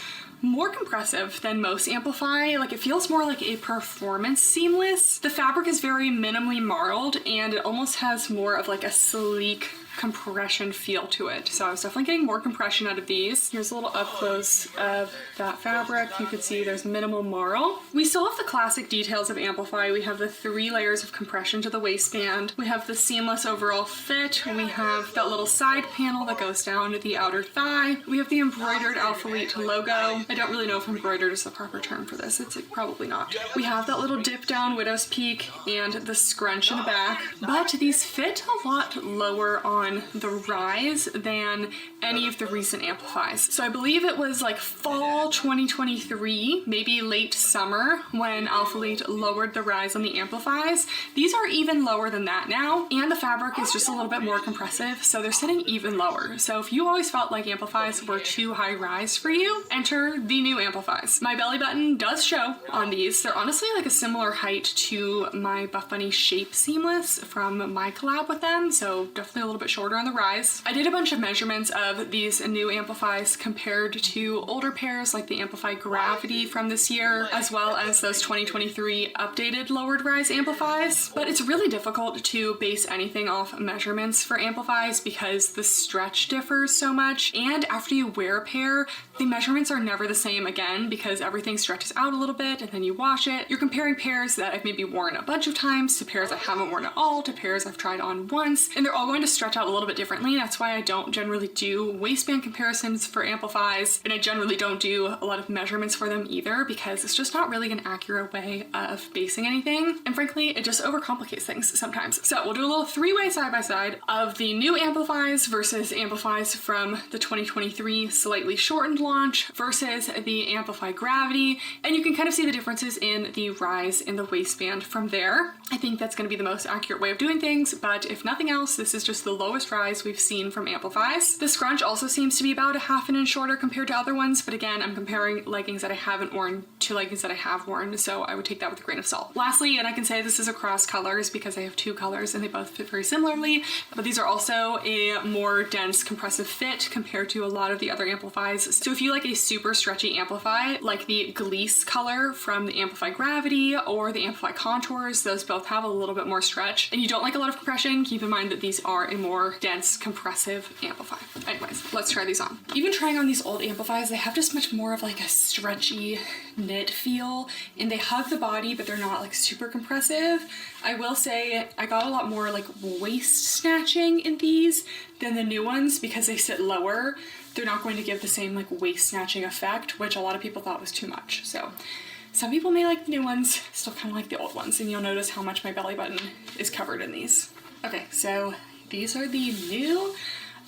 S2: more compressive than most Amplify. Like it feels more like a performance seamless. The fabric is very minimally marled and it almost has more of like a sleek compression feel to it. So I was definitely getting more compression out of these. Here's a little up close of that fabric. You can see there's minimal marl. We still have the classic details of Amplify. We have the 3 layers of compression to the waistband. We have the seamless overall fit. We have that little side panel that goes down to the outer thigh. We have the embroidered Alphalete logo. I don't really know if embroidered is the proper term for this. It's probably not. We have that little dip down widow's peak and the scrunch in the back, but these fit a lot lower on the rise than any of the recent Amplifies. So I believe it was like fall 2023, maybe late summer, when Alphalete lowered the rise on the Amplifies. These are even lower than that now, and the fabric is just a little bit more compressive, so they're sitting even lower. So if you always felt like Amplifies were too high rise for you, enter the new Amplifies. My belly button does show on these. They're honestly like a similar height to my Buff Bunny Shape Seamless from my collab with them, so definitely a little bit shorter on the rise. I did a bunch of measurements of these new Amplifies compared to older pairs like the Amplify Gravity from this year, as well as those 2023 updated lowered rise Amplifies. But it's really difficult to base anything off measurements for Amplifies because the stretch differs so much, and after you wear a pair, the measurements are never the same again because everything stretches out a little bit and then you wash it. You're comparing pairs that I've maybe worn a bunch of times to pairs I haven't worn at all to pairs I've tried on once, and they're all going to stretch out a little bit differently. That's why I don't generally do waistband comparisons for Amplifies, and I generally don't do a lot of measurements for them either because it's just not really an accurate way of basing anything, and frankly it just overcomplicates things sometimes. So we'll do a little 3-way side-by-side of the new Amplifies versus Amplifies from the 2023 slightly shortened launch versus the Amplify Gravity, and you can kind of see the differences in the rise in the waistband from there. I think that's going to be the most accurate way of doing things, but if nothing else, this is just the lowest rise we've seen from Amplifies. The scrunch also seems to be about a ½ inch shorter compared to other ones, but again, I'm comparing leggings that I haven't worn to leggings that I have worn, so I would take that with a grain of salt. Lastly, and I can say this is across colors because I have 2 colors and they both fit very similarly, but these are also a more dense compressive fit compared to a lot of the other Amplifies. So if you like a super stretchy Amplify, like the Gliese color from the Amplify Gravity or the Amplify Contours, those both have a little bit more stretch, and you don't like a lot of compression, keep in mind that these are a more dense compressive Amplify. Anyways, let's try these on. Even trying on these old Amplifies, they have just much more of like a stretchy knit feel, and they hug the body, but they're not like super compressive. I will say I got a lot more like waist snatching in these than the new ones because they sit lower. They're not going to give the same like waist snatching effect, which a lot of people thought was too much. So some people may like the new ones, still kind of like the old ones, and you'll notice how much my belly button is covered in these. Okay, so these are the new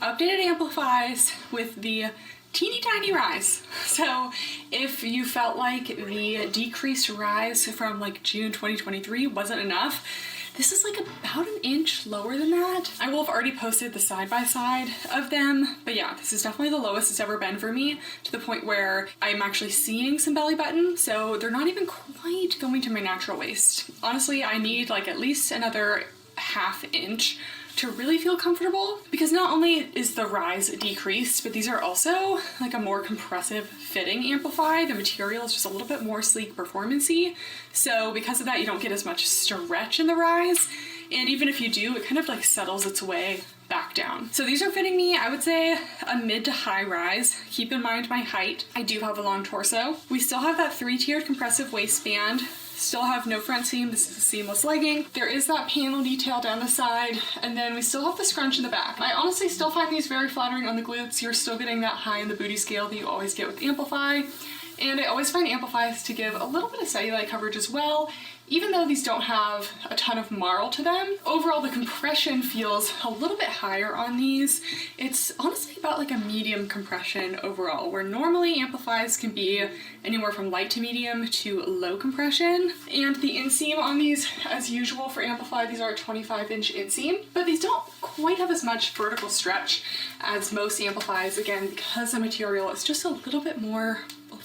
S2: updated Amplifies with the teeny tiny rise. So if you felt like the decreased rise from like June 2023 wasn't enough, this is like about an inch lower than that. I will have already posted the side by side of them, but yeah, this is definitely the lowest it's ever been for me, to the point where I'm actually seeing some belly button, so they're not even quite going to my natural waist. Honestly, I need like at least another ½ inch to really feel comfortable, because not only is the rise decreased, but these are also like a more compressive fitting amplify. The material is just a little bit more sleek performance-y, so because of that you don't get as much stretch in the rise, and even if you do, it kind of like settles its way back down. So these are fitting me, I would say, a mid to high rise. Keep in mind my height. I do have a long torso. We still have that 3-tiered compressive waistband. Still have no front seam. This is a seamless legging. There is that panel detail down the side, and then we still have the scrunch in the back. I honestly still find these very flattering on the glutes. You're still getting that high in the booty scale that you always get with Amplify. And I always find Amplifies to give a little bit of cellulite coverage as well. Even though these don't have a ton of marl to them, overall the compression feels a little bit higher on these. It's honestly about like a medium compression overall, where normally Amplifies can be anywhere from light to medium to low compression. And the inseam on these, as usual for Amplify, these are a 25-inch inseam, but these don't quite have as much vertical stretch as most Amplifies, again, because the material is just a little bit more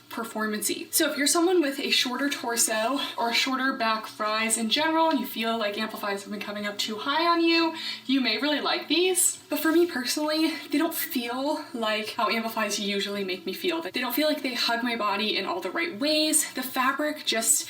S2: performance-y. So if you're someone with a shorter torso or a shorter back rise in general, and you feel like Amplifies have been coming up too high on you, you may really like these. But for me personally, they don't feel like how Amplifies usually make me feel. They don't feel like they hug my body in all the right ways. The fabric just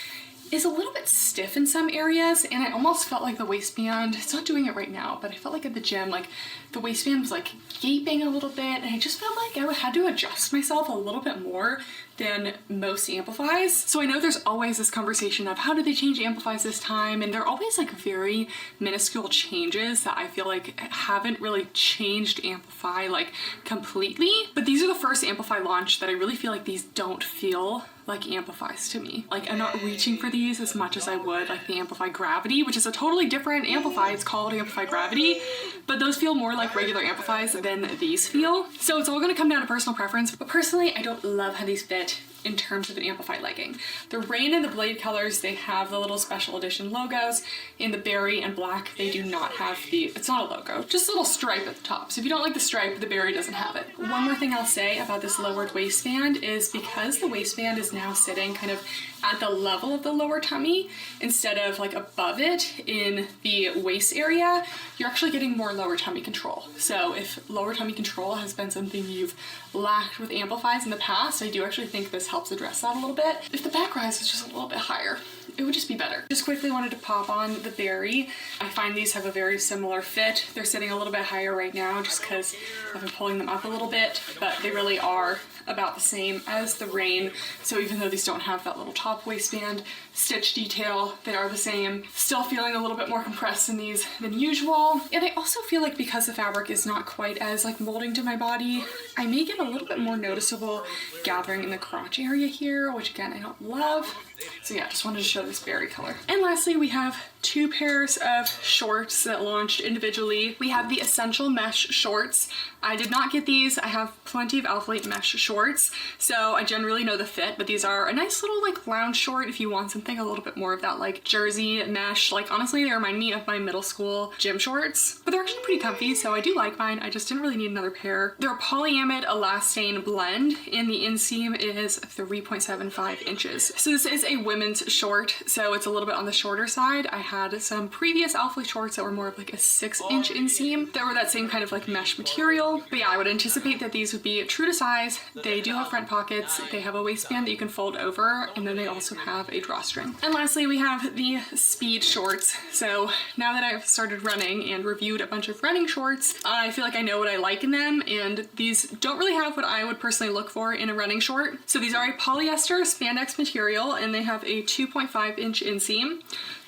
S2: is a little bit stiff in some areas, and I almost felt like the waistband, it's not doing it right now, but I felt like at the gym, like the waistband was like gaping a little bit, and I just felt like I had to adjust myself a little bit more than most Amplifies. So I know there's always this conversation of how do they change Amplifies this time, and they're always like very minuscule changes that I feel like haven't really changed Amplify like completely. But these are the first Amplify launch that I really feel like these don't feel like Amplifies to me. Like I'm not reaching for these as much as I would like the Amplify Gravity, which is a totally different Amplify. It's called Amplify Gravity, but those feel more like regular Amplifies than these feel. So it's all gonna come down to personal preference, but personally I don't love how these fit in terms of an Amplify legging. The Rain and the Blade colors, they have the little special edition logos. In the berry and black, they do not have the, it's not a logo, just a little stripe at the top. So if you don't like the stripe, the berry doesn't have it. One more thing I'll say about this lowered waistband is because the waistband is now sitting kind of at the level of the lower tummy instead of like above it in the waist area, you're actually getting more lower tummy control. So if lower tummy control has been something you've lacked with Amplifies in the past, I do actually think this helps address that a little bit. If the back rise was just a little bit higher, it would just be better. Just quickly wanted to pop on the berry. I find these have a very similar fit. They're sitting a little bit higher right now just because I've been pulling them up a little bit, but they really are about the same as the Rain. So even though these don't have that little top waistband stitch detail, they are the same. Still feeling a little bit more compressed in these than usual. And I also feel like because the fabric is not quite as like molding to my body, I may get a little bit more noticeable gathering in the crotch area here, which again, I don't love. So yeah, just wanted to show this berry color. And lastly, we have two pairs of shorts that launched individually. We have the Essential Mesh shorts. I did not get these. I have plenty of Alphalate mesh shorts, so I generally know the fit, but these are a nice little like lounge short if you want something a little bit more of that like jersey mesh. Like honestly, they remind me of my middle school gym shorts, but they're actually pretty comfy, so I do like mine. I just didn't really need another pair. They're a polyamide elastane blend, and the inseam is 3.75 inches. So this is a women's short, so it's a little bit on the shorter side. I had some previous Alphalate shorts that were more of like a 6-inch inseam that were that same kind of like mesh material. But yeah, I would anticipate that these would be true to size. They do have front pockets. They have a waistband that you can fold over, and then they also have a drawstring. And lastly, we have the Speed shorts. So now that I've started running and reviewed a bunch of running shorts, I feel like I know what I like in them, and these don't really have what I would personally look for in a running short. So these are a polyester spandex material, and they have a 2.5-inch inseam.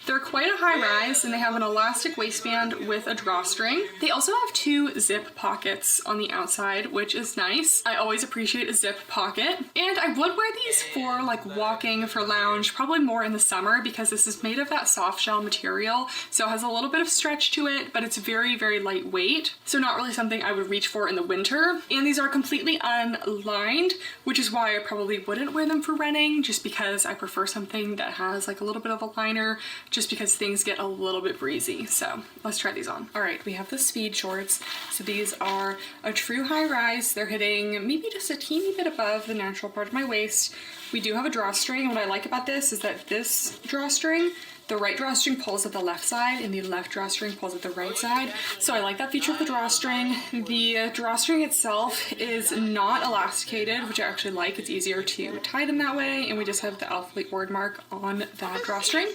S2: They're quite a high rise and they have an elastic waistband with a drawstring. They also have 2 zip pockets on the outside, which is nice. I always appreciate a zip pocket. And I would wear these for like walking, for lounge, probably more in the summer because this is made of that soft shell material. So it has a little bit of stretch to it, but it's very, very lightweight. So not really something I would reach for in the winter. And these are completely unlined, which is why I probably wouldn't wear them for running, just because I prefer something that has like a little bit of a liner, just because things get a little bit breezy. So let's try these on. All right, we have the speed shorts. So these are a true high rise. They're hitting maybe just a teeny bit above the natural part of my waist. We do have a drawstring, and what I like about this is that this drawstring, the right drawstring pulls at the left side and the left drawstring pulls at the right side. So I like that feature of the drawstring. The drawstring itself is not elasticated, which I actually like. It's easier to tie them that way, and we just have the Elfleet word mark on that drawstring.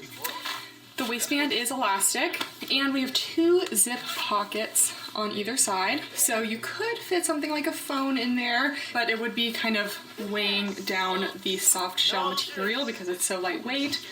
S2: The waistband is elastic, and we have 2 zip pockets on either side. So you could fit something like a phone in there, but it would be kind of weighing down the soft shell material because it's so lightweight.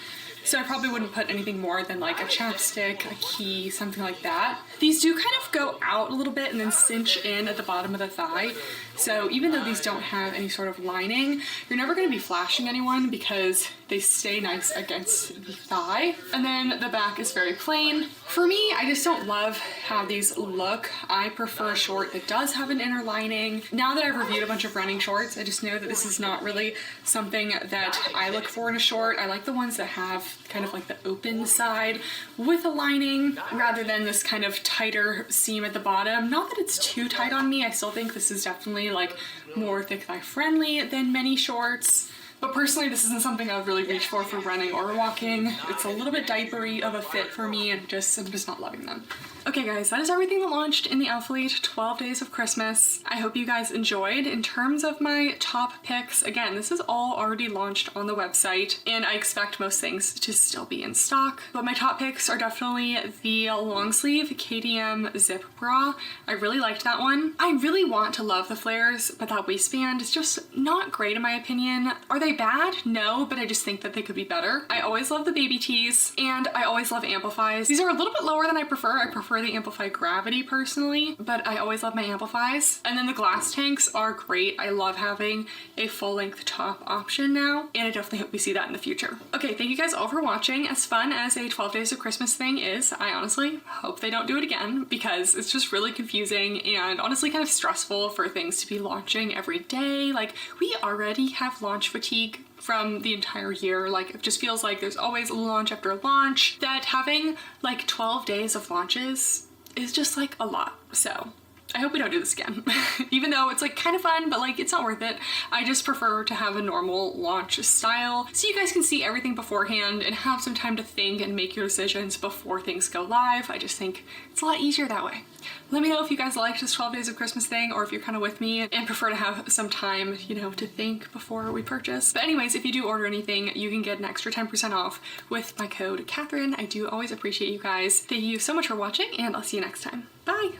S2: So I probably wouldn't put anything more than like a chapstick, a key, something like that. These do kind of go out a little bit and then cinch in at the bottom of the thigh. So even though these don't have any sort of lining, you're never going to be flashing anyone because they stay nice against the thigh. And then the back is very plain. For me, I just don't love how these look. I prefer a short that does have an inner lining. Now that I've reviewed a bunch of running shorts, I just know that this is not really something that I look for in a short. I like the ones that have kind of like the open side with a lining rather than this kind of tighter seam at the bottom. Not that it's too tight on me. I still think this is definitely like more thick thigh friendly than many shorts. But personally, this isn't something I would really reach for running or walking. It's a little bit diapery of a fit for me, and I'm just not loving them. Okay guys, that is everything that launched in the Elfleet 12 Days of Christmas. I hope you guys enjoyed. In terms of my top picks, again, this is all already launched on the website, and I expect most things to still be in stock. But my top picks are definitely the long sleeve KDM zip bra. I really liked that one. I really want to love the flares, but that waistband is just not great in my opinion. Are they bad? No, but I just think that they could be better. I always love the baby tees, and I always love amplifies. These are a little bit lower than I prefer. I prefer the Amplify Gravity personally, but I always love my amplifies. And then the glass tanks are great. I love having a full-length top option now, and I definitely hope we see that in the future. Okay, thank you guys all for watching. As fun as a 12 Days of Christmas thing is, I honestly hope they don't do it again because it's just really confusing and honestly kind of stressful for things to be launching every day. Like, we already have launch fatigue from the entire year. Like, it just feels like there's always launch after launch, that having like 12 days of launches is just like a lot. So I hope we don't do this again. Even though it's like kind of fun, but like it's not worth it. I just prefer to have a normal launch style so you guys can see everything beforehand and have some time to think and make your decisions before things go live. I just think it's a lot easier that way. Let me know if you guys liked this 12 Days of Christmas thing, or if you're kind of with me and prefer to have some time, you know, to think before we purchase. But anyways, if you do order anything, you can get an extra 10% off with my code Kathryn. I do always appreciate you guys. Thank you so much for watching, and I'll see you next time. Bye!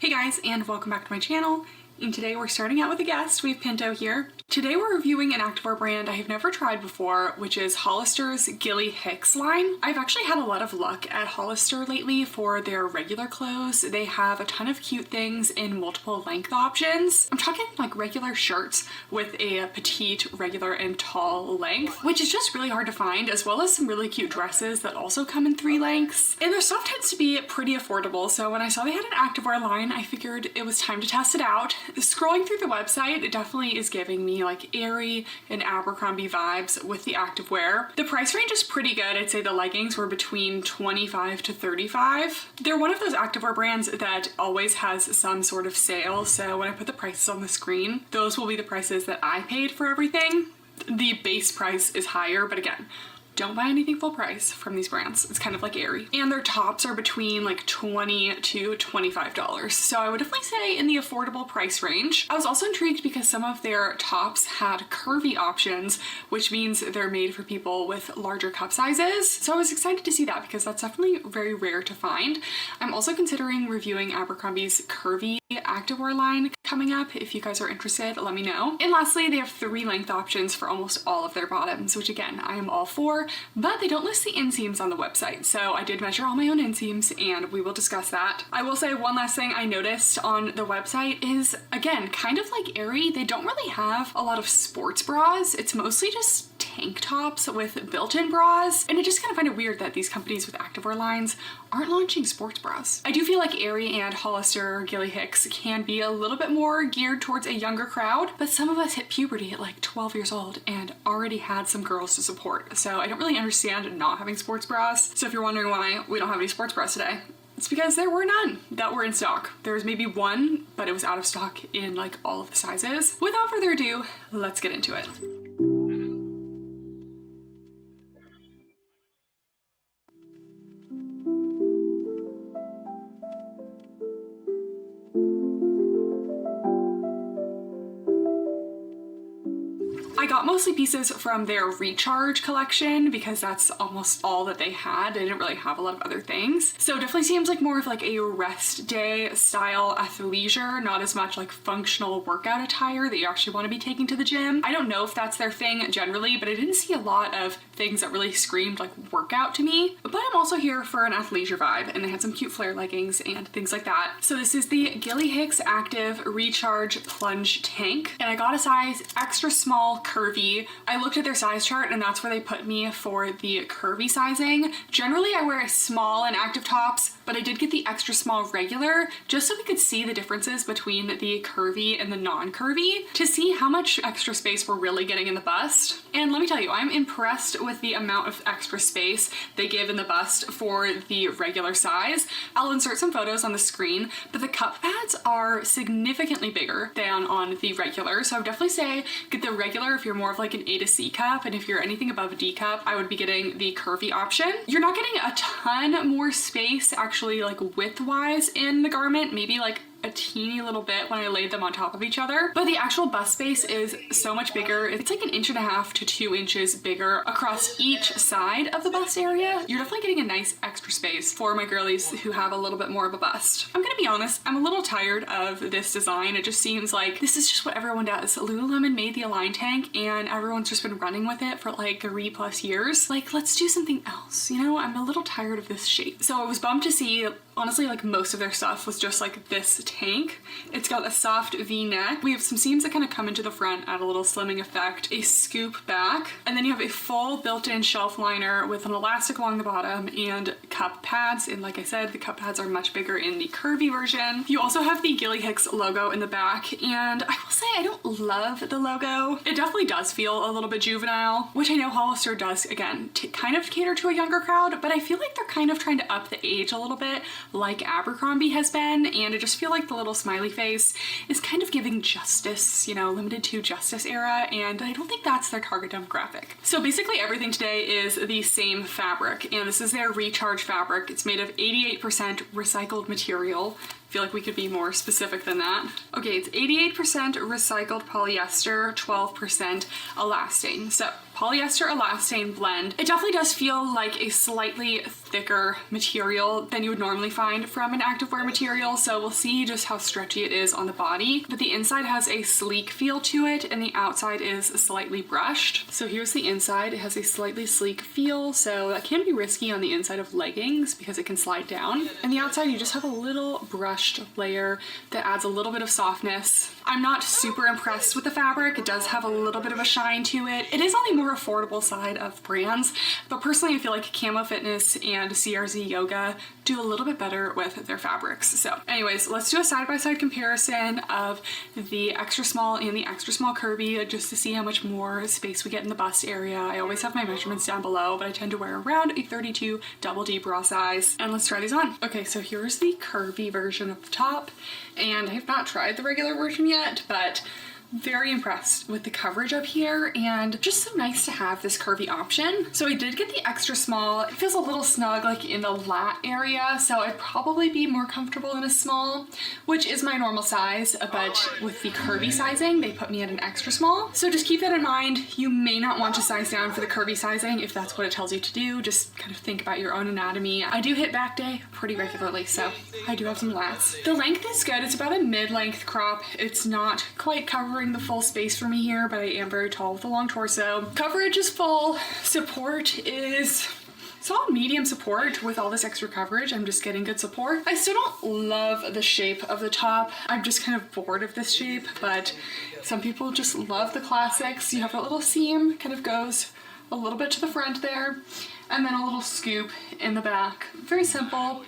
S2: Hey guys, and welcome back to my channel. And today we're starting out with a guest. We have Pinto here. Today we're reviewing an activewear brand I have never tried before, which is Hollister's Gilly Hicks line. I've actually had a lot of luck at Hollister lately for their regular clothes. They have a ton of cute things in multiple length options. I'm talking like regular shirts with a petite, regular, and tall length, which is just really hard to find, as well as some really cute dresses that also come in 3 lengths. And their stuff tends to be pretty affordable, so when I saw they had an activewear line, I figured it was time to test it out. Scrolling through the website, it definitely is giving me like Aerie and Abercrombie vibes with the activewear. The price range is pretty good. I'd say the leggings were between $25 to $35. They're one of those activewear brands that always has some sort of sale, so when I put the prices on the screen, those will be the prices that I paid for everything. The base price is higher, but again, don't buy anything full price from these brands. It's kind of like Aerie. And their tops are between like $20 to $25. So I would definitely say in the affordable price range. I was also intrigued because some of their tops had curvy options, which means they're made for people with larger cup sizes. So I was excited to see that because that's definitely very rare to find. I'm also considering reviewing Abercrombie's curvy activewear line coming up. If you guys are interested, let me know. And lastly, they have 3 length options for almost all of their bottoms, which again, I am all for. But they don't list the inseams on the website, so I did measure all my own inseams and we will discuss that. I will say one last thing I noticed on the website is, again, kind of like Aerie, they don't really have a lot of sports bras. It's mostly just tank tops with built-in bras, and I just kind of find it weird that these companies with activewear lines aren't launching sports bras. I do feel like Aerie and Hollister Gilly Hicks can be a little bit more geared towards a younger crowd, but some of us hit puberty at like 12 years old and already had some girls to support, so I don't really understand not having sports bras. So if you're wondering why we don't have any sports bras today, it's because there were none that were in stock. There was maybe one, but it was out of stock in like all of the sizes. Without further ado, let's get into it. I got mostly pieces from their Recharge collection because that's almost all that they had. They didn't really have a lot of other things. So it definitely seems like more of like a rest day style athleisure, not as much like functional workout attire that you actually want to be taking to the gym. I don't know if that's their thing generally, but I didn't see a lot of things that really screamed like workout to me. But I'm also here for an athleisure vibe, and they had some cute flare leggings and things like that. So this is the Gilly Hicks Active Recharge Plunge Tank, and I got a size extra small curvy. I looked at their size chart and that's where they put me for the curvy sizing. Generally I wear a small in active tops, but I did get the extra small regular just so we could see the differences between the curvy and the non-curvy to see how much extra space we're really getting in the bust. And let me tell you, I'm impressed with the amount of extra space they give in the bust for the regular size. I'll insert some photos on the screen, but the cup pads are significantly bigger than on the regular. So I would definitely say get the regular if you're more of like an A to C cup, and if you're anything above a D cup, I would be getting the curvy option. You're not getting a ton more space actually like width-wise in the garment, maybe like a teeny little bit when I laid them on top of each other, but the actual bust space is so much bigger. It's like 1.5 to 2 inches bigger across each side of the bust area. You're definitely getting a nice extra space for my girlies who have a little bit more of a bust. I'm gonna be honest, I'm a little tired of this design. It just seems like this is just what everyone does. Lululemon made the Align tank and everyone's just been running with it for like 3+ years. Like, let's do something else, you know? I'm a little tired of this shape. So I was bummed to see, honestly, like most of their stuff was just like this tank. It's got a soft V-neck. We have some seams that kind of come into the front, add a little slimming effect, a scoop back, and then you have a full built-in shelf liner with an elastic along the bottom and cup pads. And like I said, the cup pads are much bigger in the curvy version. You also have the Gilly Hicks logo in the back, and I will say I don't love the logo. It definitely does feel a little bit juvenile, which I know Hollister does, again, kind of cater to a younger crowd, but I feel like they're kind of trying to up the age a little bit, like Abercrombie has been, and I just feel like the little smiley face is kind of giving justice, you know, limited to justice era, and I don't think that's their target demographic. So basically everything today is the same fabric, and this is their Recharge fabric. It's made of 88% recycled material. I feel like we could be more specific than that. Okay, it's 88% recycled polyester, 12% elastane. So polyester elastane blend. It definitely does feel like a slightly thicker material than you would normally find from an activewear material, so we'll see just how stretchy it is on the body. But the inside has a sleek feel to it and the outside is slightly brushed. So here's the inside. It has a slightly sleek feel, so that can be risky on the inside of leggings because it can slide down. And the outside, you just have a little brushed layer that adds a little bit of softness. I'm not super impressed with the fabric. It does have a little bit of a shine to it. It is on the more affordable side of brands, but personally I feel like Camo Fitness and CRZ Yoga do a little bit better with their fabrics. So anyways, let's do a side-by-side comparison of the extra small and the extra small curvy just to see how much more space we get in the bust area. I always have my measurements down below, but I tend to wear around a 32 double D bra size. And let's try these on. Okay, so here's the curvy version of the top, and I have not tried the regular version yet, but very impressed with the coverage up here and just so nice to have this curvy option. So I did get the extra small. It feels a little snug like in the lat area, so I'd probably be more comfortable in a small, which is my normal size, but with the curvy sizing, they put me at an extra small. So just keep that in mind. You may not want to size down for the curvy sizing if that's what it tells you to do. Just kind of think about your own anatomy. I do hit back day pretty regularly, so I do have some lats. The length is good. It's about a mid-length crop. It's not quite covering the full space for me here, but I am very tall with a long torso. Coverage is full. Support is solid medium support with all this extra coverage. I'm just getting good support. I still don't love the shape of the top. I'm just kind of bored of this shape, but some people just love the classics. You have that little seam, kind of goes a little bit to the front there, and then a little scoop in the back. Very simple.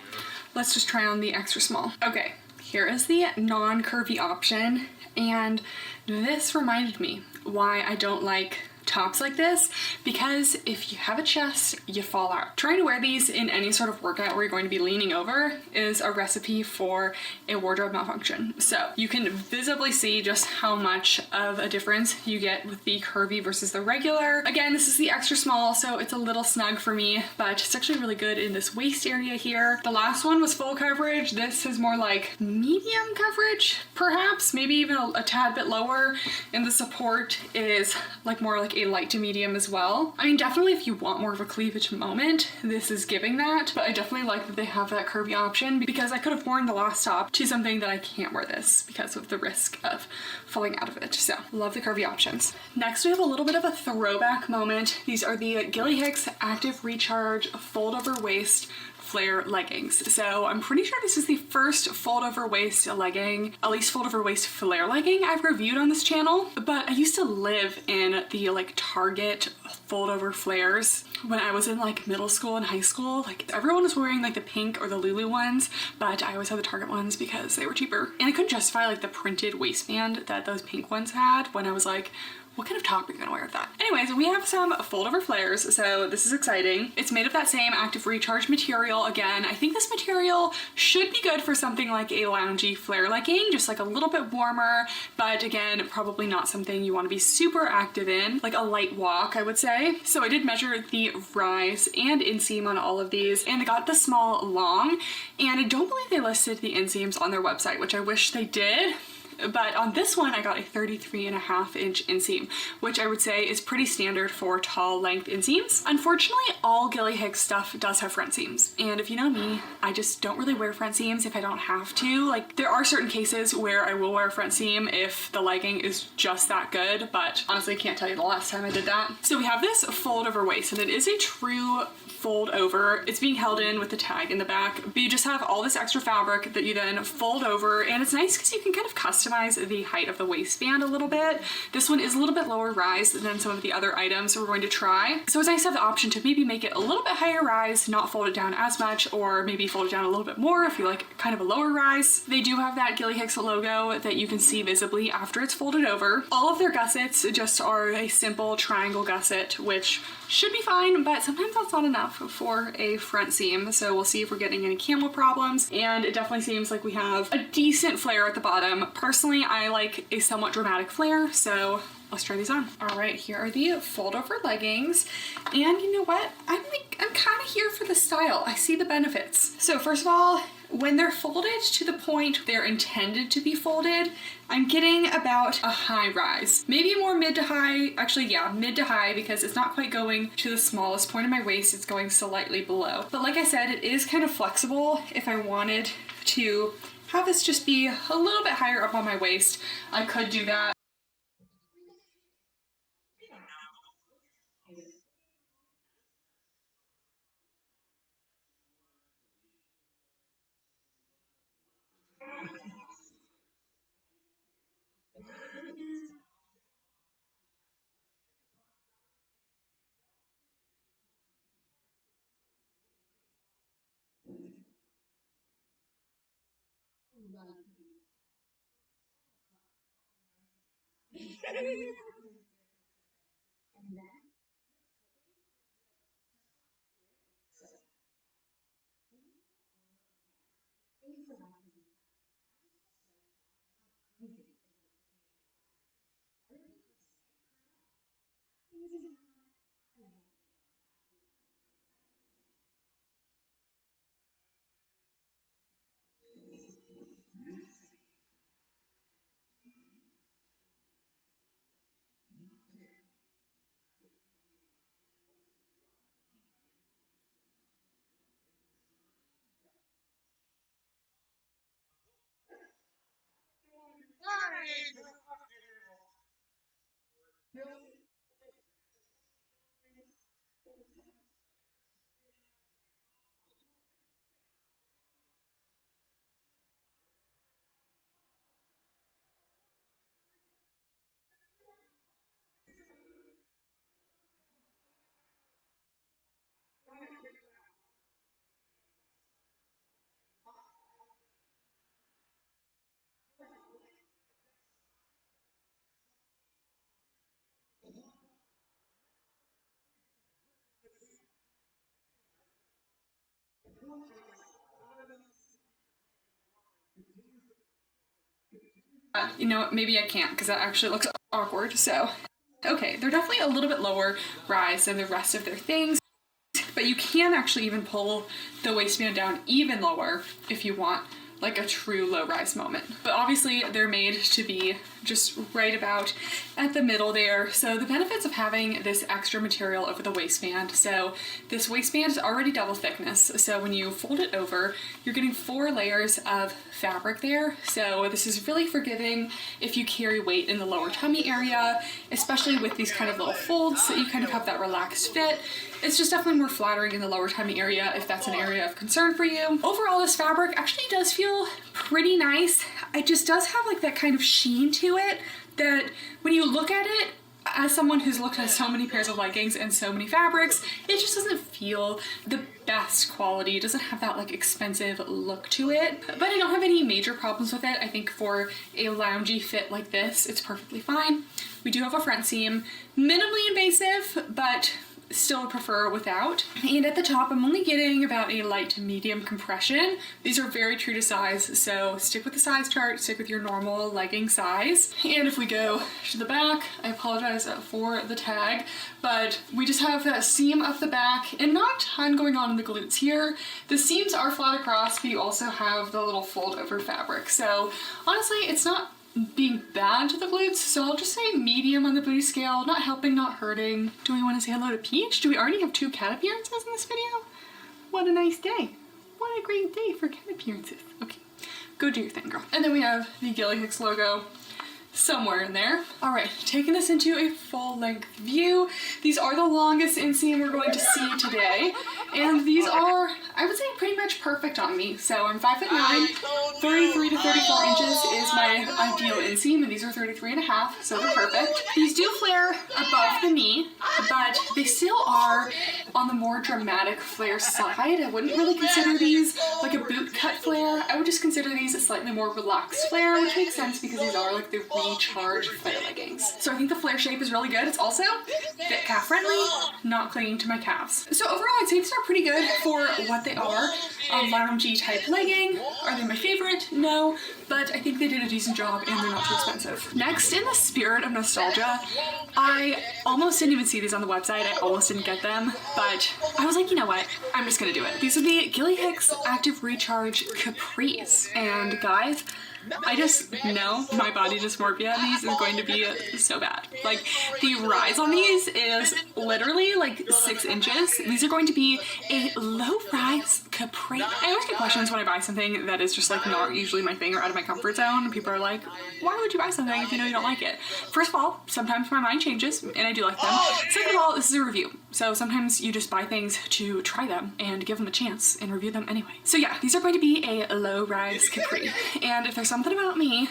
S2: Let's just try on the extra small. Okay, here is the non-curvy option, and this reminded me why I don't like tops like this, because if you have a chest, you fall out. Trying to wear these in any sort of workout where you're going to be leaning over is a recipe for a wardrobe malfunction. So you can visibly see just how much of a difference you get with the curvy versus the regular. Again, this is the extra small, so it's a little snug for me, but it's actually really good in this waist area here. The last one was full coverage. This is more like medium coverage, perhaps, maybe even a tad bit lower, and the support is like more like a light to medium as well. I mean, definitely if you want more of a cleavage moment, this is giving that, but I definitely like that they have that curvy option because I could have worn the last top to something that I can't wear this because of the risk of falling out of it. So love the curvy options. Next, we have a little bit of a throwback moment. These are the Gilly Hicks Active Recharge Fold Over Waist flare leggings. So I'm pretty sure this is the first fold over waist legging, at least fold over waist flare legging I've reviewed on this channel, but I used to live in the like Target fold over flares when I was in like middle school and high school. Like everyone was wearing like the pink or the Lulu ones, but I always had the Target ones because they were cheaper. And I couldn't justify like the printed waistband that those pink ones had when I was like, what kind of top are you gonna wear with that? Anyways, we have some fold over flares, so this is exciting. It's made of that same active recharge material. Again, I think this material should be good for something like a loungy flare legging, just like a little bit warmer, but again, probably not something you wanna be super active in, like a light walk, I would say. So I did measure the rise and inseam on all of these, and I got the small long, and I don't believe they listed the inseams on their website, which I wish they did. But on this one, I got a 33.5-inch inseam, which I would say is pretty standard for tall length inseams. Unfortunately, all Gilly Hicks stuff does have front seams. And if you know me, I just don't really wear front seams if I don't have to. Like there are certain cases where I will wear a front seam if the legging is just that good, but honestly, I can't tell you the last time I did that. So we have this fold over waist, and it is a true fold over. It's being held in with the tag in the back, but you just have all this extra fabric that you then fold over, and it's nice because you can kind of customize the height of the waistband a little bit. This one is a little bit lower rise than some of the other items we're going to try. So it's nice to have the option to maybe make it a little bit higher rise, not fold it down as much, or maybe fold it down a little bit more if you like kind of a lower rise. They do have that Gilly Hicks logo that you can see visibly after it's folded over. All of their gussets just are a simple triangle gusset, which should be fine, but sometimes that's not enough for a front seam. So we'll see if we're getting any camel problems. And it definitely seems like we have a decent flare at the bottom. Personally, I like a somewhat dramatic flare, so let's try these on. All right, here are the fold over leggings. And you know what? I'm kind of here for the style. I see the benefits. So first of all, when they're folded to the point they're intended to be folded, I'm getting about a high rise. Maybe more mid to high, actually yeah, mid to high, because it's not quite going to the smallest point of my waist, it's going slightly below. But like I said, it is kind of flexible. If I wanted to have this just be a little bit higher up on my waist, I could do that. You know what, maybe I can't because that actually looks awkward, so. Okay, they're definitely a little bit lower rise than the rest of their things, but you can actually even pull the waistband down even lower if you want like a true low rise moment. But obviously they're made to be just right about at the middle there. So the benefits of having this extra material over the waistband. So this waistband is already double thickness. So when you fold it over, you're getting 4 layers of fabric there. So this is really forgiving if you carry weight in the lower tummy area, especially with these kind of little folds so you kind of have that relaxed fit. It's just definitely more flattering in the lower tummy area if that's an area of concern for you. Overall, this fabric actually does feel pretty nice. It just does have like that kind of sheen to it that when you look at it, as someone who's looked at so many pairs of leggings and so many fabrics, it just doesn't feel the best quality. It doesn't have that like expensive look to it, but I don't have any major problems with it. I think for a loungy fit like this, it's perfectly fine. We do have a front seam, minimally invasive, but still prefer without. And at the top, I'm only getting about a light to medium compression. These are very true to size, so stick with the size chart, stick with your normal legging size. And if we go to the back, I apologize for the tag, but we just have that seam up the back and not a ton going on in the glutes here. The seams are flat across, but you also have the little fold over fabric. So honestly, it's not being bad to the glutes, so I'll just say medium on the booty scale. Not helping, not hurting. Do we want to say hello to Peach? Do we already have 2 cat appearances in this video? What a nice day. What a great day for cat appearances. Okay, go do your thing, girl. And then we have the Gilly Hicks logo somewhere in there. All right, taking this into a full length view. These are the longest inseam we're going to see today. And these are, I would say, pretty much perfect on me. So I'm 5'9", 33 to 34 inches is my ideal inseam, and these are 33.5, so they're perfect. These do flare above the knee, but they still are on the more dramatic flare side. I wouldn't really consider these like a boot cut flare. I would just consider these a slightly more relaxed flare, which makes sense because these are like the recharge flare leggings. So I think the flare shape is really good. It's also fit calf friendly, not clinging to my calves. So overall, I'd say these are pretty good for what they are. A loungy type legging. Are they my favorite? No, but I think they did a decent job and they're not too expensive. Next, in the spirit of nostalgia, I almost didn't even see these on the website. I almost didn't get them, but I was like, you know what? I'm just gonna do it. These are the Gilly Hicks Active Recharge Capris. And guys, I just know my body dysmorphia on these is going to be so bad. Like, the rise on these is literally like 6 inches. These are going to be a low rise capri. I always get questions when I buy something that is just like not usually my thing or out of my comfort zone. People are like, why would you buy something if you know you don't like it? First of all, sometimes my mind changes and I do like them. Second of all, this is a review. So sometimes you just buy things to try them and give them a chance and review them anyway. So yeah, these are going to be a low rise capri. And if there's something about me,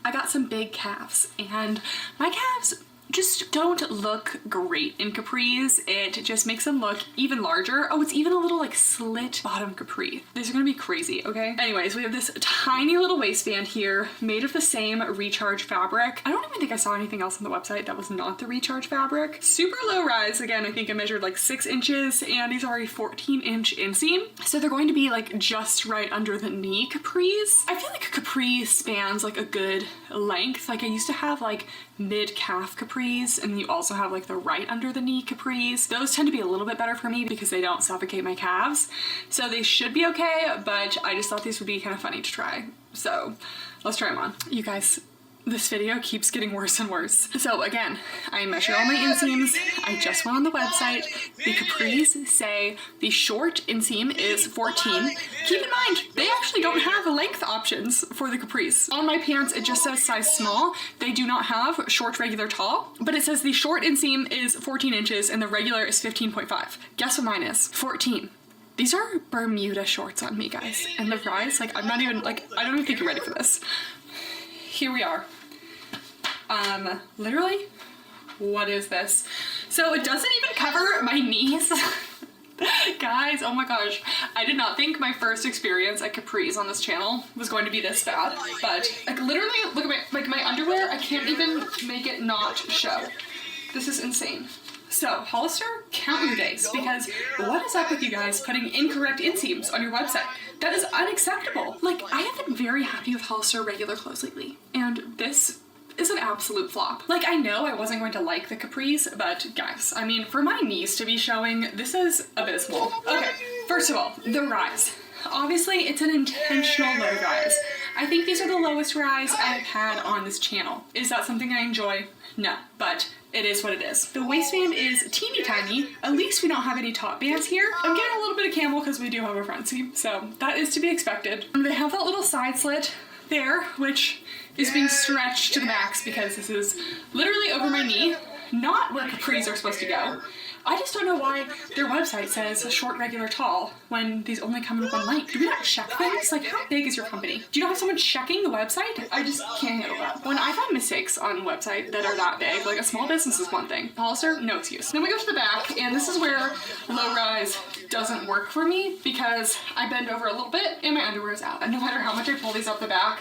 S2: I got some big calves and my calves just don't look great in capris. It just makes them look even larger. Oh, it's even a little like slit bottom capri. These are gonna be crazy, okay? Anyways, we have this tiny little waistband here made of the same Recharge fabric. I don't even think I saw anything else on the website that was not the Recharge fabric. Super low rise. Again, I think I measured like 6 inches and these are a 14-inch inseam. So they're going to be like just right under the knee capris. I feel like a capri spans like a good length. Like I used to have like mid-calf capris and you also have like the right under the knee capris. Those tend to be a little bit better for me because they don't suffocate my calves. So they should be okay, but I just thought these would be kind of funny to try. So let's try them on. You guys, this video keeps getting worse and worse. So again, I measure all my inseams. I just went on the website. The capris say the short inseam is 14. Keep in mind, they actually don't have length options for the capris. On my pants, it just says size small. They do not have short, regular, tall, but it says the short inseam is 14 inches and the regular is 15.5. Guess what mine is? 14. These are Bermuda shorts on me, guys. And the rise, like, I'm not even, like, I don't even think you're ready for this. Here we are. Literally, what is this? So it doesn't even cover my knees. Guys, oh my gosh. I did not think my first experience at capris on this channel was going to be this bad, but like literally, look at my underwear, I can't even make it not show. This is insane. So, Hollister, count your days, because what is up with you guys putting incorrect inseams on your website? That is unacceptable. Like, I have been very happy with Hollister regular clothes lately, and this is an absolute flop. Like, I know I wasn't going to like the capris, but guys, I mean, for my knees to be showing, this is abysmal. Okay, first of all, the rise. Obviously, it's an intentional low rise. I think these are the lowest rise I've had on this channel. Is that something I enjoy? No, but it is what it is. The waistband is teeny tiny. At least we don't have any top bands here. I'm getting a little bit of camel because we do have a front seam, so that is to be expected. And they have that little side slit there, which is being stretched to the max because this is literally over my knee, not where capris are supposed to go. I just don't know why their website says short, regular, tall when these only come in one length. Do we not check things? Like, how big is your company? Do you not have someone checking the website? I just can't handle that. When I find mistakes on a website that are that big, like a small business is one thing. Hollister, no excuse. Then we go to the back, and this is where low rise doesn't work for me because I bend over a little bit and my underwear is out. And no matter how much I pull these up the back,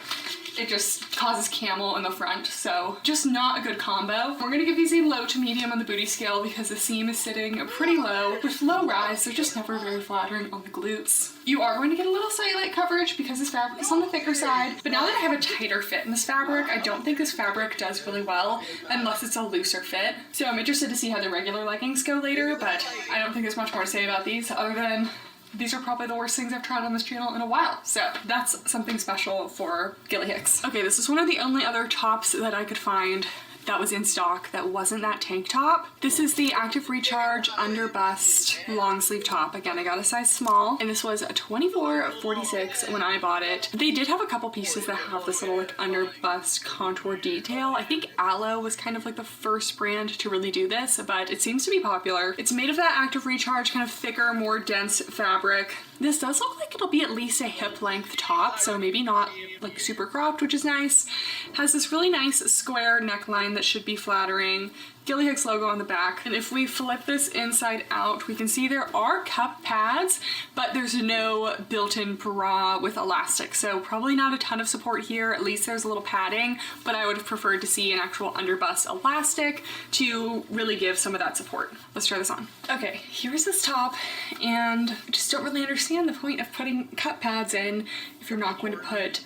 S2: it just causes camel in the front, so just not a good combo. We're gonna give these a low to medium on the booty scale because the seam is sitting pretty low. With low rise, they're just never very flattering on the glutes. You are going to get a little cellulite coverage because this fabric is on the thicker side, but now that I have a tighter fit in this fabric, I don't think this fabric does really well unless it's a looser fit. So I'm interested to see how the regular leggings go later, but I don't think there's much more to say about these other than these are probably the worst things I've tried on this channel in a while. So that's something special for Gilly Hicks. Okay, this is one of the only other tops that I could find that was in stock that wasn't that tank top. This is the Active Recharge under bust long sleeve top. Again, I got a size small and this was a $24.46 when I bought it. They did have a couple pieces that have this little like under bust contour detail. I think Aloe was kind of like the first brand to really do this, but it seems to be popular. It's made of that Active Recharge kind of thicker, more dense fabric. This does look like it'll be at least a hip length top, so maybe not like super cropped, which is nice. Has this really nice square neckline that should be flattering. Gilly Hicks logo on the back. And if we flip this inside out, we can see there are cup pads, but there's no built-in bra with elastic. So probably not a ton of support here. At least there's a little padding, but I would have preferred to see an actual underbust elastic to really give some of that support. Let's try this on. Okay, here's this top, and I just don't really understand the point of putting cup pads in if you're not going to put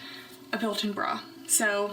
S2: a built-in bra. So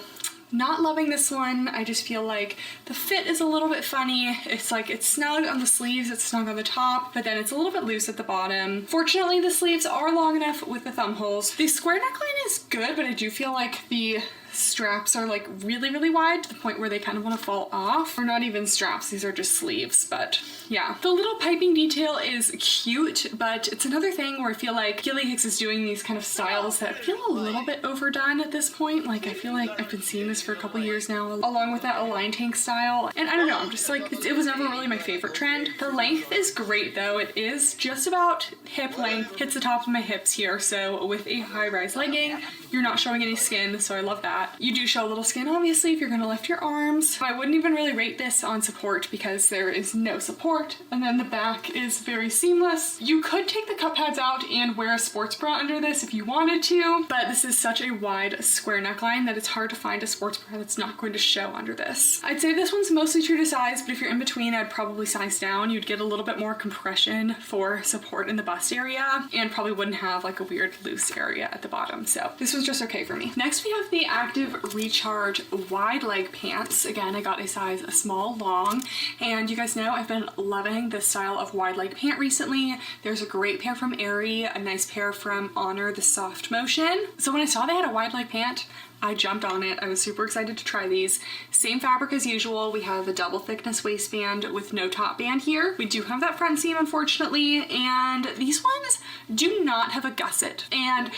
S2: not loving this one. I just feel like the fit is a little bit funny. It's like it's snug on the sleeves, it's snug on the top, but then it's a little bit loose at the bottom. Fortunately, the sleeves are long enough with the thumb holes. The square neckline is good, but I do feel like the straps are like really wide to the point where they kind of want to fall off. Or not even straps, these are just sleeves, but yeah. The little piping detail is cute, but it's another thing where I feel like Gilly Hicks is doing these kind of styles that feel a little bit overdone at this point. Like I feel like I've been seeing this for a couple years now, along with that Align tank style. And I don't know, I'm just like, it was never really my favorite trend. The length is great though. It is just about hip length, hits the top of my hips here. So with a high-rise legging, you're not showing any skin, so I love that. You do show a little skin, obviously, if you're gonna lift your arms. I wouldn't even really rate this on support because there is no support, and then the back is very seamless. You could take the cup pads out and wear a sports bra under this if you wanted to, but this is such a wide square neckline that it's hard to find a sports bra that's not going to show under this. I'd say this one's mostly true to size, but if you're in between, I'd probably size down. You'd get a little bit more compression for support in the bust area, and probably wouldn't have like a weird loose area at the bottom. So this was just okay for me. Next, we have the Active Recharge wide leg pants. Again, I got a size small long, and you guys know I've been loving this style of wide leg pant recently. There's a great pair from Aerie, a nice pair from Honor, the Soft Motion. So when I saw they had a wide leg pant, I jumped on it. I was super excited to try these. Same fabric as usual. We have a double thickness waistband with no top band here. We do have that front seam, unfortunately, and these ones do not have a gusset. And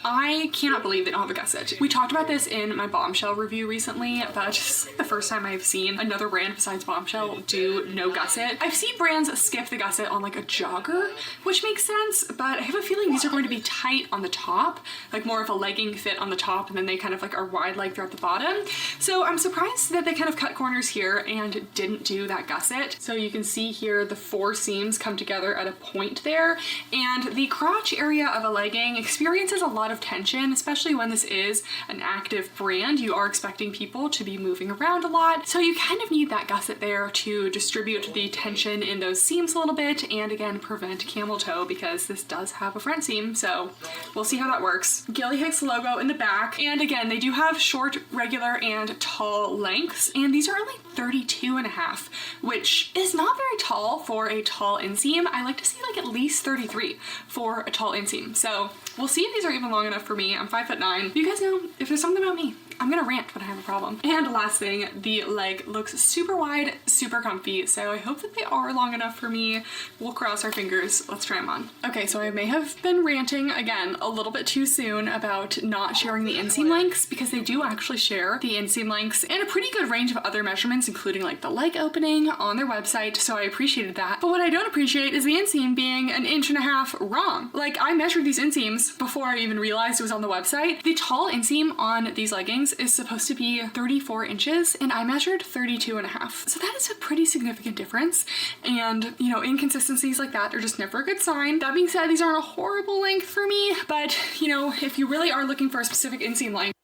S2: I cannot believe they don't have a gusset. We talked about this in my Bombshell review recently, but just like the first time I've seen another brand besides Bombshell do no gusset. I've seen brands skip the gusset on like a jogger, which makes sense, but I have a feeling these are going to be tight on the top, like more of a legging fit on the top, and then they kind of like are wide leg throughout the bottom. So I'm surprised that they kind of cut corners here and didn't do that gusset. So you can see here the four seams come together at a point there, and the crotch area of a legging experiences a lot of tension, especially when this is an active brand. You are expecting people to be moving around a lot, so you kind of need that gusset there to distribute the tension in those seams a little bit, and again prevent camel toe, because this does have a front seam. So we'll see how that works. Gilly Hicks logo in the back, and again they do have short, regular, and tall lengths, and these are only 32.5, which is not very tall for a tall inseam. I like to see like at least 33 for a tall inseam. So we'll see if these are even long enough for me. I'm 5'9". You guys know, if there's something about me, I'm gonna rant when I have a problem. And last thing, the leg looks super wide, super comfy, so I hope that they are long enough for me. We'll cross our fingers. Let's try them on. Okay, so I may have been ranting again a little bit too soon about not sharing the inseam lengths, because they do actually share the inseam lengths and a pretty good range of other measurements, including like the leg opening on their website, so I appreciated that. But what I don't appreciate is the inseam being 1.5 inches wrong. Like, I measured these inseams before I even realized it was on the website. The tall inseam on these leggings is supposed to be 34 inches, and I measured 32.5. So that is a pretty significant difference, and you know, inconsistencies like that are just never a good sign. That being said, these aren't a horrible length for me, but you know, if you really are looking for a specific inseam length,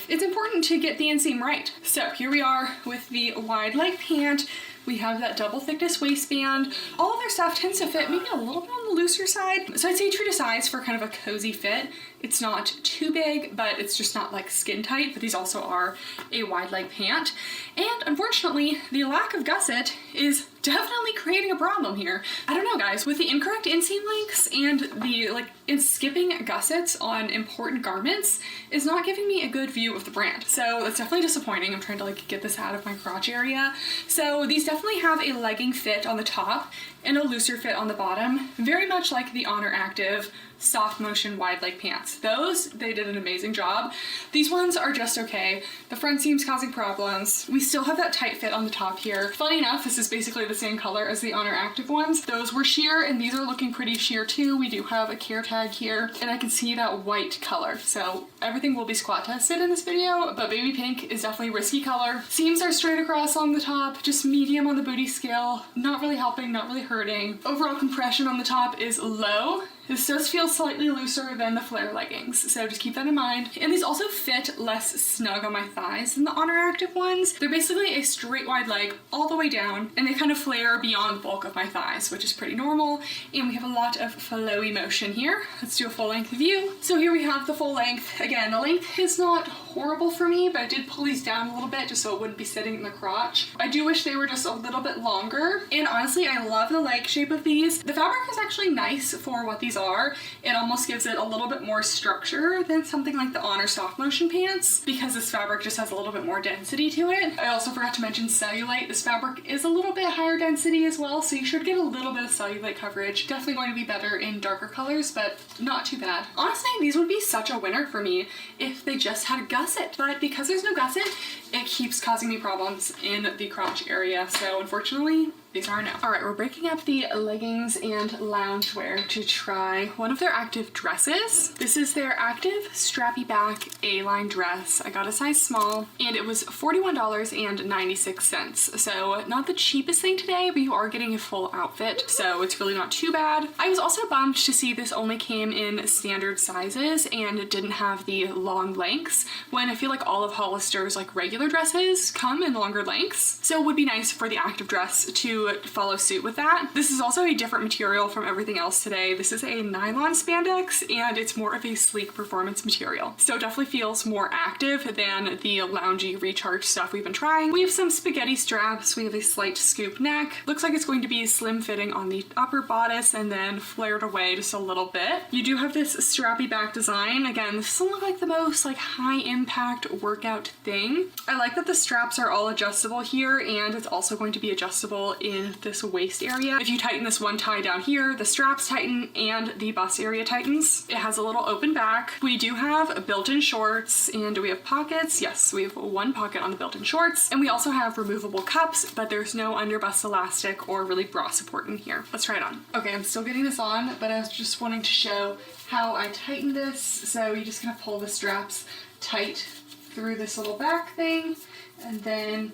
S2: it's important to get the inseam right. So here we are with the wide leg pant. We have that double thickness waistband. All of their stuff tends to fit maybe a little bit on the looser side. So I'd say true to size for kind of a cozy fit. It's not too big, but it's just not like skin tight, but these also are a wide leg pant. And unfortunately, the lack of gusset is definitely creating a problem here. I don't know, guys, with the incorrect inseam lengths and the skipping gussets on important garments is not giving me a good view of the brand. So that's definitely disappointing. I'm trying to like get this out of my crotch area. So these definitely have a legging fit on the top and a looser fit on the bottom, very much like the Honor Active Soft Motion wide leg pants. Those, they did an amazing job. These ones are just okay. The front seam's causing problems. We still have that tight fit on the top here. Funny enough, this is basically the same color as the Honor Active ones. Those were sheer, and these are looking pretty sheer too. We do have a care tag here, and I can see that white color. So everything will be squat tested in this video, but baby pink is definitely a risky color. Seams are straight across on the top, just medium on the booty scale. Not really helping, not really hurting. Overall compression on the top is low. This does feel slightly looser than the flare leggings, so just keep that in mind. And these also fit less snug on my thighs than the Honor Active ones. They're basically a straight wide leg all the way down, and they kind of flare beyond the bulk of my thighs, which is pretty normal. And we have a lot of flowy motion here. Let's do a full length view. So here we have the full length. Again, the length is not horrible for me, but I did pull these down a little bit just so it wouldn't be sitting in the crotch. I do wish they were just a little bit longer, and honestly I love the leg shape of these. The fabric is actually nice for what these are. It almost gives it a little bit more structure than something like the Honor soft motion pants, because this fabric just has a little bit more density to it. I also forgot to mention cellulite. This fabric is a little bit higher density as well, so you should get a little bit of cellulite coverage. Definitely going to be better in darker colors, but not too bad. Honestly, these would be such a winner for me if they just had a gusset, but because there's no gusset, it keeps causing me problems in the crotch area, so unfortunately these are no. All right, we're breaking up the leggings and loungewear to try one of their active dresses. This is their active strappy back A-line dress. I got a size small and it was $41.96. So not the cheapest thing today, but you are getting a full outfit, so it's really not too bad. I was also bummed to see this only came in standard sizes and it didn't have the long lengths, when I feel like all of Hollister's like regular dresses come in longer lengths. So it would be nice for the active dress to follow suit with that. This is also a different material from everything else today. This is a nylon spandex and it's more of a sleek performance material. So it definitely feels more active than the loungy recharge stuff we've been trying. We have some spaghetti straps. We have a slight scoop neck. Looks like it's going to be slim fitting on the upper bodice and then flared away just a little bit. You do have this strappy back design. Again, this doesn't look like the most like high impact workout thing. I like that the straps are all adjustable here, and it's also going to be adjustable in this waist area. If you tighten this one tie down here, the straps tighten and the bust area tightens. It has a little open back. We do have built-in shorts, and do we have pockets? Yes, we have one pocket on the built-in shorts, and we also have removable cups, but there's no under bust elastic or really bra support in here. Let's try it on. Okay, I'm still getting this on, but I was just wanting to show how I tighten this. So you just kind of pull the straps tight through this little back thing and then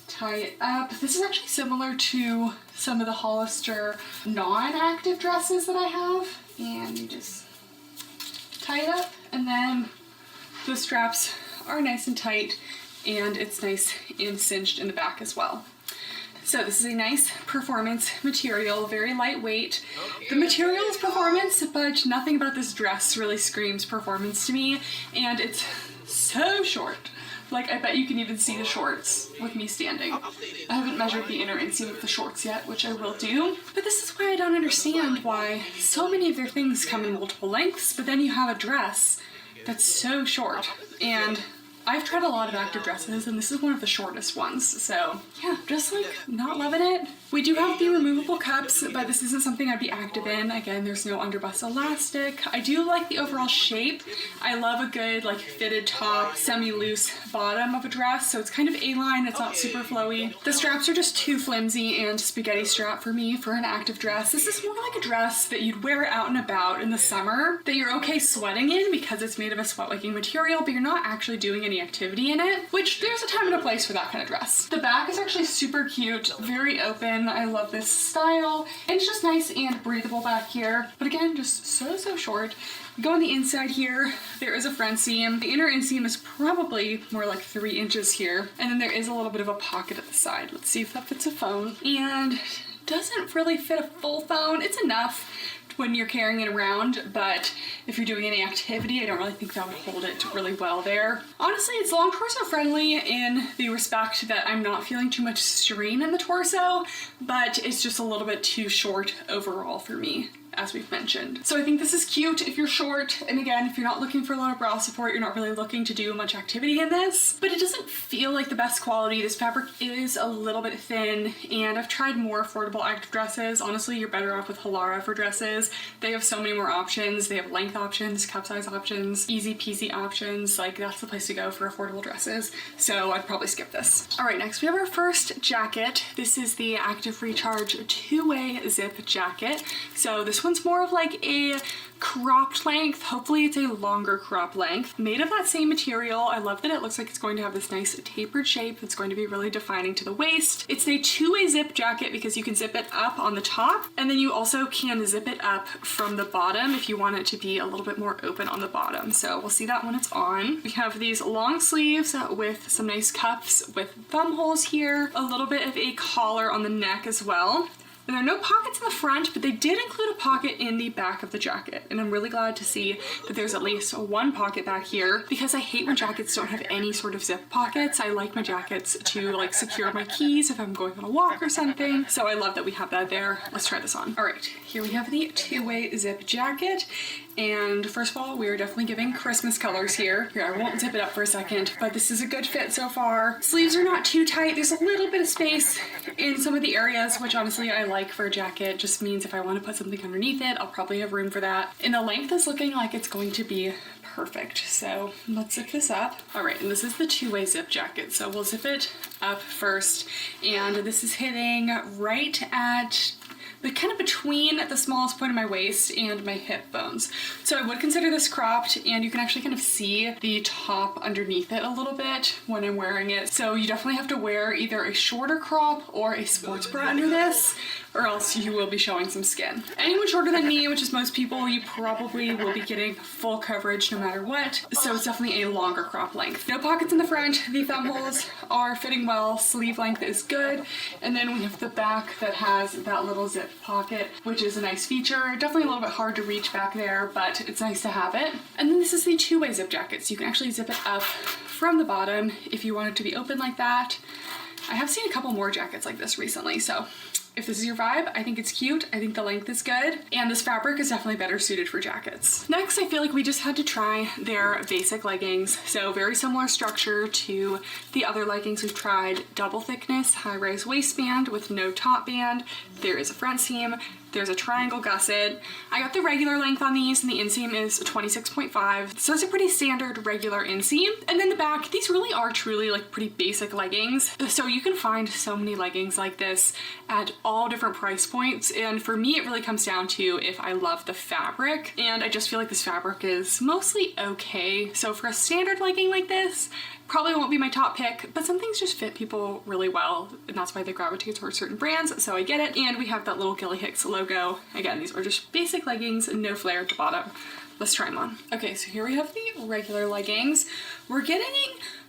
S2: tie it up. This is actually similar to some of the Hollister non-active dresses that I have, and you just tie it up, and then the straps are nice and tight and it's nice and cinched in the back as well. So this is a nice performance material, very lightweight. The material is performance, but nothing about this dress really screams performance to me, and it's so short. Like, I bet you can even see the shorts with me standing. I haven't measured the inner inseam of the shorts yet, which I will do. But this is why I don't understand why so many of their things come in multiple lengths, but then you have a dress that's so short. And I've tried a lot of active dresses, and this is one of the shortest ones, so yeah, just like not loving it. We do have the removable cups, but this isn't something I'd be active in. Again, there's no underbust elastic. I do like the overall shape. I love a good like fitted top, semi-loose bottom of a dress, so it's kind of A-line, it's not super flowy. The straps are just too flimsy and spaghetti strap for me for an active dress. This is more like a dress that you'd wear out and about in the summer, that you're okay sweating in because it's made of a sweat-wicking material, but you're not actually doing any activity in it, which there's a time and a place for that kind of dress. The back is actually super cute, very open. I love this style, and it's just nice and breathable back here, but again, just so short. You go on the inside here, there is a front seam. The inner inseam is probably more like 3 inches here, and then there is a little bit of a pocket at the side. Let's see if that fits a phone, and doesn't really fit a full phone. It's enough when you're carrying it around, but if you're doing any activity, I don't really think that would hold it really well there. Honestly, it's long torso friendly in the respect that I'm not feeling too much strain in the torso, but it's just a little bit too short overall for me, as we've mentioned. So I think this is cute if you're short, and again, if you're not looking for a lot of bra support, you're not really looking to do much activity in this, but it doesn't feel like the best quality. This fabric is a little bit thin, and I've tried more affordable active dresses. Honestly, you're better off with Halara for dresses. They have so many more options. They have length options, cup size options, easy peasy options. Like, that's the place to go for affordable dresses. So I'd probably skip this. All right, next we have our first jacket. This is the Active Recharge 2-way zip jacket. So this one's more of like a cropped length. Hopefully it's a longer crop length. Made of that same material. I love that it looks like it's going to have this nice tapered shape that's going to be really defining to the waist. It's a 2-way zip jacket because you can zip it up on the top, and then you also can zip it up from the bottom if you want it to be a little bit more open on the bottom. So we'll see that when it's on. We have these long sleeves with some nice cuffs with thumb holes here, a little bit of a collar on the neck as well. And there are no pockets in the front, but they did include a pocket in the back of the jacket. And I'm really glad to see that there's at least one pocket back here, because I hate when jackets don't have any sort of zip pockets. I like my jackets to like secure my keys if I'm going on a walk or something. So I love that we have that there. Let's try this on. All right, here we have the two-way zip jacket. And first of all, we are definitely giving Christmas colors here. Here, I won't zip it up for a second, but this is a good fit so far. Sleeves are not too tight. There's a little bit of space in some of the areas, which honestly I like for a jacket. Just means if I want to put something underneath it, I'll probably have room for that. And the length is looking like it's going to be perfect. So let's zip this up. All right, and this is the two-way zip jacket. So we'll zip it up first. And this is hitting right at kind of between the smallest point of my waist and my hip bones. So I would consider this cropped, and you can actually kind of see the top underneath it a little bit when I'm wearing it. So you definitely have to wear either a shorter crop or a sports bra under this, or else you will be showing some skin. Anyone shorter than me, which is most people, you probably will be getting full coverage no matter what. So it's definitely a longer crop length. No pockets in the front. The thumb holes are fitting well. Sleeve length is good. And then we have the back that has that little zip pocket, which is a nice feature. Definitely a little bit hard to reach back there, but it's nice to have it. And then this is the two-way zip jacket. So you can actually zip it up from the bottom if you want it to be open like that. I have seen a couple more jackets like this recently, so if this is your vibe, I think it's cute. I think the length is good. And this fabric is definitely better suited for jackets. Next, I feel like we just had to try their basic leggings. So very similar structure to the other leggings we've tried. Double thickness, high-rise waistband with no top band. There is a front seam. There's a triangle gusset. I got the regular length on these, and the inseam is 26.5. So it's a pretty standard regular inseam. And then the back, these really are truly like pretty basic leggings. So you can find so many leggings like this at all different price points. And for me, it really comes down to if I love the fabric. And I just feel like this fabric is mostly okay. So for a standard legging like this, probably won't be my top pick, but some things just fit people really well, and that's why they gravitate towards certain brands, so I get it. And we have that little Gilly Hicks logo. Again, these are just basic leggings, no flare at the bottom. Let's try them on. Okay, so here we have the regular leggings. We're getting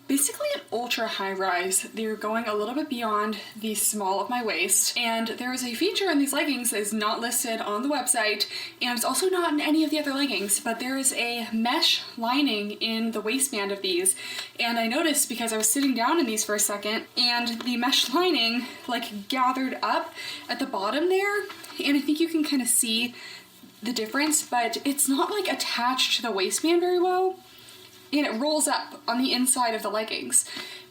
S2: basically an ultra high rise. They're going a little bit beyond the small of my waist, and there is a feature in these leggings that is not listed on the website, and it's also not in any of the other leggings, but there is a mesh lining in the waistband of these. And I noticed because I was sitting down in these for a second, and the mesh lining like gathered up at the bottom there, and I think you can kind of see the difference, but it's not like attached to the waistband very well. And it rolls up on the inside of the leggings.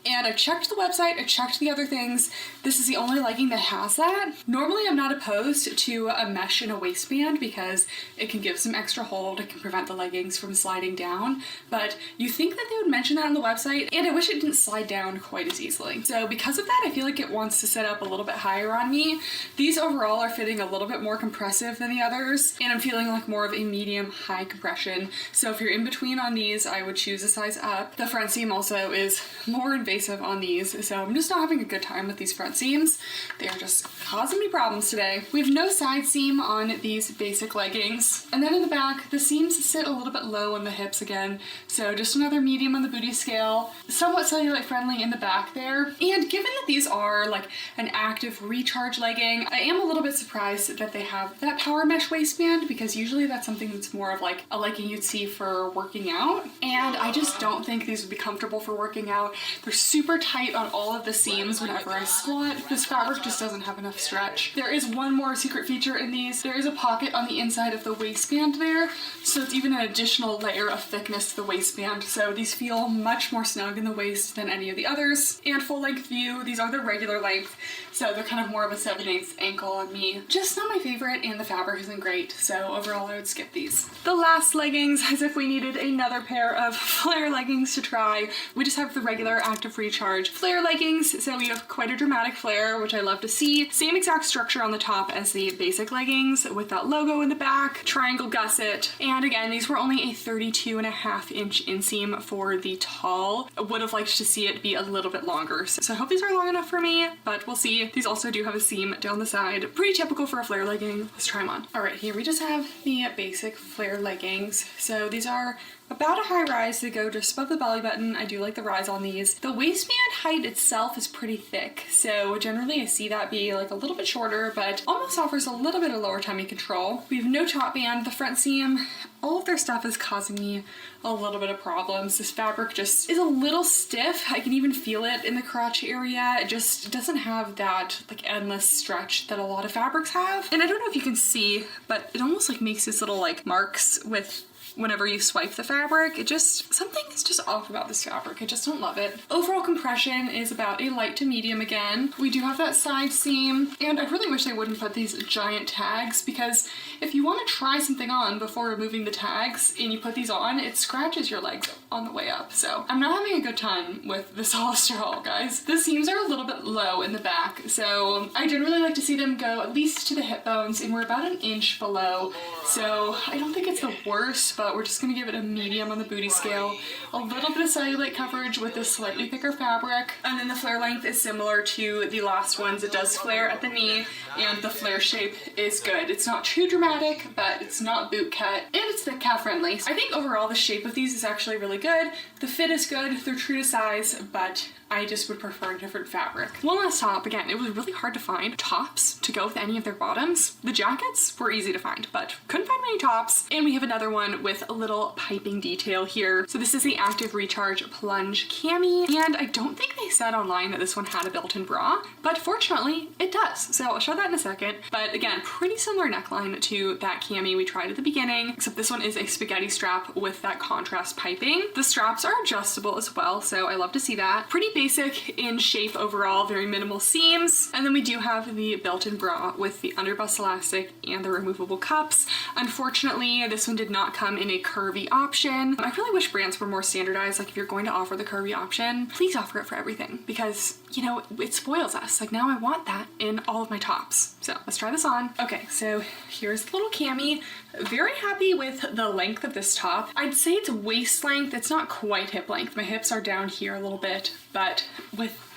S2: And I've checked the website, I checked the other things. This is the only legging that has that. Normally I'm not opposed to a mesh in a waistband because it can give some extra hold, it can prevent the leggings from sliding down. But you think that they would mention that on the website, and I wish it didn't slide down quite as easily. So because of that, I feel like it wants to sit up a little bit higher on me. These overall are fitting a little bit more compressive than the others, and I'm feeling like more of a medium high compression. So if you're in between on these, I would choose a size up. The front seam also is more invasive on these, so I'm just not having a good time with these front seams. They are just causing me problems today. We have no side seam on these basic leggings. And then in the back, the seams sit a little bit low on the hips again, so just another medium on the booty scale. Somewhat cellulite friendly in the back there. And given that these are like an active recharge legging, I am a little bit surprised that they have that power mesh waistband, because usually that's something that's more of like a legging you'd see for working out. And I just don't think these would be comfortable for working out. They're super tight on all of the seams whenever I squat. This fabric just doesn't have enough stretch. There is one more secret feature in these. There is a pocket on the inside of the waistband there, so it's even an additional layer of thickness to the waistband. So these feel much more snug in the waist than any of the others. And full length view, these are the regular length, so they're kind of more of a 7/8 ankle on me. Just not my favorite, and the fabric isn't great, so overall I would skip these. The last leggings, as if we needed another pair of flare leggings to try, we just have the regular active recharge flare leggings. So we have quite a dramatic flare, which I love to see. Same exact structure on the top as the basic leggings with that logo in the back, triangle gusset. And again, these were only a 32.5-inch inseam for the tall. I would have liked to see it be a little bit longer. So I hope these are long enough for me, but we'll see. These also do have a seam down the side. Pretty typical for a flare legging. Let's try them on. All right, here we just have the basic flare leggings. So these are about a high rise. They go just above the belly button. I do like the rise on these. The waistband height itself is pretty thick, so generally I see that be like a little bit shorter, but almost offers a little bit of lower tummy control. We have no top band. The front seam, all of their stuff is causing me a little bit of problems. This fabric just is a little stiff. I can even feel it in the crotch area. It just doesn't have that like endless stretch that a lot of fabrics have. And I don't know if you can see, but it almost like makes this little like marks with whenever you swipe the fabric. It just, something is just off about this fabric. I just don't love it. Overall compression is about a light to medium again. We do have that side seam, and I really wish they wouldn't put these giant tags, because if you want to try something on before removing the tags and you put these on, it scratches your legs on the way up. So I'm not having a good time with this Hollister haul, guys. The seams are a little bit low in the back, so I generally like to see them go at least to the hip bones, and we're about an inch below. So I don't think it's the worst, but we're just gonna give it a medium on the booty scale. A little bit of cellulite coverage with this slightly thicker fabric. And then the flare length is similar to the last ones. It does flare at the knee, and the flare shape is good. It's not too dramatic, but it's not boot cut, and it's thick calf friendly. I think overall the shape of these is actually really good. The fit is good, they're true to size, but I just would prefer a different fabric. One last top, again, it was really hard to find tops to go with any of their bottoms. The jackets were easy to find, but couldn't find many tops. And we have another one with a little piping detail here. So this is the Active Recharge Plunge Cami, and I don't think they said online that this one had a built-in bra, but fortunately it does. So I'll show that in a second. But again, pretty similar neckline to that cami we tried at the beginning, except this one is a spaghetti strap with that contrast piping. The straps are adjustable as well, so I love to see that. Pretty basic in shape overall, very minimal seams. And then we do have the built-in bra with the underbust elastic and the removable cups. Unfortunately, this one did not come in a curvy option. I really wish brands were more standardized. Like if you're going to offer the curvy option, please offer it for everything, because you know, it spoils us. Like now I want that in all of my tops. So let's try this on. Okay, so here's the little cami. Very happy with the length of this top. I'd say it's waist length. It's not quite hip length. My hips are down here a little bit, but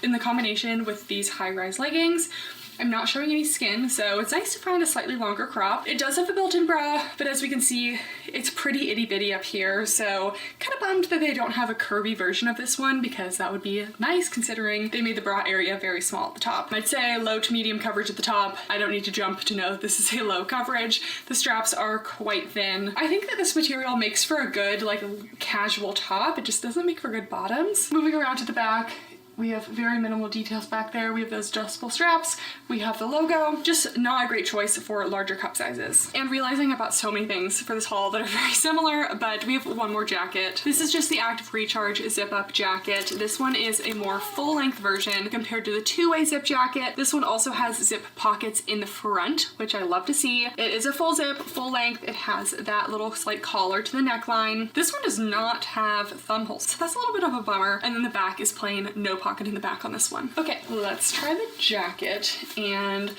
S2: in the combination with these high-rise leggings, I'm not showing any skin, so it's nice to find a slightly longer crop. It does have a built-in bra, but as we can see, it's pretty itty-bitty up here, so kind of bummed that they don't have a curvy version of this one, because that would be nice considering they made the bra area very small at the top. I'd say low to medium coverage at the top. I don't need to jump to know that this is a low coverage. The straps are quite thin. I think that this material makes for a good, like, casual top. It just doesn't make for good bottoms. Moving around to the back, we have very minimal details back there. We have those adjustable straps. We have the logo. Just not a great choice for larger cup sizes. And realizing about so many things for this haul that are very similar, but we have one more jacket. This is just the Active Recharge zip up jacket. This one is a more full length version compared to the two-way zip jacket. This one also has zip pockets in the front, which I love to see. It is a full zip, full length. It has that little slight collar to the neckline. This one does not have thumb holes, so that's a little bit of a bummer. And then the back is plain, no pocket in the back on this one. Okay, let's try the jacket. And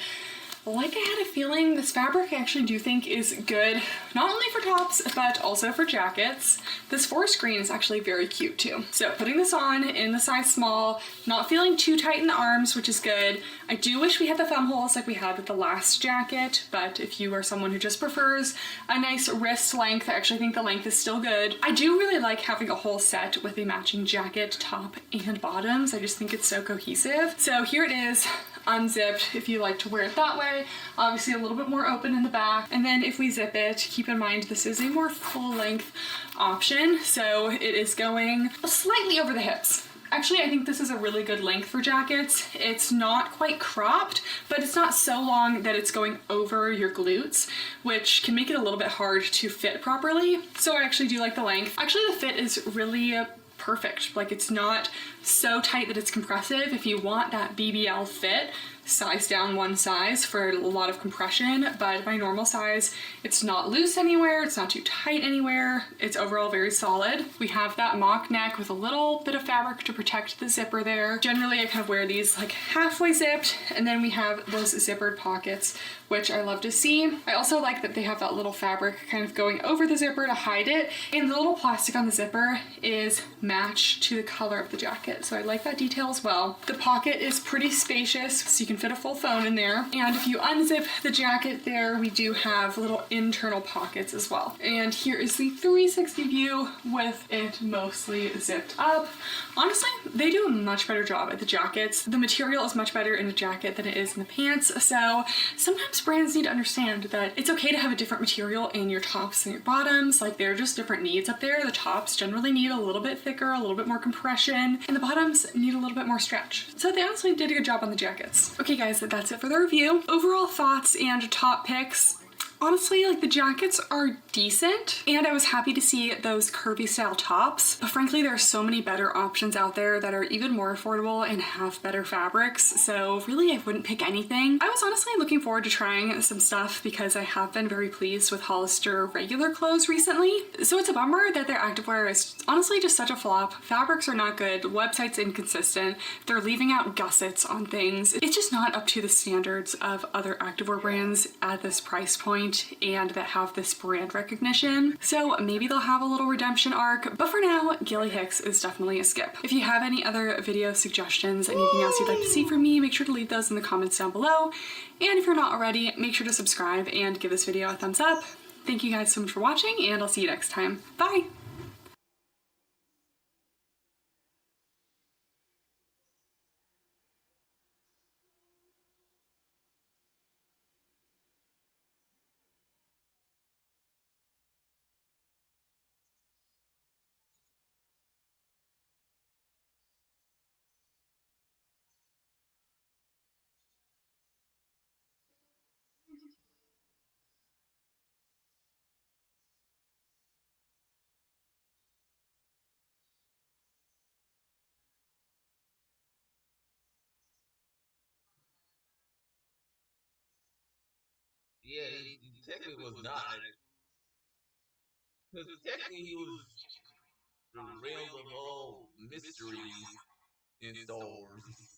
S2: like I had a feeling, this fabric I actually do think is good, not only for tops, but also for jackets. This forest green is actually very cute too. So putting this on in the size small, not feeling too tight in the arms, which is good. I do wish we had the thumb holes like we had with the last jacket, but if you are someone who just prefers a nice wrist length, I actually think the length is still good. I do really like having a whole set with a matching jacket, top, and bottoms. I just think it's so cohesive. So here it is, unzipped if you like to wear it that way. Obviously a little bit more open in the back. And then if we zip it, keep in mind this is a more full length option. So it is going slightly over the hips. Actually, I think this is a really good length for jackets. It's not quite cropped, but it's not so long that it's going over your glutes, which can make it a little bit hard to fit properly. So I actually do like the length. Actually, the fit is really perfect. Like, it's not so tight that it's compressive. If you want that BBL fit, size down one size for a lot of compression, but my normal size, it's not loose anywhere, it's not too tight anywhere, it's overall very solid. We have that mock neck with a little bit of fabric to protect the zipper there. Generally, I kind of wear these like halfway zipped, and then we have those zippered pockets, which I love to see. I also like that they have that little fabric kind of going over the zipper to hide it, and the little plastic on the zipper is matched to the color of the jacket. jacket, so I like that detail as well. The pocket is pretty spacious, so you can fit a full phone in there. And if you unzip the jacket there, we do have little internal pockets as well. And here is the 360 view with it mostly zipped up. Honestly, they do a much better job at the jackets. The material is much better in a jacket than it is in the pants, so sometimes brands need to understand that it's okay to have a different material in your tops and your bottoms. Like, there are just different needs up there. The tops generally need a little bit thicker, a little bit more compression, and the bottoms need a little bit more stretch. So they honestly did a good job on the jackets. Okay guys, that's it for the review. Overall thoughts and top picks. Honestly, like, the jackets are decent, and I was happy to see those curvy style tops, but frankly there are so many better options out there that are even more affordable and have better fabrics, so really I wouldn't pick anything. I was honestly looking forward to trying some stuff because I have been very pleased with Hollister regular clothes recently, so it's a bummer that their activewear is honestly just such a flop. Fabrics are not good, the website's inconsistent, they're leaving out gussets on things. It's just not up to the standards of other activewear brands at this price point and that have this brand recognition. So maybe they'll have a little redemption arc, but for now, Gilly Hicks is definitely a skip. If you have any other video suggestions, anything else you'd like to see from me, make sure to leave those in the comments down below. And if you're not already, make sure to subscribe and give this video a thumbs up. Thank you guys so much for watching, and I'll see you next time. Bye!
S1: Yeah, he technically was not, because technically he was the realm of all mysteries in Star Wars.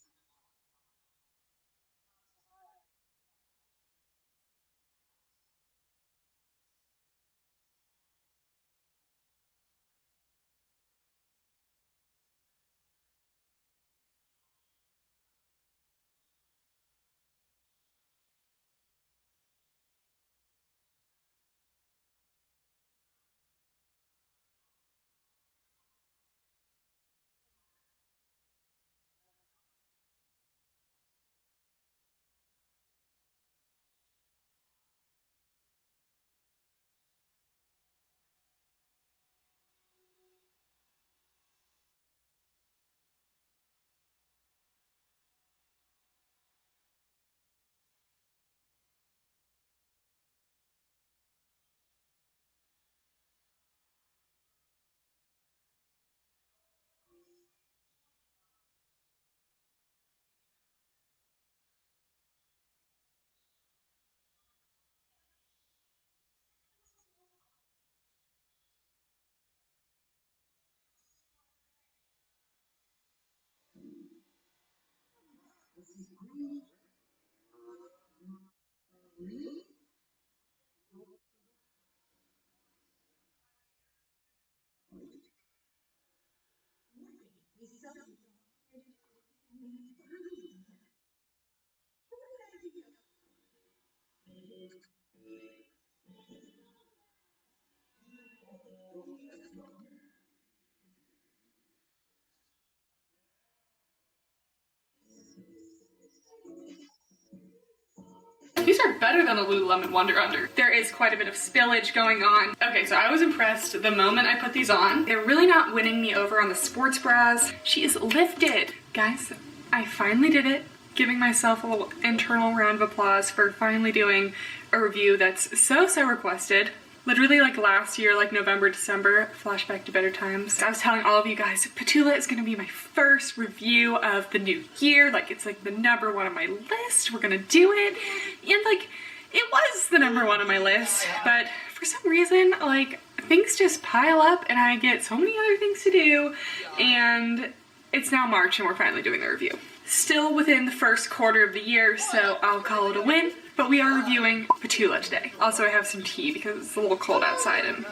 S2: These are better than the Lululemon Wonder Under. There is quite a bit of spillage going on. Okay, so I was impressed the moment I put these on. They're really not winning me over on the sports bras. She is lifted. Guys, I finally did it. Giving myself a little internal round of applause for finally doing a review that's so requested. Literally like last year, like November, December, flashback to better times. I was telling all of you guys, Petula is gonna be my first review of the new year. Like, it's like the number one on my list. We're gonna do it. And like, it was the number one on my list, but for some reason, like, things just pile up and I get so many other things to do, and it's now March and we're finally doing the review. Still within the first quarter of the year, so I'll call it a win. But we are reviewing Petula today. Also, I have some tea because it's a little cold outside and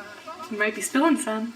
S2: we might be spilling some.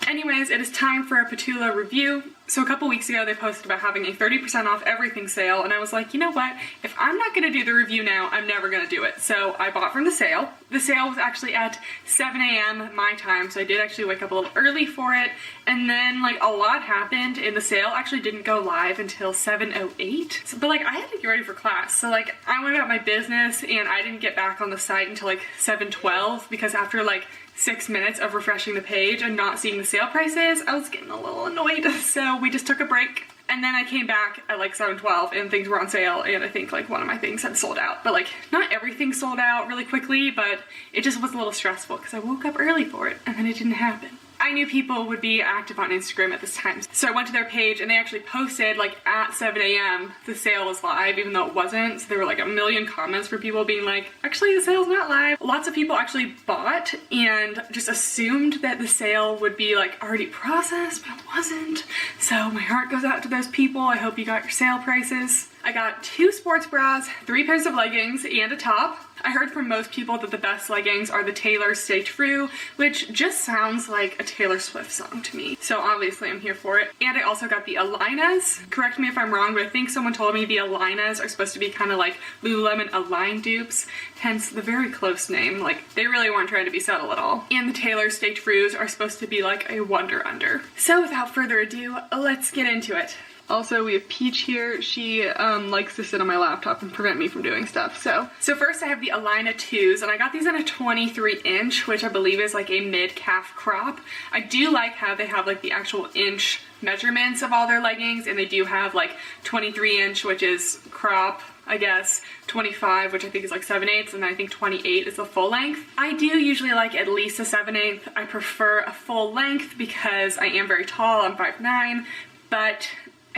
S2: Anyways, it is time for a Petula review. So a couple weeks ago, they posted about having a 30% off everything sale, and I was like, you know what? If I'm not gonna do the review now, I'm never gonna do it. So I bought from the sale. The sale was actually at 7 a.m. my time, so I did actually wake up a little early for it. And then like a lot happened, and the sale actually didn't go live until 7:08. So, but like I had to get ready for class, so like I went about my business, and I didn't get back on the site until like 7:12 because after like 6 minutes of refreshing the page and not seeing the sale prices, I was getting a little annoyed. So we just took a break, and then I came back at like 7:12 and things were on sale, and I think like one of my things had sold out. But like not everything sold out really quickly, but it just was a little stressful because I woke up early for it and then it didn't happen. I knew people would be active on Instagram at this time, so I went to their page and they actually posted like at 7 a.m. the sale was live, even though it wasn't. So there were like a million comments for people being like, actually the sale's not live. Lots of people actually bought and just assumed that the sale would be like already processed, but it wasn't. So my heart goes out to those people. I hope you got your sale prices. I got 2 sports bras, 3 pairs of leggings, and a top. I heard from most people that the best leggings are the Taylor Stay True, which just sounds like a Taylor Swift song to me. So obviously I'm here for it. And I also got the Alinas. Correct me if I'm wrong, but I think someone told me the Alinas are supposed to be kind of like Lululemon Align dupes, hence the very close name. Like they really weren't trying to be subtle at all. And the Taylor Stay Trues are supposed to be like a Wonder Under. So without further ado, let's get into it. Also, we have Peach here. She likes to sit on my laptop and prevent me from doing stuff. So first I have the Alina 2s, and I got these in a 23 inch, which I believe is like a mid-calf crop. I do like how they have like the actual inch measurements of all their leggings, and they do have like 23 inch, which is crop, I guess, 25, which I think is like 7/8, and I think 28 is the full length. I do usually like at least a 7/8. I prefer a full length because I am very tall, I'm 5'9", but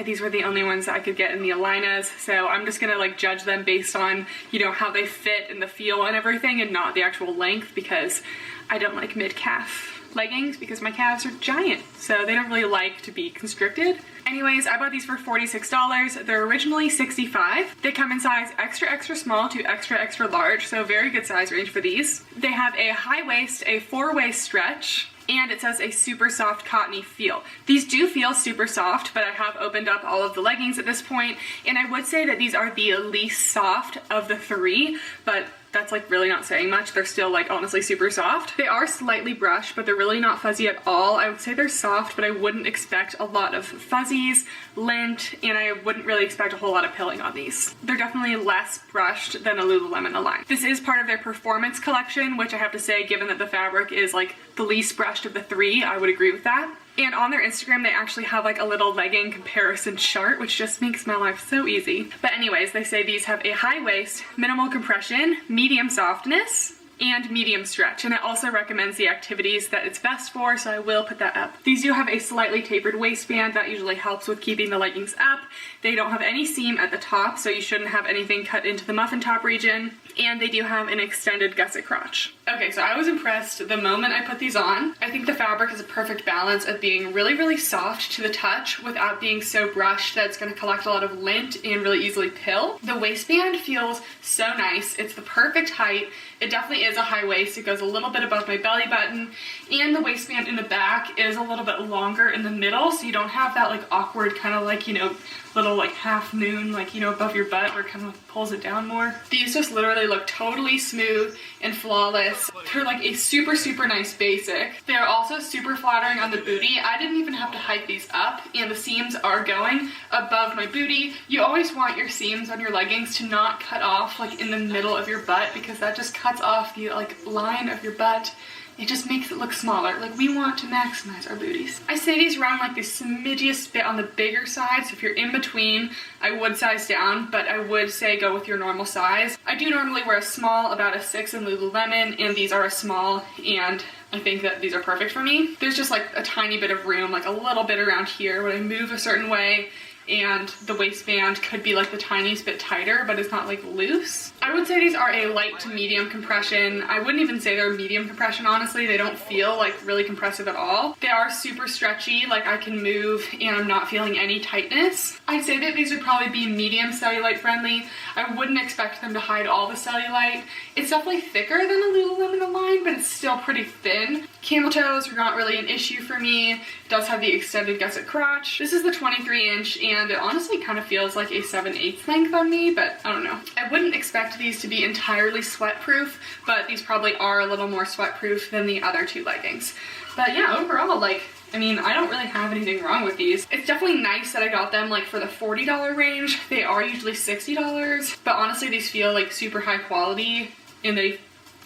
S2: these were the only ones that I could get in the Alinas, so I'm just gonna like judge them based on, you know, how they fit and the feel and everything, and not the actual length, because I don't like mid-calf leggings because my calves are giant, so they don't really like to be constricted. Anyways, I bought these for $46. They're originally $65. They come in size extra extra small to extra extra large, so very good size range for these. They have a high waist, a 4-way stretch, and it says a super soft cottony feel. These do feel super soft, but I have opened up all of the leggings at this point, and I would say that these are the least soft of the 3, but that's like really not saying much. They're still like honestly super soft. They are slightly brushed, but they're really not fuzzy at all. I would say they're soft, but I wouldn't expect a lot of fuzzies, lint, and I wouldn't really expect a whole lot of pilling on these. They're definitely less brushed than a Lululemon Align. This is part of their performance collection, which I have to say, given that the fabric is like the least brushed of the 3, I would agree with that. And on their Instagram, they actually have like a little legging comparison chart, which just makes my life so easy. But anyways, they say these have a high waist, minimal compression, medium softness, and medium stretch, and it also recommends the activities that it's best for, so I will put that up. These do have a slightly tapered waistband. That usually helps with keeping the leggings up. They don't have any seam at the top, so you shouldn't have anything cut into the muffin top region, and they do have an extended gusset crotch. Okay, so I was impressed the moment I put these on. I think the fabric has a perfect balance of being really, really soft to the touch without being so brushed that it's going to collect a lot of lint and really easily pill. The waistband feels so nice. It's the perfect height. It definitely is a high waist. It goes a little bit above my belly button, and the waistband in the back is a little bit longer in the middle, so you don't have that like awkward kind of like, you know, little like half moon, like, you know, above your butt where it kind of like pulls it down more. These just literally look totally smooth and flawless. They're like a super, super nice basic. They're also super flattering on the booty. I didn't even have to hike these up, and the seams are going above my booty. You always want your seams on your leggings to not cut off like in the middle of your butt, because that just cuts off the like line of your butt. It just makes it look smaller. Like, we want to maximize our booties. I say these run like the smidgiest bit on the bigger side, so if you're in between, I would size down, but I would say go with your normal size. I do normally wear a small, about a 6 in Lululemon, and these are a small, and I think that these are perfect for me. There's just like a tiny bit of room, like a little bit around here when I move a certain way, and the waistband could be like the tiniest bit tighter, but it's not like loose. I would say these are a light to medium compression. I wouldn't even say they're medium compression, honestly. They don't feel like really compressive at all. They are super stretchy, like I can move and I'm not feeling any tightness. I'd say that these would probably be medium cellulite friendly. I wouldn't expect them to hide all the cellulite. It's definitely thicker than the Lululemon Align, but it's still pretty thin. Camel toes are not really an issue for me. It does have the extended gusset crotch. This is the 23 inch and it honestly kind of feels like a 7/8 length on me, but I don't know. I wouldn't expect these to be entirely sweat proof, but these probably are a little more sweat proof than the other two leggings. But yeah, overall, like, I mean, I don't really have anything wrong with these. It's definitely nice that I got them like for the $40 range. They are usually $60, but honestly these feel like super high quality and they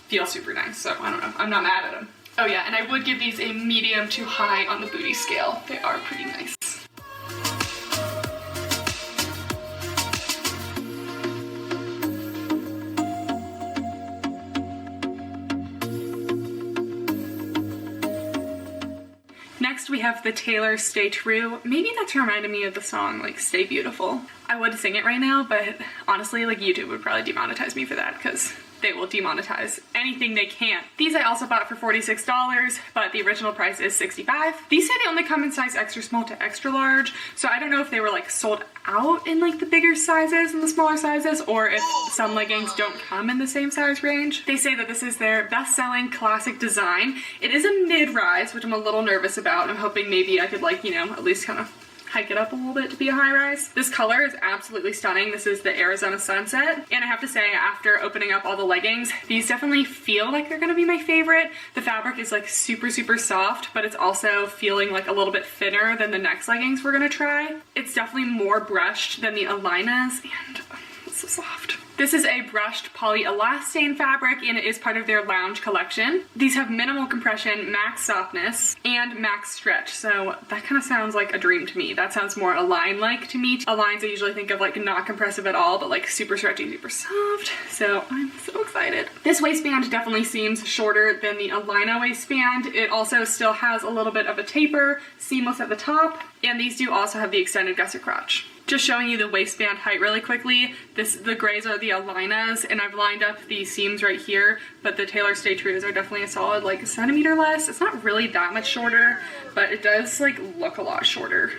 S2: feel super nice, so I don't know. I'm not mad at them. Oh yeah, and I would give these a medium to high on the booty scale. They are pretty nice. Next we have the Taylor Stay True. Maybe that's reminded me of the song like Stay Beautiful. I would sing it right now, but honestly like YouTube would probably demonetize me for that because they will demonetize anything they can. These I also bought for $46, but the original price is $65. These say they only come in size extra small to extra large, so I don't know if they were like sold out in like the bigger sizes and the smaller sizes, or if some leggings don't come in the same size range. They say that this is their best-selling classic design. It is a mid-rise, which I'm a little nervous about. I'm hoping maybe I could like, you know, at least kind of hike it up a little bit to be a high rise. This color is absolutely stunning. This is the Arizona Sunset, and I have to say, after opening up all the leggings, these definitely feel like they're gonna be my favorite. The fabric is like super, super soft, but it's also feeling like a little bit thinner than the next leggings we're gonna try. It's definitely more brushed than the Alinas, and it's so soft. This is a brushed polyelastane fabric and it is part of their lounge collection. These have minimal compression, max softness, and max stretch. So that kind of sounds like a dream to me. That sounds more Align-like to me. Aligns I usually think of like not compressive at all, but like super stretchy, super soft. So I'm so excited. This waistband definitely seems shorter than the Alina waistband. It also still has a little bit of a taper, seamless at the top, and these do also have the extended gusset crotch. Just showing you the waistband height really quickly. The grays are the Alinas, and I've lined up the seams right here, but the Taylor Stay Trues are definitely a solid like a centimeter less. It's not really that much shorter, but it does like look a lot shorter.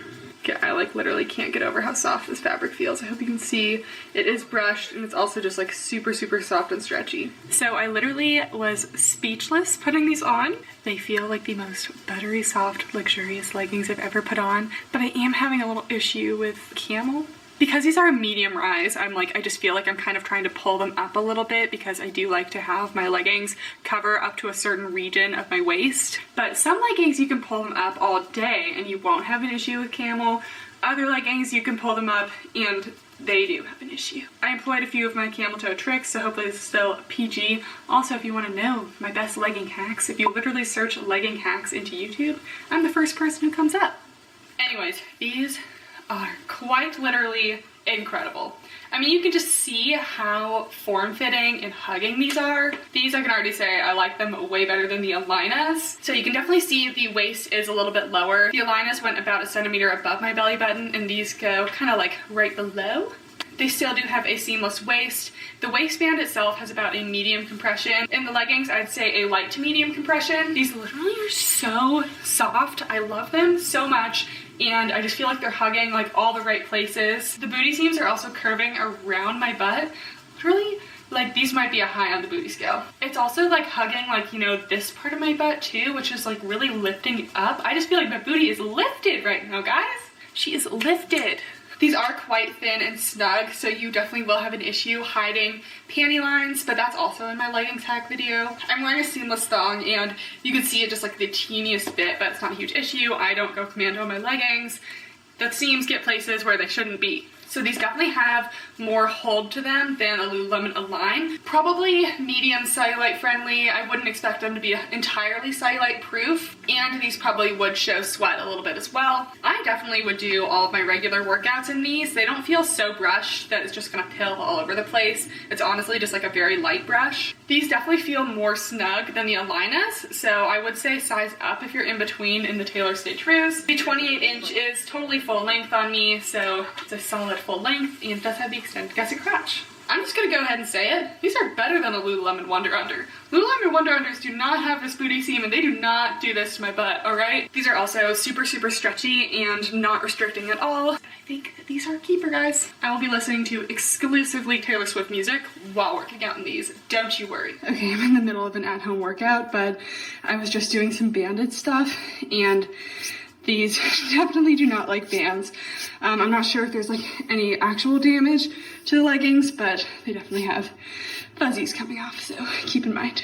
S2: I like literally can't get over how soft this fabric feels. I hope you can see. It is brushed and it's also just like super, super soft and stretchy. So I literally was speechless putting these on. They feel like the most buttery soft, luxurious leggings I've ever put on, but I am having a little issue with camel. Because these are a medium rise, I just feel like I'm kind of trying to pull them up a little bit because I do like to have my leggings cover up to a certain region of my waist. But some leggings you can pull them up all day and you won't have an issue with camel. Other leggings you can pull them up and they do have an issue. I employed a few of my camel toe tricks, so hopefully this is still PG. Also, if you want to know my best legging hacks, if you literally search legging hacks into YouTube, I'm the first person who comes up. Anyways, these are quite literally incredible. I mean, you can just see how form-fitting and hugging these are. These, I can already say, I like them way better than the Alinas. So you can definitely see the waist is a little bit lower. The Alinas went about a centimeter above my belly button, and these go kind of like right below. They still do have a seamless waist. The waistband itself has about a medium compression. In the leggings, I'd say a light to medium compression. These literally are so soft. I love them so much. And I just feel like they're hugging like all the right places. The booty seams are also curving around my butt. Literally, like these might be a high on the booty scale. It's also like hugging like, you know, this part of my butt too, which is like really lifting up. I just feel like my booty is lifted right now, guys. She is lifted. These are quite thin and snug, so you definitely will have an issue hiding panty lines, but that's also in my leggings hack video. I'm wearing a seamless thong, and you can see it just like the teeniest bit, but it's not a huge issue. I don't go commando on my leggings. The seams get places where they shouldn't be. So these definitely have more hold to them than a Lululemon Align. Probably medium cellulite friendly. I wouldn't expect them to be entirely cellulite proof, and these probably would show sweat a little bit as well. I definitely would do all of my regular workouts in these. They don't feel so brushed that it's just gonna pill all over the place. It's honestly just like a very light brush. These definitely feel more snug than the Alinas, so I would say size up if you're in between in the Taylor Stay Trues. The 28 inch is totally full length on me, so it's a solid full length, and it does have the extended gusset crotch. I'm just gonna go ahead and say it. These are better than a Lululemon Wonder Under. Lululemon Wonder Unders do not have this booty seam, and they do not do this to my butt, alright? These are also super, super stretchy and not restricting at all. I think that these are a keeper, guys. I will be listening to exclusively Taylor Swift music while working out in these. Don't you worry. Okay, I'm in the middle of an at-home workout, but I was just doing some banded stuff, and these definitely do not like bands. I'm not sure if there's like any actual damage to the leggings, but they definitely have fuzzies coming off, so keep in mind.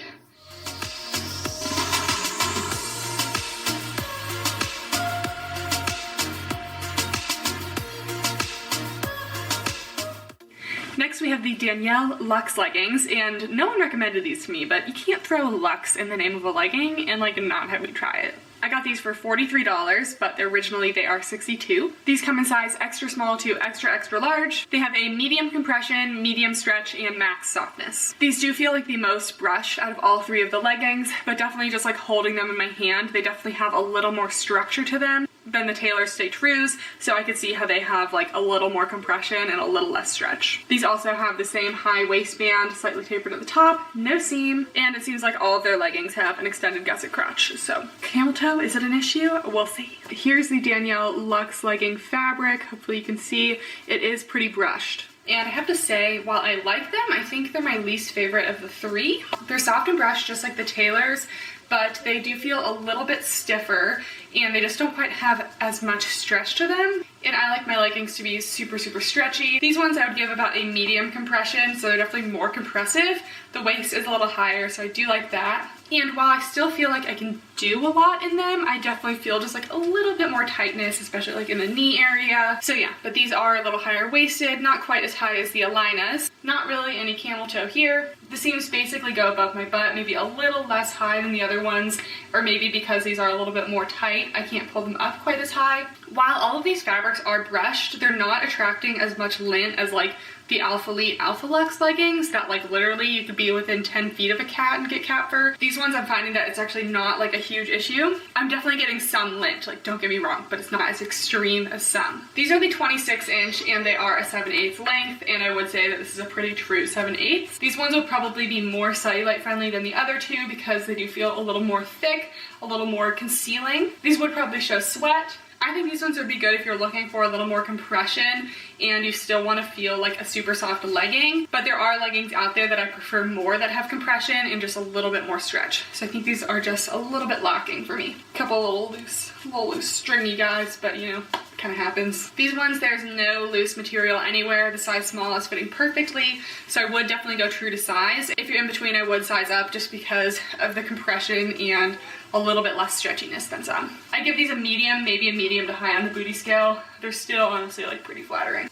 S2: Next we have the Danielle Luxe leggings, and no one recommended these to me, but you can't throw Luxe in the name of a legging and like not have me try it. I got these for $43, but originally they are $62. These come in size extra small to extra, extra large. They have a medium compression, medium stretch, and max softness. These do feel like the most brushed out of all three of the leggings, but definitely just like holding them in my hand, they definitely have a little more structure to them than the Taylor Stay Trues, so I could see how they have like a little more compression and a little less stretch. These also have the same high waistband, slightly tapered at the top, no seam, and it seems like all of their leggings have an extended gusset crotch, so camel toe, is it an issue? We'll see. Here's the Danielle Luxe legging fabric. Hopefully you can see it is pretty brushed. And I have to say, while I like them, I think they're my least favorite of the three. They're soft and brushed just like the Taylors, but they do feel a little bit stiffer and they just don't quite have as much stretch to them. And I like my leggings to be super, super stretchy. These ones I would give about a medium compression, so they're definitely more compressive. The waist is a little higher, so I do like that. And while I still feel like I can do a lot in them, I definitely feel just like a little bit more tightness, especially like in the knee area. So yeah, but these are a little higher waisted, not quite as high as the Alinas. Not really any camel toe here. The seams basically go above my butt, maybe a little less high than the other ones, or maybe because these are a little bit more tight, I can't pull them up quite as high. While all of these fabrics are brushed, they're not attracting as much lint as like the Alpha Elite Alpha Luxe leggings that like literally you could be within 10 feet of a cat and get cat fur. These ones I'm finding that it's actually not like a huge issue. I'm definitely getting some lint, like don't get me wrong, but it's not as extreme as some. These are the 26 inch and they are a 7/8 length, and I would say that this is a pretty true 7/8. These ones will probably be more cellulite friendly than the other two because they do feel a little more thick, a little more concealing. These would probably show sweat. I think these ones would be good if you're looking for a little more compression and you still want to feel like a super soft legging, but there are leggings out there that I prefer more that have compression and just a little bit more stretch. So I think these are just a little bit lacking for me. A couple little loose stringy guys, but you know, kind of happens. These ones, there's no loose material anywhere. The size small is fitting perfectly, so I would definitely go true to size. If you're in between, I would size up just because of the compression and a little bit less stretchiness than some. I give these a medium, maybe a medium to high on the booty scale. They're still honestly like pretty flattering.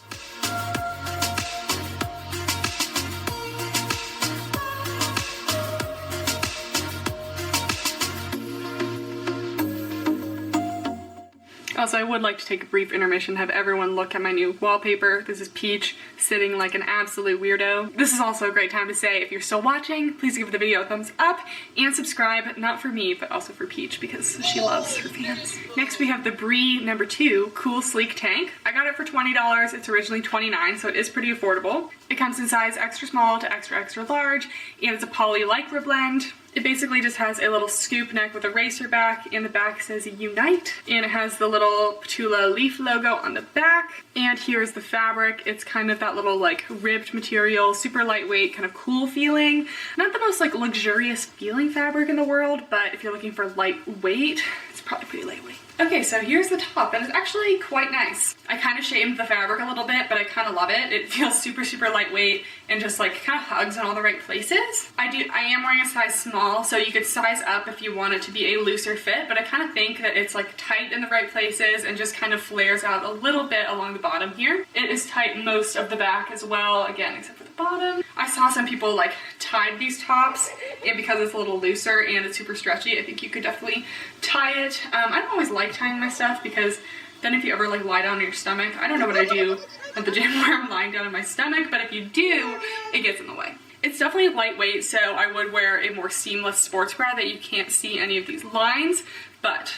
S2: Also, I would like to take a brief intermission, have everyone look at my new wallpaper. This is Peach sitting like an absolute weirdo. This is also a great time to say, if you're still watching, please give the video a thumbs up and subscribe, not for me, but also for Peach because she loves her fans. Next, we have the Brie No. 2 Cool Sleek Tank. I got it for $20. It's originally $29, so it is pretty affordable. It comes in size extra small to extra, extra large, and it's a poly lycra blend. It basically just has a little scoop neck with a racer back, and the back says Unite, and it has the little Petula leaf logo on the back. And here's the fabric. It's kind of that little like ribbed material, super lightweight, kind of cool feeling. Not the most like luxurious feeling fabric in the world, but if you're looking for lightweight, it's probably pretty lightweight. Okay, so here's the top, and it's actually quite nice. I kind of shamed the fabric a little bit, but I kind of love it. It feels super, super lightweight and just like kind of hugs in all the right places. I am wearing a size small, so you could size up if you want it to be a looser fit, but I kind of think that it's like tight in the right places and just kind of flares out a little bit along the bottom here. It is tight most of the back as well, again, except for the bottom. I saw some people like tied these tops, and because it's a little looser and it's super stretchy, I think you could definitely tie it. I don't always like tying my stuff because then if you ever like lie down on your stomach, I don't know what I do at the gym where I'm lying down on my stomach, but if you do, it gets in the way. It's definitely lightweight, so I would wear a more seamless sports bra that you can't see any of these lines, but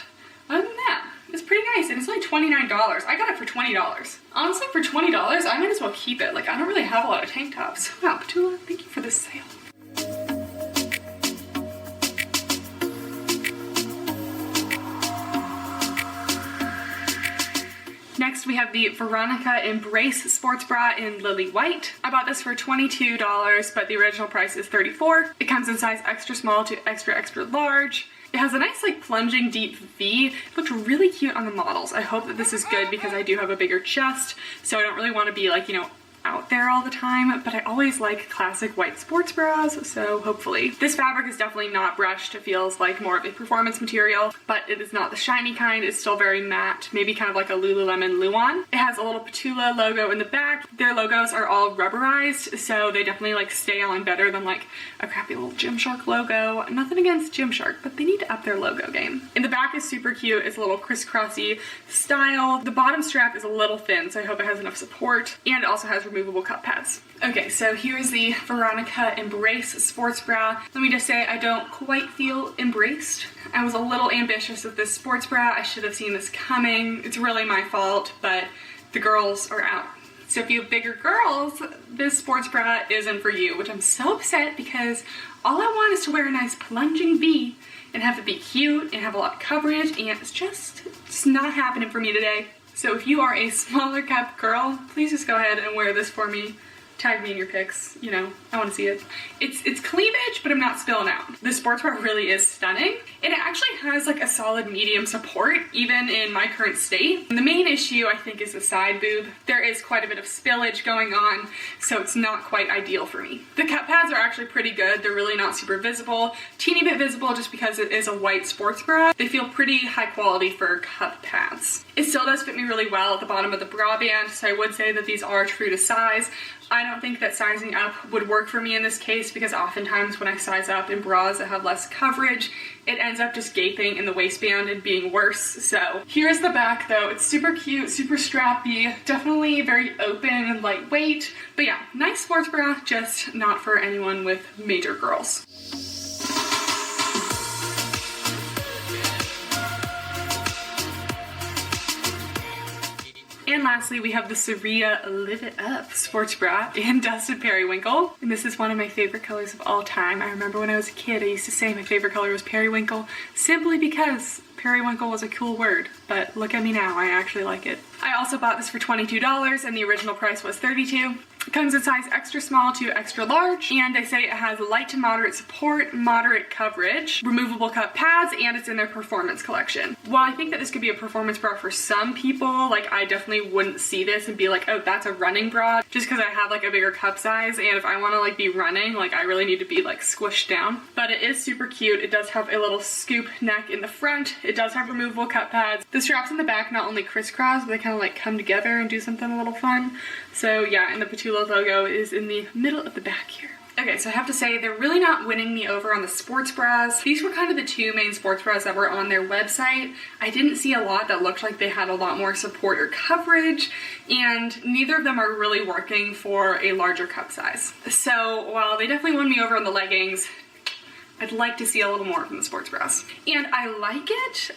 S2: other than that, it's pretty nice, and it's only $29. I got it for $20. Honestly, for $20, I might as well keep it. Like, I don't really have a lot of tank tops. Wow, Petula, thank you for this sale. Next, we have the Veronica Embrace Sports Bra in Lily White. I bought this for $22, but the original price is $34. It comes in size extra small to extra, extra large. It has a nice like plunging deep V. It looked really cute on the models. I hope that this is good because I do have a bigger chest, so I don't really want to be like, you know, out there all the time, but I always like classic white sports bras, so hopefully. This fabric is definitely not brushed. It feels like more of a performance material, but it is not the shiny kind. It's still very matte, maybe kind of like a Lululemon Luon. It has a little Petula logo in the back. Their logos are all rubberized, so they definitely like stay on better than like a crappy little Gymshark logo. Nothing against Gymshark, but they need to up their logo game. In the back is super cute. It's a little crisscrossy style. The bottom strap is a little thin, so I hope it has enough support, and it also has removable cup pads. Okay, so here's the Veronica Embrace Sports Bra. Let me just say I don't quite feel embraced. I was a little ambitious with this sports bra. I should have seen this coming. It's really my fault, but the girls are out. So if you have bigger girls, this sports bra isn't for you, which I'm so upset because all I want is to wear a nice plunging V and have it be cute and have a lot of coverage, and it's not happening for me today. So if you are a smaller cup girl, please just go ahead and wear this for me. Tag me in your pics, you know, I want to see it. It's cleavage, but I'm not spilling out. The sports bra really is stunning, and it actually has like a solid medium support, even in my current state. And the main issue, I think, is the side boob. There is quite a bit of spillage going on, so it's not quite ideal for me. The cup pads are actually pretty good. They're really not super visible. Teeny bit visible just because it is a white sports bra. They feel pretty high quality for cup pads. It still does fit me really well at the bottom of the bra band, so I would say that these are true to size. I don't think that sizing up would work for me in this case because oftentimes when I size up in bras that have less coverage, it ends up just gaping in the waistband and being worse. So here's the back though. It's super cute, super strappy, definitely very open and lightweight. But yeah, nice sports bra, just not for anyone with major girls. And lastly, we have the Saria Live It Up sports bra in Dusted Periwinkle. And this is one of my favorite colors of all time. I remember when I was a kid, I used to say my favorite color was periwinkle simply because periwinkle was a cool word. But look at me now, I actually like it. I also bought this for $22 and the original price was $32. It comes in size extra small to extra large, and they say it has light to moderate support, moderate coverage, removable cup pads, and it's in their performance collection. While I think that this could be a performance bra for some people, like I definitely wouldn't see this and be like, oh, that's a running bra, just because I have like a bigger cup size, and if I want to like be running, like I really need to be like squished down. But it is super cute. It does have a little scoop neck in the front. It does have removable cup pads. The straps in the back not only crisscross, but they kind of like come together and do something a little fun. So yeah, and the Petula logo is in the middle of the back here. Okay, so I have to say they're really not winning me over on the sports bras. These were kind of the two main sports bras that were on their website. I didn't see a lot that looked like they had a lot more support or coverage, and neither of them are really working for a larger cup size. So while they definitely won me over on the leggings, I'd like to see a little more from the sports bras. And I like it.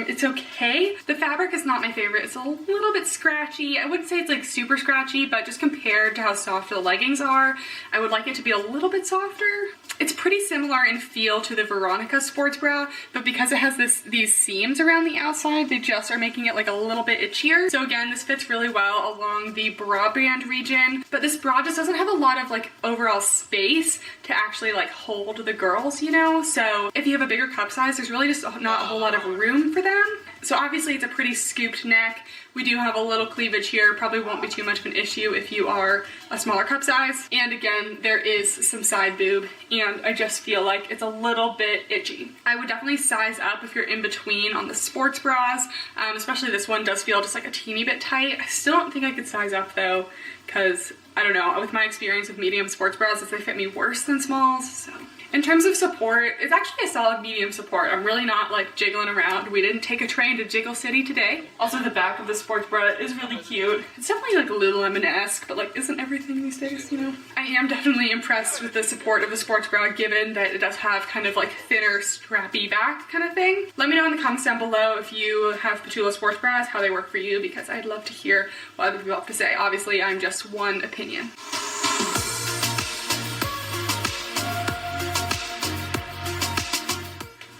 S2: It's okay. The fabric is not my favorite. It's a little bit scratchy. I wouldn't say it's like super scratchy, but just compared to how soft the leggings are, I would like it to be a little bit softer. It's pretty similar in feel to the Veronica sports bra, but because it has these seams around the outside, they just are making it like a little bit itchier. So again, this fits really well along the bra band region, but this bra just doesn't have a lot of like overall space to actually like hold the girls, you know? So if you have a bigger cup size, there's really just not a whole lot of room for them. So obviously it's a pretty scooped neck. We do have a little cleavage here. Probably won't be too much of an issue if you are a smaller cup size. And again, there is some side boob, and I just feel like it's a little bit itchy. I would definitely size up if you're in between on the sports bras, especially this one does feel just like a teeny bit tight. I still don't think I could size up though, because I don't know, with my experience with medium sports bras, they fit me worse than smalls, so. In terms of support, it's actually a solid medium support. I'm really not like jiggling around. We didn't take a train to Jiggle City today. Also, the back of the sports bra is really cute. It's definitely like Lululemon-esque, but like isn't everything these days, you know? I am definitely impressed with the support of the sports bra, given that it does have kind of like thinner, strappy back kind of thing. Let me know in the comments down below if you have Petula sports bras, how they work for you, because I'd love to hear what other people have to say. Obviously, I'm just one opinion.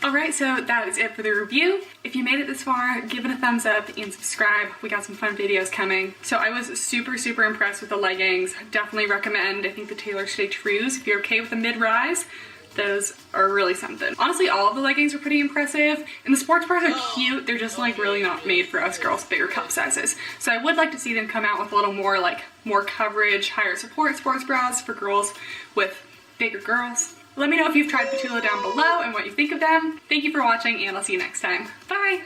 S2: Alright, so that is it for the review. If you made it this far, give it a thumbs up and subscribe. We got some fun videos coming. So I was super impressed with the leggings. Definitely recommend. I think the Taylor Stay Trues, if you're okay with the mid-rise, those are really something. Honestly, all of the leggings are pretty impressive, and the sports bras are cute. They're just like really not made for us girls, bigger cup sizes. So I would like to see them come out with a little more like more coverage, higher support sports bras for girls with bigger girls. Let me know if you've tried Petula down below and what you think of them. Thank you for watching, and I'll see you next time. Bye!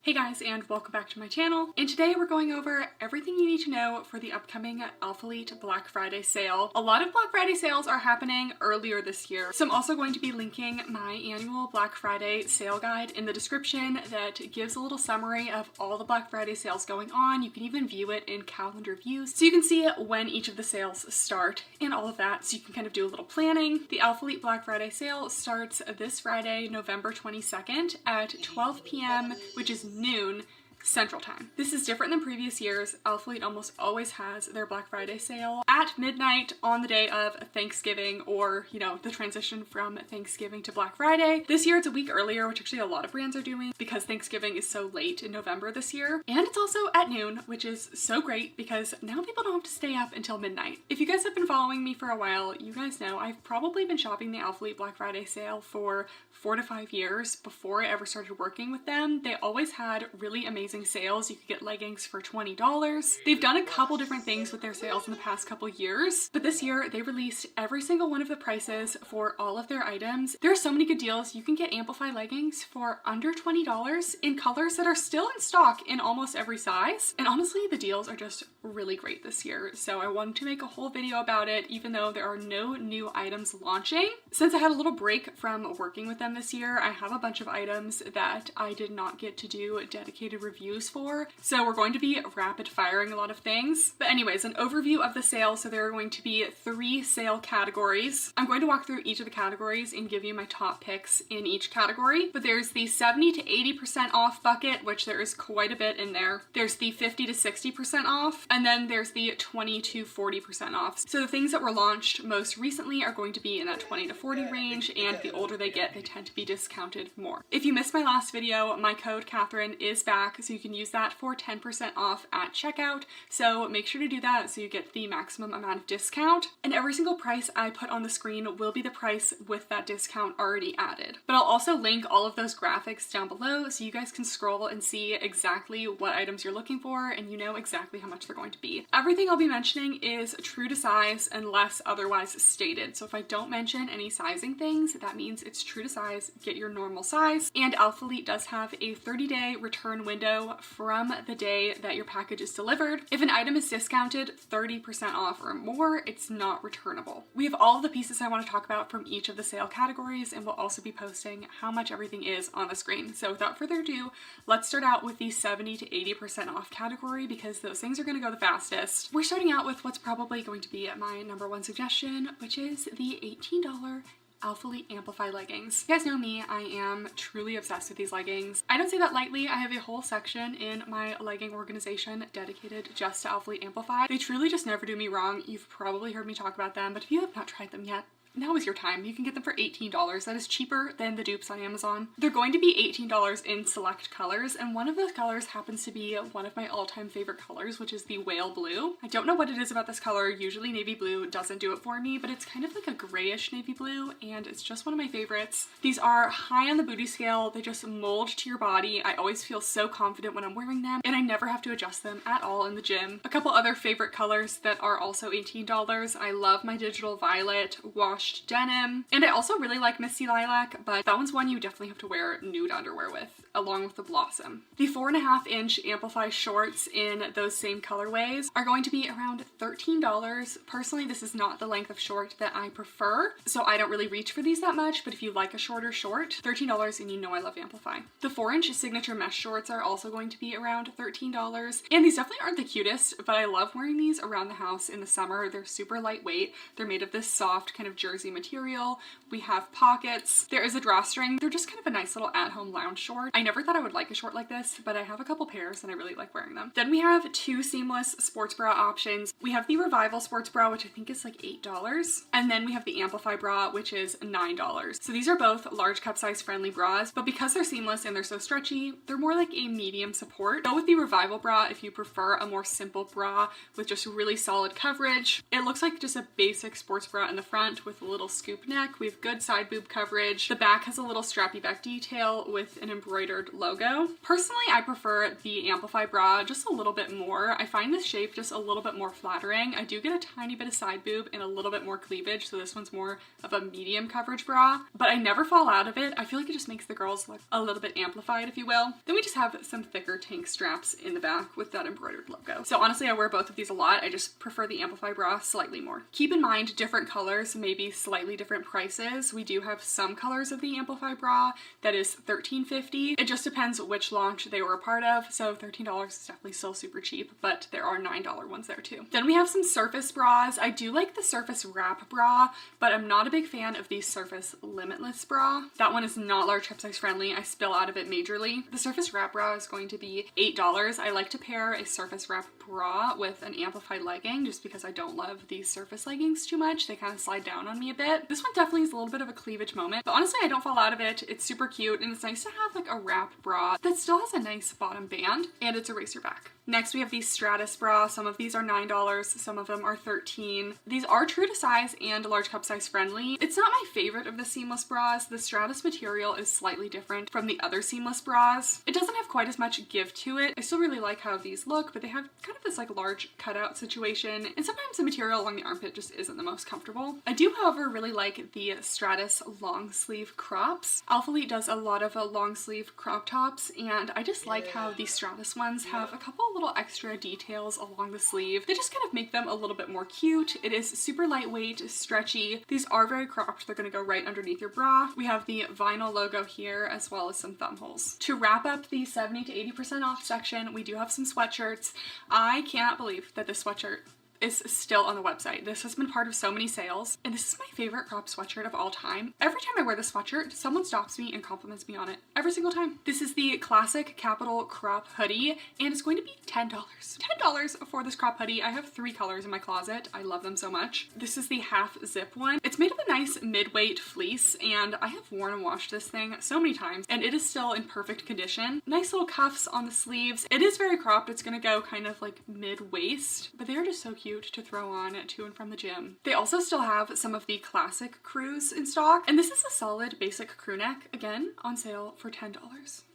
S2: Hey guys, and welcome back to my channel. And today we're going over everything you need to know for the upcoming Alphalete Black Friday sale. A lot of Black Friday sales are happening earlier this year, so I'm also going to be linking my annual Black Friday sale guide in the description that gives a little summary of all the Black Friday sales going on. You can even view it in calendar views, so you can see when each of the sales start and all of that, so you can kind of do a little planning. The Alphalete Black Friday sale starts this Friday, November 22nd at 12 p.m., which is noon Central Time. This is different than previous years. Alphalete almost always has their Black Friday sale at midnight on the day of Thanksgiving, or, you know, the transition from Thanksgiving to Black Friday. This year it's a week earlier, which actually a lot of brands are doing because Thanksgiving is so late in November this year. And it's also at noon, which is so great because now people don't have to stay up until midnight. If you guys have been following me for a while, you guys know I've probably been shopping the Alphalete Black Friday sale for 4 to 5 years before I ever started working with them. They always had really amazing sales. You could get leggings for $20. They've done a couple different things with their sales in the past couple years, but this year they released every single one of the prices for all of their items. There are so many good deals. You can get Amplify leggings for under $20 in colors that are still in stock in almost every size. And honestly, the deals are just really great this year. So I wanted to make a whole video about it, even though there are no new items launching. Since I had a little break from working with them this year, I have a bunch of items that I did not get to do dedicated reviews for. So we're going to be rapid firing a lot of things. But anyways, an overview of the sale. So there are going to be 3 sale categories. I'm going to walk through each of the categories and give you my top picks in each category. But there's the 70 to 80% off bucket, which there is quite a bit in there. There's the 50 to 60% off, and then there's the 20 to 40% off. So the things that were launched most recently are going to be in that 20 to 40 range, and the older they get, they tend to be discounted more. If you missed my last video, my code Kathryn is back, so so you can use that for 10% off at checkout. So make sure to do that so you get the maximum amount of discount. And every single price I put on the screen will be the price with that discount already added. But I'll also link all of those graphics down below so you guys can scroll and see exactly what items you're looking for and you know exactly how much they're going to be. Everything I'll be mentioning is true to size unless otherwise stated. So if I don't mention any sizing things, that means it's true to size. Get your normal size. And Alpha Elite does have a 30-day return window from the day that your package is delivered. If an item is discounted 30% off or more, it's not returnable. We have all of the pieces I want to talk about from each of the sale categories, and we'll also be posting how much everything is on the screen. So without further ado, let's start out with the 70 to 80% off category because those things are going to go the fastest. We're starting out with what's probably going to be my number one suggestion, which is the $18 Alpha Elite Amplify leggings. You guys know me, I am truly obsessed with these leggings. I don't say that lightly. I have a whole section in my legging organization dedicated just to Alpha Elite Amplify. They truly just never do me wrong. You've probably heard me talk about them, but if you have not tried them yet, now is your time. You can get them for $18. That is cheaper than the dupes on Amazon. They're going to be $18 in select colors, and one of those colors happens to be one of my all-time favorite colors, which is the whale blue. I don't know what it is about this color. Usually navy blue doesn't do it for me, but it's kind of like a grayish navy blue, and it's just one of my favorites. These are high on the booty scale. They just mold to your body. I always feel so confident when I'm wearing them, and I never have to adjust them at all in the gym. A couple other favorite colors that are also $18. I love my digital violet, wash denim, and I also really like Misty Lilac, but that one's one you definitely have to wear nude underwear with, along with the Blossom. The 4.5-inch Amplify shorts in those same colorways are going to be around $13. Personally, this is not the length of short that I prefer, so I don't really reach for these that much, but if you like a shorter short, $13 and you know I love Amplify. The 4-inch signature mesh shorts are also going to be around $13, and these definitely aren't the cutest, but I love wearing these around the house in the summer. They're super lightweight. They're made of this soft kind of jersey material. We have pockets. There is a drawstring. They're just kind of a nice little at-home lounge short. I never thought I would like a short like this, but I have a couple pairs and I really like wearing them. Then we have two seamless sports bra options. We have the Revival sports bra, which I think is like $8, and then we have the Amplify bra, which is $9. So these are both large cup size friendly bras, but because they're seamless and they're so stretchy, they're more like a medium support. Go with the Revival bra if you prefer a more simple bra with just really solid coverage. It looks like just a basic sports bra in the front with a little scoop neck. We have good side boob coverage. The back has a little strappy back detail with an embroidered logo. Personally, I prefer the Amplify bra just a little bit more. I find this shape just a little bit more flattering. I do get a tiny bit of side boob and a little bit more cleavage, so this one's more of a medium coverage bra, but I never fall out of it. I feel like it just makes the girls look a little bit amplified, if you will. Then we just have some thicker tank straps in the back with that embroidered logo. So honestly, I wear both of these a lot. I just prefer the Amplify bra slightly more. Keep in mind, different colors, maybe slightly different prices. We do have some colors of the Amplify bra that is $13.50. It just depends which launch they were a part of, so $13 is definitely still super cheap, but there are $9 ones there too. Then we have some Surface bras. I do like the Surface Wrap bra, but I'm not a big fan of the Surface Limitless bra. That one is not large cup size friendly. I spill out of it majorly. The Surface Wrap bra is going to be $8. I like to pair a Surface Wrap bra with an Amplify legging just because I don't love these Surface leggings too much. They kind of slide down on me a bit. This one definitely is a little bit of a cleavage moment, but honestly I don't fall out of it. It's super cute and it's nice to have like a wrap bra that still has a nice bottom band and it's a racer back. Next we have these Stratus bra. Some of these are $9, some of them are $13. These are true to size and large cup size friendly. It's not my favorite of the seamless bras. The Stratus material is slightly different from the other seamless bras. It doesn't have quite as much give to it. I still really like how these look, but they have kind of this like large cutout situation, and sometimes the material along the armpit just isn't the most comfortable. I do, however, really like the Stratus long sleeve crops. Alpha Elite does a lot of long sleeve crop tops, and I just like how these Stratus ones have a couple little extra details along the sleeve. They just kind of make them a little bit more cute. It is super lightweight, stretchy. These are very cropped. They're going to go right underneath your bra. We have the vinyl logo here as well as some thumb holes. To wrap up the 70 to 80% off section, we do have some sweatshirts. I cannot believe that this sweatshirt is still on the website. This has been part of so many sales, and this is my favorite crop sweatshirt of all time. Every time I wear this sweatshirt, someone stops me and compliments me on it. Every single time. This is the classic Capital crop hoodie, and it's going to be $10. $10 for this crop hoodie. I have 3 colors in my closet. I love them so much. This is the half zip one. It's made of a nice mid-weight fleece, and I have worn and washed this thing so many times, and it is still in perfect condition. Nice little cuffs on the sleeves. It is very cropped. It's gonna go kind of like mid-waist, but they're just so cute to throw on to and from the gym. They also still have some of the classic crews in stock, and this is a solid basic crew neck, again on sale for $10.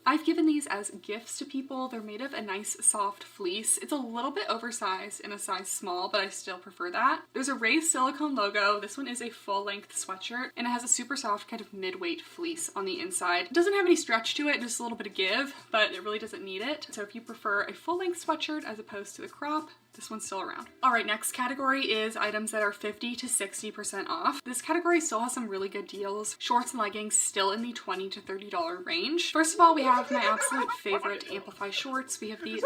S2: I've given these as gifts to people. They're made of a nice soft fleece. It's a little bit oversized in a size small, but I still prefer that. There's a raised silicone logo. This one is a full-length sweatshirt, and it has a super soft kind of mid-weight fleece on the inside. It doesn't have any stretch to it, just a little bit of give, but it really doesn't need it. So if you prefer a full-length sweatshirt as opposed to the crop, this one's still around. All right, next category is items that are 50 to 60% off. This category still has some really good deals. Shorts and leggings still in the $20 to $30 range. First of all, we have my absolute favorite Amplify shorts. We have the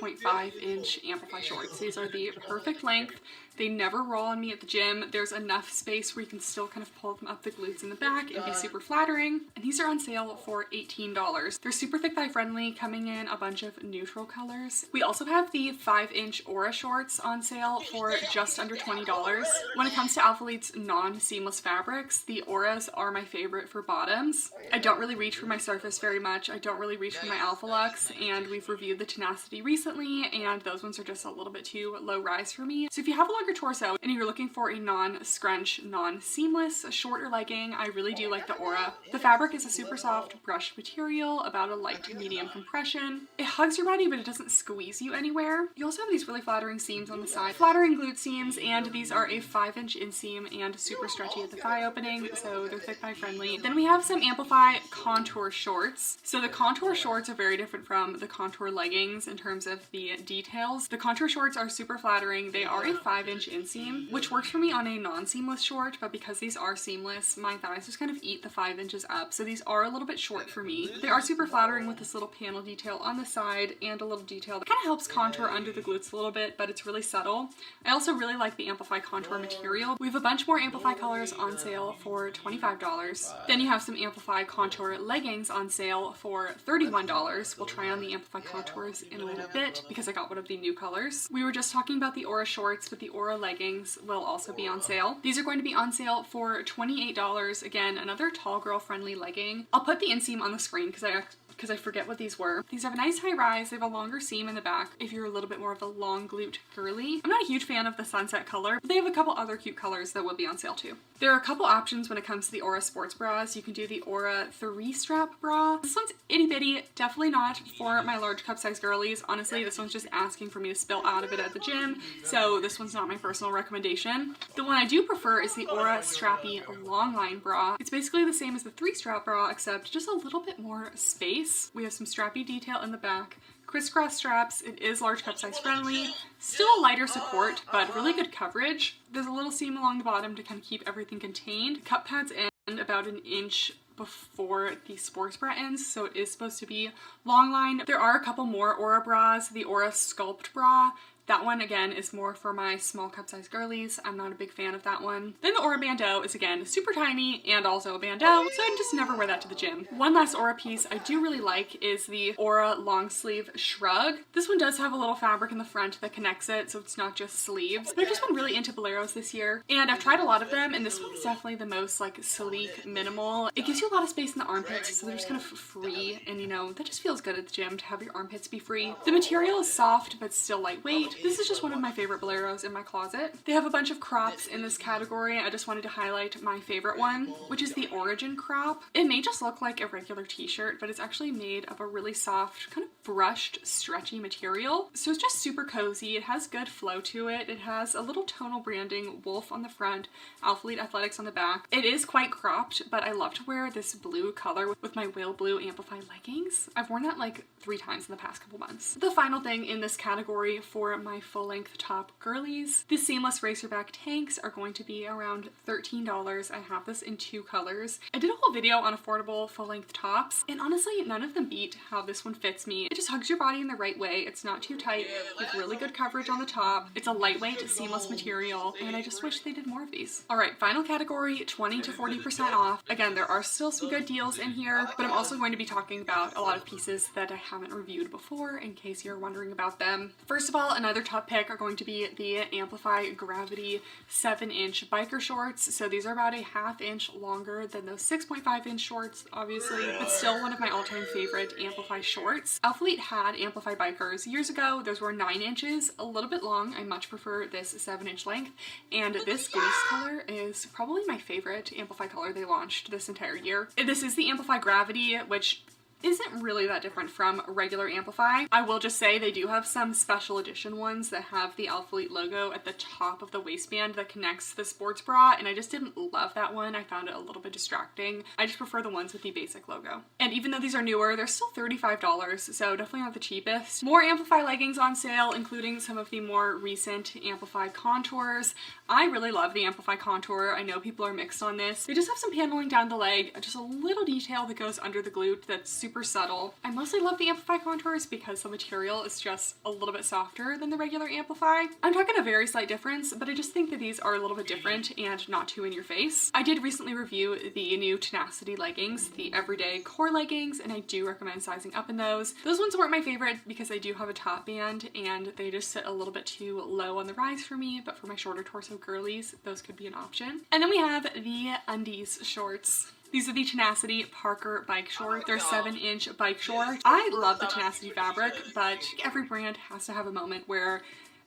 S2: 6.5-inch Amplify shorts. These are the perfect length. They never roll on me at the gym. There's enough space where you can still kind of pull them up the glutes in the back and be super flattering. And these are on sale for $18. They're super thick thigh friendly, coming in a bunch of neutral colors. We also have the 5-inch Aura shorts on sale for just under $20. When it comes to Alphalite's non-seamless fabrics, the Auras are my favorite for bottoms. I don't really reach for my Surface very much. I don't really reach for my Alpha Lux, and we've reviewed the Tenacity recently, and those ones are just a little bit too low rise for me. So if you have a longer torso and you're looking for a non-scrunch, non-seamless short or legging, I really do like the Aura. The fabric is a super soft brushed material, about a light to medium compression. It hugs your body, but it doesn't squeeze you anywhere. You also have these really flattering seams on the side, flattering glute seams, and these are a 5-inch inseam and super stretchy at the thigh opening, so they're thick thigh friendly. Then we have some Amplify contour shorts. So the contour shorts are very different from the contour leggings in terms of the details. The contour shorts are super flattering. They are a 5-inch inseam, which works for me on a non-seamless short, but because these are seamless, my thighs just kind of eat the 5 inches up, so these are a little bit short for me. They are super flattering with this little panel detail on the side and a little detail that kind of helps contour under the glutes a little bit, but it's really subtle. I also really like the Amplify contour material. We have a bunch more Amplify colors on sale for $25. Then you have some Amplify contour leggings on sale for $31. We'll try on the Amplify contours in a little bit because I got one of the new colors. We were just talking about the Aura shorts, but the Aura leggings will also be on sale. These are going to be on sale for $28. Again, another tall girl friendly legging. I'll put the inseam on the screen because I forget what these were. These have a nice high rise. They have a longer seam in the back if you're a little bit more of a long glute girly. I'm not a huge fan of the sunset color, but they have a couple other cute colors that will be on sale too. There are a couple options when it comes to the Aura sports bras. You can do the Aura 3-strap bra. This one's itty bitty, definitely not for my large cup size girlies. Honestly, this one's just asking for me to spill out of it at the gym, so this one's not my personal recommendation. The one I do prefer is the Aura strappy long line bra. It's basically the same as the 3-strap bra, except just a little bit more space. We have some strappy detail in the back, crisscross straps. It is large cup size friendly, still a lighter support, but really good coverage. There's a little seam along the bottom to kind of keep everything contained. Cup pads end about an inch before the sports bra ends, so it is supposed to be long line. There are a couple more Aura bras. The Aura Sculpt bra, that one again is more for my small cup size girlies. I'm not a big fan of that one. Then the Aura bandeau is again super tiny and also a bandeau, so I just never wear that to the gym. One last Aura piece I do really like is the Aura long sleeve shrug. This one does have a little fabric in the front that connects it, so it's not just sleeves. But I've just been really into boleros this year, and I've tried a lot of them, and this one's definitely the most like sleek, minimal. It gives you a lot of space in the armpits, so they're just kind of free, and you know, that just feels good at the gym to have your armpits be free. The material is soft but still lightweight. This is just one of my favorite boleros in my closet. They have a bunch of crops in this category. I just wanted to highlight my favorite one, which is the Origin crop. It may just look like a regular t-shirt, but it's actually made of a really soft, kind of brushed, stretchy material. So it's just super cozy. It has good flow to it. It has a little tonal branding, Wolf on the front, Alphalete Athletics on the back. It is quite cropped, but I love to wear this blue color with my whale blue Amplify leggings. I've worn that like 3 times in the past couple months. The final thing in this category for my full-length top girlies. The seamless racerback tanks are going to be around $13. I have this in 2 colors. I did a whole video on affordable full-length tops, and honestly, none of them beat how this one fits me. It just hugs your body in the right way. It's not too tight, with really good coverage on the top. It's a lightweight, seamless material, and I just wish they did more of these. All right, final category, 20 to 40% off. Again, there are still some good deals in here, but I'm also going to be talking about a lot of pieces that I haven't reviewed before in case you're wondering about them. First of all, another top pick are going to be the Amplify Gravity 7-inch biker shorts. So these are about a 1/2 inch longer than those 6.5-inch shorts, obviously, but still one of my all-time favorite Amplify shorts. Alphalete had Amplify bikers years ago. Those were 9 inches, a little bit long. I much prefer this 7-inch length, and this grease color is probably my favorite Amplify color they launched this entire year. This is the Amplify Gravity, which isn't really that different from regular Amplify. I will just say they do have some special edition ones that have the Alphalete logo at the top of the waistband that connects the sports bra, and I just didn't love that one. I found it a little bit distracting. I just prefer the ones with the basic logo. And even though these are newer, they're still $35, so definitely not the cheapest. More Amplify leggings on sale, including some of the more recent Amplify contours. I really love the Amplify contour. I know people are mixed on this. They just have some paneling down the leg, just a little detail that goes under the glute that's super subtle. I mostly love the Amplify contours because the material is just a little bit softer than the regular Amplify. I'm talking a very slight difference, but I just think that these are a little bit different and not too in your face. I did recently review the new Tenacity leggings, the everyday core leggings, and I do recommend sizing up in those. Those ones weren't my favorite because they do have a top band and they just sit a little bit too low on the rise for me, but for my shorter torso girlies, those could be an option. And then we have the undies shorts. These are the Tenacity Parker bike short. They're 7-inch bike short. I love the Tenacity fabric, but every brand has to have a moment where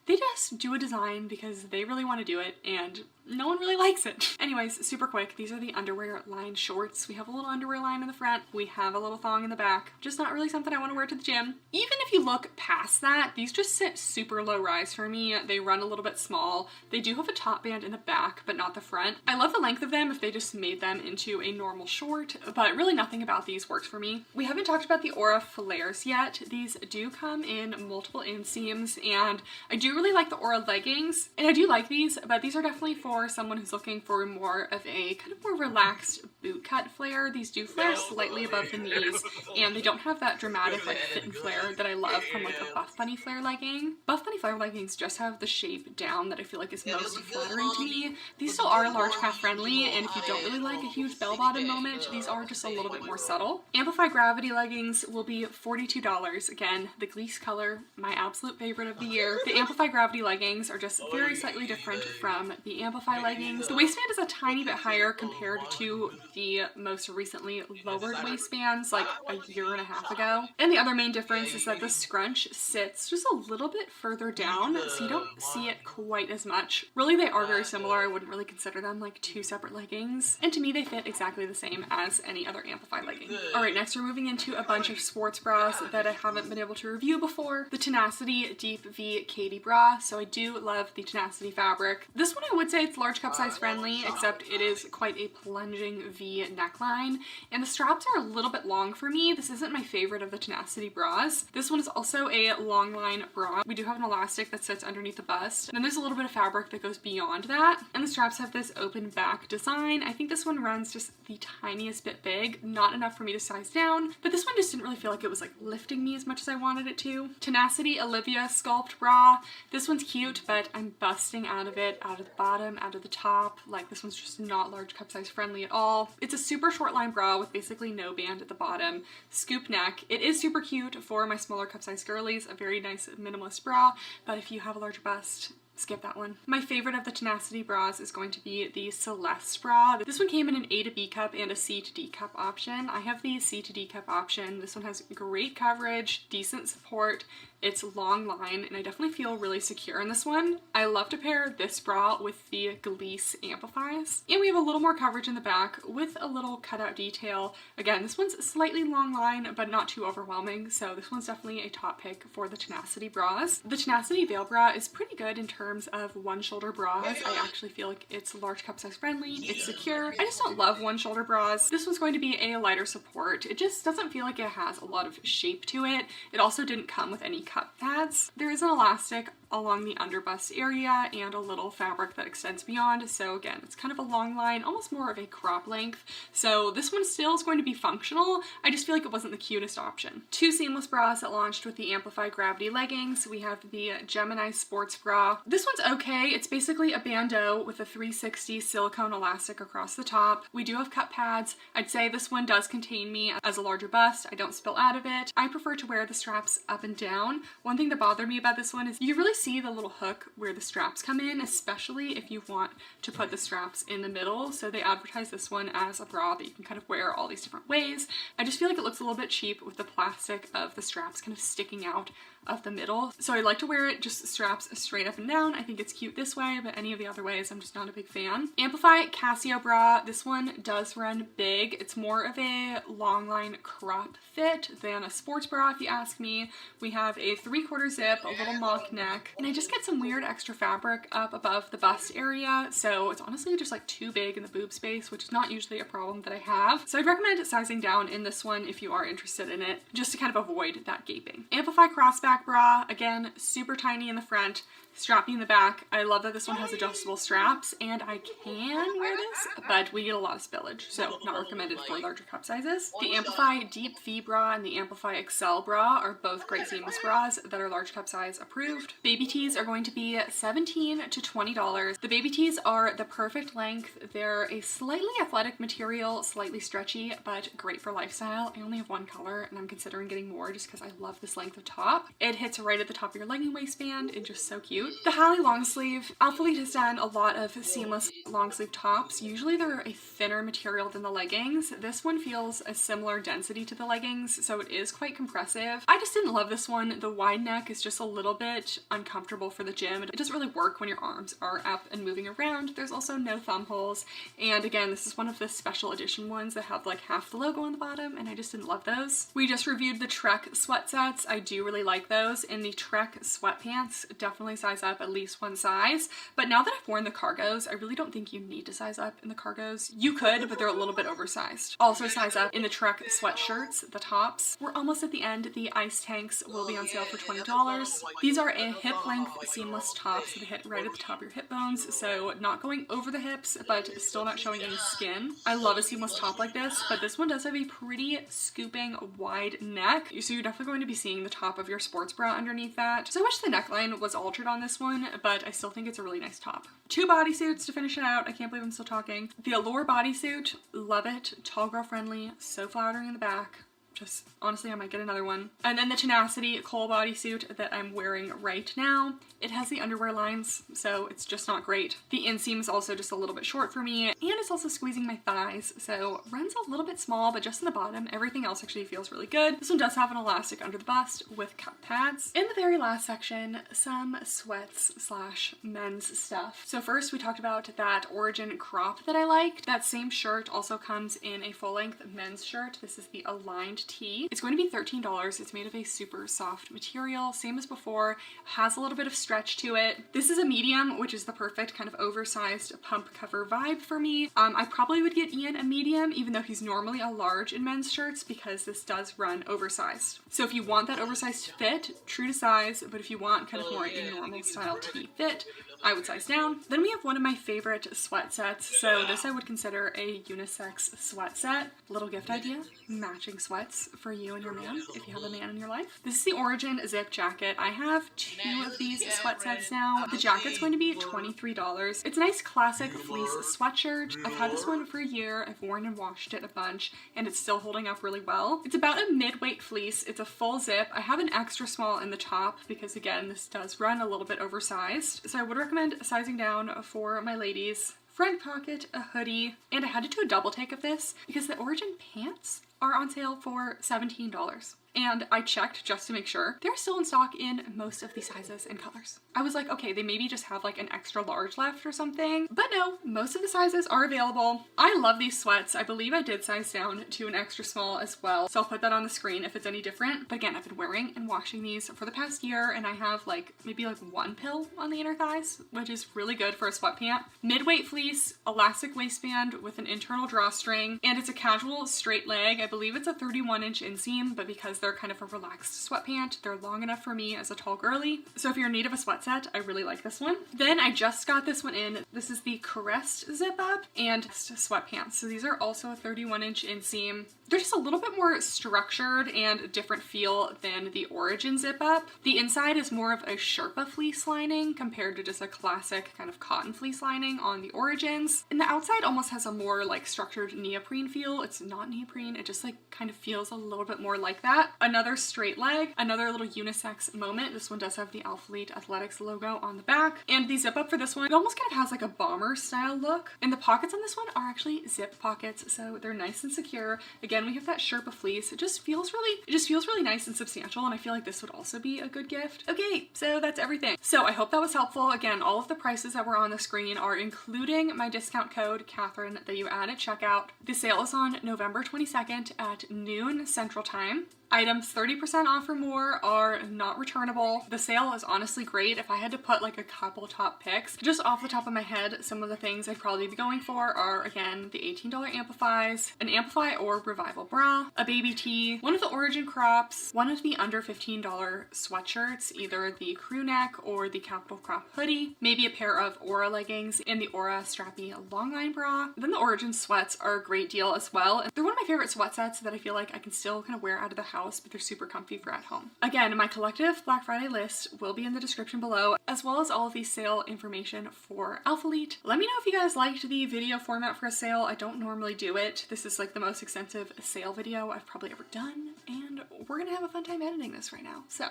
S2: they just do a design because they really want to do it and no one really likes it. Anyways, super quick, these are the underwear line shorts. We have a little underwear line in the front. We have a little thong in the back. Just not really something I want to wear to the gym. Even if you look past that, these just sit super low rise for me. They run a little bit small. They do have a top band in the back, but not the front. I love the length of them if they just made them into a normal short, but really nothing about these works for me. We haven't talked about the Aura flares yet. These do come in multiple inseams, and I do really like the Aura leggings, and I do like these, but these are definitely for someone who's looking for more of a kind of more relaxed boot cut flare. These do flare slightly above the knees, and they don't have that dramatic like fit and flare that I love from like a Buff Bunny flare legging. Buff Bunny flare leggings just have the shape down that I feel like is most flattering to me. These still are large calf friendly, and if you don't really like a huge bell bottom moment, these are just a little bit more subtle. Amplify Gravity leggings will be $42. Again, the Gleece color, my absolute favorite of the year. The Amplify Gravity leggings are just very slightly different from the Amplify leggings. The waistband is a tiny bit higher compared to the most recently lowered waistbands like a year and a half ago. And the other main difference is that the scrunch sits just a little bit further down, so you don't see it quite as much. Really, they are very similar. I wouldn't really consider them like two separate leggings. And to me, they fit exactly the same as any other Amplify legging. Alright, next we're moving into a bunch of sports bras that I haven't been able to review before. The Tenacity Deep V Katie bra. So I do love the Tenacity fabric. This one I would say it's large cup size friendly, except it is quite a plunging V neckline, and the straps are a little bit long for me. This isn't my favorite of the Tenacity bras. This one is also a long line bra. We do have an elastic that sits underneath the bust, and then there's a little bit of fabric that goes beyond that, and the straps have this open back design. I think this one runs just the tiniest bit big, not enough for me to size down, but this one just didn't really feel like it was like lifting me as much as I wanted it to. Tenacity Olivia Sculpt bra. This one's cute, but I'm busting out of it, out of the bottom, out of the top. Like, this one's just not large cup size friendly at all. It's a super short line bra with basically no band at the bottom, scoop neck. It is super cute for my smaller cup size girlies, a very nice minimalist bra, but if you have a large bust, skip that one. My favorite of the Tenacity bras is going to be the Celeste bra. This one came in an A to B cup and a C to D cup option. I have the C to D cup option. This one has great coverage, decent support. It's long line, and I definitely feel really secure in this one. I love to pair this bra with the Gleece Amplifies. And we have a little more coverage in the back with a little cutout detail. Again, this one's slightly long line, but not too overwhelming, so this one's definitely a top pick for the Tenacity bras. The Tenacity Veil bra is pretty good in terms of one shoulder bras. I actually feel like it's large cup size friendly, it's secure. I just don't love one shoulder bras. This one's going to be a lighter support. It just doesn't feel like it has a lot of shape to it. It also didn't come with any cup pads. There is an elastic along the under bust area and a little fabric that extends beyond. So again, it's kind of a long line, almost more of a crop length. So this one still is going to be functional. I just feel like it wasn't the cutest option. Two seamless bras that launched with the Amplify Gravity leggings. We have the Gemini Sports Bra. This one's okay. It's basically a bandeau with a 360 silicone elastic across the top. We do have cup pads. I'd say this one does contain me as a larger bust. I don't spill out of it. I prefer to wear the straps up and down. One thing that bothered me about this one is you really see the little hook where the straps come in, especially if you want to put the straps in the middle. So they advertise this one as a bra that you can kind of wear all these different ways. I just feel like it looks a little bit cheap with the plastic of the straps kind of sticking out of the middle. So I like to wear it just straps straight up and down. I think it's cute this way, but any of the other ways I'm just not a big fan. Amplify Casio bra. This one does run big. It's more of a long line crop fit than a sports bra if you ask me. We have a 3/4 zip, a little mock neck, and I just get some weird extra fabric up above the bust area. So it's honestly just like too big in the boob space, which is not usually a problem that I have. So I'd recommend sizing down in this one if you are interested in it, just to kind of avoid that gaping. Amplify crossback bra, again, super tiny in the front, strappy in the back. I love that this one has adjustable straps, and I can wear this, but we get a lot of spillage, so not recommended for larger cup sizes. The Amplify Deep V bra and the Amplify Excel bra are both great seamless bras that are large cup size approved. Baby tees are going to be $17 to $20. The baby tees are the perfect length. They're a slightly athletic material, slightly stretchy, but great for lifestyle. I only have one color, and I'm considering getting more just because I love this length of top. It hits right at the top of your legging waistband and just so cute. The Halle long sleeve. Alphalete has done a lot of seamless long sleeve tops. Usually they're a thinner material than the leggings. This one feels a similar density to the leggings, so it is quite compressive. I just didn't love this one. The wide neck is just a little bit uncomfortable for the gym. It doesn't really work when your arms are up and moving around. There's also no thumb holes. And again, this is one of the special edition ones that have like half the logo on the bottom, and I just didn't love those. We just reviewed the Trek sweat sets. I do really like those. And the Trek sweatpants definitely size up at least one size. But now that I've worn the cargos, I really don't think you need to size up in the cargos. You could, but they're a little bit oversized. Also size up in the Trek sweatshirts, the tops. We're almost at the end. The ice tanks will be on sale for $20. These are a hip length seamless top, so they hit right at the top of your hip bones, so not going over the hips, but still not showing any skin. I love a seamless top like this, but this one does have a pretty scooping wide neck, so you're definitely going to be seeing the top of your sports bra underneath that. So I wish the neckline was altered on this one, but I still think it's a really nice top. Two bodysuits to finish it out. I can't believe I'm still talking. The Allure bodysuit, love it. Tall girl friendly, so flattering in the back. Just honestly, I might get another one. And then the Tenacity Kohl bodysuit that I'm wearing right now. It has the underwear lines, so it's just not great. The inseam is also just a little bit short for me, and it's also squeezing my thighs, so runs a little bit small, but just in the bottom. Everything else actually feels really good. This one does have an elastic under the bust with cup pads. In the very last section, some sweats slash men's stuff. So first we talked about that Origin crop that I liked. That same shirt also comes in a full-length men's shirt. This is the Aligned Tee. It's going to be $13. It's made of a super soft material, same as before, has a little bit of stretch to it. This is a medium, which is the perfect kind of oversized pump cover vibe for me. I probably would get Ian a medium, even though he's normally a large in men's shirts, because this does run oversized. So if you want that oversized fit, true to size, but if you want kind of more a normal style tee fit, I would size down. Then we have one of my favorite sweat sets. So this I would consider a unisex sweat set. Little gift idea, matching sweats for you and your man, if you have a man in your life. This is the Origin zip jacket. I have two of these sweat sets now. The jacket's going to be $23. It's a nice classic fleece sweatshirt. I've had this one for a year. I've worn and washed it a bunch, and it's still holding up really well. It's about a mid-weight fleece. It's a full zip. I have an extra small in the top because, again, this does run a little bit oversized. So I would recommend sizing down for my ladies. Front pocket, a hoodie, and I had to do a double take of this because the Origin pants are on sale for $17. And I checked just to make sure. They're still in stock in most of the sizes and colors. I was like, okay, they maybe just have like an extra large left or something. But no, most of the sizes are available. I love these sweats. I believe I did size down to an extra small as well. So I'll put that on the screen if it's any different. But again, I've been wearing and washing these for the past year, and I have like maybe like one pill on the inner thighs, which is really good for a sweatpant. Mid-weight fleece, elastic waistband with an internal drawstring, and it's a casual straight leg. I believe it's a 31-inch inseam, but because they're kind of a relaxed sweatpant. They're long enough for me as a tall girly. So if you're in need of a sweat set, I really like this one. Then I just got this one in. This is the Caressed zip up and sweatpants. So these are also a 31-inch inseam. They're just a little bit more structured and a different feel than the Origin zip up. The inside is more of a Sherpa fleece lining compared to just a classic kind of cotton fleece lining on the Origins. And the outside almost has a more like structured neoprene feel. It's not neoprene, it just like kind of feels a little bit more like that. Another straight leg, another little unisex moment. This one does have the Alphalete Athletics logo on the back. And the zip up for this one, it almost kind of has like a bomber style look. And the pockets on this one are actually zip pockets, so they're nice and secure. Again, we have that Sherpa fleece. It just feels really nice and substantial, and I feel like this would also be a good gift. Okay, so that's everything. So I hope that was helpful. Again, all of the prices that were on the screen are including my discount code Kathryn that you add at checkout. The sale is on November 22nd at noon Central Time. Items 30% off or more are not returnable. The sale is honestly great. If I had to put like a couple top picks, just off the top of my head, some of the things I'd probably be going for are, again, the $18 Amplifies, an Amplify or Revival bra, a baby tee, one of the Origin crops, one of the under $15 sweatshirts, either the crew neck or the capital crop hoodie, maybe a pair of Aura leggings and the Aura strappy longline bra. Then the Origin sweats are a great deal as well. They're one of my favorite sweat sets that I feel like I can still kind of wear out of the house, but they're super comfy for at home. Again, my collective Black Friday list will be in the description below, as well as all of the sale information for Alphalete. Let me know if you guys liked the video format for a sale. I don't normally do it. This is like the most extensive sale video I've probably ever done, and we're gonna have a fun time editing this right now. So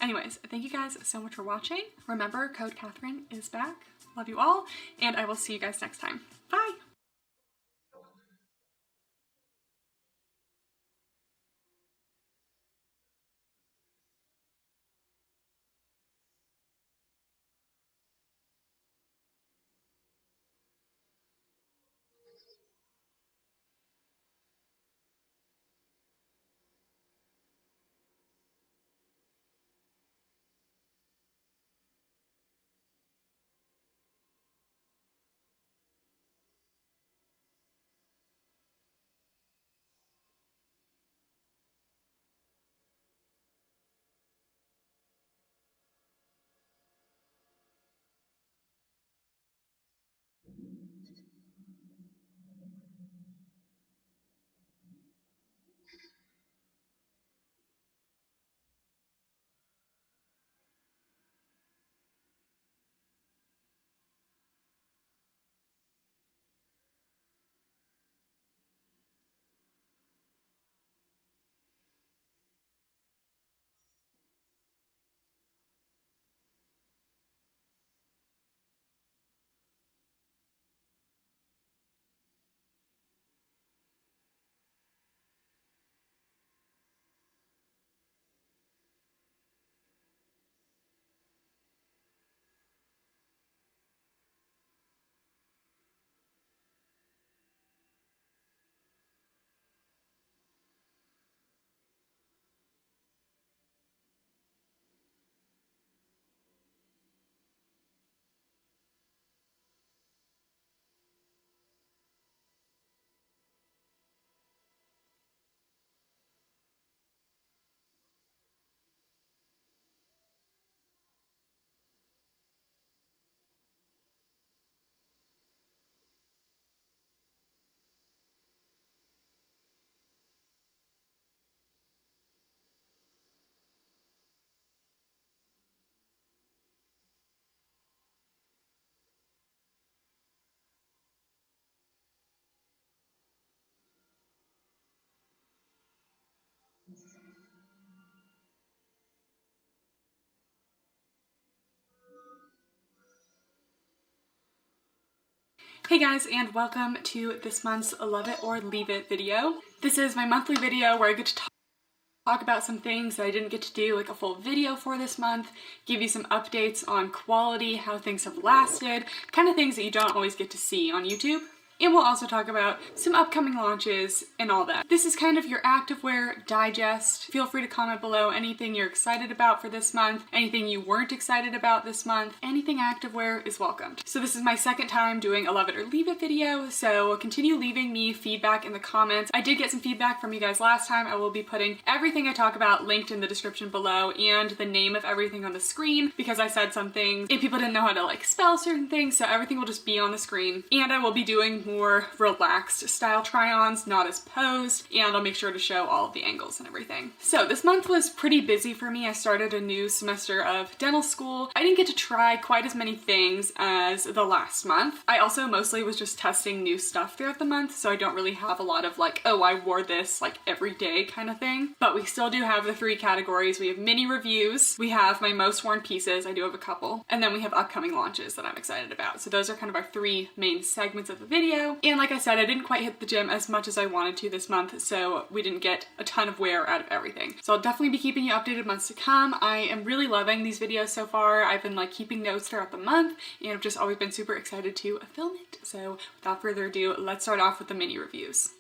S2: anyways, thank you guys so much for watching. Remember, code Kathryn is back. Love you all, and I will see you guys next time. Bye! Hey guys, and welcome to this month's Love It or Leave It video. This is my monthly video where I get to talk about some things that I didn't get to do like a full video for this month, give you some updates on quality, how things have lasted, kind of things that you don't always get to see on YouTube. And we'll also talk about some upcoming launches and all that. This is kind of your activewear digest. Feel free to comment below anything you're excited about for this month, anything you weren't excited about this month. Anything activewear is welcomed. So this is my second time doing a love it or leave it video, so continue leaving me feedback in the comments. I did get some feedback from you guys last time. I will be putting everything I talk about linked in the description below and the name of everything on the screen because I said something and people didn't know how to like spell certain things, so everything will just be on the screen. And I will be doing more relaxed style try-ons, not as posed, and I'll make sure to show all of the angles and everything. So this month was pretty busy for me. I started a new semester of dental school. I didn't get to try quite as many things as the last month. I also mostly was just testing new stuff throughout the month, so I don't really have a lot of like, oh, I wore this like every day kind of thing. But we still do have the 3 categories. We have mini reviews, we have my most worn pieces, I do have a couple, and then we have upcoming launches that I'm excited about. So those are kind of our 3 main segments of the video. And like I said, I didn't quite hit the gym as much as I wanted to this month, so we didn't get a ton of wear out of everything. So I'll definitely be keeping you updated months to come. I am really loving these videos so far. I've been like keeping notes throughout the month and I've just always been super excited to film it. So without further ado, let's start off with the mini reviews.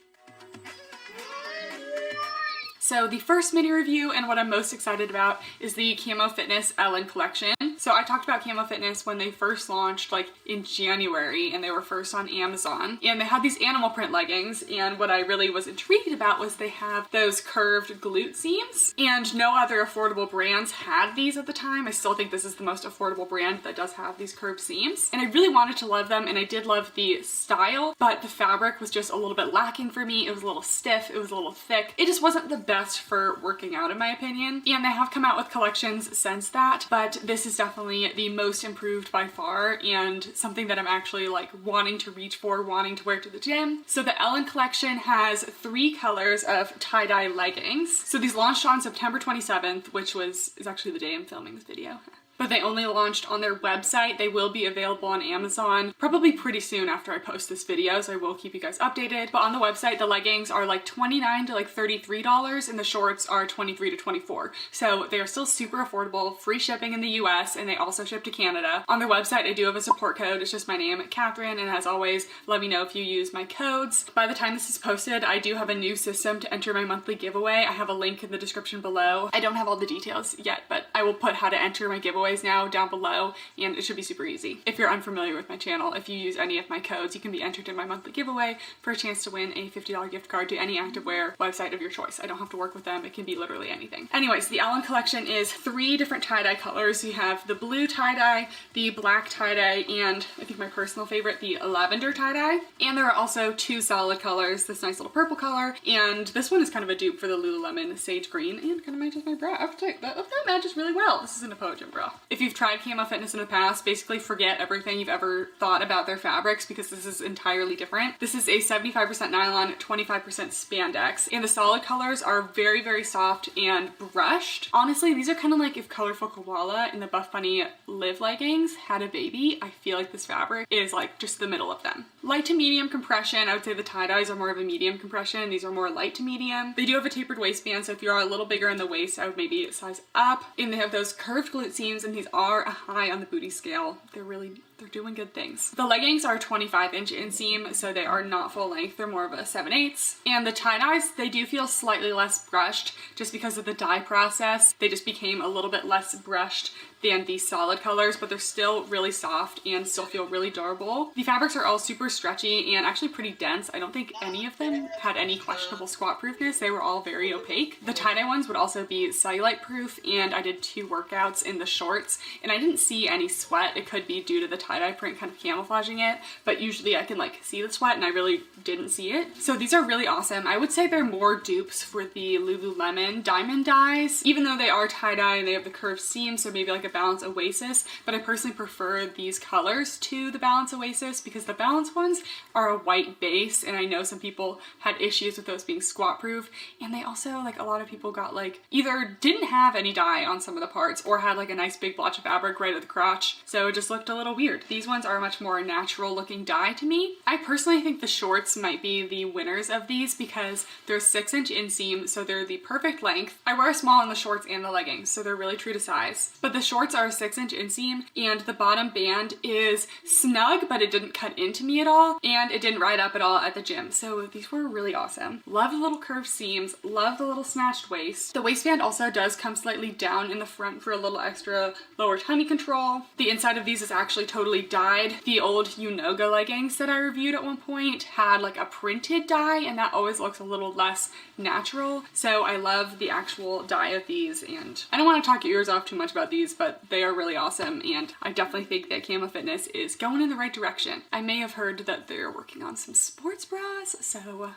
S2: So the first mini review and what I'm most excited about is the Camo Fitness Ellen collection. So I talked about Camo Fitness when they first launched like in January and they were first on Amazon, and they had these animal print leggings, and what I really was intrigued about was they have those curved glute seams, and no other affordable brands had these at the time. I still think this is the most affordable brand that does have these curved seams, and I really wanted to love them, and I did love the style, but the fabric was just a little bit lacking for me. It was a little stiff, it was a little thick. It just wasn't the best for working out in my opinion, and they have come out with collections since that, but this is definitely the most improved by far and something that I'm actually like wanting to reach for, wanting to wear to the gym. So the Ellen collection has 3 colors of tie-dye leggings. So these launched on September 27th, which is actually the day I'm filming this video. But they only launched on their website. They will be available on Amazon probably pretty soon after I post this video, so I will keep you guys updated. But on the website, the leggings are like $29 to like $33 and the shorts are $23 to $24. So they are still super affordable, free shipping in the US, and they also ship to Canada. On their website, I do have a support code. It's just my name, Kathryn, and as always, let me know if you use my codes. By the time this is posted, I do have a new system to enter my monthly giveaway. I have a link in the description below. I don't have all the details yet, but I will put how to enter my giveaway now down below, and it should be super easy. If you're unfamiliar with my channel, if you use any of my codes, you can be entered in my monthly giveaway for a chance to win a $50 gift card to any activewear website of your choice. I don't have to work with them. It can be literally anything. Anyways, the Ellen collection is 3 different tie-dye colors. You have the blue tie-dye, the black tie-dye, and I think my personal favorite, the lavender tie-dye. And there are also 2 solid colors, this nice little purple color, and this one is kind of a dupe for the Lululemon sage green and kind of matches my bra. I have to say, that matches really well. This is a Nepoagym bra. If you've tried Camo Fitness in the past, basically forget everything you've ever thought about their fabrics because this is entirely different. This is a 75% nylon, 25% spandex, and the solid colors are very, very soft and brushed. Honestly, these are kind of like if Colorful Koala in the Buff Bunny Live leggings had a baby. I feel like this fabric is like just the middle of them. Light to medium compression. I would say the tie-dyes are more of a medium compression. These are more light to medium. They do have a tapered waistband, so if you're a little bigger in the waist, I would maybe size up. And they have those curved glute seams, and these are a high on the booty scale. They're doing good things. The leggings are 25-inch inseam, so they are not full length. They're more of a 7/8. And the tie-dyes, they do feel slightly less brushed just because of the dye process. They just became a little bit less brushed than these solid colors, but they're still really soft and still feel really durable. The fabrics are all super stretchy and actually pretty dense. I don't think any of them had any questionable squat proofness. They were all very opaque. The tie-dye ones would also be cellulite proof, and I did 2 workouts in the shorts and I didn't see any sweat. It could be due to the tie-dye print kind of camouflaging it, but usually I can like see the sweat and I really didn't see it. So these are really awesome. I would say they're more dupes for the Lululemon diamond dyes, even though they are tie-dye and they have the curved seams, so maybe like a Balance Oasis, but I personally prefer these colors to the Balance Oasis because the Balance ones are a white base, and I know some people had issues with those being squat proof, and they also, like, a lot of people got like either didn't have any dye on some of the parts or had like a nice big blotch of fabric right at the crotch, so it just looked a little weird. weird. These ones are a much more natural looking dye to me. I personally think the shorts might be the winners of these because they're 6-inch inseam, so they're the perfect length. I wear a small in the shorts and the leggings, so they're really true to size. But the shorts are a 6-inch inseam, and the bottom band is snug, but it didn't cut into me at all, and it didn't ride up at all at the gym. So these were really awesome. Love the little curved seams, love the little snatched waist. The waistband also does come slightly down in the front for a little extra lower tummy control. The inside of these is actually totally dyed. The old Unoga leggings that I reviewed at one point had like a printed dye, and that always looks a little less natural. So I love the actual dye of these, and I don't want to talk your ears off too much about these, but they are really awesome, and I definitely think that Camo Fitness is going in the right direction. I may have heard that they're working on some sports bras, so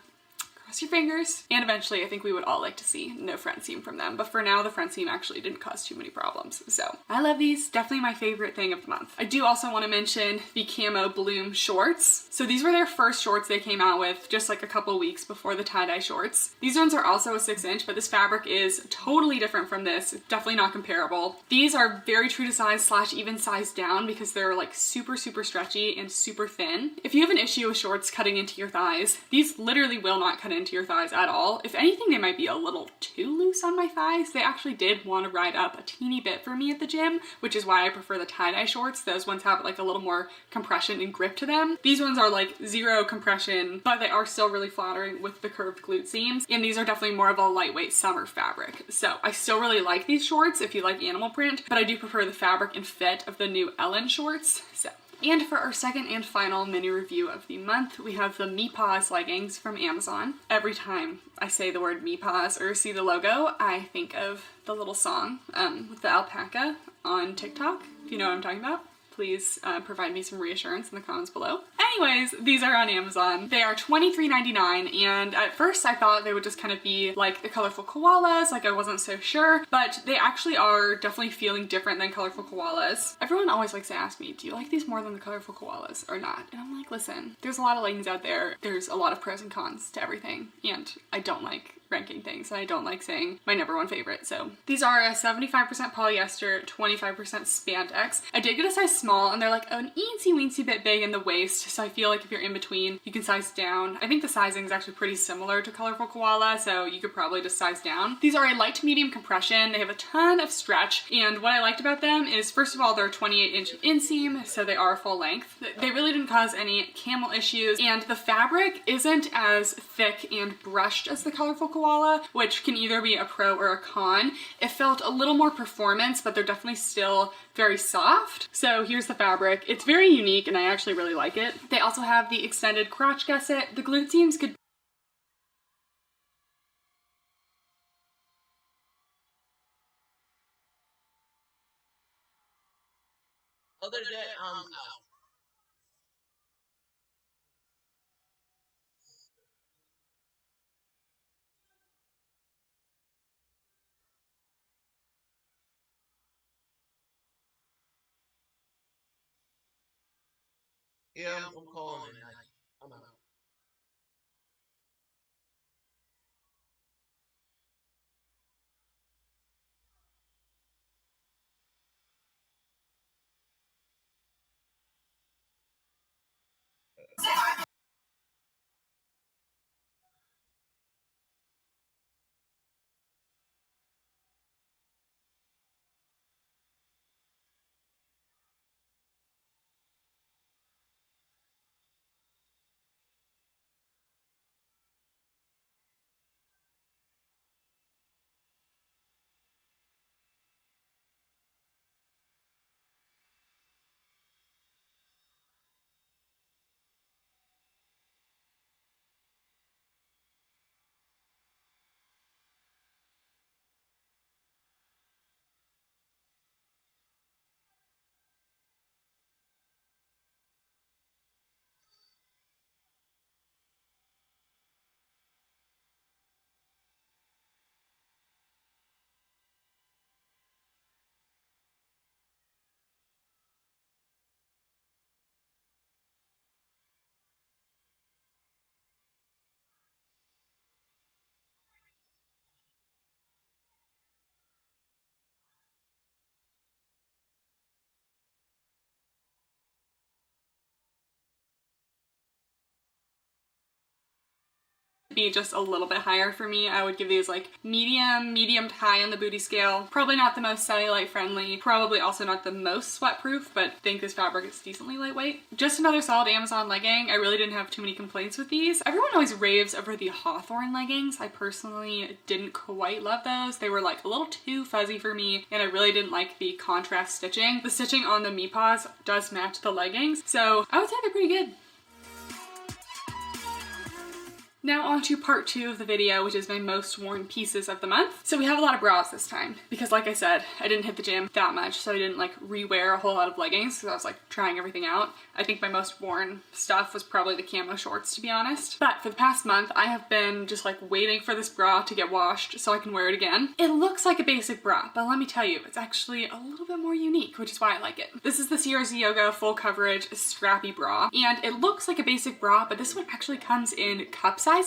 S2: cross your fingers. And eventually I think we would all like to see no front seam from them, but for now the front seam actually didn't cause too many problems. So I love these, definitely my favorite thing of the month. I do also want to mention the Camo Bloom shorts. So these were their first shorts they came out with just like a couple weeks before the tie-dye shorts. These ones are also a 6-inch, but this fabric is totally different from this, definitely not comparable. These are very true to size slash even size down because they're like super stretchy and super thin. If you have an issue with shorts cutting into your thighs, these literally will not cut into your thighs at all. If anything, they might be a little too loose on my thighs. They actually did want to ride up a teeny bit for me at the gym, which is why I prefer the tie-dye shorts. Those ones have like a little more compression and grip to them. These ones are like zero compression, but they are still really flattering with the curved glute seams. And these are definitely more of a lightweight summer fabric. So I still really like these shorts if you like animal print, but I do prefer the fabric and fit of the new Ellen shorts. So. And for our second and final mini review of the month, we have the Mepaws leggings from Amazon. Every time I say the word Mepaws or see the logo, I think of the little song with the alpaca on TikTok. If you know what I'm talking about, please provide me some reassurance in the comments below. Anyways, these are on Amazon. They are $23.99, and at first I thought they would just kind of be like the colorful koalas, like I wasn't so sure, but they actually are definitely feeling different than colorful koalas. Everyone always likes to ask me, do you like these more than the colorful koalas or not? And I'm like, listen, there's a lot of leggings out there. There's a lot of pros and cons to everything, and I don't like ranking things, and I don't like saying my number one favorite. So these are a 75% polyester, 25% spandex. I did get a size small, and they're like an eensy weensy bit big in the waist, so I feel like if you're in between, you can size down. I think the sizing is actually pretty similar to colorful koala, so you could probably just size down. These are a light to medium compression. They have a ton of stretch, and what I liked about them is, first of all, they're 28-inch inseam, so they are full length. They really didn't cause any camel issues, and the fabric isn't as thick and brushed as the colorful koala, which can either be a pro or a con. It felt a little more performance, but they're definitely still very soft. So here's the fabric. It's very unique, and I actually really like it. They also have the extended crotch gusset. The glute seams could
S1: Other than that, yeah, I'm calling it. I'm out.
S2: be just a little bit higher for me. I would give these like medium to high on the booty scale. Probably not the most cellulite friendly, probably also not the most sweatproof, but I think this fabric is decently lightweight. Just another solid Amazon legging. I really didn't have too many complaints with these. Everyone always raves over the Hawthorne leggings. I personally didn't quite love those. They were like a little too fuzzy for me, and I really didn't like the contrast stitching. The stitching on the Mepaws does match the leggings, so I would say they're pretty good. Now on to part 2 of the video, which is my most worn pieces of the month. So we have a lot of bras this time because, like I said, I didn't hit the gym that much, so I didn't like re-wear a whole lot of leggings because I was like trying everything out. I think my most worn stuff was probably the camo shorts, to be honest. But for the past month, I have been just like waiting for this bra to get washed so I can wear it again. It looks like a basic bra, but let me tell you, it's actually a little bit more unique, which is why I like it. This is the Sierra's Yoga full coverage strappy bra, and it looks like a basic bra, but this one actually comes in cup sizes.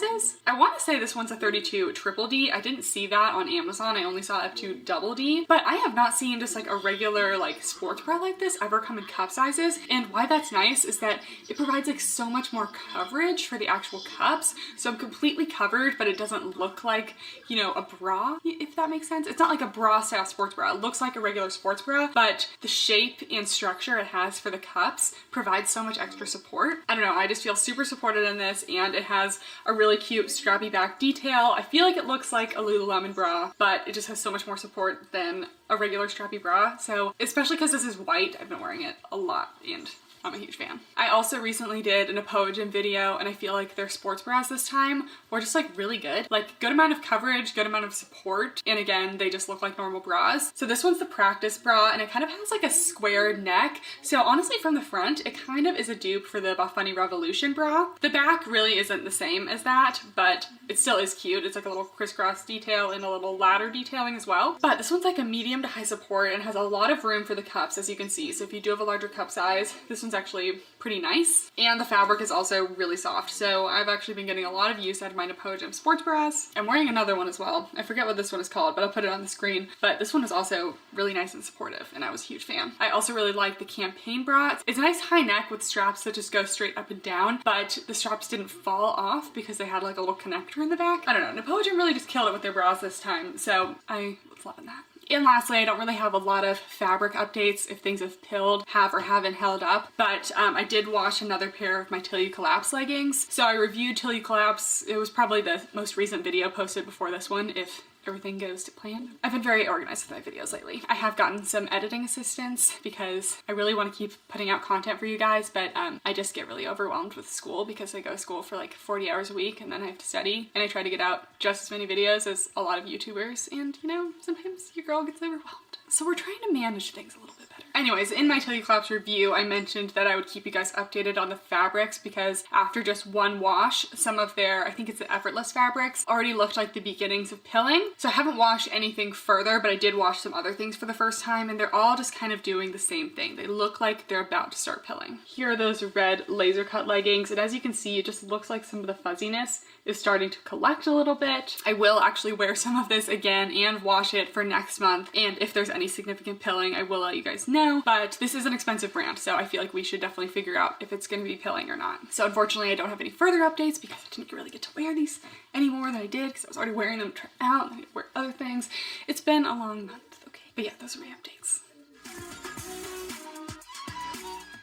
S2: I want to say this one's a 32 triple D. I didn't see that on Amazon. I only saw up to double D, but I have not seen just like a regular like sports bra like this ever come in cup sizes. And why that's nice is that it provides like so much more coverage for the actual cups. So I'm completely covered, but it doesn't look like, you know, a bra, if that makes sense. It's not like a bra style sports bra. It looks like a regular sports bra, but the shape and structure it has for the cups provides so much extra support. I don't know, I just feel super supported in this, and it has a really cute strappy back detail. I feel like it looks like a Lululemon bra, but it just has so much more support than a regular strappy bra. So especially because this is white, I've been wearing it a lot and I'm a huge fan. I also recently did a Nepoagym video, and I feel like their sports bras this time were just like really good. Like good amount of coverage, good amount of support, and again, they just look like normal bras. So this one's the practice bra, and it kind of has like a squared neck. So honestly, from the front, it kind of is a dupe for the Buff Bunny Revolution bra. The back really isn't the same as that, but it still is cute. It's like a little crisscross detail and a little ladder detailing as well. But this one's like a medium to high support and has a lot of room for the cups, as you can see. So if you do have a larger cup size, this one's actually pretty nice. And the fabric is also really soft. So I've actually been getting a lot of use out of my Nepoagym sports bras. I'm wearing another one as well. I forget what this one is called, but I'll put it on the screen. But this one is also really nice and supportive, and I was a huge fan. I also really like the campaign bra. It's a nice high neck with straps that just go straight up and down, but the straps didn't fall off because they had like a little connector in the back. I don't know, Nepoagym really just killed it with their bras this time, so I was loving that. And lastly, I don't really have a lot of fabric updates if things have pilled, have or haven't held up, but I did wash another pair of my Till You Collapse leggings. So I reviewed Till You Collapse. It was probably the most recent video posted before this one, if everything goes to plan. I've been very organized with my videos lately. I have gotten some editing assistance because I really want to keep putting out content for you guys, but I just get really overwhelmed with school because I go to school for like 40 hours a week and then I have to study, and I try to get out just as many videos as a lot of YouTubers, and you know, sometimes your girl gets overwhelmed. So we're trying to manage things a little bit better. Anyways, in my Till You Collapse review, I mentioned that I would keep you guys updated on the fabrics because after just one wash, some of their, I think it's the Effortless fabrics, already looked like the beginnings of pilling. So I haven't washed anything further, but I did wash some other things for the first time, and they're all just kind of doing the same thing. They look like they're about to start pilling. Here are those red laser cut leggings, and as you can see, it just looks like some of the fuzziness is starting to collect a little bit. I will actually wear some of this again and wash it for next month, and if there's any significant pilling, I will let you guys know, but this is an expensive brand, so I feel like we should definitely figure out if it's going to be pilling or not. So unfortunately, I don't have any further updates because I didn't really get to wear these any more than I did because I was already wearing them to try out and I need to wear other things. It's been a long month, okay? But yeah, those are my updates.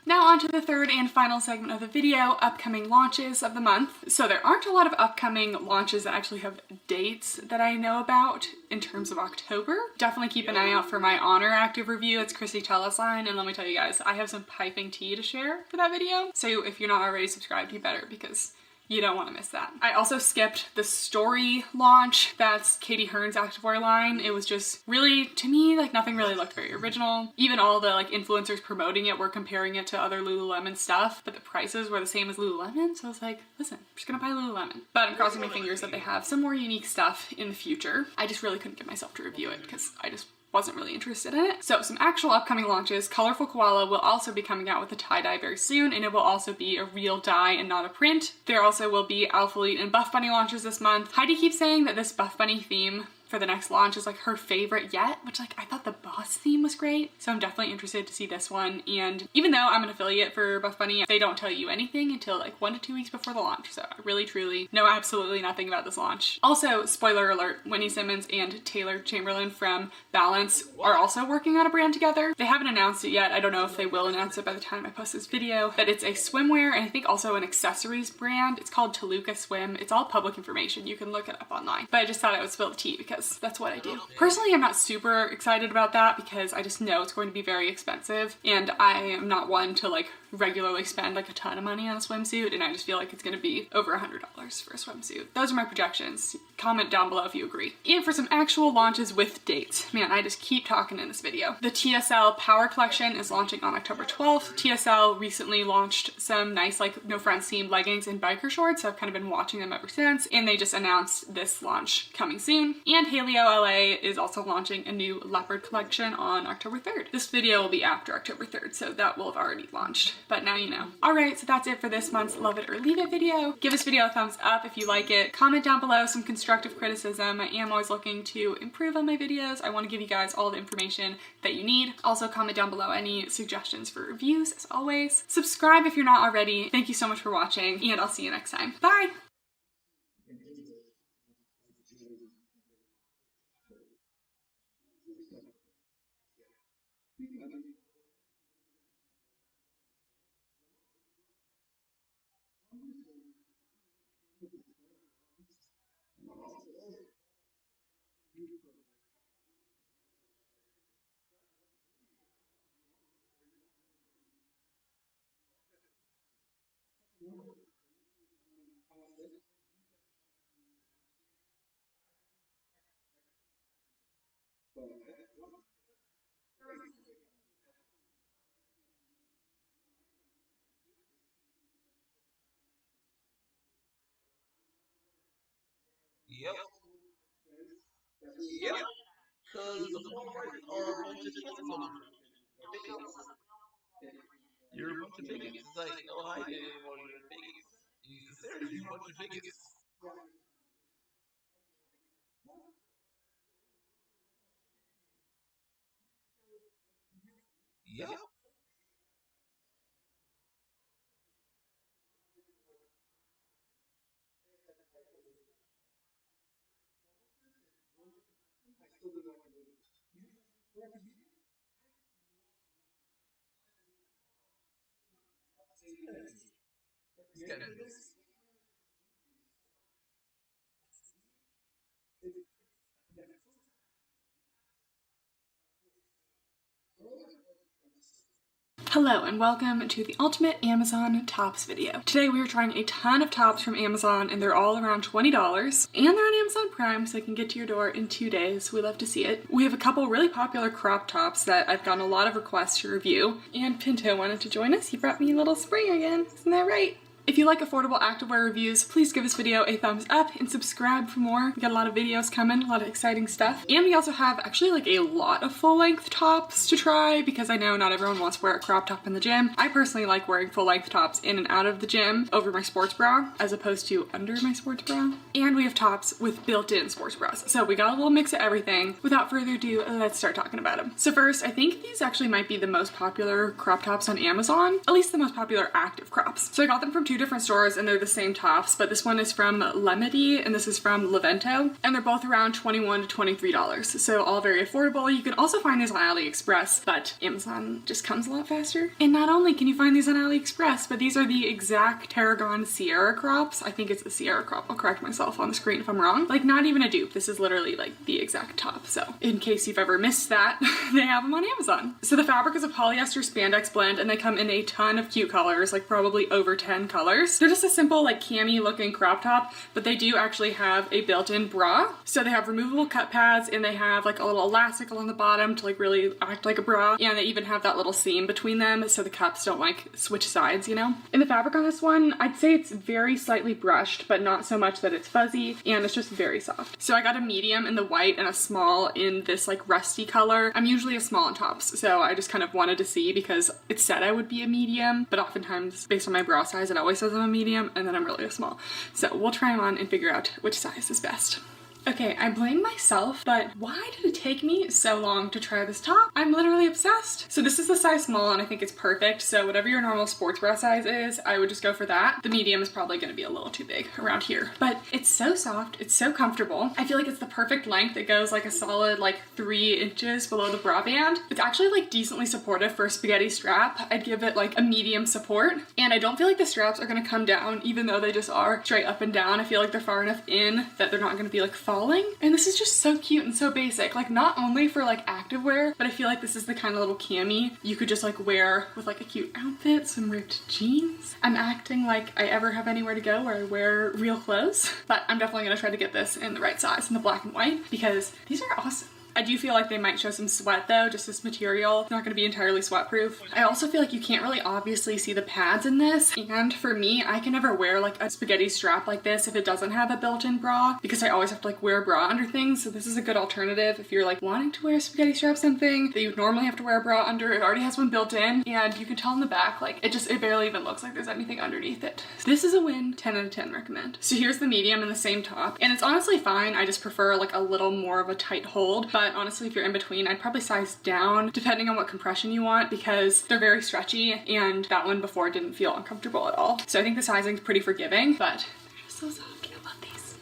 S2: Now on to the third and final segment of the video, upcoming launches of the month. So there aren't a lot of upcoming launches that actually have dates that I know about in terms of October. Definitely keep an eye out for my Honor active review. It's Chrissy Tellis line, and let me tell you guys, I have some piping tea to share for that video. So if you're not already subscribed, you better, because you don't want to miss that. I also skipped the Story launch. That's Katie Hearn's activewear line. It was just really, to me, like nothing really looked very original. Even all the like influencers promoting it were comparing it to other Lululemon stuff, but the prices were the same as Lululemon. So I was like, listen, I'm just gonna buy Lululemon. But I'm crossing my fingers that they have some more unique stuff in the future. I just really couldn't get myself to review it because I just wasn't really interested in it. So some actual upcoming launches. Colorful Koala will also be coming out with a tie-dye very soon, and it will also be a real dye and not a print. There also will be Alphalete and Buff Bunny launches this month. Heidi keeps saying that this Buff Bunny theme for the next launch is like her favorite yet, which like I thought the boss theme was great. So I'm definitely interested to see this one. And even though I'm an affiliate for Buff Bunny, they don't tell you anything until like 1 to 2 weeks before the launch. So I really truly know absolutely nothing about this launch. Also, spoiler alert, Whitney Simmons and Taylor Chamberlain from Balance are also working on a brand together. They haven't announced it yet. I don't know if they will announce it by the time I post this video, but it's a swimwear and I think also an accessories brand. It's called Toluca Swim. It's all public information. You can look it up online, but I just thought I would spill the tea because that's what I do. Personally, I'm not super excited about that because I just know it's going to be very expensive and I am not one to like regularly spend like a ton of money on a swimsuit, and I just feel like it's gonna be over $100 for a swimsuit. Those are my projections. Comment down below if you agree. And for some actual launches with dates. Man, I just keep talking in this video. The TSL Power Collection is launching on October 12th. TSL recently launched some nice like No Friends themed leggings and biker shorts, so I've kind of been watching them ever since, and they just announced this launch coming soon. And Haleo LA is also launching a new leopard collection on October 3rd. This video will be after October 3rd, so that will have already launched, but now you know. Alright, so that's it for this month's Love It or Leave It video. Give this video a thumbs up if you like it. Comment down below some constructive criticism. I am always looking to improve on my videos. I want to give you guys all the information that you need. Also comment down below any suggestions for reviews as always. Subscribe if you're not already. Thank you so much for watching, and I'll see you next time. Bye!
S1: Yep. Yep. Because the Walmart are a bunch of canceled bigots. You're a bunch of bigots. It's like, oh, hi, everyone, you're bigots. Seriously, you're a bunch of bigots. Yep. It's kind of this.
S2: Hello and welcome to the ultimate Amazon tops video. Today we are trying a ton of tops from Amazon and they're all around $20 and they're on Amazon Prime so they can get to your door in 2 days. We love to see it. We have a couple really popular crop tops that I've gotten a lot of requests to review, and Pinto wanted to join us. He brought me a little spring again. Isn't that right? If you like affordable activewear reviews, please give this video a thumbs up and subscribe for more. We got a lot of videos coming, a lot of exciting stuff. And we also have actually like a lot of full-length tops to try because I know not everyone wants to wear a crop top in the gym. I personally like wearing full-length tops in and out of the gym over my sports bra as opposed to under my sports bra. And we have tops with built-in sports bras. So we got a little mix of everything. Without further ado, let's start talking about them. So first, I think these actually might be the most popular crop tops on Amazon, at least the most popular active crops. So I got them from 2 different stores and they're the same tops, but this one is from Lemedy and this is from Levento, and they're both around $21 to $23. So all very affordable. You can also find these on AliExpress, but Amazon just comes a lot faster. And not only can you find these on AliExpress, but these are the exact Tarragon Sierra crops. I think it's the Sierra crop. I'll correct myself on the screen if I'm wrong. Like not even a dupe. This is literally like the exact top. So in case you've ever missed that, they have them on Amazon. So the fabric is a polyester spandex blend and they come in a ton of cute colors, like probably over 10 colors. They're just a simple like cami looking crop top, but they do actually have a built-in bra. So they have removable cut pads and they have like a little elastic along the bottom to like really act like a bra. And they even have that little seam between them so the cups don't like switch sides, you know? And the fabric on this one, I'd say it's very slightly brushed, but not so much that it's fuzzy, and it's just very soft. So I got a medium in the white and a small in this like rusty color. I'm usually a small on tops, so I just kind of wanted to see because it said I would be a medium, but oftentimes based on my bra size, it always says I'm a medium and then I'm really a small. So we'll try them on and figure out which size is best. Okay, I blame myself, but why did it take me so long to try this top? I'm literally obsessed. So this is the size small and I think it's perfect. So whatever your normal sports bra size is, I would just go for that. The medium is probably gonna be a little too big around here, but it's so soft, it's so comfortable. I feel like it's the perfect length. It goes like a solid like 3 inches below the bra band. It's actually like decently supportive for a spaghetti strap. I'd give it like a medium support. And I don't feel like the straps are gonna come down even though they just are straight up and down. I feel like they're far enough in that they're not gonna be like falling. And this is just so cute and so basic. Like not only for like activewear, but I feel like this is the kind of little cami you could just like wear with like a cute outfit, some ripped jeans. I'm acting like I ever have anywhere to go where I wear real clothes, but I'm definitely gonna try to get this in the right size, in the black and white, because these are awesome. I do feel like they might show some sweat though, just this material. It's not gonna be entirely sweat proof. I also feel like you can't really obviously see the pads in this. And for me, I can never wear like a spaghetti strap like this if it doesn't have a built-in bra, because I always have to like wear a bra under things. So this is a good alternative if you're like wanting to wear a spaghetti strap something that you normally have to wear a bra under. It already has one built in, and you can tell in the back, like it barely even looks like there's anything underneath it. This is a win, 10 out of 10 recommend. So here's the medium in the same top, and it's honestly fine. I just prefer like a little more of a tight hold, but honestly, if you're in between, I'd probably size down depending on what compression you want, because they're very stretchy, and that one before didn't feel uncomfortable at all. So I think the sizing is pretty forgiving, but they're just so soft. I love these.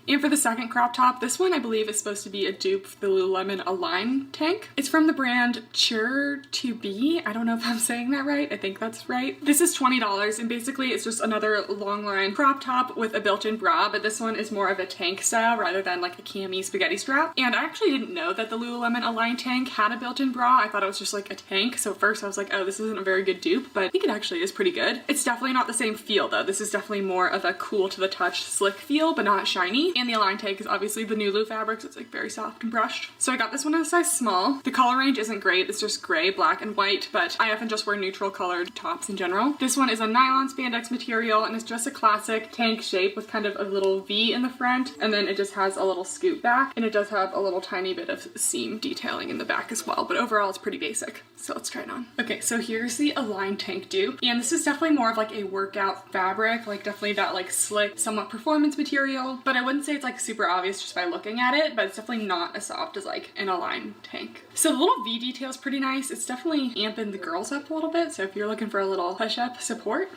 S2: And for the second crop top, this one I believe is supposed to be a dupe for the Lululemon Align tank. It's from the brand Chur2B. I don't know if I'm saying that right. I think that's right. This is $20, and basically it's just another long line crop top with a built-in bra, but this one is more of a tank style rather than like a cami spaghetti strap. And I actually didn't know that the Lululemon Align tank had a built-in bra. I thought it was just like a tank. So at first I was like, oh, this isn't a very good dupe, but I think it actually is pretty good. It's definitely not the same feel though. This is definitely more of a cool to the touch slick feel, but not shiny. And the Align tank is obviously the Nulu fabric, so it's like very soft and brushed. So I got this one in a size small. The color range isn't great. It's just gray, black, and white, but I often just wear neutral colored tops in general. This one is a nylon spandex material, and it's just a classic tank shape with kind of a little V in the front, and then it just has a little scoop back, and it does have a little tiny bit of seam detailing in the back as well, but overall it's pretty basic. So let's try it on. Okay, so here's the Align tank dupe, and this is definitely more of like a workout fabric, like definitely that like slick, somewhat performance material, but I wouldn't say it's like super obvious just by looking at it, but it's definitely not as soft as like an Align tank. So the little V detail is pretty nice. It's definitely amping the girls up a little bit, so if you're looking for a little push-up support.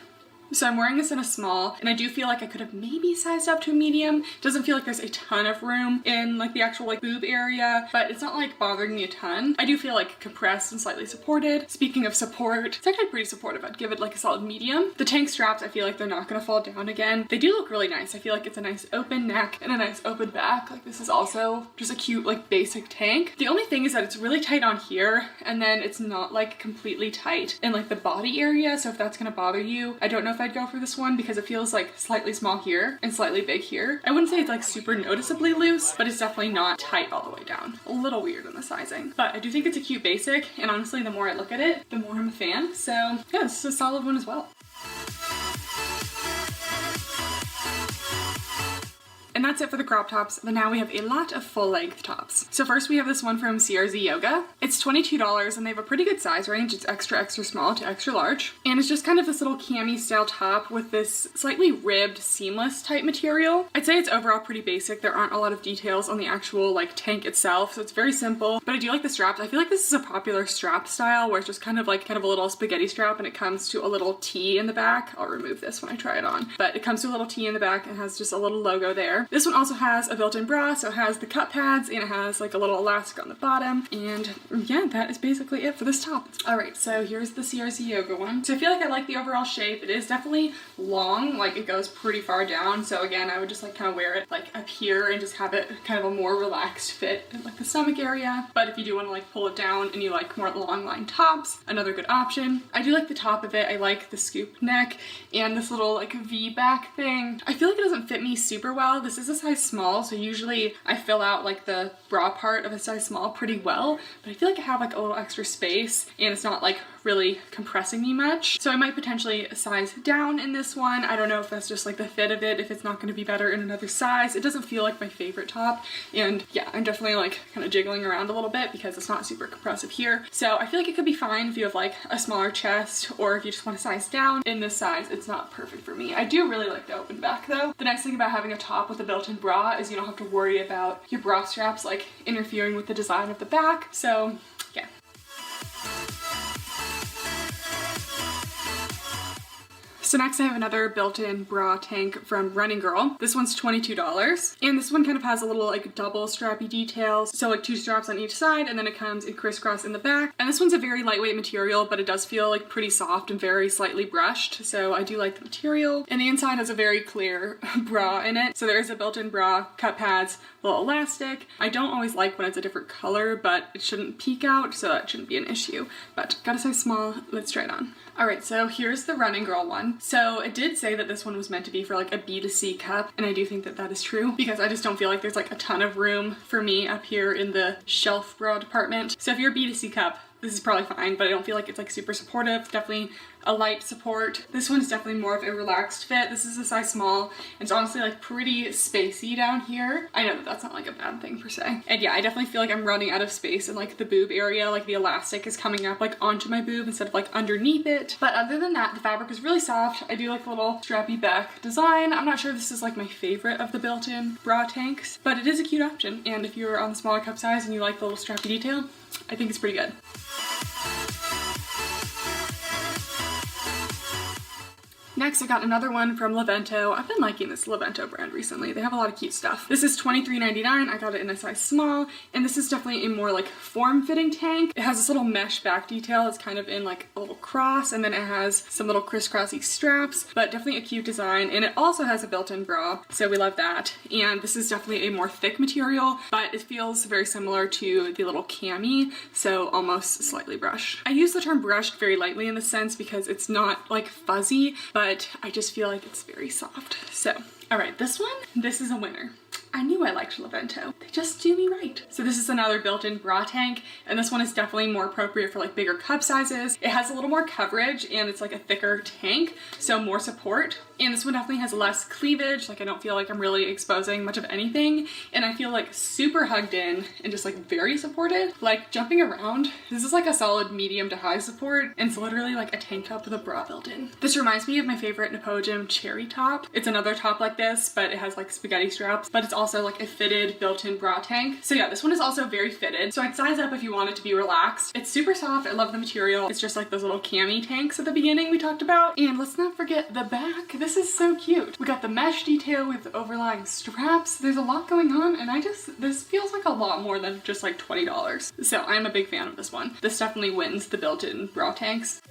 S2: So I'm wearing this in a small, and I do feel like I could have maybe sized up to a medium. Doesn't feel like there's a ton of room in like the actual like boob area, but it's not like bothering me a ton. I do feel like compressed and slightly supported. Speaking of support, it's actually pretty supportive. I'd give it like a solid medium. The tank straps, I feel like they're not gonna fall down again. They do look really nice. I feel like it's a nice open neck and a nice open back. Like this is also just a cute like basic tank. The only thing is that it's really tight on here, and then it's not like completely tight in like the body area. So if that's gonna bother you, I don't know if I'd go for this one, because it feels like slightly small here and slightly big here. I wouldn't say it's like super noticeably loose, but it's definitely not tight all the way down. A little weird in the sizing, but I do think it's a cute basic, and honestly the more I look at it, the more I'm a fan. So yeah, this is a solid one as well. And that's it for the crop tops, but now we have a lot of full length tops. So first we have this one from CRZ Yoga. It's $22 and they have a pretty good size range. It's extra, extra small to extra large. And it's just kind of this little cami style top with this slightly ribbed seamless type material. I'd say it's overall pretty basic. There aren't a lot of details on the actual like tank itself, so it's very simple, but I do like the straps. I feel like this is a popular strap style where it's just kind of a little spaghetti strap, and it comes to a little T in the back. I'll remove this when I try it on, but it comes to a little T in the back and has just a little logo there. This one also has a built-in bra, so it has the cup pads and it has like a little elastic on the bottom. And yeah, that is basically it for this top. All right, so here's the CRZ Yoga one. So I feel like I like the overall shape. It is definitely long, like it goes pretty far down. So again, I would just like kind of wear it like up here and just have it kind of a more relaxed fit in like the stomach area. But if you do want to like pull it down and you like more long line tops, another good option. I do like the top of it. I like the scoop neck and this little like V back thing. I feel like it doesn't fit me super well. This is a size small, so usually I fill out like the bra part of a size small pretty well, but I feel like I have like a little extra space and it's not like really compressing me much. So I might potentially size down in this one. I don't know if that's just like the fit of it, if it's not going to be better in another size. It doesn't feel like my favorite top, and yeah, I'm definitely like kind of jiggling around a little bit because it's not super compressive here. So I feel like it could be fine if you have like a smaller chest, or if you just want to size down. In this size, it's not perfect for me. I do really like the open back though. The nice thing about having a top with a built-in bra is you don't have to worry about your bra straps like interfering with the design of the back. So yeah. So next I have another built-in bra tank from Running Girl. This one's $22. And this one kind of has a little like double strappy details. So like 2 straps on each side, and then it comes in crisscross in the back. And this one's a very lightweight material, but it does feel like pretty soft and very slightly brushed. So I do like the material. And the inside has a very clear bra in it. So there's a built-in bra, cut pads, a little elastic. I don't always like when it's a different color, but it shouldn't peek out, so that shouldn't be an issue. But got a size small, let's try it on. Alright, so here's the Running Girl one. So it did say that this one was meant to be for like a B2C cup, and I do think that that is true because I just don't feel like there's like a ton of room for me up here in the shelf bra department. So if you're a B2C cup, this is probably fine, but I don't feel like it's like super supportive. Definitely a light support. This one's definitely more of a relaxed fit. This is a size small. It's honestly like pretty spacey down here. I know that that's not like a bad thing per se. And yeah, I definitely feel like I'm running out of space in like the boob area. Like the elastic is coming up like onto my boob instead of like underneath it. But other than that, the fabric is really soft. I do like the little strappy back design. I'm not sure if this is like my favorite of the built-in bra tanks, but it is a cute option. And if you're on the smaller cup size and you like the little strappy detail, I think it's pretty good. Next, I got another one from Levento. I've been liking this Levento brand recently. They have a lot of cute stuff. This is $23.99. I got it in a size small, and this is definitely a more like form-fitting tank. It has this little mesh back detail. It's kind of in like a little cross, and then it has some little crisscrossy straps, but definitely a cute design. And it also has a built-in bra, so we love that. And this is definitely a more thick material, but it feels very similar to the little cami, so almost slightly brushed. I use the term brushed very lightly in this sense because it's not like fuzzy, but I just feel like it's very soft. So, all right, this is a winner. I knew I liked Levento. They just do me right. So this is another built-in bra tank, and this one is definitely more appropriate for like bigger cup sizes. It has a little more coverage, and it's like a thicker tank, so more support. And this one definitely has less cleavage. Like I don't feel like I'm really exposing much of anything, and I feel like super hugged in and just like very supported. Like jumping around, this is like a solid medium to high support, and it's literally like a tank top with a bra built in. This reminds me of my favorite Nepoagym cherry top. It's another top like this, but it has like spaghetti straps, but it's also like a fitted built-in bra tank. So yeah, this one is also very fitted. So I'd size up if you want it to be relaxed. It's super soft. I love the material. It's just like those little cami tanks at the beginning we talked about. And let's not forget the back. This is so cute. We got the mesh detail with the overlying straps. There's a lot going on, and this feels like a lot more than just like $20. So I'm a big fan of this one. This definitely wins the built-in bra tanks.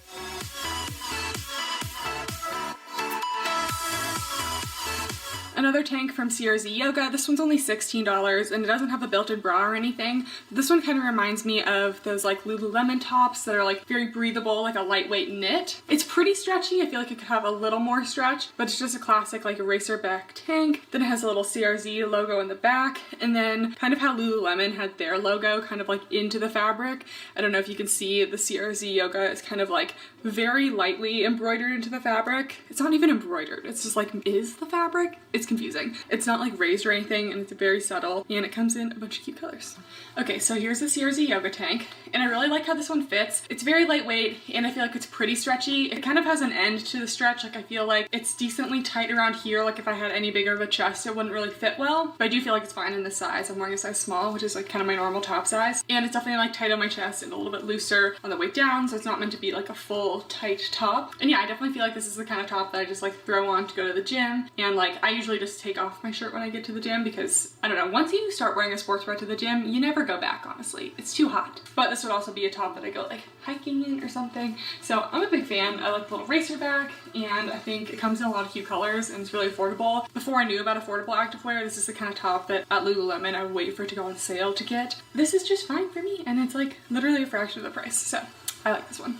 S2: Another tank from CRZ Yoga. This one's only $16 and it doesn't have a built-in bra or anything. This one kind of reminds me of those like Lululemon tops that are like very breathable, like a lightweight knit. It's pretty stretchy. I feel like it could have a little more stretch, but it's just a classic like eraser back tank. Then it has a little CRZ logo in the back, and then kind of how Lululemon had their logo kind of like into the fabric. I don't know if you can see the CRZ Yoga is kind of like very lightly embroidered into the fabric. It's not even embroidered. It's just like, is the fabric? It's confusing. It's not like raised or anything, and it's very subtle, and it comes in a bunch of cute colors. Okay, so here's the CRZ Yoga tank, and I really like how this one fits. It's very lightweight, and I feel like it's pretty stretchy. It kind of has an end to the stretch. Like I feel like it's decently tight around here. Like if I had any bigger of a chest, it wouldn't really fit well, but I do feel like it's fine in this size. I'm wearing a size small, which is like kind of my normal top size, and it's definitely like tight on my chest and a little bit looser on the way down, so it's not meant to be like a full tight top. And yeah, I definitely feel like this is the kind of top that I just like throw on to go to the gym, and like I usually just take off my shirt when I get to the gym because I don't know, once you start wearing a sports bra to the gym, you never go back, honestly. It's too hot. But this would also be a top that I go like hiking in or something. So I'm a big fan. I like the little racer back, and I think it comes in a lot of cute colors and it's really affordable. Before I knew about affordable activewear, this is the kind of top that at Lululemon I would wait for it to go on sale to get. This is just fine for me, and it's like literally a fraction of the price. So I like this one.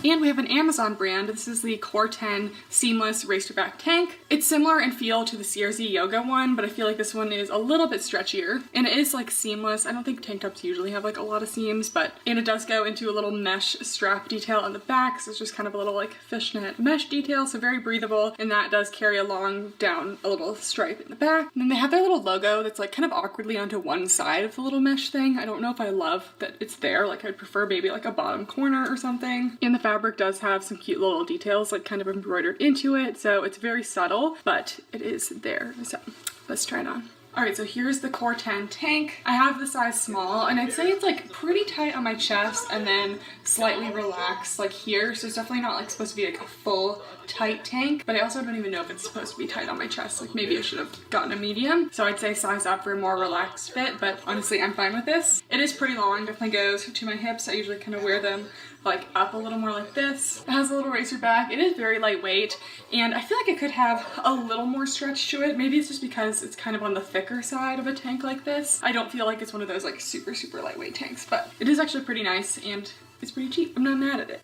S2: And we have an Amazon brand. This is the Core 10 Seamless Racer Back Tank. It's similar in feel to the CRZ Yoga one, but I feel like this one is a little bit stretchier. And it is like seamless. I don't think tank tops usually have like a lot of seams, and it does go into a little mesh strap detail on the back. So it's just kind of a little like fishnet mesh detail, so very breathable. And that does carry along down a little stripe in the back. And then they have their little logo that's like kind of awkwardly onto one side of the little mesh thing. I don't know if I love that it's there. Like I'd prefer maybe like a bottom corner or something. And the fabric does have some cute little details like kind of embroidered into it, so it's very subtle, but it is there. So let's try it on. Alright, so here's the Core 10 tank. I have the size small, and I'd say it's like pretty tight on my chest and then slightly relaxed like here, so it's definitely not like supposed to be like a full tight tank, but I also don't even know if it's supposed to be tight on my chest. Like maybe I should have gotten a medium. So I'd say size up for a more relaxed fit, but honestly I'm fine with this. It is pretty long, definitely goes to my hips. I usually kind of wear them like up a little more like this. It has a little racer back. It is very lightweight, and I feel like it could have a little more stretch to it. Maybe it's just because it's kind of on the thicker side of a tank like this. I don't feel like it's one of those like super lightweight tanks, but it is actually pretty nice and it's pretty cheap. I'm not mad at it.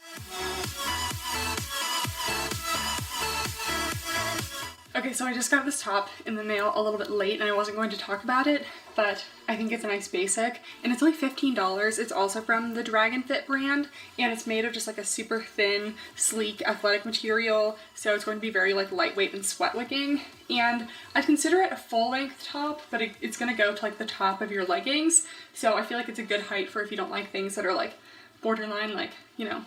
S2: Okay, so I just got this top in the mail a little bit late and I wasn't going to talk about it, but I think it's a nice basic and it's only $15. It's also from the Dragon Fit brand and it's made of just like a super thin, sleek, athletic material. So it's going to be very like lightweight and sweat wicking. And I'd consider it a full length top, but it's gonna go to like the top of your leggings. So I feel like it's a good height for if you don't like things that are like borderline, like, you know,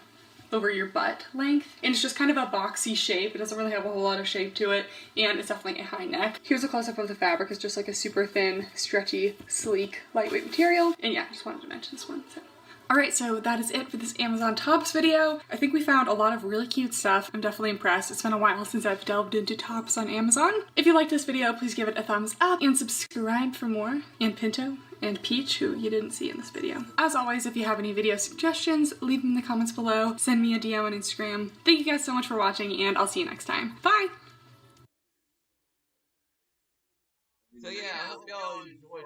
S2: over your butt length. And it's just kind of a boxy shape. It doesn't really have a whole lot of shape to it, and it's definitely a high neck. Here's a close-up of the fabric. It's just like a super thin, stretchy, sleek, lightweight material. And yeah, I just wanted to mention this one. So. Alright, so that is it for this Amazon tops video. I think we found a lot of really cute stuff. I'm definitely impressed. It's been a while since I've delved into tops on Amazon. If you liked this video, please give it a thumbs up and subscribe for more. And Pinto and Peach, who you didn't see in this video. As always, if you have any video suggestions, leave them in the comments below. Send me a DM on Instagram. Thank you guys so much for watching, and I'll see you next time. Bye!
S1: So yeah, I hope y'all enjoyed